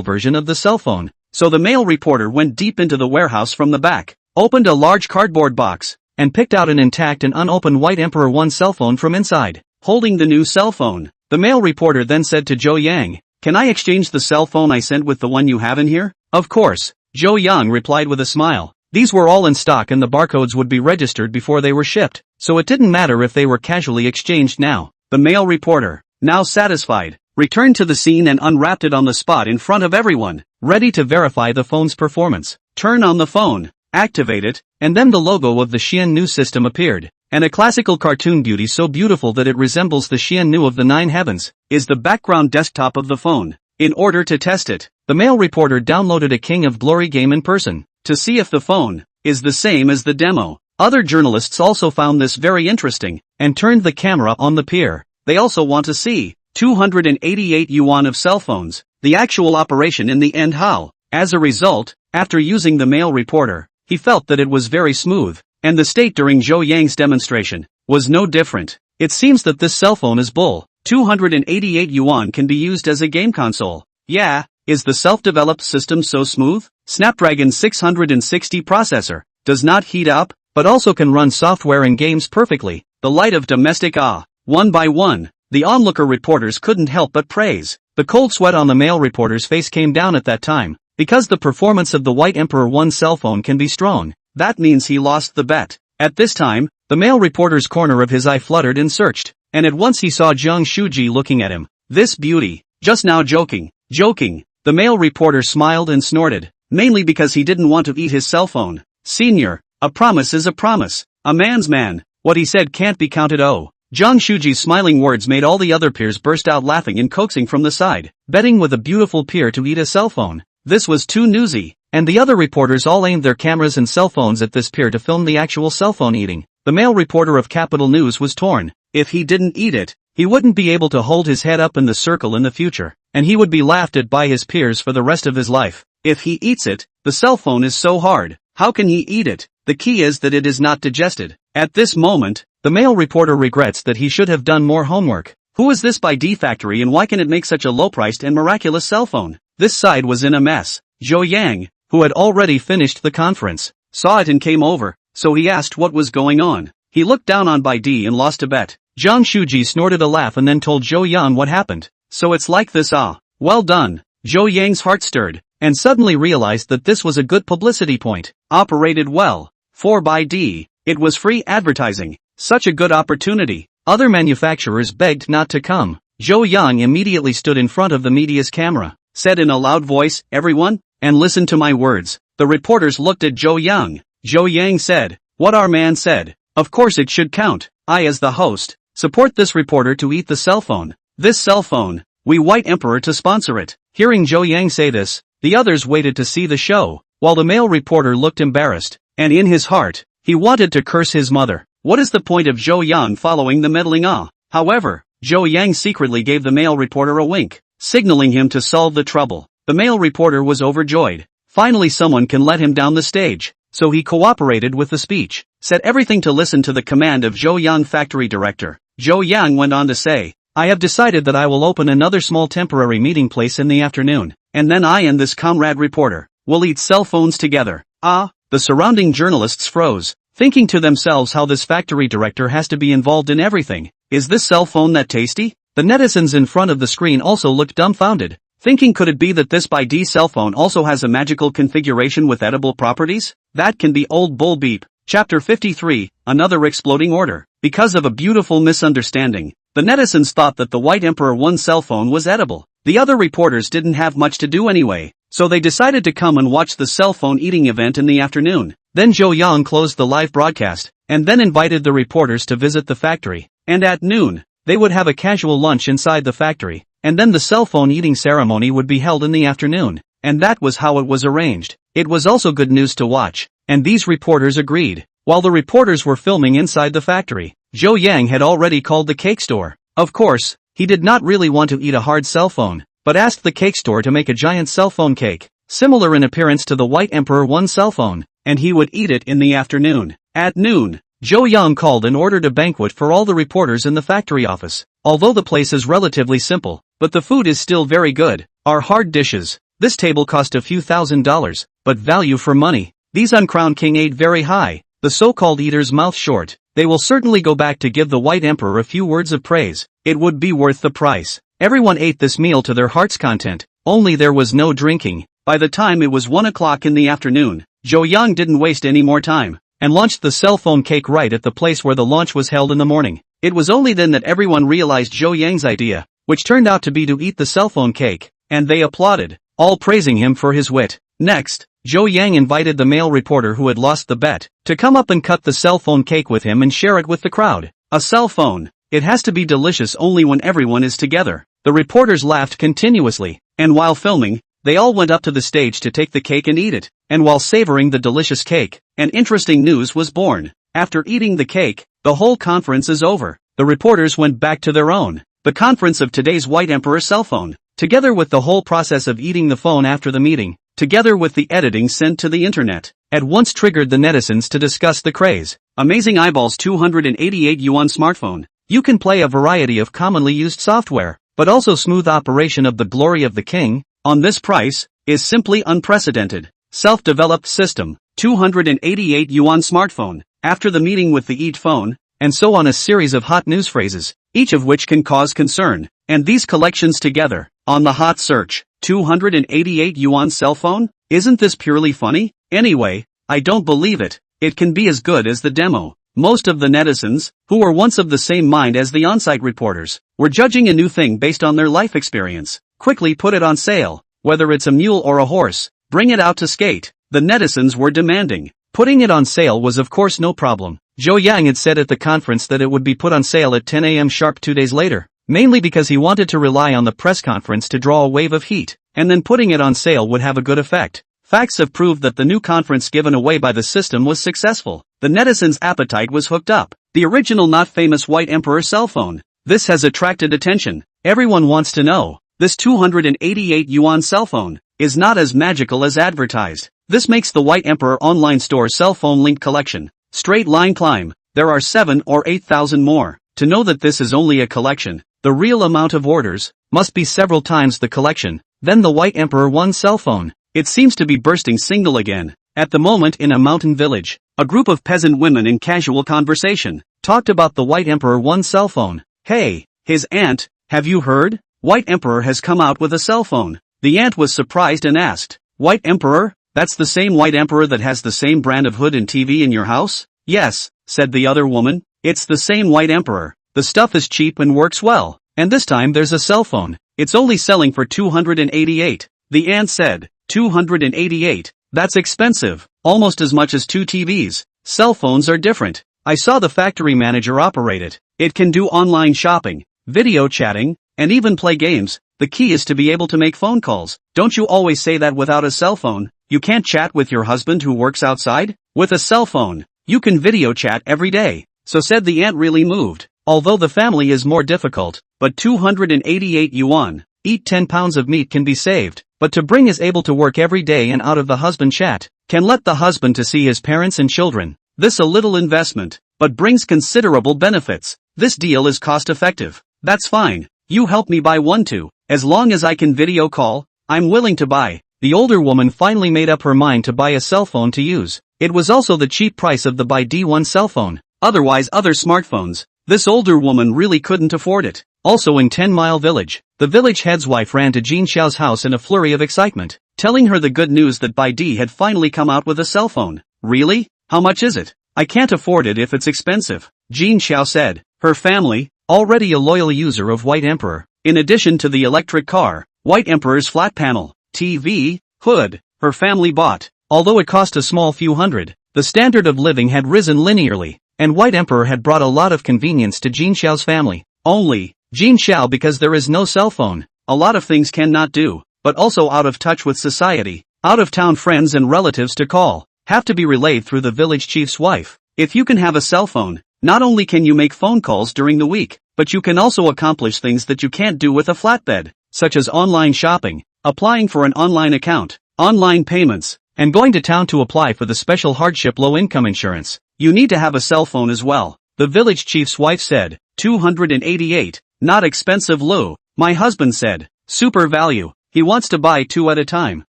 version of the cell phone. So the male reporter went deep into the warehouse from the back, opened a large cardboard box, and picked out an intact and unopened White Emperor 1 cell phone from inside, holding the new cell phone. The male reporter then said to Zhou Yang, "Can I exchange the cell phone I sent with the one you have in here?" "Of course," Zhou Yang replied with a smile. These were all in stock and the barcodes would be registered before they were shipped, so it didn't matter if they were casually exchanged now. The male reporter, now satisfied, returned to the scene and unwrapped it on the spot in front of everyone, ready to verify the phone's performance. Turn on the phone, activate it, and then the logo of the Xian system appeared, and a classical cartoon beauty so beautiful that it resembles the Xian of the Nine Heavens, is the background desktop of the phone. In order to test it, the male reporter downloaded a King of Glory game in person, to see if the phone is the same as the demo. Other journalists also found this very interesting, and turned the camera on the pier. They also want to see 288 yuan of cell phones, the actual operation in the end how. As a result, after using the male reporter, he felt that it was very smooth, and the state during Zhou Yang's demonstration was no different. It seems that this cell phone is bull. 288 yuan can be used as a game console. Yeah, is the self-developed system so smooth? Snapdragon 660 processor, does not heat up, but also can run software and games perfectly. The light of domestic awe. One by one, the onlooker reporters couldn't help but praise. The cold sweat on the male reporter's face came down at that time, because the performance of the White Emperor 1 cell phone can be strong. That means he lost the bet. At this time, the male reporter's corner of his eye fluttered and searched, and at once he saw Zhang Shuji looking at him. This beauty, just now joking. The male reporter smiled and snorted, mainly because he didn't want to eat his cell phone. Senior, a promise is a promise. A man's man. What he said can't be counted. Oh, Zhang Shuji's smiling words made all the other peers burst out laughing and coaxing from the side, betting with a beautiful peer to eat a cell phone. This was too newsy, and the other reporters all aimed their cameras and cell phones at this peer to film the actual cell phone eating. The male reporter of Capital News was torn. If he didn't eat it, he wouldn't be able to hold his head up in the circle in the future, and he would be laughed at by his peers for the rest of his life. If he eats it, the cell phone is so hard. How can he eat it? The key is that it is not digested. At this moment, the male reporter regrets that he should have done more homework. Who is this by D Factory and why can it make such a low-priced and miraculous cell phone? This side was in a mess. Zhou Yang, who had already finished the conference, saw it and came over, so he asked what was going on. He looked down on Bai Di and lost a bet. Zhang Shuji snorted a laugh and then told Zhou Yang what happened. So it's like this, ah. Well done. Zhou Yang's heart stirred, and suddenly realized that this was a good publicity point. Operated well. For Bai Di, it was free advertising. Such a good opportunity. Other manufacturers begged not to come. Zhou Yang immediately stood in front of the media's camera, said in a loud voice, "Everyone, and listen to my words." The reporters looked at Zhou Yang. Zhou Yang said, "What our man said. Of course it should count. I as the host, support this reporter to eat the cell phone. This cell phone, we White Emperor to sponsor it." Hearing Zhou Yang say this, the others waited to see the show, while the male reporter looked embarrassed, and in his heart, he wanted to curse his mother. What is the point of Zhou Yang following the meddling ah? However, Zhou Yang secretly gave the male reporter a wink, signaling him to solve the trouble. The male reporter was overjoyed. Finally someone can let him down the stage. So he cooperated with the speech, said everything to listen to the command of Zhou Yang factory director. Zhou Yang went on to say, "I have decided that I will open another small temporary meeting place in the afternoon, and then I and this comrade reporter will eat cell phones together." Ah, the surrounding journalists froze, thinking to themselves how this factory director has to be involved in everything. Is this cell phone that tasty? The netizens in front of the screen also looked dumbfounded, thinking could it be that this Bai Di cell phone also has a magical configuration with edible properties? That can be old bull beep. Chapter 53, Another Exploding Order. Because of a beautiful misunderstanding, the netizens thought that the White Emperor 1 cell phone was edible. The other reporters didn't have much to do anyway, so they decided to come and watch the cell phone eating event in the afternoon. Then Zhou Yang closed the live broadcast, and then invited the reporters to visit the factory. And at noon, they would have a casual lunch inside the factory, and then the cell phone eating ceremony would be held in the afternoon. And that was how it was arranged. It was also good news to watch, and these reporters agreed. While the reporters were filming inside the factory, Zhou Yang had already called the cake store. Of course, he did not really want to eat a hard cell phone, but asked the cake store to make a giant cell phone cake, similar in appearance to the White Emperor 1 cell phone, and he would eat it in the afternoon. At noon, Zhou Yang called and ordered a banquet for all the reporters in the factory office. Although the place is relatively simple, but the food is still very good. Are hard dishes. This table cost a few $1,000s, but value for money. These uncrowned king ate very high, the so-called eater's mouth short. They will certainly go back to give the White Emperor a few words of praise. It would be worth the price. Everyone ate this meal to their heart's content, only there was no drinking. By the time it was 1 o'clock in the afternoon, Zhou Yang didn't waste any more time, and launched the cell phone cake right at the place where the launch was held in the morning. It was only then that everyone realized Zhou Yang's idea, which turned out to be to eat the cell phone cake, and they applauded, all praising him for his wit. Next, Zhou Yang invited the male reporter who had lost the bet, to come up and cut the cell phone cake with him and share it with the crowd. A cell phone. It has to be delicious only when everyone is together. The reporters laughed continuously, and while filming, they all went up to the stage to take the cake and eat it. And while savoring the delicious cake, an interesting news was born. After eating the cake, the whole conference is over. The reporters went back to their own. The conference of today's White Emperor cell phone, together with the whole process of eating the phone after the meeting, together with the editing sent to the internet, at once triggered the netizens to discuss the craze. Amazing eyeballs 288 yuan smartphone. You can play a variety of commonly used software, but also smooth operation of the glory of the king, on this price, is simply unprecedented. Self-developed system, 288 yuan smartphone, after the meeting with the Eat phone, and so on a series of hot news phrases, each of which can cause concern, and these collections together, on the hot search, 288 yuan cell phone? Isn't this purely funny? Anyway, I don't believe it. It can be as good as the demo. Most of the netizens, who were once of the same mind as the on-site reporters, were judging a new thing based on their life experience. Quickly put it on sale, whether it's a mule or a horse, bring it out to skate. The netizens were demanding. Putting it on sale was of course no problem. Zhou Yang had said at the conference that it would be put on sale at 10 a.m. sharp 2 days later, mainly because he wanted to rely on the press conference to draw a wave of heat, and then putting it on sale would have a good effect. Facts have proved that the new conference given away by the system was successful. The netizens' appetite was hooked up. The original not famous White Emperor cell phone. This has attracted attention. Everyone wants to know. This 288 yuan cell phone is not as magical as advertised. This makes the White Emperor online store cell phone linked collection. Straight line climb. There are 7 or 8,000 more. To know that this is only a collection, the real amount of orders must be several times the collection. Then the White Emperor 1 cell phone. It seems to be bursting signal again. At the moment in a mountain village, a group of peasant women in casual conversation talked about the White Emperor 1 cell phone. Hey, his aunt, have you heard? White Emperor has come out with a cell phone. The aunt was surprised and asked, White Emperor? That's the same White Emperor that has the same brand of hood and TV in your house? Yes, said the other woman. It's the same White Emperor. The stuff is cheap and works well. And this time there's a cell phone. It's only selling for 288. The aunt said, 288. That's expensive. Almost as much as 2 TVs. Cell phones are different. I saw the factory manager operate it. It can do online shopping, video chatting, and even play games. The key is to be able to make phone calls. Don't you always say that without a cell phone, you can't chat with your husband who works outside? With a cell phone, you can video chat every day. So said the aunt really moved. Although the family is more difficult, but 288 yuan, eat 10 pounds of meat can be saved. But to bring is able to work every day and out of the husband chat, can let the husband to see his parents and children. This a little investment, but brings considerable benefits. This deal is cost effective. That's fine. You help me buy one too. As long as I can video call, I'm willing to buy. The older woman finally made up her mind to buy a cell phone to use. It was also the cheap price of the BYD-1 cell phone. Otherwise other smartphones. This older woman really couldn't afford it. Also in 10 Mile Village, the village head's wife ran to Jin Xiao's house in a flurry of excitement, telling her the good news that BYD had finally come out with a cell phone. Really? How much is it? I can't afford it if it's expensive, Jin Xiao said. Her family, already a loyal user of White Emperor, in addition to the electric car, White Emperor's flat panel, TV, hood, her family bought. Although it cost a small few hundred, the standard of living had risen linearly, and White Emperor had brought a lot of convenience to Jin Xiao's family. Only, Jin Xiao because there is no cell phone, a lot of things cannot do, but also out of touch with society, out of town friends and relatives to call, have to be relayed through the village chief's wife. If you can have a cell phone, not only can you make phone calls during the week, but you can also accomplish things that you can't do with a flatbed, such as online shopping, applying for an online account, online payments, and going to town to apply for the special hardship low-income insurance. You need to have a cell phone as well, the village chief's wife said. 288. Not expensive Lou, my husband said. Super value. He wants to buy 2 at a time.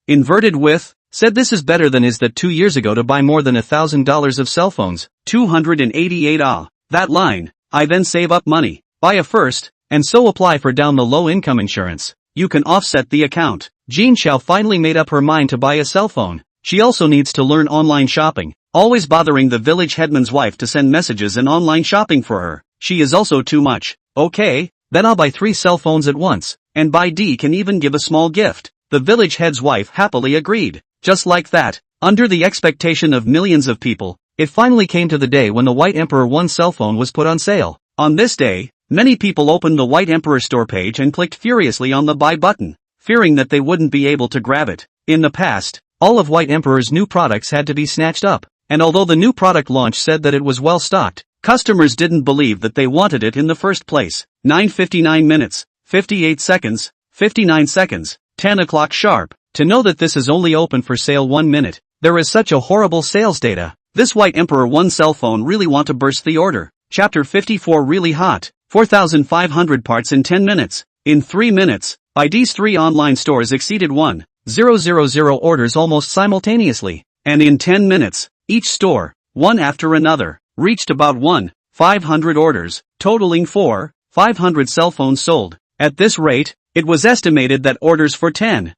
Inverted with, said this is better than his that 2 years ago to buy more than $1,000 of cell phones. 288. That line. I then save up money, buy a first, and so apply for down the low income insurance. You can offset the account. Jin Xiao finally made up her mind to buy a cell phone. She also needs to learn online shopping, always bothering the village headman's wife to send messages and online shopping for her. She is also too much. Okay, then I'll buy 3 cell phones at once, and BYD can even give a small gift. The village head's wife happily agreed. Just like that, under the expectation of millions of people, it finally came to the day when the White Emperor 1 cell phone was put on sale. On this day, many people opened the White Emperor store page and clicked furiously on the buy button, fearing that they wouldn't be able to grab it. In the past, all of White Emperor's new products had to be snatched up, and although the new product launch said that it was well stocked, customers didn't believe that they wanted it in the first place. 9:59 minutes, 58 seconds, 59 seconds, 10 o'clock sharp. To know that this is only open for sale 1 minute, there is such a horrible sales data. This White Emperor 1 cell phone really want to burst the order. Chapter 54 really hot. 4,500 parts in 10 minutes. In 3 minutes, BYD's 3 online stores exceeded 1,000 orders almost simultaneously. And in 10 minutes, each store, one after another, reached about 1,500 orders, totaling 4,500 cell phones sold. At this rate, it was estimated that orders for 10,000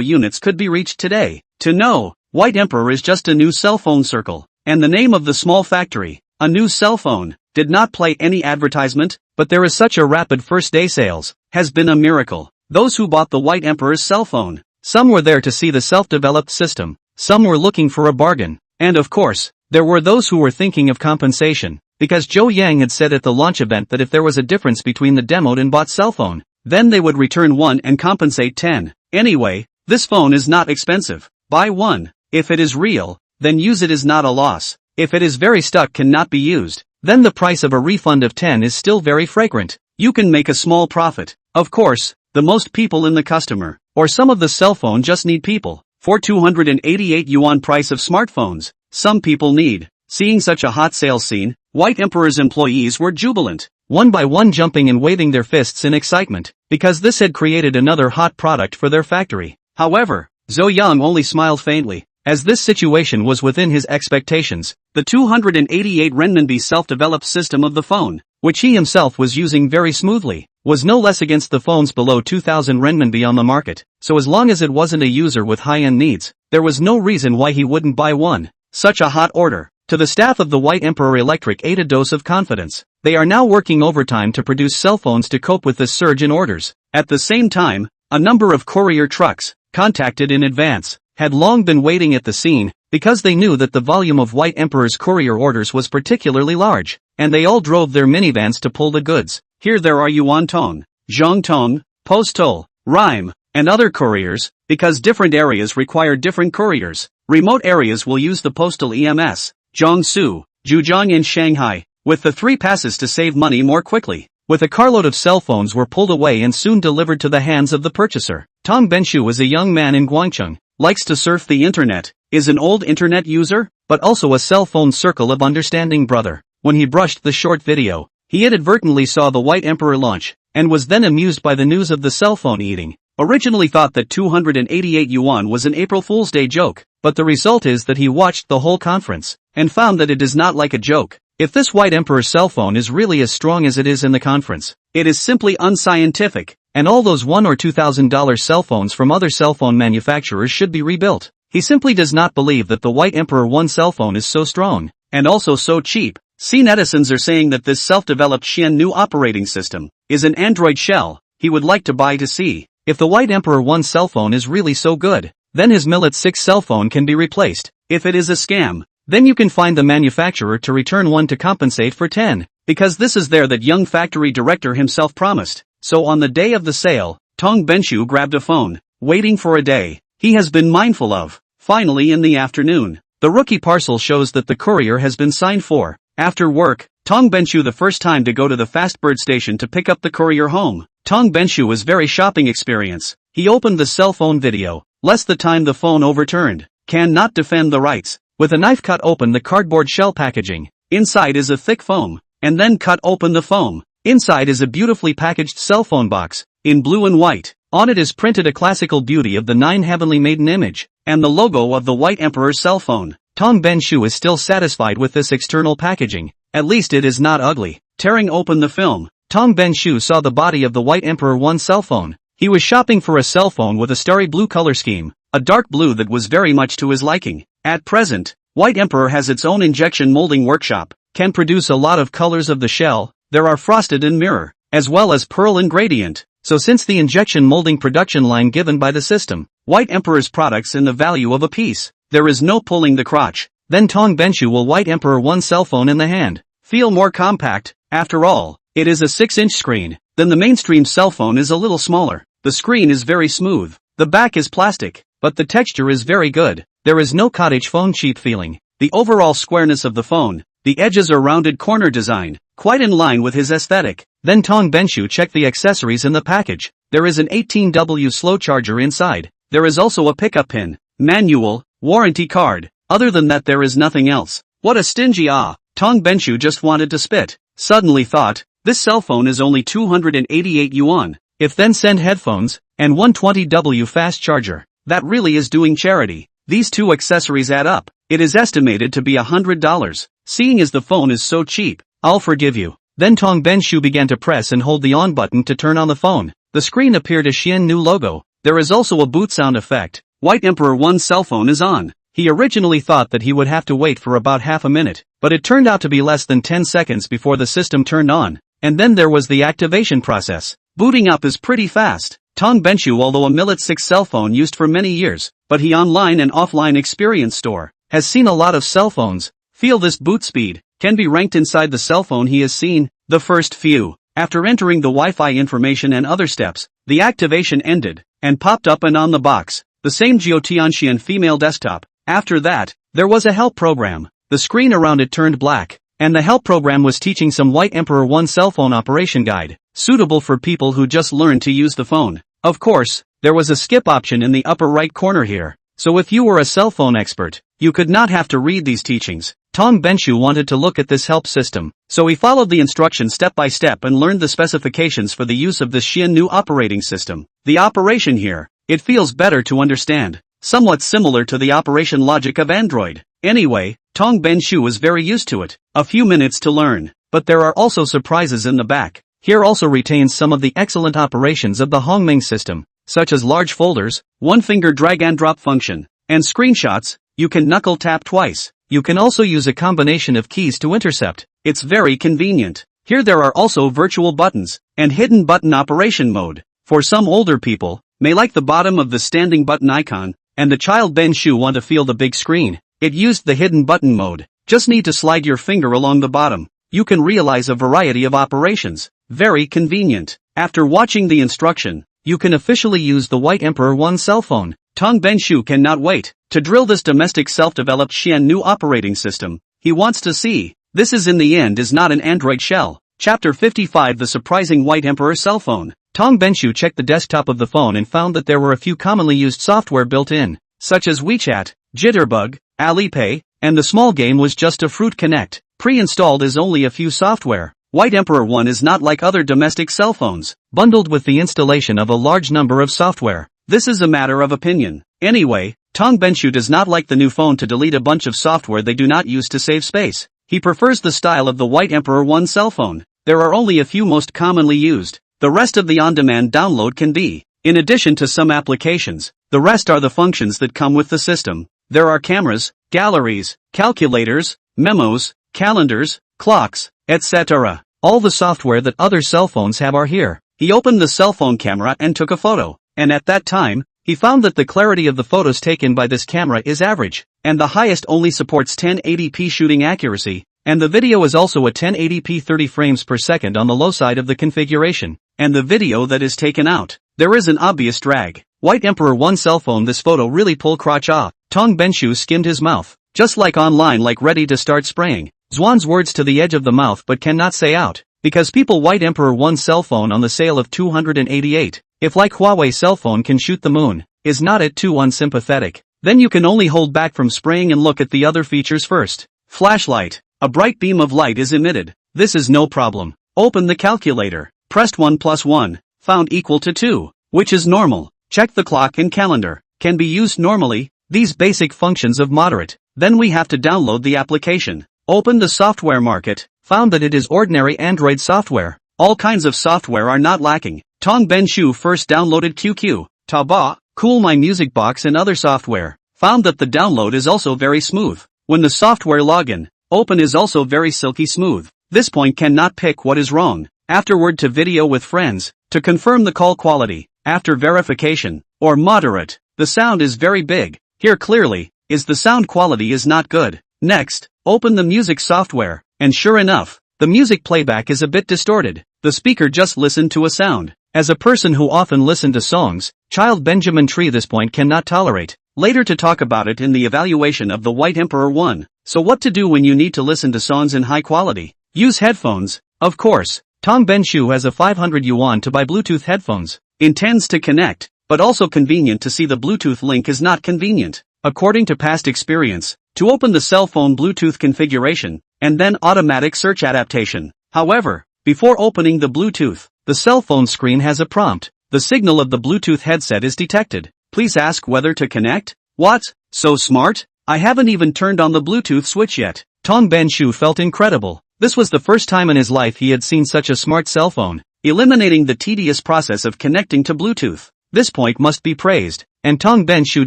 units could be reached today. To know, White Emperor is just a new cell phone circle, and the name of the small factory, a new cell phone, did not play any advertisement, but there is such a rapid first day sales, has been a miracle. Those who bought the White Emperor's cell phone, some were there to see the self-developed system, some were looking for a bargain, and of course, There were those who were thinking of compensation, because Zhou Yang had said at the launch event that if there was a difference between the demoed and bought cell phone, then they would return one and compensate 10. Anyway, this phone is not expensive. Buy one. If it is real, then use it is not a loss. If it is very stuck cannot be used, then the price of a refund of 10 is still very fragrant. You can make a small profit. Of course, the most people in the customer, or some of the cell phone just need people. For 288 yuan price of smartphones, some people need. Seeing such a hot sales scene, White Emperor's employees were jubilant, one by one jumping and waving their fists in excitement, because this had created another hot product for their factory. However, Zhou Yang only smiled faintly, as this situation was within his expectations. The 288 renminbi self-developed system of the phone, which he himself was using very smoothly, was no less against the phones below 2000 renminbi on the market, so as long as it wasn't a user with high-end needs, there was no reason why he wouldn't buy one. Such a hot order. To the staff of the White Emperor Electric ate a dose of confidence. They are now working overtime to produce cell phones to cope with this surge in orders. At the same time, a number of courier trucks, contacted in advance, had long been waiting at the scene, because they knew that the volume of White Emperor's courier orders was particularly large, and they all drove their minivans to pull the goods. Here there are Yuan Tong, Zhong Tong, Postal, Rhyme, and other couriers, because different areas require different couriers. Remote areas will use the postal EMS, Jiangsu, Zhejiang and Shanghai, with the 3 passes to save money more quickly. With a carload of cell phones were pulled away and soon delivered to the hands of the purchaser. Tong Benshu is a young man in Guangcheng, likes to surf the internet, is an old internet user, but also a cell phone circle of understanding brother. When he brushed the short video, he inadvertently saw the White Emperor launch, and was then amused by the news of the cell phone eating. Originally thought that 288 yuan was an April Fool's Day joke, but the result is that he watched the whole conference, and found that it is not like a joke. If this White Emperor cell phone is really as strong as it is in the conference, it is simply unscientific, and all those $1,000 or $2,000 cell phones from other cell phone manufacturers should be rebuilt. He simply does not believe that the White Emperor 1 cell phone is so strong, and also so cheap. Netizens are saying that this self-developed Xian new operating system is an Android shell he would like to buy to see. If the White Emperor 1 cell phone is really so good, then his Millet 6 cell phone can be replaced. If it is a scam, then you can find the manufacturer to return one to compensate for 10, because this is there that young factory director himself promised. So on the day of the sale, Tong Benshu grabbed a phone, waiting for a day he has been mindful of. Finally in the afternoon, the rookie parcel shows that the courier has been signed for. After work, Tong Benshu the first time to go to the Fastbird station to pick up the courier home. Tong Benshu was very shopping experience. He opened the cell phone video, less the time the phone overturned. Can not defend the rights. With a knife cut open the cardboard shell packaging. Inside is a thick foam, and then cut open the foam. Inside is a beautifully packaged cell phone box, in blue and white. On it is printed a classical beauty of the 9 heavenly maiden image, and the logo of the White Emperor cell phone. Tong Benshu is still satisfied with this external packaging. At least it is not ugly. Tearing open the film, Tong Benshu saw the body of the White Emperor 1 cell phone. He was shopping for a cell phone with a starry blue color scheme, a dark blue that was very much to his liking. At present, White Emperor has its own injection molding workshop, can produce a lot of colors of the shell. There are frosted and mirror, as well as pearl and gradient. So since the injection molding production line given by the system, White Emperor's products in the value of a piece, there is no pulling the crotch. Then Tong Benshu will White Emperor 1 cell phone in the hand. Feel more compact. After all, it is a 6-inch screen. Then the mainstream cell phone is a little smaller. The screen is very smooth. The back is plastic, but the texture is very good. There is no cottage phone cheap feeling. The overall squareness of the phone, the edges are rounded corner design, quite in line with his aesthetic. Then Tong Benshu checked the accessories in the package. There is an 18W slow charger inside. There is also a pickup pin, manual, warranty card. Other than that there is nothing else. What a stingy Tong Benshu just wanted to spit. Suddenly thought, this cell phone is only 288 yuan. If then send headphones, and 120W fast charger, that really is doing charity. These two accessories add up. It is estimated to be $100. Seeing as the phone is so cheap, I'll forgive you. Then Tong Benshu began to press and hold the on button to turn on the phone. The screen appeared a Xian new logo. There is also a boot sound effect. White Emperor 1 cell phone is on. He originally thought that he would have to wait for about half a minute, but it turned out to be less than 10 seconds before the system turned on. And then there was the activation process. Booting up is pretty fast. Tong Benshu, although a Millet 6 cell phone used for many years, but he online and offline experience store, has seen a lot of cell phones. Feel this boot speed, can be ranked inside the cell phone he has seen, the first few. After entering the Wi-Fi information and other steps, the activation ended, and popped up and on the box, the same Jiutianshian female desktop. After that, there was a help program. The screen around it turned black, and the help program was teaching some White Emperor 1 cell phone operation guide, suitable for people who just learned to use the phone. Of course, there was a skip option in the upper right corner here, so if you were a cell phone expert, you could not have to read these teachings. Tong Benshu wanted to look at this help system, so he followed the instructions step by step and learned the specifications for the use of this Xian new operating system. The operation here, it feels better to understand, somewhat similar to the operation logic of Android. Anyway, Tong Benshu was very used to it. A few minutes to learn, but there are also surprises in the back. Here also retains some of the excellent operations of the Hongming system, such as large folders, one-finger drag and drop function, and screenshots. You can knuckle tap twice. You can also use a combination of keys to intercept. It's very convenient. Here there are also virtual buttons, and hidden button operation mode. For some older people, may like the bottom of the standing button icon, and the child Benshu want to feel the big screen. It used the hidden button mode. Just need to slide your finger along the bottom. You can realize a variety of operations. Very convenient. After watching the instruction, you can officially use the White Emperor 1 cell phone. Tong Benshu cannot wait to drill this domestic self-developed Xian new operating system. He wants to see. This is in the end is not an Android shell. Chapter 55 The Surprising White Emperor Cell Phone. Tong Benshu checked the desktop of the phone and found that there were a few commonly used software built in, such as WeChat, Jitterbug, Alipay, and the small game was just a Fruit Connect. Pre-installed is only a few software. White Emperor 1 is not like other domestic cell phones, bundled with the installation of a large number of software. This is a matter of opinion. Anyway, Tong Benshu does not like the new phone to delete a bunch of software they do not use to save space. He prefers the style of the White Emperor 1 cell phone. There are only a few most commonly used. The rest of the on-demand download can be. In addition to some applications, the rest are the functions that come with the system. There are cameras, galleries, calculators, memos, calendars, clocks, etc. All the software that other cell phones have are here. He opened the cell phone camera and took a photo, and at that time, he found that the clarity of the photos taken by this camera is average, and the highest only supports 1080p shooting accuracy, and the video is also a 1080p 30 frames per second on the low side of the configuration, and the video that is taken out, there is an obvious drag. White Emperor 1 cell phone. This photo really pull crotch ah. Tong Benshu skimmed his mouth, just like online, like ready to start spraying. Zwan's words to the edge of the mouth but cannot say out, because people White Emperor 1 cell phone on the sale of 288. If like Huawei cell phone can shoot the moon, is not it too unsympathetic? Then you can only hold back from spraying and look at the other features first. Flashlight. A bright beam of light is emitted. This is no problem. Open the calculator. Pressed 1 plus 1, found equal to 2, which is normal. Check the clock and calendar. Can be used normally. These basic functions of moderate. Then we have to download the application. Open the software market. Found that it is ordinary Android software. All kinds of software are not lacking. Tong Benshu first downloaded QQ, Taobao, Cool My Music Box and other software. Found that the download is also very smooth. When the software login, open is also very silky smooth. This point cannot pick what is wrong. Afterward to video with friends, to confirm the call quality. After verification, or moderate, the sound is very big. Here clearly, is the sound quality is not good. Next, open the music software, and sure enough, the music playback is a bit distorted. The speaker just listened to a sound. As a person who often listened to songs, child Benjamin Tree this point cannot tolerate. Later to talk about it in the evaluation of the White Emperor 1. So what to do when you need to listen to songs in high quality? Use headphones, of course. Tong Benshu has a 500 yuan to buy Bluetooth headphones. Intends to connect, but also convenient to see the Bluetooth link is not convenient. According to past experience, to open the cell phone Bluetooth configuration, and then automatic search adaptation. However, before opening the Bluetooth, the cell phone screen has a prompt. The signal of the Bluetooth headset is detected. Please ask whether to connect. What? So smart? I haven't even turned on the Bluetooth switch yet. Tong Benshu felt incredible. This was the first time in his life he had seen such a smart cell phone, eliminating the tedious process of connecting to Bluetooth. This point must be praised, and Tong Benshu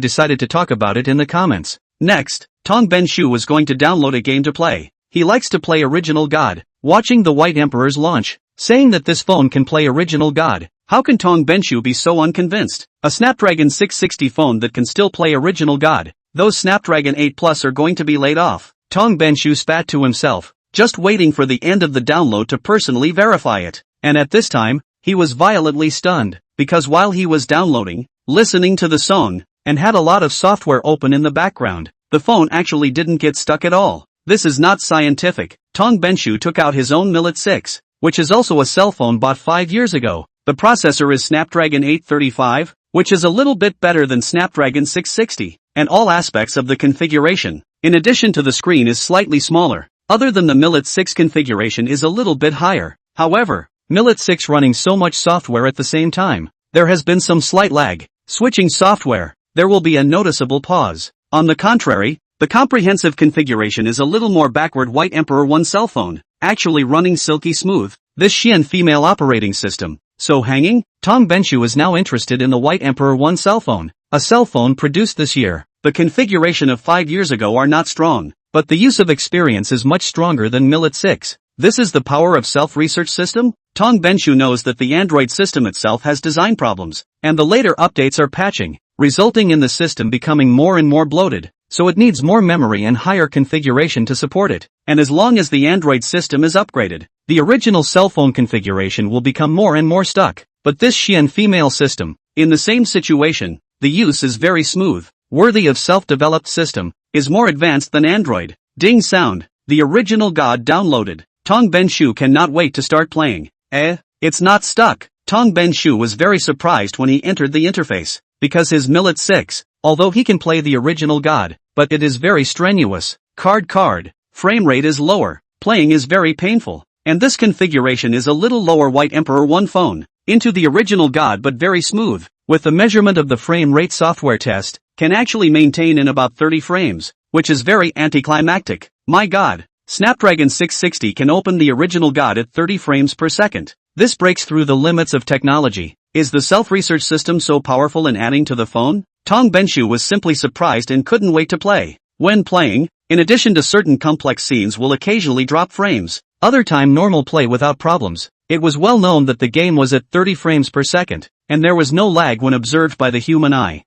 decided to talk about it in the comments. Next, Tong Benshu was going to download a game to play. He likes to play Original God, watching the White Emperor's launch, saying that this phone can play Original God. How can Tong Benshu be so unconvinced? A Snapdragon 660 phone that can still play Original God. Those Snapdragon 8 Plus are going to be laid off. Tong Benshu spat to himself, just waiting for the end of the download to personally verify it. And at this time, he was violently stunned, because while he was downloading, listening to the song, and had a lot of software open in the background, the phone actually didn't get stuck at all. This is not scientific. Tong Benshu took out his own Millet 6, which is also a cell phone bought 5 years ago. The processor is Snapdragon 835, which is a little bit better than Snapdragon 660, and all aspects of the configuration, in addition to the screen, is slightly smaller. Other than the Millet 6 configuration is a little bit higher. However, Millet 6 running so much software at the same time, there has been some slight lag. Switching software, there will be a noticeable pause. On the contrary, the comprehensive configuration is a little more backward. White Emperor 1 cell phone, actually running silky smooth. This Xian female operating system. So hanging, Tong Benshu is now interested in the White Emperor 1 cell phone, a cell phone produced this year. The configuration of 5 years ago are not strong, but the use of experience is much stronger than Millet 6. This is the power of self-research system? Tong Benshu knows that the Android system itself has design problems, and the later updates are patching, resulting in the system becoming more and more bloated, so it needs more memory and higher configuration to support it. And as long as the Android system is upgraded, the original cell phone configuration will become more and more stuck. But this Xian female system, in the same situation, the use is very smooth, worthy of self-developed system, is more advanced than Android. Ding sound, the original God downloaded. Tong Benshu cannot wait to start playing. It's not stuck. Tong Benshu was very surprised when he entered the interface, because his Millet 6, although he can play the original God, but it is very strenuous. Card. Frame rate is lower. Playing is very painful. And this configuration is a little lower. White Emperor 1 phone, into the original God but very smooth, with the measurement of the frame rate software test, can actually maintain in about 30 frames, which is very anticlimactic. My God. Snapdragon 660 can open the original God at 30 frames per second. This breaks through the limits of technology. Is the self-research system so powerful in adding to the phone? Tong Benshu was simply surprised and couldn't wait to play. When playing, in addition to certain complex scenes will occasionally drop frames, other time normal play without problems. It was well known that the game was at 30 frames per second, and there was no lag when observed by the human eye.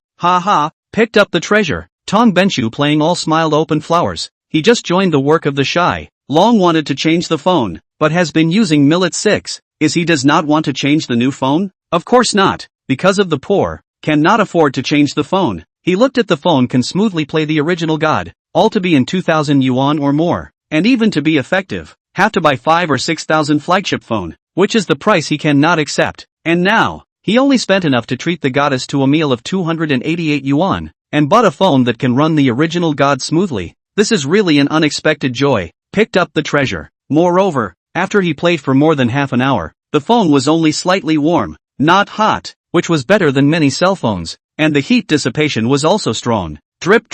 Picked up the treasure. Tong Benshu playing all smiled open flowers. He just joined the work of the shy, long wanted to change the phone, but has been using Millet 6. He does not want to change the new phone? Of course not, because of the poor, cannot afford to change the phone. He looked at the phone can smoothly play the original God, all to be in 2,000 yuan or more, and even to be effective, have to buy 5 or 6,000 flagship phone, which is the price he cannot accept. And now, he only spent enough to treat the goddess to a meal of 288 yuan, and bought a phone that can run the original God smoothly. This is really an unexpected joy. Picked up the treasure. Moreover, after he played for more than half an hour, the phone was only slightly warm, not hot, which was better than many cell phones, and the heat dissipation was also strong. Drip.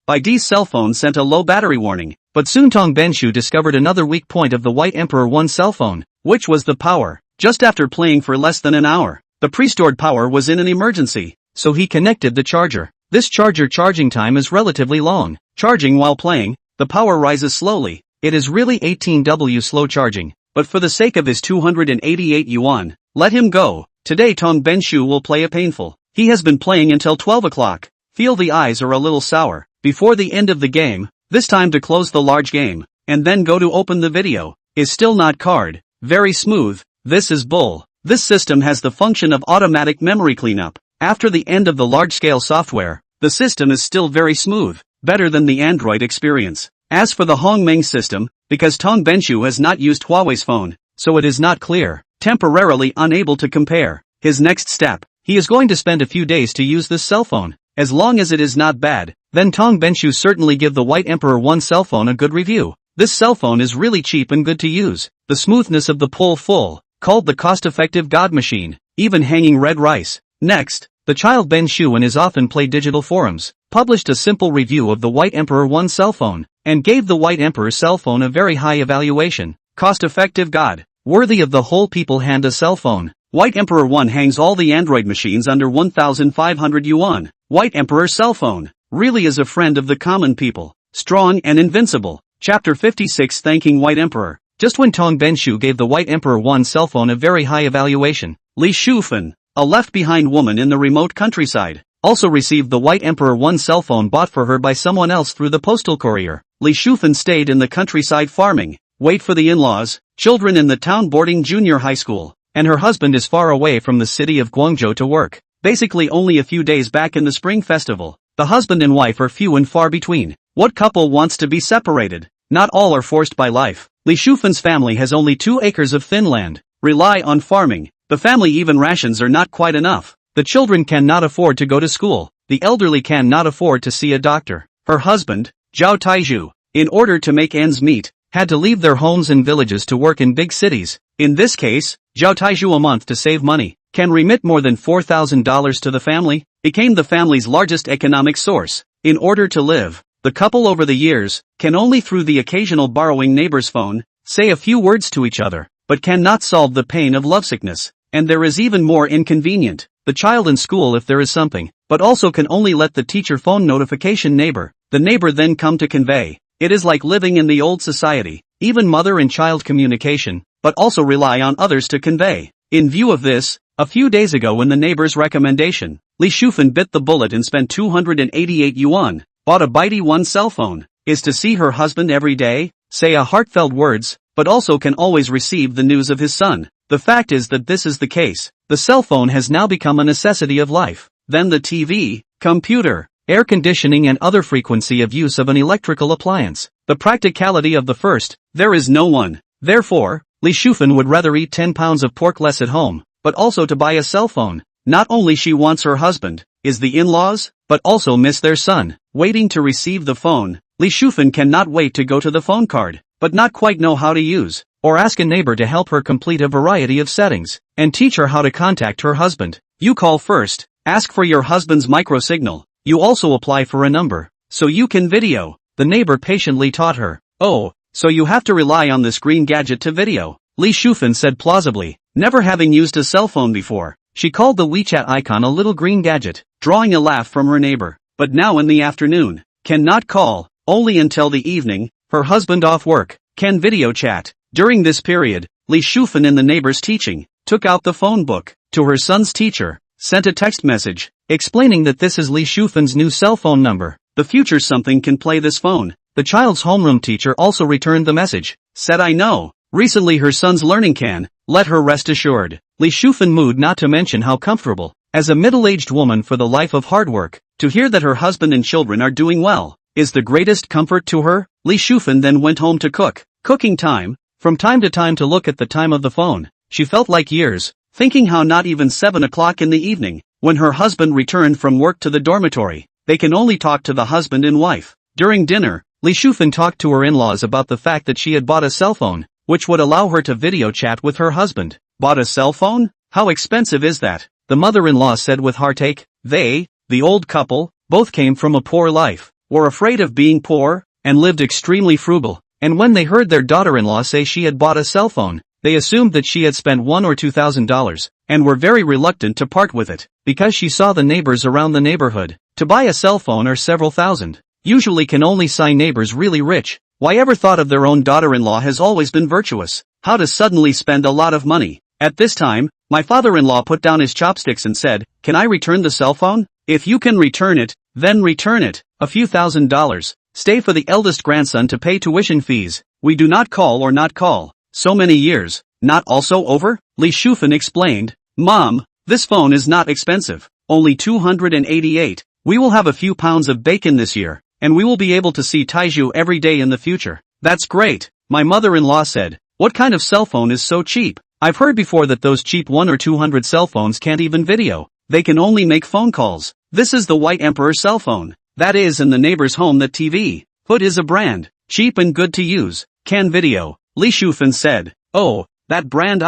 BaiDi's cell phone sent a low battery warning, but soon Tong Benshu discovered another weak point of the White Emperor 1 cell phone, which was the power. Just after playing for less than an hour, the pre-stored power was in an emergency, so he connected the charger. This charger charging time is relatively long. Charging while playing, the power rises slowly. It is really 18W slow charging, but for the sake of his 288 yuan, let him go. Today Tong Benshu will play a painful. He has been playing until 12 o'clock. Feel the eyes are a little sour. Before the end of the game, this time to close the large game, and then go to open the video, is still not card. Very smooth. This is bull. This system has the function of automatic memory cleanup. After the end of the large-scale software, the system is still very smooth, better than the Android experience. As for the Hongmeng system, because Tong Benshu has not used Huawei's phone, so it is not clear, temporarily unable to compare. His next step, he is going to spend a few days to use this cell phone. As long as it is not bad, then Tong Benshu certainly give the White Emperor 1 cell phone a good review. This cell phone is really cheap and good to use. The smoothness of the pull full, called the cost-effective God machine, even hanging red rice. Next, the child Benshu in his often play digital forums, published a simple review of the White Emperor 1 cell phone, and gave the White Emperor cell phone a very high evaluation. Cost-effective God, worthy of the whole people hand a cell phone. White Emperor 1 hangs all the Android machines under 1,500 yuan. White Emperor cell phone, really is a friend of the common people, strong and invincible. Chapter 56 Thanking White Emperor. Just when Tong Benshu gave the White Emperor 1 cell phone a very high evaluation, Li Shufan, a left-behind woman in the remote countryside, also received the White Emperor 1 cell phone bought for her by someone else through the postal courier. Li Shufan stayed in the countryside farming, wait for the in-laws, children in the town boarding junior high school, and her husband is far away from the city of Guangzhou to work. Basically only a few days back in the spring festival. The husband and wife are few and far between. What couple wants to be separated? Not all are forced by life. Li Shufan's family has only 2 acres of thin land, rely on farming. The family even rations are not quite enough. The children cannot afford to go to school. The elderly cannot afford to see a doctor. Her husband, Zhao Taizhu, in order to make ends meet, had to leave their homes and villages to work in big cities. In this case, Zhao Taizhu a month to save money, can remit more than $4,000 to the family, became the family's largest economic source. In order to live, the couple over the years, can only through the occasional borrowing neighbor's phone, say a few words to each other, but cannot solve the pain of lovesickness. And there is even more inconvenient, the child in school if there is something, but also can only let the teacher phone notification neighbor, the neighbor then come to convey. It is like living in the old society, even mother and child communication, but also rely on others to convey. In view of this, a few days ago when the neighbor's recommendation, Li Shufan bit the bullet and spent 288 yuan, bought a bitey 1 cell phone, is to see her husband every day, say a heartfelt words, but also can always receive the news of his son. The fact is that this is the case. The cell phone has now become a necessity of life. Then the TV, computer, air conditioning and other frequency of use of an electrical appliance. The practicality of the first, there is no one. Therefore, Li Shufan would rather eat 10 pounds of pork less at home, but also to buy a cell phone. Not only she wants her husband, is the in-laws, but also miss their son. Waiting to receive the phone, Li Shufan cannot wait to go to the phone card, but not quite know how to use, or ask a neighbor to help her complete a variety of settings, and teach her how to contact her husband. You call first, ask for your husband's microsignal. You also apply for a number, so you can video. The neighbor patiently taught her. Oh, so you have to rely on this green gadget to video, Li Shufan said plausibly, never having used a cell phone before. She called the WeChat icon a little green gadget, drawing a laugh from her neighbor. But now in the afternoon, cannot call, only until the evening, her husband off work, can video chat. During this period, Li Shufan in the neighbor's teaching, took out the phone book, to her son's teacher, sent a text message, explaining that this is Li Shufan's new cell phone number. The future something can play this phone. The child's homeroom teacher also returned the message, said I know, recently her son's learning can, let her rest assured. Li Shufan mood not to mention how comfortable, as a middle-aged woman for the life of hard work, to hear that her husband and children are doing well, is the greatest comfort to her. Li Shufan then went home to cook. Cooking time, from time to time to look at the time of the phone, she felt like years, thinking how not even 7 o'clock in the evening, when her husband returned from work to the dormitory, they can only talk to the husband and wife. During dinner, Li Shufan talked to her in-laws about the fact that she had bought a cell phone, which would allow her to video chat with her husband. Bought a cell phone? How expensive is that? The mother-in-law said with heartache. They, the old couple, both came from a poor life, were afraid of being poor, and lived extremely frugal. And when they heard their daughter-in-law say she had bought a cell phone, they assumed that she had spent $1,000 or $2,000, and were very reluctant to part with it, because she saw the neighbors around the neighborhood. To buy a cell phone are several thousand. Usually can only sign neighbors really rich. Why ever thought of their own daughter-in-law has always been virtuous. How to suddenly spend a lot of money. At this time, my father-in-law put down his chopsticks and said, can I return the cell phone? If you can return it, then return it. A few $1,000s. Stay for the eldest grandson to pay tuition fees. We do not call or not call. So many years. Not also over? Li Shufan explained. Mom, this phone is not expensive. Only 288. We will have a few pounds of bacon this year, and we will be able to see Taizhu every day in the future. That's great, my mother-in-law said. What kind of cell phone is so cheap? I've heard before that those cheap 100 or 200 cell phones can't even video. They can only make phone calls. This is the White Emperor cell phone. That is in the neighbor's home. That TV. Hood is a brand. Cheap and good to use. Can video. Li Shufan said. Oh, that brand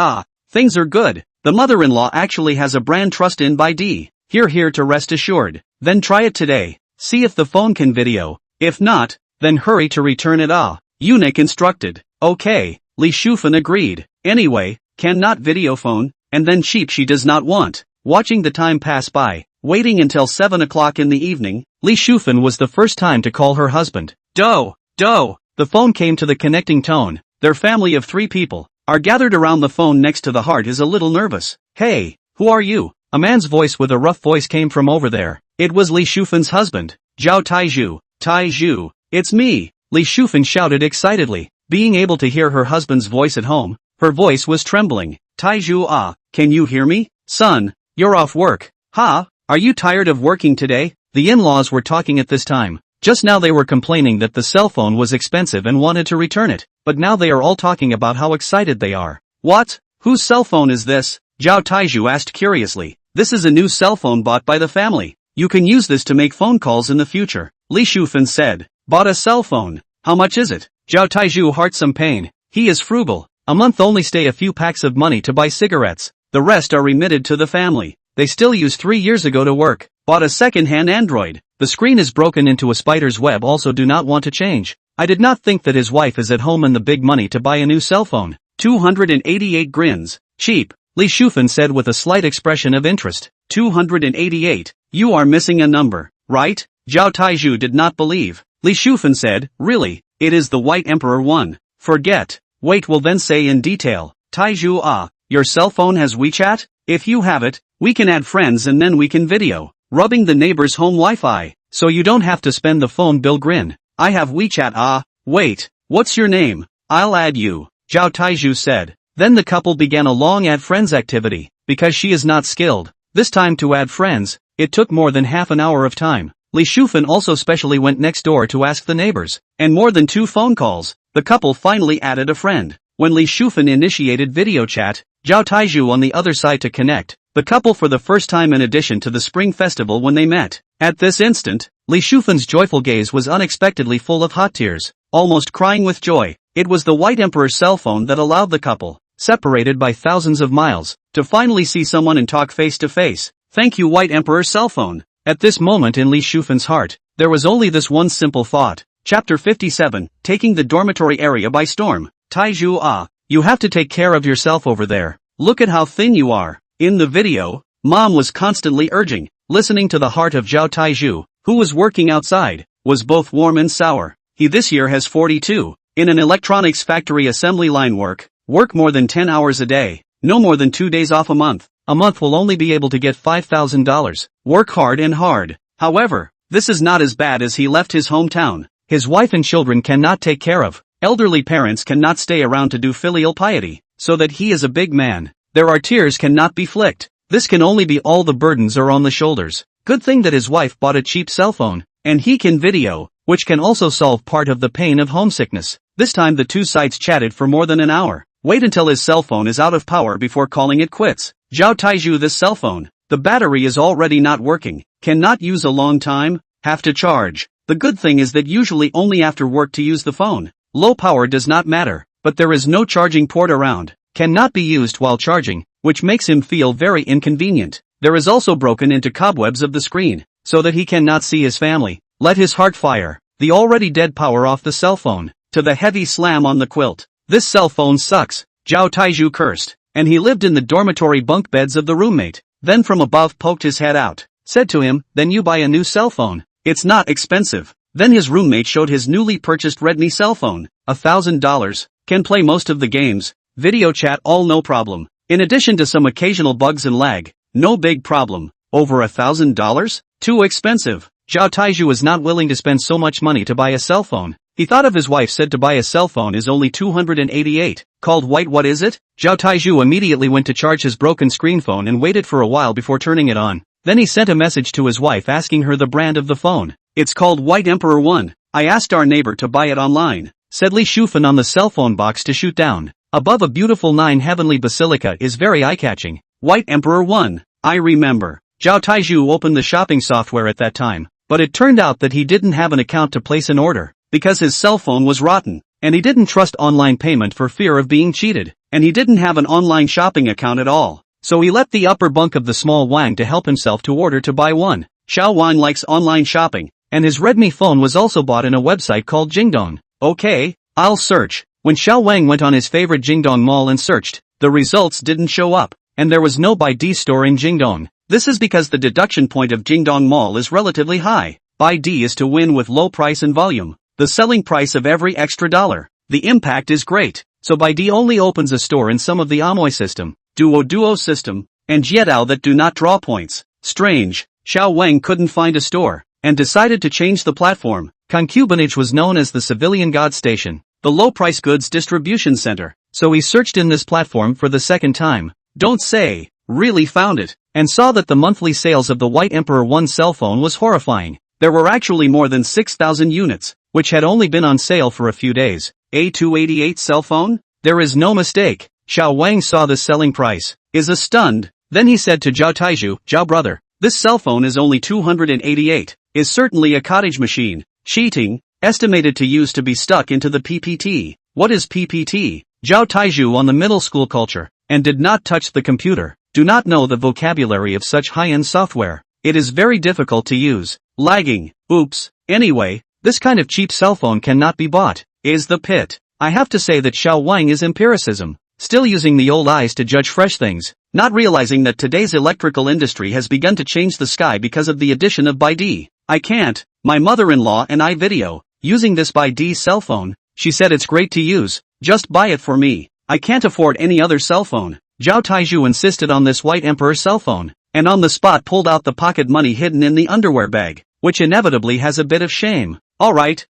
things are good. The mother-in-law actually has a brand trust in by D. Here to rest assured. Then try it today. See if the phone can video. If not, then hurry to return it Eunuch instructed. Okay, Li Shufan agreed. Anyway, cannot video phone, and then cheap she does not want. Watching the time pass by, waiting until 7 o'clock in the evening, Li Shufan was the first time to call her husband. Do. The phone came to the connecting tone. Their family of 3 people are gathered around the phone next to the heart is a little nervous. Hey, who are you? A man's voice with a rough voice came from over there. It was Li Shufen's husband, Zhao Taizhu. Taizhu, it's me, Li Shufen shouted excitedly. Being able to hear her husband's voice at home, her voice was trembling. Taizhu, can you hear me? Son, you're off work. Ha, are you tired of working today? The in-laws were talking at this time. Just now they were complaining that the cell phone was expensive and wanted to return it, but now they are all talking about how excited they are. What? Whose cell phone is this? Zhao Taizhu asked curiously. This is a new cell phone bought by the family. You can use this to make phone calls in the future. Li Shufen said. Bought a cell phone. How much is it? Zhao Taizhu heart some pain. He is frugal. A month only stay a few packs of money to buy cigarettes. The rest are remitted to the family. They still use 3 years ago to work. Bought a second-hand Android. The screen is broken into a spider's web. Also do not want to change. I did not think that his wife is at home and the big money to buy a new cell phone. 288 grins. Cheap, Li Shufen said with a slight expression of interest. 288. You are missing a number, right? Zhao Taizhu did not believe. Li Shufen said, really, it is the White Emperor one. Forget. Wait, will then say in detail. Taizhu, your cell phone has WeChat? If you have it, we can add friends and then we can video. Rubbing the neighbor's home Wi-Fi, so you don't have to spend the phone bill. Grin. I have WeChat. Wait, what's your name? I'll add you, Zhao Taizhu said. Then the couple began a long add friends activity, because she is not skilled. This time to add friends, it took more than half an hour of time. Li Shufen also specially went next door to ask the neighbors, and more than 2 phone calls, the couple finally added a friend. When Li Shufen initiated video chat, Zhao Taizhu on the other side to connect, the couple for the first time in addition to the spring festival when they met. At this instant, Li Shufen's joyful gaze was unexpectedly full of hot tears, almost crying with joy. It was the White Emperor's cell phone that allowed the couple, separated by thousands of miles, to finally see someone and talk face to face. Thank you, White Emperor's cell phone. At this moment in Li Shufen's heart, there was only this one simple thought. Chapter 57, Taking the Dormitory Area by Storm. Taizhu, you have to take care of yourself over there. Look at how thin you are. In the video, Mom was constantly urging. Listening to the heart of Zhao Taizhu, who was working outside, was both warm and sour. He this year has 42. In an electronics factory assembly line work more than 10 hours a day, no more than 2 days off a month. A month will only be able to get $5,000. Work hard and hard. However, this is not as bad as he left his hometown. His wife and children cannot take care of. Elderly parents cannot stay around to do filial piety, so that he is a big man. There are tears cannot be flicked. This can only be all the burdens are on the shoulders. Good thing that his wife bought a cheap cell phone, and he can video, which can also solve part of the pain of homesickness. This time the two sides chatted for more than an hour. Wait until his cell phone is out of power before calling it quits. Zhao Taizhu, this cell phone, the battery is already not working, cannot use a long time, have to charge. The good thing is that usually only after work to use the phone. Low power does not matter, but there is no charging port around, cannot be used while charging, which makes him feel very inconvenient. There is also broken into cobwebs of the screen, so that he cannot see his family. Let his heart fire. The already dead power off the cell phone, to the heavy slam on the quilt. This cell phone sucks, Zhao Taizhu cursed, and he lived in the dormitory bunk beds of the roommate. Then from above poked his head out, said to him, then you buy a new cell phone. It's not expensive. Then his roommate showed his newly purchased Redmi cell phone, $1,000, can play most of the games, video chat all no problem. In addition to some occasional bugs and lag, no big problem. Over $1,000? Too expensive. Zhao Taizhu is not willing to spend so much money to buy a cell phone. He thought of his wife said to buy a cell phone is only 288, called White. What is it? Zhao Taizhu immediately went to charge his broken screen phone and waited for a while before turning it on. Then he sent a message to his wife asking her the brand of the phone. It's called White Emperor 1. I asked our neighbor to buy it online, said Li Shufen on the cell phone box to shoot down. Above a beautiful 9 heavenly basilica is very eye-catching. White Emperor 1. I remember. Zhao Taizhu opened the shopping software at that time, but it turned out that he didn't have an account to place an order, because his cell phone was rotten, and he didn't trust online payment for fear of being cheated, and he didn't have an online shopping account at all. So he left the upper bunk of the small Wang to help himself to order to buy one. Xiao Wang likes online shopping, and his Redmi phone was also bought in a website called Jingdong. Okay, I'll search. When Xiao Wang went on his favorite Jingdong mall and searched, the results didn't show up, and there was no Baidu store in Jingdong. This is because the deduction point of Jingdong Mall is relatively high. Baidu is to win with low price and volume, the selling price of every extra dollar. The impact is great, so Baidu only opens a store in some of the Amoy system, Duo system, and Jiedao that do not draw points. Strange, Xiao Wang couldn't find a store, and decided to change the platform. Concubinage was known as the Civilian God Station, the low-price goods distribution center, so he searched in this platform for the second time. Don't say, really found it, and saw that the monthly sales of the White Emperor 1 cell phone was horrifying. There were actually more than 6,000 units, which had only been on sale for a few days. A 288 cell phone? There is no mistake. Xiao Wang saw the selling price, is stunned. Then he said to Zhao Taiju, Zhao brother, this cell phone is only 288, is certainly a cottage machine. Cheating, estimated to use to be stuck into the PPT. What is PPT? Zhao Taiju on the middle school culture, and did not touch the computer, do not know the vocabulary of such high-end software. It is very difficult to use. Lagging. Oops. Anyway, this kind of cheap cell phone cannot be bought. Is the pit. I have to say that Xiao Wang is empiricism. Still using the old eyes to judge fresh things, not realizing that today's electrical industry has begun to change the sky because of the addition of BaiD. I can't. My mother-in-law and I video, using this BaiD cell phone. She said it's great to use, just buy it for me. I can't afford any other cell phone. Zhao Taiju insisted on this White Emperor cell phone, and on the spot pulled out the pocket money hidden in the underwear bag, which inevitably has a bit of shame. Alright,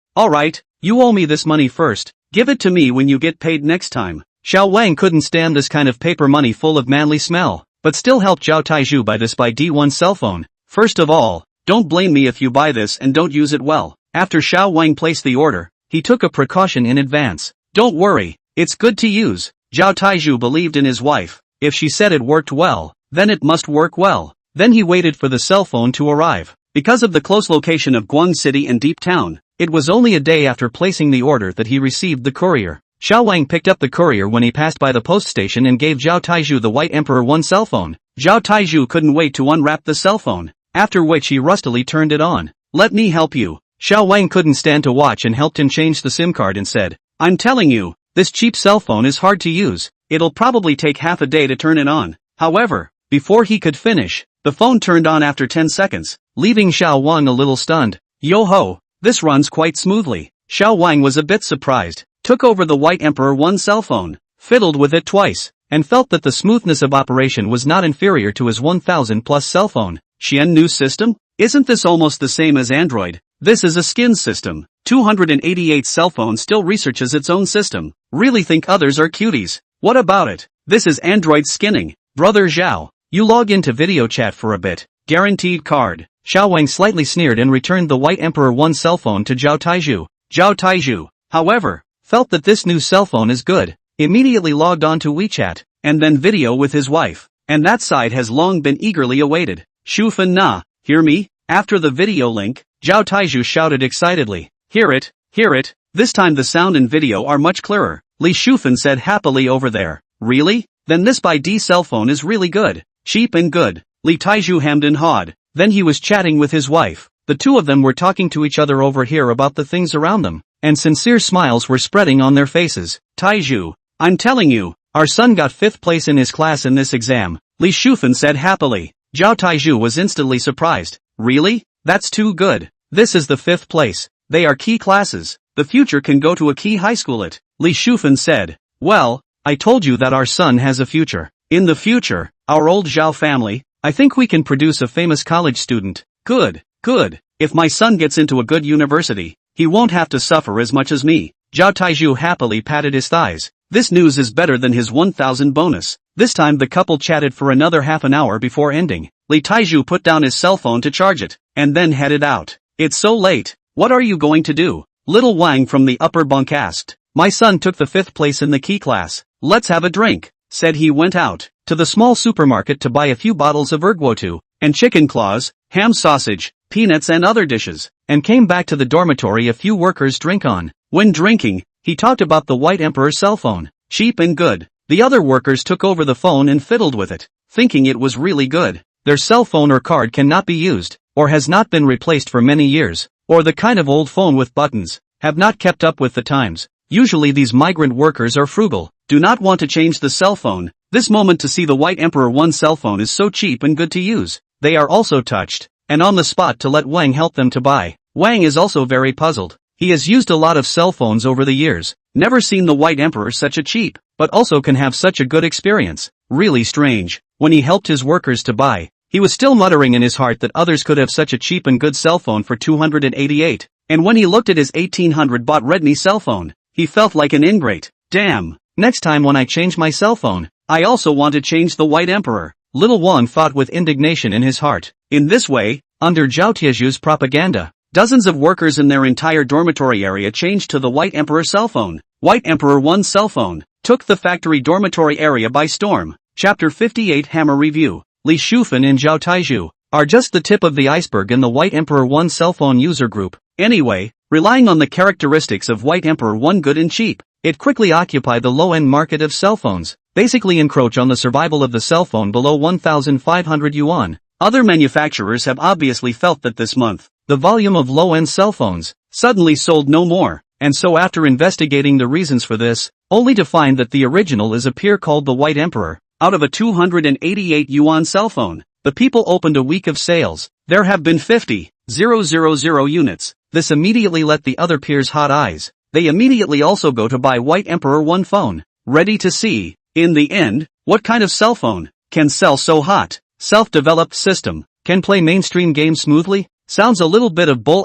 you owe me this money first, give it to me when you get paid next time. Xiao Wang couldn't stand this kind of paper money full of manly smell, but still helped Zhao Taiju buy this BaiD1 cell phone. First of all, don't blame me if you buy this and don't use it well. After Xiao Wang placed the order, he took a precaution in advance. Don't worry, it's good to use. Zhao Taiju believed in his wife. If she said it worked well, then it must work well. Then he waited for the cell phone to arrive. Because of the close location of Guang City and Deep Town, it was only a day after placing the order that he received the courier. Xiao Wang picked up the courier when he passed by the post station and gave Zhao Taiju the White Emperor 1 cell phone. Zhao Taiju couldn't wait to unwrap the cell phone, after which he rustily turned it on. Let me help you. Xiao Wang couldn't stand to watch and helped him change the SIM card and said, I'm telling you, this cheap cell phone is hard to use. It'll probably take half a day to turn it on. However, before he could finish, the phone turned on after 10 seconds, leaving Xiao Wang a little stunned. Yo-ho, this runs quite smoothly. Xiao Wang was a bit surprised, took over the White Emperor 1 cell phone, fiddled with it twice, and felt that the smoothness of operation was not inferior to his 1000-plus cell phone. Xian new system? Isn't this almost the same as Android? This is a skin system. 288 cell phone still researches its own system. Really think others are cuties. What about it? This is Android skinning. Brother Zhao, you log into video chat for a bit. Guaranteed card. Xiao Wang slightly sneered and returned the White Emperor 1 cell phone to Zhao Taiju. Zhao Taiju, however, felt that this new cell phone is good. Immediately logged on to WeChat, and then video with his wife. And that side has long been eagerly awaited. Shufen na, hear me? After the video link, Zhao Taiju shouted excitedly. Hear it, hear it. This time the sound and video are much clearer. Li Shufen said happily over there. Really? Then this BaiD cell phone is really good. Cheap and good. Li Taiju hemmed and hawed. Then he was chatting with his wife. The two of them were talking to each other over here about the things around them, and sincere smiles were spreading on their faces. Taiju, I'm telling you, our son got 5th place in his class in this exam, Li Shufen said happily. Zhao Taiju was instantly surprised. Really? That's too good. This is the 5th place. They are key classes. The future can go to a key high school it. Li Shufen said. Well, I told you that our son has a future. In the future, our old Zhao family, I think we can produce a famous college student. Good, good. If my son gets into a good university, he won't have to suffer as much as me. Zhao Taiju happily patted his thighs. This news is better than his 1000 bonus. This time the couple chatted for another half an hour before ending. Li Taiju put down his cell phone to charge it, and then headed out. It's so late. What are you going to do? Little Wang from the upper bunk asked. My son took the 5th place in the key class. Let's have a drink, said he went out to the small supermarket to buy a few bottles of ergwotu, and chicken claws, ham sausage, peanuts and other dishes, and came back to the dormitory a few workers drink on. When drinking, he talked about the White Emperor cell phone. Cheap and good. The other workers took over the phone and fiddled with it, thinking it was really good. Their cell phone or card cannot be used, or has not been replaced for many years, or the kind of old phone with buttons, have not kept up with the times. Usually these migrant workers are frugal, do not want to change the cell phone. This moment to see the White Emperor 1 cell phone is so cheap and good to use. They are also touched, and on the spot to let Wang help them to buy. Wang is also very puzzled. He has used a lot of cell phones over the years, never seen the White Emperor such a cheap, but also can have such a good experience. Really strange. When he helped his workers to buy, He was still muttering in his heart that others could have such a cheap and good cell phone for 288. And when he looked at his 1800 baht Redmi cell phone, he felt like an ingrate. Damn, next time when I change my cell phone, I also want to change the White Emperor. Little Wang thought with indignation in his heart. In this way, under Zhao Tieju's propaganda, dozens of workers in their entire dormitory area changed to the White Emperor cell phone. White Emperor 1 cell phone took the factory dormitory area by storm. Chapter 58 Hammer Review. Li Shufan and Zhao Taiju are just the tip of the iceberg in the White Emperor 1 cell phone user group. Anyway, relying on the characteristics of White Emperor 1 good and cheap, it quickly occupied the low-end market of cell phones, basically encroach on the survival of the cell phone below 1,500 yuan. Other manufacturers have obviously felt that this month, the volume of low-end cell phones suddenly sold no more, and so after investigating the reasons for this, only to find that the original is a peer called the White Emperor, out of a 288 yuan cell phone, the people opened a week of sales. There have been 50,000 units. This immediately let the other peers hot eyes. They immediately also go to buy White Emperor 1 phone, ready to see, in the end, what kind of cell phone can sell so hot. Self-developed system, can play mainstream games smoothly? Sounds a little bit of bull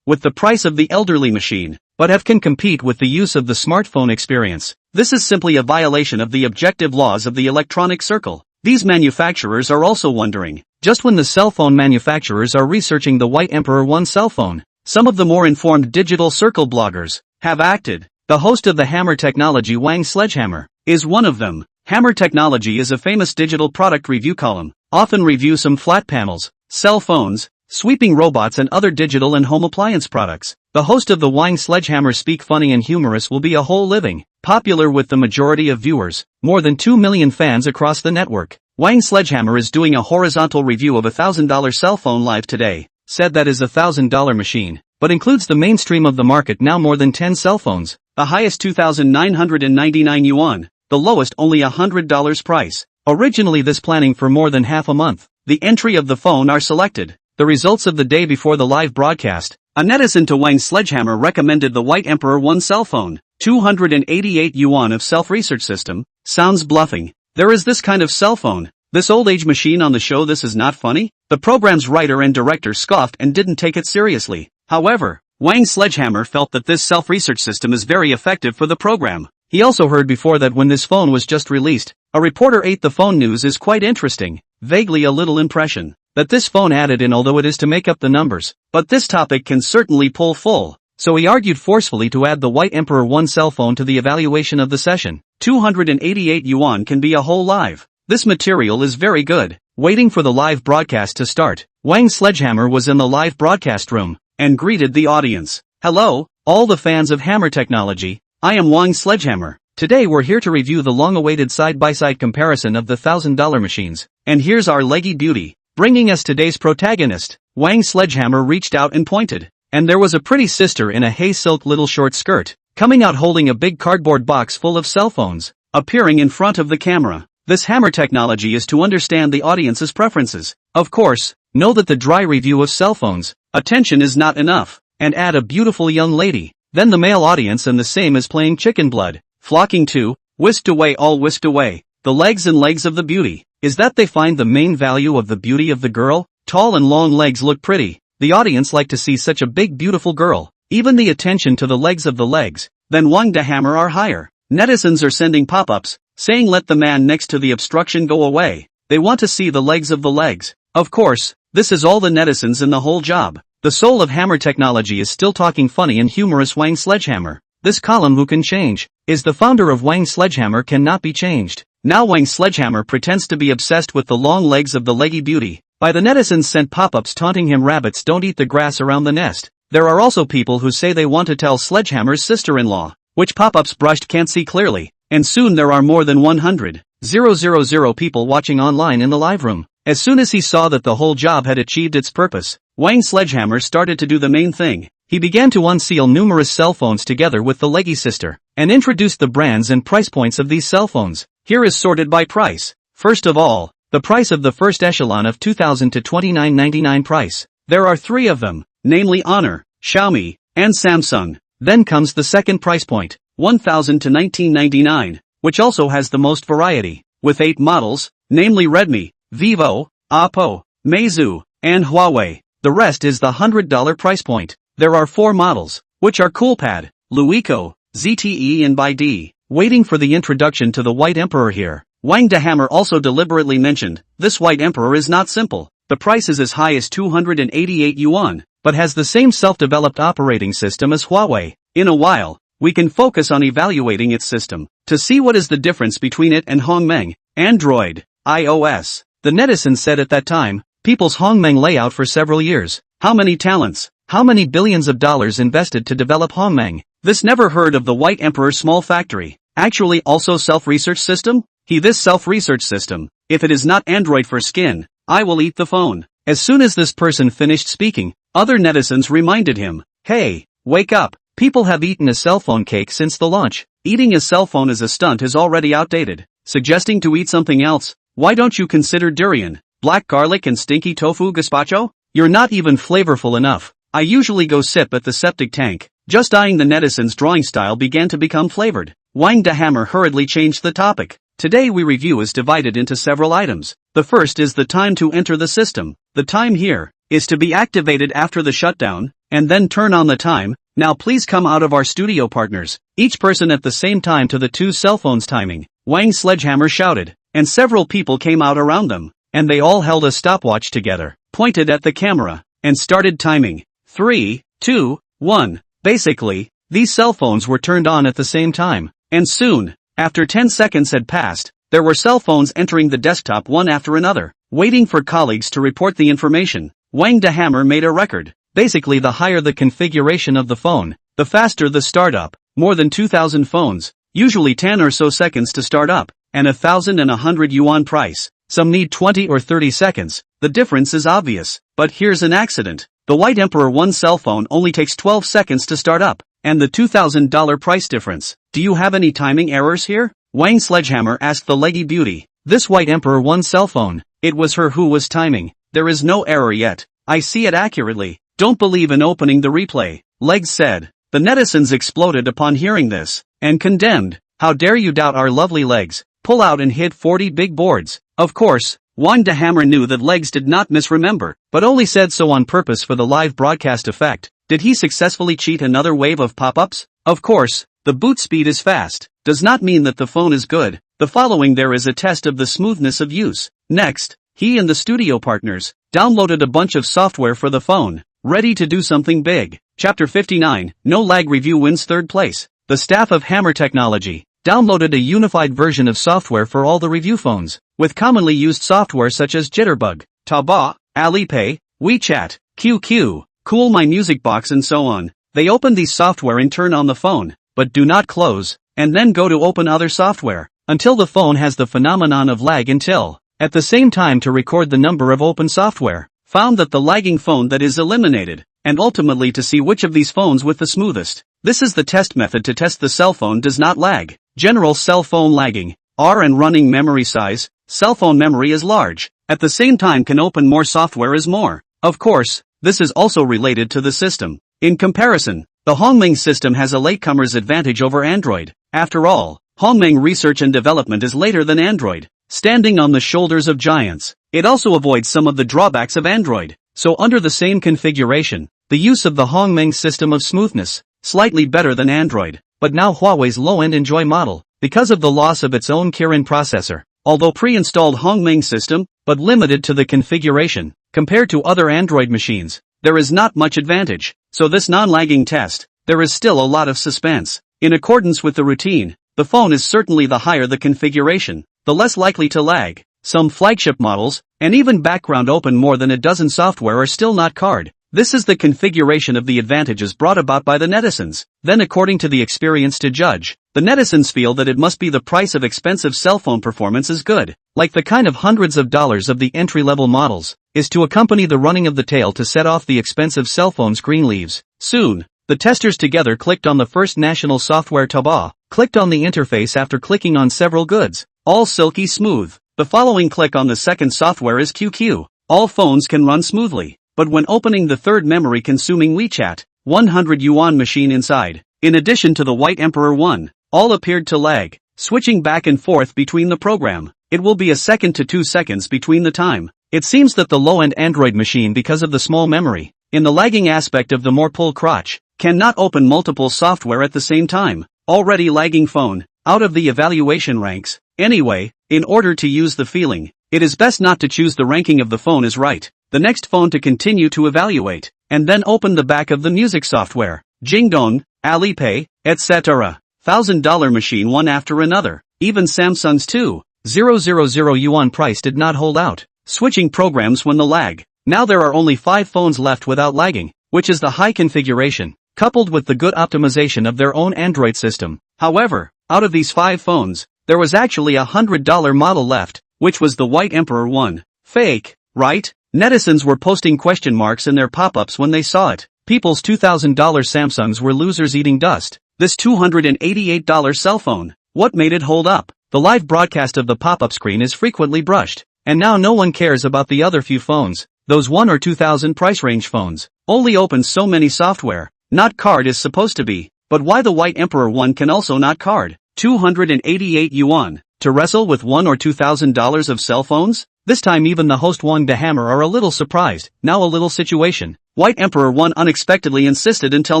with the price of the elderly machine, but can compete with the use of the smartphone experience. This is simply a violation of the objective laws of the electronic circle. These manufacturers are also wondering, just when the cell phone manufacturers are researching the White Emperor 1 cell phone, some of the more informed digital circle bloggers have acted. The host of the Hammer Technology, Wang Sledgehammer, is one of them. Hammer Technology is a famous digital product review column, often review some flat panels, cell phones, sweeping robots and other digital and home appliance products. The host of the Wang Sledgehammer Speak Funny and Humorous will be a whole living, popular with the majority of viewers, more than 2 million fans across the network. Wang Sledgehammer is doing a horizontal review of $1,000 cell phone live today, said that is $1,000 machine, but includes the mainstream of the market now more than 10 cell phones, the highest 2,999 yuan, the lowest only $100 price. Originally this planning for more than half a month. The entry of the phone are selected. The results of the day before the live broadcast. A netizen to Wang Sledgehammer recommended the White Emperor 1 cell phone. 288 yuan of self-research system. Sounds bluffing. There is this kind of cell phone. This old age machine on the show. This is not funny? The program's writer and director scoffed and didn't take it seriously. However, Wang Sledgehammer felt that this self-research system is very effective for the program. He also heard before that when this phone was just released, a reporter ate the phone news is quite interesting, vaguely a little impression that this phone added in, although it is to make up the numbers, but this topic can certainly pull full. So he argued forcefully to add the White Emperor 1 cell phone to the evaluation of the session. 288 yuan can be a whole live. This material is very good. Waiting for the live broadcast to start, Wang Sledgehammer was in the live broadcast room and greeted the audience. Hello, all the fans of Hammer Technology. I am Wang Sledgehammer. Today we're here to review the long-awaited side-by-side comparison of the $1,000 machines. And here's our leggy beauty. Bringing us today's protagonist. Wang Sledgehammer reached out and pointed. And there was a pretty sister in a hay silk little short skirt, coming out holding a big cardboard box full of cell phones, appearing in front of the camera. This Hammer Technology is to understand the audience's preferences. Of course, know that the dry review of cell phones, attention is not enough, and add a beautiful young lady. Then the male audience, and the same as playing chicken blood, flocking to, whisked away, all whisked away, the legs and legs of the beauty. Is that they find the main value of the beauty of the girl? Tall and long legs look pretty. The audience like to see such a big beautiful girl. Even the attention to the legs of the legs, then Wang the Hammer are higher. Netizens are sending pop-ups, saying let the man next to the obstruction go away. They want to see the legs of the legs. Of course, this is all the netizens in the whole job. The soul of Hammer Technology is still talking funny and humorous Wang Sledgehammer. This column who can change, is the founder of Wang Sledgehammer cannot be changed. Now Wang Sledgehammer pretends to be obsessed with the long legs of the leggy beauty. By the netizens sent pop-ups taunting him rabbits don't eat the grass around the nest. There are also people who say they want to tell Sledgehammer's sister-in-law, which pop-ups brushed can't see clearly, and soon there are more than 100,000 people watching online in the live room. As soon as he saw that the whole job had achieved its purpose, Wang Sledgehammer started to do the main thing. He began to unseal numerous cell phones together with the leggy sister, and introduced the brands and price points of these cell phones. Here is sorted by price. First of all, the price of the first echelon of 2,000 to 29.99 price. There are 3 of them, namely Honor, Xiaomi, and Samsung. Then comes the second price point, 1,000 to 1999, which also has the most variety, with 8 models, namely Redmi, Vivo, Oppo, Meizu, and Huawei. The rest is the $100 price point. There are 4 models, which are Coolpad, Luico, ZTE and BaiD. Waiting for the introduction to the White Emperor here. Wang Dehammer also deliberately mentioned, this White Emperor is not simple. The price is as high as 288 yuan, but has the same self-developed operating system as Huawei. In a while, we can focus on evaluating its system, to see what is the difference between it and Hongmeng, Android, iOS. The netizens said at that time, people's Hongmeng layout for several years. How many talents, how many billions of dollars invested to develop Hongmeng? This never heard of the White Emperor small factory. Actually also self-research system? This self-research system. If it is not Android for skin, I will eat the phone. As soon as this person finished speaking, other netizens reminded him, hey, wake up. People have eaten a cell phone cake since the launch. Eating a cell phone as a stunt is already outdated. Suggesting to eat something else? Why don't you consider durian, black garlic and stinky tofu gazpacho? You're not even flavorful enough. I usually go sip at the septic tank. Just eyeing the netizens' drawing style began to become flavored. Wang Dehammer hurriedly changed the topic. Today we review is divided into several items. The first is the time to enter the system. The time here is to be activated after the shutdown, and then turn on the time. Now please come out of our studio partners. Each person at the same time to the 2 cell phones timing. Wang Sledgehammer shouted, and several people came out around them, and they all held a stopwatch together, pointed at the camera, and started timing. 3, 2, 1. Basically, these cell phones were turned on at the same time, and soon, after 10 seconds had passed, there were cell phones entering the desktop one after another, waiting for colleagues to report the information. Wang Dehammer made a record. Basically, the higher the configuration of the phone, the faster the startup. More than 2,000 phones, usually 10 or so seconds to start up, and 1,100 yuan price. Some need 20 or 30 seconds. The difference is obvious, but here's an accident. The White Emperor 1 cell phone only takes 12 seconds to start up, and the $2,000 price difference. Do you have any timing errors here? Wang Sledgehammer asked the leggy beauty. This White Emperor 1 cell phone, it was her who was timing. There is no error yet. I see it accurately. Don't believe in opening the replay, Legs said. The netizens exploded upon hearing this, and condemned. How dare you doubt our lovely Legs? Pull out and hit 40 big boards. Of course, Wang Dehammer knew that Legs did not misremember, but only said so on purpose for the live broadcast effect. Did he successfully cheat another wave of pop-ups? Of course, the boot speed is fast. Does not mean that the phone is good. The following there is a test of the smoothness of use. Next, he and the studio partners downloaded a bunch of software for the phone, ready to do something big. Chapter 59, No Lag Review wins 3rd place. The staff of Hammer Technology downloaded a unified version of software for all the review phones, with commonly used software such as Jitterbug, Taobao, Alipay, WeChat, QQ, Cool My Music Box and so on. They open these software and turn on the phone, but do not close, and then go to open other software, until the phone has the phenomenon of lag until, at the same time to record the number of open software, found that the lagging phone that is eliminated, and ultimately to see which of these phones with the smoothest. This is the test method to test the cell phone does not lag. General cell phone lagging, R and running memory size, cell phone memory is large, at the same time can open more software is more. Of course, this is also related to the system. In comparison, the Hongmeng system has a latecomer's advantage over Android. After all, Hongmeng research and development is later than Android, standing on the shoulders of giants. It also avoids some of the drawbacks of Android. So under the same configuration, the use of the Hongmeng system of smoothness, slightly better than Android, but now Huawei's low-end Enjoy model, because of the loss of its own Kirin processor, although pre-installed Hongmeng system, but limited to the configuration, compared to other Android machines, there is not much advantage. So this non-lagging test, there is still a lot of suspense. In accordance with the routine, the phone is certainly the higher the configuration, the less likely to lag. Some flagship models, and even background open more than a dozen software are still not card. This is the configuration of the advantages brought about by the netizens. Then according to the experience to judge, the netizens feel that it must be the price of expensive cell phone performance is good, like the kind of hundreds of dollars of the entry-level models, is to accompany the running of the tail to set off the expensive cell phone's green leaves. Soon, the testers together clicked on the first national software Taobao, clicked on the interface after clicking on several goods, all silky smooth. The following click on the second software is QQ. All phones can run smoothly, but when opening the third memory-consuming WeChat, 100 yuan machine inside, in addition to the White Emperor 1, all appeared to lag, switching back and forth between the program. it will be a second to 2 seconds between the time. It seems that the low-end Android machine, because of the small memory, in the lagging aspect of the more pull crotch, cannot open multiple software at the same time. Already lagging phone, out of the evaluation ranks. Anyway, in order to use the feeling, it is best not to choose the ranking of the phone is right. The next phone to continue to evaluate, and then open the back of the music software. Jingdong, Alipay, etc. $1,000 machine one after another. Even Samsung's 2,000 yuan price did not hold out. Switching programs when the lag. Now there are only 5 phones left without lagging, which is the high configuration, coupled with the good optimization of their own Android system. However, out of these 5 phones, there was actually a $100 model left, which was the White Emperor one. Fake, right? Netizens were posting question marks in their pop-ups when they saw it. People's $2,000 Samsungs were losers eating dust. This $288 cell phone, what made it hold up? The live broadcast of the pop-up screen is frequently brushed, and now no one cares about the other few phones. Those 1 or 2,000 price range phones only open so many software. Not card is supposed to be, but why the White Emperor one can also not card? 288 yuan. To wrestle with $1 or $2,000 of cell phones? This time even the host Wang the Hammer are a little surprised. Now a little situation. White Emperor one unexpectedly insisted until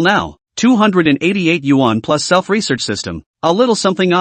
now. 288 yuan plus self-research system. A little something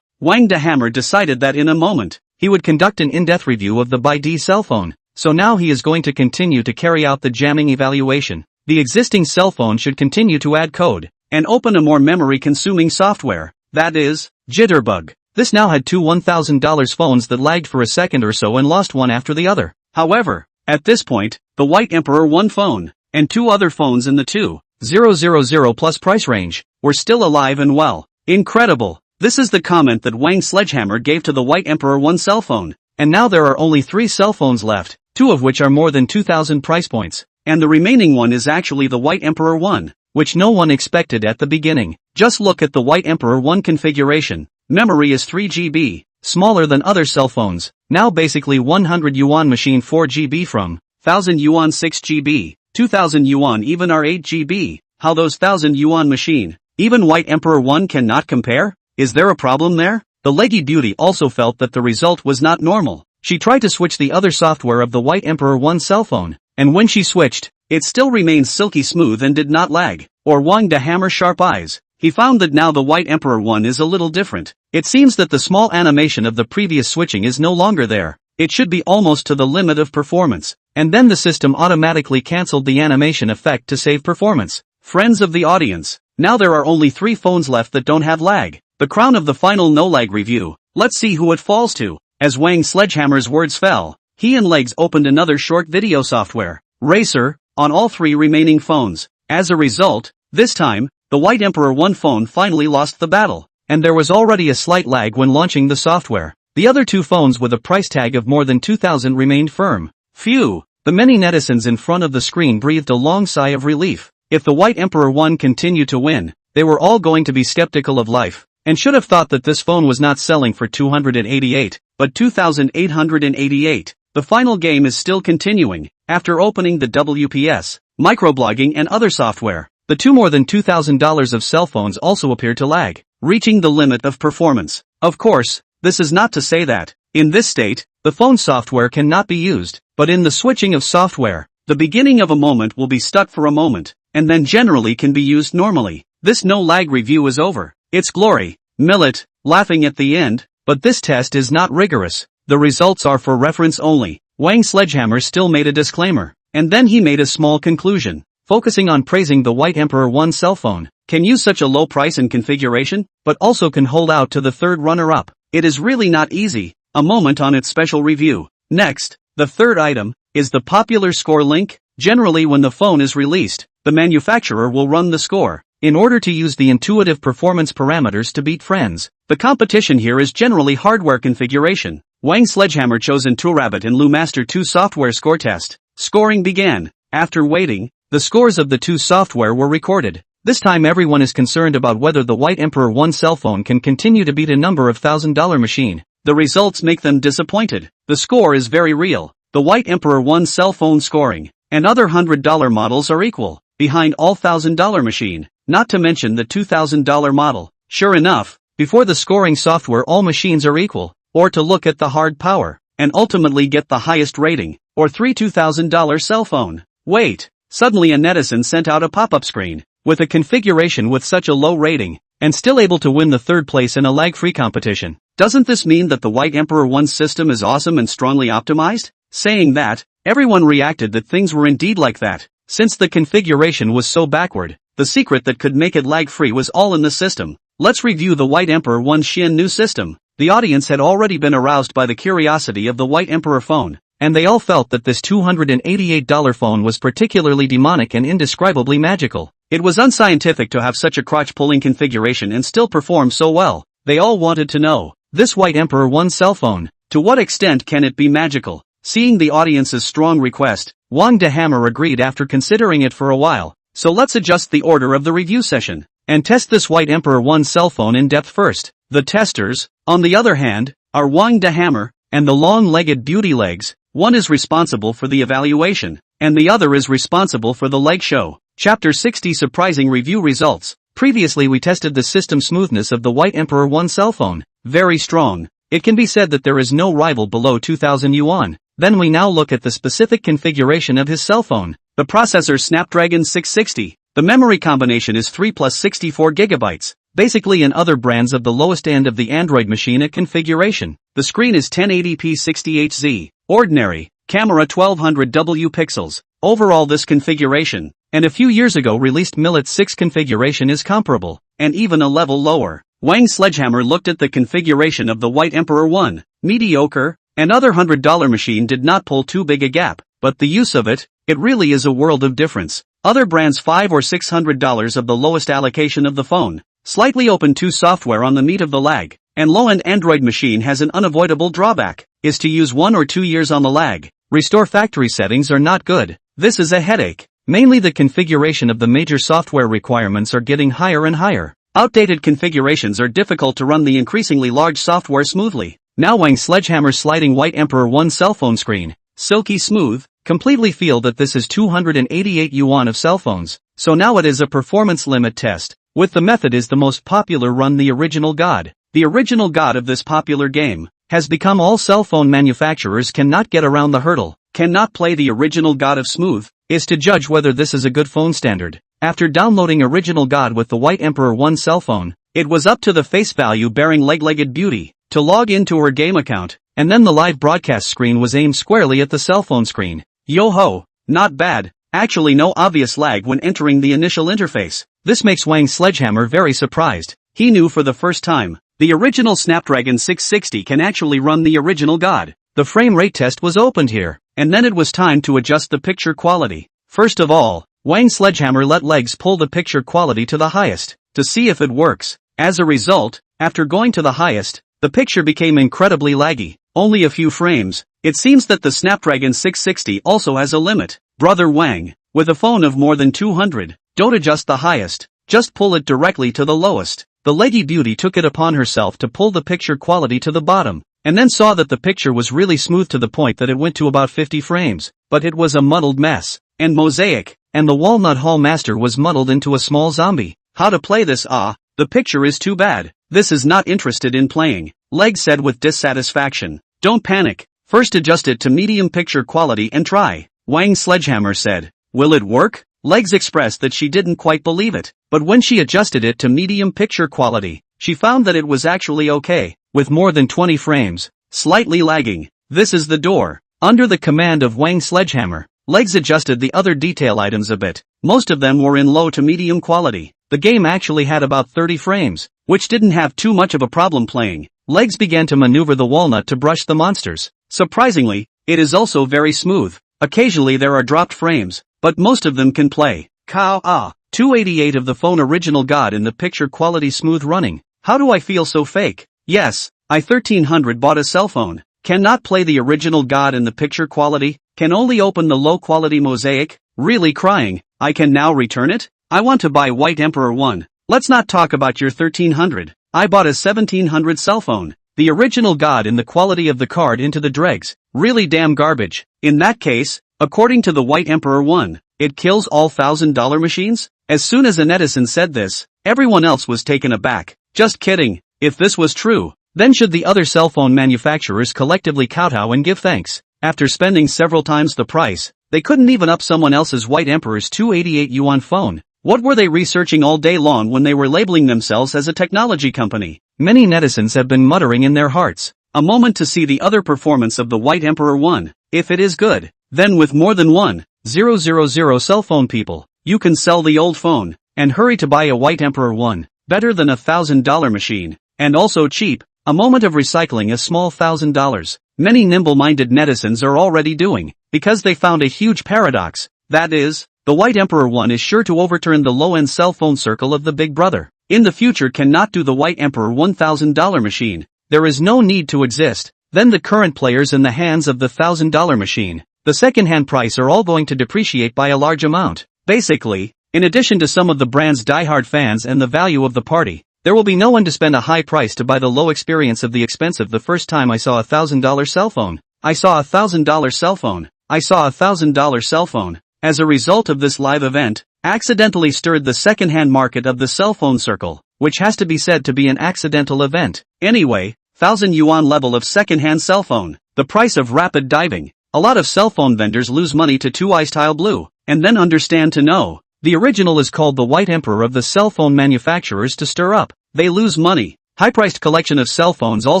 Wang the Hammer decided that in a moment, he would conduct an in-depth review of the BYD cell phone. So now he is going to continue to carry out the jamming evaluation. The existing cell phone should continue to add code, and open a more memory-consuming software. That is, Jitterbug. This now had 2 $1,000 phones that lagged for a second or so and lost one after the other. However, at this point, the White Emperor one phone, and 2 other phones in the 2,000 plus price range, were still alive and well. Incredible. This is the comment that Wang Sledgehammer gave to the White Emperor one cell phone. And now there are only 3 cell phones left, 2 of which are more than 2,000 price points. And the remaining one is actually the White Emperor one, which no one expected at the beginning. Just look at the White Emperor one configuration. Memory is 3 GB, smaller than other cell phones. Now basically 100 yuan machine 4 GB from 1,000 yuan 6 GB, 2,000 yuan even are 8 GB. How those 1,000 yuan machine, even White Emperor one cannot compare? Is there a problem there? The leggy beauty also felt that the result was not normal. She tried to switch the other software of the White Emperor one cell phone, and when she switched, it still remained silky smooth and did not lag. Or Wang the Hammer sharp eyes. He found that now the White Emperor one is a little different. It seems that the small animation of the previous switching is no longer there. It should be almost to the limit of performance, and then the system automatically cancelled the animation effect to save performance. Friends of the audience, now there are only 3 phones left that don't have lag. The crown of the final no-lag review. Let's see who it falls to. As Wang Sledgehammer's words fell, he and Legs opened another short video software, Racer, on all 3 remaining phones. As a result, this time, the White Emperor one phone finally lost the battle, and there was already a slight lag when launching the software. The other 2 phones with a price tag of more than 2,000 remained firm. Phew! The many netizens in front of the screen breathed a long sigh of relief. If the White Emperor one continued to win, they were all going to be skeptical of life, and should have thought that this phone was not selling for 288, but 2,888. The final game is still continuing. After opening the WPS, microblogging and other software, the 2 more than $2,000 of cell phones also appeared to lag, reaching the limit of performance. Of course, this is not to say that, in this state, the phone software cannot be used, but in the switching of software, the beginning of a moment will be stuck for a moment, and then generally can be used normally. This no-lag review is over. It's glory. Millet, laughing at the end, but this test is not rigorous. The results are for reference only. Wang Sledgehammer still made a disclaimer, and then he made a small conclusion, focusing on praising the White Emperor one cell phone. Can use such a low price and configuration, but also can hold out to the third runner-up. It is really not easy. A moment on its special review. Next, the third item, is the popular score link. Generally when the phone is released, the manufacturer will run the score, in order to use the intuitive performance parameters to beat friends. The competition here is generally hardware configuration. Wang Sledgehammer chose Rabbit and Lumaster 2 software score test. Scoring began. After waiting, the scores of the 2 software were recorded. This time everyone is concerned about whether the White Emperor one cell phone can continue to beat a number of $1,000 machine. The results make them disappointed. The score is very real. The White Emperor one cell phone scoring, and other $100 models are equal, behind all $1,000 machine, not to mention the $2,000 model. Sure enough, before the scoring software all machines are equal, or to look at the hard power, and ultimately get the highest rating, or $2,000 cell phone. Wait, suddenly a netizen sent out a pop-up screen, with a configuration with such a low rating, and still able to win the third place in a lag-free competition. Doesn't this mean that the White Emperor 1 system is awesome and strongly optimized? Saying that, everyone reacted that things were indeed like that. Since the configuration was so backward, the secret that could make it lag-free was all in the system. Let's review the White Emperor 1 Shin new system. The audience had already been aroused by the curiosity of the White Emperor phone, and they all felt that this $288 phone was particularly demonic and indescribably magical. It was unscientific to have such a crotch-pulling configuration and still perform so well. They all wanted to know, this White Emperor 1 cell phone, to what extent can it be magical? Seeing the audience's strong request, Wang de Hammer agreed after considering it for a while. So let's adjust the order of the review session, and test this White Emperor 1 cell phone in depth first. The testers, on the other hand, are Wang de Hammer, and the long-legged beauty legs. One is responsible for the evaluation, and the other is responsible for the leg show. Chapter 60 Surprising Review Results. Previously we tested the system smoothness of the White Emperor 1 cell phone. Very strong. It can be said that there is no rival below 2000 yuan. Then we now look at the specific configuration of his cell phone. The processor Snapdragon 660. The memory combination is 3 plus 64 gigabytes. Basically in other brands of the lowest end of the Android machine a configuration. The screen is 1080p 60Hz. Ordinary. Camera 1200W pixels. Overall this configuration, and a few years ago released Millet 6 configuration is comparable, and even a level lower. Wang Sledgehammer looked at the configuration of the White Emperor 1, mediocre, and other $100 machine did not pull too big a gap, but the use of it really is a world of difference. Other brands $500 or $600 of the lowest allocation of the phone, slightly open to software on the meat of the lag, and low-end Android machine has an unavoidable drawback, is to use 1 or 2 years on the lag. Restore factory settings are not good. This is a headache. Mainly the configuration of the major software requirements are getting higher and higher. Outdated configurations are difficult to run the increasingly large software smoothly. Now Wang Sledgehammer's sliding White Emperor 1 cell phone screen, silky smooth, completely feel that this is 288 yuan of cell phones, so now it is a performance limit test, with the method is the most popular run the original god. The original god of this popular game, has become all cell phone manufacturers cannot get around the hurdle, cannot play the original god of smooth, is to judge whether this is a good phone standard. After downloading original god with the White Emperor 1 cell phone, it was up to the face value bearing leg-legged beauty, to log into her game account, and then the live broadcast screen was aimed squarely at the cell phone screen. Yo-ho, not bad, actually no obvious lag when entering the initial interface. This makes Wang Sledgehammer very surprised. He knew for the first time, the original Snapdragon 660 can actually run the original god. The frame rate test was opened here, and then it was time to adjust the picture quality. First of all, Wang Sledgehammer let legs pull the picture quality to the highest, to see if it works. As a result, after going to the highest, the picture became incredibly laggy, only a few frames. It seems that the Snapdragon 660 also has a limit. Brother Wang, with a phone of more than 200, don't adjust the highest, just pull it directly to the lowest. The leggy beauty took it upon herself to pull the picture quality to the bottom, and then saw that the picture was really smooth to the point that it went to about 50 frames, but it was a muddled mess, and mosaic, and the Walnut Hall Master was muddled into a small zombie. How to play this? The picture is too bad. This is not interested in playing, Leg said with dissatisfaction. Don't panic, first adjust it to medium picture quality and try, Wang Sledgehammer said. Will it work? Legs expressed that she didn't quite believe it, but when she adjusted it to medium picture quality, she found that it was actually okay, with more than 20 frames, slightly lagging. This is the door. Under the command of Wang Sledgehammer, Legs adjusted the other detail items a bit. Most of them were in low to medium quality. The game actually had about 30 frames, which didn't have too much of a problem playing. Legs began to maneuver the walnut to brush the monsters. Surprisingly, it is also very smooth. Occasionally there are dropped frames, but most of them can play. 288 of the phone original god in the picture quality smooth running. How do I feel so fake? Yes, I 1300 bought a cell phone. Cannot play the original god in the picture quality, can only open the low quality mosaic, really crying. I can now return it? I want to buy White Emperor 1. Let's not talk about your 1300. I bought a 1700 cell phone. The original god in the quality of the card into the dregs. Really damn garbage. In that case, according to the White Emperor 1, it kills all $1,000 machines? As soon as a netizen said this, everyone else was taken aback. Just kidding. If this was true, Then should the other cell phone manufacturers collectively kowtow and give thanks? After spending several times the price, they couldn't even up someone else's White Emperor's 288 yuan phone. What were they researching all day long when they were labeling themselves as a technology company? Many netizens have been muttering in their hearts. A moment to see the other performance of the White Emperor 1. If it is good, then with more than 1,000 cell phone people, you can sell the old phone, and hurry to buy a White Emperor 1. Better than $1,000 machine. And also cheap. A moment of recycling a small $1,000. Many nimble-minded netizens are already doing, because they found a huge paradox. That is, the White Emperor 1 is sure to overturn the low-end cell phone circle of the Big Brother. In the future cannot do the White Emperor $1,000 machine. There is no need to exist. Then the current players in the hands of the $1,000 machine, the second-hand price are all going to depreciate by a large amount. Basically, in addition to some of the brand's diehard fans and the value of the party, there will be no one to spend a high price to buy the low experience of the expensive. The first time I saw $1,000 cell phone, I saw $1,000 cell phone, I saw $1,000 cell phone. As a result of this live event, accidentally stirred the second-hand market of the cell phone circle, which has to be said to be an accidental event. Anyway, 1,000 yuan level of second-hand cell phone, the price of rapid diving. A lot of cell phone vendors lose money to 2 ice tile blue, and then understand to know. The original is called the White Emperor of the cell phone manufacturers to stir up. They lose money. High-priced collection of cell phones all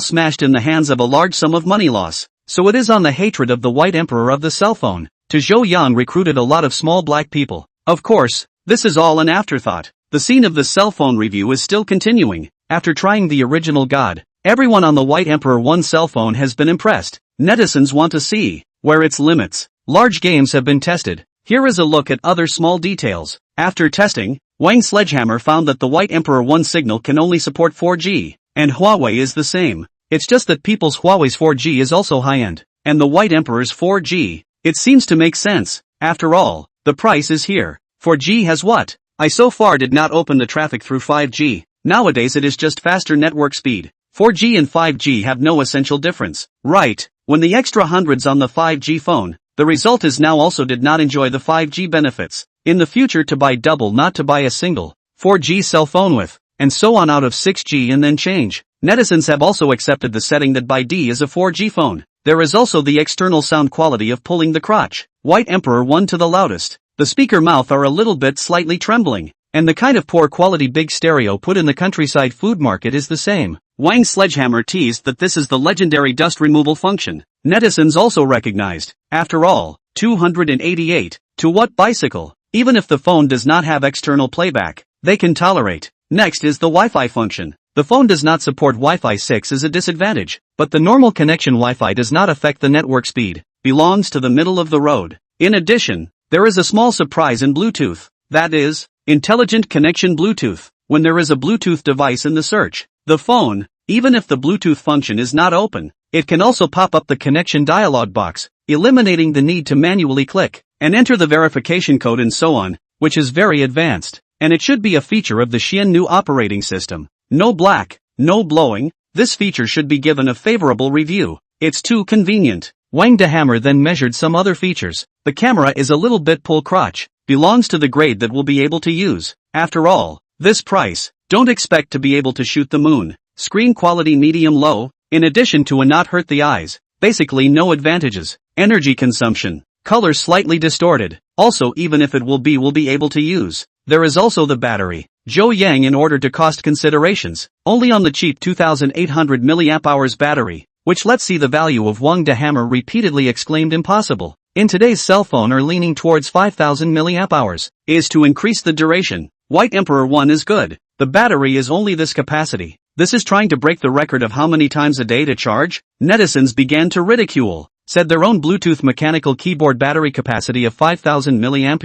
smashed in the hands of a large sum of money loss. So it is on the hatred of the White Emperor of the cell phone. To Zhou Yang recruited a lot of small black people. Of course, this is all an afterthought. The scene of the cell phone review is still continuing. After trying the original God, everyone on the White Emperor 1 cell phone has been impressed. Netizens want to see where its limits. Large games have been tested. Here is a look at other small details. After testing, Wang Sledgehammer found that the White Emperor 1 signal can only support 4G, and Huawei is the same. It's just that people's Huawei's 4G is also high-end, and the White Emperor's 4G. It seems to make sense. After all, the price is here. 4G has what? I so far did not open the traffic through 5G. Nowadays it is just faster network speed. 4G and 5G have no essential difference. Right, when the extra hundreds on the 5G phone, the result is now also did not enjoy the 5G benefits. In the future to buy double not to buy a single 4G cell phone with, and so on out of 6G and then change. Netizens have also accepted the setting that by D is a 4G phone. There is also the external sound quality of pulling the crotch. White Emperor 1 to the loudest. The speaker mouth are a little bit slightly trembling, and the kind of poor quality big stereo put in the countryside food market is the same. Wang Sledgehammer teased that this is the legendary dust removal function. Netizens also recognized, after all, 288, to what bicycle? Even if the phone does not have external playback, they can tolerate. Next is the Wi-Fi function. The phone does not support Wi-Fi 6 as a disadvantage, but the normal connection Wi-Fi does not affect the network speed, belongs to the middle of the road. In addition, there is a small surprise in Bluetooth, that is, intelligent connection Bluetooth. When there is a Bluetooth device in the search, the phone, even if the Bluetooth function is not open, it can also pop up the connection dialog box, eliminating the need to manually click and enter the verification code and so on, which is very advanced, and it should be a feature of the Xian new operating system. No black, no blowing, this feature should be given a favorable review. It's too convenient. Wang de Hammer then measured some other features. The camera is a little bit pull crotch, belongs to the grade that will be able to use. After all, this price, don't expect to be able to shoot the moon. Screen quality medium low, in addition to a not hurt the eyes. Basically no advantages. Energy consumption. Color slightly distorted. Also even if it will be able to use. There is also the battery. Zhou Yang in order to cost considerations. Only on the cheap 2800 mAh battery. Which let's see the value of Wang de Hammer repeatedly exclaimed impossible. In today's cell phone are leaning towards 5000 mAh. Is to increase the duration. White Emperor 1 is good. The battery is only this capacity. This is trying to break the record of how many times a day to charge? Netizens began to ridicule. Said their own Bluetooth mechanical keyboard battery capacity of 5000 mAh.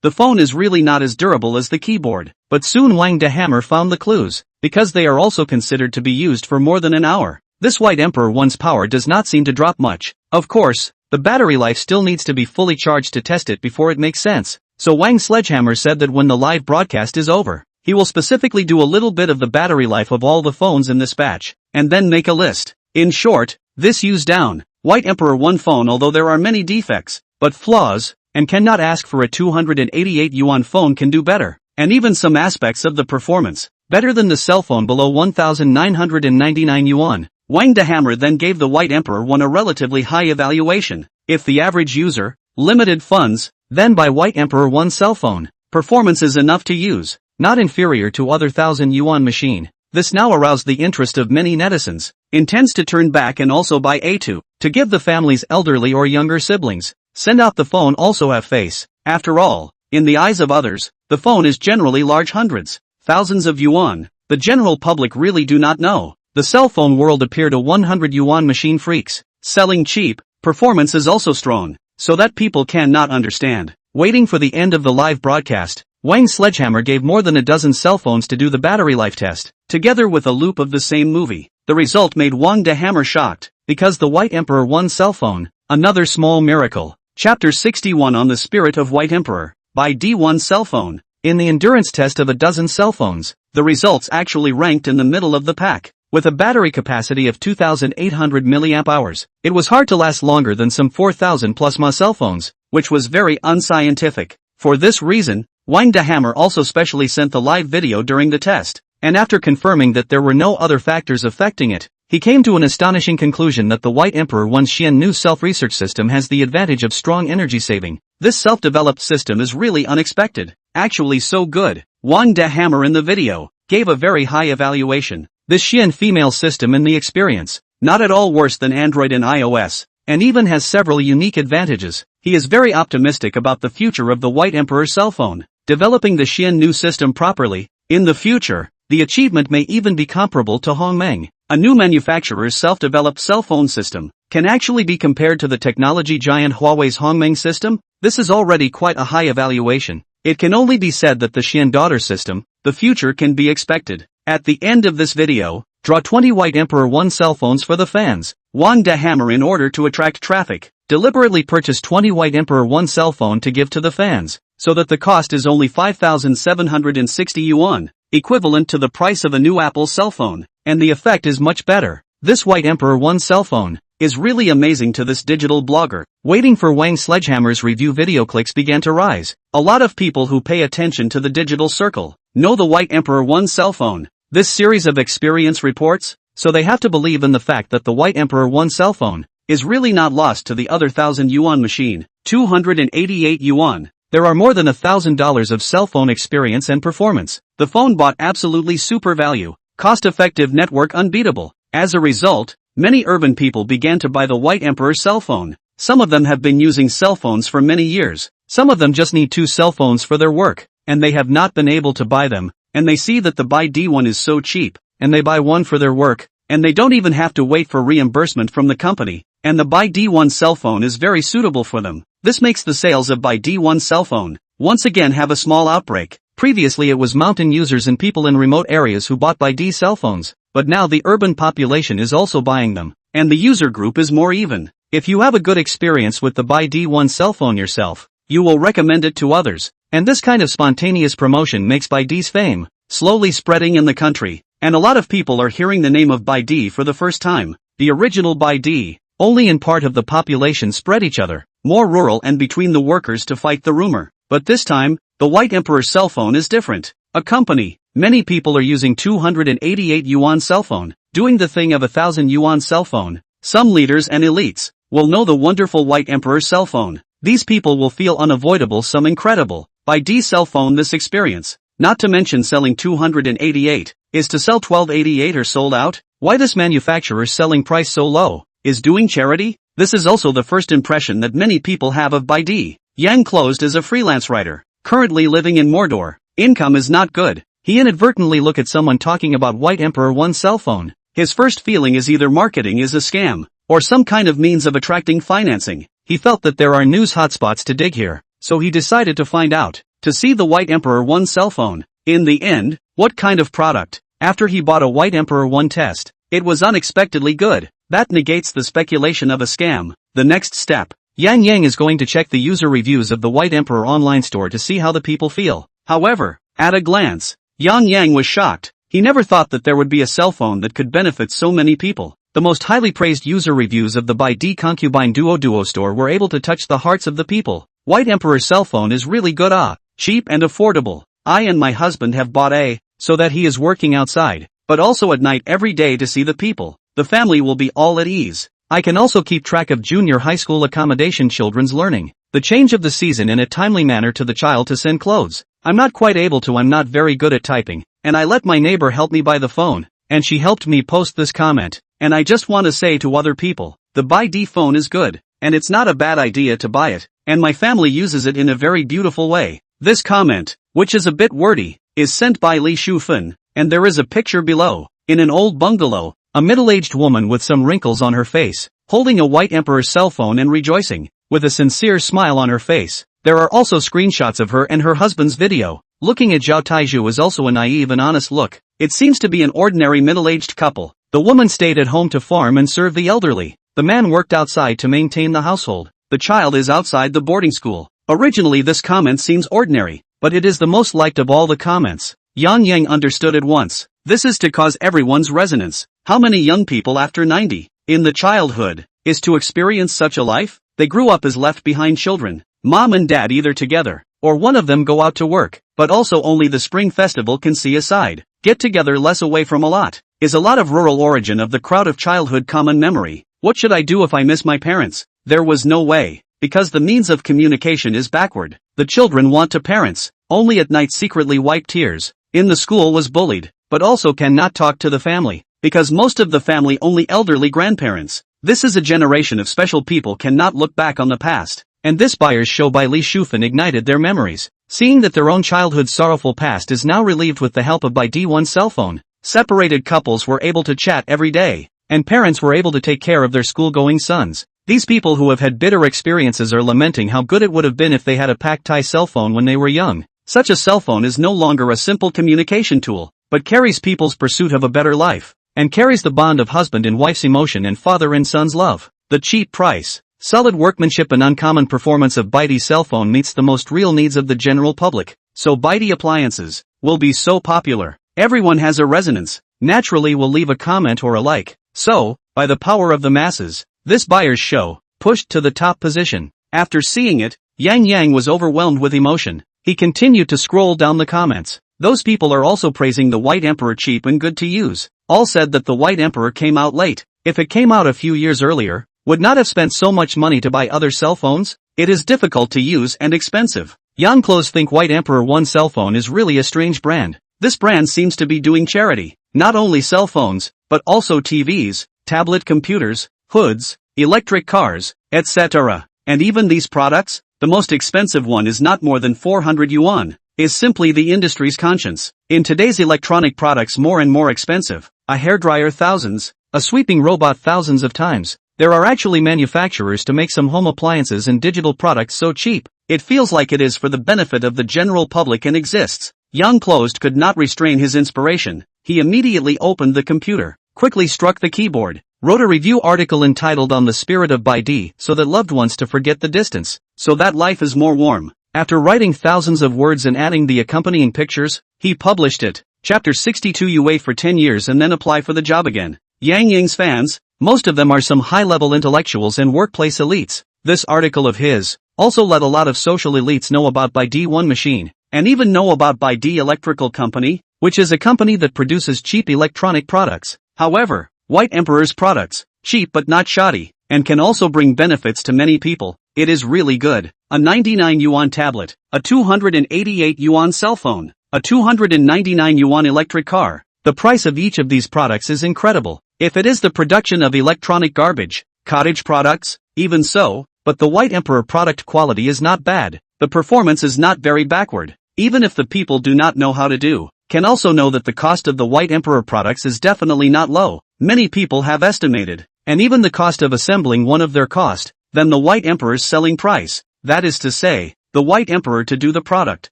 The phone is really not as durable as the keyboard. But soon Wang de Hammer found the clues. Because they are also considered to be used for more than an hour. This White Emperor 1's power does not seem to drop much. Of course, the battery life still needs to be fully charged to test it before it makes sense. So Wang Sledgehammer said that when the live broadcast is over, he will specifically do a little bit of the battery life of all the phones in this batch, and then make a list. In short, this use down, White Emperor 1 phone although there are many defects, but flaws, and cannot ask for a 288 yuan phone can do better, and even some aspects of the performance, better than the cell phone below 1999 yuan. Wang the Hammer then gave the White Emperor One a relatively high evaluation. If the average user, limited funds, then buy White Emperor One cell phone, performance is enough to use, not inferior to other 1000 yuan machine. This now aroused the interest of many netizens, intends to turn back and also buy A2, to give the family's elderly or younger siblings. Send out the phone also have face. After all, in the eyes of others, the phone is generally large hundreds, thousands of yuan. The general public really do not know. The cell phone world appeared a 100 yuan machine freaks, selling cheap, performance is also strong, so that people cannot understand. Waiting for the end of the live broadcast, Wang Sledgehammer gave more than a dozen cell phones to do the battery life test, together with a loop of the same movie. The result made Wang the Hammer shocked, because the White Emperor One cell phone, another small miracle. Chapter 61 on the spirit of White Emperor, by D1 cell phone. In the endurance test of a dozen cell phones, the results actually ranked in the middle of the pack. With a battery capacity of 2,800 mAh, it was hard to last longer than some 4,000 plus mAh cell phones, which was very unscientific. For this reason, Wang the Hammer also specially sent the live video during the test, and after confirming that there were no other factors affecting it, he came to an astonishing conclusion that the White Emperor One's Xian new self-research system has the advantage of strong energy saving. This self-developed system is really unexpected, actually so good. Wang the Hammer in the video gave a very high evaluation. This Xian female system in the experience, not at all worse than Android and iOS, and even has several unique advantages. He is very optimistic about the future of the White Emperor cell phone, developing the Xian new system properly. In the future, the achievement may even be comparable to Hongmeng. A new manufacturer's self-developed cell phone system can actually be compared to the technology giant Huawei's Hongmeng system. This is already quite a high evaluation. It can only be said that the Xian daughter system, the future can be expected. At the end of this video, draw 20 White Emperor One cell phones for the fans. Wang the Hammer, in order to attract traffic, deliberately purchased 20 White Emperor One cell phone to give to the fans, so that the cost is only 5,760 yuan, equivalent to the price of a new Apple cell phone, and the effect is much better. This White Emperor One cell phone is really amazing to this digital blogger. Waiting for Wang Sledgehammer's review video, clicks began to rise. A lot of people who pay attention to the digital circle know the White Emperor One cell phone. This series of experience reports, so they have to believe in the fact that the White Emperor One cell phone is really not lost to the other 1000 yuan machine, 288 yuan. There are more than $1,000 of cell phone experience and performance. The phone bought absolutely super value, cost-effective, network unbeatable. As a result, many urban people began to buy the White Emperor cell phone. Some of them have been using cell phones for many years. Some of them just need 2 cell phones for their work, and they have not been able to buy them. And they see that the buy D1 is so cheap, and they buy one for their work, and they don't even have to wait for reimbursement from the company, and the buy D1 cell phone is very suitable for them. This makes the sales of buy D1 cell phone once again have a small outbreak. Previously it was mountain users and people in remote areas who bought buy D cell phones, but now the urban population is also buying them, and the user group is more even. If you have a good experience with the buy D1 cell phone yourself, you will recommend it to others. And this kind of spontaneous promotion makes Baidi's fame slowly spreading in the country, and a lot of people are hearing the name of Baidi for the first time. The original Baidi, only in part of the population spread each other, more rural and between the workers to fight the rumor. But this time, the White Emperor cell phone is different. A company, many people are using 288 yuan cell phone, doing the thing of 1,000 yuan cell phone. Some leaders and elites will know the wonderful White Emperor cell phone. These people will feel unavoidable some incredible Baidi cell phone. This experience, not to mention selling 288, is to sell 1288 or sold out. Why this manufacturer's selling price so low? Is doing charity? This is also the first impression that many people have of Baidi. Yang closed as a freelance writer, currently living in Mordor. Income is not good. He inadvertently look at someone talking about White Emperor One cell phone. His first feeling is either marketing is a scam, or some kind of means of attracting financing. He felt that there are news hotspots to dig here, so he decided to find out, to see the White Emperor One cell phone. In the end, what kind of product? After he bought a White Emperor One test, it was unexpectedly good. That negates the speculation of a scam. The next step, Yang is going to check the user reviews of the White Emperor online store to see how the people feel. However, at a glance, Yang was shocked. He never thought that there would be a cell phone that could benefit so many people. The most highly praised user reviews of the Baidi Concubine Duo store were able to touch the hearts of the people. White Emperor cell phone is really good, cheap and affordable. I and my husband have bought so that he is working outside, but also at night every day to see the people. the family will be all at ease. I can also keep track of junior high school accommodation children's learning, the change of the season in a timely manner to the child to send clothes. I'm not quite able to, I'm not very good at typing, and I let my neighbor help me by the phone, and she helped me post this comment, and I just want to say to other people, the ByD phone is good, and it's not a bad idea to buy it, and my family uses it in a very beautiful way. This comment, which is a bit wordy, is sent by Li Shufan, and there is a picture below. In an old bungalow, a middle-aged woman with some wrinkles on her face, holding a white emperor cell phone and rejoicing, with a sincere smile on her face. There are also screenshots of her and her husband's video. Looking at Zhao Taizhu is also a naive and honest look. It seems to be an ordinary middle-aged couple. The woman stayed at home to farm and serve the elderly. The man worked outside to maintain the household. The child is outside the boarding school. Originally this comment seems ordinary, but it is the most liked of all the comments. Yang Yang understood at once. This is to cause everyone's resonance. How many young people after 90, in the childhood, is to experience such a life? They grew up as left behind children. Mom and dad either together, or one of them go out to work, but also only the spring festival can see aside. Get together less away from a lot. Is a lot of rural origin of the crowd of childhood common memory. What should I do if I miss my parents? There was no way, because the means of communication is backward. The children want to parents, only at night secretly wipe tears. In the school was bullied, but also cannot talk to the family, because most of the family only elderly grandparents. This is a generation of special people cannot look back on the past, and this buyer's show by Li Shufan ignited their memories, seeing that their own childhood's sorrowful past is now relieved with the help of ByD1's cell phone. Separated couples were able to chat every day, and parents were able to take care of their school-going sons. These people who have had bitter experiences are lamenting how good it would have been if they had a Paktai cell phone when they were young. Such a cell phone is no longer a simple communication tool, but carries people's pursuit of a better life, and carries the bond of husband and wife's emotion and father and son's love. The cheap price, solid workmanship and uncommon performance of ByD cell phone meets the most real needs of the general public, so ByD appliances will be so popular. Everyone has a resonance, naturally will leave a comment or a like. So, by the power of the masses, this buyer's show pushed to the top position. After seeing it, Yang Yang was overwhelmed with emotion. He continued to scroll down the comments. Those people are also praising the White Emperor cheap and good to use. All said that the White Emperor came out late. If it came out a few years earlier, would not have spent so much money to buy other cell phones. It is difficult to use and expensive. Young clothes think White Emperor 1 cell phone is really a strange brand. This brand seems to be doing charity. Not only cell phones, but also TVs, tablet computers, hoods, electric cars, etc. And even these products, the most expensive one is not more than 400 yuan, is simply the industry's conscience. In today's electronic products more and more expensive, a hairdryer thousands, a sweeping robot thousands of times. There are actually manufacturers to make some home appliances and digital products so cheap, it feels like it is for the benefit of the general public and exists. Young closed could not restrain his inspiration. He immediately opened the computer, quickly struck the keyboard, wrote a review article entitled On the Spirit of ByD so that loved ones to forget the distance, so that life is more warm. After writing thousands of words and adding the accompanying pictures, he published it. Chapter 62. You wait for 10 years and then apply for the job again. Yang Yang's fans, most of them are some high-level intellectuals and workplace elites. This article of his also let a lot of social elites know about ByD1 machine, and even know about ByD Electrical Company, which is a company that produces cheap electronic products. However, White Emperor's products, cheap but not shoddy, and can also bring benefits to many people. It is really good. A 99 yuan tablet, a 288 yuan cell phone, a 299 yuan electric car. The price of each of these products is incredible. If it is the production of electronic garbage, cottage products, even so, but the White Emperor product quality is not bad. The performance is not very backward. Even if the people do not know how to do, can also know that the cost of the White Emperor products is definitely not low. Many people have estimated, and even the cost of assembling one of their cost, than the White Emperor's selling price. That is to say, the White Emperor to do the product,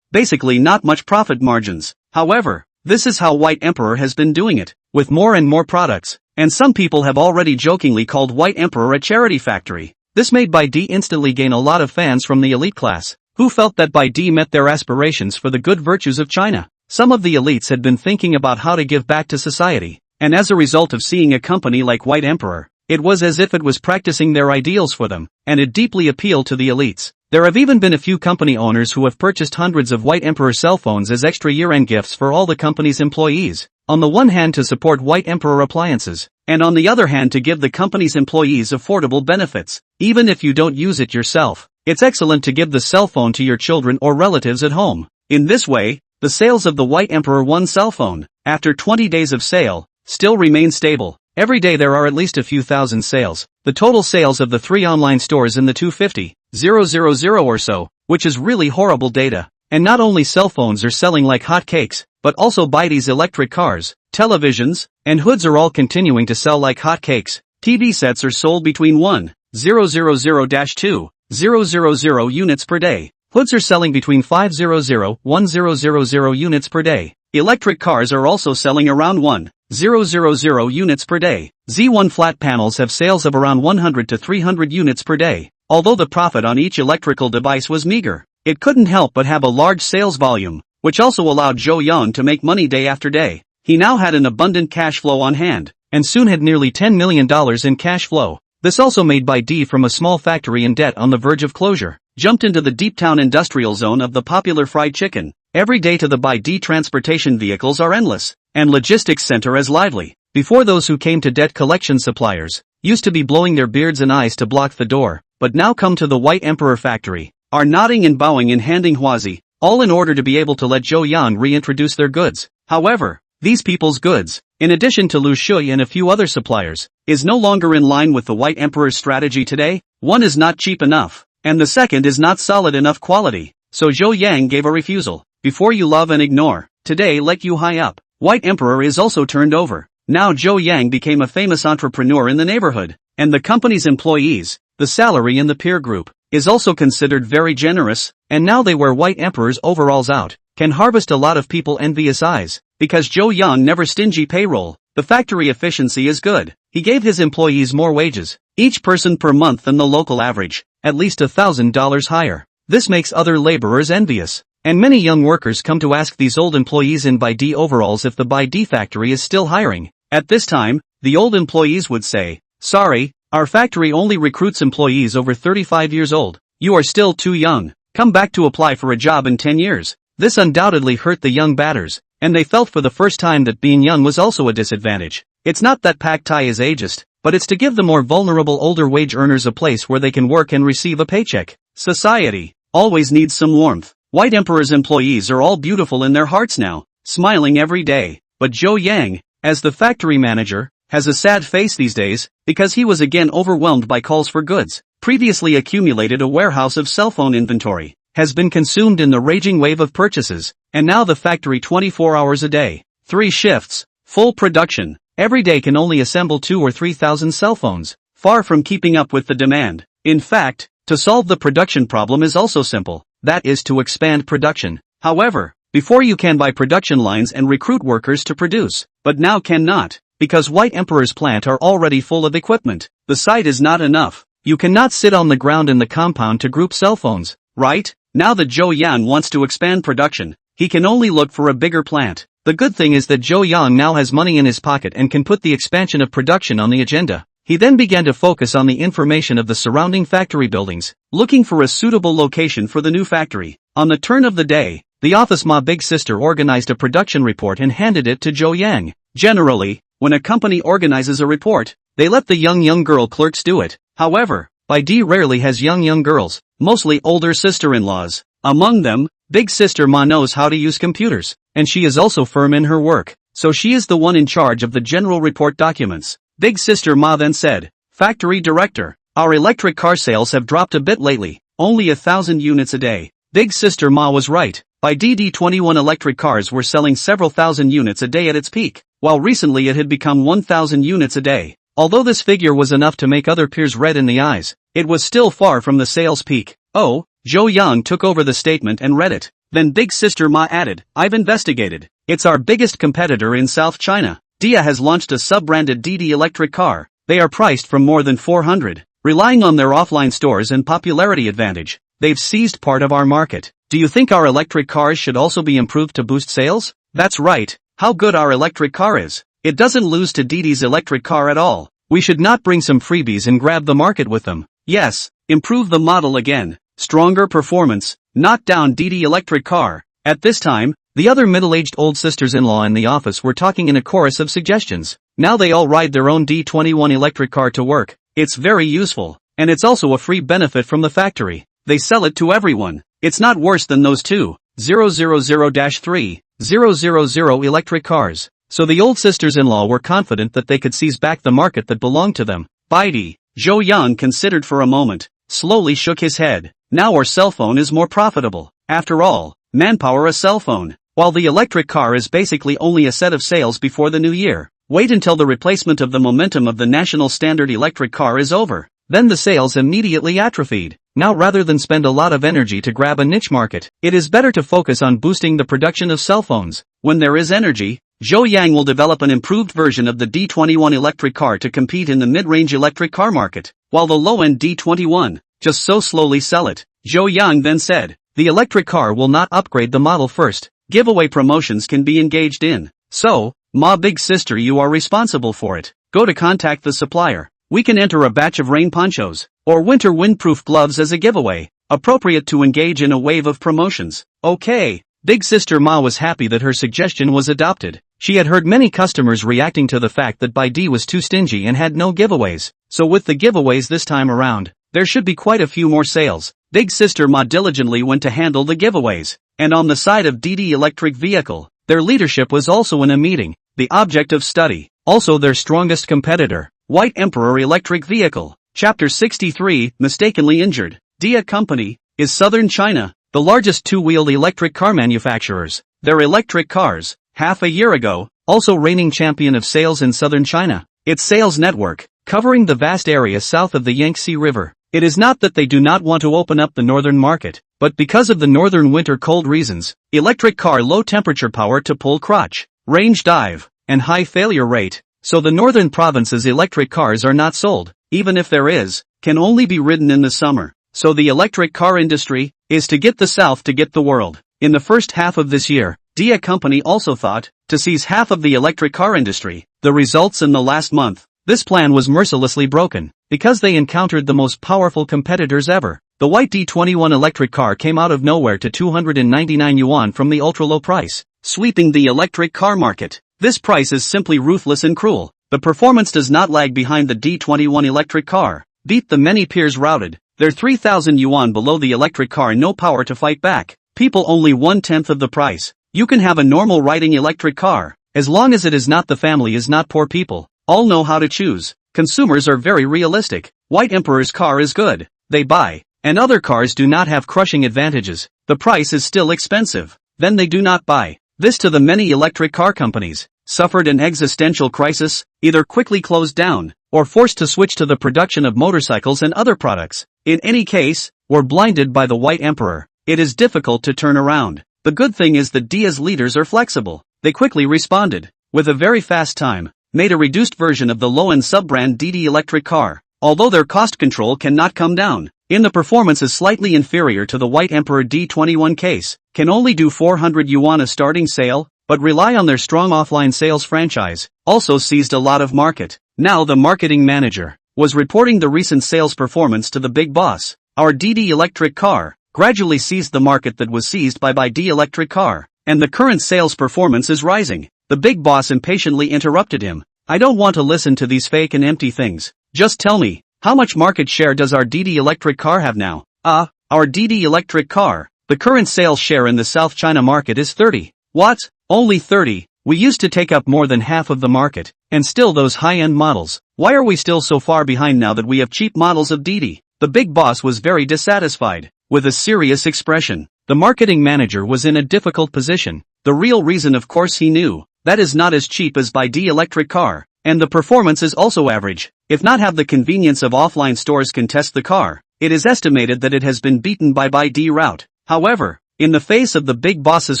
basically not much profit margins. However, this is how White Emperor has been doing it, with more and more products, and some people have already jokingly called White Emperor a charity factory. This made ByD instantly gain a lot of fans from the elite class, who felt that ByD met their aspirations for the good virtues of China. Some of the elites had been thinking about how to give back to society, and as a result of seeing a company like White Emperor, it was as if it was practicing their ideals for them, and it deeply appealed to the elites. There have even been a few company owners who have purchased hundreds of White Emperor cell phones as extra year-end gifts for all the company's employees. On the one hand to support White Emperor appliances, and on the other hand to give the company's employees affordable benefits, even if you don't use it yourself. It's excellent to give the cell phone to your children or relatives at home. In this way, the sales of the White Emperor 1 cell phone, after 20 days of sale, still remain stable. Every day there are at least a few thousand sales. The total sales of the 3 online stores in the 250,000 or so, which is really horrible data. And not only cell phones are selling like hotcakes, but also BYD's electric cars, televisions, and hoods are all continuing to sell like hotcakes. TV sets are sold between 1,000-2,000 units per day. Hoods are selling between 500-1,000 units per day. Electric cars are also selling around 1,000 units per day. Z1 flat panels have sales of around 100 to 300 units per day. Although the profit on each electrical device was meager, it couldn't help but have a large sales volume, which also allowed Zhou Yang to make money day after day. He now had an abundant cash flow on hand, and soon had nearly $10 million in cash flow. This also made BYD from a small factory in debt on the verge of closure, jumped into the deep town industrial zone of the popular fried chicken. Every day to the BYD transportation vehicles are endless, and logistics center as lively. Before, those who came to debt collection suppliers used to be blowing their beards and eyes to block the door, but now come to the White Emperor factory, are nodding and bowing and handing huazi, all in order to be able to let Zhou Yang reintroduce their goods. However, these people's goods, in addition to Lu Shui and a few other suppliers, is no longer in line with the White Emperor's strategy today. One is not cheap enough, and the second is not solid enough quality, so Zhou Yang gave a refusal. Before you love and ignore, today let you high up. White Emperor is also turned over. Now Zhou Yang became a famous entrepreneur in the neighborhood, and the company's employees, the salary in the peer group, is also considered very generous, and now they wear White Emperor's overalls out, can harvest a lot of people envious eyes, because Zhou Yang never stingy payroll. The factory efficiency is good. He gave his employees more wages, each person per month than the local average, at least $1,000 higher. This makes other laborers envious. And many young workers come to ask these old employees in BYD overalls if the BYD factory is still hiring. At this time, the old employees would say, "Sorry, our factory only recruits employees over 35 years old. You are still too young. Come back to apply for a job in 10 years. This undoubtedly hurt the young batters, and they felt for the first time that being young was also a disadvantage. It's not that Pak Tai is ageist, but it's to give the more vulnerable older wage earners a place where they can work and receive a paycheck. Society always needs some warmth. White Emperor's employees are all beautiful in their hearts now, smiling every day, but Zhou Yang, as the factory manager, has a sad face these days, because he was again overwhelmed by calls for goods. Previously accumulated a warehouse of cell phone inventory, has been consumed in the raging wave of purchases, and now the factory 24 hours a day, 3 shifts, full production, every day can only assemble 2 or 3,000 cell phones, far from keeping up with the demand. In fact, to solve the production problem is also simple. That is to expand production. However, before you can buy production lines and recruit workers to produce, but now cannot, because White Emperor's plant are already full of equipment. The site is not enough. You cannot sit on the ground in the compound to group cell phones, right? Now that Zhou Yang wants to expand production, he can only look for a bigger plant. The good thing is that Zhou Yang now has money in his pocket and can put the expansion of production on the agenda. He then began to focus on the information of the surrounding factory buildings, looking for a suitable location for the new factory. On the turn of the day, the office Ma big sister organized a production report and handed it to Zhou Yang. Generally, when a company organizes a report, they let the young girl clerks do it. However, BYD rarely has young girls, mostly older sister-in-laws. Among them, big sister Ma knows how to use computers, and she is also firm in her work, so she is the one in charge of the general report documents. Big sister Ma then said, "Factory director, our electric car sales have dropped a bit lately, only 1,000 units a day." Big sister Ma was right. By DD21 electric cars were selling several thousand units a day at its peak, while recently it had become 1,000 units a day. Although this figure was enough to make other peers red in the eyes, it was still far from the sales peak. Oh, Zhou Yang took over the statement and read it. Then Big Sister Ma added, "I've investigated. It's our biggest competitor in South China. Dia has launched a sub-branded DD electric car. They are priced from more than 400. Relying on their offline stores and popularity advantage, they've seized part of our market. Do you think our electric cars should also be improved to boost sales?" That's right. How good our electric car is. It doesn't lose to DD's electric car at all. We should not bring some freebies and grab the market with them. Yes, improve the model again. Stronger performance, not down DD electric car. At this time, the other middle-aged old sisters-in-law in the office were talking in a chorus of suggestions. Now they all ride their own D21 electric car to work. It's very useful, and it's also a free benefit from the factory. They sell it to everyone. It's not worse than those 2,000-3,000 electric cars. So the old sisters-in-law were confident that they could seize back the market that belonged to them. Baidi. Zhou Yang considered for a moment, slowly shook his head. Now our cell phone is more profitable. After all, manpower a cell phone. While the electric car is basically only a set of sales before the new year. Wait until the replacement of the momentum of the national standard electric car is over. Then the sales immediately atrophied. Now rather than spend a lot of energy to grab a niche market, it is better to focus on boosting the production of cell phones. When there is energy, Zhou Yang will develop an improved version of the D21 electric car to compete in the mid-range electric car market, while the low-end D21, just so slowly sell it. Zhou Yang then said, the electric car will not upgrade the model first. Giveaway promotions can be engaged in. So, Ma big sister, you are responsible for it. Go to contact the supplier. We can enter a batch of rain ponchos, or winter windproof gloves as a giveaway, appropriate to engage in a wave of promotions. Okay. Big sister Ma was happy that her suggestion was adopted. She had heard many customers reacting to the fact that Baidi was too stingy and had no giveaways. So with the giveaways this time around, there should be quite a few more sales. Big sister Ma diligently went to handle the giveaways. And on the side of DD Electric Vehicle, their leadership was also in a meeting, the object of study, also their strongest competitor, White Emperor Electric Vehicle. Chapter 63, Mistakenly Injured. Dia Company is Southern China, the largest two-wheeled electric car manufacturers. Their electric cars, half a year ago, also reigning champion of sales in Southern China. Its sales network, covering the vast area south of the Yangtze River. It is not that they do not want to open up the northern market, but because of the northern winter cold reasons, electric car low temperature power to pull crotch, range dive, and high failure rate, so the northern provinces' electric cars are not sold, even if there is, can only be ridden in the summer. So the electric car industry is to get the south to get the world. In the first half of this year, Dia Company also thought to seize half of the electric car industry. The results in the last month. This plan was mercilessly broken, because they encountered the most powerful competitors ever. The white D21 electric car came out of nowhere to 299 yuan from the ultra-low price, sweeping the electric car market. This price is simply ruthless and cruel. The performance does not lag behind the D21 electric car. Beat the many peers routed. They're 3,000 yuan below the electric car, no power to fight back. People only 1/10 of the price. You can have a normal riding electric car, as long as it is not the family is not poor people. All know how to choose. Consumers are very realistic. White Emperor's car is good. They buy. And other cars do not have crushing advantages. The price is still expensive. Then they do not buy. This to the many electric car companies, suffered an existential crisis, either quickly closed down, or forced to switch to the production of motorcycles and other products. In any case, were blinded by the White Emperor. It is difficult to turn around. The good thing is that Dia's leaders are flexible. They quickly responded, with a very fast time, made a reduced version of the low-end sub-brand DD electric car, although their cost control cannot come down. In the performance is slightly inferior to the White Emperor D21 case, can only do 400 yuan a starting sale, but rely on their strong offline sales franchise, also seized a lot of market. Now the marketing manager was reporting the recent sales performance to the big boss. Our DD electric car gradually seized the market that was seized by D electric car, and the current sales performance is rising. The big boss impatiently interrupted him. I don't want to listen to these fake and empty things. Just tell me, how much market share does our DD electric car have now? Our DD electric car, the current sales share in the South China market is 30. What? Only 30? We used to take up more than half of the market, and still those high-end models. Why are we still so far behind now that we have cheap models of DD? The big boss was very dissatisfied. With a serious expression, the marketing manager was in a difficult position. The real reason, of course, he knew. That is not as cheap as D electric car, and the performance is also average. If not have the convenience of offline stores can test the car, it is estimated that it has been beaten by D route. However, in the face of the big boss's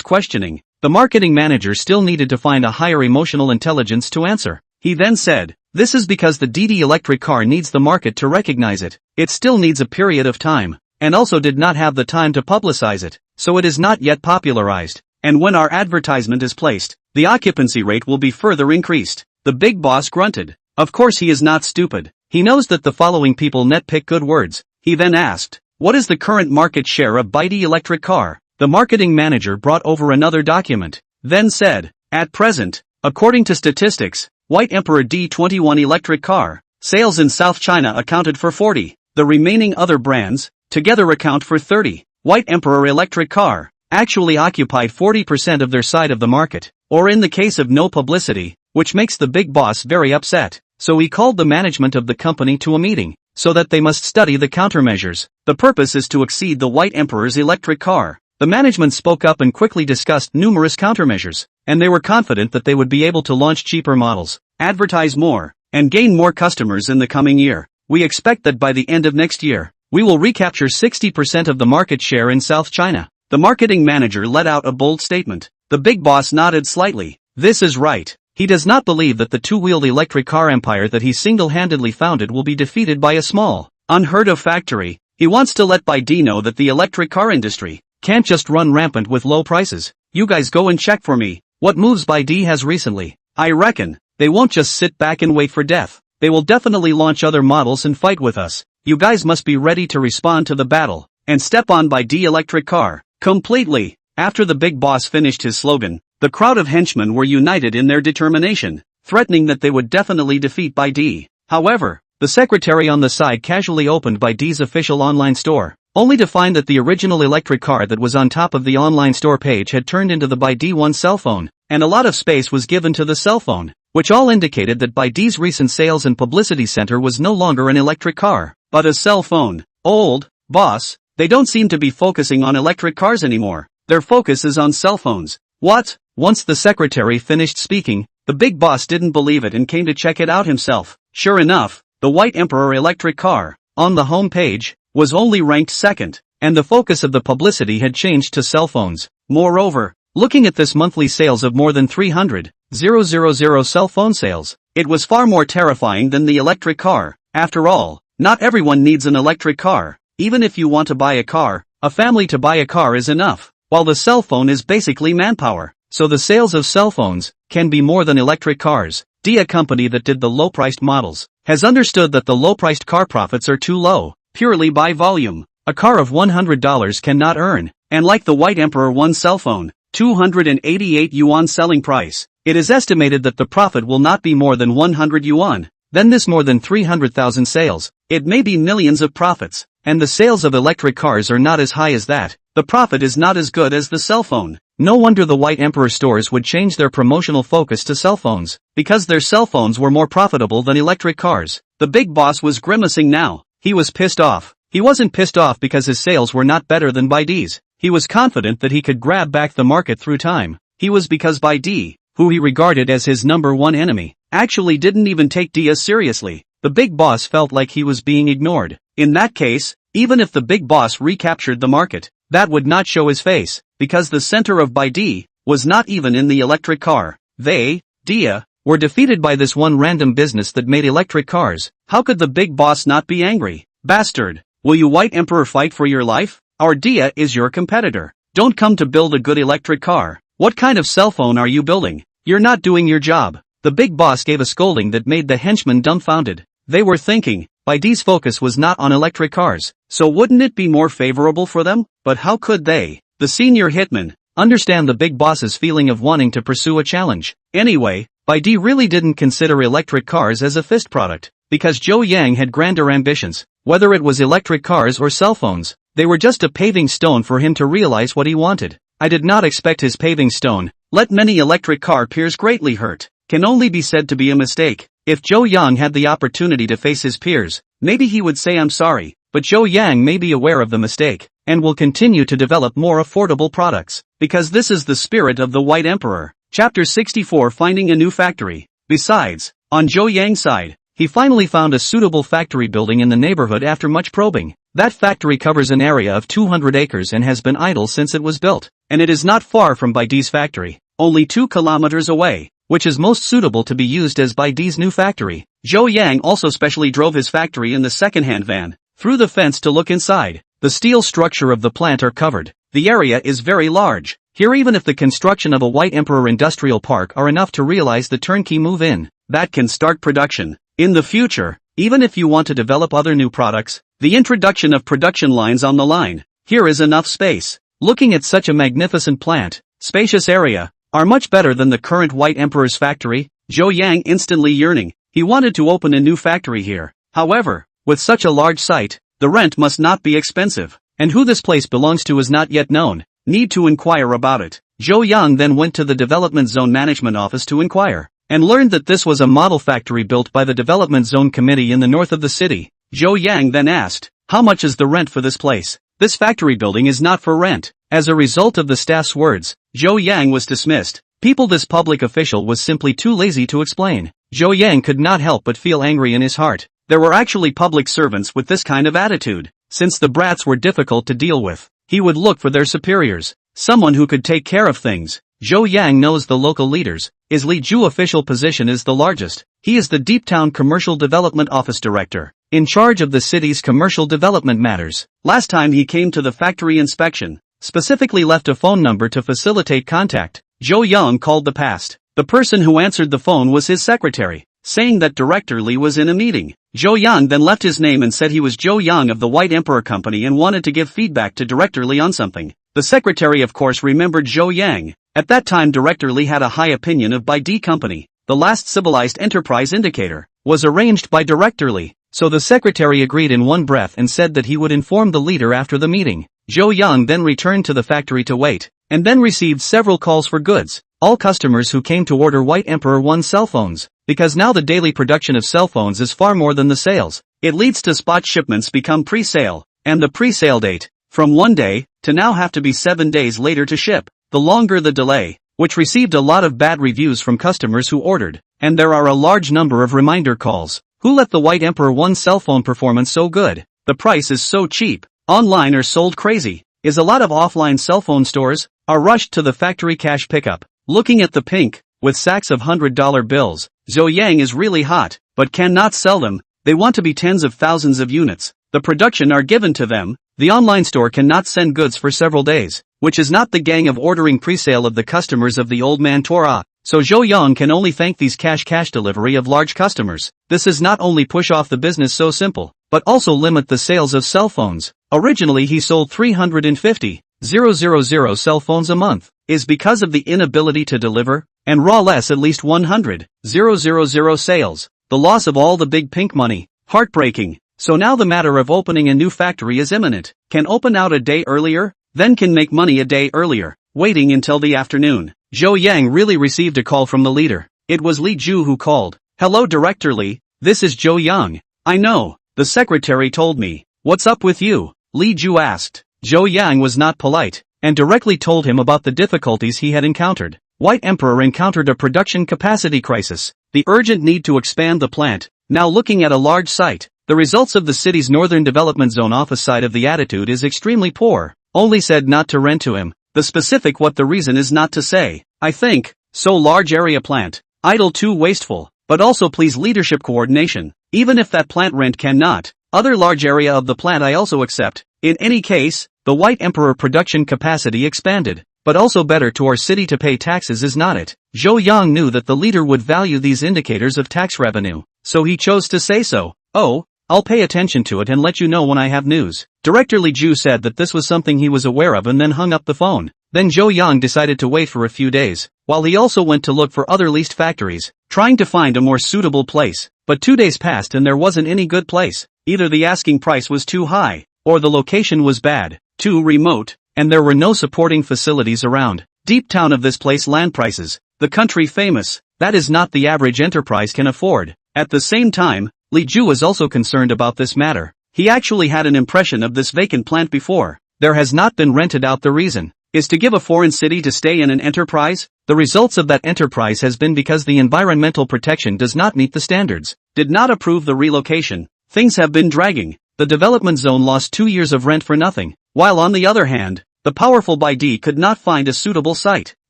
questioning, the marketing manager still needed to find a higher emotional intelligence to answer. He then said, this is because the DD electric car needs the market to recognize it. It still needs a period of time, and also did not have the time to publicize it, so it is not yet popularized. And when our advertisement is placed, the occupancy rate will be further increased. The big boss grunted. Of course he is not stupid. He knows that the following people netpick good words. He then asked, what is the current market share of D electric car? The marketing manager brought over another document, then said, at present, according to statistics, White Emperor D21 electric car. Sales in South China accounted for 40. The remaining other brands, together account for 30. White Emperor electric car actually occupied 40% of their side of the market, or in the case of no publicity, which makes the big boss very upset. So he called the management of the company to a meeting, so that they must study the countermeasures. The purpose is to exceed the White Emperor's electric car. The management spoke up and quickly discussed numerous countermeasures, and they were confident that they would be able to launch cheaper models, advertise more, and gain more customers in the coming year. We expect that by the end of next year, we will recapture 60% of the market share in South China. The marketing manager let out a bold statement. The big boss nodded slightly. This is right. He does not believe that the two-wheeled electric car empire that he single-handedly founded will be defeated by a small, unheard-of factory. He wants to let BYD know that the electric car industry can't just run rampant with low prices. You guys go and check for me what moves BYD has recently. I reckon they won't just sit back and wait for death. They will definitely launch other models and fight with us. You guys must be ready to respond to the battle and step on BYD electric car completely. After the big boss finished his slogan, the crowd of henchmen were united in their determination, threatening that they would definitely defeat BYD. However, the secretary on the side casually opened BYD's official online store, only to find that the original electric car that was on top of the online store page had turned into the BYD One cell phone, and a lot of space was given to the cell phone, which all indicated that BYD's recent sales and publicity center was no longer an electric car, but a cell phone. Old boss, they don't seem to be focusing on electric cars anymore. Their focus is on cell phones. What? Once the secretary finished speaking, the big boss didn't believe it and came to check it out himself. Sure enough, the White Emperor electric car, on the home page, was only ranked second, and the focus of the publicity had changed to cell phones. Moreover, looking at this monthly sales of more than 300,000 cell phone sales, it was far more terrifying than the electric car. After all, not everyone needs an electric car. Even if you want to buy a car, a family to buy a car is enough, while the cell phone is basically manpower. So the sales of cell phones can be more than electric cars. A company that did the low-priced models has understood that the low-priced car profits are too low, purely by volume. A car of $100 cannot earn, and like the White Emperor One cell phone, 288 yuan selling price, it is estimated that the profit will not be more than 100 yuan. Then this more than 300,000 sales, it may be millions of profits, and the sales of electric cars are not as high as that. The profit is not as good as the cell phone. No wonder the White Emperor stores would change their promotional focus to cell phones, because their cell phones were more profitable than electric cars. The big boss was grimacing now. He was pissed off. He wasn't pissed off because his sales were not better than BYD's. He was confident that he could grab back the market through time. He was because BYD, who he regarded as his number one enemy, actually didn't even take Dia seriously. The big boss felt like he was being ignored. In that case, even if the big boss recaptured the market, that would not show his face, because the center of BYD was not even in the electric car. They, Dia, were defeated by this one random business that made electric cars. How could the big boss not be angry? Bastard, will you White Emperor fight for your life? Our Dia is your competitor. Don't come to build a good electric car. What kind of cell phone are you building? You're not doing your job. The big boss gave a scolding that made the henchmen dumbfounded. They were thinking, BYD's focus was not on electric cars, so wouldn't it be more favorable for them? But how could they, the senior hitman, understand the big boss's feeling of wanting to pursue a challenge? Anyway, BYD really didn't consider electric cars as a fist product, because Zhou Yang had grander ambitions. Whether it was electric cars or cell phones, they were just a paving stone for him to realize what he wanted. I did not expect his paving stone, let many electric car peers greatly hurt, can only be said to be a mistake. If Zhou Yang had the opportunity to face his peers, maybe he would say I'm sorry, but Zhou Yang may be aware of the mistake, and will continue to develop more affordable products, because this is the spirit of the White Emperor. Chapter 64 Finding a New Factory. Besides, on Zhou Yang's side, he finally found a suitable factory building in the neighborhood after much probing. That factory covers an area of 200 acres and has been idle since it was built, and it is not far from BYD's factory, only 2 kilometers away, which is most suitable to be used as BYD's new factory. Zhou Yang also specially drove his factory in the second-hand van, through the fence to look inside. The steel structure of the plant are covered. The area is very large. Here even if the construction of a White Emperor industrial park are enough to realize the turnkey move-in, that can start production. In the future, even if you want to develop other new products, the introduction of production lines on the line, here is enough space. Looking at such a magnificent plant, spacious area, are much better than the current White Emperor's factory. Zhou Yang instantly yearning. He wanted to open a new factory here. However, with such a large site, the rent must not be expensive, and who this place belongs to is not yet known. Need to inquire about it. Zhou Yang then went to the Development Zone Management Office to inquire, and learned that this was a model factory built by the Development Zone Committee in the north of the city. Zhou Yang then asked, how much is the rent for this place? This factory building is not for rent. As a result of the staff's words, Zhou Yang was dismissed. This public official was simply too lazy to explain. Zhou Yang could not help but feel angry in his heart. There were actually public servants with this kind of attitude. Since the brats were difficult to deal with, he would look for their superiors, someone who could take care of things. Zhou Yang knows the local leaders. His Li Ju official position is the largest. He is the Deep Town Commercial Development Office Director, in charge of the city's commercial development matters. Last time he came to the factory inspection, specifically left a phone number to facilitate contact. Zhou Yang called the past. The person who answered the phone was his secretary, saying that Director Li was in a meeting. Zhou Yang then left his name and said he was Zhou Yang of the White Emperor Company and wanted to give feedback to Director Li on something. The secretary of course remembered Zhou Yang. At that time Director Li had a high opinion of Bai Di Company. The last civilized enterprise indicator was arranged by Director Li, so the secretary agreed in one breath and said that he would inform the leader after the meeting. Zhou Yang then returned to the factory to wait, and then received several calls for goods. All customers who came to order White Emperor 1 cell phones, because now the daily production of cell phones is far more than the sales. It leads to spot shipments become pre-sale, and the pre-sale date, from 1 day, to now have to be 7 days later to ship. The longer the delay, which received a lot of bad reviews from customers who ordered, and there are a large number of reminder calls. Who let the White Emperor 1 cell phone performance so good? The price is so cheap. Online are sold crazy. Is a lot of offline cell phone stores are rushed to the factory cash pickup. Looking at the pink, with sacks of $100 bills, Zhou Yang is really hot, but cannot sell them. They want to be tens of thousands of units. The production are given to them. The online store cannot send goods for several days, which is not the gang of ordering pre-sale of the customers of the old man Torah. So Zhou Yang can only thank these cash delivery of large customers. This is not only push off the business so simple, but also limit the sales of cell phones. Originally he sold 350,000 cell phones a month, is because of the inability to deliver, and raw less at least 100,000 sales. The loss of all the big pink money, heartbreaking. So now the matter of opening a new factory is imminent. Can open out a day earlier, then can make money a day earlier. Waiting until the afternoon, Zhou Yang really received a call from the leader. It was Li Ju who called. Hello Director Li, this is Zhou Yang. I know, the secretary told me. What's up with you? Li Ju asked. Zhou Yang was not polite, and directly told him about the difficulties he had encountered. White Emperor encountered a production capacity crisis. The urgent need to expand the plant. Now looking at a large site, the results of the city's Northern Development Zone office side of the attitude is extremely poor. Only said not to rent to him. The specific what the reason is not to say. I think, so large area plant, idle too wasteful, but also please leadership coordination. Even if that plant rent cannot, other large area of the plant I also accept. In any case, the White Emperor production capacity expanded, but also better to our city to pay taxes is not it. Zhou Yang knew that the leader would value these indicators of tax revenue, so he chose to say so. Oh, I'll pay attention to it and let you know when I have news. Director Li Ju said that this was something he was aware of and then hung up the phone. Then Zhou Yang decided to wait for a few days, while he also went to look for other leased factories, trying to find a more suitable place. But 2 days passed and there wasn't any good place. Either the asking price was too high, or the location was bad, too remote, and there were no supporting facilities around. Deep town of this place land prices, the country famous, that is not the average enterprise can afford. At the same time, Li Ju was also concerned about this matter. He actually had an impression of this vacant plant before. There has not been rented out. The reason is to give a foreign city to stay in an enterprise. The results of that enterprise has been because the environmental protection does not meet the standards, did not approve the relocation. Things have been dragging. The development zone lost 2 years of rent for nothing, while on the other hand, the powerful Bai Di could not find a suitable site.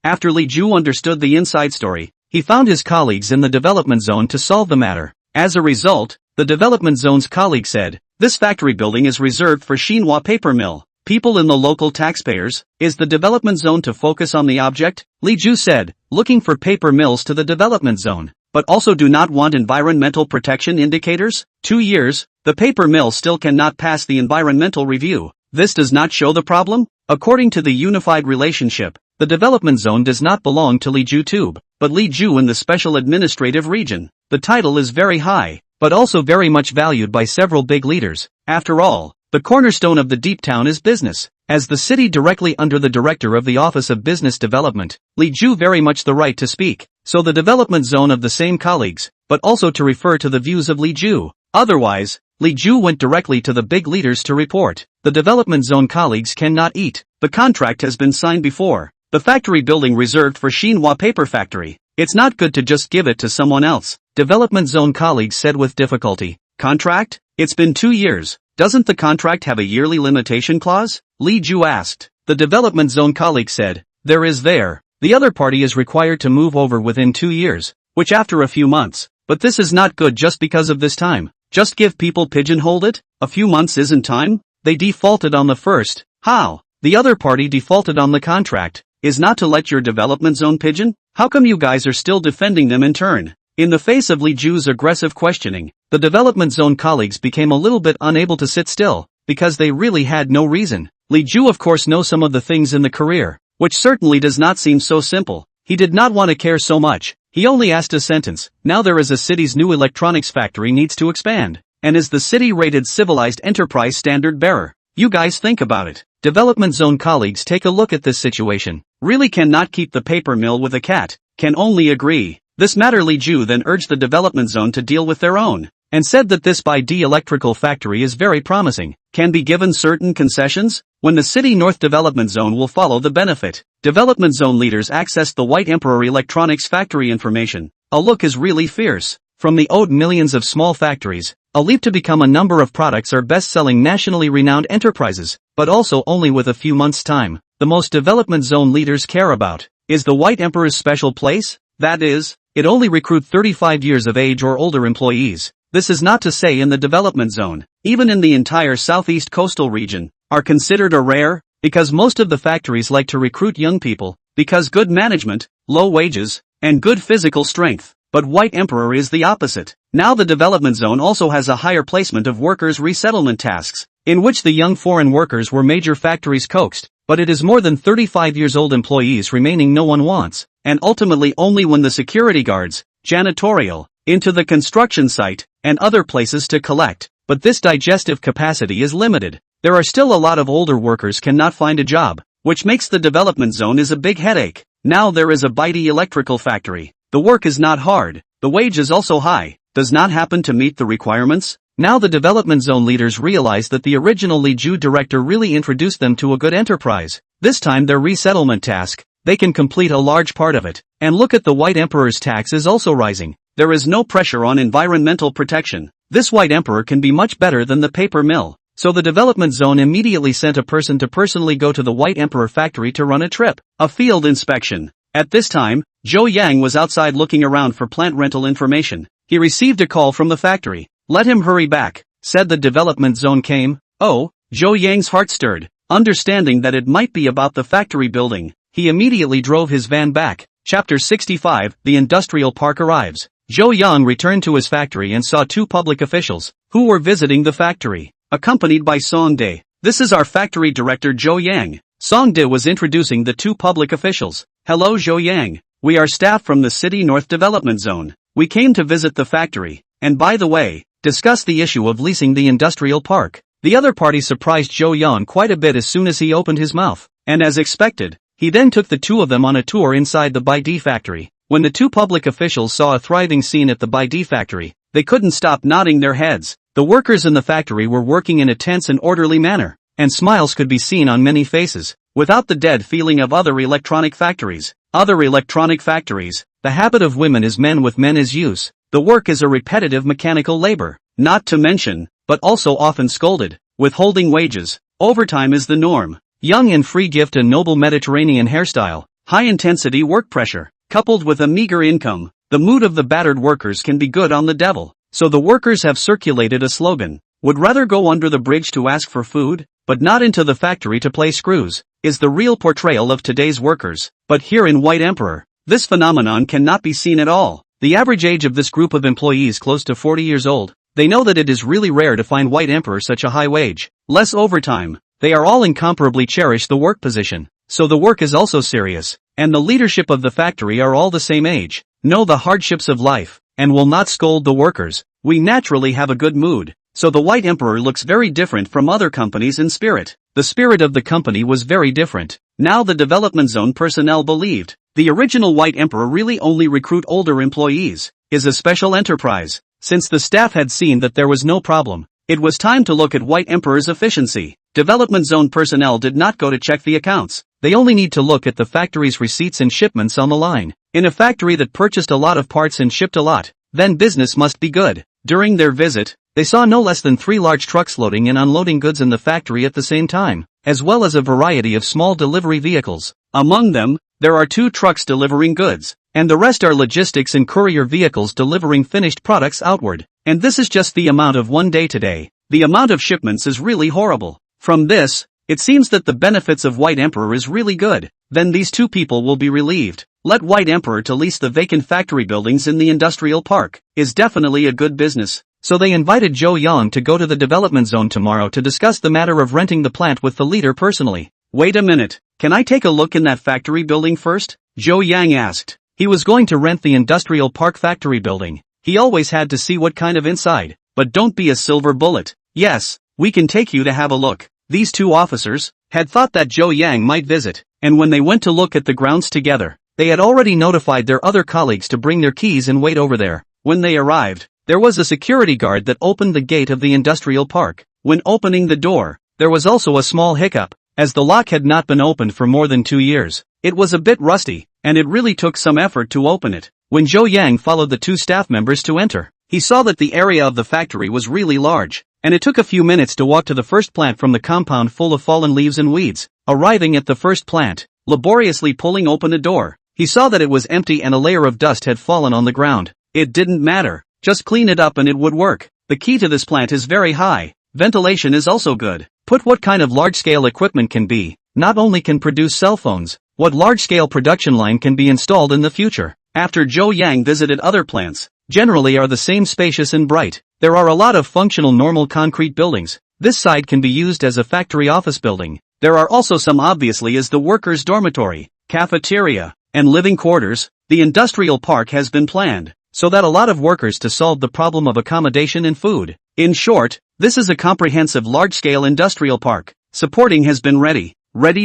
After Li Ju understood the inside story, he found his colleagues in the development zone to solve the matter. As a result, the development zone's colleague said, this factory building is reserved for Xinhua paper mill. People in the local taxpayers, is the development zone to focus on the object? Li Ju said, looking for paper mills to the development zone, but also do not want environmental protection indicators? 2 years, the paper mill still cannot pass the environmental review. This does not show the problem? According to the unified relationship, the development zone does not belong to Li Ju Tube. but Li Ju in the Special Administrative Region. The title is very high, but also very much valued by several big leaders. After all, the cornerstone of the deep town is business. As the city directly under the director of the Office of Business Development, Li Ju very much the right to speak, so the development zone of the same colleagues, but also to refer to the views of Li Ju. Otherwise, Li Ju went directly to the big leaders to report. The development zone colleagues cannot eat. The contract has been signed before. The factory building reserved for Xinhua paper factory. It's not good to just give it to someone else. Development zone colleagues said with difficulty. Contract? It's been 2 years. Doesn't the contract have a yearly limitation clause? Li Ju asked. The development zone colleague said, there is there. The other party is required to move over within 2 years, which after a few months. But this is not good just because of this time. Just give people pigeonholed it? A few months isn't time? They defaulted on the first. How? The other party defaulted on the contract. Is not to let your development zone pigeon? How come you guys are still defending them in turn? In the face of Li Ju's aggressive questioning, the development zone colleagues became a little bit unable to sit still, because they really had no reason. Li Ju of course knows some of the things in the career, which certainly does not seem so simple. He did not want to care so much. He only asked a sentence. Now there is a city's new electronics factory needs to expand, and is the city rated civilized enterprise standard bearer? You guys think about it. Development zone colleagues take a look at this situation. Really cannot keep the paper mill with a cat. Can only agree. This matter Li Ju then urged the development zone to deal with their own, and said that this by D electrical factory is very promising, can be given certain concessions, when the City North Development Zone will follow the benefit. Development Zone leaders accessed the White Emperor Electronics factory information. A look is really fierce. From the owed millions of small factories, a leap to become a number of products are best-selling nationally renowned enterprises, but also only with a few months' time. The most Development Zone leaders care about is the White Emperor's special place, that is, it only recruit 35 years of age or older employees. This is not to say in the development zone, even in the entire southeast coastal region, are considered a rare, because most of the factories like to recruit young people, because good management, low wages, and good physical strength. But White Emperor is the opposite. Now the development zone also has a higher placement of workers' resettlement tasks, in which the young foreign workers were major factories coaxed, but it is more than 35 years old employees remaining no one wants, and ultimately only when the security guards, janitorial, into the construction site, and other places to collect. But this digestive capacity is limited. There are still a lot of older workers cannot find a job, which makes the development zone is a big headache. Now there is a Baidi electrical factory. The work is not hard, the wage is also high, does not happen to meet the requirements. Now the development zone leaders realize that the original Li Ju director really introduced them to a good enterprise. This time their resettlement task, they can complete a large part of it. And look at the White Emperor's tax is also rising. There is no pressure on environmental protection. This White Emperor can be much better than the paper mill. So the development zone immediately sent a person to personally go to the White Emperor factory to run a trip, a field inspection. At this time, Zhou Yang was outside looking around for plant rental information. He received a call from the factory. Let him hurry back, said the development zone came. Oh, Zhou Yang's heart stirred, understanding that it might be about the factory building. He immediately drove his van back. Chapter 65, The Industrial Park arrives. Zhou Yang returned to his factory and saw two public officials, who were visiting the factory, accompanied by Song De. This is our factory director Zhou Yang. Song De was introducing the two public officials. Hello Zhou Yang. We are staff from the City North Development Zone. We came to visit the factory, and by the way, discuss the issue of leasing the industrial park. The other party surprised Zhou Yang quite a bit as soon as he opened his mouth, and as expected, he then took the two of them on a tour inside the Baidi factory. When the two public officials saw a thriving scene at the Baidi factory, they couldn't stop nodding their heads. The workers in the factory were working in a tense and orderly manner, and smiles could be seen on many faces, without the dead feeling of other electronic factories. Other electronic factories, the habit of women is men with men is use. The work is a repetitive mechanical labor, not to mention, but also often scolded, withholding wages. Overtime is the norm. Young and free gift a noble Mediterranean hairstyle, high-intensity work pressure, coupled with a meager income. The mood of the battered workers can be good on the devil. So the workers have circulated a slogan. Would rather go under the bridge to ask for food, but not into the factory to play screws, is the real portrayal of today's workers. But here in White Emperor, this phenomenon cannot be seen at all. The average age of this group of employees close to 40 years old. They know that it is really rare to find White Emperor such a high wage, less overtime. They are all incomparably cherish the work position. So the work is also serious, and the leadership of the factory are all the same age, know the hardships of life, and will not scold the workers. We naturally have a good mood, so the White Emperor looks very different from other companies in spirit. The spirit of the company was very different. Now the development zone personnel believed the original White Emperor really only recruit older employees, is a special enterprise. Since the staff had seen that there was no problem, it was time to look at White Emperor's efficiency. Development zone personnel did not go to check the accounts. They only need to look at the factory's receipts and shipments on the line. In a factory that purchased a lot of parts and shipped a lot, then business must be good. During their visit, they saw no less than 3 large trucks loading and unloading goods in the factory at the same time, as well as a variety of small delivery vehicles. Among them, there are 2 trucks delivering goods, and the rest are logistics and courier vehicles delivering finished products outward. And this is just the amount of one day today. The amount of shipments is really horrible. From this, it seems that the benefits of White Emperor is really good. Then these 2 people will be relieved. Let White Emperor to lease the vacant factory buildings in the industrial park is definitely a good business. So they invited Zhou Yang to go to the development zone tomorrow to discuss the matter of renting the plant with the leader personally. Wait a minute, can I take a look in that factory building first? Zhou Yang asked. He was going to rent the industrial park factory building. He always had to see what kind of inside. But don't be a silver bullet. Yes, we can take you to have a look. These 2 officers had thought that Zhou Yang might visit, and when they went to look at the grounds together, they had already notified their other colleagues to bring their keys and wait over there. When they arrived, there was a security guard that opened the gate of the industrial park. When opening the door, there was also a small hiccup, as the lock had not been opened for more than 2 years. It was a bit rusty, and it really took some effort to open it. When Zhou Yang followed the 2 staff members to enter, he saw that the area of the factory was really large, and it took a few minutes to walk to the first plant from the compound full of fallen leaves and weeds. Arriving at the first plant, laboriously pulling open a door, he saw that it was empty and a layer of dust had fallen on the ground. It didn't matter, just clean it up and it would work. The key to this plant is very high. Ventilation is also good. Put what kind of large-scale equipment can be, not only can produce cell phones, what large-scale production line can be installed in the future. After Zhou Yang visited other plants, generally are the same spacious and bright. There are a lot of functional normal concrete buildings. This side can be used as a factory office building. There are also some obviously as the workers' dormitory, cafeteria, and living quarters. The industrial park has been planned so that a lot of workers to solve the problem of accommodation and food. In short, this is a comprehensive large-scale industrial park. Supporting has been ready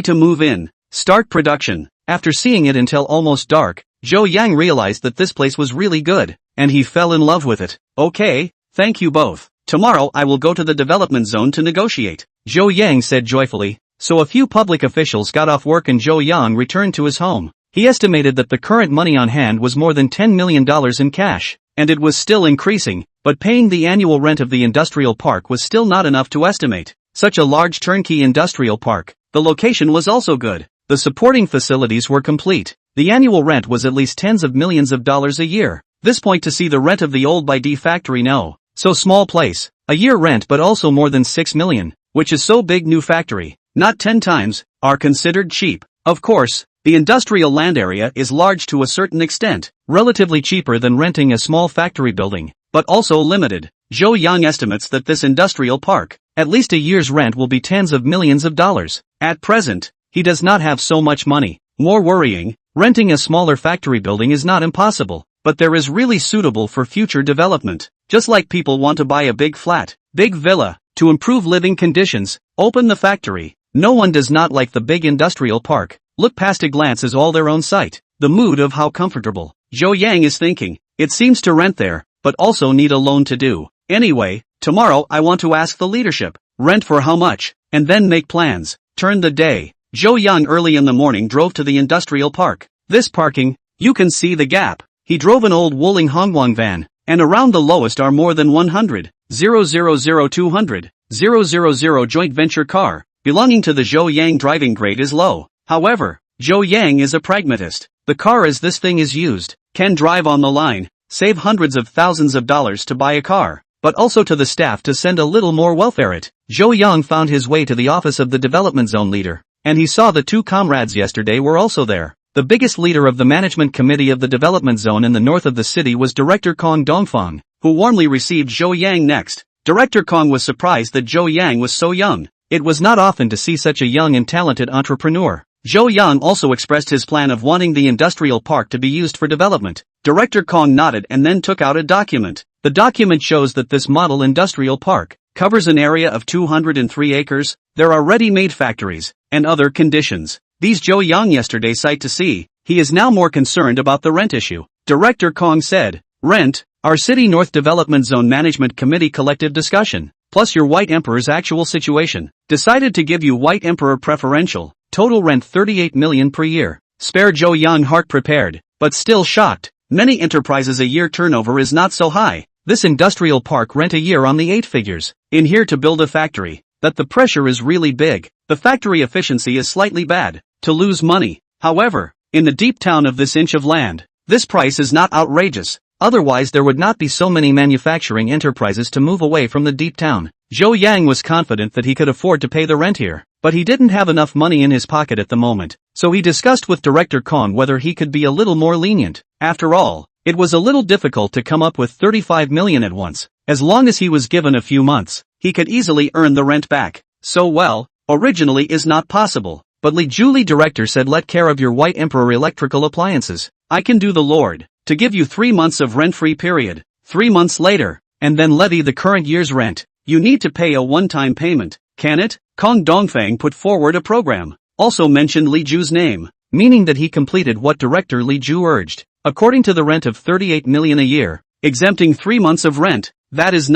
to move in, start production. After seeing it until almost dark, Zhou Yang realized that this place was really good, and he fell in love with it. Okay, thank you both. Tomorrow I will go to the development zone to negotiate, Zhou Yang said joyfully. So a few public officials got off work and Zhou Yang returned to his home. He estimated that the current money on hand was more than $10 million in cash, and it was still increasing, but paying the annual rent of the industrial park was still not enough to estimate such a large turnkey industrial park. The location was also good. The supporting facilities were complete. The annual rent was at least tens of millions of dollars a year. This point to see the rent of the old by D factory no. So small place. A year rent but also more than 6 million, which is so big new factory, not 10 times, are considered cheap. Of course, the industrial land area is large to a certain extent, relatively cheaper than renting a small factory building, but also limited. Zhou Yang estimates that this industrial park, at least a year's rent will be tens of millions of dollars. At present, he does not have so much money. More worrying, renting a smaller factory building is not impossible, but there is really suitable for future development. Just like people want to buy a big flat, big villa, to improve living conditions, open the factory. No one does not like the big industrial park. Look past a glance is all their own sight. The mood of how comfortable. Zhou Yang is thinking, it seems to rent there, but also need a loan to do. Anyway, tomorrow I want to ask the leadership, rent for how much, and then make plans. Turn the day. Zhou Yang early in the morning drove to the industrial park. This parking, you can see the gap. He drove an old Wuling Hongguang van, and around the lowest are more than 100, 200, 000 joint venture car, belonging to the Zhou Yang driving grade is low. However, Zhou Yang is a pragmatist. The car as this thing is used, can drive on the line, save hundreds of thousands of dollars to buy a car, but also to the staff to send a little more welfare it. Zhou Yang found his way to the office of the development zone leader, and he saw the 2 comrades yesterday were also there. The biggest leader of the management committee of the development zone in the north of the city was Director Kong Dongfang, who warmly received Zhou Yang next. Director Kong was surprised that Zhou Yang was so young. It was not often to see such a young and talented entrepreneur. Zhou Yang also expressed his plan of wanting the industrial park to be used for development. Director Kong nodded and then took out a document. The document shows that this model industrial park covers an area of 203 acres, there are ready-made factories, and other conditions. These Zhou Yang yesterday sight to see, he is now more concerned about the rent issue. Director Kong said, "Rent, our City North Development Zone Management Committee collective discussion, plus your White Emperor's actual situation, decided to give you White Emperor preferential, total rent 38 million per year." Spare Zhou Yang heart prepared, but still shocked. Many enterprises a year turnover is not so high. This industrial park rent a year on the 8 figures. In here to build a factory, that the pressure is really big. The factory efficiency is slightly bad. To lose money. However, in the deep town of this inch of land, this price is not outrageous. Otherwise there would not be so many manufacturing enterprises to move away from the deep town. Zhou Yang was confident that he could afford to pay the rent here, but he didn't have enough money in his pocket at the moment, so he discussed with Director Kong whether he could be a little more lenient. After all, it was a little difficult to come up with 35 million at once. As long as he was given a few months, he could easily earn the rent back. So well, originally is not possible. But Li Julie director said let care of your White Emperor electrical appliances. I can do the Lord, to give you 3 months of rent-free period, 3 months later, and then levy the current year's rent. You need to pay a one-time payment, can it? Kong Dongfang put forward a program, also mentioned Li Ju's name, meaning that he completed what Director Li Ju urged. According to the rent of 38 million a year, exempting 3 months of rent, that is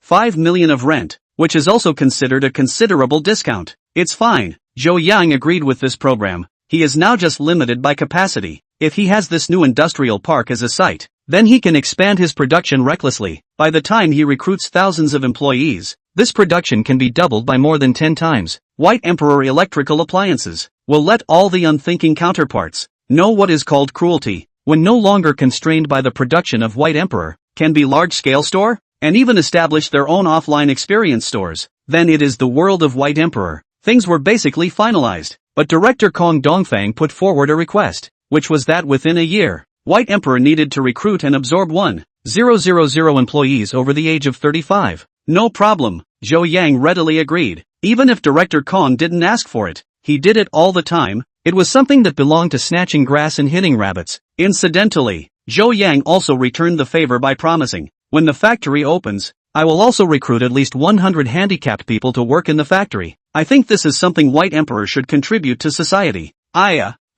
5 million of rent, which is also considered a considerable discount. It's fine. Zhou Yang agreed with this program. He is now just limited by capacity. If he has this new industrial park as a site, then he can expand his production recklessly. By the time he recruits thousands of employees, this production can be doubled by more than 10 times. White Emperor electrical appliances will let all the unthinking counterparts know what is called cruelty, when no longer constrained by the production of White Emperor, can be large-scale store, and even establish their own offline experience stores. Then it is the world of White Emperor. Things were basically finalized, but Director Kong Dongfang put forward a request, which was that within a year, White Emperor needed to recruit and absorb 1,000 employees over the age of 35. No problem, Zhou Yang readily agreed. Even if Director Kong didn't ask for it, he did it all the time. It was something that belonged to snatching grass and hitting rabbits. Incidentally, Zhou Yang also returned the favor by promising, when the factory opens, I will also recruit at least 100 handicapped people to work in the factory. I think this is something White Emperor should contribute to society.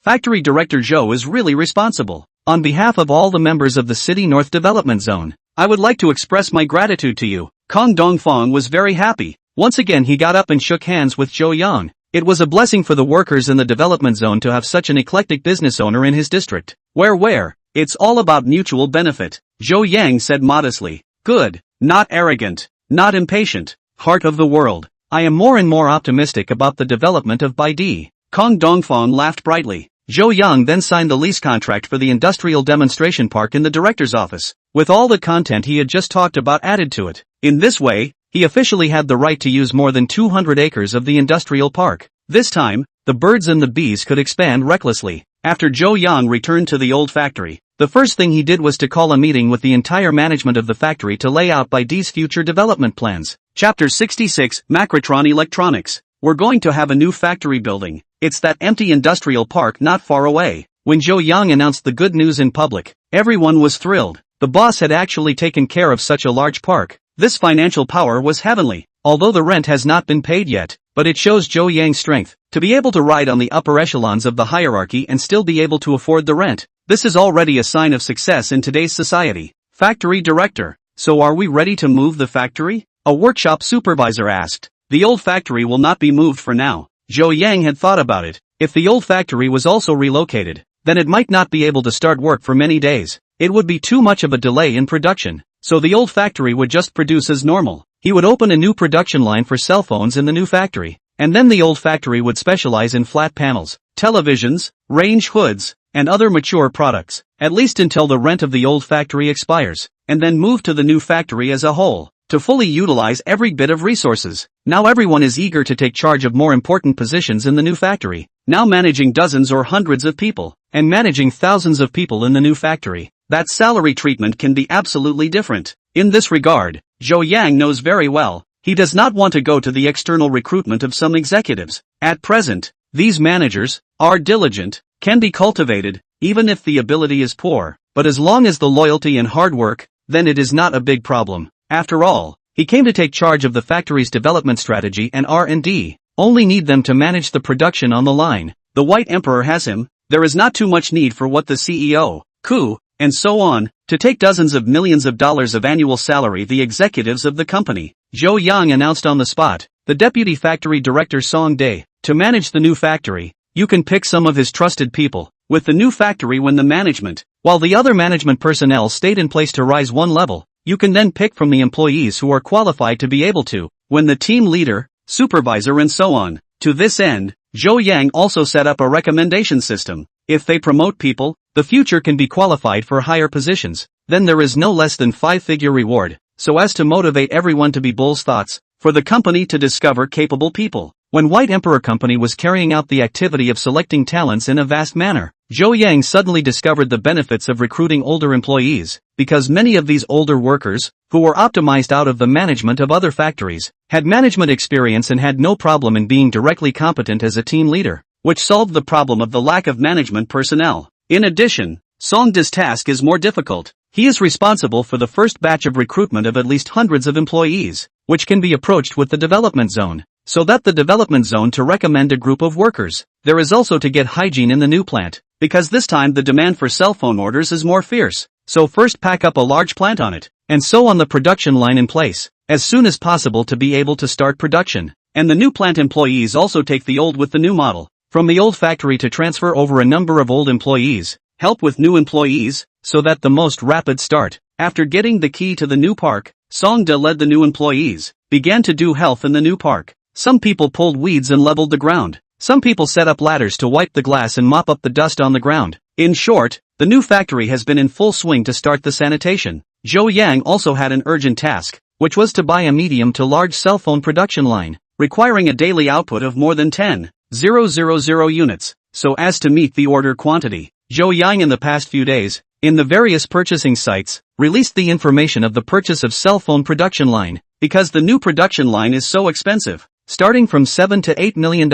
Factory Director Zhou is really responsible. On behalf of all the members of the City North Development Zone, I would like to express my gratitude to you. Kong Dongfang was very happy. Once again he got up and shook hands with Zhou Yang. It was a blessing for the workers in the development zone to have such an eclectic business owner in his district. Where, it's all about mutual benefit. Zhou Yang said modestly. Good, not arrogant, not impatient, heart of the world. I am more and more optimistic about the development of Baidi. Kong Dongfang laughed brightly. Zhou Yang then signed the lease contract for the industrial demonstration park in the director's office, with all the content he had just talked about added to it. In this way, he officially had the right to use more than 200 acres of the industrial park. This time, the birds and the bees could expand recklessly. After Zhou Yang returned to the old factory, the first thing he did was to call a meeting with the entire management of the factory to lay out Baidi's future development plans. Chapter 66, Macrotron Electronics. We're going to have a new factory building. It's that empty industrial park not far away. When Zhou Yang announced the good news in public, everyone was thrilled. The boss had actually taken care of such a large park. This financial power was heavenly. Although the rent has not been paid yet, but it shows Zhou Yang's strength, to be able to ride on the upper echelons of the hierarchy and still be able to afford the rent. This is already a sign of success in today's society. Factory director. So are we ready to move the factory? A workshop supervisor asked. The old factory will not be moved for now. Zhou Yang had thought about it. If the old factory was also relocated, then it might not be able to start work for many days. It would be too much of a delay in production. So the old factory would just produce as normal. He would open a new production line for cell phones in the new factory. And then the old factory would specialize in flat panels, televisions, range hoods, and other mature products, at least until the rent of the old factory expires, and then move to the new factory as a whole, to fully utilize every bit of resources. Now everyone is eager to take charge of more important positions in the new factory, now managing dozens or hundreds of people, and managing thousands of people in the new factory. That salary treatment can be absolutely different. In this regard, Zhou Yang knows very well, he does not want to go to the external recruitment of some executives. At present, these managers, are diligent, can be cultivated, even if the ability is poor, but as long as the loyalty and hard work, then it is not a big problem. After all, he came to take charge of the factory's development strategy and R&D, only need them to manage the production on the line. The White Emperor has him, there is not too much need for what the CEO, coup, and so on, to take dozens of millions of dollars of annual salary the executives of the company. Zhou Yang announced on the spot, the deputy factory director Song Day, to manage the new factory, you can pick some of his trusted people. With the new factory when the management, while the other management personnel stayed in place to rise one level, you can then pick from the employees who are qualified to be able to, when the team leader, supervisor and so on. To this end, Zhou Yang also set up a recommendation system. If they promote people, the future can be qualified for higher positions, then there is no less than 5-figure reward, so as to motivate everyone to be Bull's thoughts, for the company to discover capable people. When White Emperor Company was carrying out the activity of selecting talents in a vast manner, Zhou Yang suddenly discovered the benefits of recruiting older employees, because many of these older workers, who were optimized out of the management of other factories, had management experience and had no problem in being directly competent as a team leader, which solved the problem of the lack of management personnel. In addition, Song Da's task is more difficult. He is responsible for the first batch of recruitment of at least hundreds of employees, which can be approached with the development zone, so that the development zone to recommend a group of workers. There is also to get hygiene in the new plant, because this time the demand for cell phone orders is more fierce, so first pack up a large plant on it, and so on the production line in place, as soon as possible to be able to start production. And the new plant employees also take the old with the new model, from the old factory to transfer over a number of old employees, help with new employees, so that the most rapid start. After getting the key to the new park, Song Da led the new employees, began to do health in the new park. Some people pulled weeds and leveled the ground. Some people set up ladders to wipe the glass and mop up the dust on the ground. In short, the new factory has been in full swing to start the sanitation. Zhou Yang also had an urgent task, which was to buy a medium to large cell phone production line, requiring a daily output of more than 10,000 units, so as to meet the order quantity. Zhou Yang in the past few days, in the various purchasing sites, released the information of the purchase of cell phone production line, because the new production line is so expensive, starting from $7 to $8 million.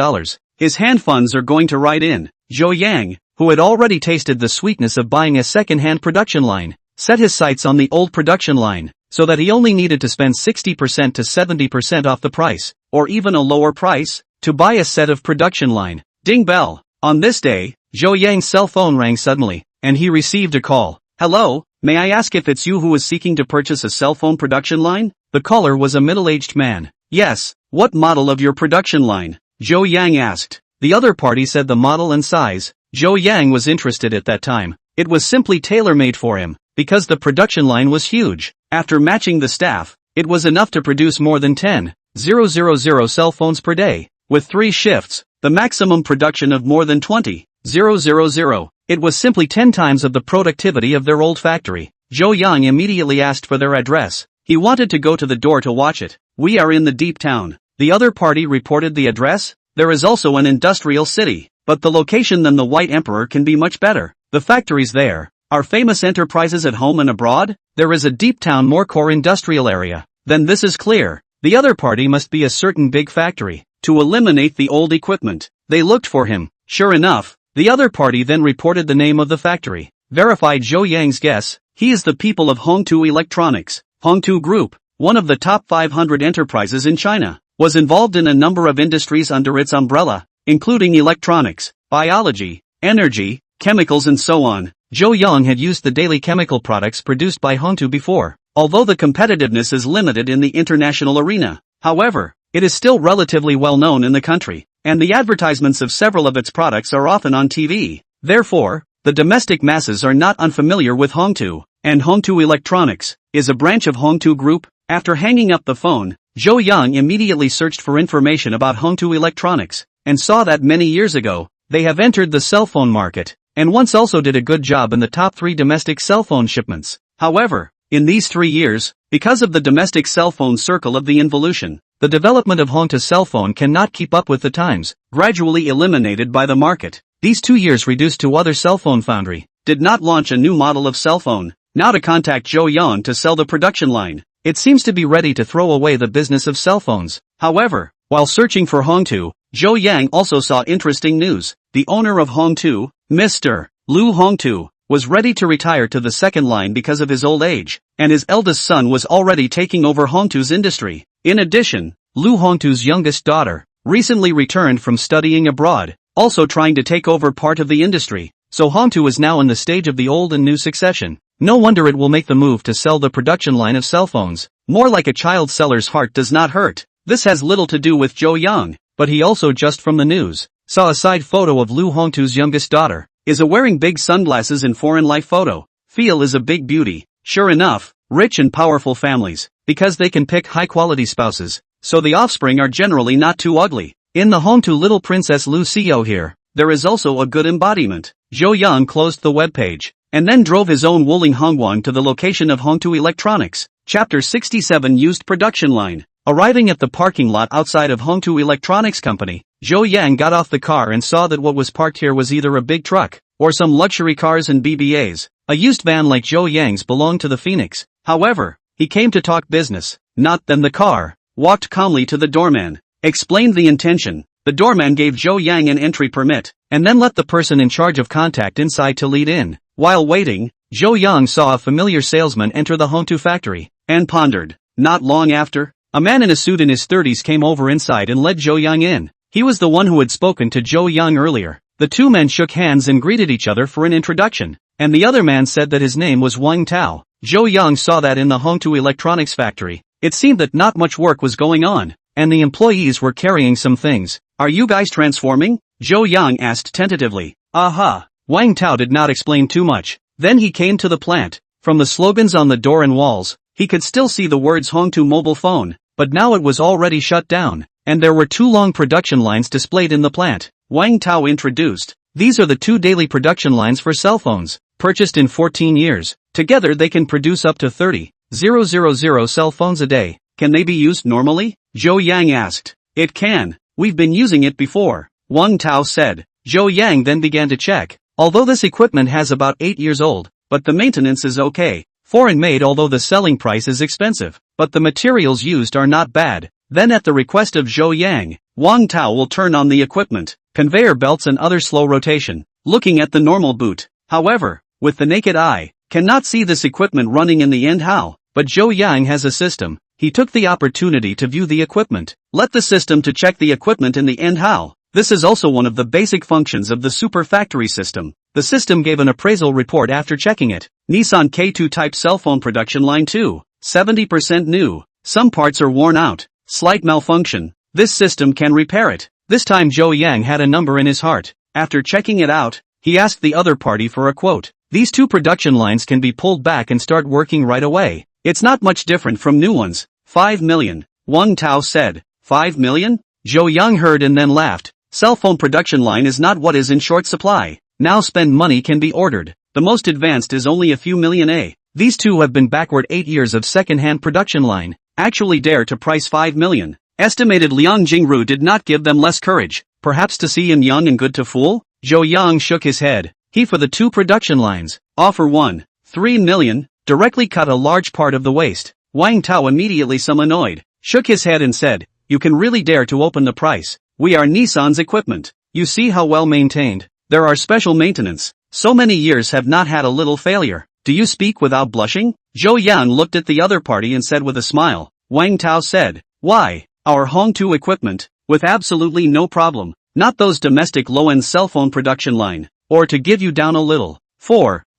His hand funds are going to ride in. Zhou Yang, who had already tasted the sweetness of buying a second-hand production line, set his sights on the old production line, so that he only needed to spend 60% to 70% off the price, or even a lower price, to buy a set of production line. Ding bell. On this day, Zhou Yang's cell phone rang suddenly, and he received a call. Hello, may I ask if it's you who is seeking to purchase a cell phone production line? The caller was a middle-aged man. Yes, what model of your production line? Zhou Yang asked. The other party said the model and size. Zhou Yang was interested at that time. It was simply tailor-made for him, because the production line was huge. After matching the staff, it was enough to produce more than 10,000 cell phones per day. With 3 shifts, the maximum production of more than 20,000. It was simply 10 times of the productivity of their old factory. Zhou Yang immediately asked for their address. He wanted to go to the door to watch it. We are in the deep town. The other party reported the address. There is also an industrial city, but the location than the White Emperor can be much better. The factories there are famous enterprises at home and abroad. There is a deep town more core industrial area. Then this is clear. The other party must be a certain big factory, to eliminate the old equipment. They looked for him. Sure enough, the other party then reported the name of the factory. Verified Zhou Yang's guess. He is the people of Hongtu Electronics. Hongtu Group, one of the top 500 enterprises in China, was involved in a number of industries under its umbrella, including electronics, biology, energy, chemicals and so on. Zhou Yang had used the daily chemical products produced by Hongtu before, although the competitiveness is limited in the international arena. However, it is still relatively well known in the country, and the advertisements of several of its products are often on TV. Therefore, the domestic masses are not unfamiliar with Hongtu, and Hongtu Electronics is a branch of Hongtu Group. After hanging up the phone, Zhou Yang immediately searched for information about Hongtu Electronics, and saw that many years ago, they have entered the cell phone market, and once also did a good job in the top 3 domestic cell phone shipments. However, in these 3 years, because of the domestic cell phone circle of the involution, the development of Hongtu cell phone cannot keep up with the times, gradually eliminated by the market. These 2 years reduced to other cell phone foundry, did not launch a new model of cell phone. Now to contact Zhou Yang to sell the production line. It seems to be ready to throw away the business of cell phones. However, while searching for Hongtu, Zhou Yang also saw interesting news. The owner of Hongtu, Mr. Lu Hongtu, was ready to retire to the second line because of his old age, and his eldest son was already taking over Hongtu's industry. In addition, Lu Hongtu's youngest daughter recently returned from studying abroad, also trying to take over part of the industry, so Hongtu is now in the stage of the old and new succession. No wonder it will make the move to sell the production line of cell phones. More like a child seller's heart does not hurt. This has little to do with Zhou Yang, but he also just from the news saw a side photo of Lu Hongtu's youngest daughter is wearing big sunglasses in foreign life photo. Feel is a big beauty. Sure enough, rich and powerful families, because they can pick high-quality spouses, so the offspring are generally not too ugly. In the Hongtu little princess Lu Xiao here, there is also a good embodiment. Zhou Yang closed the webpage, and then drove his own Wuling Hongguang to the location of Hongtu Electronics. Chapter 67 Used Production Line. Arriving at the parking lot outside of Hongtu Electronics Company, Zhou Yang got off the car and saw that what was parked here was either a big truck, or some luxury cars and BBAs. A used van like Zhou Yang's belonged to the Phoenix. However, he came to talk business, not then the car. Walked calmly to the doorman, explained the intention. The doorman gave Zhou Yang an entry permit, and then let the person in charge of contact inside to lead in. While waiting, Zhou Yang saw a familiar salesman enter the Hongtu factory, and pondered. Not long after, a man in a suit in his 30s came over inside and led Zhou Yang in. He was the one who had spoken to Zhou Yang earlier. The two men shook hands and greeted each other for an introduction, and the other man said that his name was Wang Tao. Zhou Yang saw that in the Hongtu Electronics factory, it seemed that not much work was going on, and the employees were carrying some things. Are you guys transforming? Zhou Yang asked tentatively. Aha. Wang Tao did not explain too much. Then he came to the plant. From the slogans on the door and walls, he could still see the words Hongtu mobile phone, but now it was already shut down, and there were 2 long production lines displayed in the plant. Wang Tao introduced. These are the 2 daily production lines for cell phones, purchased in 14 years. Together they can produce up to 30,000 cell phones a day. Can they be used normally? Zhou Yang asked. It can. We've been using it before, Wang Tao said. Zhou Yang then began to check. Although this equipment has about 8 years old, but the maintenance is okay. Foreign made, although the selling price is expensive, but the materials used are not bad. Then at the request of Zhou Yang, Wang Tao will turn on the equipment, conveyor belts and other slow rotation, looking at the normal boot. However, with the naked eye, cannot see this equipment running in the end how, but Zhou Yang has a system. He took the opportunity to view the equipment. Let the system to check the equipment in the end how. This is also one of the basic functions of the super factory system. The system gave an appraisal report after checking it. Nissan K2 type cell phone production line 2, 70% new. Some parts are worn out. Slight malfunction. This system can repair it. This time Zhou Yang had a number in his heart. After checking it out, he asked the other party for a quote. These 2 production lines can be pulled back and start working right away. It's not much different from new ones. 5 million. Wang Tao said. 5 million? Zhou Yang heard and then laughed. Cell phone production line is not what is in short supply. Now spend money can be ordered. The most advanced is only a few million a. These 2 have been backward 8 years of second-hand production line. Actually dare to price 5 million. Estimated Liang Jingru did not give them less courage. Perhaps to see him young and good to fool? Zhou Yang shook his head. He for the 2 production lines. Offer 1. 3 million. Directly cut a large part of the waste. Wang Tao immediately some annoyed. Shook his head and said, you can really dare to open the price. We are Nissan's equipment. You see how well maintained. There are special maintenance. So many years have not had a little failure. Do you speak without blushing? Zhou Yang looked at the other party and said with a smile. Wang Tao said, why, our Hongtu equipment, with absolutely no problem. Not those domestic low-end cell phone production line. Or to give you down a little.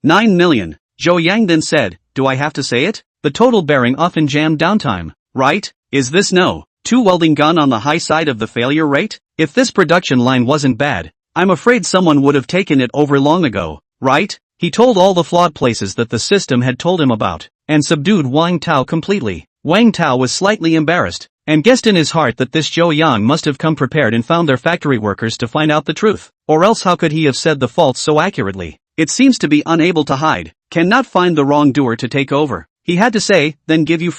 9 million. Zhou Yang then said, do I have to say it? The total bearing often jam downtime, right? Is this no? 2 welding gun on the high side of the failure rate? If this production line wasn't bad, I'm afraid someone would have taken it over long ago, right? He told all the flawed places that the system had told him about, and subdued Wang Tao completely. Wang Tao was slightly embarrassed, and guessed in his heart that this Zhou Yang must have come prepared and found their factory workers to find out the truth. Or else how could he have said the faults so accurately? It seems to be unable to hide, cannot find the wrongdoer to take over. He had to say, then give you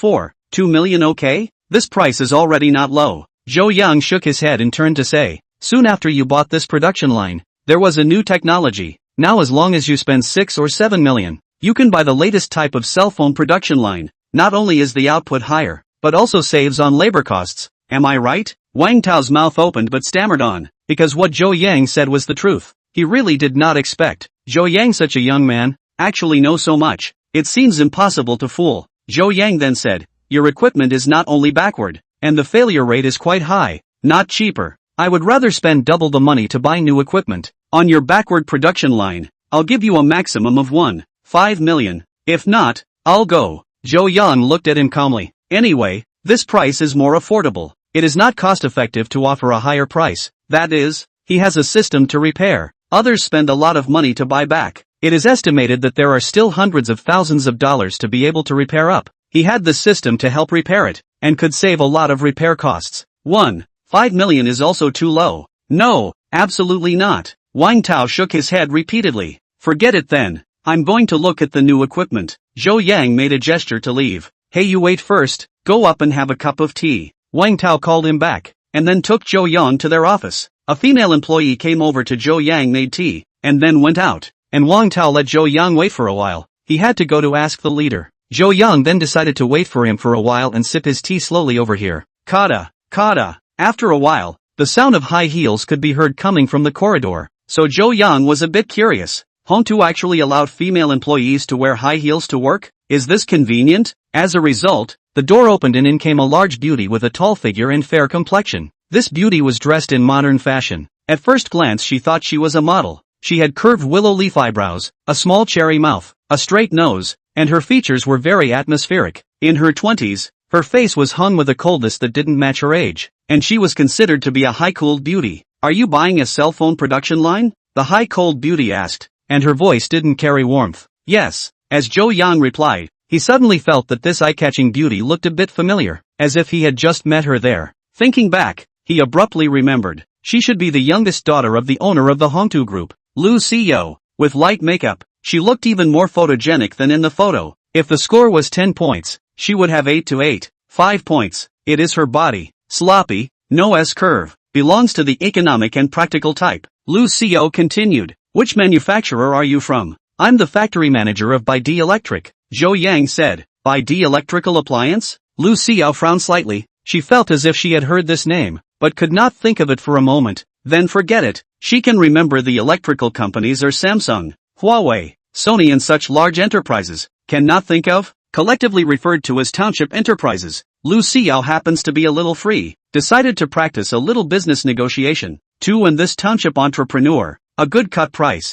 2 million okay? This price is already not low. Zhou Yang shook his head and turned to say, soon after you bought this production line, there was a new technology. Now as long as you spend 6 or 7 million, you can buy the latest type of cell phone production line. Not only is the output higher, but also saves on labor costs. Am I right? Wang Tao's mouth opened but stammered on, because what Zhou Yang said was the truth. He really did not expect Zhou Yang, such a young man, actually know so much. It seems impossible to fool. Zhou Yang then said, your equipment is not only backward, and the failure rate is quite high, not cheaper. I would rather spend double the money to buy new equipment. On your backward production line, I'll give you a maximum of 1.5 million. If not, I'll go. Zhou Yang looked at him calmly. Anyway, this price is more affordable. It is not cost-effective to offer a higher price. That is, he has a system to repair. Others spend a lot of money to buy back. It is estimated that there are still hundreds of thousands of dollars to be able to repair up. He had the system to help repair it, and could save a lot of repair costs. 1.5 million is also too low. No, absolutely not. Wang Tao shook his head repeatedly. Forget it then. I'm going to look at the new equipment. Zhou Yang made a gesture to leave. Hey, you wait first, go up and have a cup of tea. Wang Tao called him back, and then took Zhou Yang to their office. A female employee came over to Zhou Yang, made tea, and then went out. And Wang Tao let Zhou Yang wait for a while. He had to go to ask the leader. Zhou Yang then decided to wait for him for a while and sip his tea slowly over here. Kata, kata. After a while, the sound of high heels could be heard coming from the corridor. So Zhou Yang was a bit curious. Hongtu actually allowed female employees to wear high heels to work? Is this convenient? As a result, the door opened and in came a large beauty with a tall figure and fair complexion. This beauty was dressed in modern fashion. At first glance she thought she was a model. She had curved willow leaf eyebrows, a small cherry mouth, a straight nose, and her features were very atmospheric. In her 20s, her face was hung with a coldness that didn't match her age, and she was considered to be a high-cooled beauty. Are you buying a cell phone production line? The high-cooled beauty asked, and her voice didn't carry warmth. Yes. As Zhou Yang replied, he suddenly felt that this eye-catching beauty looked a bit familiar, as if he had just met her there. Thinking back, he abruptly remembered. She should be the youngest daughter of the owner of the Hongtu Group, Lu Xiyo. With light makeup, she looked even more photogenic than in the photo. If the score was 10 points, she would have 5 points. It is her body, sloppy, no S-curve, belongs to the economic and practical type. Lu Xiyo continued. Which manufacturer are you from? I'm the factory manager of Bide Electric, Zhou Yang said. Bide Electrical Appliance? Lu Xiao frowned slightly. She felt as if she had heard this name, but could not think of it for a moment. Then forget it. She can remember the electrical companies are Samsung, Huawei, Sony and such large enterprises. Cannot think of? Collectively referred to as township enterprises. Lu Xiao happens to be a little free, decided to practice a little business negotiation. And this township entrepreneur, a good cut price.